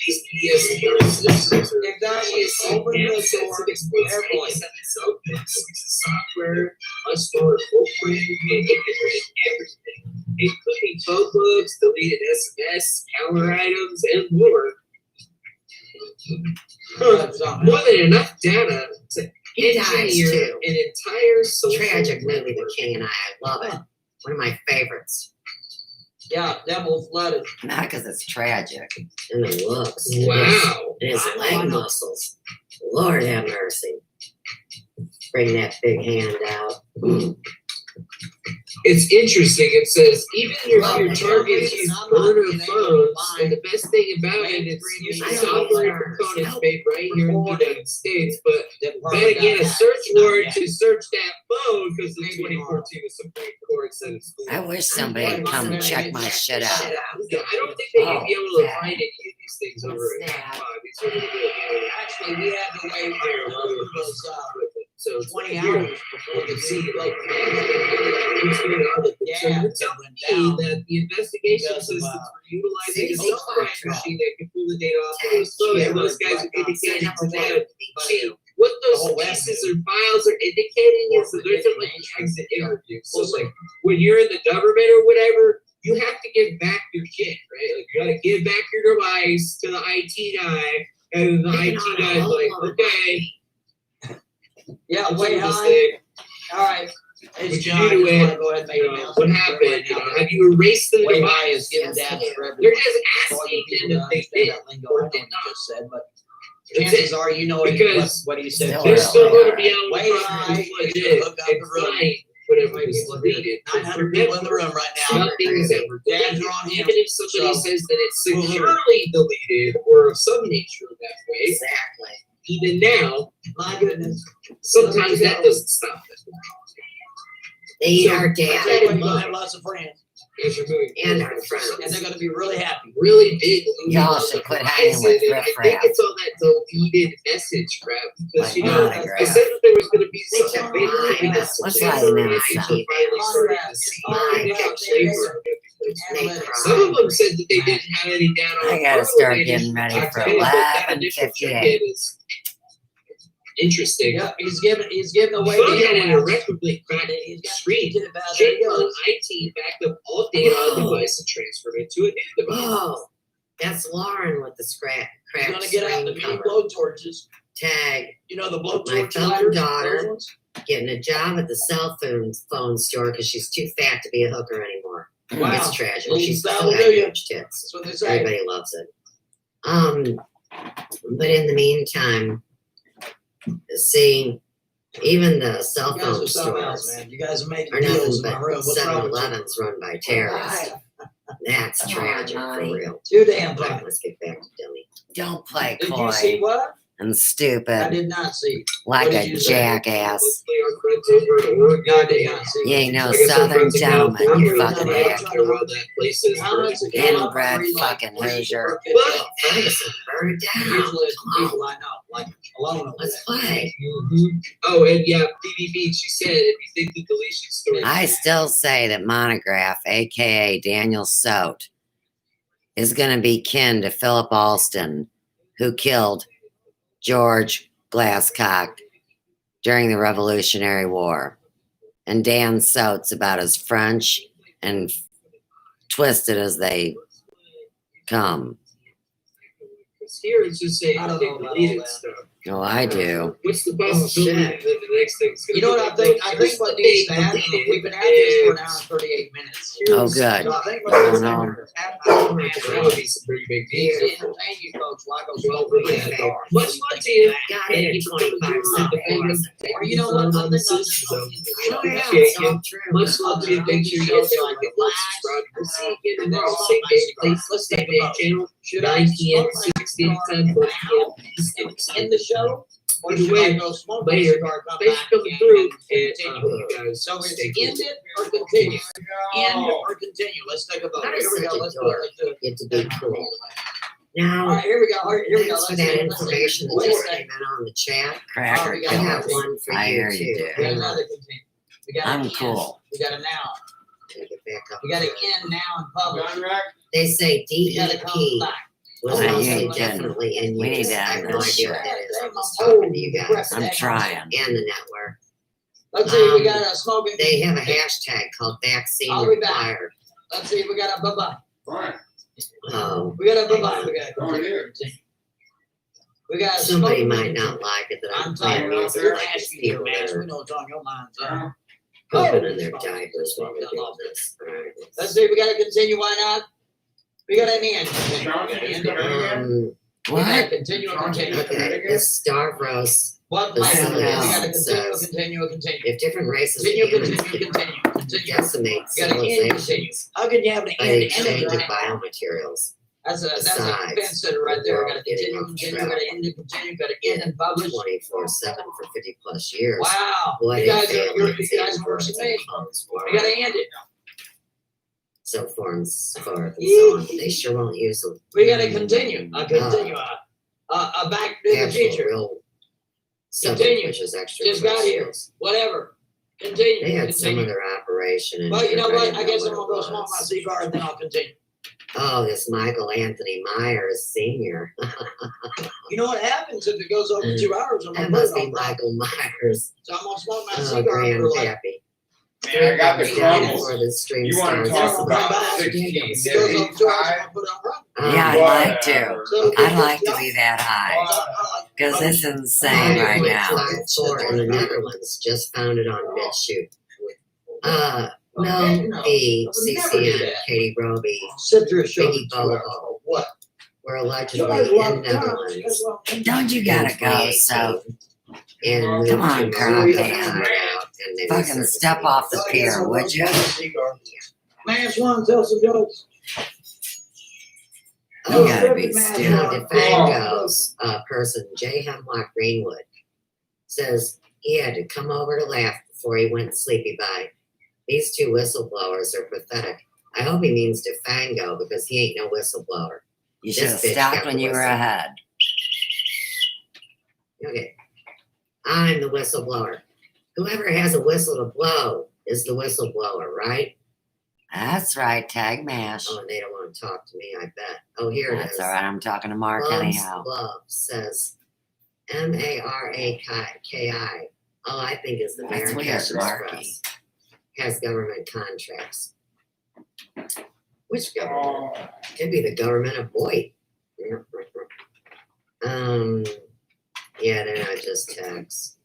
These DSPR systems are Exactly. Open the door. Airplane. This software, unstored footprint, and integrate everything, including phone books, deleted SMS, calendar items, and more. More than enough data to engineer an entire social Tragic movie, The network. King and I love it. One of my favorites. Yeah, devil's lettuce. Not because it's tragic. And the looks. Wow. And his leg muscles. Lord have mercy. Bring that big hand out. It's interesting. It says even if your targets use burner phones, and the best thing about it is using software and components made right here in the United States. But then again, a search warrant to search that phone because in 2014 the Supreme Court said it's I wish somebody would come check my shit out. Yeah, I don't think they would be able to find any of these things over at these are really good. Actually, we had to wait Higher level those so 20 hours before the see see like what's going on. So Yeah, you're telling me that the investigation systems are utilizing a self-crime machine that can pull the data off of those phones, and those guys are indicating to that. See, what those pieces or files are indicating is that there's like exit interviews. So it's like when you're in the government or whatever, you have to give back your shit, right? Like you gotta give back your device to the IT guy, and the IT guy's like, okay. Yeah, way high. All right. Hey, What John, you do I just it, wanna go ahead and make you an know, announcement what happened? right You now. know, have you erased the Way high device? is giving dabs for everyone. They're just For all you asking people them to if they understand did that lingo, I or know what did you not. just said, but That's chances it. are you know Because what he said. they're still clearly. going to be able to Way probably high plug is in to hook up the and room. find whatever is deleted. 900 people in the room right now. Nothing's ever Dads deleted. are on him. Even if somebody So, says that it's securely deleted or of some nature that way, Exactly. even now, My goodness. sometimes that doesn't stop it. They eat So, our I tell you data what, you're gonna have lots of friends. As you're moving and forward. our friends. And they're gonna be really happy. Really big. Y'all should quit hanging with I think riffraff. it's all that deleted message crap because Like you know autograph. they said that there was going to be They some took big mine. thing Let's lighten them finally some. started to see Mine. labor. They cry. Some of them said that they didn't have any data on I gotta Carl, start they getting just ready got for to it, but that 11:58. initial check-in is interesting. Yeah, he's giving away Phone the had an airwaves. irreparably cracked screen. Thinking about Shame it. on IT backed up all data on the device and transferred it to a new device. Oh, that's Lauren with the He's cracked gonna get out the screen mini cover. blow torches. Tag, You know the blow my torch fellow lighters? daughter Those ones? getting a job at the cell phone store because she's too fat to be a hooker anymore. Wow. It's tragic. Little She's still style, got do you? huge tits. That's what they say. Everybody loves it. But in the meantime, see, even the cell You guys phone are something else, stores man. You guys are making are deals nothing in my room. but What's wrong with you? 7-Elevens run by terrorists. That's Come on, tragic for honey. real. Too damn Right, fine. let's get back to Dummy. Don't play Did coy. you see what? and I stupid did not see. like What a did you say? jackass. Our friends over at Oregon. No, I did not see. You ain't no I guess our southern friends in gentleman, California you are fucking trying hack. to run that place is friends in California. Inbred fucking Hoosier. Well, Ferguson, burn it down. Usually it's people I know, like alone. Let's play. Oh, and yeah, PvP, she said, if you think the deletion story. I still say that Monograph, aka Daniel Soat, is going to be kin to Philip Alston, who killed George Glasscock during the Revolutionary War. And Dan Soat's about as French and twisted as they come. Here it's just saying, I don't take know about deleted all that. stuff. Oh, I do. What's the possibility that the next thing's gonna You know what I think? I think what needs to happen, we've been at this for an hour and 38 minutes. Oh, good. So I think No, what no. That would be some pretty big Easy deal. entertain you folks while I go smoke really dark. Much love to you. Got it at 25 cents. Or you know what? I think I'll just go Oh, yeah, Appreciate it's you. all true. Much love to you. Make sure you get there. Like, subscribe. We'll see you again tomorrow. Same day, place. Let's take a channel. 9 p.m. 16 10 4 p.m. in the show. Or Either should way, I go smoke but a here, cigar, come thanks back for coming and through. continue? You guys, So it's stay end it or continue? End or continue? Let's take a vote. That Here is we go. such a Let's do it. Let's do it. Get to be cool. All Now, right, here we go. Here we go. thanks for Let's that see. Let's see. information that Wait a just second. came in on the chat. Cracker we I got have killers. one for I you hear you too. do. We got another continue. We got I'm an cool. end. We got a now. Take it back up. We got an end now and publish. They say We gotta come DEP back. was I also ain't definitely in We need use. to I have end no this idea what shit. that is. I'm just talking to you guys I'm trying. and the network. Let's see. We got a smoking. They have a hashtag called vaccine I'll be back. required. Let's see. We got a bye bye. Oh, We got a bye bye. We got a continue. We got a somebody smoking. might not like it that I'm I'm playing talking about music your like ass. these You people man. that We are know what's on your mind. Sir. pooping in their diapers while they're doing this. All right. Let's see. We got to continue. Why not? We got an end. We got an end. We got to What? continue. Continue. Okay, this Stavros, What? the Like, we Stylist got to continue. says, Continue. Continue. if different races Continue. of humans Continue. can Continue. Continue. decimate You gotta end. Continue. civilizations How can you have an by end? the End exchange of of it. biomaterials, That's a Besides, fence sitter right there. We got to getting continue. off Continue. We track. got to end it. Continue. We got to end and publish. 24/7 for 50 plus years. Wow. What You if guys they are worse than me. We got to end it. So forth and so forth and so on. They sure won't use them. We got to continue. Continue. Back to the Actual future. real subject, Continue. which is extra. Just got here. Whatever. Continue. They had some Continue. of their operation. Well, you know what? didn't I guess I'm what gonna go it smoke my was. cigar and then I'll continue. Oh, this Michael Anthony Myers Sr. You know what happens if it goes over 2 hours? I'm That gonna must put it be on Pratt. Michael Myers. So I'm gonna smoke my Oh, cigar for like grandpappy. Man, I got the crumbles. Before the stream You want to starts. talk Come about back. 16 It goes over 2 hours. I'm gonna put it on Pratt. Yeah, I'd like to. So I'd like to be that high. Because it's insane right now. 1.54 in the Netherlands, just founded on BitChute. Mel B, CCN, Katie Roby, Citrus sugar. Biggie Bobo What? were allegedly in Netherlands. Don't you gotta go, so and moved come on, to Carl America Pan. and out, and they Fucking resurfaced step again. off the pier, would you? Man, Swan, tell some jokes. You gotta be The stupid. Fangos person, J. Hemlock Greenwood, says he had to come over to laugh before he went sleepy by. These two whistleblowers are pathetic. I hope he means DeFango because he ain't no whistleblower. You This should have bitch stopped got when the you were whistle. ahead. Okay. I'm the whistleblower. Whoever has a whistle to blow is the whistleblower, right? That's right, Tag Mash. Oh, and they don't want to talk to me, I bet. Oh, here it That's is. all right. I'm talking to Mark Loves anyhow. Love says MARAKI. All I think is the That's American weird, Express has government contracts. Which government? Could be the government of Boyd. Yeah, they're not just texts.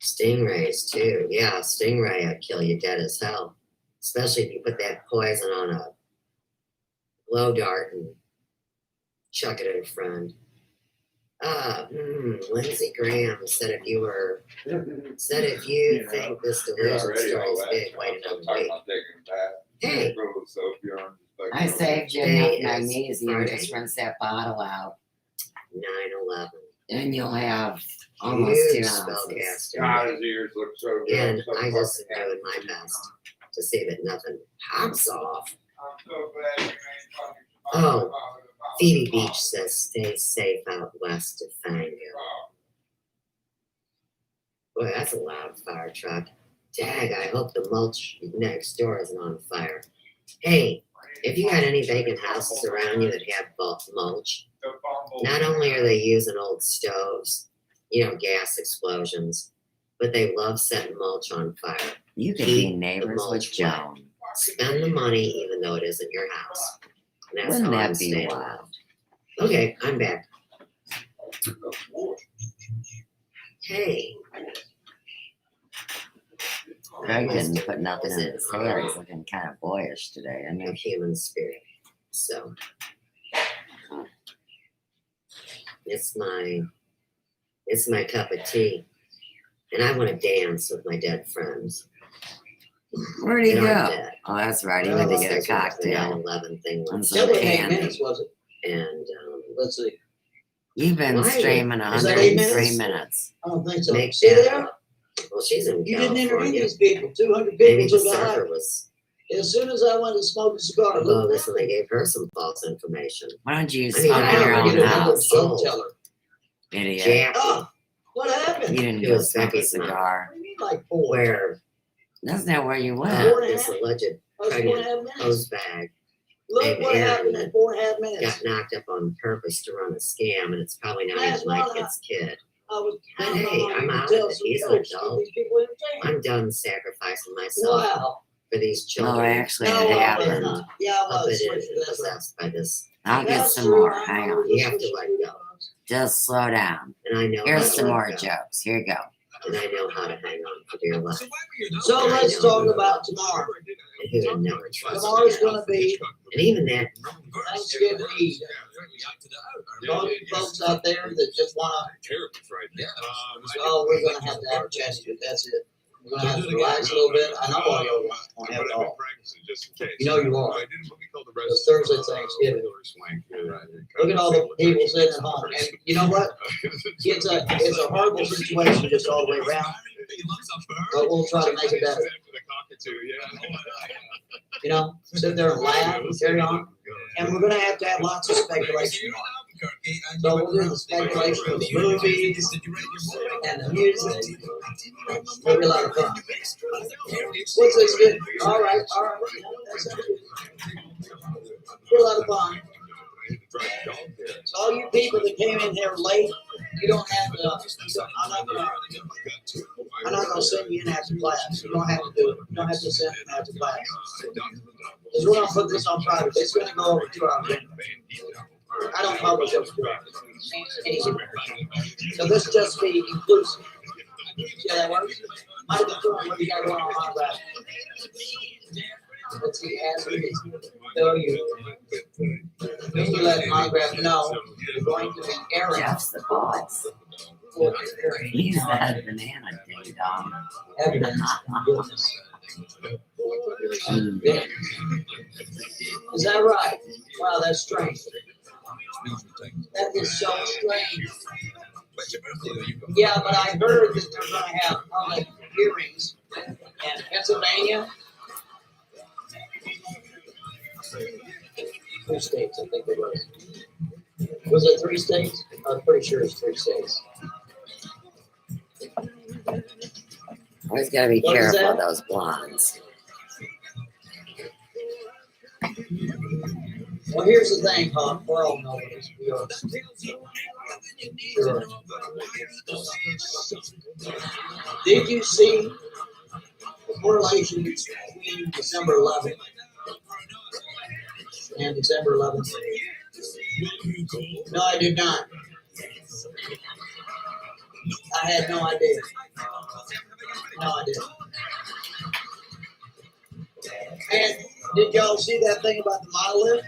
Stingrays too. Yeah, stingray would kill you dead as hell. Especially if you put that poison on a glow dart and chuck it at a friend. Lindsey Graham said if you think this delusion story is big, wait another week. Hey, I saved you Today enough is magnesium. Friday. Just rinse that bottle out. 9/11. And you'll have almost 2 huge ounces. spellcaster. God, his ears look so good. And so I just fucking doing my best to see that nothing pops off. I'm so glad you ain't fucking Oh, Phoebe Beach says stay safe out west of Fango. Boy, that's a loud fire truck. Dag, I hope the mulch next door isn't on fire. Hey, if you got any vacant houses around you that have mulch, not only are they using old stoves, gas explosions, but they love setting mulch on fire. You could Keep be neighbors the with mulch Joan. wet. Spend the money even though it isn't your house. And that's Wouldn't how that I'm be staying wild? alive. Okay, I'm back. Hey. Greg didn't put nothing in his hair. He's looking kind of boyish today, isn't A he? human spirit. So it's my cup of tea. And I want to dance with my dead friends. Where'd he They're not go? dead. Oh, that's right. He went to get a cocktail. The 9/11 thing And was some That was 8 candy. minutes, was it? and Let's see. You've been Why? streaming Is that 8 103 minutes? minutes. I don't think so. make See that there? up. Well, she's in You didn't interview California. these people. 200 Maybe people the took a server hike. was As soon as I went to smoke a cigar, bogus and they gave her some false information. Why don't you I mean, smoke I in your don't own get another house, joke teller. idiot? Jackie, Oh, what You happened? didn't It go was smoke a Becky's mom. cigar. What do you mean like 4? where That's not where you went. this alleged That was 4.5 pregnant minutes. pose bag Look named what Aaron happened in 4.5 minutes. got knocked up on purpose to run a scam, and it's probably not That's even like not his kid. I was But counting hey, on I'm you to out of tell it. some He's an jokes to adult. these people entertained. I'm done sacrificing myself Wow. for these Oh, children. actually, No, it I was happened. not. Yeah, I was. Upended Switch and to this one. possessed by this. I'll get That's some true. more. I Hang know on. You this have to was- let go. Just slow down. And I know Here's how some to more let go. jokes. Here you go. And I know how to hang on for dear life. So let's talk about tomorrow. And who would never trust Tomorrow's me. going to be And even that, Thanksgiving Eve. All you folks out there that just want to, oh, we're going to have to have chastity. That's it. We're going to have to relax a little bit. I know all y'all want to have it all. You know you are. It's Thursday, Thanksgiving. Look at all the people sitting at home. And you know what? It's a horrible situation just all the way around. But we'll try to make it better. You know, sit there and laugh and carry on. And we're going to have lots of speculation. So we'll do the speculation of the movies and the music. It'll be a lot of fun. What's this good? All right. That sounds good. Be a lot of fun. So all you people that came in here late, you don't have to. I'm not gonna send you in after class. You don't have to do it. You don't have to send in after class. Because we're gonna put this on private. It's gonna go over 2 hours. I don't publish up to 2 hours. Anyway. So this just be inclusive. See how that works? Might have been fun. What do you got going on my back? Let's see, as we tell you, just to let Monograph know, you're going to be airing. Jeff's the boss. He's that banana ding dong. Evidence. Is that right? Wow, that's strange. That is so strange. Yeah, but I heard that they're going to have public hearings in Pennsylvania. 2 states, I think it was. Was it 3 states? I'm pretty sure it's 3 states. Always gotta be What is careful of that? those blondes. Well, here's the thing, Hawk. We're all know this. We are. Sure. Did you see the correlation between December 11th and December 11th? No, I did not. I had no idea. No, I didn't. And did y'all see that thing about the monolith?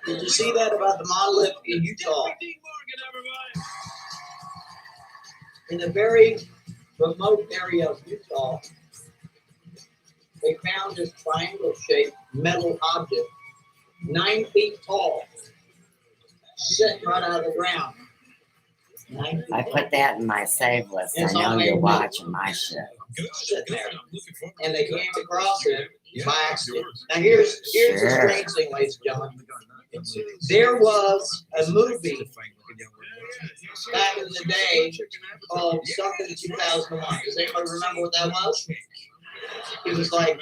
Did you see that about the monolith in Utah? In a very remote area of Utah, they found this triangle-shaped metal object, 9 feet tall, sitting right out of the ground. I put that in my save list. I It's know all you're made watching my shit. sitting there. And they came across it by accident. Now here's the strange thing, ladies and gentlemen. There was a movie back in the day called something 2001. Does anybody remember what that was? It was like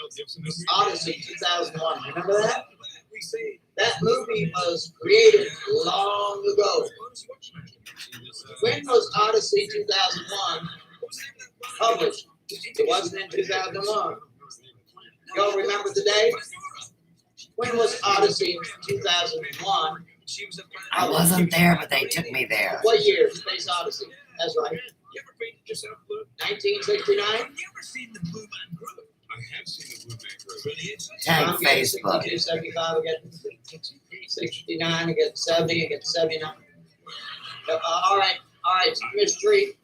Odyssey 2001. Remember that? That movie was created long ago. When was Odyssey 2001 published? It wasn't in 2001. Y'all remember the day? When was Odyssey 2001? I wasn't there, but they took me there. What year? Space Odyssey. That's right. 1969? Tag Facebook. 75 against 69 against 70 against 79. All right, mystery.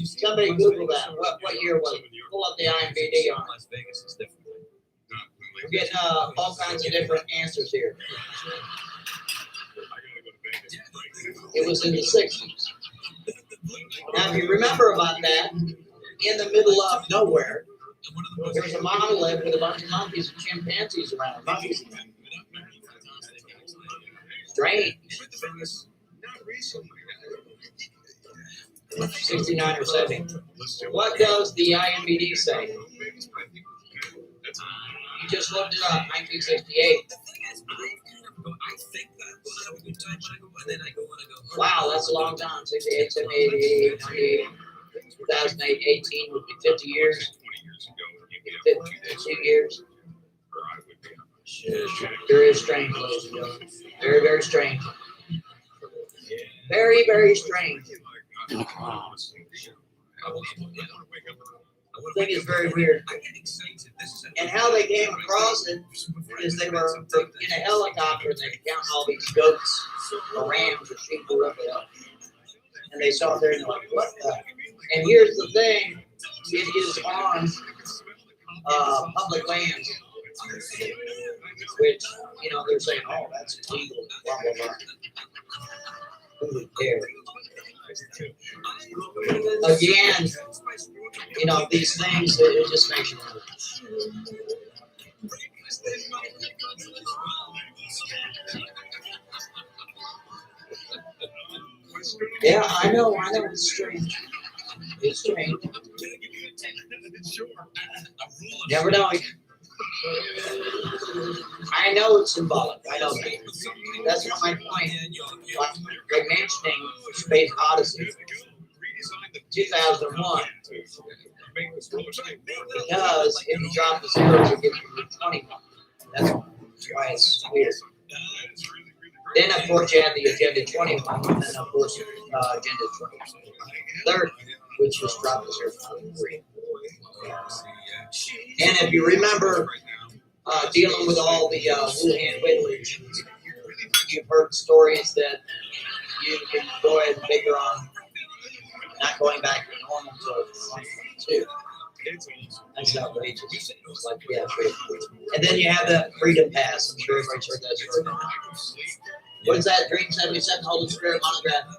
Somebody Google that. What year was it? Pull up the IMDb on it. We're getting all kinds of different answers here. It was in the 60s. Now, if you remember about that, in the middle of nowhere, there's a monolith with a bunch of monkeys and chimpanzees around. Monkeys. Strange. 69 or 70. What does the IMDb say? You just looked it up, 1968. Wow, that's a long time. 68, 78, 88, 98, 2008, 18 would be 50 years. 52 years. Very strange, ladies and gentlemen. Very, very strange. Very, very strange. I think it's very weird. And how they came across it is they were in a helicopter and they were counting all these goats or rams or sheep or whatever. And they saw it there and they're like, what the? And here's the thing, it is on public lands, which, they're saying, oh, that's illegal, blah, blah, blah. Who would care? Again, these things, it just makes you wonder. Yeah, I know, it's strange. It's strange. Never know. I know it's symbolic. I know that. That's not my point. Like mentioning Space Odyssey 2001. Because if you drop the zeros, it gives you 21. That's why it's weird. Then, of course, you have the Agenda 21. And then, of course, Agenda 23rd, which was dropped the zero to 3. And if you remember dealing with all the Wuhan whittlage, you've heard stories that you can go ahead and figure on not going back to normal until 2022. That's outrageous. It's like, yeah, and then you have the Freedom Pass. I'm sure everybody's heard that story. What is that? Dream 77 Holy Spirit monograph.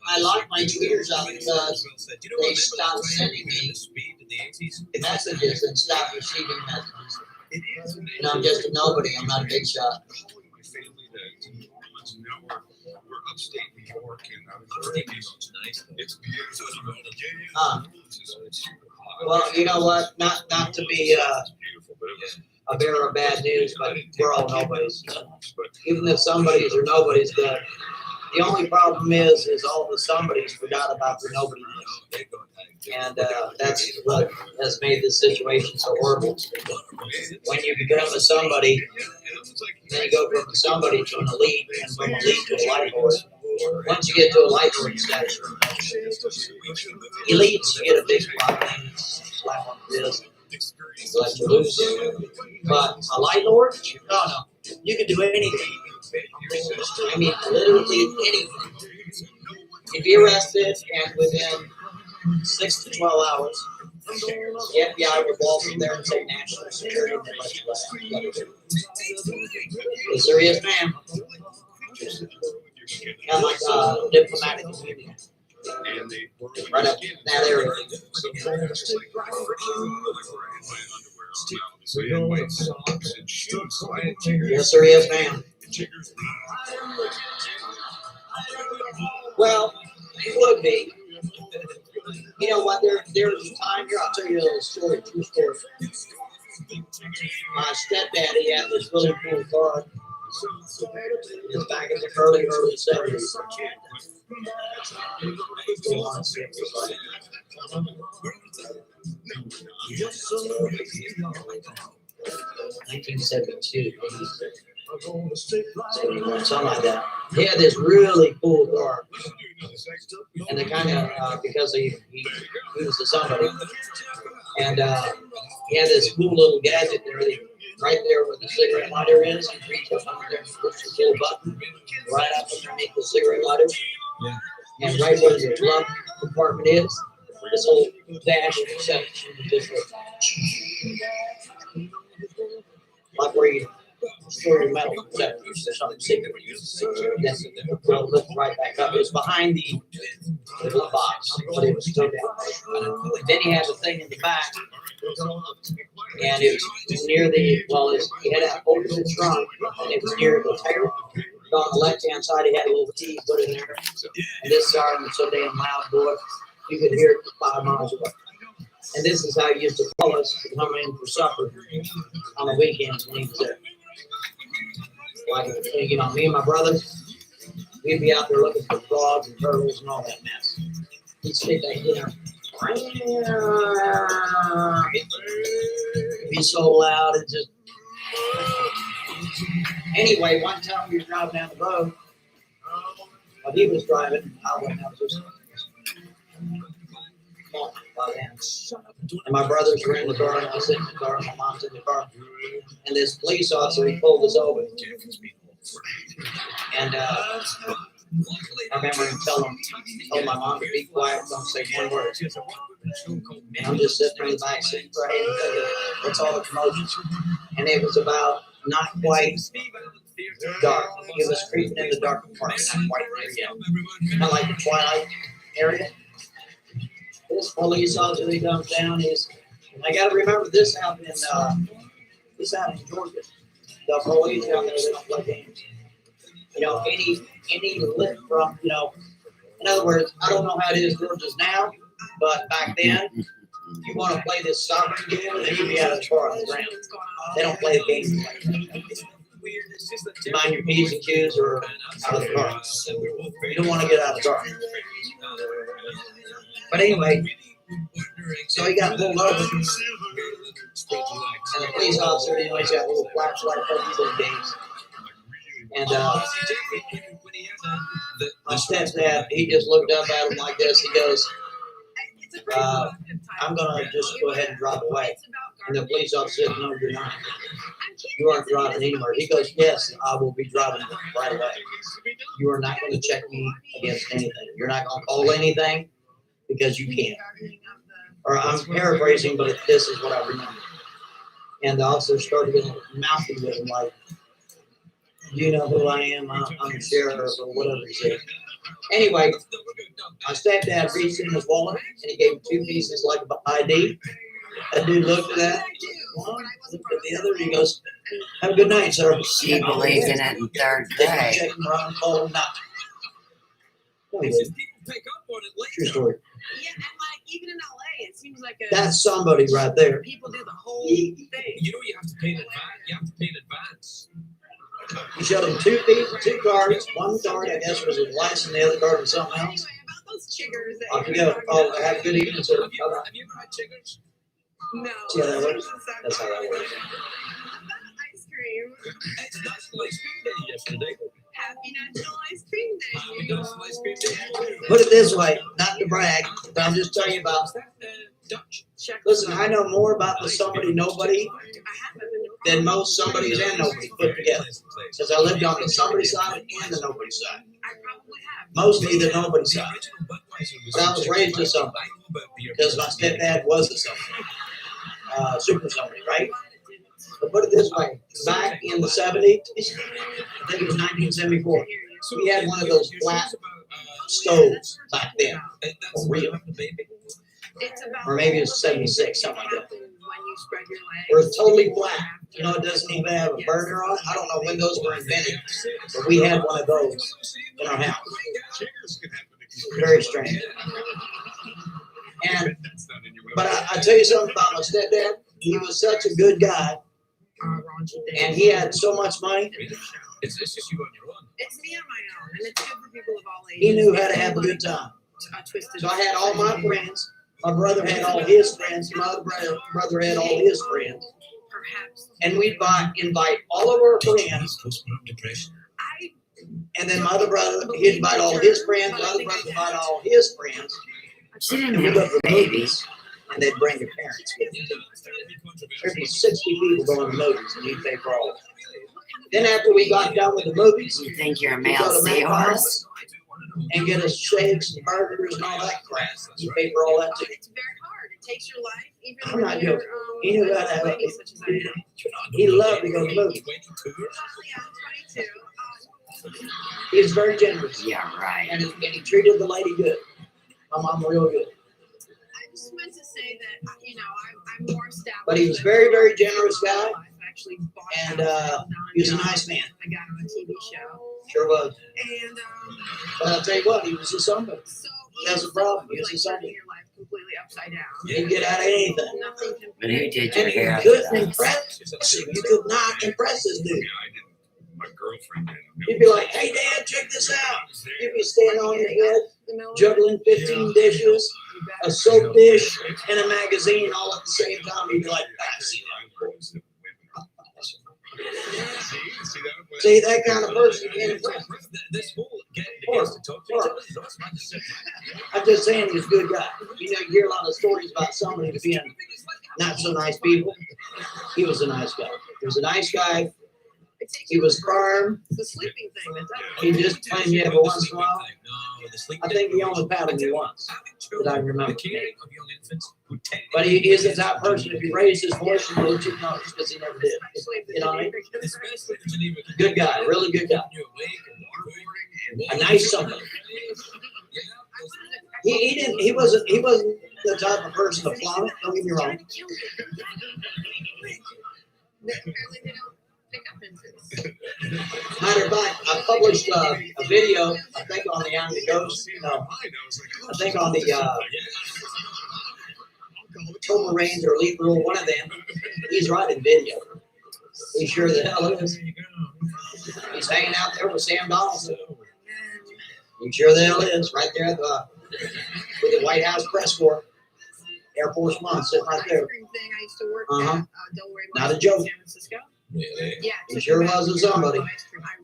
I locked my tweeters up because they stopped sending me messages and stopped receiving messages. And I'm just a nobody. I'm not a big shot. We're upstate New York and it's beautiful. Well, you know what? Not to be a bearer of bad news, but we're all nobodies. Even if somebodies are nobodies, the only problem is all the somebodies forgot about the nobodies. And that's what has made this situation so horrible. When you become a somebody, then you go from a somebody to an elite, and from elite to a light lord. Once you get to a light lord status, elites, you get a big problem, slap on this, let you loose. But a light lord, no. You can do anything. I mean, literally anything. If you're arrested and within 6 to 12 hours, the FBI will walk in there and say national security and let you out. A serious man. Kind of like diplomatic community. Right up in that area. Yes, sir, yes, ma'am. Well, it would be. You know what? There was a time here. I'll tell you a little story, true story. My stepdaddy had this really cool car. It was back in the early 70s. 1972. Something like that. He had this really cool car. And they kind of, because he was a somebody. And he had this cool little gadget there, right there where the cigarette lighter is. You reach up under there and push this little button right up underneath the cigarette lighter. Yeah. And right where the glove compartment is, this little dash section just like where you store your metal detectors or something secret. Then it'll lift right back up. It was behind the glove box, but it was still down. Then he had the thing in the back, and it was near the, he had a opposite trunk, and it was near the tail. On the left-hand side, he had a little key put in there, and this siren was so damn loud, boy, you could hear it 5 miles away. And this is how he used to call us to come in for supper on the weekends when he was there. Like, you know, me and my brothers, we'd be out there looking for frogs and turtles and all that mess. He'd stick that dinner. It'd be so loud, it just. Anyway, one time we were driving down the road. While he was driving, I went out just. And my brothers were in the car, and I was in the car, and my mom's in the car. And this police officer, he pulled us over. And I remember him telling my mom to be quiet, don't say one word. And I'm just sitting there in the back seat, praying, what's all the commotion? And it was about not quite dark. It was creeping in the dark part, not quite there yet. Kind of like the twilight area. This police officer, he comes down, I got to remember this happened in Georgia. The police down there, they don't play games. You know, any lit from, you know, in other words, I don't know how it is Georgia's now, but back then, you want to play this sovereign game, then you'd be out of the car on the ground. They don't play the games like that. You mind your P's and Q's or out of the car. You don't want to get out of the car. But anyway, so he got pulled over. And the police officer, you know, he's got a little flashlight for these little games. And my stepdad, he just looked up at him like this. He goes, I'm going to just go ahead and drive away. And the police officer said, no, you're not. You aren't driving anywhere. He goes, yes, I will be driving right away. You are not going to check me against anything. You're not going to call anything because you can't. Or I'm paraphrasing, but this is what I remember. And the officer started getting mouthy with him, like, do you know who I am? I'm the sheriff or whatever he said. Anyway, my stepdad reached in his wallet and he gave him 2 pieces like an ID. That dude looked at that, one, looked at the other, and he goes, have a good night, sir. He believed in it in third grade. Check him around, call him not. True story. Yeah, and like even in LA, it seems like that's somebody right there. People do the whole thing. You know, you have to pay in advance. He showed him 2 cards. One card, I guess, was his license, and the other card was something else. Anyway, about those chiggers. Off you go. Oh, have a good evening, sir. Have you ever had chiggers? No. See how that works? That's how that works. Ice cream. It's National Ice Cream Day yesterday. Happy National Ice Cream Day. Happy National Ice Cream Day. Put it this way, not to brag, but I'm just telling you about. Listen, I know more about the somebody nobody than most somebodies and nobody put together. Because I lived on the somebody side and the nobody side. Mostly the nobody side. But I was raised as somebody. Because my stepdad was a somebody. Super somebody, right? But put it this way, back in the 70s, I think it was 1974, We had one of those flat stoves back then, real. Or maybe it's 76, something like that. Where it's totally flat. You know, it doesn't even have a burner on it. I don't know when those were invented, but we had one of those in our house. Very strange. But I tell you something about my stepdad. He was such a good guy, and he had so much money. It's just you on your own. It's me on my own, and it's good for people of all ages. He knew how to have a good time. So I had all my friends. My brother had all his friends. My other brother had all his friends. And we'd invite all of our friends. And then my other brother, he'd invite all his friends. My other brother invite all his friends. And we'd go to the movies, and they'd bring their parents with them. There'd be 60 people going to the movies, and you'd pay for all of them. Then after we got done with the movies, You think you're a we'd male go to seahorse? and get us shakes and burgers and all that crap. You pay for all that too. It's very hard. It takes your life, even I'm when not you're joking. He knew how to have lady such as I am. He loved to go to movies. Yeah, I'm 22. He was very generous. Yeah, right. And he treated the lady good. My mom real good. I just meant to say that, you know, I'm more established. But he was very, very generous guy. I actually bought And he was a nice man. I got on a TV show. Sure was. And But I'll tell you what, he was a somebody. That's the problem. He was a somebody. your life completely upside down. He'd get out of anything. Nothing can But who did your And you hair? couldn't impress. You could not impress this dude. My girlfriend. You'd be like, hey, Dad, check this out. You'd be standing on your head, juggling 15 dishes, a soap dish, and a magazine all at the same time. You'd be like, that's See, that kind of person you can't impress. This whole getting together to talk to each other is awesome. I'm just saying he's a good guy. You know, you hear a lot of stories about somebody being not so nice people. He was a nice guy. He was a nice guy. He was firm. The sleeping thing that does. He just claimed you every once in a while. I think he only patted me once, that I remember. But he is the type of person, if he raised his voice, you would know, because he never did. You know what I mean? Good guy, really good guy. A nice somebody. He wasn't the type of person to flaunt it, don't get me wrong. Matter of fact, I published a video, I think on the I'm the Ghost, I think on the October Range or Elite Rule, one of them. He's writing video. He sure the hell is. He's hanging out there with Sam Donaldson. He sure the hell is, right there at the, with the White House press corps. Air Force One sitting right there. Not a joke. Yeah, He sure was a somebody. I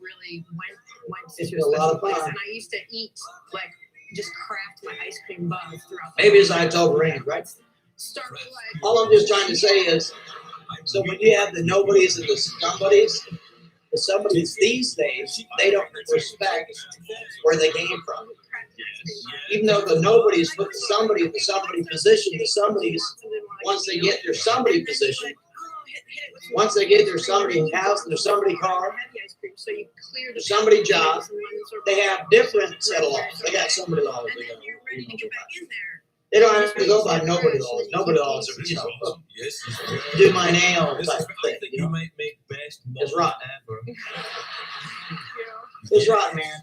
really went It's to been a lot of fun. place, and I used to eat like just craft my ice cream buns throughout. Maybe it's October Range, right? Start with like. All I'm just trying to say is, so when you have the nobodies and the somebodies, the somebodies these days, they don't respect where they came from. Even though the nobodies put the somebody position, the somebodies, once they get their somebody position, once they get their somebody house and their somebody car, their somebody job, they have different set of laws. They got somebody laws. They don't have to go by nobody laws. Nobody laws are, you know, do my nails type of thing. You know? It's rotten. It's rotten, man.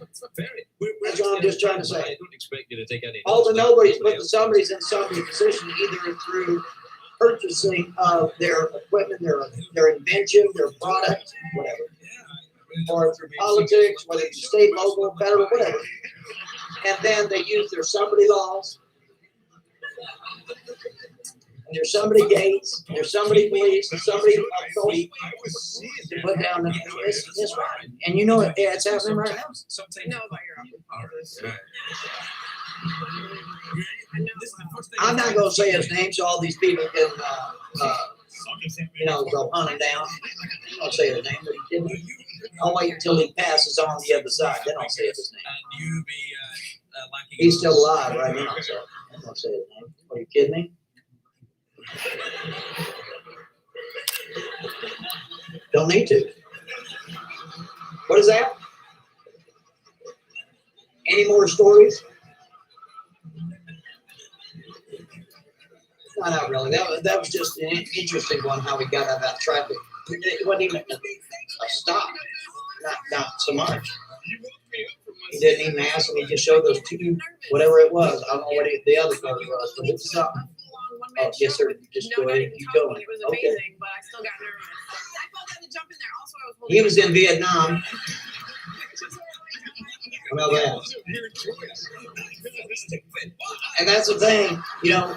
That's what I'm just trying to say. All the nobodies put the somebodies in somebody position either through purchasing of their equipment, their invention, their product, whatever, or through politics, whether it's state, local, federal, whatever. And then they use their somebody laws, and there's somebody gates, there's somebody police, there's somebody authority to put down this right. And you know it, yeah, it's happening right now. No, but you're I'm not going to say his name so all these people can, you know, go hunt him down. I'm going to say his name, but he didn't. I'll wait until he passes on the other side, then I'll say his name. He's still alive right now, so I'm going to say his name. Are you kidding me? Don't need to. What is that? Any more stories? No, not really. That was just an interesting one, how we got out of that traffic. It wasn't even a stop. Not so much. He didn't even ask me. He just showed those two, whatever it was. I don't know what the other car was, but it's something. Oh, yes, sir. Just go ahead and keep going. It was Okay. amazing, but I still got nervous. I felt like to jump in there. Also, I was holding He was in Vietnam. Well, that. And that's the thing, you know,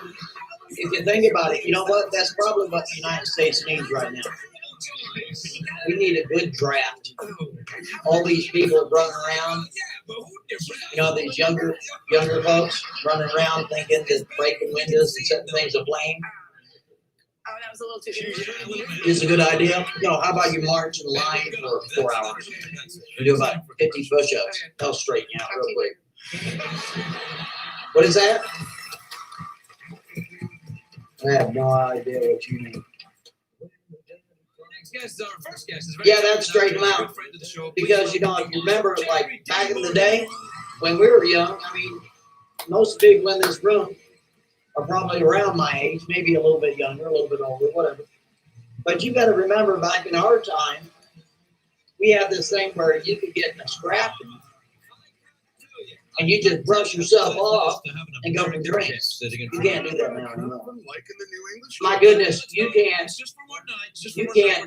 if you think about it, you know what? That's probably what the United States needs right now. We need a good draft. All these people running around, you know, these younger folks running around thinking that breaking windows and setting things aflame Oh, that was a little too is a good idea. You know, how about you march in line for 4 hours? You do about 50 push-ups. That'll straighten you out real quick. What is that? I have no idea what you mean. Yeah, that's straighten them out. Because, you know, if you remember, like, back in the day, when we were young, I mean, most people in this room are probably around my age, maybe a little bit younger, a little bit older, whatever. But you got to remember, back in our time, we had this thing where you could get in a scrap and you just brush yourself off and go for drinks. You can't do that now anymore. My goodness, you can't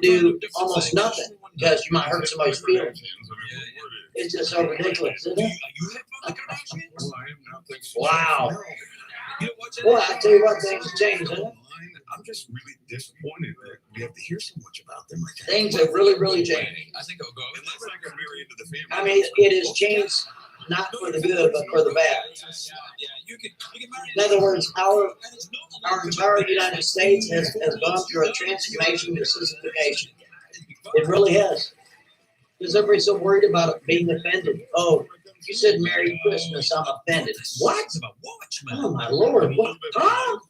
do almost nothing because you might hurt somebody's feelings. It's just so ridiculous, isn't it? Wow. Boy, I tell you what, things have changed, isn't it? I'm just really disappointed that we have to hear so much about them. Things have really, really changed. I think I'll go. Unless I can marry into the family. I mean, it has changed not for the good, but for the bad. In other words, our entire United States has gone through a transformation to sissification. It really has. Because everybody's so worried about it being offended. Oh, you said Merry Christmas, I'm offended. What? Oh my Lord! What? Huh?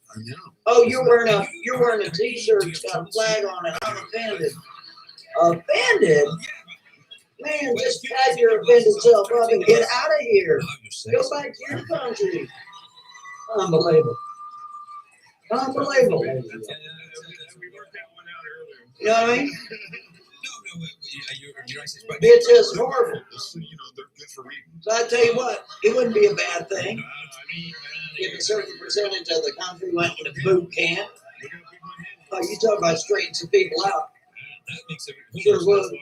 Oh, you're wearing a T-shirt that's got a flag on it. I'm offended. Offended? Man, just pack your offended self up and get out of here. Go back to your country. Unbelievable. Unbelievable. You know what I mean? It's just horrible. So I tell you what, it wouldn't be a bad thing if a certain percentage of the country went into boot camp. Oh, you talk about straightening some people out. Sure would.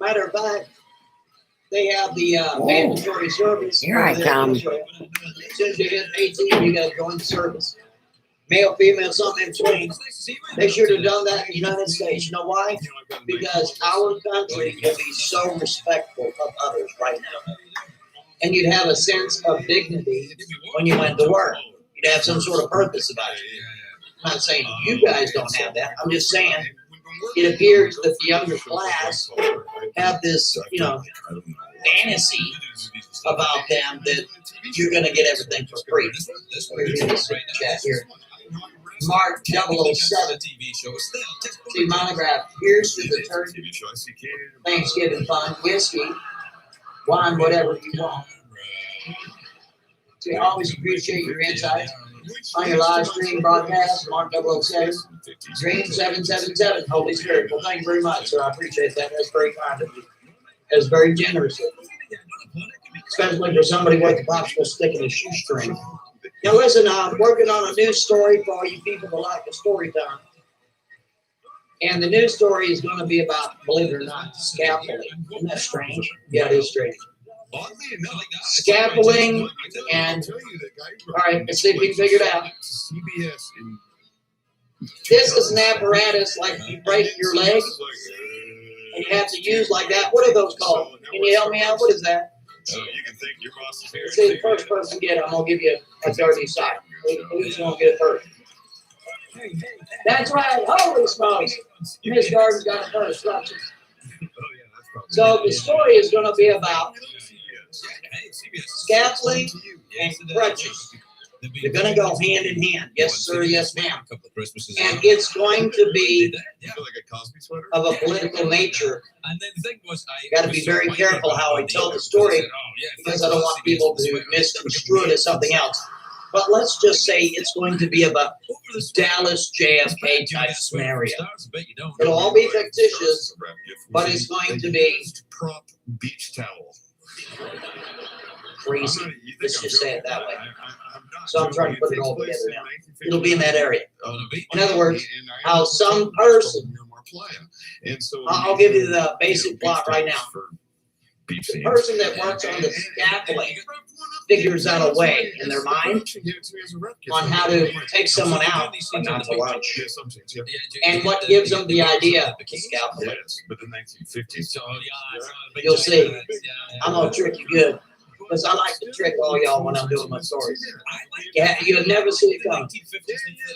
Matter of fact, they have the mandatory service. Here I come. As soon as you hit 18, you got to join the service. Male, female, something in between. They should have done that in the United States. You know why? Because our country can be so respectful of others right now. And you'd have a sense of dignity when you went to work. You'd have some sort of purpose about it. I'm not saying you guys don't have that. I'm just saying it appears that the younger class have this, you know, fantasy about them that you're going to get everything for free. Let me read this chat here. Mark 007. See, monograph. Here's to the turkey, Thanksgiving fun, whiskey, wine, whatever you want. See, I always appreciate your insights on your live stream broadcast. Mark 007. Dream 777. Holy Spirit. Well, thank you very much, sir. I appreciate that. That's very kind of you. That's very generous of you. Especially for somebody with a popsicle stick in a shoestring. Now listen, I'm working on a news story for all you people that like the story time. And the news story is going to be about, believe it or not, scaffolding. Isn't that strange? Yeah, it is strange. Scaffolding and, all right, let's see if we can figure it out. This is an apparatus like you break your leg and you have to use like that. What are those called? Can you help me out? What is that? You can think your boss is here. See, the first person get it, I'm going to give you a dirty side. Who's going to get it first? That's right. Holy smokes. Miss Garden's got it first. Watch it. So the story is going to be about scaffolding and crutches. They're going to go hand in hand. Yes, sir. Yes, ma'am. And it's going to be of a political nature. Got to be very careful how I tell the story because I don't want people to misconstrue it as something else. But let's just say it's going to be of a Dallas JFK type scenario. It'll all be fictitious, but it's going to be prop beach towel. Crazy. Let's just say it that way. So I'm trying to put it all together now. It'll be in that area. In other words, how some person, I'll give you the basic plot right now. The person that works on the scaffolding figures out a way in their mind on how to take someone out, but not to lunch. And what gives them the idea of the scaffolding? You'll see. I'm going to trick you good. Because I like to trick all y'all when I'm doing my stories. Yeah, you'll never see it come.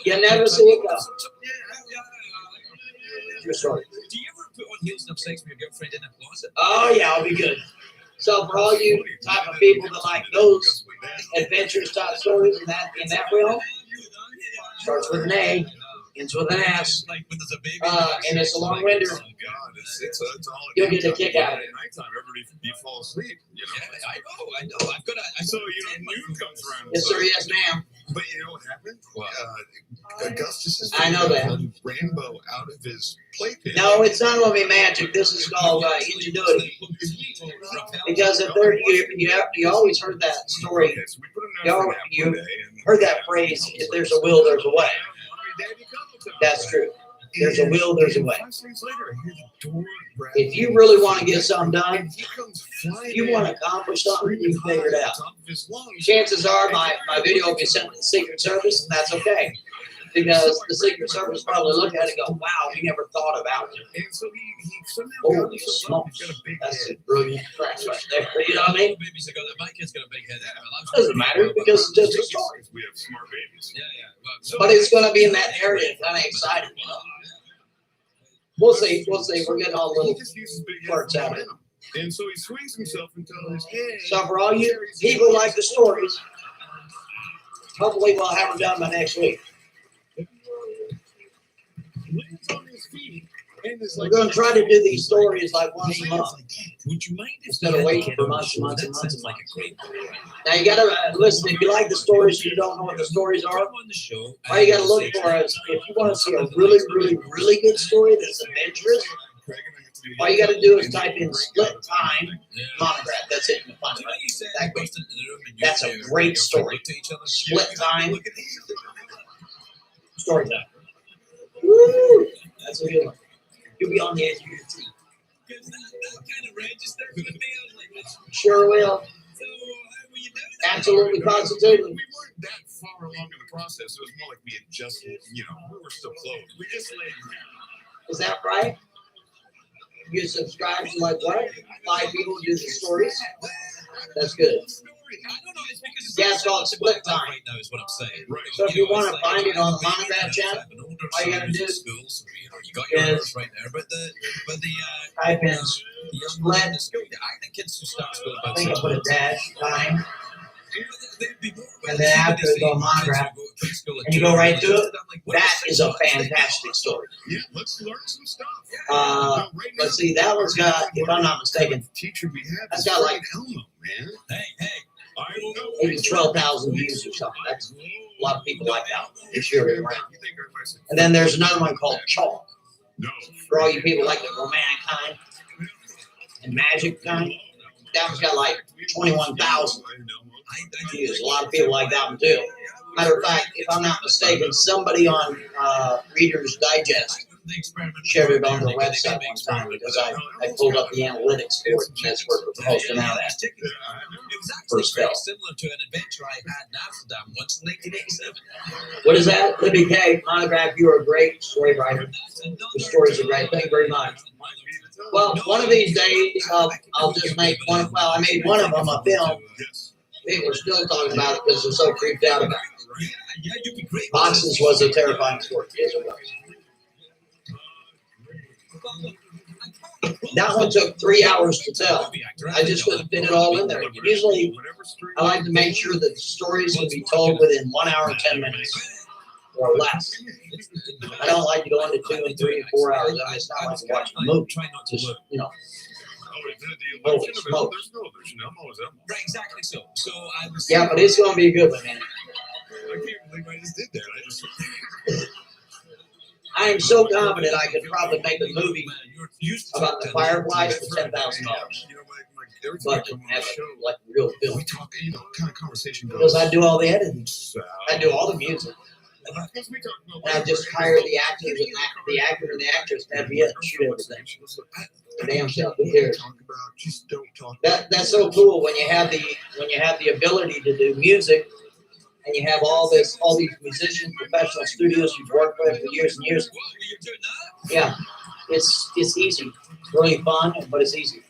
You'll never see it come. Your story. Do you ever put on heels and have sex with your girlfriend in a closet? Oh, yeah, I'll be good. So for all you type of people that like those adventurous type stories in that realm, starts with an A, ends with an S, and it's a long render. You'll get a kick out of it. You fall asleep, you know. Yeah, I know. I've got a. So noon comes around. Yes, sir. Yes, ma'am. But you know what happened? Augustus is I know that. Rainbow out of his playpen. No, it's not going to be magic. This is called ingenuity. Because if there, you always heard that story. You heard that phrase, if there's a will, there's a way. That's true. There's a will, there's a way. If you really want to get something done, if you want to accomplish something, you can figure it out. Chances are my video will be sent to the Secret Service, and that's okay. Because the Secret Service probably look at it and go, wow, we never thought about it. Holy smokes. That's a brilliant crack right there. You know what I mean? Doesn't matter because it's just a story. We have smart babies. But it's going to be in that area. Kind of excited. We'll see. We'll see. We're getting all little parts out of it. And so he swings himself until his head. So for all you people who like the stories, hopefully we'll have them done by next week. We're going to try to do these stories like once a month. Would you mind instead of waiting for months and months and months and months? Now you got to listen. If you like the stories, you don't know what the stories are. All you got to look for is if you want to see a really, really, really good story that's adventurous. All you got to do is type in "split time" monograph. That's it. That's a great story. Split time. Story time. Woo! That's a good one. You'll be on the edge of your seat. Sure will. Absolutely, positively. We weren't that far along in the process. It was more like we had just, we were still close. We just laid down. Is that right? You subscribe to like what? 5 people do the stories? That's good. Yeah, it's called Split Time. So if you want to find it on the Monograph channel, all you got to do is type in Split. I think I put a dash time. And then after it's on Monograph, and you go right to it. That is a fantastic story. Yeah, let's learn some stuff. Let's see, that one's got, if I'm not mistaken, that's got like maybe 12,000 views or something. That's a lot of people like that one. It's yearly around. And then there's another one called Chalk. For all you people like the romantic kind and magic kind, that one's got like 21,000 views. A lot of people like that one too. Matter of fact, if I'm not mistaken, somebody on Reader's Digest shared it on their website one time because I pulled up the analytics for it, and that's where we're posting out at. First spell. Similar to an adventure I had in Amsterdam once in 1987. What is that? Libby K, Monograph, you are a great story writer. The stories are great. Thank you very much. Well, one of these days, I'll just make one. Well, I made one of them a film. People are still talking about it because they're so creeped out about it. Boxes was a terrifying story. Yes, it was. That one took 3 hours to tell. I just couldn't fit it all in there. Usually, I like to make sure that the stories can be told within 1 hour and 10 minutes or less. I don't like to go into 2 and 3 and 4 hours. I just not like to watch a movie. Just, you know. Holy smokes. Right, exactly so. So I was. Yeah, but it's going to be a good one, man. I can't believe I just did that. I just. I am so confident I could probably make a movie about the Fireflies for $10,000. But to have a, like a real film. We talk, you know, kind of conversation goes. Because I do all the editing. I do all the music. And I just hire the actors and the actor and the actress to have me shoot everything. Damn self, who cares? That's so cool when you have the ability to do music and you have all these musicians, professional studios you've worked with for years and years. Yeah, it's easy. It's really fun, but it's easy.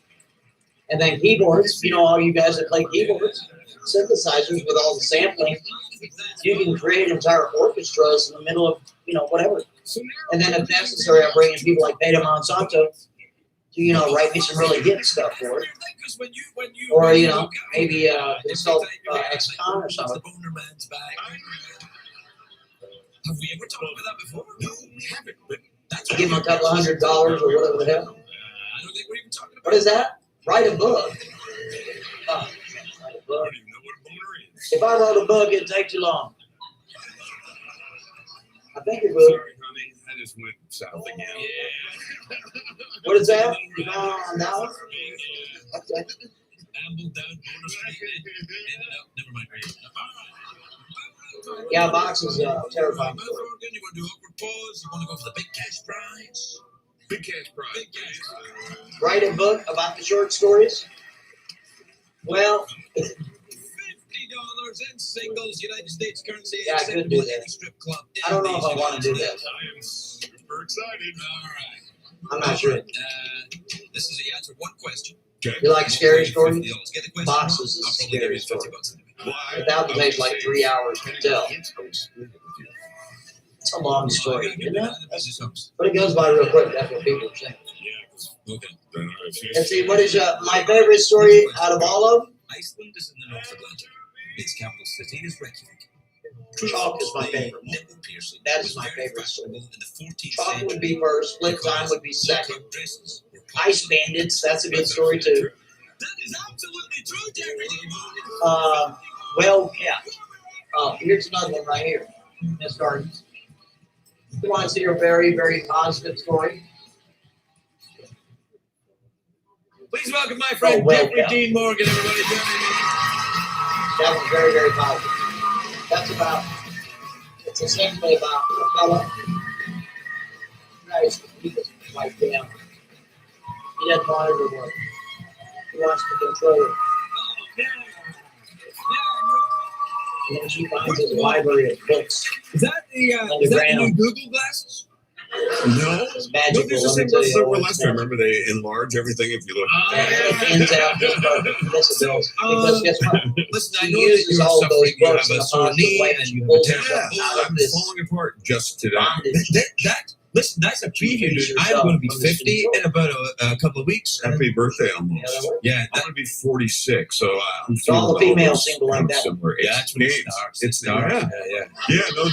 And then keyboards, you know, all you guys that play keyboards, synthesizers with all the sampling, you can create entire orchestras in the middle of, you know, whatever. And then if necessary, I'm bringing people like Peter Monsanto to, you know, write me some really hit stuff for it. Or, you know, maybe consult ex-con or something. Have we ever talked about that before? No, we haven't. But that's give them a couple $100 or whatever the hell. I don't think we're even talking about. What is that? Write a book. Write a book. If I wrote a book, it'd take too long. I think it would. Sorry, honey. I just went south again. Yeah. What is that? You found on that one? Okay. Yeah, box is terrifying. You want to do awkward pause? You want to go for the big cash prize? Big cash prize. Big cash prize. Write a book about the short stories? Well, $50 in singles, United States currency. Yeah, I could do that. Strip club. I don't know if I want to do that. I am super excited. All right. I'm not sure. This is the answer one question. Okay. You like scary stories? Get the question. Boxes is a scary story. But that would take like 3 hours to tell. It's a long story, isn't it? But it goes by real quick. That's what people are saying. Okay. Let's see, what is my favorite story out of all of them? Iceland is in the North Atlantic. Its capital city is Reykjavik. Chalk is my favorite. Nipple piercing. That is my favorite story. In the 14th Chalk would be first. Split Time would be second. dresses. Ice Bandits, that's a good story too. That is absolutely true, Jerry. Well, yeah. Here's another one right here. Miss Gardens. You want to see a very, very positive story? Please welcome my friend Jeffrey Dean Morgan, everybody. That was very, very positive. That's about, it's essentially about a fella who tries to keep his wife down. He doesn't want her to work. He wants to control her. And then she finds his library of books. Is that the new Google glasses? No. It's magical. There's the same ones that were last time. Remember, they enlarge everything if you look. It ends out just about disabilities. Because guess what? Listen, I He know uses that all you're those suffering. You books have in a a sore positive knee way, and and you he pulls have himself out I'm of this falling apart just today. bondage. Listen, that's a preview, dude. I'm going to be 50 in about a couple of weeks. Happy birthday, almost. Yeah, I'm going to be 46, so I'm So all the feeling females those seem to like that. similar. Yeah, that's when it starts. It starts. Yeah. No,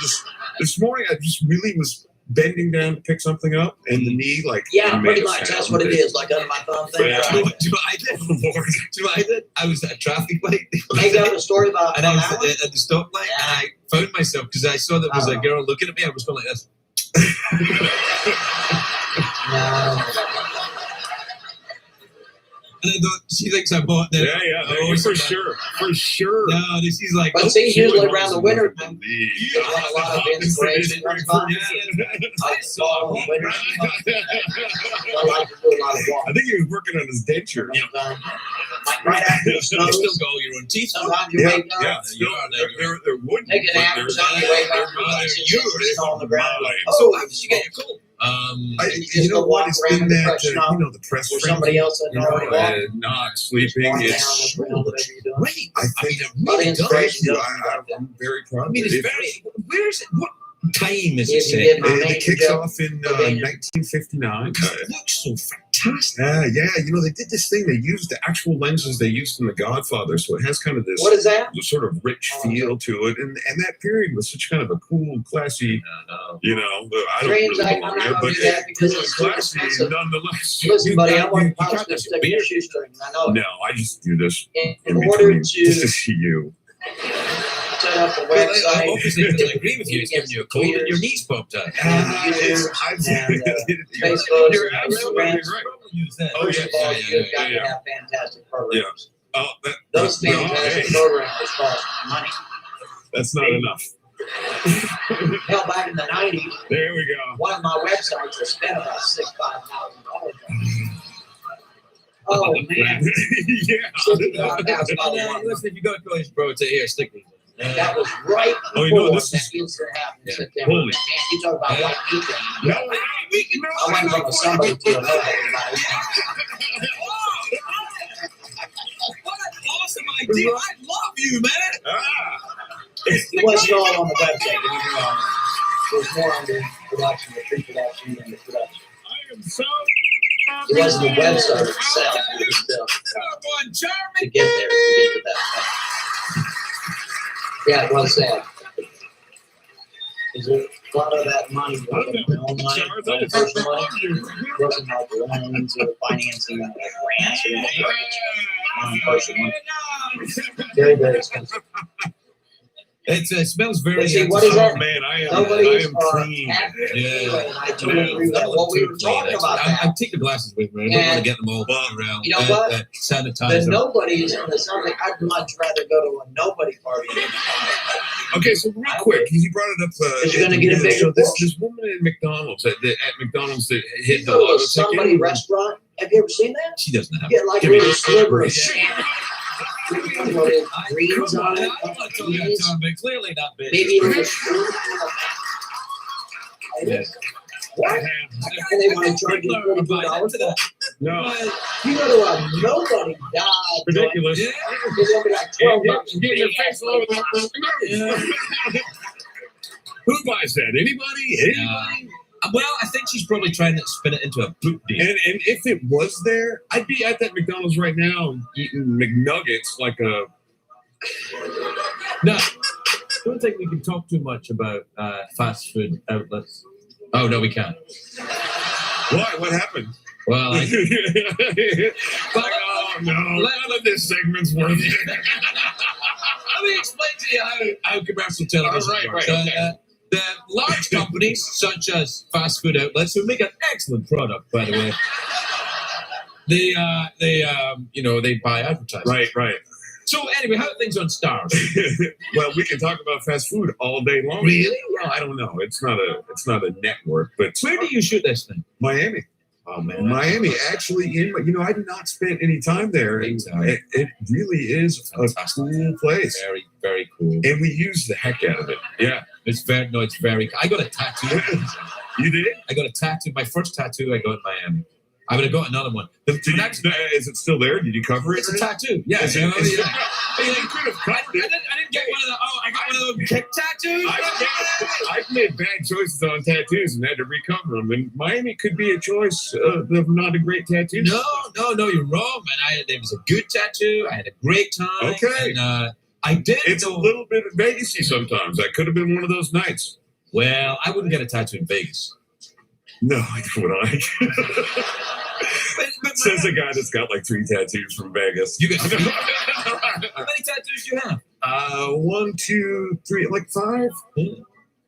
this morning I just really was bending down to pick something up, and the knee Yeah, made pretty a much. sound. That's what it is. Like under my thumb thing. Yeah. Do I did? I was at a traffic light. They got a story about And I that one? was at the stoplight, and I found myself because I saw there was a girl looking at me. I was going like this. And I thought, she thinks I bought that. Yeah, for sure. No, she's like, But see, usually around the winter time, there's not a lot of inspiration comes by. I saw in the winter. I like to do a lot of walking. I think he was working on his denture. Like right after the snow. You still go your own teeth. Sometimes you wake up. Yeah, there wouldn't. Take a nap or something, you wake up, you're snow on the ground. So how did you get your cold? You know what? It's been that the press or somebody else that not sleeping. It's Wait, I think I'm very proud. I mean, it's very. Where is it? What time is it? It kicks off in 1959. It looks so fantastic. fantastic. Yeah, they did this thing. They used the actual lenses they used in The Godfather, so it has kind of this. What is that? Sort of rich feel to it, and that period was such kind of a cool, classy. I don't Dreams, really I'm belong not there, gonna but do that because it was it's too classy expensive. nonetheless. Listen, buddy, I want you to stick in your shoestrings. I know. No, I just do this In in order between just to to see you. set up a Well, website. I obviously agree with you. It's giving you a cold and your knees popped out. And YouTube and Facebook You're and absolutely Instagram. right. First of all, you've got to have fantastic programs. Oh, Those fantastic programs cost money. That's not enough. Hell, back in the 90s, There we go. one of my websites was spent about $65,000. Oh, man. Yeah. $65,000. Listen, if you go to college, bro, to here, stick with it. That was right Oh, before this that is incident happened in September. holy. Man, you talk about white people. No, I went from a somebody to another about 8 months. What an awesome idea. I love you, man. It wasn't all on the website. Don't get me wrong. It was more on the production, the pre-production, and the production. I am so. It wasn't the website itself. It was to get there, to get to that point. Yeah, it was sad. Is there a lot of that money was my own money, my own personal money? It wasn't like loans or financing or grants or anything. My own personal money. Very, very expensive. It smells very. But see, what is that? Man, I Nobody's am clean. Yeah. I totally agree with that. What we were talking about I that. take the glasses with me. I don't want to get them all around. You know what? The The sanitizer. nobody is in the something. I'd much rather go to a nobody party than Okay, so real quick, because you brought it up. Because you're gonna get a bigger so this portion. woman at McDonald's at McDonald's that hit You the go to lotto a somebody ticket. restaurant. Have you ever seen that? She doesn't have. You get like Give me little a slivers. Yeah. Greens on it. I want to tell you that, Tom, but clearly not big. Maybe a little spoon. Yes. What? And they want to charge you $42. No. You go to a nobody died. Ridiculous. Yeah. It's gonna be like $12. Get your face all over that. Who buys that? Anybody? Anybody? Well, I think she's probably trying to spin it into a poop deal. And if it was there, I'd be at that McDonald's right now eating McNuggets like a. No, I don't think we can talk too much about fast food outlets. Oh, no, we can't. Why? What happened? Well, oh no, none of this segment's worth it. Let me explain to you how commercial television works. Okay. The large companies, such as fast food outlets, who make an excellent product, by the way, they buy advertising. Right. So anyway, how are things on Stars? Well, we can talk about fast food all day long. Really? Well, I don't know. It's not a network, but Where do you shoot this thing? Miami. Oh man, Miami, actually, I did not spend any time there. And it really is a cool place. Very, very cool. And we use the heck out of it. Yeah. It's very I got a tattoo. You did? I got a tattoo. My first tattoo I got in Miami. I would have got another one. Is it still there? Did you cover it? It's a tattoo. Yeah. You could have covered it. I didn't get one of the. Oh, I got one of those kick tattoos. I've made bad choices on tattoos and had to recover them. And Miami could be a choice of not a great tattoo. No, you're wrong, man. It was a good tattoo. I had a great time. Okay. And, I did. It's a little bit Vegas-y sometimes. That could have been one of those nights. Well, I wouldn't get a tattoo in Vegas. No, would I? Says the guy that's got like 3 tattoos from Vegas. You got how many tattoos do you have? 1, 2, 3, like 5.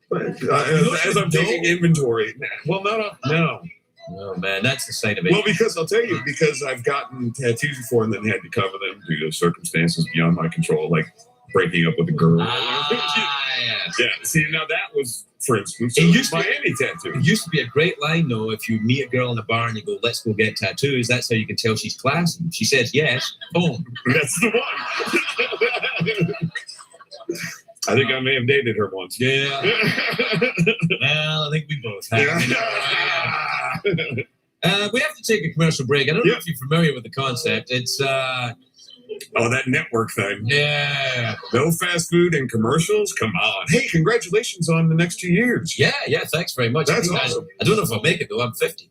But, as I'm taking inventory. Well, no. Oh man, that's the sign of it. Well, because I'll tell you, because I've gotten tattoos before and then had to cover them due to circumstances beyond my control, like breaking up with a girl. Yes. Yeah. See, now that was, for instance, Miami tattoo. It used to be a great line, though. If you meet a girl in a bar and you go, "Let's go get tattoos," that's how you can tell she's classy. If she says yes, boom. That's the one. I think I may have dated her once. Yeah. Well, I think we both have. Yeah. We have to take a commercial break. I don't know if you're familiar with the concept. It's that network thing. Yeah. No fast food and commercials? Come on. Hey, congratulations on the next 2 years. Yeah, thanks very much. That's awesome. I don't know if I'll make it, though. I'm 50.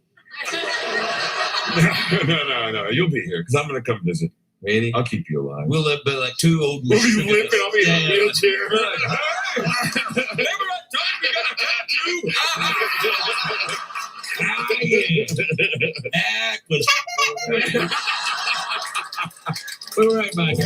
No. You'll be here because I'm going to come visit. Really? I'll keep you alive. We'll be like two old men. Will you live and I'll be in a wheelchair? Remember that time we got a tattoo? We're right back.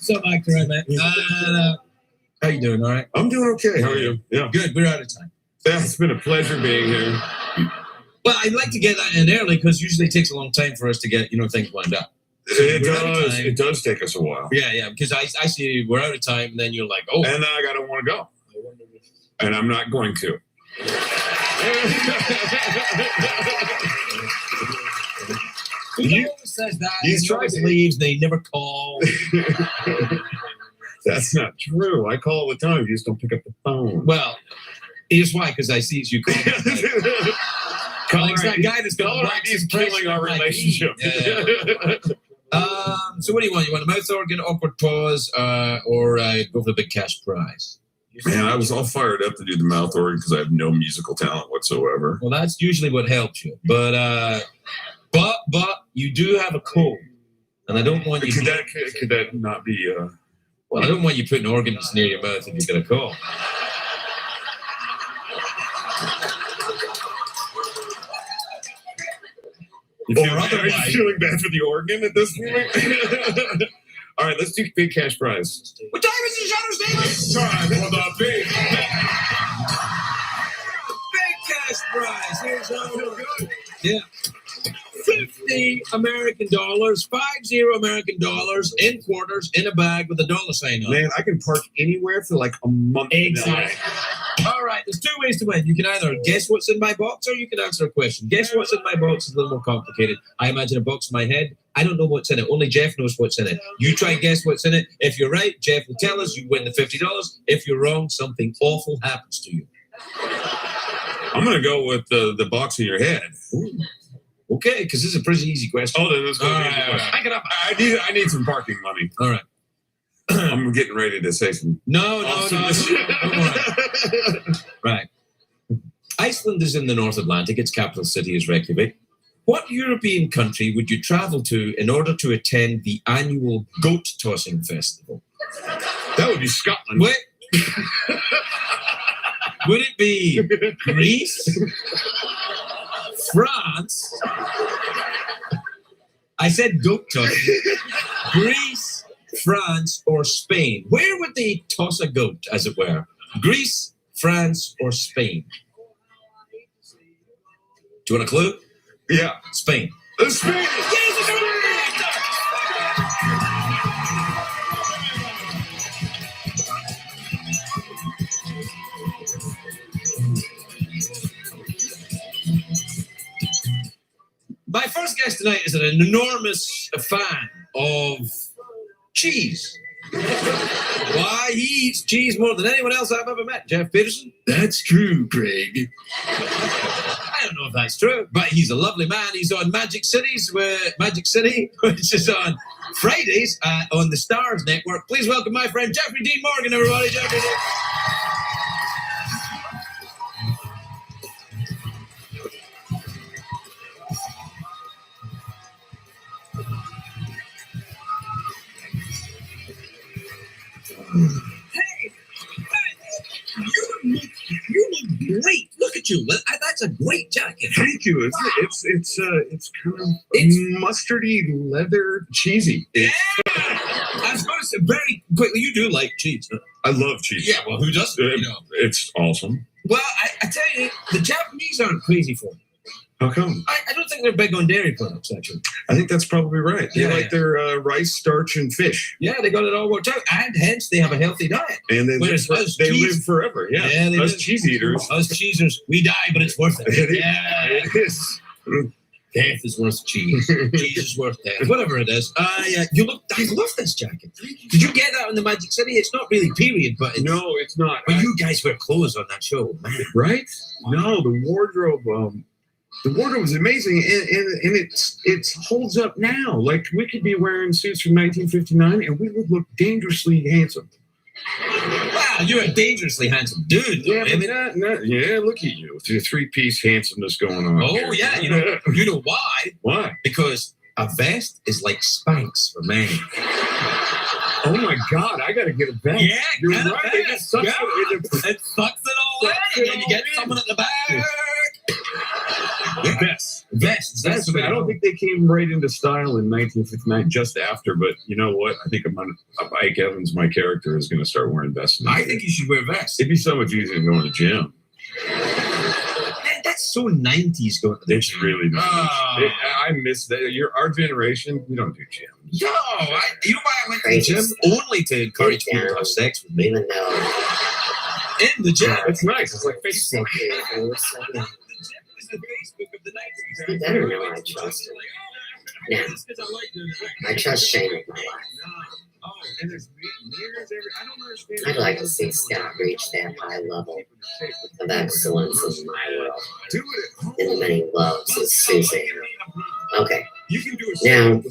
Some actor I met. How you doing? All right. I'm doing okay. How are you? Yeah. Good. We're out of time. It's been a pleasure being here. Well, I'd like to get that in early because usually it takes a long time for us to get things lined up. So It does take us a while. Yeah. Because I see we're out of time, and then you're like, oh. And I gotta want to go. And I'm not going to. He always says that. He's He always leaves. They never call. That's not true. I call all the time. You just don't pick up the phone. Well, here's why. Because I see you call. Like that guy that's going to he's killing our relationship. So what do you want? You want a mouth organ, awkward pause, or go for the big cash prize? Man, I was all fired up to do the mouth organ because I have no musical talent whatsoever. Well, that's usually what helps you. But you do have a cold, and I don't want you. Could that not be? Well, I don't want you putting organs near your mouth if you've got a cold. Are you feeling bad for the organ at this point? All right, let's do big cash prize. What time is it, Shutter Stevens? Time for the big cash prize. Here's how good. Yeah. $50 American, 50 American dollars in quarters in a bag with a dollar sign on it. Man, I can park anywhere for like a month. Exactly. All right, there's two ways to win. You can either guess what's in my box or you can answer a question. Guess what's in my box is a little more complicated. I imagine a box in my head. I don't know what's in it. Only Jeff knows what's in it. You try and guess what's in it. If you're right, Jeff will tell us. You win the $50. If you're wrong, something awful happens to you. I'm going to go with the box in your head. Ooh. Okay, because this is a pretty easy question. Oh, then let's go. Back it up. I need some parking money. All right. I'm getting ready to say some. No. Right. Iceland is in the North Atlantic. Its capital city is Reykjavik. What European country would you travel to in order to attend the annual goat tossing festival? That would be Scotland. Wait. Would it be Greece? France? I said goat tossing. Greece, France, or Spain? Where would they toss a goat, as it were? Greece, France, or Spain? Do you want a clue? Yeah. Spain. Spain! Yes, my first guest tonight is an enormous fan of cheese. Why, he eats cheese more than anyone else I've ever met. Jeff Peterson? That's true, Craig. I don't know if that's true, but he's a lovely man. He's on Magic City, which is on Fridays on the Stars Network. Please welcome my friend Jeffrey Dean Morgan, everybody. Jeffrey. You look great. Look at you. That's a great jacket. Thank you. It's kind of mustardy, leather, cheesy. Yeah. I was going to say very quickly. You do like cheese. Huh? I love cheese. Yeah. Well, who doesn't? It's awesome. Well, I tell you, the Japanese aren't crazy for it. How come? I don't think they're big on dairy products, actually. I think that's probably right. They like their rice, starch, and fish. Yeah, they got it all worked out, and hence they have a healthy diet. And they live forever. Yeah, us cheese eaters. Us cheesers, we die, but it's worth it. Yeah, it is. Death is worth cheese. Cheese is worth death. Whatever it is. I love this jacket. Did you get that in the Magic City? It's not really period, but No, it's not. But you guys wear clothes on that show, man. Right? No, the wardrobe is amazing, and it holds up now. Like, we could be wearing suits from 1959, and we would look dangerously handsome. Wow, you're a dangerously handsome dude. Yeah, I mean, yeah, look at you with your three-piece handsomeness going on. oh yeah, you know why? Why? Because a vest is like Spanx for men. Oh my God, I gotta get a vest. Yeah, you're get a right. vest. It sucks Yeah. it Sucks it all in, and you get someone at the back. Vests. That's the way I don't think they came right into style in 1959, just after. But you know what? I think Ike Evans, my character, is going to start wearing vests. I think you should wear vests. It'd be so much easier than going to the gym. Man, that's so 90s going to the It's gym. really nice. I miss that. Our generation, we don't do gym. Yo, you know why I went to the gym? Only to encourage people to have sex with me. Even though In the gym. It's nice. It's like Facebook. you better know I trust him. Now, I trust Shane with my life. I'd like to see Scott reach that high level of excellence in my world, in the many loves of Suzanne. Okay, now,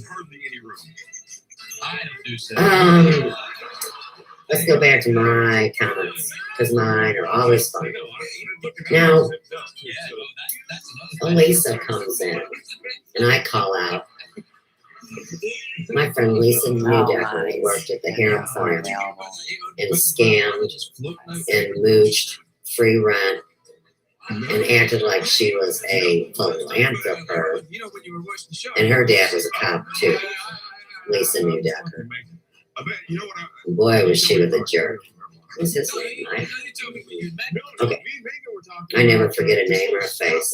let's go back to my comments, because mine are always fun. Now, Elisa comes in, and I call out my friend Lisa Newdecker, who worked at the Heron Farm and scammed and mooched free rent and acted like she was a philanthropist, and her dad was a cop too, Lisa Newdecker. Boy, was she with a jerk. What's his name, Mike? Okay. I never forget a name or a face.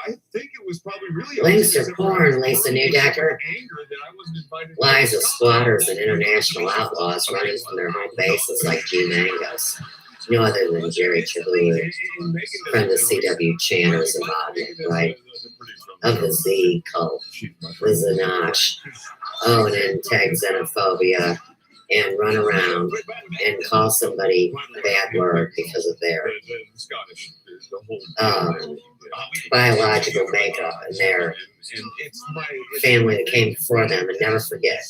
I think it was probably really Links are porn, Lisa Newdecker. Lies of squatters and international outlaws running from their home bases like G Mangos. No other than Jerry Chabulu, friend of C.W. Channer's involvement, right? Of the Z cult, the Zanash. Oh, and then tag xenophobia and run around and call somebody a bad word because of their biological makeup and their family that came before them, and never forget.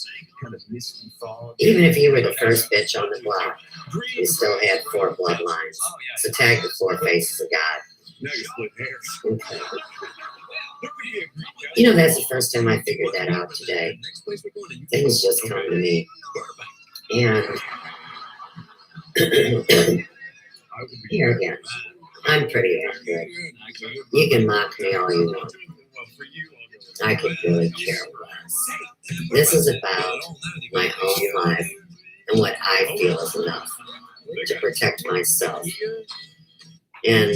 Even if you were the first bitch on the block, you still had 4 bloodlines. So tag the 4 faces of God. Okay. You know, that's the first time I figured that out today. Things just come to me. And here again, I'm pretty accurate. You can mock me all you want. I could really care less. This is about my own life and what I feel is enough to protect myself. And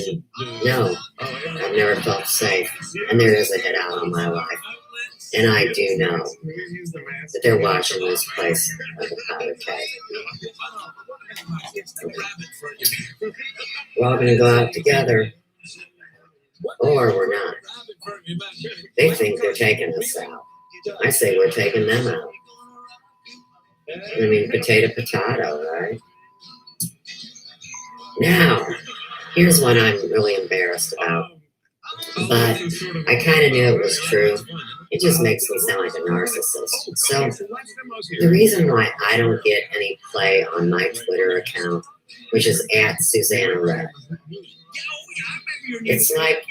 no, I've never felt safe, and there is a hit out on my life. And I do know that they're watching this place like a powder keg. We're all going to go out together, or we're not. They think they're taking us out. I say we're taking them out. I mean, potato, right? Now, here's one I'm really embarrassed about, but I kind of knew it was true. It just makes me sound like a narcissist. So the reason why I don't get any play on my Twitter account, which is @Susanna it's like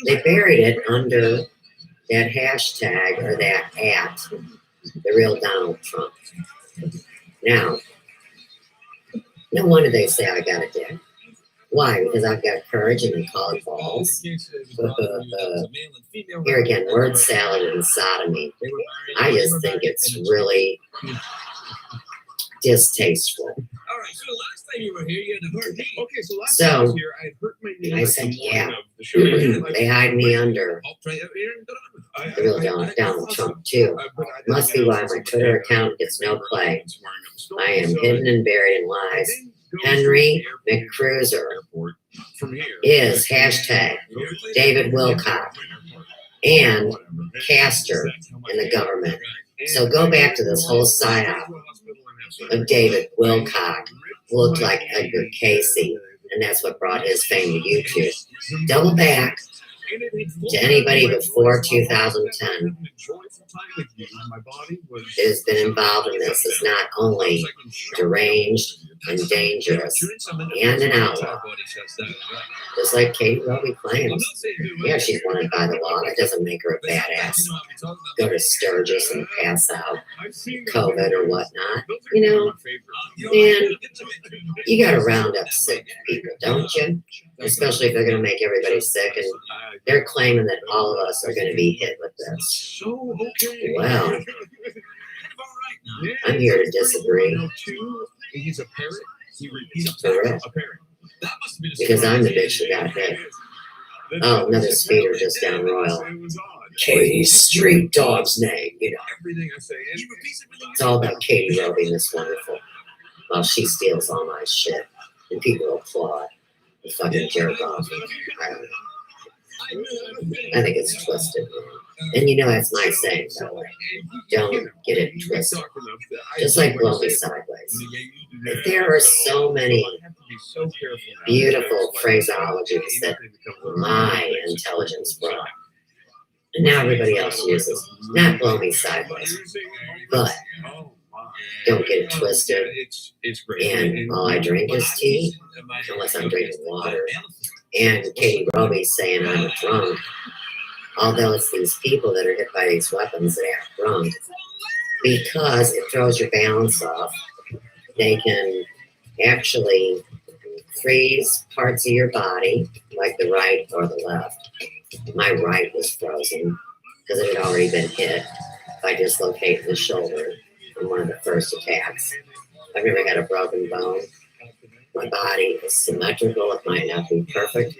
they buried it under that hashtag or that the real Donald Trump. Now, no wonder they say I got a dick. Why? Because I've got courage and they call it balls. Here again, word salad and sodomy. I just think it's really distasteful. All right, so last time you were here, you had to hurt me. Okay, so last So, time I was here, I hurt my knee. I said, yeah. They hide me under the real Donald Trump, too. Must be why my Twitter account gets no play. I am hidden and buried in lies. Henry McCruiser, is hashtag David Wilcock and Castor in the government. So go back to this whole psyop of David Wilcock, who looked like Edgar Casey, and that's what brought his fame to YouTube. Double back to anybody before 2010 has been involved in this is not only deranged and dangerous and an outlaw, just like Katie Roby claims. Yeah, she's wanted by the law. That doesn't make her a badass. Go to Sturgis and pass out COVID or whatnot. You know, and you got to round up sick people, don't you? Especially if they're going to make everybody sick, and they're claiming that all of us are going to be hit with this. Well, I'm here to disagree. For real. Because I'm the bitch that got hit. Oh, another speeder just down Royal. Katie's street dog's name, you know. It's all about Katie Roby, Miss Wonderful. While she steals all my shit, and people applaud. The fucking jerk off. I don't know. I think it's twisted. And you know that's my saying, by the way. Don't get it twisted. Just like blow me sideways. There are so many beautiful phraseologies that my intelligence brought. And now everybody else uses. Not blow me sideways. But don't get it twisted. And all I drink is tea, unless I'm drinking water. And Katie Roby's saying I'm a drunk, although it's these people that are hit by these weapons that act drunk, because it throws your balance off. They can actually freeze parts of your body, like the right or the left. My right was frozen because it had already been hit by dislocating the shoulder in one of the first attacks. I've never had a broken bone. My body is symmetrical. It might not be perfect,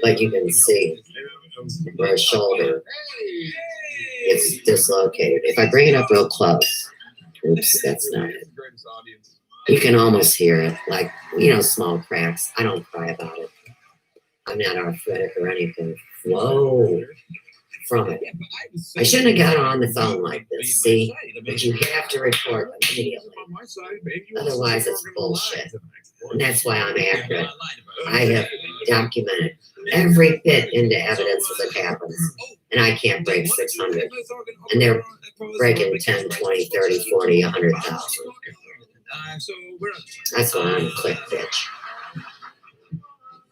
but you can see where a shoulder is dislocated. If I bring it up real close, oops, that's not it. You can almost hear it, like, you know, small cracks. I don't cry about it. I'm not arthritic or anything. Whoa. From it. I shouldn't have got on the phone like this, see? But you have to report immediately. Otherwise, it's bullshit. And that's why I'm accurate. I have documented every bit into evidence as it happens. And I can't break 600. And they're breaking 10, 20, 30, 40, 100,000. That's why I'm a click bitch.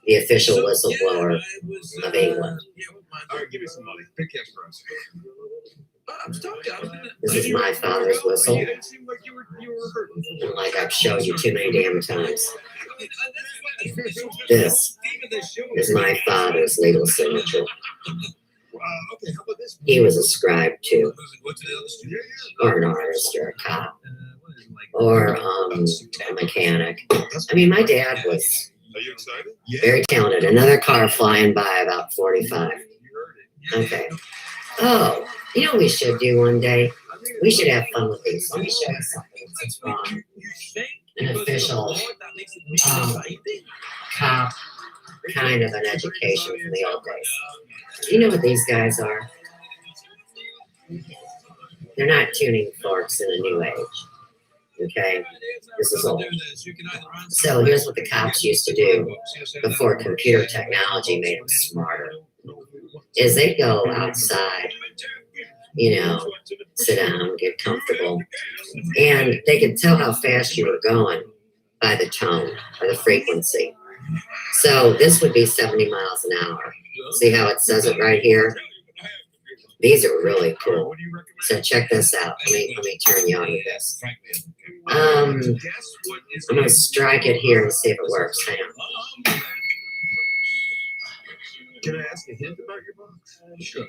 The official whistleblower of England. All right, give me some money. Big cash for us. This is my father's whistle. And like I've showed you too many damn times. This is my father's legal signature. He was a scribe too, or an artist, or a cop, or a mechanic. I mean, my dad was very talented. Another car flying by about 45. Okay. Oh, you know what we should do one day? We should have fun with these. Let me show you something that's wrong. An official cop kind of an education from the old days. You know what these guys are? They're not tuning forks in a new age. Okay? This is old. So here's what the cops used to do before computer technology made them smarter. Is they go outside, you know, sit down, get comfortable, and they could tell how fast you were going by the tone or the frequency. So this would be 70 miles an hour. See how it says it right here? These are really cool. So check this out. Let me turn you on to this. I'm going to strike it here and see if it works. Hang on. Can I ask a hint about your box? Sure.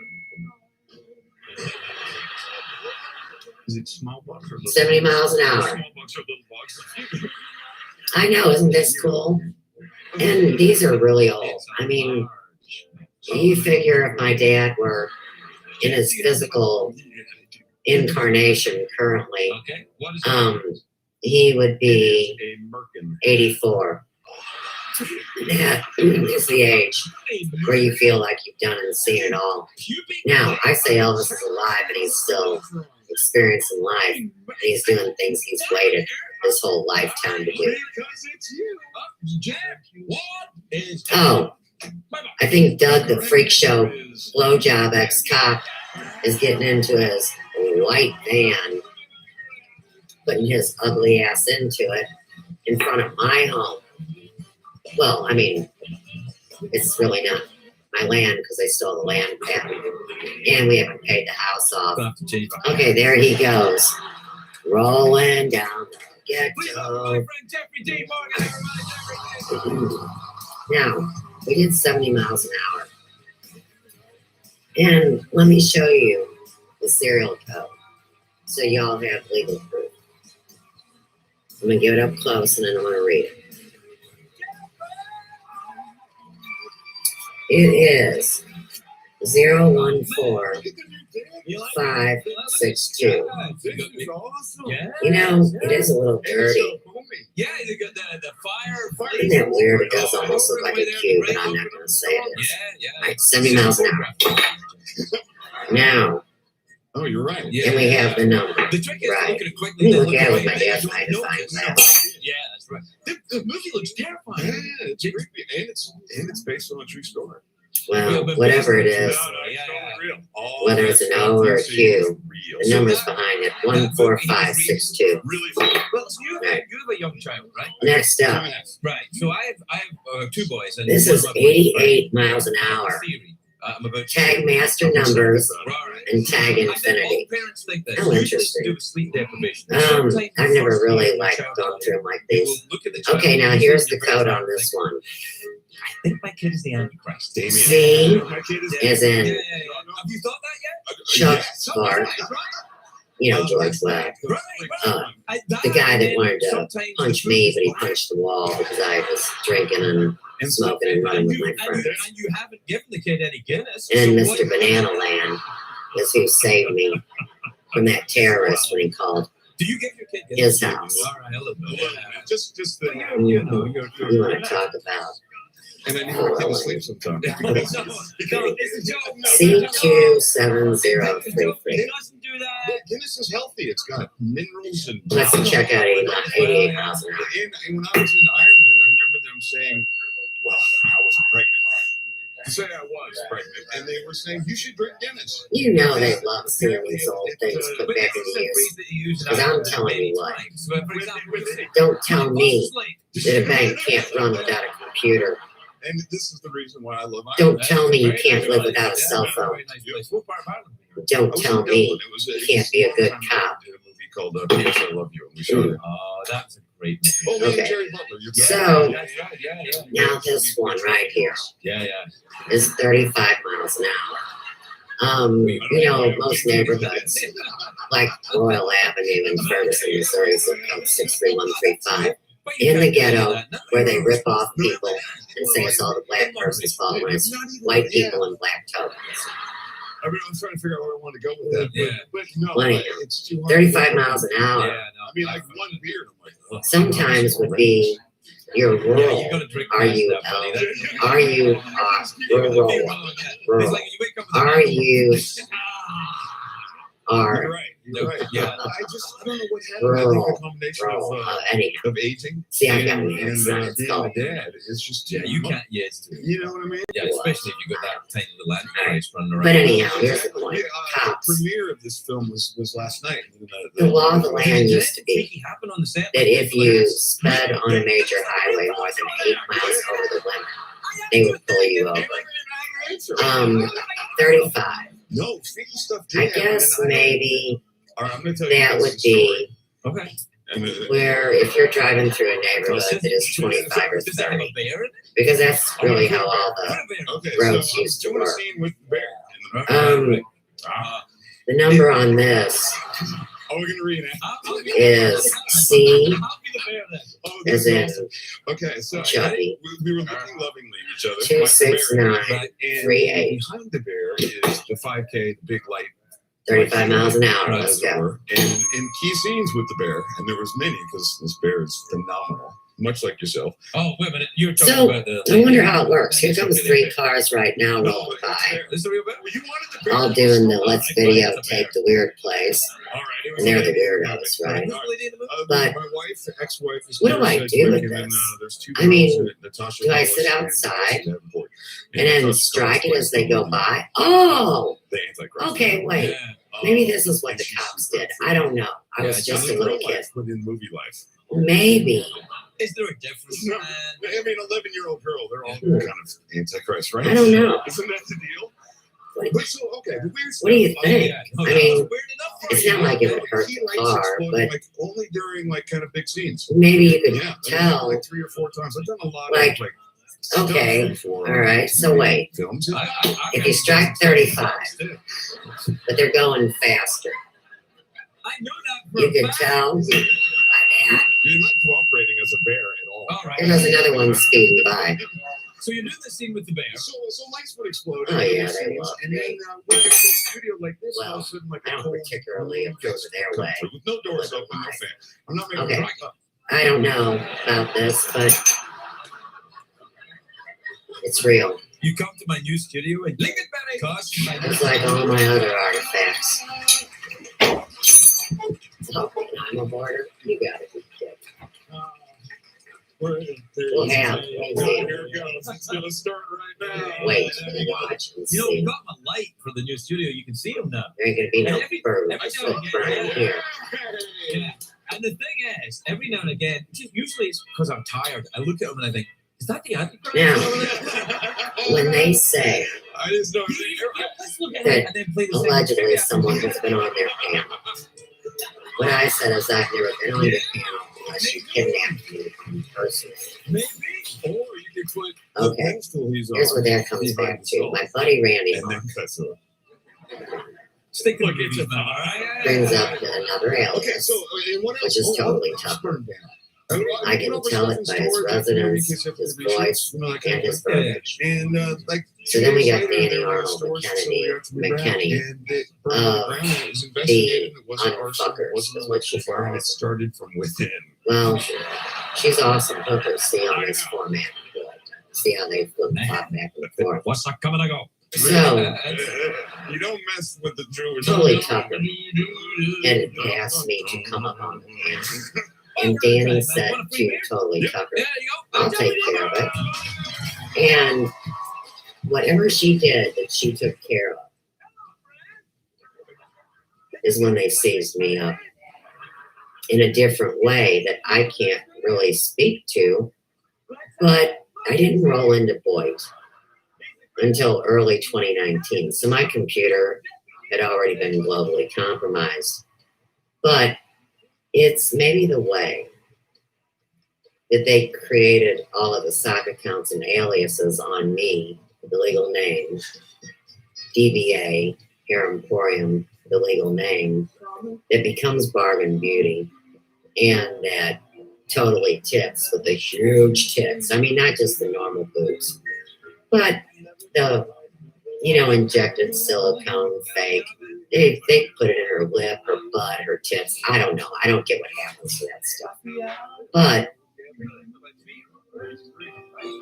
Is it small box or little? 70 miles an hour. Small box or little box? I know, isn't this cool? And these are really old. I mean, you figure if my dad were in his physical incarnation currently, he would be 84. That is the age where you feel like you've done and seen it all. Now, I say Elvis is alive and he's still experiencing life. And he's doing things he's waited his whole lifetime to do. Oh, I think Doug, the freak show blowjob ex-cop, is getting into his white van, putting his ugly ass into it in front of my home. Well, I mean, it's really not my land because they stole the land patent, and we haven't paid the house off. Okay, there he goes, rolling down the ghetto. Now, we did 70 miles an hour, and let me show you the serial code so y'all have legal proof. I'm gonna give it up close, and then I'm gonna read it. It is 014562. You know, it is a little dirty. Yeah, you got the fire. Isn't that weird? It does almost look like a cube, but I'm not going to say it is. All right, 70 miles an hour. Now. Oh, you're right. And we have the number. Right. Let me look at it with my dad's magnifying glass. Yeah, that's right. The movie looks terrifying. Yeah, it's creepy, and it's based on a true story. Well, whatever it is, whether it's an O or a Q, the number's behind it, 14562. Well, so you have a young child, right? Next up. Right. So I have two boys. And this is 88 miles an hour. Tag master numbers and tag infinity. Oh, interesting. I've never really gone through them like these. Okay, now here's the code on this one. I think my kid is the Antichrist. C is in Have you thought that yet? Chuck Clark. You know, George Webb. The guy that wanted to punch me, but he punched the wall because I was drinking and smoking and running with my friends. And you haven't given the kid any Guinness. And Mr. Banana Land is who saved me from that terrorist when he called his house. Just the, you want to talk about. And I need to go to sleep sometime. C27033. Guinness is healthy. It's got minerals and. Let's check out 88 miles an hour. And when I was in Ireland, I remember them saying, "Well, I wasn't pregnant." To say I was pregnant, and they were saying you should drink Guinness. You know they love seeing these old things put back into use. Because I'm telling you what. Don't tell me that a bank can't run without a computer. And this is the reason why I love Ireland. Don't tell me you can't live without a cell phone. Don't tell me you can't be a good cop. A movie called P.S. I Love You. And we showed it. Oh, that's a great movie. Okay. So now this one right here is 35 miles an hour. You know, most neighborhoods like Royal Avenue in Ferguson, Missouri, zip code 63135. In the ghetto, where they rip off people and say it's all the black person's fault when it's white people and black tokens. I mean, I'm trying to figure out where I want to go with that. But no, it's too hard. 35 miles an hour. I mean, like one beer. Sometimes would be your role. Are you rural? Are you You're right. Yeah. I don't know what happened. I think a combination of aging. See, I got and being a dad. It's just you can't. Yeah, it's you know what I mean. Yeah, especially if you got that tiny little Antichrist running around. But anyhow, here's the point. The premiere of this film was last night. The law of the land used to be that if you sped on a major highway more than 8 miles over the limit, they would pull you over. 35. No, freaky stuff. I guess maybe that would be where if you're driving through a neighborhood that is 25 or 30, because that's really how all the roads used to work. The number on this is C as in Chubby. We were looking lovingly at each other. 26938. Behind the bear is the 5K, the big light 35 miles an hour. As Let's it go. were, and in key scenes with the bear, and there was many because this bear is phenomenal, much like yourself. Oh, wait a minute. You're talking So about the. I wonder how it works. Here comes 3 cars right now rolling by, Is the real bear? Well, you wanted the bear. all doing the let's videotape the weird place. All right, it was And they're a the lady. weirdos, right? All But my wife, ex-wife, is what do I Sarah's do with ex-wife, and then, this? there's 2 I mean, girls, Natasha do I Hollis sit and outside Natasha Davenport. and then Natasha strike it Hollis as they plays go the- by? Oh, the Antichrist. okay, wait. Yeah. Maybe this is what the cops did. I don't know. I Yeah, was just a Not in little real kid. life, but in movie life. Maybe. Is there a difference? No, man? I mean, 11-year-old girl, they're all kind of Antichrist, right? I don't know. Isn't that the deal? What, But so, okay, the weird stuff. what do you Oh, think? yeah. No, I that mean, was weird enough for it's you. not like it would hurt Key the lights car, exploded, but like only during like kind of big scenes. maybe you could Yeah, tell. like 3 or 4 times. I've done a lot Like, of like stuff okay, before. all right, so wait. Films. If you strike 35, but they're going faster, I know that for you a could fact. tell. You're not cooperating as a bear at all. All right. There goes another one speeding by. So you do the scene with the bear. So lights would explode. Oh, yeah, and they love and then me. we're in a studio like this, all of Well, a sudden, like I a don't whole particularly room approve gets of their come way. through with no doors open, no fan. I'm not making Okay. it up. I don't know about this, but it's real. You come to my new studio and Lincoln Benny costs you my It's like all my other artifacts. Oh, I'm a border. You got it. We'll have. Here it goes. It's gonna start right now. Wait and watch and You know, we see. got my light for the new studio. You can see them now. There ain't gonna be no Every birds time I like get- Brian here. Yeah. And the thing is, every now and again, usually it's because I'm tired. I look at them and I think, is that the Antichrist? Now, when they say I just know. Let's look at that it and then play the same allegedly thing. someone has been on their panel, what I said is I've never been on your panel unless you kidnapped me personally. Maybe. Or you could put Okay. the postal he's on. Here's what that comes back to. My buddy Randy And then cuts it. Stick like it's a all right. brings up another Okay, alias, so and what else? which is totally Tucker. I can tell it by his resonance, his voice, and his verbiage. And like, So then we got later, Danny there were Arnold stores McKenney, and the the unfuckers, is what she farm. It calls. started from within. Well, she's awesome hookers. See on this format. See how they flip flop back and forth. What's that coming to go? So You don't mess with the Jewish. totally Tucker had asked me to come up on the panel. And Danny said to Totally Tucker, There you go. I'll take care of it. And whatever she did that she took care of is when they seized me up in a different way that I can't really speak to. But I didn't roll into Boyd until early 2019. So my computer had already been globally compromised. But it's maybe the way that they created all of the sock accounts and aliases on me, the legal name, DBA, Hair Emporium, the legal name, that becomes Bargain Beauty, and that Totally Tits with the huge tits. I mean, not just the normal boobs, but the, injected silicone fake. They put it in her lip, her butt, her tits. I don't know. I don't get what happens to that stuff. But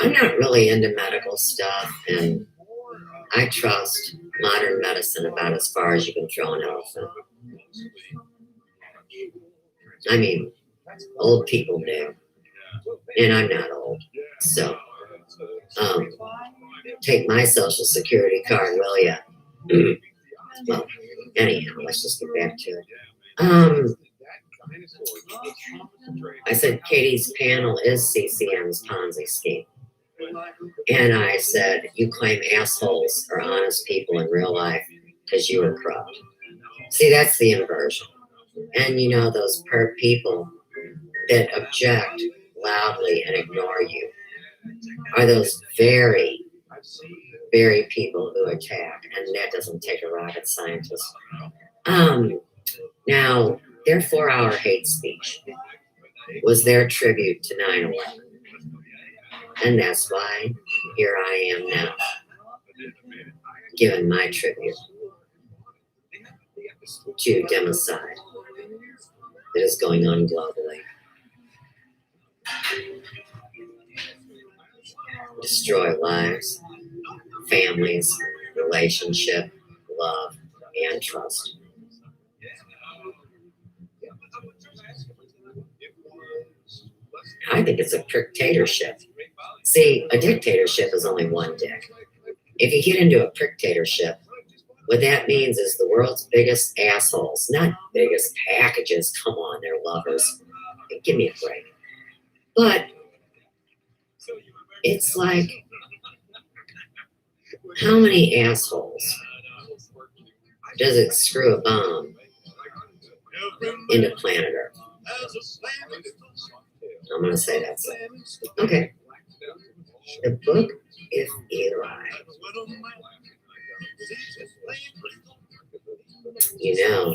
I'm not really into medical stuff, and I trust modern medicine about as far as you can throw an elephant. I mean, old people do, and I'm not old. So, take my social security card, will ya? Well, anyhow, let's just get back to it. I said Katie's panel is CCM's Ponzi scheme. And I said, you claim assholes are honest people in real life because you are corrupt. See, that's the inversion. And those perp people that object loudly and ignore you are those very, very people who attack. And that doesn't take a rocket scientist. Now, their 4-hour hate speech was their tribute to 9/11. And that's why here I am now, giving my tribute. to democide that is going on globally. Destroy lives, families, relationship, love, and trust. I think it's a dictatorship. See, a dictatorship is only one dick. If you get into a dictatorship, what that means is the world's biggest assholes, not biggest packages. Come on, they're lovers. Give me a break. But it's like, how many assholes does it screw a bomb into planet Earth? I'm going to say that's it. Okay. The book is ELvi. You know,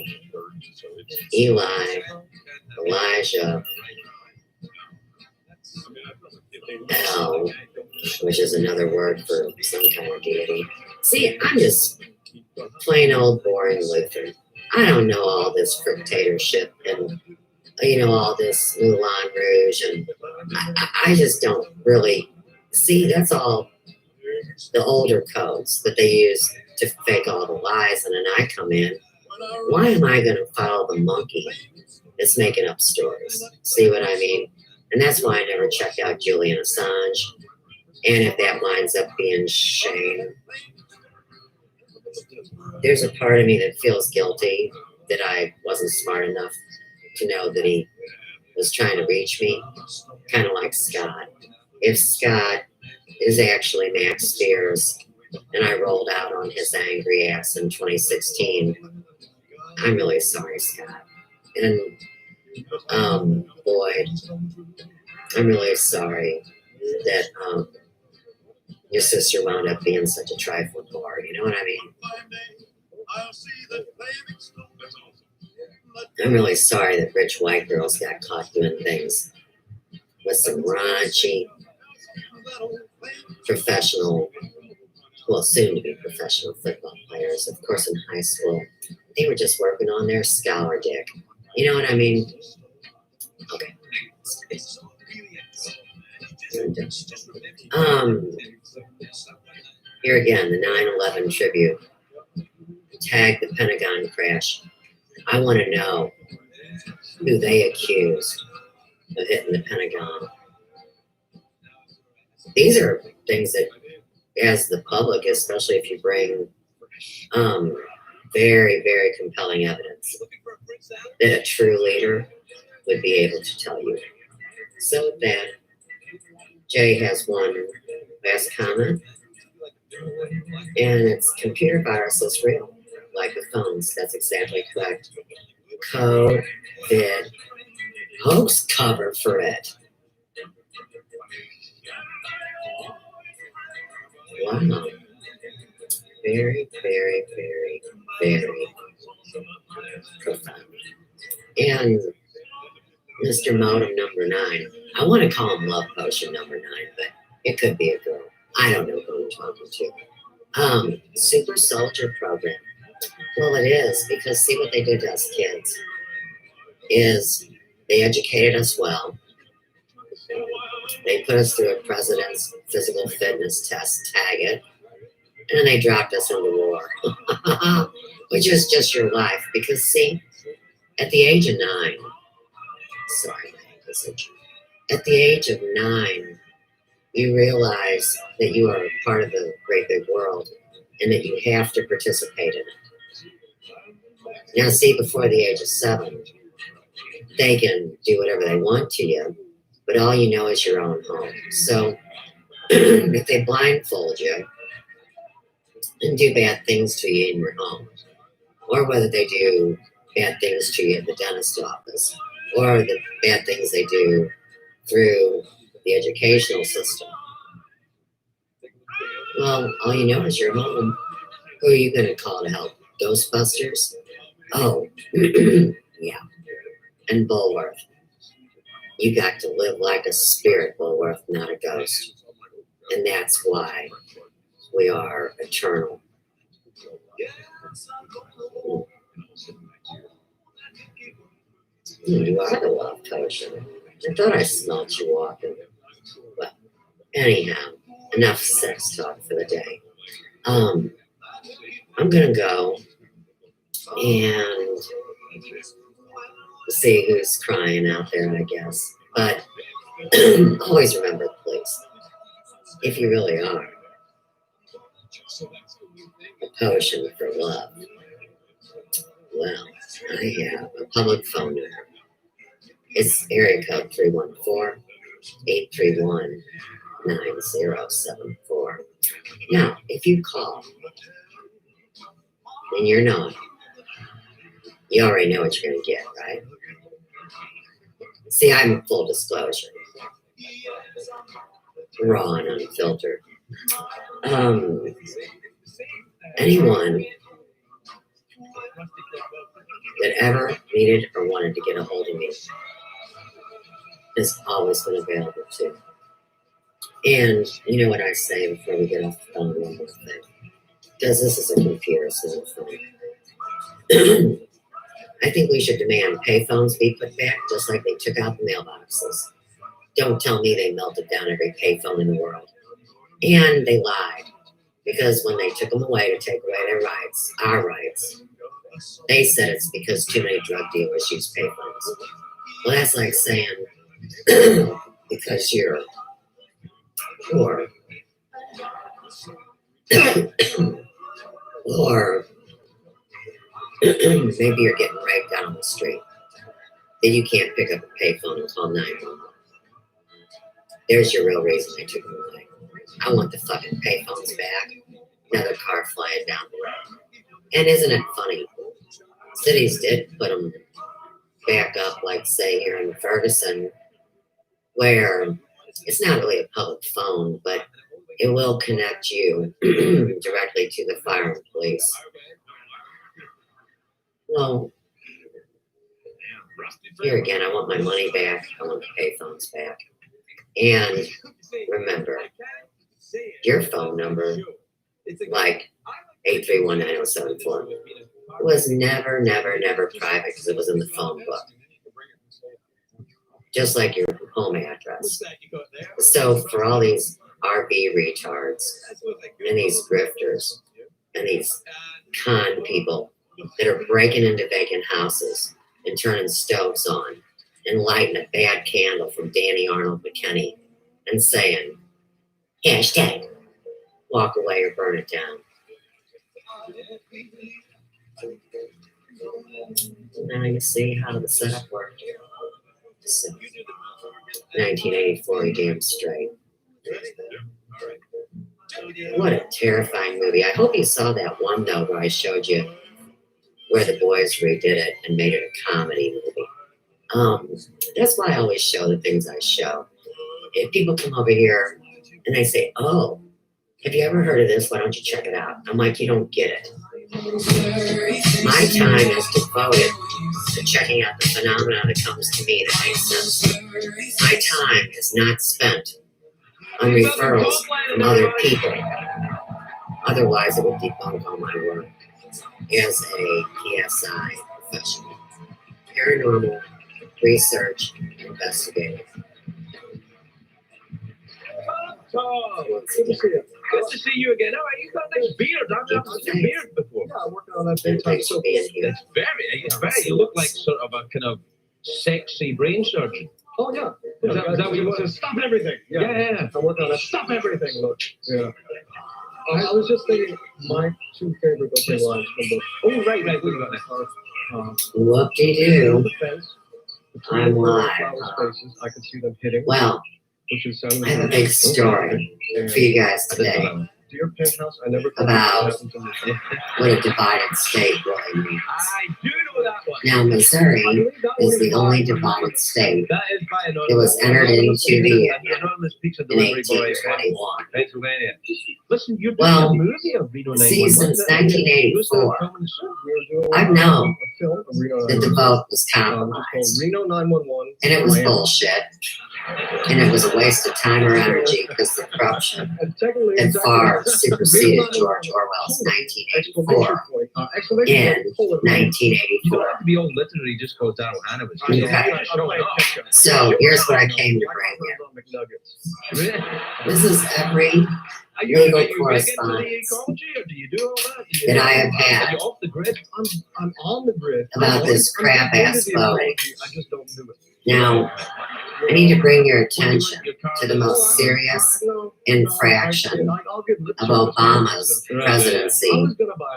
Eli, Elijah, El, which is another word for some kind of deity. See, I'm just plain old boring Lutheran. I don't know all this dictatorship and, you know, all this Moulin Rouge, and I just don't really see. That's all the older codes that they use to fake all the lies, and then I come in. Why am I going to follow the monkey that's making up stories? See what I mean? And that's why I never checked out Julian Assange. And if that winds up being shame, there's a part of me that feels guilty that I wasn't smart enough to know that he was trying to reach me, kind of like Scott. If Scott is actually Max Spears and I rolled out on his angry ass in 2016, I'm really sorry, Scott. And Boyd, I'm really sorry that your sister wound up being such a trifling whore. You know what I mean? I'm really sorry that rich white girls got caught doing things with some raunchy professional, well, soon to be professional football players. Of course, in high school, they were just working on their scholar dick. You know what I mean? Okay. Here again, the 9/11 tribute. Tag the Pentagon crash. I want to know who they accused of hitting the Pentagon. These are things that, as the public, especially if you bring very, very compelling evidence, that a true leader would be able to tell you. So with that, Jay has one last comment, and it's computer virus is real, like the phones. That's exactly correct. COVID hoax cover for it. Wow. Very, very, very, very profound. And Mr. Modem number 9, I want to call him Love Potion number 9, but it could be a girl. I don't know who I'm talking to. Super Soldier Program. Well, it is, because see what they did to us kids is they educated us well. They put us through a president's physical fitness test, tag it, and then they dropped us into war, which is just your life. Because see, at the age of 9, sorry, at the age of 9, you realize that you are part of the great big world and that you have to participate in it. Now, see, before the age of 7, they can do whatever they want to you, but all you know is your own home. So if they blindfold you and do bad things to you in your home, or whether they do bad things to you at the dentist office, or the bad things they do through the educational system, well, all you know is your home. Who are you going to call to help? Ghostbusters? Oh, yeah. And Bulworth. You got to live like a spirit, Bulworth, not a ghost. And that's why we are eternal. You are the love potion. I thought I smelled you walking. Well, anyhow, enough sex talk for the day. I'm gonna go and see who's crying out there, I guess. But always remember, please, if you really are a potion for love, well, I have a public phone number. It's area code 314-831-9074. Now, if you call and you're not, you already know what you're going to get, right? See, I'm full disclosure. Raw and unfiltered. Anyone that ever needed or wanted to get a hold of me has always been available too. And you know what I say before we get off the phone, one more thing. Because this is a computer, this isn't funny. I think we should demand payphones be put back just like they took out the mailboxes. Don't tell me they melted down every payphone in the world. And they lied. Because when they took them away to take away their rights, our rights, they said it's because too many drug dealers use payphones. Well, that's like saying, because you're poor, or maybe you're getting raped out on the street, then you can't pick up a payphone and call 911. There's your real reason they took them away. I want the fucking payphones back. Another car flying down the road. And isn't it funny? Cities did put them back up, like say here in Ferguson, where it's not really a public phone, but it will connect you directly to the fire and police. Well, here again, I want my money back. I want the payphones back. And remember, your phone number, like 831-9074, was never private because it was in the phone book. Just like your home address. So for all these RV retards and these grifters and these con people that are breaking into vacant houses and turning stoves on and lighting a bad candle from Danny Arnold McKinney and saying, hashtag, walk away or burn it down. Now you see how the setup worked. So, 1984, damn straight. What a terrifying movie. I hope you saw that one, though, where I showed you where the boys redid it and made it a comedy movie. That's why I always show the things I show. If people come over here and they say, oh, have you ever heard of this? Why don't you check it out? I'm like, you don't get it. My time is devoted to checking out the phenomena that comes to me that makes sense. My time is not spent on referrals from other people. Otherwise, it would debunk all my work as a PSI professional. Paranormal research investigator. Good to see you. Good to see you again. Oh, you got a nice beard. I've never seen a beard before. Yeah, I'm working on that daytime soap. It's very. You look like sort of a kind of sexy brain surgeon. Oh yeah. Is that what you want to stop everything? Yeah. I'm working on that. Stop everything. Look. Yeah. I was just thinking my two favorite opening lines from the. Oh right. What about that? Whoop-de-doo. I'm live. I could see them hitting. Well, I have a big story for you guys today about what a divided state really means. Now, Missouri is the only divided state that was entered into the Union in 1821. Well, see, since 1984, I've known film of Reno that the 911. vote was Called compromised. Reno 911. And it was Miami. bullshit. And it was a waste of time or energy because the corruption had far superseded George Orwell's 1984 in You 1984. don't have to be all literary, just go down Hannibal. Okay. I don't know. So here's what I came to bring you. This is every legal correspondence that I have had Are you off the grid? I'm on the grid. about this crap ass voting. I just don't do it. Now, I need to bring your attention to the most serious infraction of Obama's presidency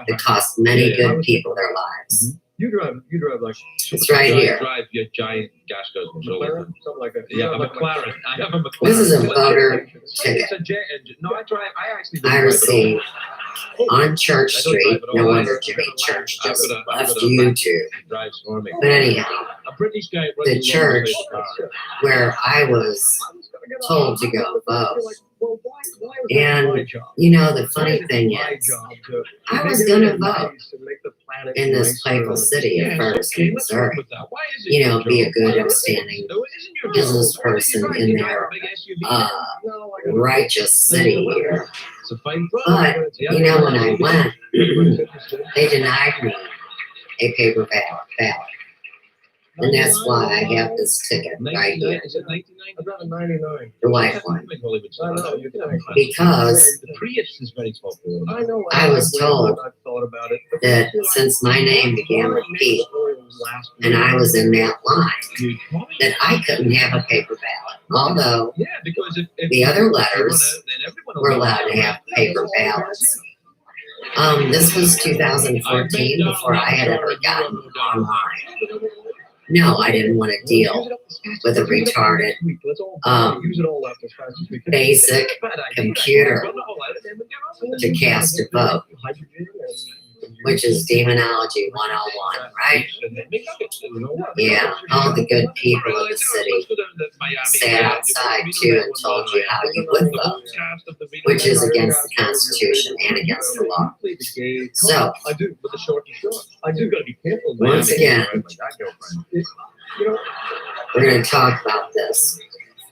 that cost many good people their lives. You drive like. It's right here. Drive your giant gas guzzlers all McLaren? over. Something like that. Yeah, a McLaren. I have a McLaren. This is a voter ticket It's a jet engine. No, I drive. I actually. I received on Church Street. No wonder Jimmy Church just left YouTube. Drives for me. But anyhow, A British guy. the church where I was told to go vote. And, you know, the funny thing is, I was going to vote in this playful city of Ferguson, Missouri. You know, be a good, upstanding business person in their righteous city here. But, you know, when I went, they denied me a paper ballot. And that's why I have this ticket right here, Is it 99? About a 99. the white one. I know, you're kidding. Because The Prius is very popular. I know. I was told I've thought about it. that since my name began with P, and I was in that line, that I couldn't have a paper ballot. Although Yeah, because if the other you letters then everyone will were be allowed to have paper ballots. This was 2014 before I had ever gotten online. No, I didn't want to deal with a retarded, basic computer to cast a vote, which is Demonology 101, right? Yeah, all the good people of the city sat outside too and told you how you would vote, which is against the Constitution and against the law. So, I do, but the short is short. I do gotta be careful. once again, You know, we're going to talk about this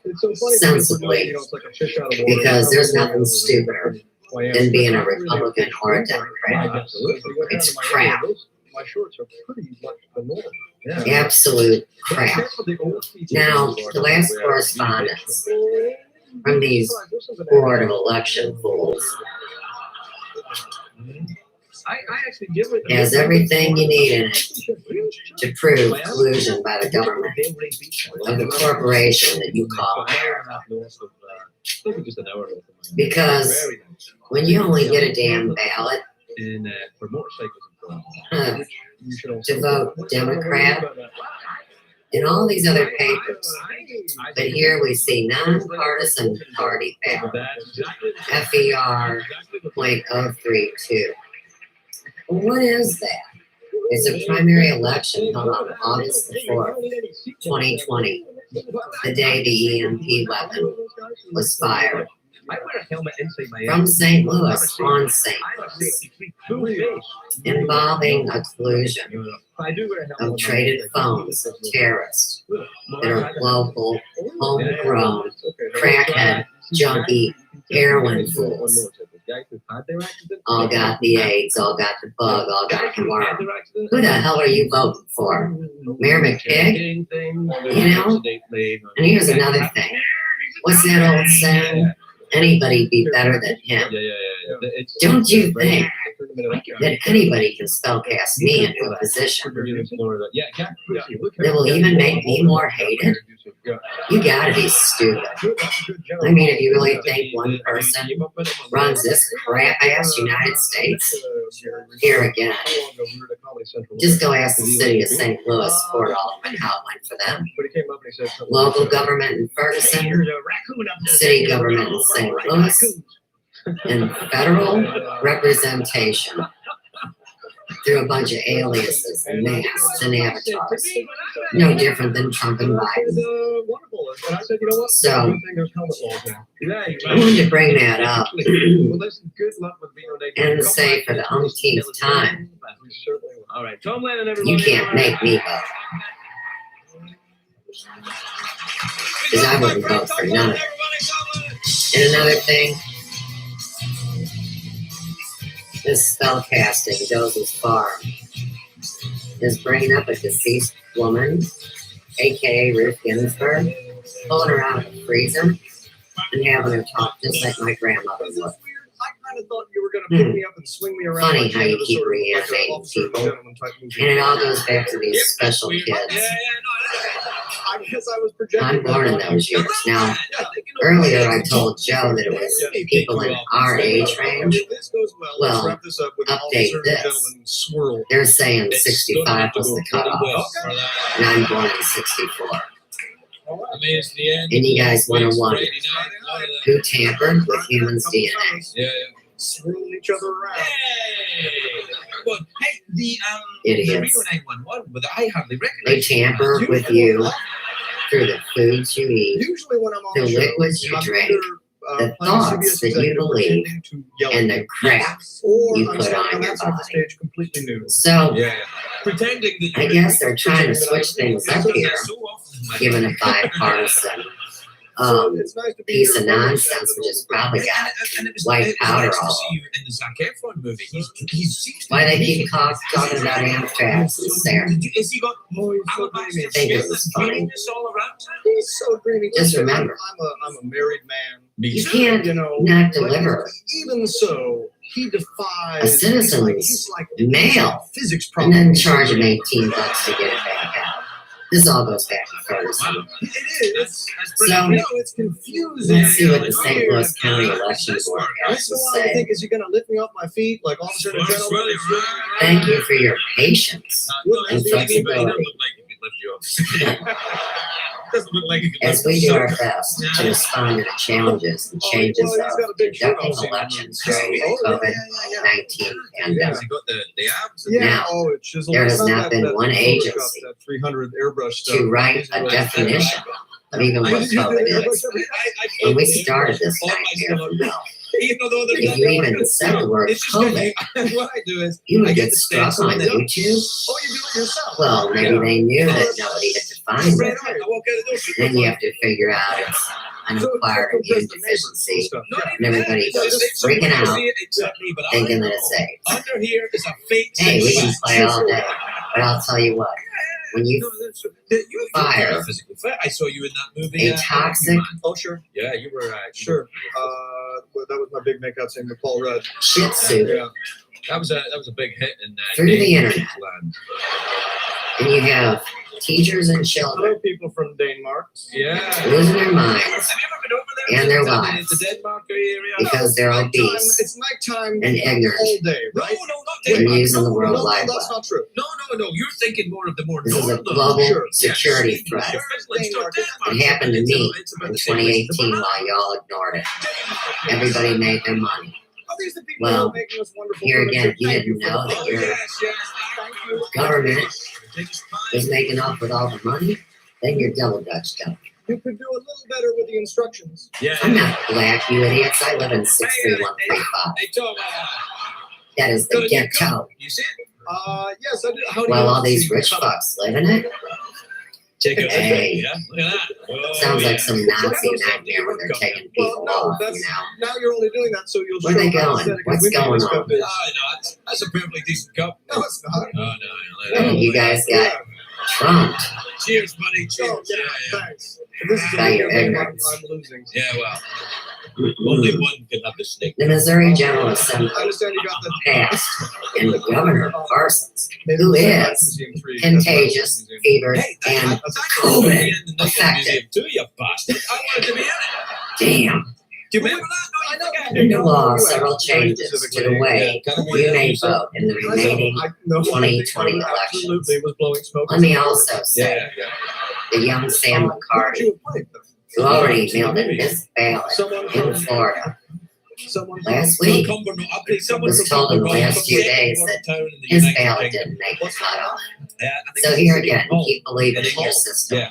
it's so funny sensibly, you know, it's like a fish out of water. because there's nothing stupider than being a Republican or a Democrat. It's crap. My shorts are pretty much the norm. Absolute crap. Now, the last correspondence from these Board of Election fools I actually give it. has everything you need in it to prove collusion by the government of the corporation that you call Just an hour. Because when you only get a damn ballot For motorcycles to vote Democrat and all these other papers, but here we see nonpartisan party ballot, FER .032. Well, what is that? It's a primary election held on August the 4th, 2020, the day the EMP weapon was fired I wear a helmet inside my from St. Louis on St. Louis, involving a collusion of traded phones of terrorists that are local, homegrown, crackhead, junkie, heroin fools. All got the AIDS, all got the bug, all got the worm. Who the hell are you voting for? Mayor McPig? You know? And here's another thing. What's that old saying? Anybody be better than him. Don't you think that anybody can spellcast me into a position that will even make me more hated? You gotta be stupid. I mean, if you really think one person runs this crap-ass United States, here again, just go ask the city of St. Louis Port Alderman how it went for them. Local government in Ferguson, city government in St. Louis, and federal representation through a bunch of aliases and masks and avatars. No different than Trump and Biden. So, I wanted to bring that up and say for the umpteenth time, All right, Tom Lennon, you can't make me vote. Because I wouldn't vote for none of it. And another thing, this spellcasting goes as far as bringing up a deceased woman, aka Ruth Ginsburg, pulling her out of the freezer and having her talk just like my grandmother would. I kind of thought you were going to pick me up and swing me around. Funny like how you the keep sort of, reanimating officer and people. gentleman type movie. And it all goes back to these special kids. I guess I was projecting. I'm born in those years. Now, earlier I told Joe that it was people in our age range. Well, update this. They're saying 65 was the cutoff. And I'm born in 64. And you guys want to wonder who tampered with humans' DNA? Swirling each other around. But hey, the Idiots. Radio 911, but I hardly recognize. They tamper with you through the foods you eat, Usually when I'm on the the show, liquids you I'm drink, either, the thoughts that you believe, and the crap or you I'm put standing on your outside the body. stage completely nude. So, Pretending that I guess they're trying to switch things up here, given a bipartisan It's nice to be piece here of with you. nonsense, which has probably got white powder all over. In the Zac Efron movie, he seems to Why they keep talking about Amtrak and Sarah? Has he got alibis I think it was funny. all around? He's so dreamy. Just Listen, remember, I'm a married man. you can't not deliver Even so, he defies a citizen's he's like mail physics and problem. then charge him $18 to get it back out. This all goes back to Ferguson. It is. So, It's confusing. let's see what the St. Louis County Election Board has That's to the one I say. think is he going to lift me off my feet like officer and gentleman. Thank you for your patience and flexibility as we do our best to respond to the challenges and changes of conducting elections during the COVID-19 pandemic. Now, there has not been one agency to write a definition of even what COVID is. When we started this nightmare from hell, if you even said the word COVID, you would get struck on YouTube. Well, maybe they knew that nobody had defined it. Then you have to figure out it's an acquired immune deficiency, and everybody goes freaking out, thinking that it's AIDS. Hey, we can play all day, but I'll tell you what. When you fire I saw you in that movie. a toxic Oh, sure. Yeah, you were Sure. Well, that was my big makeout scene with Paul Rudd. shit suit Yeah. that was a big hit in through the Dane internet, land. and you have teachers and children Hello, people from Denmark. Yeah. losing their minds Have you ever been over there? and their The lives Denmark area? because they're obese It's nighttime and ignorant all day, right? No, not when Denmark. using the World No, Wide that's Web. not true. No. You're thinking more of the more This is a northern. global Sure. security Yes. threat. Finland's not Denmark. It happened to me It's about in the same as 2018 the while y'all ignored it. Denmark. Everybody made their money. Oh, these are the people Well, who are making us wonderful here again, furniture. you Thank didn't for know the- that Oh, your yes. Thank you. government was making off with all the money. Then you're double dutched up. You could do a little better with the instructions. Yeah. I'm not black, you idiots. I live in 63135. Hey, Tom. That is the ghetto. You see it? Yes, I do. How do While you all these see rich the- fucks live in it, Check it out. Hey. Yeah. Look at that. Oh, sounds yeah. like some Nazi nightmare when they're taking people Well, no, off, that's you know. now you're only doing that so you'll Where show they how going? aesthetic What's and wicked going this on? cup is. That's a perfectly decent cup. No, it's not. Oh, no. And you guys got trumped. Cheers, buddy. Cheers. Oh, yeah, Yeah. thanks. This is By a your game I'm ignorance. losing. Yeah, well. Only one can have the snake. The Missouri General Assembly I understand you got the passed, and Governor Parsons, maybe who it's is Museum 3, contagious, that's fevered, Hey, and That's a COVID in the affected. museum too, you bastard. I wanted to be in it. Damn. Do you remember that? No, you forget. The new law, several changes to the way you may vote in the remaining 2020 election. Absolutely was blowing smoke. Let me also say, Yeah, yeah. the young Sam McCarty, who already mailed in his ballot in Florida, last week was told in the last few days that his ballot didn't make the cutoff. So here again, keep believing in your system.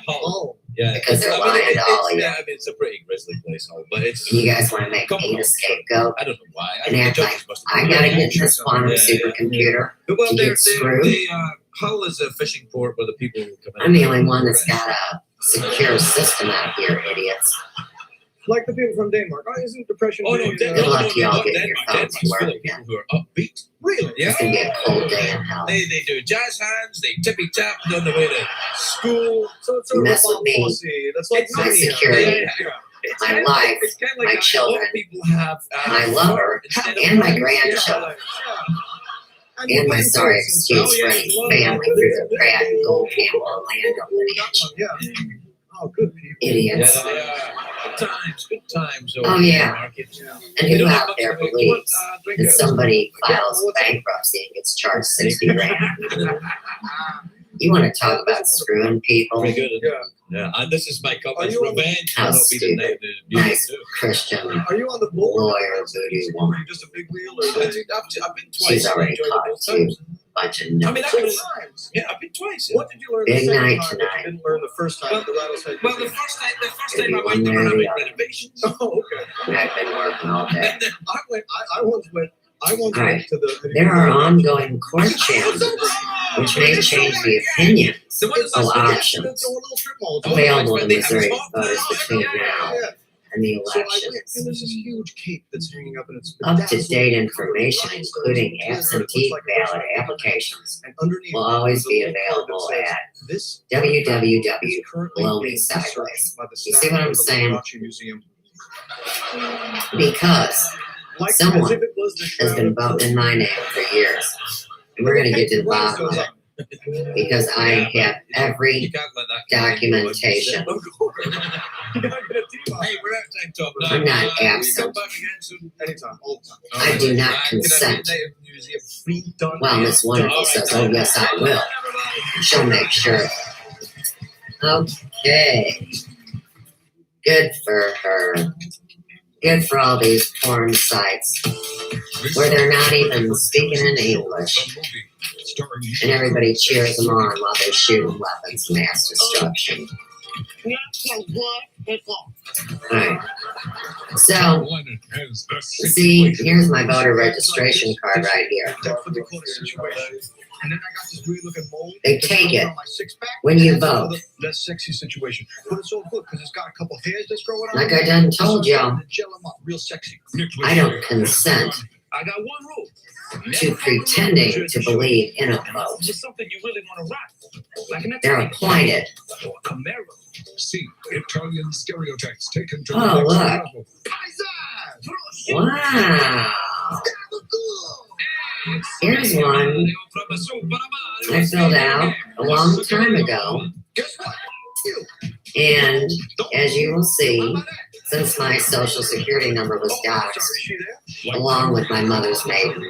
Because they're lying to all of you. I mean, it's a pretty grisly place, but it's. You guys want to make me a scapegoat? I don't know why. And act like I gotta get this quantum supercomputer to get screwed. Hull is a fishing port where the people come in. I'm the only one that's got a secure system out here, idiots. Like the people from Denmark. Oh, isn't depression? Oh, no, Good luck y'all getting your phones to work again. Who are upbeat. Really? Yeah. It's gonna be a cold day in hell. They do jazz hands, they tippy tap on the way to school. So it's Mess with me, that's like my security, my life, my children, my lover, and my grandchildren. And my sorry excuse for any family through the Pratt and Gold Campbell Orlando lineage. Oh, good people. Idiots. Good times. Oh, yeah. And who out there believes that somebody files bankruptcy and gets charged 60 grand? You want to talk about screwing people? Pretty good. Yeah, and this is my company's revenge. How stupid. Nice Christian lawyer voodoo woman. Just a big wheel. I've been twice. She's already caught too. Bunch of nuts. I mean, I've been twice. What did you learn Big the second night time tonight. that you didn't learn the first time at the rattlesnake? Well, the first time I One went, they way were or having the other. renovations. Oh, okay. And I've been working all day. I once went Right. to the. There are ongoing court challenges, which may change the opinions of options available to Missouri voters between now and the So I went, elections. and there's this huge cape that's hanging up, and it's Up-to-date information, including absentee ballot applications, will always be available at www. Me Sideways. You see what I'm saying? Because someone has been voting in my name for years. And we're going to get to the bottom of it. Because I have every documentation. I'm not absent. I do not consent. Well, Miss Wonderful says, oh, yes, I will. She'll make sure. Okay. Good for her. Good for all these porn sites where they're not even speaking in English. And everybody cheers them on while they're shooting weapons of mass destruction. Alright. So, see, here's my voter registration card right here. And then I got this weird looking mole. They take it when you vote. That sexy situation. But it's all good because it's got a couple hairs that's growing out. Like I done told y'all, Gel them up real sexy. I don't consent I got one rule. to pretending to believe in a vote. It's something you really want to rock. Like an They're appointed. Camaro. See Italian stereotypes taken to Oh, the next look. level. Wow. Here's one I filled out a long time ago. And as you will see, since my social security number was doxed, along with my mother's maiden,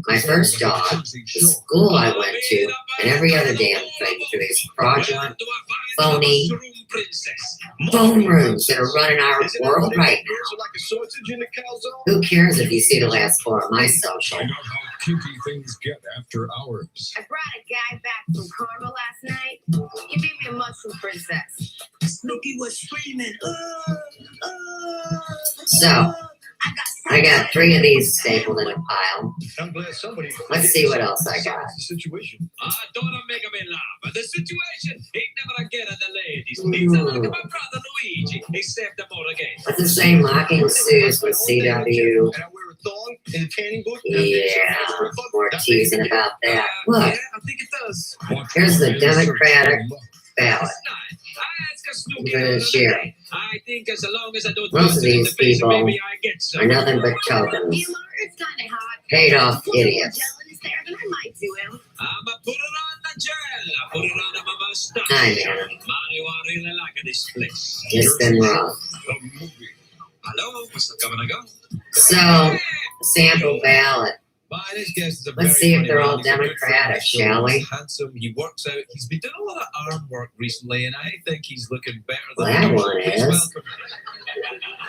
my first dog, the school I went to, and every other damn thing through these fraudulent, phony phone rooms that are running our world right now. Who cares if you see the last four of my social? Kinky things get after hours. I brought a guy back from Carmel last night. He made me a mushroom princess. Snooky was screaming. So, I got 3 of these stapled in a pile. I'm glad somebody. Let's see what else I got. Situation. Don't make me laugh. The situation ain't never again at the ladies. He's like my brother Luigi. He saved them all again. What's the same mocking Sue's with CW? And I wear a thong and a tanning book. Yeah, more teasing about that. Look, I think it does. here's the Democratic ballot for this year. I think as long as I don't Most of these people maybe I get some. are nothing but tokens. It's kind of hot. Paid off idiots. Is there, then I might do him. I'ma put it on the gel. Put it on my mustache. Hi, man. I really like this place. It's been rough. Hello, Mr. Governor. So, sample ballot. Let's see if they're all Democratic, shall we? Handsome, he works out. He's been doing a lot of arm work recently, and I think he's looking better than Well, that usual. one Please is.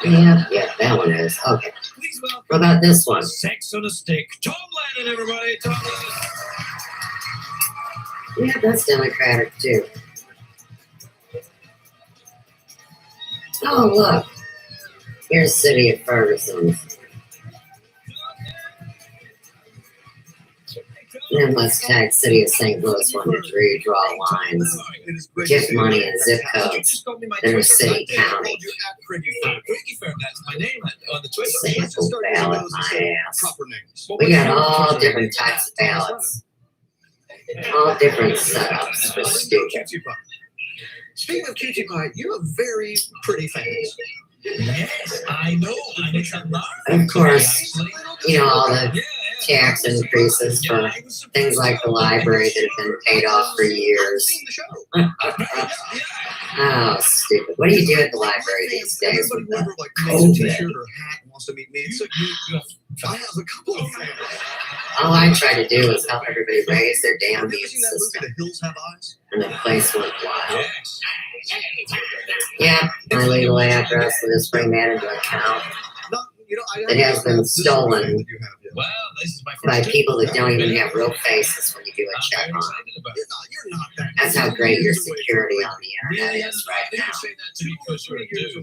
welcome. Yeah, that one is. Okay. Please welcome What about this one? Sex on a stick. Tom Lennon, everybody. Tom Lennon. Yeah, that's democratic too. Oh, look. Here's City of Ferguson. Then let's tag City of St. Louis 1 to 3, draw lines, gift money and zip codes, then city, county. Sample ballot, my ass. We got all different types of ballots. All different setups for stupid. Speaking of cutie pie, you have very pretty fans. Yes, I know. Of course, you know, all the tax increases for things like the library that have been paid off for years. Oh, stupid. What do you do at the library these days with the COVID? Wants to meet me. So I have a couple of fans. All I try to do is help everybody raise their damn immune system. And the place went wild. Yeah, my legal address, and just bring that into account. It has been stolen by people that don't even have real faces when you do a check on them. That's how great your security on the internet is right now. 2 or 3 years.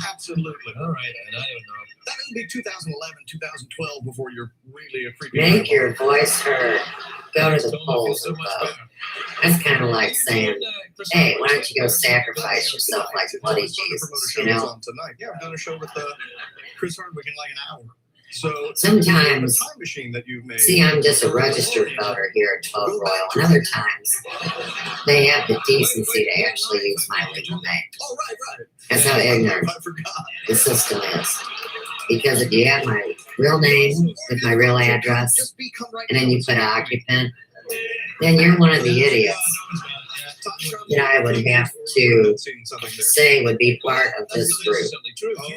Absolutely. All right, and I don't know. That would be 2011, 2012 before you're really a creepy. Make your voice heard. Go to the polls and vote. That's kind of like saying, hey, why don't you go sacrifice yourself like bloody Jesus, you know? Tonight. Yeah, I'm doing a show with Chris Hardwick in like an hour. So sometimes, the time machine that you've made, see, I'm just a registered voter here at 12 Royal, and other times they have the decency to actually use my legal name. Oh, right. That's how ignorant the system is. Because if you have my real name with my real address, and then you put occupant, then you're one of the idiots that I would have to say would be part of this group.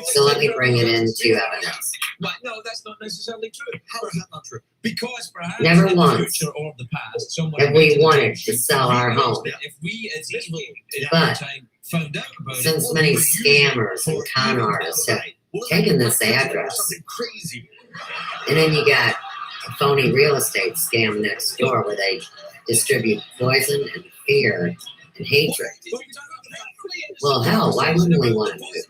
So let me bring it into evidence. Right, no, that's not necessarily true. How is that not true? Because perhaps never in once the future or the past, someone have we wanted to sell our home. If we as evil at But the time found out about since it, many scammers and con artists have taken this address, and then you got a phony real estate scam next door where they distribute poison and fear and hatred. Well, hell, why wouldn't we want to move?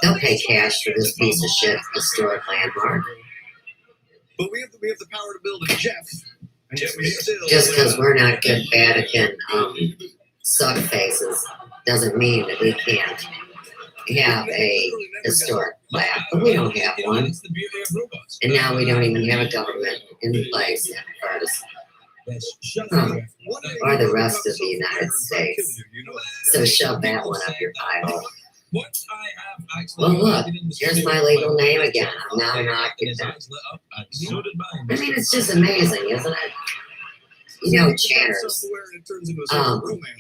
They'll pay cash for this piece of shit historic landmark. But we have the power to build it, Jeff. And yet we still, just because we're not good Vatican suck faces doesn't mean that we can't have a historic plaque. But we don't have one. And now we don't even have a government in place at first. Or the rest of the United States. So shove that one up your pie hole. Well, look, here's my legal name again. I'm now an occupant. I mean, it's just amazing, isn't it? You know, Channer's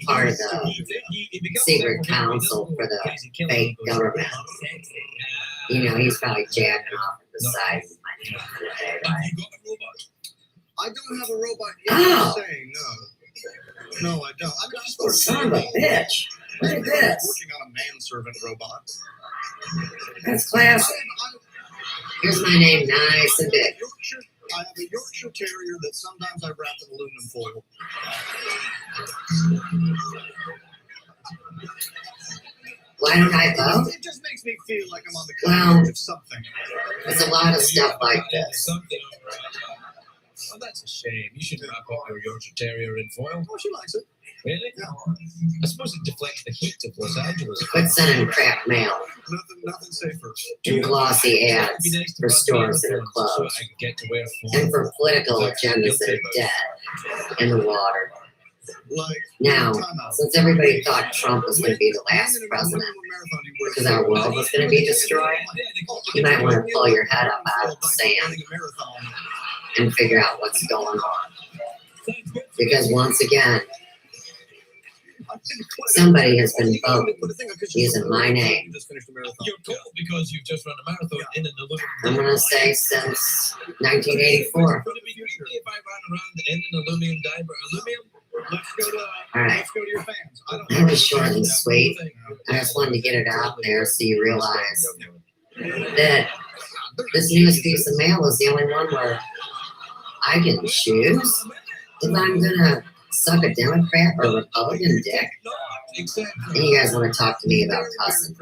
part of the secret council for the fake government. You know, he's probably jacking off at the side of my day, right? I don't have a robot yet. Oh. Saying no. No, I don't. I'm just Son of a bitch. Look at this. Working on a manservant robot. That's classic. Here's my name, nice and big. I have a Yorkshire Terrier that sometimes I wrap in aluminum foil. Why don't I vote? It just makes me feel like I'm on the cutting edge of something. There's a lot of stuff like this. Oh, that's a shame. You should wrap up your Yorkshire Terrier in foil. Oh, she likes it. Really? Yeah. I suppose it deflects the heat of Los Angeles. Quit sending crap mail Nothing safer. and glossy ads for stores that are closed and for political agendas that are dead in the water. Now, since everybody thought Trump was going to be the last president because our world was going to be destroyed, you might want to pull your head up out of the sand and figure out what's going on. Because once again, somebody has been voting using my name. You're told because you've just run a marathon in an aluminum. I'm going to say since 1984. Would it be creepy if I ran around in an aluminum diaper? All right. That was short and sweet. I just wanted to get it out there so you realize that this newest piece of mail is the only one where I can choose if I'm gonna suck a Democrat or Republican dick. And you guys want to talk to me about cussing?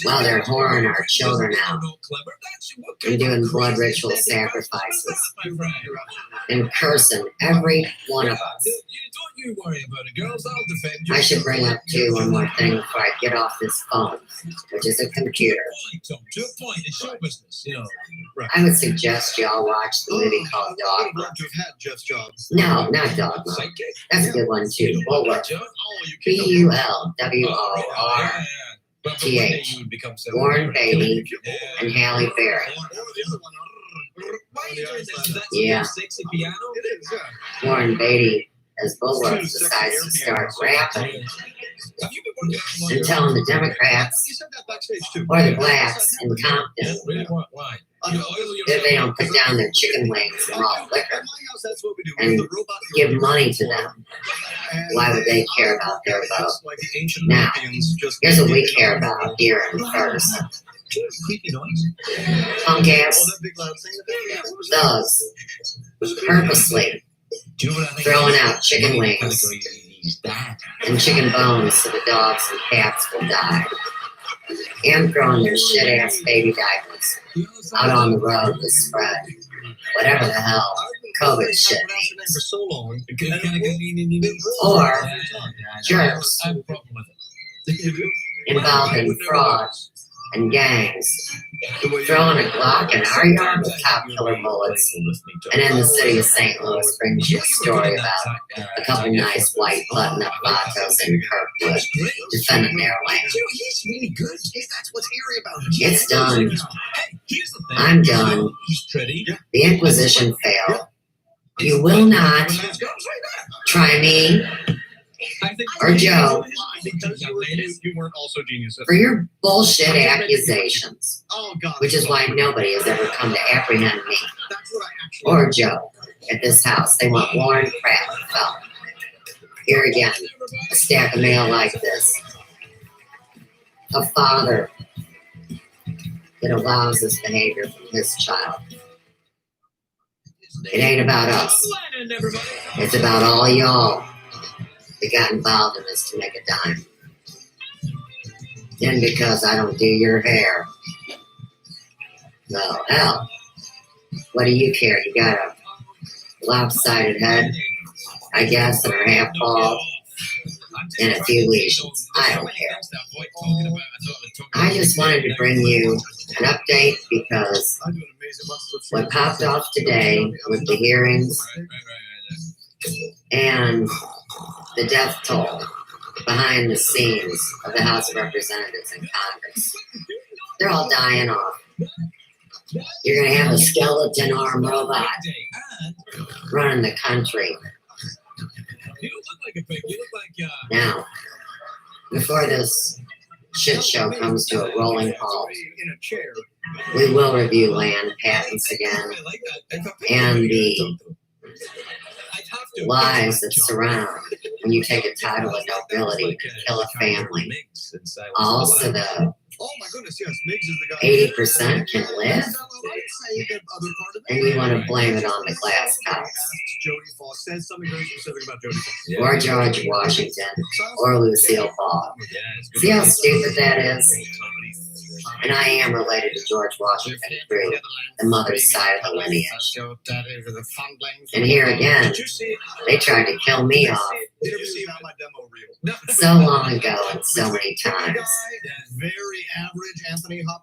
Well, they're whoring our children out and doing blood ritual sacrifices and cursing every one of us. I should bring up too one more thing before I get off this phone, which is a computer. I would suggest y'all watch the movie called Dogma. No, not Dogma. That's a good one too. Bulwark. Bulwarth. Warren Beatty and Halle Berry. Yeah. Warren Beatty as Bulwark decides to start rapping and telling the Democrats or the blacks in Compton that they don't put down their chicken wings and malt liquor and give money to them. Why would they care about their vote? Now, here's what we care about here in Ferguson. Punk ass thugs purposely throwing out chicken wings and chicken bones so the dogs and cats will die, and throwing their shit ass baby diapers out on the road to spread whatever the hell COVID shit means. Or jerks involved in fraud and gangs throwing a Glock in our yard with top killer bullets. And in the city of St. Louis brings you a story about a couple nice white button-up vatos in Kirkwood defending their land. It's done. I'm done. The Inquisition failed. You will not try me or Joe for your bullshit accusations, which is why nobody has ever come to apprehend me or Joe at this house. They want Warren Pratt felon. Here again, a stack of mail like this. A father that allows this behavior from his child. It ain't about us. It's about all y'all that got involved in this to make a dime. And because I don't do your hair. Well, hell, what do you care? You got a lopsided head, I guess, and are half bald, and a few lesions. I don't care. I just wanted to bring you an update because what popped off today with the hearings and the death toll behind the scenes of the House of Representatives and Congress. They're all dying off. You're going to have a skeleton arm robot running the country. Now, before this shit show comes to a rolling halt, we will review land patents again and the lies that surround when you take a title of nobility and kill a family. Also, the 80% can live, and you want to blame it on the glass cocks, or George Washington, or Lucille Ball. See how stupid that is? And I am related to George Washington through the mother's side of the lineage. And here again, they tried to kill me off so long ago and so many times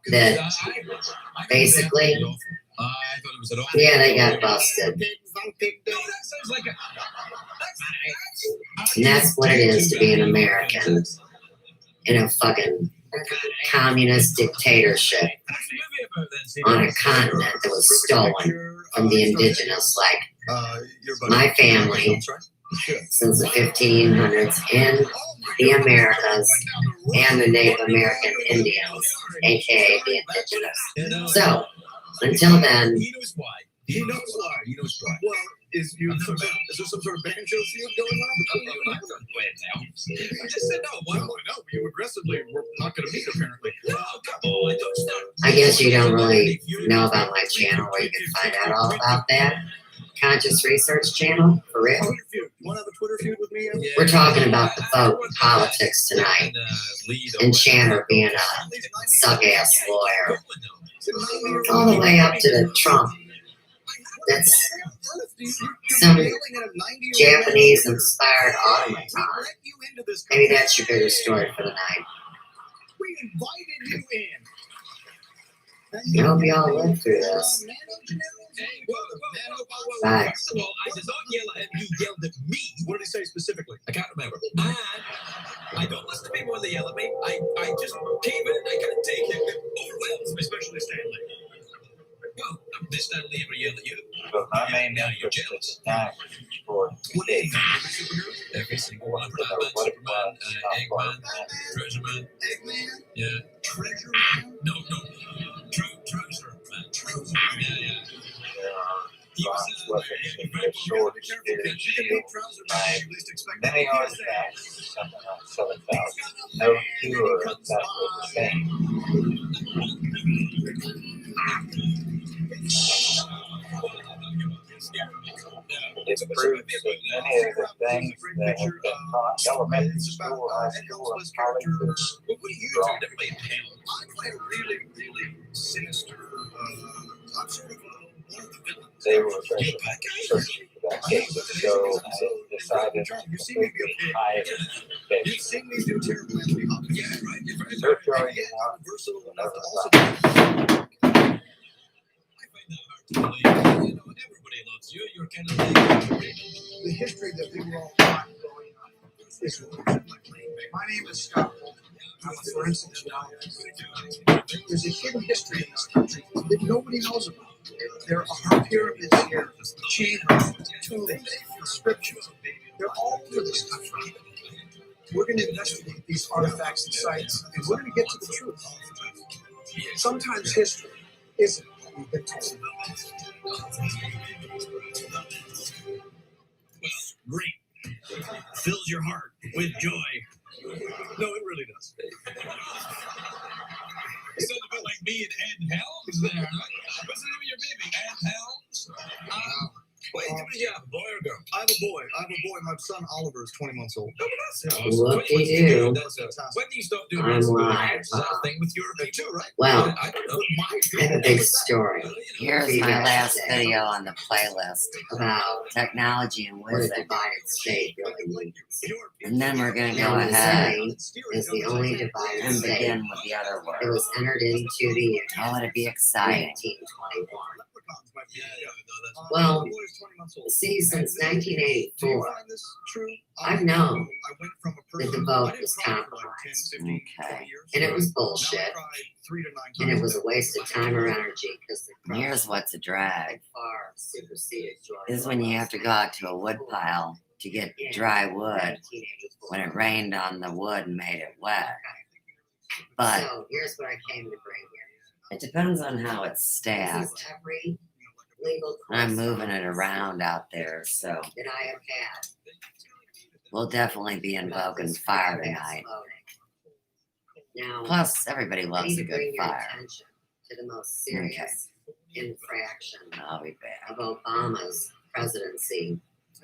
that basically, yeah, they got busted. And that's what it is to be an American in a fucking communist dictatorship on a continent that was stolen from the indigenous, like my family since the 1500s in the Americas and the Native American Indians, aka the indigenous. So, until then, He knows why. Well, is there some sort of banjo feud going on? I just said no. Why? No, you aggressively were not going to meet, apparently. No, come on, don't start I guess you don't really know about my channel where you can find out all about that. Conscious Research Channel, for real. We're talking about the vote in politics tonight. And Chandler being a suck-ass lawyer. All the way up to the Trump. That's some Japanese-inspired automaton. Maybe that's your bigger story for the night. I hope y'all live through this. Bye. Well, I did not yell at him, he yelled at me. What did he say specifically? I can't remember. And I don't listen to people when they yell at me. I just came in, I can't take it. It overwhelms me, especially Stanley. Well, did Stanley ever yell at you? But my main interest is not for today. Every single one. Batman, Superman, Eggman, Treasure Man. Eggman? Yeah. Treasure Man? No. Trouser Man. Trouser Man. Yeah. Short, spirit, shield, knife, many artifacts, something like 7,000. No cure that was the same. It proves that many of the things that have been taught elementary school, high school, and colleges. What do you do to play panels? I play a really, really sinister. I'm sort of one of the villains. They were searching for that game, so I decided to completely hide it. You've seen me do terrible. Yeah, right. Search all you want, whatever it's Everybody loves you. You're kind of like The history that we were all taught growing up is my name is Scott. I'm a forensic geologist. There's a hidden history in this country that nobody knows about. There are pyramids here, chain houses, tombs, inscriptions. They're all over this country. We're going to investigate these artifacts and sites, and we're going to get to the truth. Sometimes history isn't what we've been told. Well, great. Fills your heart with joy. No, it really does. You sound a bit like me and Ed Helms there, huh? What's the name of your baby? Ed Helms? Wait, do you have a boy or a girl? I have a boy. My son Oliver is 20 months old. Oh, that's awesome. Looky-doo. When do you stop doing I'm this? live. Is that a thing with Eurythmy too, right? Well, I don't know. I have a big story. Here's my last video on the playlist about technology and What a wisdom. divided state really means. And then we're going to go Now, ahead is the only divided and state. begin with the other It word. was entered into the Union Oh, it'd be in exciting. 1921. Well, see, since 1984, I've known that the vote was compromised. Okay. And it was bullshit. And it was a waste of time or energy because the And here's what's a drag far superseded George is when you have to go out to a wood pile to get dry wood when it rained on the wood and made it wet. But So here's what I came to bring here. it depends on how it's This stacked. is every legal I'm course moving it around out there, so that I have had we'll definitely be about invoking this fire crap-ass tonight. voting. Now, Plus, everybody I loves need a to good bring your fire. attention to the most serious infraction I'll be back. of Obama's presidency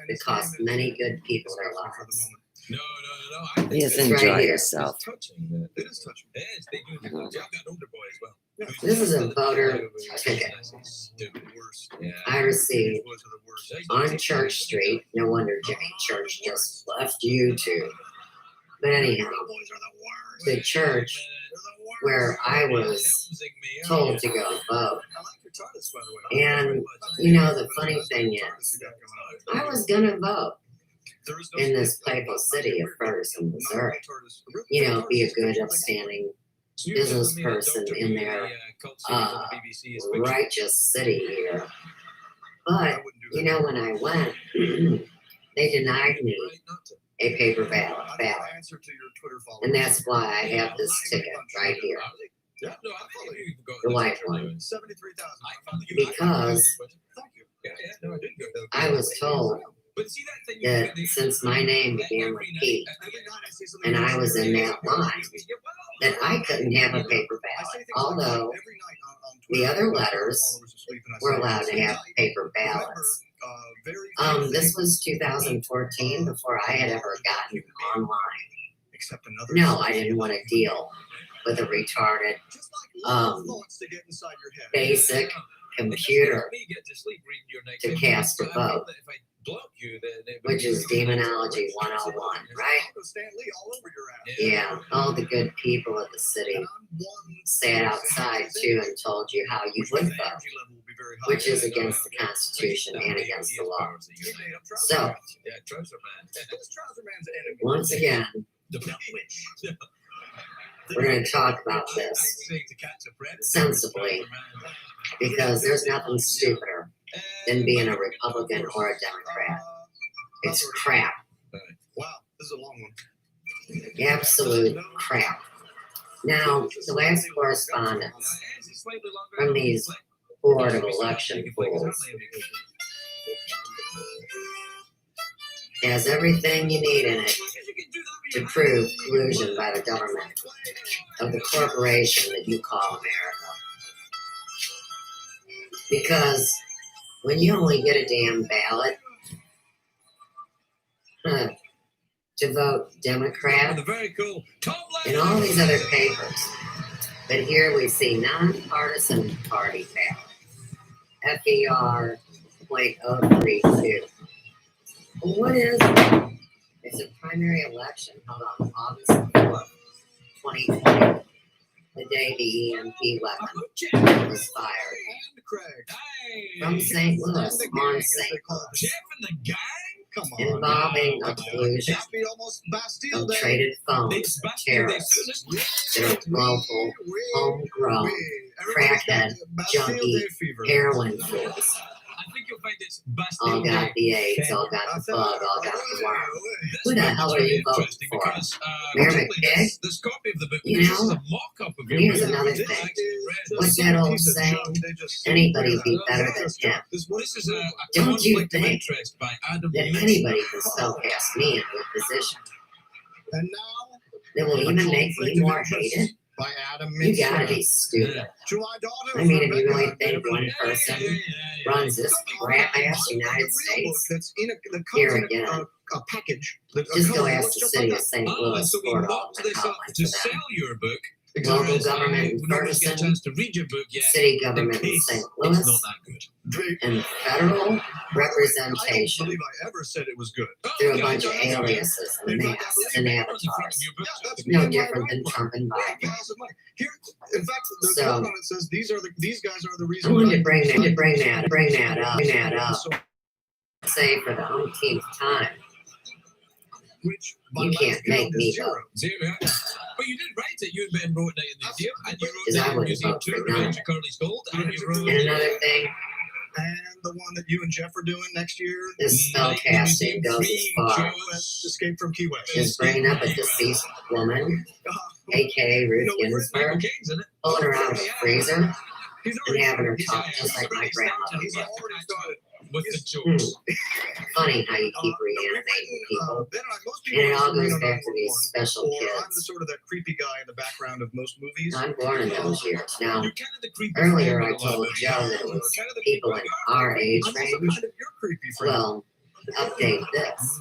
that cost many good people their lives. No. I think Just it's enjoy right here. yourself. touching. It is touching. Yes, they do. I've got an older boy as well. This is a voter ticket I received on Church Street. No wonder Jimmy Church just left YouTube. But anyhow, the church where I was told to go vote. And, you know, the funny thing is, I was going to vote in this playful city of Ferguson, Missouri. You know, be a good, upstanding business person in their righteous city here. But, you know, when I went, they denied me a paper ballot. And that's why I have this ticket right here, the white one. Because I was told that since my name began with P, and I was in that line, that I couldn't have a paper ballot, although the other letters were allowed to have paper ballots. This was 2014 before I had ever gotten online. No, I didn't want to deal with a retarded, basic computer to cast a vote, which is Demonology 101, right? Yeah, all the good people of the city sat outside too and told you how you would vote, which is against the Constitution and against the law. So, once again, we're going to talk about this sensibly, because there's nothing stupider than being a Republican or a Democrat. It's crap. Wow, this is a long one. Absolute crap. Now, the last correspondence from these Board of Election fools has everything you need in it to prove collusion by the government of the corporation that you call America. Because when you only get a damn ballot to vote Democrat and all these other papers, but here we see nonpartisan party ballot, FER .032. Well, what is it? It's a primary election held on August 4th, 2020, the day the EMP weapon was fired from St. Louis on St. Louis, involving a collusion of traded phones of terrorists that are local, homegrown, crackhead, junkie, heroin fools. All got the AIDS, all got the bug, all got the worm. Who the hell are you voting for? Mayor McPig? You know, here's another thing. What's that old saying? Anybody be better than him. Don't you think that anybody can spell cast me into a position that will even make me more hated? You gotta be stupid. I mean, if you really think one person runs this crap-ass United States, here again, just go ask the city of St. Louis for all the hotline for them. Local government in Ferguson, city government in St. Louis, and federal representation through a bunch of aliases and masks and avatars. No different than Trump and Biden. So, I wanted to bring that up. Say for the umpteenth time, you can't make me vote. But you did write it. You had been wrote it in the year, and you wrote Because I it wouldn't vote for none. Curly's Gold, and you wrote And another thing, And the one that you and Jeff are doing next year. this spellcasting goes as far Escape from Key West. as bringing up a deceased woman, aka Ruth Ginsburg, pulling her out of the freezer, and having her talk just like my grandmother would. with the jokes. Funny how you keep reanimating people. And it all goes back to these special I'm kids. sort of that creepy guy in the background of most movies. I'm born in those years. Now, earlier I told Joe that it was people in our age range. Well, update this.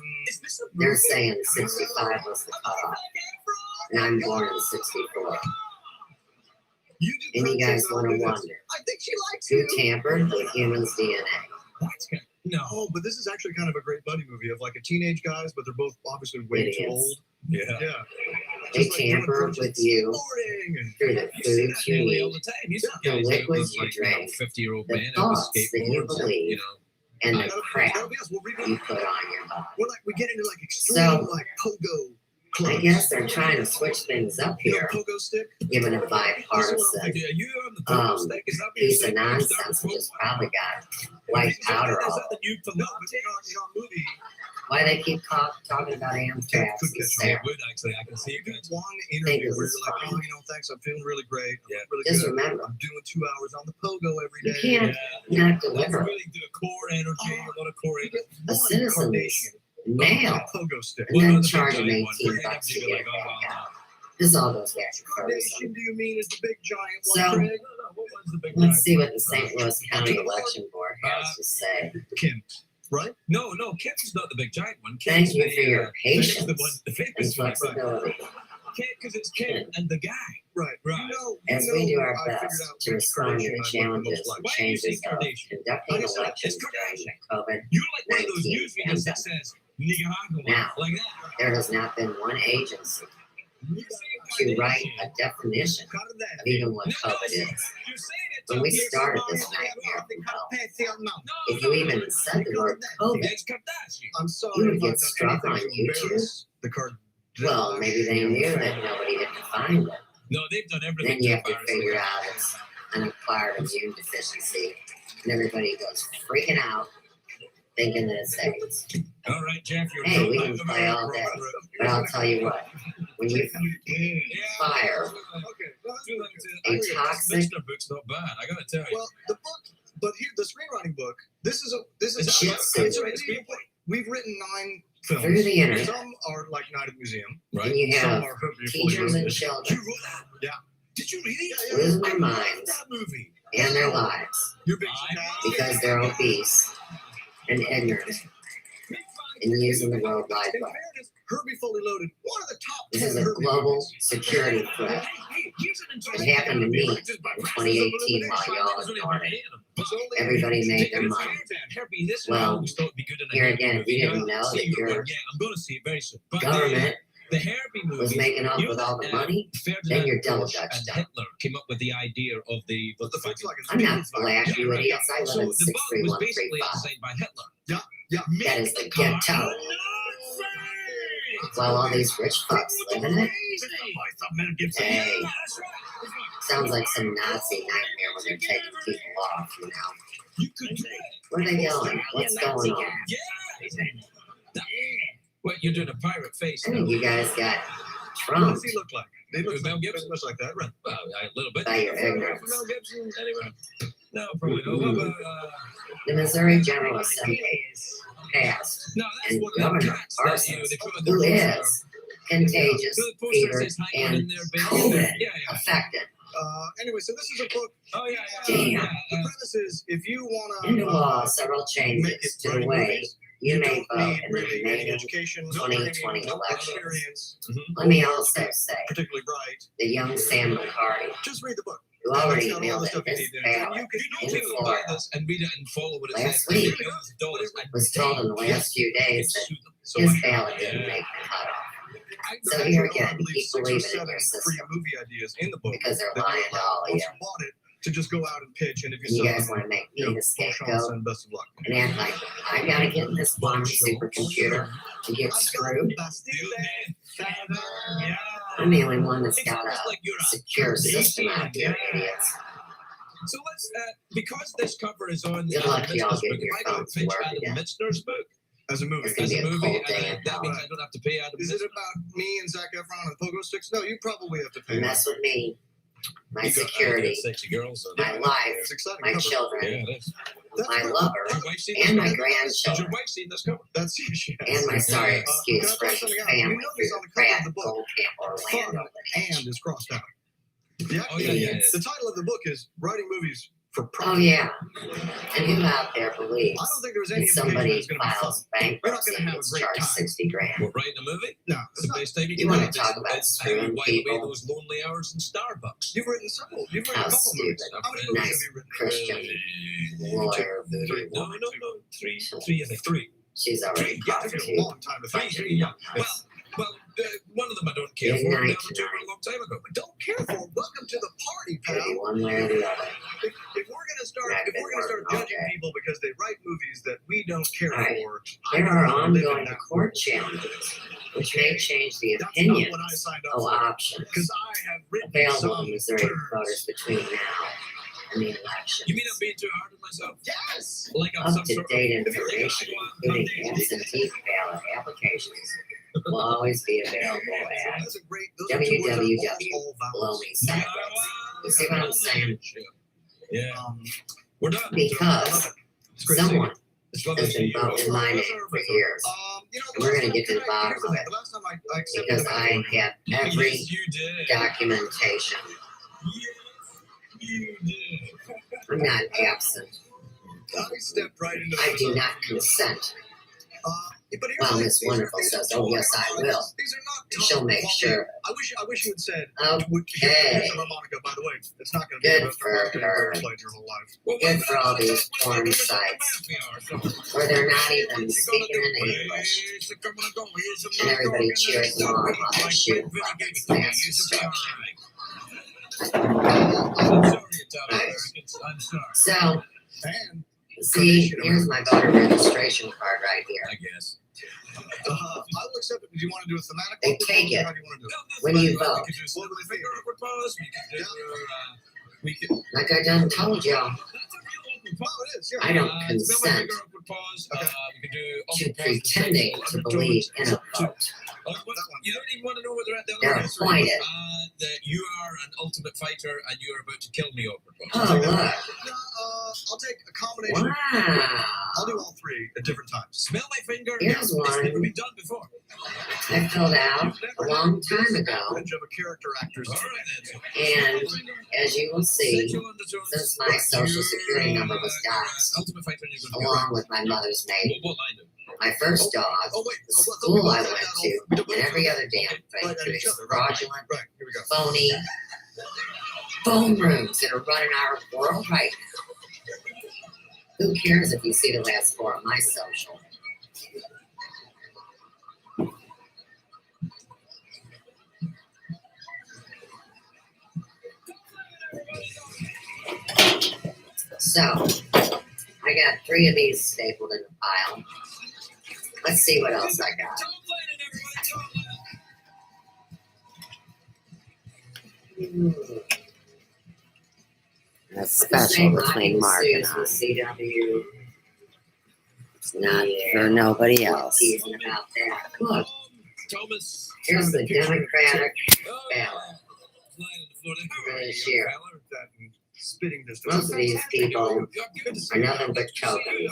They're saying 65 was the cutoff. And I'm born in 64. And you guys want to wonder, who tampered with humans' DNA? No, but this is actually kind of a great buddy movie of like a teenage guys, but they're both obviously way too old. Yeah. They tamper with you through the foods you eat, the liquids you drink, the thoughts that you believe, and the crap you put on your body. We get into like extreme So, pogo. I guess they're trying to switch things up here, given a bipartisan piece of nonsense that just probably got white powder all over. Why they keep talking about anthrax and Sarah? One Think interview this where is you're like, funny. thanks, I'm feeling really great. I'm really Just good. remember, I'm doing 2 hours on the pogo every you day. can't not deliver a citizen's mail Pogo stick. and then charge them $18 to get it back out. This all goes back to What Ferguson. nation do you mean is the big giant So, one, Craig? What was the big let's see what the St. Louis County Election Board has to say. Kim, right? No, Kim's not the big giant one. Thank Kim's you the, for your Kim's patience the one, the and famous one. flexibility. Because it's Kim and the guy. Right. Right. As we do our best to respond to the challenges and Why do you changes say of Kardashian? conducting It's elections during the COVID-19 You're like one of those news videos that pandemic. says Nicaragua, Now, like that. there has not been one agency to write a definition of even what COVID is. When we started this nightmare from hell, if you even said the word COVID, I'm sorry. you would if get I've done struck on anything to YouTube. embarrass The card. Well, maybe they knew that nobody had defined it. No, they've done everything. Then you have to virus figure like out it's an acquired immune deficiency, and everybody goes freaking out, thinking that it's AIDS. All right, Jeff, you're Hey, we can play all day, but I'll tell you what, when you fire a toxic book's not bad. I gotta tell you. Well, the book, but here the screenwriting book. This is Shit suit. it's a screenplay. We've written 9 films. Through the internet. Some are like Night at the Museum. and you Some have are Herbie teachers and Fully children Yeah. Did you read it? losing their minds That movie. and their lives You're big because they're obese and ignorant and using the World Wide In Web. fairness, Herbie Fully Loaded, one of the top This 10 is a Herbie global movies. security threat. It happened to me in 2018 while y'all ignored it. Everybody made their money. Well, here again, if you didn't know that your I'm gonna see it very soon. But government the Herbie movie was making off with all the money, then you're double Bush dutched and up. Hitler came up with the idea of the I'm not black, you idiots. I live So in the book was basically 63135. designed by Hitler. That is the ghetto. While all these rich fucks live in it, hey, sounds like some Nazi nightmare when they're taking people off, you know. Where are they going? What's going on? What, you're doing a pirate face? I think you guys got What trumped does he look like? They look Mel like, Gibson? much like that, right? Well, a little bit. by your ignorance. Mel Gibson, anyway? No, probably not. What about, The Missouri General Assembly passed, no, that's and one of the Governor cats that, Parsons, they put on the who poster. is contagious, The poster fever, says hang on and in there, baby. COVID Yeah. affected. Anyway, so this is a book. Oh, yeah. Damn. The premise is if you want Into to law several changes to the way you may vote in the really any remaining education, 2020 elections. experience, Let me also say, particularly bright, the young Sam McCarty, just read the book. who already It's got all mailed the in stuff you his need in it. ballot You can in Take a Florida, this and read it and follow what it Last says. week, $1 was told in the last few days that his ballot didn't make the cutoff. So here again, keep believing in your free system movie ideas in the book. because they're that lying to all of once you. you bought it, to just go out and pitch, and if you And you sell guys it, want to make me the chance scapegoat and best of luck. and act like I gotta get in this bomb supercomputer to get screwed. I'm the only one that's got a secure system out here, idiots. So let's, because this cover is on Good luck to y'all Mitzner's getting book, your if I don't phones to pitch work Adam again. Mitzner's book As a movie. It's gonna be a cold day in that hell. means I don't have to pay Adam Is it Mitzner. about me and Zac Efron and pogo sticks? No, you probably have to pay. Mess with me, my You got security, sexy girls on my there. life, It's exciting. my cover. children, Yeah, it is. my lover, Has your wife seen and this my cover? Has your grandchildren, wife seen this cover? That's she and my sorry Can excuse I for point something out? family You notice through on the the cover of Pratt the book, Gold Camp Orlando fun lineage. and is crossed out. Oh, yeah. The title of the book is Writing Movies for Oh Profit. yeah, and who out there believes I don't think there's any that indication somebody it's going to be fun. files You're not bankruptcy going to and have a gets great charged time. 60 grand? We're writing a movie? No, It's it's the not. best thing you You can wanna write. talk about It's how screwing you while away people? those lonely hours in Starbucks. You've written several. You've written How a couple movies. stupid. How many movies Nice have you written? Christian lawyer voodoo No, woman. three, I think. Three. She's already Yeah, it took you a prostitute. long time to finish it. Yeah. Well, one of them I don't care for. The other Midnight two were a long time ago. Don't care for. Welcome to the party, pal. Maybe one way or the other. If we're gonna start, I've if been we're gonna start working all judging day. people because they write movies that we don't care Right. for, There I are don't live in ongoing that court world. challenges, which may change the That's not opinions what I signed up of for. options Because I have written available some to Missouri terms. voters between now and the election. You mean I'm being too hard on myself? Yes. Like I'm some sort of... Up-to-date information, including absentee ballot applications, will always be available at That's a great. Those are two words that are all vowels. www.blowmesideways. You see what I'm saying? Yeah. We're done. Because It's great seeing someone you. It's lovely has to see been you. voting my name for years. And we're going to get to the bottom of it. Because I have every documentation. I'm not absent. I do not consent. Well, Miss Wonderful says, oh, yes, I will. She'll make sure. I wish you had said. Okay. By the way, it's not going to be Good for her. your whole life. Good for all these porn sites where they're not even speaking in English. And everybody cheers them on while they shoot weapons. That's destruction. Right. So, see, here's my voter registration card right here. I guess. I will accept it. Do you want to do a thematic? They take it when you vote. Like I done told y'all, I don't consent to pretending to believe in a vote. You don't even want to know whether they're appointed. That you are an ultimate fighter and you are about to kill me over. Oh, look. I'll take a combination. Wow. I'll do all three at different times. Smell my finger. Here's one. It's never been done before. I filled out a long time ago. And as you will see, since my social security number was doxed, along with my mother's maiden, my first dog, the school I went to, and every other damn thing through these fraudulent, phony phone rooms that are running our world right now. Who cares if you see the last four of my social? So, I got 3 of these stapled in the pile. Let's see what else I got. That's special between Mark and I. CW. It's not for nobody else. Teasing about that. Look, here's the Democratic ballot for this year. Most of these people are nothing but tokens.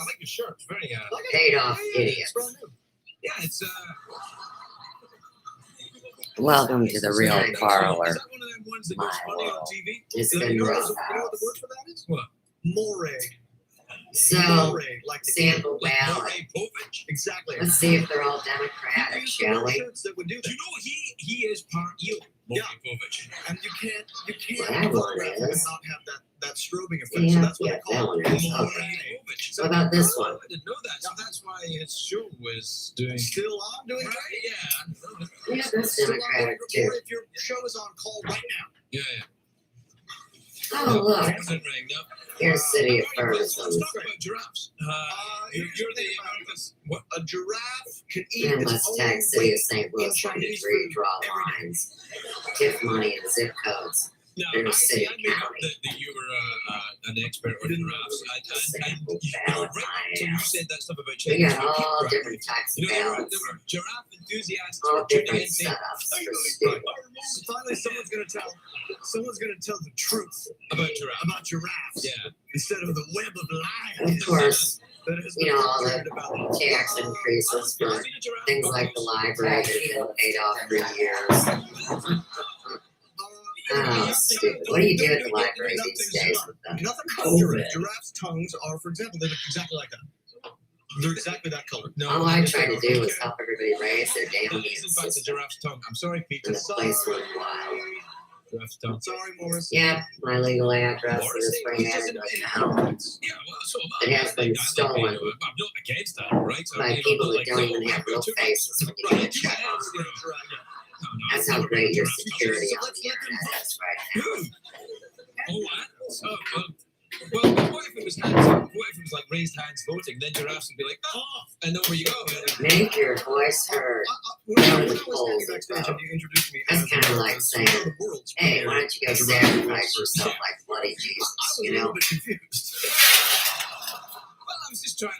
Paid off idiots. Yeah, it's Welcome to the real parlor. My world. It's been rough house. More. So, sample ballot. Exactly. Let's see if they're all Democratic, shall we? Do you know he is part you? Yeah. And you can't That one is. not have that strobing effect. Yeah, So that's what yeah, they call that one is. Okay. What about this one? I didn't know that, so that's why his show was doing. Still on doing Right, great. yeah. Yeah, that's Democratic too. Or if your show is on call right now. Yeah. Oh, look. Ring, no. Here's City of Let's Ferguson. talk about giraffes. You're the Americans. What a giraffe can eat. And its let's own tag City of St. in Louis on the Chinese tree, food draw every day. lines, tip money and zip codes. Now, in I a see, city I made up county. that you were an expert on giraffes. And you Sample were ballot, right my until you ass. said that stuff about We Chinese got food. all Right. different types You of know, there ballots, were giraffe enthusiasts all who were tuning different in saying, setups "I for know stupid. Finally, someone's gonna tell the truth about giraffes." about giraffes. Yeah. Instead of the web of lies. Of course, that has you been know, all perpetrated the about them. tax increases for things like the library that have been paid off for years. Oh, stupid. What do you do at the library these days with them? Nothing about giraffes' tongues are, for example, they look exactly like that. They're exactly that color. All I try to do is help everybody raise their damn That immune is, in fact, a system giraffe's tongue. I'm sorry, Peter. in a place worthwhile. Giraffe's tongue. Sorry, Morris. Yep, my legal address is Spring Avenue now. Yeah, well, so am I. It has been stolen I'm not against that, right? So, by you know, people not that like, don't no, even have real too- faces when you Right, get checked on. yes, no, That's how great your security on the internet is right now. Oh, well, what if it was hands up? What if it was like raised hands voting? Then giraffes would be like, oh, and over you go. Make your voice heard. Go to the polls and vote. That's kind of like saying, hey, why don't you go sacrifice yourself like bloody Jesus, you know? Well, I was just trying to,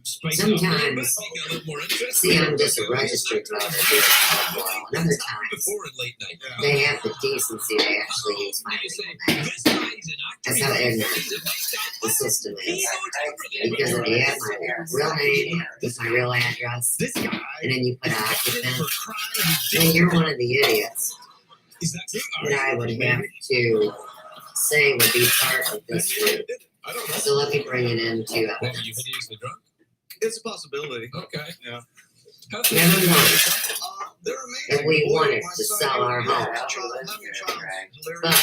spice it up a little bit, Sometimes, make it a little more interesting. see, I'm just a registered voter here at Caldwell, and other times, Before at late night. they have the decency to actually use my You say, legal name. this guy's an That's how ignorant the system is. Because if you have my real name with my real address, and then you put occupant, then you're one of the idiots that I would have to say would be part of this group. So let me bring it into evidence. It's a possibility. Okay. Yeah. Never once if we wanted to sell our home. But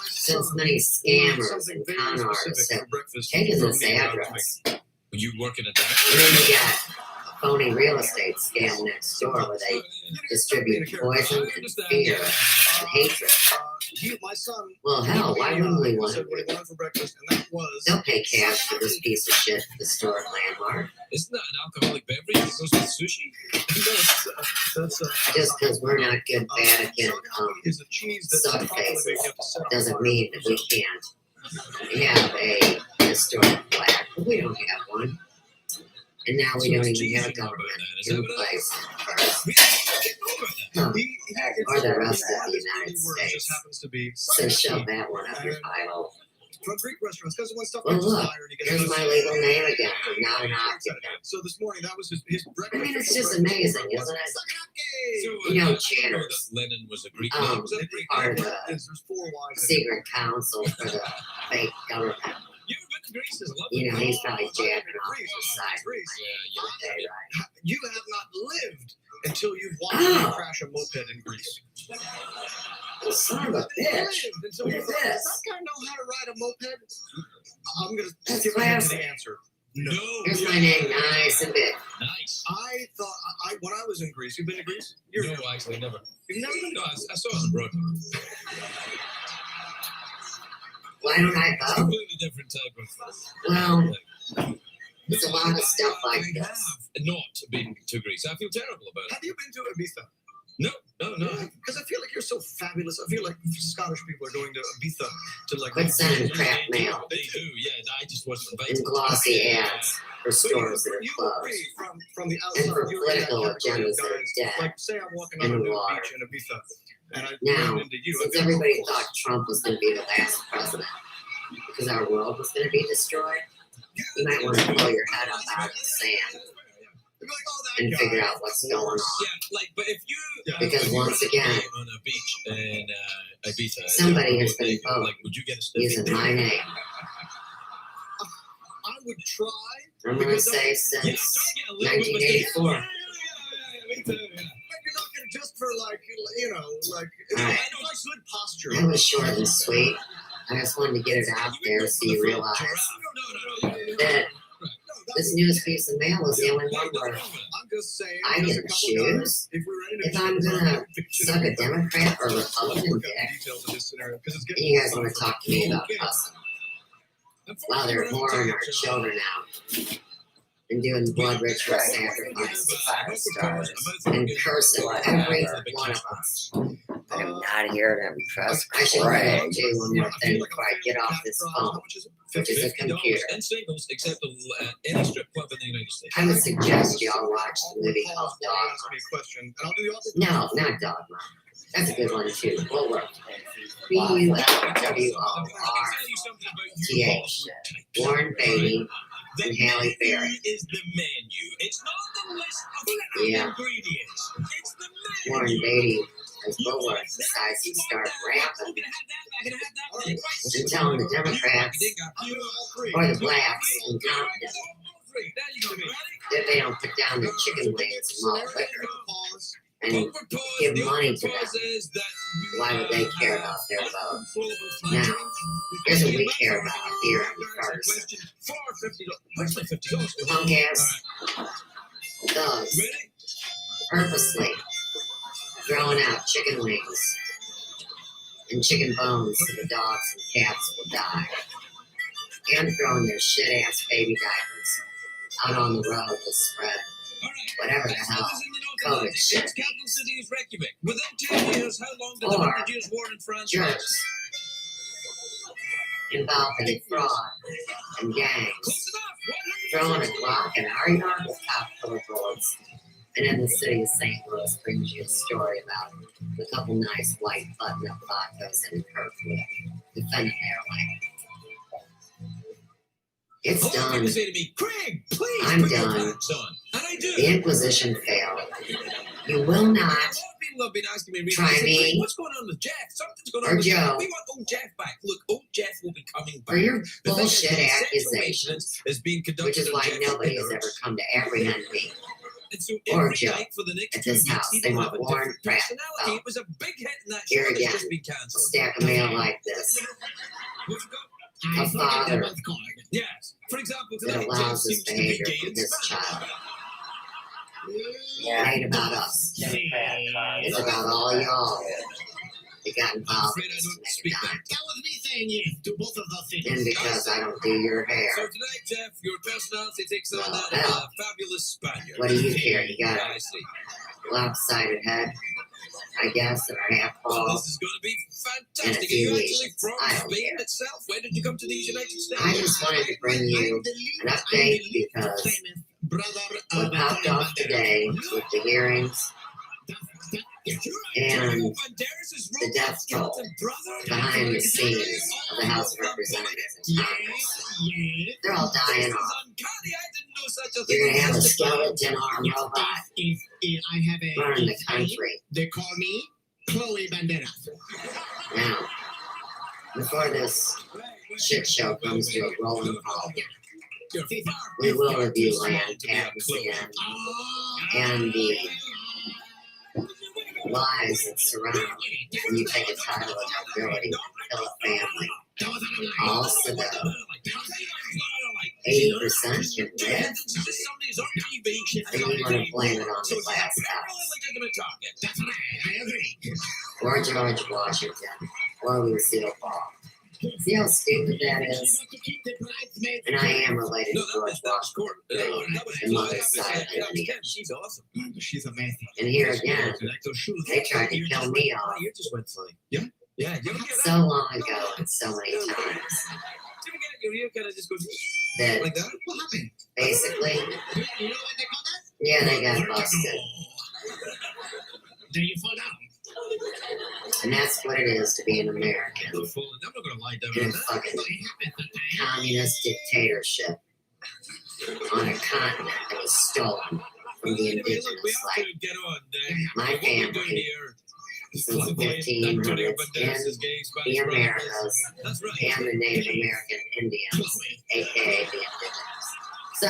since many scammers and con artists have taken this address, You work in a and then we got a phony real estate scam next door where they distribute poison and fear and hatred. My son. Well, hell, why wouldn't we want said to? what he wanted for breakfast, and that was. They'll pay cash for this piece of shit historic landmark. Isn't that an alcoholic beverage that goes with sushi? Just because we're not good Vatican Is a cheese that's sub probably faces making up a set. doesn't mean that we can't have a historic flag. But we don't have one. And now we don't even have a government in place or the rest of the United States. So shove that one up your pile. From Greek restaurants, because when stuff Well, like look, fire and he gets here's my legal name again. I'm not an Exactly. occupant. So this morning, that was his I breakfast. mean, it's just amazing, isn't it? So, You know, I know Chatters, that Lenin was a Greek name. Was that a Greek part name? of the There's 4 Y's. secret council for the fake government. You ever been to Greece? It's lovely. You know, he's probably jacking off the side. Yeah, You have not lived until you've watched Oh. me crash a moped in Greece. Well, son of a bitch. Until Look you at thought, this. does that guy know how to ride a moped? I'm gonna That's give him classic. the answer. No. Here's my name, nice and big. Nice. I thought when I was in Greece. You've been to Greece? No, actually, never. You've never been No, to I saw it abroad. Why don't I vote? Completely different type of. Well, there's a lot of stuff like I this. have not been to Greece. I feel terrible about it. Have you been to Ibiza? No. Because I feel like you're so fabulous. I feel like Scottish people are going to Ibiza to like. Quit sending crap mail They do, yeah. I just wasn't invited. and glossy ads for stores that are You closed agree from the outside. and for you're in that political category of agendas that are guys. dead. Like say I'm walking in on a the nude water. beach in Ibiza, and I Now, run into you. since I'd be like, everybody "Of course." thought Trump was going to be the last president because our world was going to be destroyed, you might want to pull your head up out of the sand and figure out what's going on. Yeah, like, but if you Because once again, on a beach in Ibiza, somebody has been voting like, would you get a sniff? using my name. I would try. I'm going to say since 1984. But you're not gonna just for like like it's Right. like good posture. That was short and sweet. I just wanted to get it out there so you realize that this newest piece of mail is the only one where I'm just saying. I there's get a to couple choose guys, if we were in a if I'm gonna suck a Democrat or Republican dick. And you guys want to talk to me about cussing while they're whoring our children out and doing blood ritual sacrifice to fire stars and cursing every one of us. I'm not here to impress. I should probably do one more thing before I get off this phone, which is a computer. And singles, except any strip club in the United States. I would suggest y'all watch the movie called Dogma. No, not Dogma. That's a good one too. Bulwark. BULWORTH. Warren Beatty and Halle Berry. Is the menu. It's not the list of Yeah. ingredients. It's the menu. Warren Beatty, as Bulwark, decides to start rapping and telling the Democrats or the blacks incompetent that they don't put down their chicken wings and malt liquor and give money to them. Why would they care about their vote? Now, here's what we care about here on the Ferguson. Punk ass thugs purposely throwing out chicken wings and chicken bones so the dogs and cats will die. And throwing their shit ass baby diapers out on the road to spread whatever the hell COVID shit. Its capital city is Reykjavik. Within 10 years, how long did the Or Hundred Years' War in France jerks last? involved in fraud and gangs, throwing a Glock and R-yard with top full of bullets. And in the city of St. Louis brings you a story about a couple nice white button-up vodkas in Kirkwood defending their land. It's A lot of done. people say to me, Craig, please I'm put your done. pants on. And I do. The Inquisition failed. You will A not lot of people have been asking me recently, try they say, Craig, me what's going on with Jeff? Something's going or on with Joe Jeff. We want old Jeff back. Look, old Jeff will be coming back. for your The thing is, bullshit the sexual accusations, maintenance is being conducted which is on why Jeff's nobody has nerves. ever come to apprehend me And so or every Joe night for the next at 2 this weeks, house. he They will want have a Warren different Pratt. personality. Oh, It was a big hit in that here show that's again, just been a cancelled. stack of mail like this. What's it got? A father Yes. For example, that tonight, Jeff allows this seems to be behavior gay from and his Spanish. child. It ain't about us. It's about all y'all that got I'm involved afraid in I this don't to speak make a that. dime. That was me saying yes to both of those things. And because I don't do your So hair. tonight, Jeff, your personality takes on Well, that hell. of a fabulous Spaniard. What do you care? You got I a see. lopsided head, I guess, and a half Well, ball. this is going to be In a fantastic. Are few you weeks. actually from I don't Spain care. itself? When did you come to these United States? I just wanted to bring you an update because what popped off today with the hearings and the death toll behind the scenes of the House of Representatives and Congress. They're all dying off. You're going to have a skeleton arm robot If I have a running the country. they call me Chloe Banderas. Now, before this shit show comes to a rolling halt, we will review land patents again and the lies that surround when you take a title of nobility, kill a family. Also, 80% can live. Then you want to blame it on the glass house. Or George Washington. Or Lucille Ball. See how stupid that is? And I am related to George Washington, the mother's side of India. She's awesome. She's amazing. And here again, they tried to kill me off You just went funny. Yeah? Yeah. You ever get that? so long ago and so many times You ever get your ear kind of just goes that like that? What happened? basically, You know what they call that? yeah, they got busted. Then you fall down. And that's what it is to be an American I'm not going to lie down in on a that. fucking communist dictatorship on a continent that was stolen from the Anyway, look, we indigenous. have Like to get on. my What we're doing family, here since the Antonio 1500s Banderas is in gay, the Spanish brothers. Americas That's right. and the Native American Indians, aka the indigenous. So,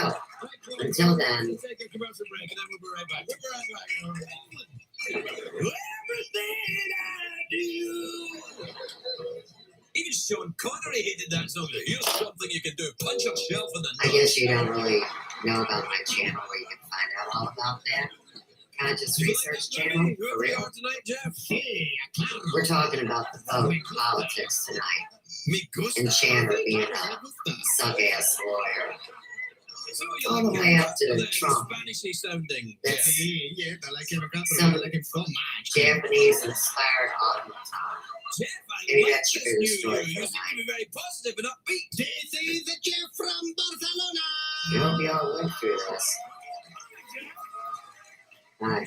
until then, We'll take a commercial break and then we'll be right back. We'll be right back. Everything I do. Even Sean Connery hated that song. Here's something you can do. Punch a shelf in the I guess you don't really know about my channel where you can find out all about that. Conscious Research Channel, for real. Tonight, Jeff. We're talking about the vote politics tonight. And Chandler being a suck-ass lawyer. All the way up to Trump. Spanishy sounding. That's Yeah, I like him. some I like him so much. Japanese-inspired automaton. Jeff, Maybe I like that should this be the new story you. for You seem to tonight. be very positive and upbeat. This is the Jeff from Barcelona. I hope you all live through this. Bye.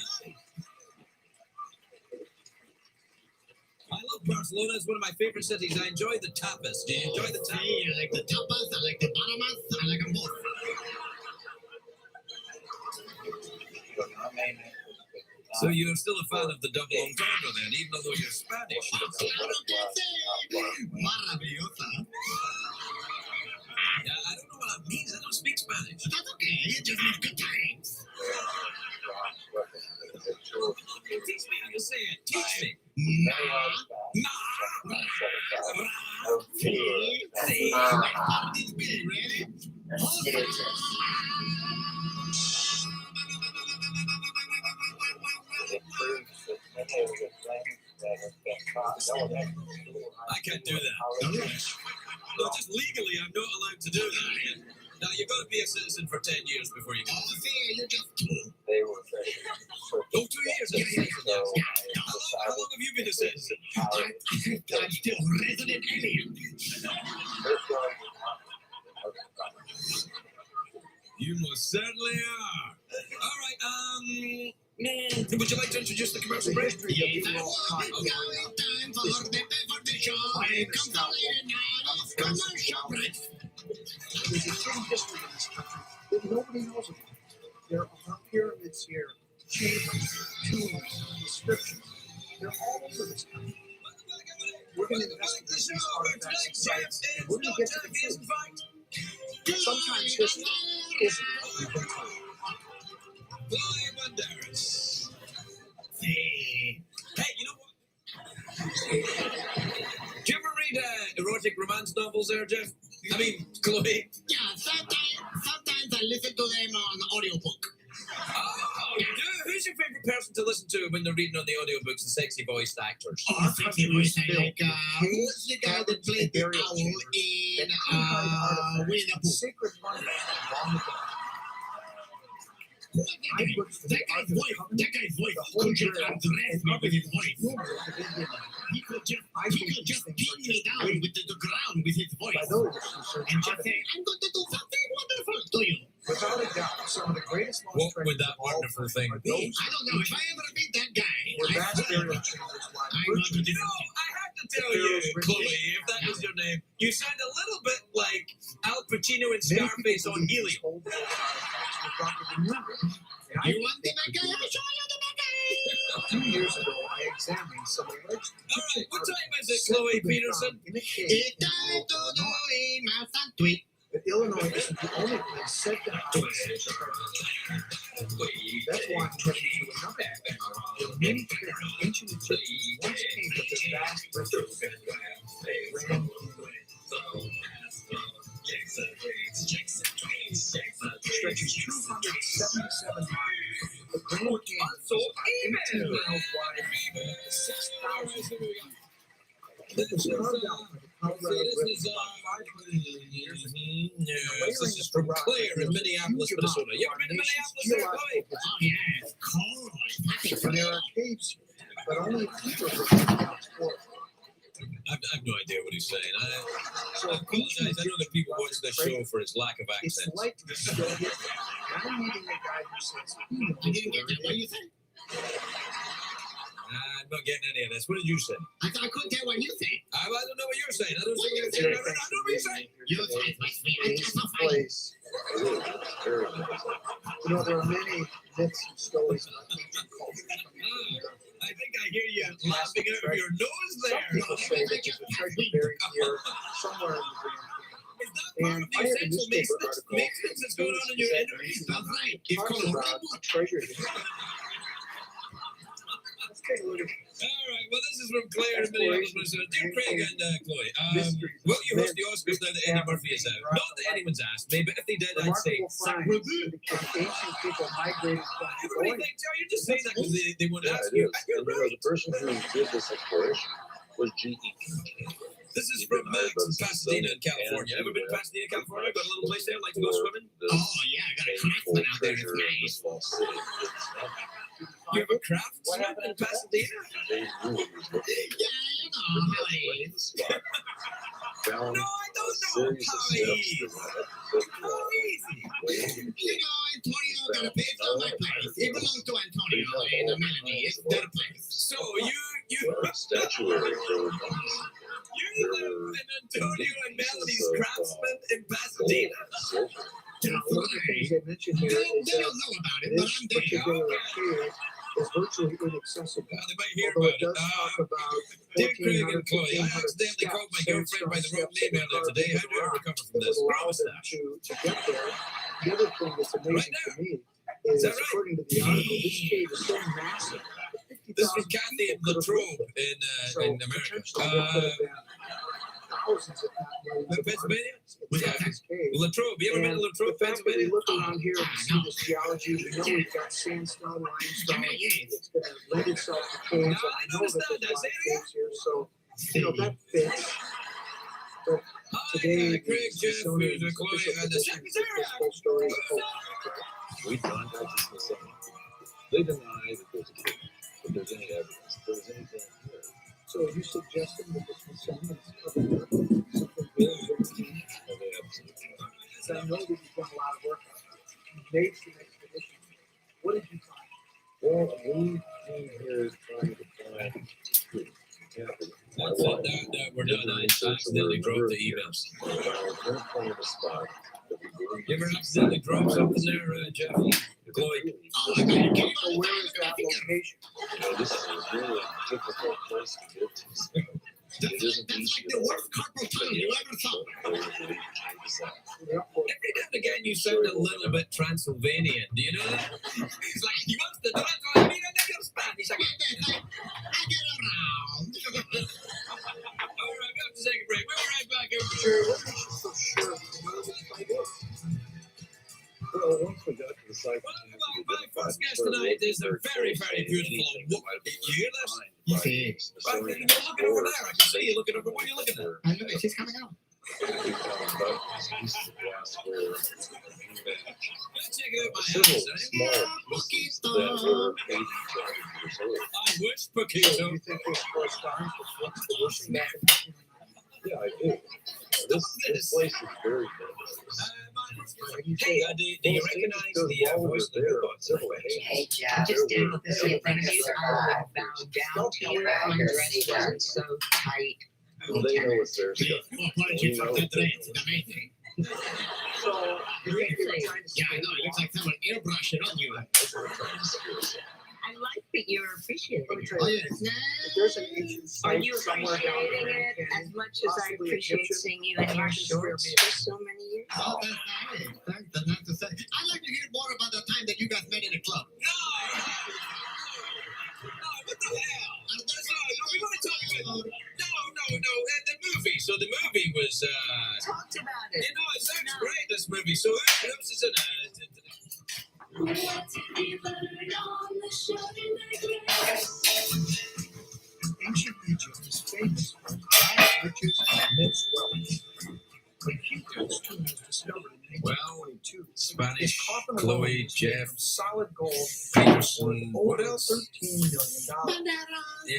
I love Barcelona. It's one of my favorite cities. I enjoy the tapas. Do you enjoy the tapas? I like the tapas. I like the bananas. I like them both. So you're still a fan of the double entendre then, even though you're Spanish. Maravillosa. Yeah, I don't know what that means. I don't speak Spanish. That's okay. You just have good times. Teach me how you say it. Teach me. I can't do that. No, just legally, I'm not allowed to do that. Now, you've got to be a citizen for 10 years before you can. You just Oh, 2 years as a citizen, yes. How long have you been a citizen? I'm still resident alien. You most certainly are. All right, would you like to introduce the commercial break? Yes, I want. Time for the There's a hidden history in this country that nobody knows about. There are pyramids here, chambers, tombs, inscriptions. They're all over this country. We're going to investigate these artifacts and sites, and we're going to get to the truth. Sometimes history isn't what we've been told. Hey, you know what? Do you ever read erotic romance novels there, Jeff? I mean, Chloe? Yeah, sometimes I listen to them on audiobook. Oh, you do? Who's your favorite person to listen to when they're reading on the audiobooks, the sexy voiced actors? Oh, sexy voice, like, who's the guy that played the owl in Winnie the Pooh? Sacred Monument. That guy's voice could just address me with his voice. He could just pin me down with the ground with his voice. And just say, I'm going to do something wonderful to you. Without a doubt, some of the greatest What would that wonderful thing be? I don't know. If I ever meet that guy, I'm going to do You know, I have to tell you, Chloe, if that is your name, you sound a little bit like Al Pacino and Scarface on helium. You want the bad guy? I'll show you the bad guy. 2 years ago, I examined some alleged. All right, what time is it, Chloe Peterson? It's time to do my sandwich. But Illinois isn't the only place said to house such a That's why I'm heading to another. The many ancient Egyptians once came with their vast rituals. Stretches 277 miles. The Grand Canyon is 18 miles wide, 6,000 feet. It was carved out by the Colorado River about 500 years ago. This is from Claire in Minneapolis, Minnesota. You ever been to Minneapolis, Chloe? Oh, yeah, of course. And there are caves here, but only a few of them are explored. I have no idea what he's saying. I apologize. I know that people watch this show for its lack of It's accents. like to still get there. I'm meeting a guy who says he knows I didn't get that. What do you think? I'm not getting any of this. What did you say? I couldn't tell what you think. I don't know what you're saying. I don't What know you what think? you're saying. I don't know what you're saying. You think must be. This place. You know, there are many myths and stories about ancient culture. I think I hear you laughing out of your nose Some there. people say that there's a treasure buried here somewhere in the Grand Canyon. And I have a newspaper article That's going on in your energy. That's right. that talks about a treasure here. Let's take a look at All right. Well, this is from Claire in Minneapolis, Minnesota. Dear Craig and Chloe, will you host the Oscars now that Eddie Murphy is out? Not that anyone's asked me, but if they did, I'd say remarkable finds indicate ancient people migrated from What do you think, Joe? You're just saying that because they won't ask it you. is. You're And you know, right. the person who did this exploration was G.E. This is from Max in Pasadena, in California. Ever been to Pasadena, California? Got a little place there, like to go swimming? Oh, yeah, I got a craftsman out there. It's nice. You have a craftsman in Pasadena? Yeah, you know how it is. No, I don't know how easy. How easy. You know, Antonio got a page on my place. It belongs to Antonio in the Melody. It's their place. So you Statuary. you live in Antonio and Melody's craftsman in Pasadena. Now, one of the things they mentioned here is They don't know about it, but this I'm there. particular cave is virtually inaccessible. They might hear Although about it does it. talk about Dear Craig 1,400, and Chloe, I 1,500 accidentally called my steps, girlfriend by the wrong steps name that earlier are today. How do I carved recover from that this? would allow Promise them that. to get there. The other thing that's amazing to me is, that right? according to the article, this cave is so massive. This is Kathy in Latrobe in America. Thousands, if not millions, of Pennsylvania? inside this cave. Latrobe. You ever been to And Latrobe, the fact that Pennsylvania? we look around here and see this geology, we know we've got sandstone, limestone. It's going to lend itself to caves. No, And I we know noticed that that. there's a lot Say of it again. caves here, so you know that fits. But today, Craig, Jeff, Smithsonian Chloe, official and the position is that secretary. this whole story is false. We contacted Smithsonian. They deny that there's a cave, that there's any evidence, that there's anything here. So are you suggesting that the Smithsonian is covering up something very, very deep? No, they absolutely not. So I know that you've done a lot of work on it. You made some expeditions. What did you find? Well, we came here trying to find truth. That's it. We're accidentally dropped the emails. You ever accidentally drop something there, Jeffy? Chloe? So where is that location? This is a really difficult place to get to. It isn't easy. The worst carpal tunnel you ever saw. Every now and again, you sound a little bit Transylvanian. Do you know that? He's like, he wants to do it, so I mean, I think it's Spanish. Like, I get around. all right, we have to take a break. We'll be right back. Sure, what makes you so sure you know this? Well, once we got to the site, my first guest tonight is a very, very beautiful woman. You hear this? Yes. Right, you're looking over there. I can see you looking over. What are you looking at? I know, she's coming out. Let's check it out my house. I wish Paquito. You think it corresponds with what's the worst mechanism? yeah, I do. This place is very dangerous. Hey, do you recognize the voice of the Hey, Jeff. Just down with this in front of you. Bow down to your undress wasn't so tight. Well, they know it's their stuff. Apology for the threat, the main thing. So, you think they were trying to Yeah, I know, it looks like someone airbrushed it on you. I like that you're appreciating it. Oh, yeah. If there's an ancient Are site you somewhere down appreciating there, it as much as I possibly appreciate Egyptian, seeing you in your shorts for so many years? Oh, that's nice. That's not to say. I'd like to hear more about the time that you guys met in a club. No, what the hell? We want to talk about no. The movie. So the movie was. Talked about it. You know, it sounds great. This movie. So who's is in it? ancient Egypt is famous for giant riches and immense wealth. When Cupid's tomb was discovered in 1822, Spanish, his coffin Chloe, alone was made Jeff, of solid gold Peterson, worth what over else? $13 million. Yeah.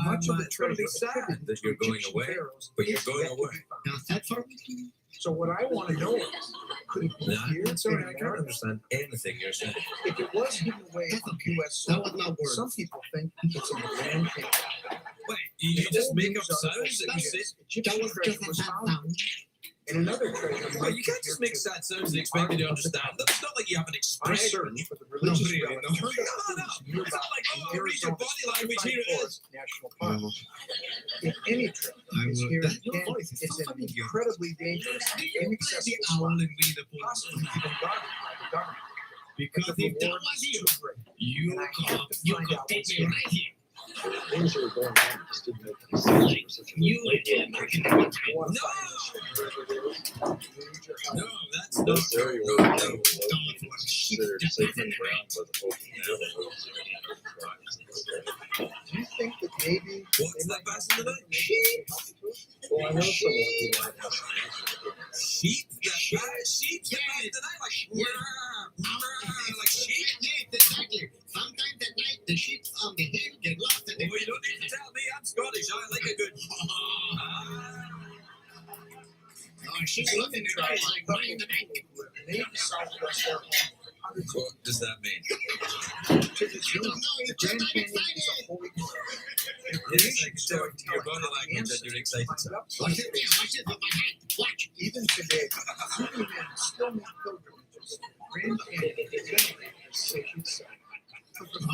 Much of the It's gonna be treasure sad attributed that to you're going Egyptian away, pharaohs but you're is going yet to away. be found. Now, that's for me. So what I want to know is, could it be No, here I'm sorry, in I can't America? understand anything you're saying. If it was hidden away on U.S. That soil, was not words. some people think it's in the Grand Canyon. Wait, you just make up sounds that you say? Egyptian was treasure just was a found, sound. and another treasure. Well, you can't just make sad sounds and expect me to understand them. It's not like you have an I expression. searched for the religious really, relic no. turned up No. things nearby It's not like, in oh, read your Arizona's body language, here it is. National Park. If any trip is here in Kenya, it's an incredibly dangerous and inaccessible spot, possibly even guarded by the government. Because The if that reward was is you, too great. you And I could have to find out fit what's me here. right here. Things that were going on just didn't make any sense. It was such a You weird and place. American every time. You want to No. find this wherever it is, you need your help. No, that's not This area true. was No. considered sacred ground by the folk of Navajo and other tribes. Do you think that maybe What's they that might passing have tonight? sheep? Well, I know someone who might have some answers. Sheep that passed tonight, like sheep. Yes, exactly. Sometimes at night, the sheep on the hill get lost in the Well, you don't need to tell me. I'm Scottish. I like a good. Oh, she's looking at me like money in the bank. They southwest their home for hundreds of What does that mean? to the tune. The Grand Canyon is a holy place. Yes, I can tell your body language that you're excited. Watch it, watch it with my hand. Watch. Even today, Zulu men still make pilgrimages. Grand Canyon is venerated as sacred site.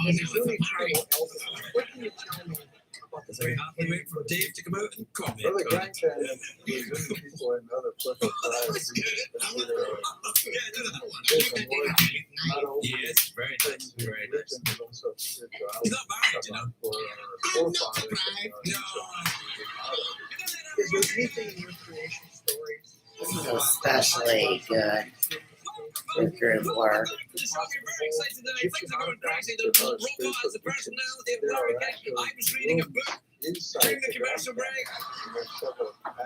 As a Zuni tribal elder, what can you tell me about the So we Grand have to wait for Dave to come out and comment. Well, the on Grand it. Canyon, the Zuni people and other Pueblo tribes consider Yes, very nice, very nice. religion is also spirituality. He's not married, you know. For our forefathers and Is there anything in your creation stories? Especially good with group work. Things are going crazy. The robot has a personality of glorification. I was reading a book during the commercial break.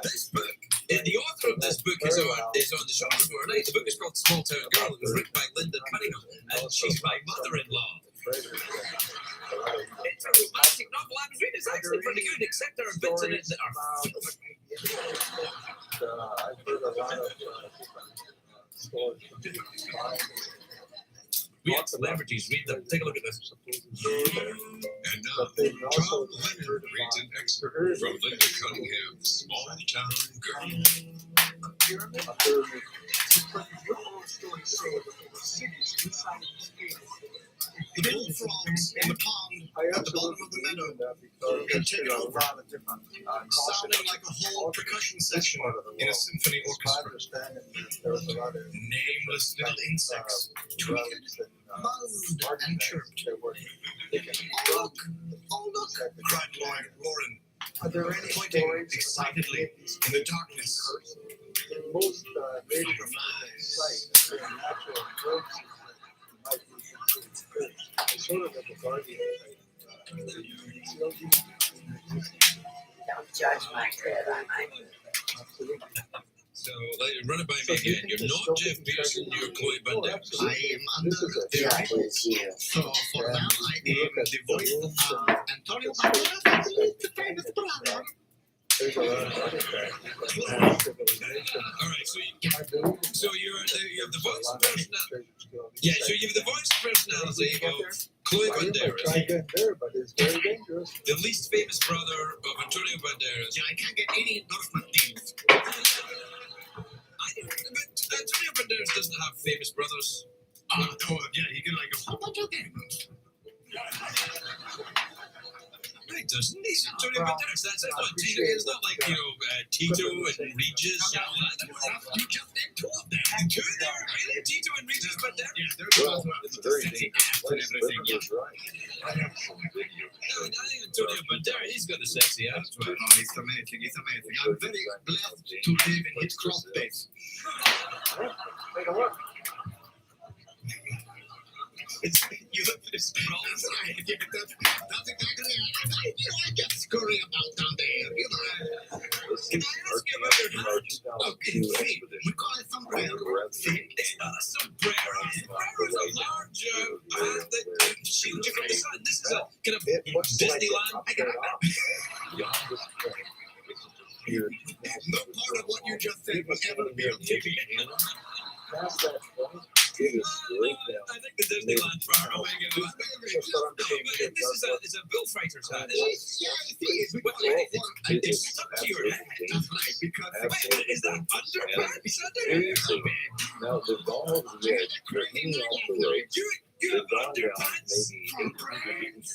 This book, the author of this book is on the show tomorrow night. The book is called Small Town Girl. It was written by Linda Cunningham, and she's my mother-in-law. It's a romantic novel. I was reading it's actually pretty good, except there are bits in it that are I've heard a lot of stories from we have celebrities read them. Take a look at this. And now Tom Lennon reads an excerpt from Linda Cunningham's Small Town Girl. The bullfrogs in the pond at the bottom of the meadow had taken over, sounding like a whole percussion section in a symphony orchestra. Nameless little insects tweeted, buzzed, and chirped. Oh look, cried Lauren, pointing excitedly in the darkness. Most butterflies. It's sort of like a guardian. Don't judge my crib, I might. So, run it by me again. You're not Jeff Pearson, you're Chloe Banderas. I am under the So for now, I am the voice of Antonio Banderas, the famous brother. There's a lot of other All right, so you have the voice and personality. Yeah, so you have the voice and personality of Chloe Banderas, but it's very dangerous. the least famous brother of Antonio Banderas. Yeah, I can't get any endorsement deals. But Antonio Banderas doesn't have famous brothers. Oh, yeah, he can like a whole bunch of them. No, he doesn't. He's Antonio Banderas. That's not Tito. It's not like, Tito and Regis and all that. You just named two of them. Two there, really? Tito and Regis Banderas? Yeah, they're both It's very sexy dangerous. ass and everything. Yeah. I think Antonio Banderas, he's got a sexy ass. Oh, he's amazing. He's amazing. I'm very blessed to live in his crawl space. Take a look. You look at this crawl side. That's exactly it. I get scurry about down there. Can I ask you about your hat? Okay, see, we call it sombrero. See, It's not a sombrero. Sombrero is a large hat that shields you from the sun. This is a kind of Disneyland. I can have no part of what you just said was ever be on TV. Past that point, it is straight down. I think the Disneyland far away. This is a bullfighter's hat. It's stuck to your head. That's right, because Is that underpants? Now, the ball of the edge, they're hanging off the rope. You They've have gone down underpants. maybe 800 meters.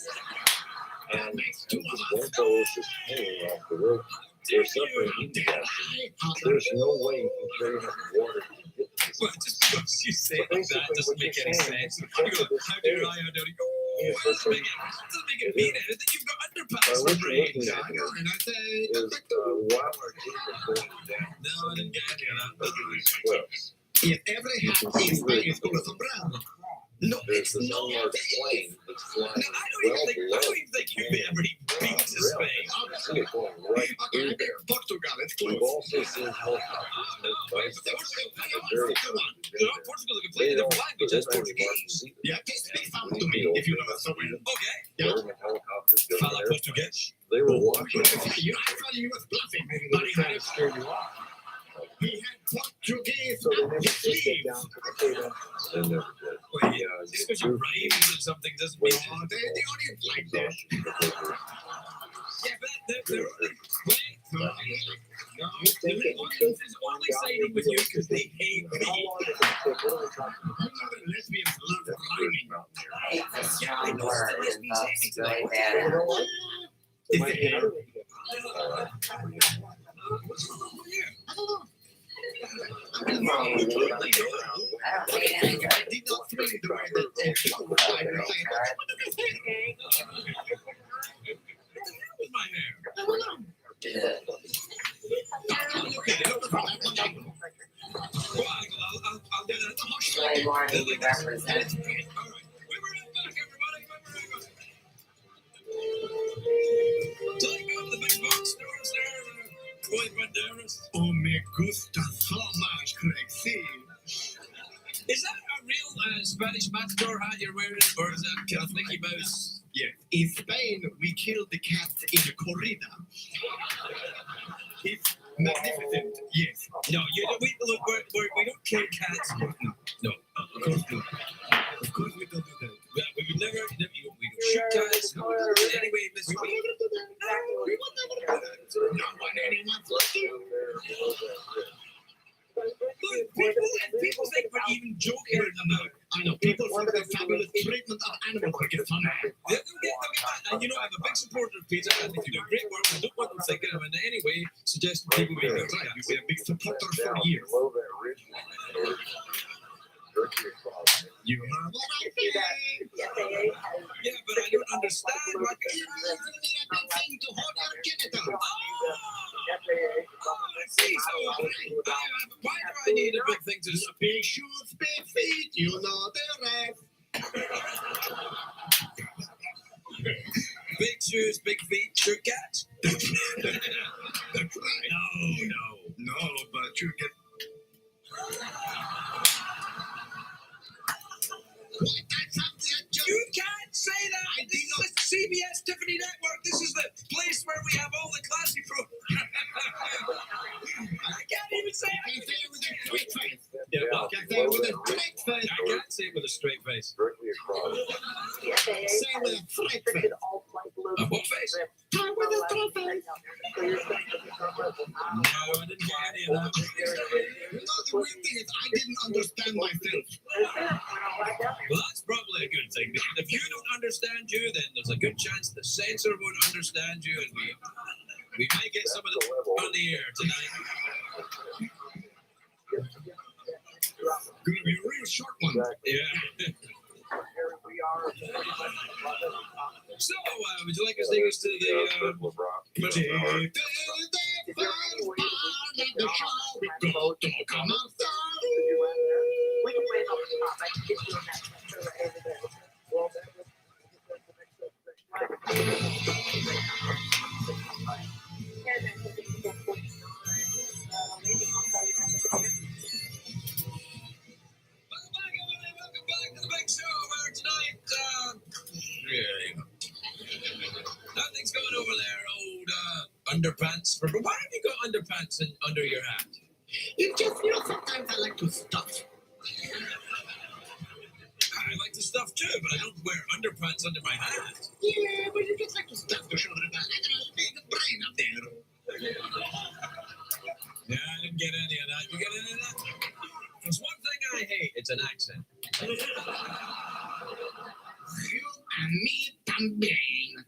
And the goalpost is hanging off the rope. They're suffering indigestion. There's no way you can carry enough water to get this. Well, just because you say it like that doesn't make any sense. You go, how dare I, how dare you? Oh, doesn't make it mean anything. You've got underpants What for you're brains. looking at is while our team is going down, No, I didn't get any of that. look at these cliffs. if every hat in Spain is full of sombrero. No, There's it's this not. large plane that's flying I don't even well think you've ever been to Spain. See it going right Okay, through there. Portugal, it's We've close. also seen helicopters move by stuff. Very Portugal's a completely different language. That's Portuguese. Yeah, speak some to me if you know somewhere. Okay. Government helicopters going Fala there. Portuguese. They were watching. You, I thought he was bluffing, but he had scare you off. He had Portuguese So they up never his take it sleeve. down to the potato. They never did. Well, yeah, just because you rhyme or something doesn't mean. Oh, they only like that. Yeah, but they're only. Wait, no. The audience is only siding with you because they hate me. How long does it take? What are we talking about? Lesbians love rhyming. A strong word invokes really bad So you know what? There might be another way to get Way more than you represent. Oh, me gusta so much, Craig. See? Is that a real Spanish matador hat you're wearing, or is that kind of Mickey Mouse? Yeah. In Spain, we kill the cat in the corrida. It's magnificent. Yes. No, you don't. We don't kill cats. No, of course not. Of course we don't do that. We would never. We shoot guys. Anyway, Miss Week. People think we're even joking about. I know people think the fabulous treatment of animals are get funny. And you know, I'm a big supporter of Peter, and if you do great work, I don't want them thinking of it in any way suggesting people being right. You've been a big supporter for years. You have yeah, but I don't understand what I see. So why do I need a big thing to big shoes, big feet? You know the rest. Big shoes, big feet, sure cats. No, but you get. You can't say that! This is the CBS Tiffany Network. This is the place where we have all the classy pro. I can't even say it. I can say it with a straight face. Yeah, well, I can say it with a straight face. I can't say it with a straight face. Say it with a straight face. What face? With a straight face. No, I didn't get any of that. You know, the weird thing is I didn't understand myself. Well, that's probably a good thing. Because if you don't understand you, then there's a good chance the censor won't understand you, and we might get some of them on the air tonight. Going to be a real short one. Yeah. So, would you like us to take us to Welcome back to the big show where tonight, nothing's going over there, old underpants. Why have you got underpants under your hat? It's just, sometimes I like to stuff. I like to stuff too, but I don't wear underpants under my hat. Yeah, but you just like to stuff the shoulder about. I got a big brain up there. Yeah, I didn't get any of that. You get any of that? There's one thing I hate. It's an accent. You and me también.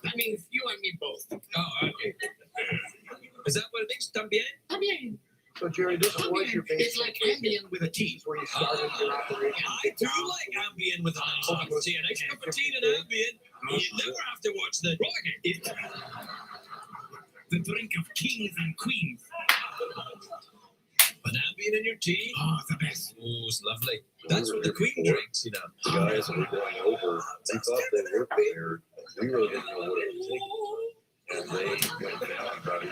That means you and me both. Oh, okay. Is that what it means? También? También. So, Jerry, this was your base. It's like Ambien with a T. Where you started your operation. I do like Ambien with a T. An extra cup of tea and Ambien. You never have to watch the It's the drink of kings and queens. An Ambien in your tea? Oh, the best. Oh, it's lovely. That's what the queen drinks, The guys that were going over, they thought they were prepared. We really didn't know what it was. And they went down and got it.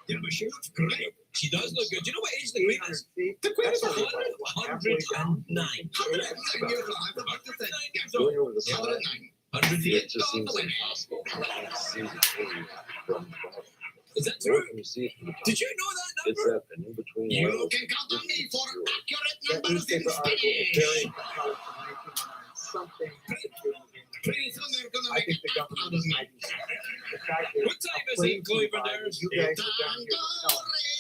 Yeah, but she looks great. She does look good. Do you know what age the queen is? The queen is 109. 109 years old. 109 years old. 109. 100 years. It just seems impossible to see the king from Is that true? Did you know that number? It's that and in between. You can count on me for accurate numbers in Spanish. Something. Pretty soon they're going to make the government out of me. What time is it in Cleveland? You guys are down here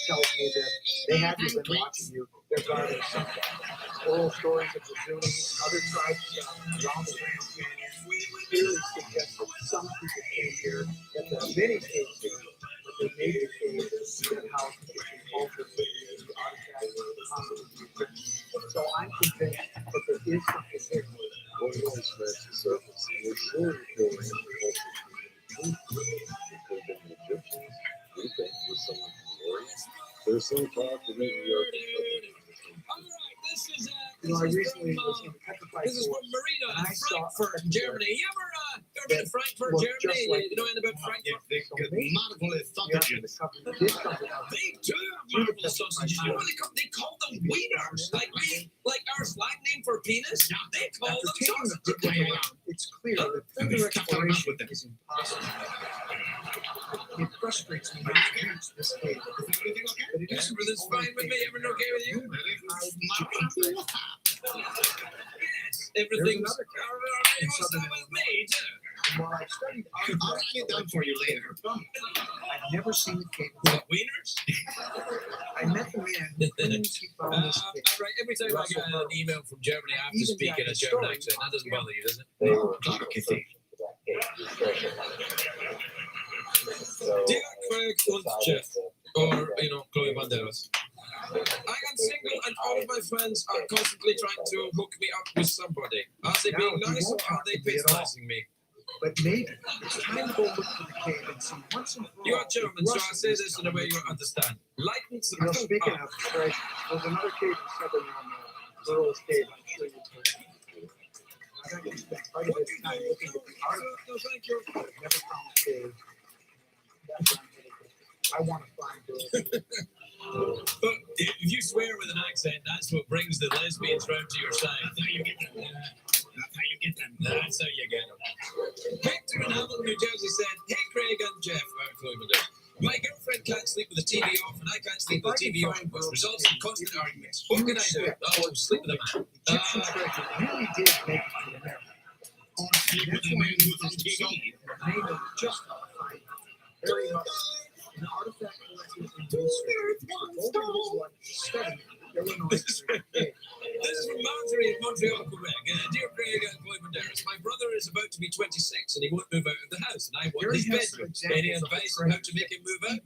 tell me that they haven't been watching you. They're guarding something. Oral stories of the Zuni, other tribes around the Grand Canyon. Clearly suggest that some people came here, that there are many caves here, but they made the caves that house Egyptian culture, the artifacts, possibly written. So I'm convinced that there is something here. Well, we only scratched the surface. We're sure we're going to culture. It could have been the Egyptians. We think it was someone from the Orient. There's some talk of New York. I recently was in Petrified. This is from Marina in Frankfurt, Germany. You ever been to Frankfurt, Germany? Like you know anything about Frankfurt? Marvelous sausages. They do have marvelous sausages. You know what they call them wieners. Like our slang name for penis? They call them sausages. It's clear that further exploration is impossible. It frustrates me to use this cave. Everything's fine with me. Everything okay with you? yes, everything's made. And while I've studied I'll write it down for you later. I've never seen the cave. What, wieners? I met the man who claims he found this cave. Right, every time I get an email from Germany, I have to speak in a German accent. That doesn't bother you, does it? They were looking Dear Craig and Jeff, or, Chloe Banderas. I am single and all of my friends are constantly trying to hook me up with somebody. Are they being nice or are they patronizing me? But maybe it's time to go look for the cave and see once and for all. You are German, so I say this in a way you understand. Lighten the Speaking of treasure, there's another cave in southern Burroughs Cave. I'm sure you've heard of. I don't expect quite a bit of time looking at the artifacts. No, thank you. I've never found a cave. I want to find it. But if you swear with an accent, that's what brings the lesbians round to your side. That's how you get them. That's how you get them. That's how you get them. Victor in Hamilton, New Jersey said, "Hey Craig and Jeff, my girlfriend can't sleep with the TV off, and I can't sleep with the TV on, which results in constant arguments. What can I do? Oh, sleep with a man." Egyptian treasure really did make it to America. Sleep with a man with his TV. They know just how to find very much. An artifact collector in Illinois studied Illinois. This is from Marjorie in Montreal, Quebec. Dear Craig and Chloe Banderas, my brother is about to be 26 and he won't move out of the house, and I want his bedroom. Any advice on how to make him move out?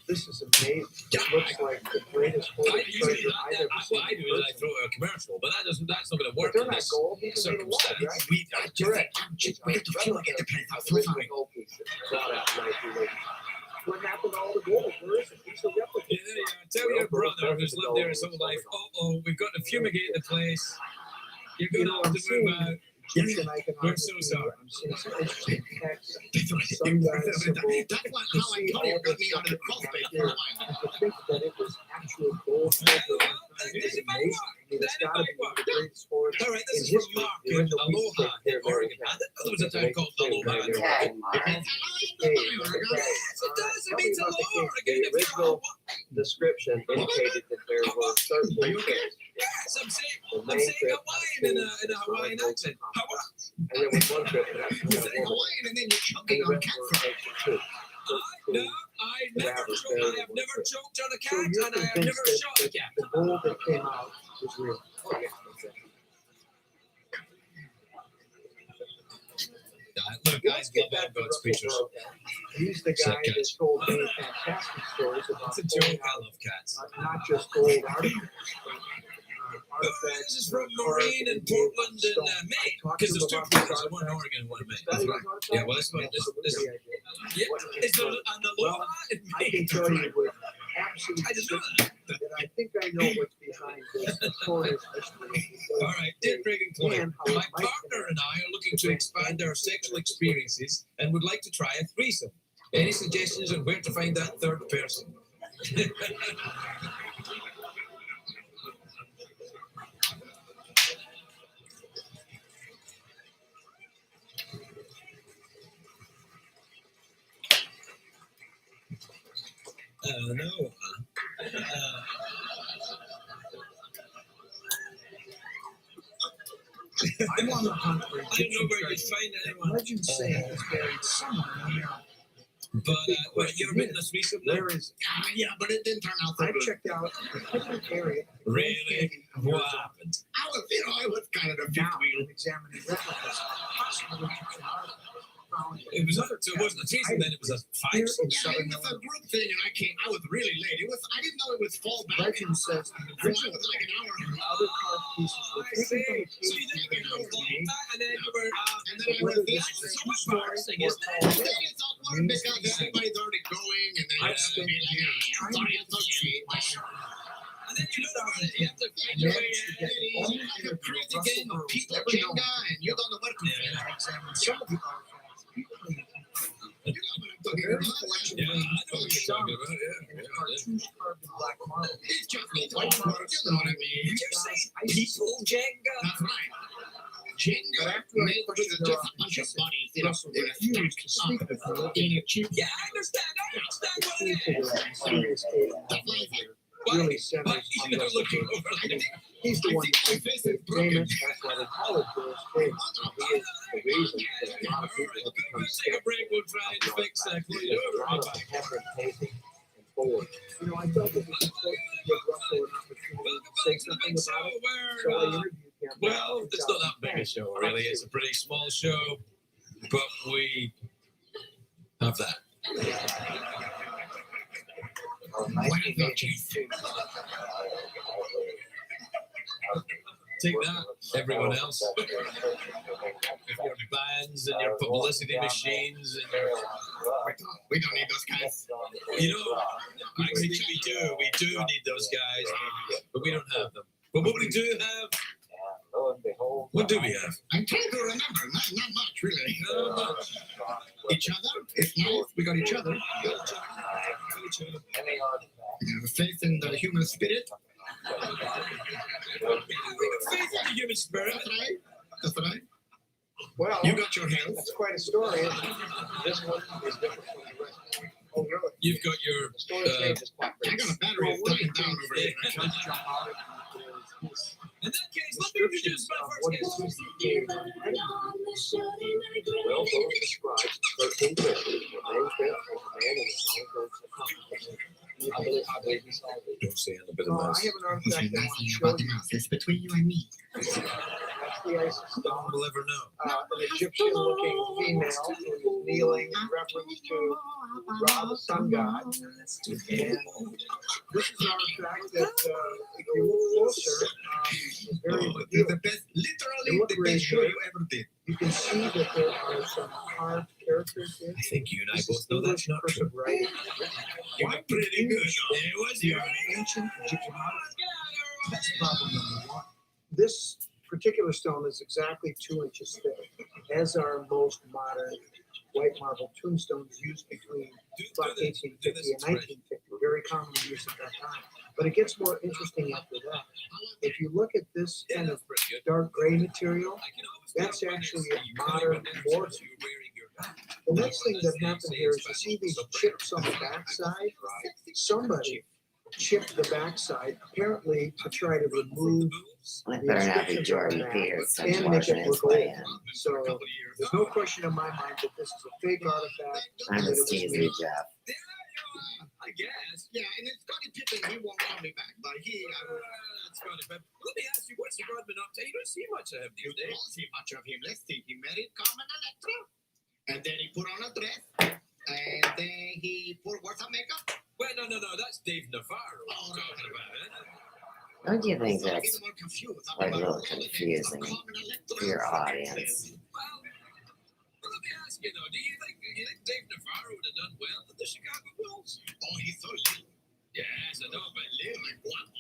This is amazing. It looks like the greatest hoarded treasure I've ever seen. I do is I throw a commercial, but that's not going to work in this circumstance. We have to feel like it depends how far. What happened to all the gold? Where is it? It's a replica. Tell your brother who's lived there his whole life, we've got to fumigate the place. You're going to have to move out. We're so sorry. That's why how I got it got me out of the crawl space for a while. To think that it was actual gold is amazing. It's got to be one of the greatest hoards All right, in this is from history. Mark in Aloha in Oregon. There was a town called Aloha in Oregon. Yes, it does. It means Aloha again. The original description indicated that there were 13 caves. Yes, I'm saying Hawaiian in a Hawaiian accent. And there was one trip that You say Hawaiian and then you're choking on cat food. No, I have never choked on a cat, and I have never shot a cat. The gold that came out was real. Look, guys, love all God's creatures. He's the guy that told me fantastic stories about It's a joke. I love cats. not just gold artifacts, but This is from Maureen in Portland and Maine, because there's two places, one in Oregon and one in Maine. That's right. Yeah, well, this yeah, is there an Aloha in I can Maine? tell you with absolute I just know that. that I think I know what's behind this notorious mystery. All right, dear Craig and Chloe, my partner and I are looking to expand our sexual experiences and would like to try a threesome. Any suggestions on where to find that third person? No. I'm on the hunt for I don't know where you'd find anyone. legends say it's buried somewhere in America. But you ever been in a threesome? There is. Yeah, but it didn't turn out so I've good. checked out a different area. Really? What happened? I was kind of the fifth Now, wheel. examining replicas, possibly Egyptian artifacts. It was so it wasn't a threesome then, it was a five. Yeah, it was a group thing, and I was really late. I didn't know it was fall back. Legend says the So I original was like an hour. other carved pieces were I taken see. from the So you didn't get no and then you were, And then I was whether this. this is So true much story embarrassing, or isn't it? false. It's awkward because everybody's already going, and then I've you spent be like, I'm sorry, I'm so cheap. and then you know you have to find your way managed to get in. all You're of the crazy Russell game of Burroughs people ever Jenga, known. and you don't know what to do. I examined some of the artifacts. People You know what I'm talking There's a about. collection Yeah, I of know what you're talking about. and cartoons carved in black marble. It's just me talking about it, you know what I mean? Did you say people Jenga? That's right. Jenga But after I made with questioned just her a bunch of authenticity, bodies, you know, Russell in a refused to stack speak up with her. in a cube. Yeah, I understand what it Key is. to the mysterious cave That's right. really But centers you on know, Russell looking Burroughs. over He's the one that makes it famous. That's why they call it Bill's Case. He is the reason that a lot of people have become skeptical. We'll try and fix that for you. A lot of effort taken and forward. You know, I thought that it was important to give Russell an opportunity to say something about it. So I interviewed him. Well, it's not that big a show, really. It's a pretty small show, but we have that. Take that, everyone else. With your bands and your publicity machines and your... We don't need those guys. You know, actually we do. We do need those guys, but we don't have them. But what we do have... What do we have? I'm trying to remember. Not much, really. Not much. Each other? If not, we got each other. Faith in the human spirit. Faith in the human spirit. That's right. That's right. Well, You got your health. that's quite a story. This one is different from the rest. Oh, really? You've got your... The story changes quite I got a battery dying down over here. In that case, let me introduce my first guest. Well, those described 13 Christians were named there as a man in the Holy Ghost accomplishment. Don't say a bit I of have this. an artifact I want to show you. It's between you and me. That's the Isis No stone. one will ever know. An Egyptian-looking female who is kneeling in reference to Ra, the sun god. And this is an artifact that, if you look closer, is very You're the best, literally the best show you ever did. You can see that there are some carved characters there. I think you and I both know that's not true. Writing. You were pretty good. It was your... Ancient Egyptian artifact. That's problem number one. This particular stone is exactly 2 inches thick, as are most modern white marble tombstones used between about 1850 and 1950, very commonly used at that time. But it gets more interesting after that. If you look at this kind of dark gray material, that's actually a modern mortar. The next thing that happened here is you see these chips on the backside. Somebody chipped the backside, apparently to try to remove It the better not be inscriptions Jordan on that Peters and make washing it his look old. land. So there's no question in my mind that this is a fake artifact. I'm that it just was teasing made. you, Jeff. I guess. Yeah, and it's Scottie Pippen, he won't call me back, but he... That's funny, but let me ask you, what's the God been up to? You don't see much of him You these days. don't see much of him. Let's see. He married Carmen Electra, and then he put on a dress, and then he put words on makeup. Well, no, that's Dave Navarro I'm talking about, eh? Don't you think So I that's get more confused. like a little confusing for your audience? Well, let me ask you though, do you think Dave Navarro would have done well with the Chicago Bulls? Oh, he's so little. Yes, I know, but Little like guapo.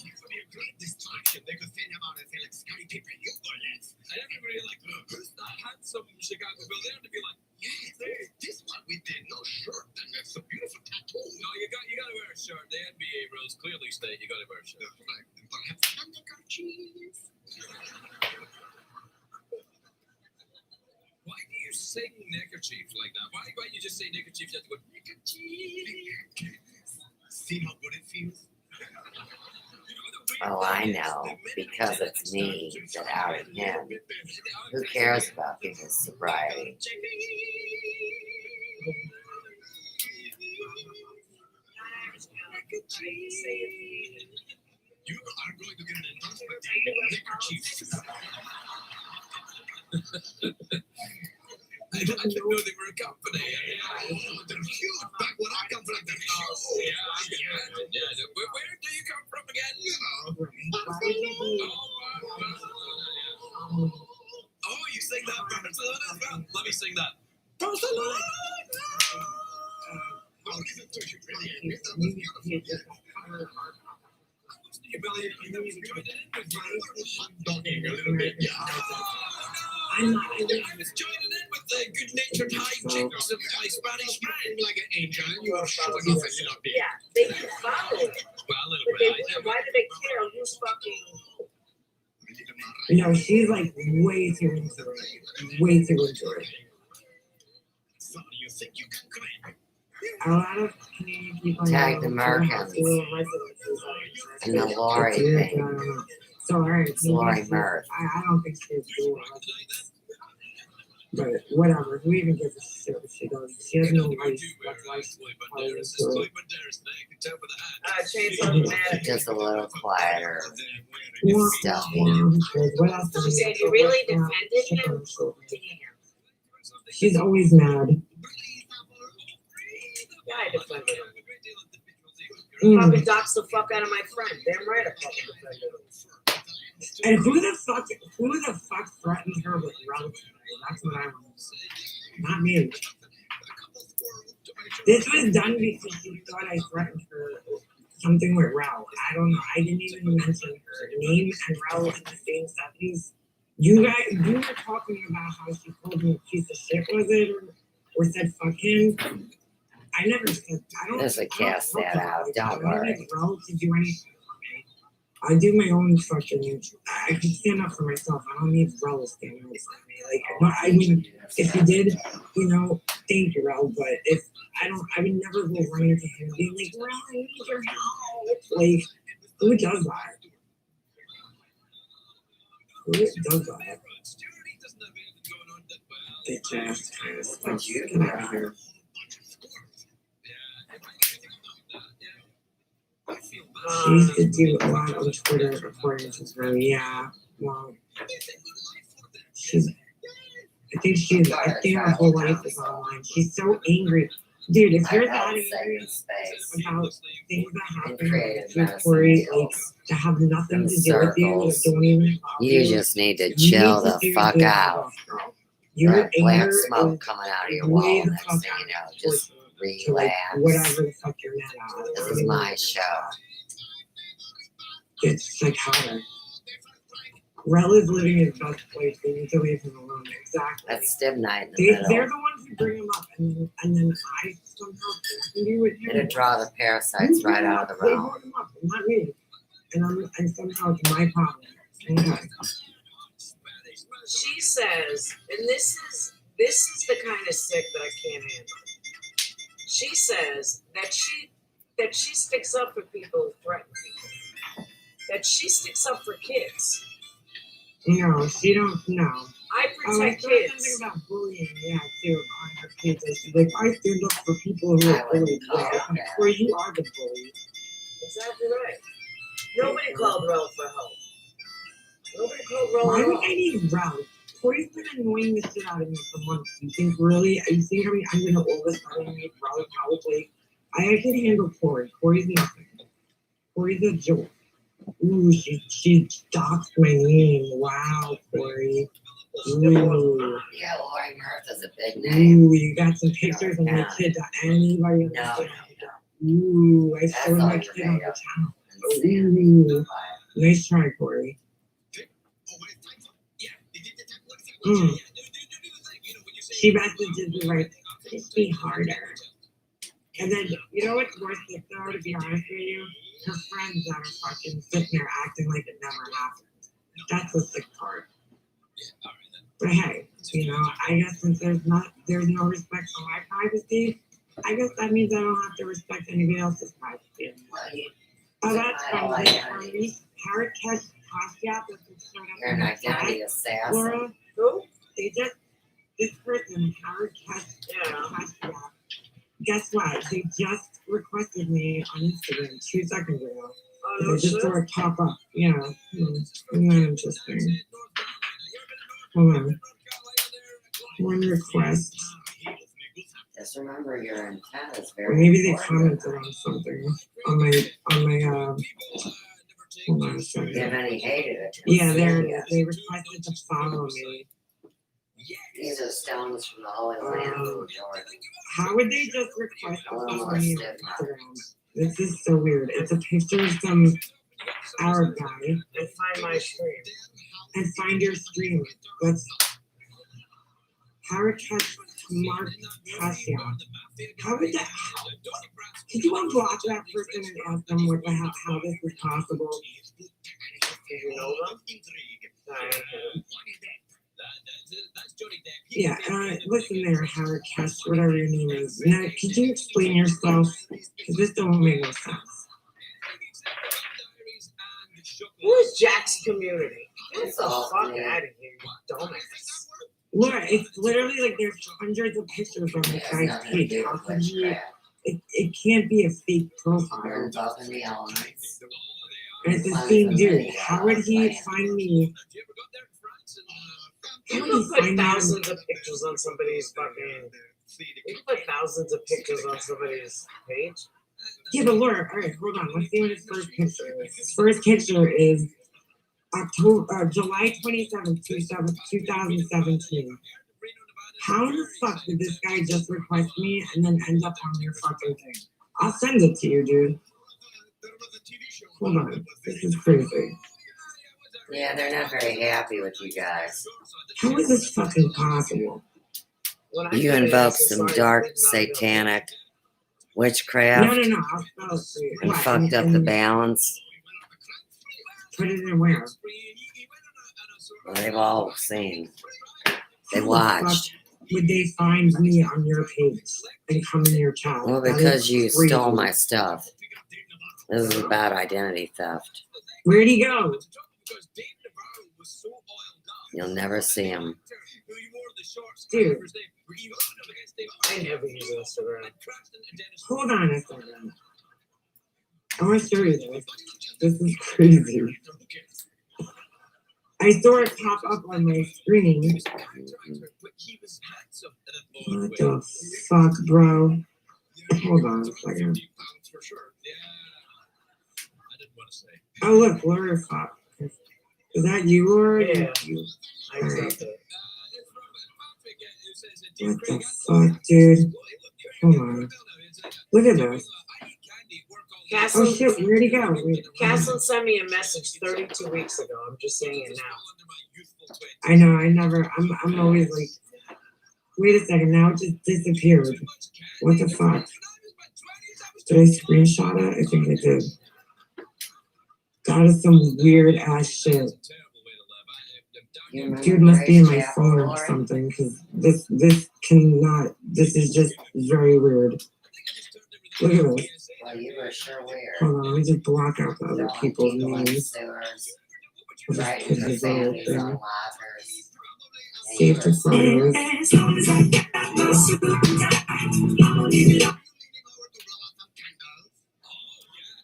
He could be a great distraction. They could send him out and say, like, Scottie Pippen, you go next. and everybody like, who's that handsome Chicago Bull? They have to be like, Yes, this one we did no shirt, and that's a beautiful tattoo. no, you got to wear a shirt. The NBA rules clearly state you got to wear a shirt. Like, perhaps handkerchiefs. Why do you sing neckerchief like that? Why you just say neckerchief? You have to go neckerchief. See how good it feels? Oh, I know, because it's me that outed him. Who cares about people's sobriety? You are going to get an endorsement deal with neckerchiefs. I didn't know they were a company. They're huge. Back when I come from, they're huge. Yeah, I can imagine. Yeah. Where do you come from again? You know. Oh, you sing that Barcelona as well? Let me sing that. Barcelona! I'll listen to you. Really, that was beautiful. You barely joined it in with you. Hot dogging a little bit. Yeah. I was joining in with the good-natured hijinks of my Spanish friend. Like an angel, you are showing off a little bit. Yeah, they can follow it. Well, a little But bit. why do they care who's fucking? No, she's like way too into it. Way too into it. So you think you can claim? A lot of Canadian people Tag know the who Merkins have little residences are and the interested. Lori It's weird, thing. I don't know. So, alright, It's Lori Murph. I don't think she's doing it. But whatever, who even gives a shit what she does? She has no life. That's life. Just a little quieter. Or, Stuff. what else does She she said you really defended him? She's always mad. Yeah, I defended him. Mm. Probably doxed the fuck out of my friend. Damn right I fucking defended him. And who the fuck threatened her with Ralph? That's what I want to say. Not me. This was done because she thought I threatened her something with Ralph. I don't know. I didn't even mention her name and Ralph in the same sentence. You were talking about how she called me a piece of shit, was it? Or said fuck him. I never said, I don't. There's a cast that out. Don't worry. I don't need Ralph to do anything. I do my own fucking. I can stand up for myself. I don't need Rel standing up for me. Like, I mean, if you did, you know, thank you, Rel. But if I don't, I would never go running to him and be like, Rel, I need your help. Like, who does that? Who does that? Bitch ass kind of stuff. Get out of here. She used to do a lot on Twitter according to her. Yeah, well, I think her whole life is online. She's so angry. Dude, if you're that angry about things that happen to Tori, like, to have nothing to do with you, that don't even involve You just need to chill the fuck out. Your Black anger smoke is coming out of your way wall. the Next fuck thing you know, out just to, like, relax. whatever the fuck you're mad at. This is my show. It's psychotic. Rel is living his best place. They need to leave him alone. Exactly. That's stim night in the middle. They're the ones who bring him up, and then I somehow do with him. It'll draw the parasites right out of the They realm. brought him up, not me. And somehow it's my problem. Okay. She says, and this is the kind of sick that I can't handle. She says that she sticks up for people who threaten people. That she sticks up for kids. No, she don't know. I Oh, I protect saw kids. something about bullying, yeah, too, on her page. She's like, I stand up for people who are bullied. Where you are the bully. Exactly right. Nobody called Rel for help. Nobody called Rel. Why would I need Rel? Corey's been annoying the shit out of me for months. You think really? You think I'm gonna all of a sudden need Rel help? Like, I can handle Corey. Corey's nothing. Corey's a joke. Ooh, she doxed my name. Wow, Corey. Ooh. Yeah, Lori Murph is a big name. Ooh, you got some pictures of my kid that anybody understand. Ooh, I showed my kid on the channel. Ooh, nice try, Corey. She messages me like, just be harder. And then, you know what's worse than though, to be honest with you? Her friends that are fucking sitting there acting like it never happened. That's the sick part. But hey, you know, I guess since there's no respect for my privacy, I guess that means I don't have to respect anybody else's privacy. Oh, that's funny. Harakesh Kashyap You're an identity assassin. Laura, who? This person, Harakesh Kashyap. Guess what? They just requested me on Instagram 2 seconds ago. They just sort of pop up. Yeah. Isn't that interesting? Hold on. One request. Just remember your intent is Or very maybe they important. commented on something on my hold on a second. They haven't hated it. Yeah, they requested to follow me. These are stones from the Holy Land, George. How would they just request A to little follow more me stiff. on Instagram? This is so weird. It's a picture of some Arab guy. And find my stream. And find your stream. Let's Harakesh Mark Kassia. How would that? Could you unblock that person and ask them what the hell, how this is possible? Do you know them? Yeah, listen there, Howard Cash, whatever your name is. Now, could you explain yourself? Because this don't make no sense. Who is Jack's community? Get the fuck out of here, you dumbass. Laura, it's literally like there's hundreds of pictures on this guy's page. How can you? It can't be a fake profile. And it's the same dude. How would he find me? You can put thousands of pictures on somebody's fucking. You can put thousands of pictures on somebody's page. Yeah, but Laura, all right, hold on. Let's see what his first picture is. His first picture is July 27th, 2017. How the fuck did this guy just request me and then end up on your fucking thing? I'll send it to you, dude. Hold on. This is crazy. Yeah, they're not very happy with you guys. How is this fucking possible? You invoked some dark satanic witchcraft No. I'll spell it for you. and fucked up the balance. Put it in where? Well, they've all seen. They How the watched. fuck would they find me on your page and come in your chat? Well, That because is you crazy. stole my stuff. This is about identity theft. Where'd he go? You'll never see him. Dude. I never use Instagram. Hold on a second. I want to show you this. This is crazy. I saw it pop up on my screen. What the fuck, bro? Hold on a second. Oh, look, Lehrer fuck. Is that you or? Yeah. All right. What the fuck, dude? Hold on. Look at this. Castle, Oh shit, where'd he go? Castle sent me a message 32 weeks ago. I'm just saying it now. I know, I'm always like, wait a second, now it just disappeared. What the fuck? Did I screenshot it? I think I did. That is some weird ass shit. Dude must be in my phone or something, because this is just very weird. Look at this. Well, you were sure weird. Hold on, let me just block out the other people's names. I'll just put his little thing. Save to photos.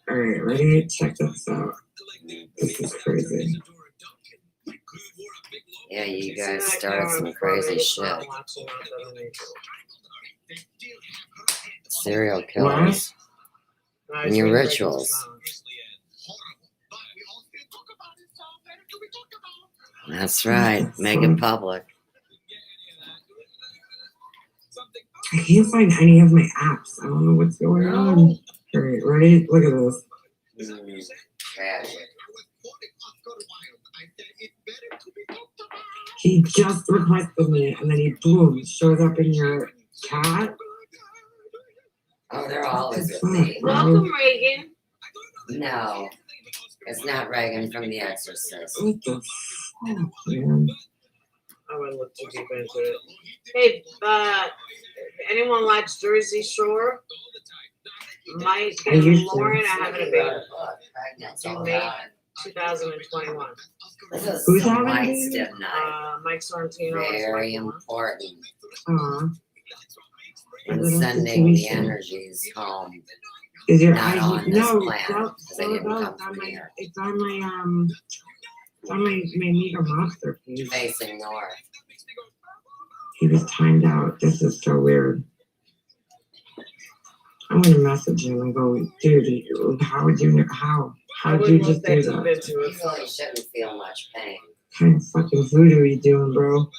Alright, ready? Check this out. This is crazy. Yeah, you guys started some crazy shit. Serial killers. And your rituals. That's right. Make it public. I can't find any of my apps. I don't know what's going on. Alright, ready? Look at this. Tragic. He just requested me, and then he boom shows up in your chat. Oh, they're always with me. Welcome, Reagan. No, it's not Reagan from The Exorcist. What the fuck, man? I wouldn't look too deep into it. Hey, anyone watch Jersey Shore? Mike and Lauren are having a baby. In May 2021. Who's having a Mike's baby? dead night. Mike Sorrentino. Very important. And And sending the energies home. Is your Not IG? on this No, planet, because they didn't come it's on from my, here. it's on my Mega Monster page. Facing north. He was timed out. This is so weird. I'm gonna message him and go, dude, how would you, how did you just do that? You really shouldn't feel much pain. What kind of fucking voodoo are you doing, bro?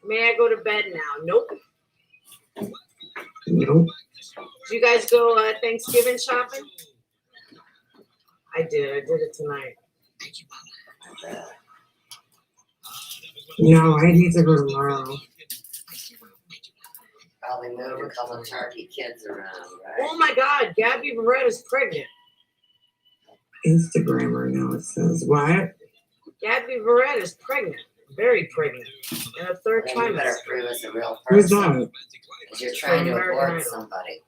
May I go to bed now? Nope. Nope. Did you guys go Thanksgiving shopping? I did it tonight. No, I need to go tomorrow. Probably moved a couple of turkey kids around, right? Oh my God, Gabby Beretta's pregnant. Instagrammer now it says what? Gabby Beretta's pregnant. Very pregnant. In her third Then you better trimester. prove it's a real Who's person. that? Because you're trying to American abort Idol. somebody.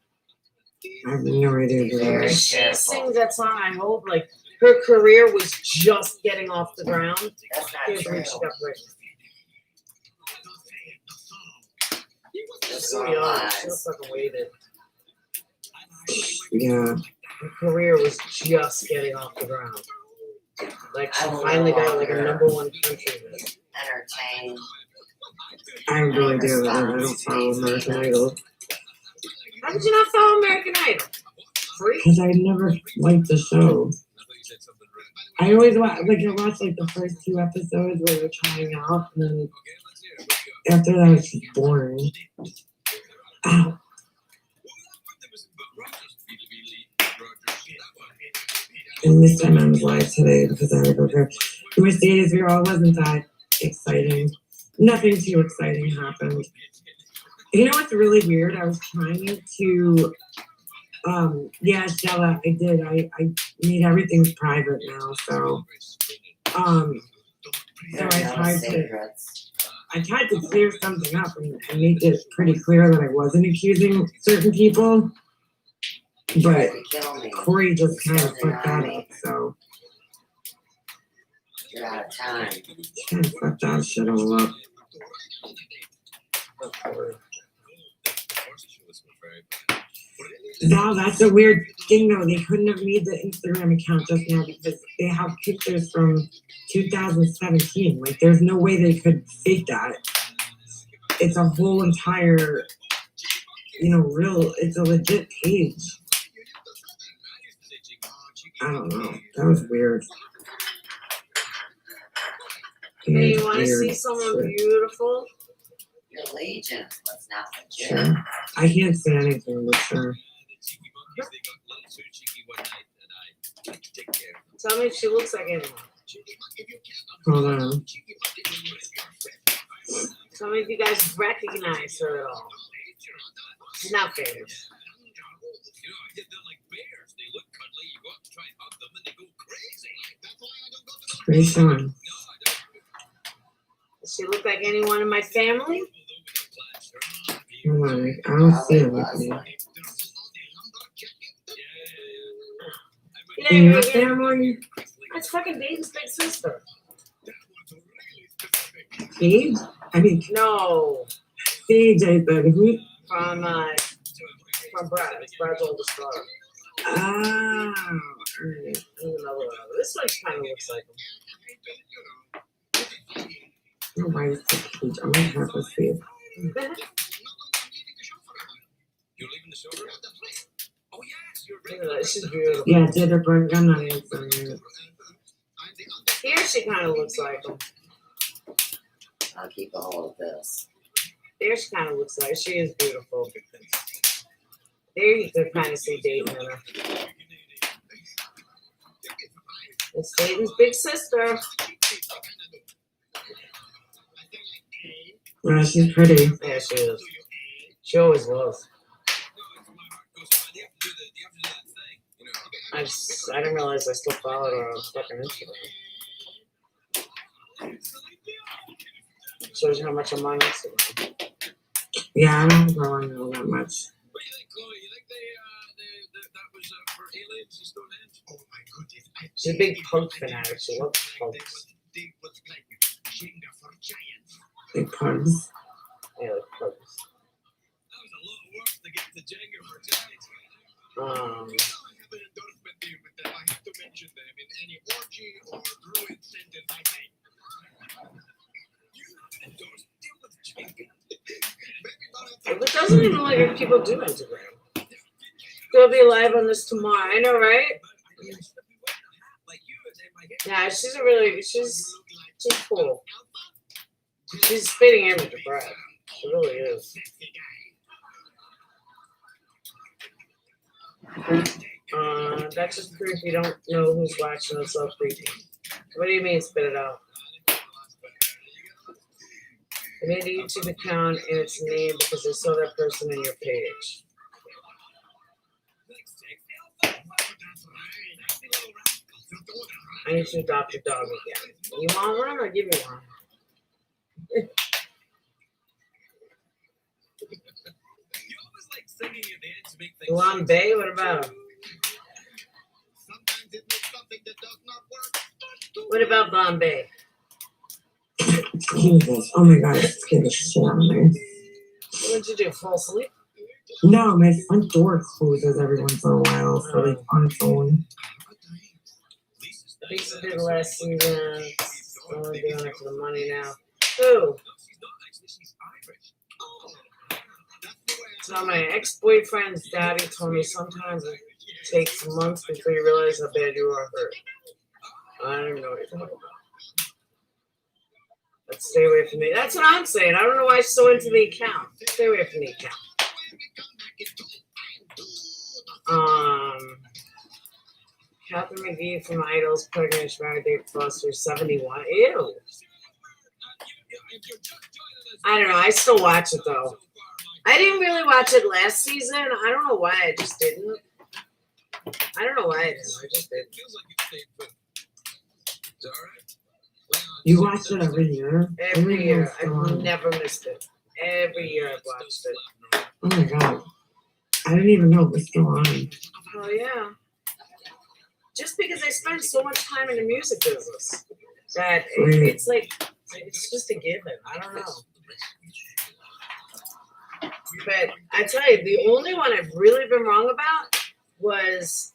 I have no idea who that Very is. She careful. sings that song, I hope, like her career was just getting off the ground. That's not Here's true. when she got pregnant. Just So all young, lies. she was fucking waited. Yeah. Her career was just getting off the ground. Like she I will finally no got like a longer #1 country hit. Entertain. I have no idea that I don't follow American Idol. How did you not follow American Idol? Free? Because I never liked the show. I always watch, like I watched like the first 2 episodes where they're trying out, and then after that it's just boring. Ow. And this time I was live today because I had to go to Mercedes Bureau. Wasn't that exciting? Nothing too exciting happened. You know what's really weird? I was trying to, yeah, Stella, I did. I made everything private now, so, so There are no secrets. I tried to clear something up and make it pretty clear that I wasn't accusing certain people, but Corey just kind of fucked that up, so. You're out of time. Kind of fucked that shit all up. Now that's a weird thing though. They couldn't have made the Instagram account just now because they have pictures from 2017. Like there's no way they could fake that. It's a whole entire, real, it's a legit page. I don't know. That was weird. Hey, you want to see someone beautiful? Your allegiance was not legit. Sure. I can't say anything, but sure. Tell me if she looks like anyone. Hold on. Tell me if you guys recognize her at all. She's not famous. Pretty sure. Does she look like anyone in my family? Hold on. I don't see anything. In your family? That's fucking Dave's big sister. Dave? I mean, no. CJ, but who? From Pratt. It's Brad's oldest daughter. Ah. There's another one. This one kind of looks like him. Oh, why is this page? I'm gonna have to see it. You're leaving the silver? Oh yes, you're Look at that. She's beautiful. Yeah, did a burn gun on it. Here she kind of looks like him. I'll keep a hold of this. There she kind of looks like. She is beautiful. There you can kind of see Dayton in her. It's Dayton's big sister. Yeah, she's pretty. Yeah, she is. She always was. I didn't realize I still followed her on fucking Instagram. Shows you how much I'm on Instagram. Yeah, I don't go on all that much. She's a big punk fanatic. She loves punks. Big pugs. Yeah, like punks. It doesn't even look like people do Instagram. Gonna be live on this tomorrow. I know, right? Yeah, she's cool. She's a spitting image of Pratt. She really is. That's just proof you don't know who's watching. It's so creepy. What do you mean, spit it out? I made a YouTube account and its name because I saw that person in your page. I need to adopt a dog again. You want one? I'll give you one. Bombay, what about him? What about Bombay? Jesus. Oh my god, it's scared the shit out of me. What'd you do? Fall asleep? No, my front door closes every once in a while, so like on its own. Lisa did last season. Only doing it for the money now. Who? So my ex-boyfriend's daddy told me sometimes it takes months before you realize how bad you are hurt. I don't even know what you're talking about. But stay away from me. That's what I'm saying. I don't know why she's so into the account. Stay away from the account. Catherine McGee from Idols, pregnant, married, David Foster, 71. Ew. I don't know. I still watch it though. I didn't really watch it last season. I don't know why. I just didn't. I don't know why I didn't. I just didn't. You watch it every year? Every year. I've never missed it. Every year I've watched it. Oh my god. I didn't even know it was still on. Oh yeah. Just because I spend so much time in the music business that it's like it's just a given. I don't know. But I tell you, the only one I've really been wrong about was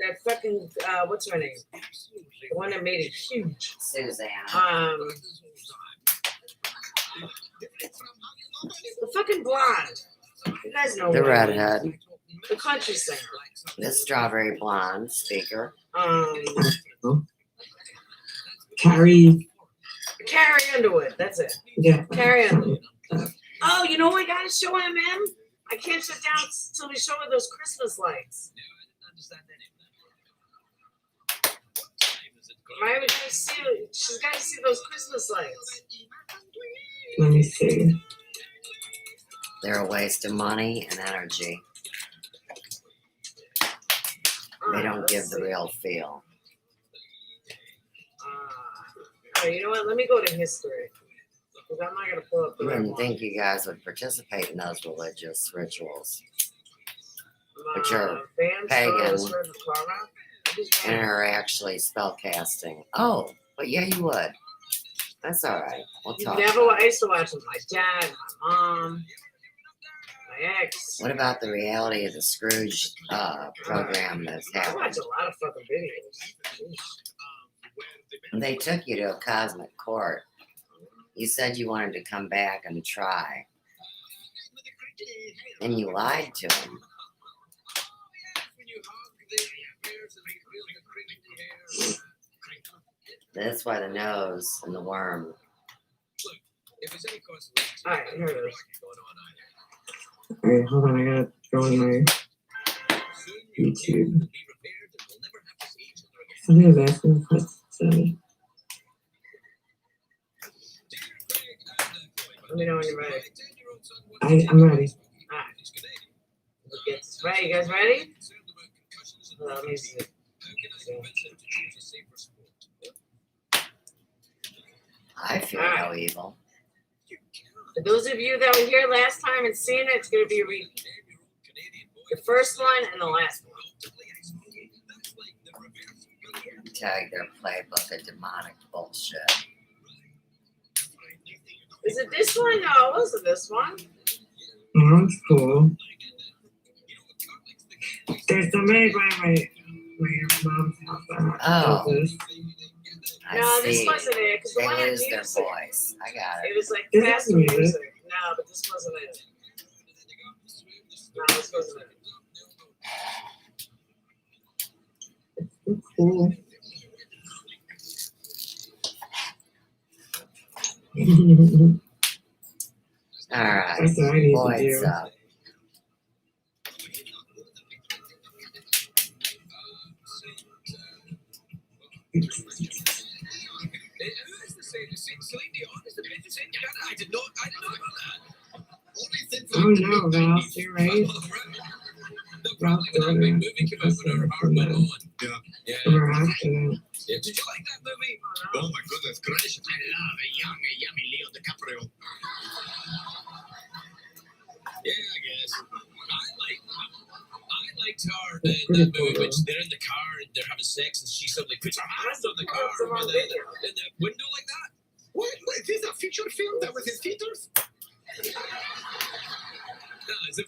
that fucking what's her name? The one that made it huge. Susanna. The fucking blonde. You guys know The what I mean. redhead. The country singer. The strawberry blonde speaker. Carrie Underwood. That's it. Yeah. Carrie Underwood. Oh, you know what we got to show him in? I can't shut down until we show her those Christmas lights. Right? We gotta see. She's got to see those Christmas lights. Let me see. They're a waste of money and energy. They don't give the real feel. Oh, you know what? Let me go to history. Because I'm not going to pull up the I right didn't one. think you guys would participate in those religious rituals. Which are pagan and are actually spellcasting. Oh, but yeah, you would. That's all right. We'll talk. I used to watch them. My dad, my mom, my ex. What about the reality of the Scrooge program that's I happening? watch a lot of fucking videos. They took you to a cosmic court. You said you wanted to come back and try. And you lied to him. That's why the nose and the worm. Alright, here it is. Alright, hold on. I gotta go in my YouTube. Somebody was asking a question. Let me know when you're ready. I'm ready. Alright. Right, you guys ready? Let me see. I feel no evil. For those of you that were here last time and seen it, it's going to be a repeat. The first one and the last one. Tag their playbook of demonic bullshit. Is it this one? No, it wasn't this one. Oh, that's cool. There's somebody by my mom's house that Oh. does this. No, this wasn't it. Because the They one had lose their music. voice. I got it. It was like Is fast that music? music. No, but this wasn't it. No, this wasn't it. Cool. All right. That's what I need to Boys do. up. Oh no, Val, you're right. No, probably when that big movie came out when our heart went on. Yeah. Yeah. Did you like that movie? Oh my goodness gracious! I love a yummy Leo DiCaprio. Yeah, I guess. I liked her in that movie when they're in the car and they're having sex and she suddenly puts her hands on the car in the window like that. What? Is this a feature film that was in theaters? No, it's a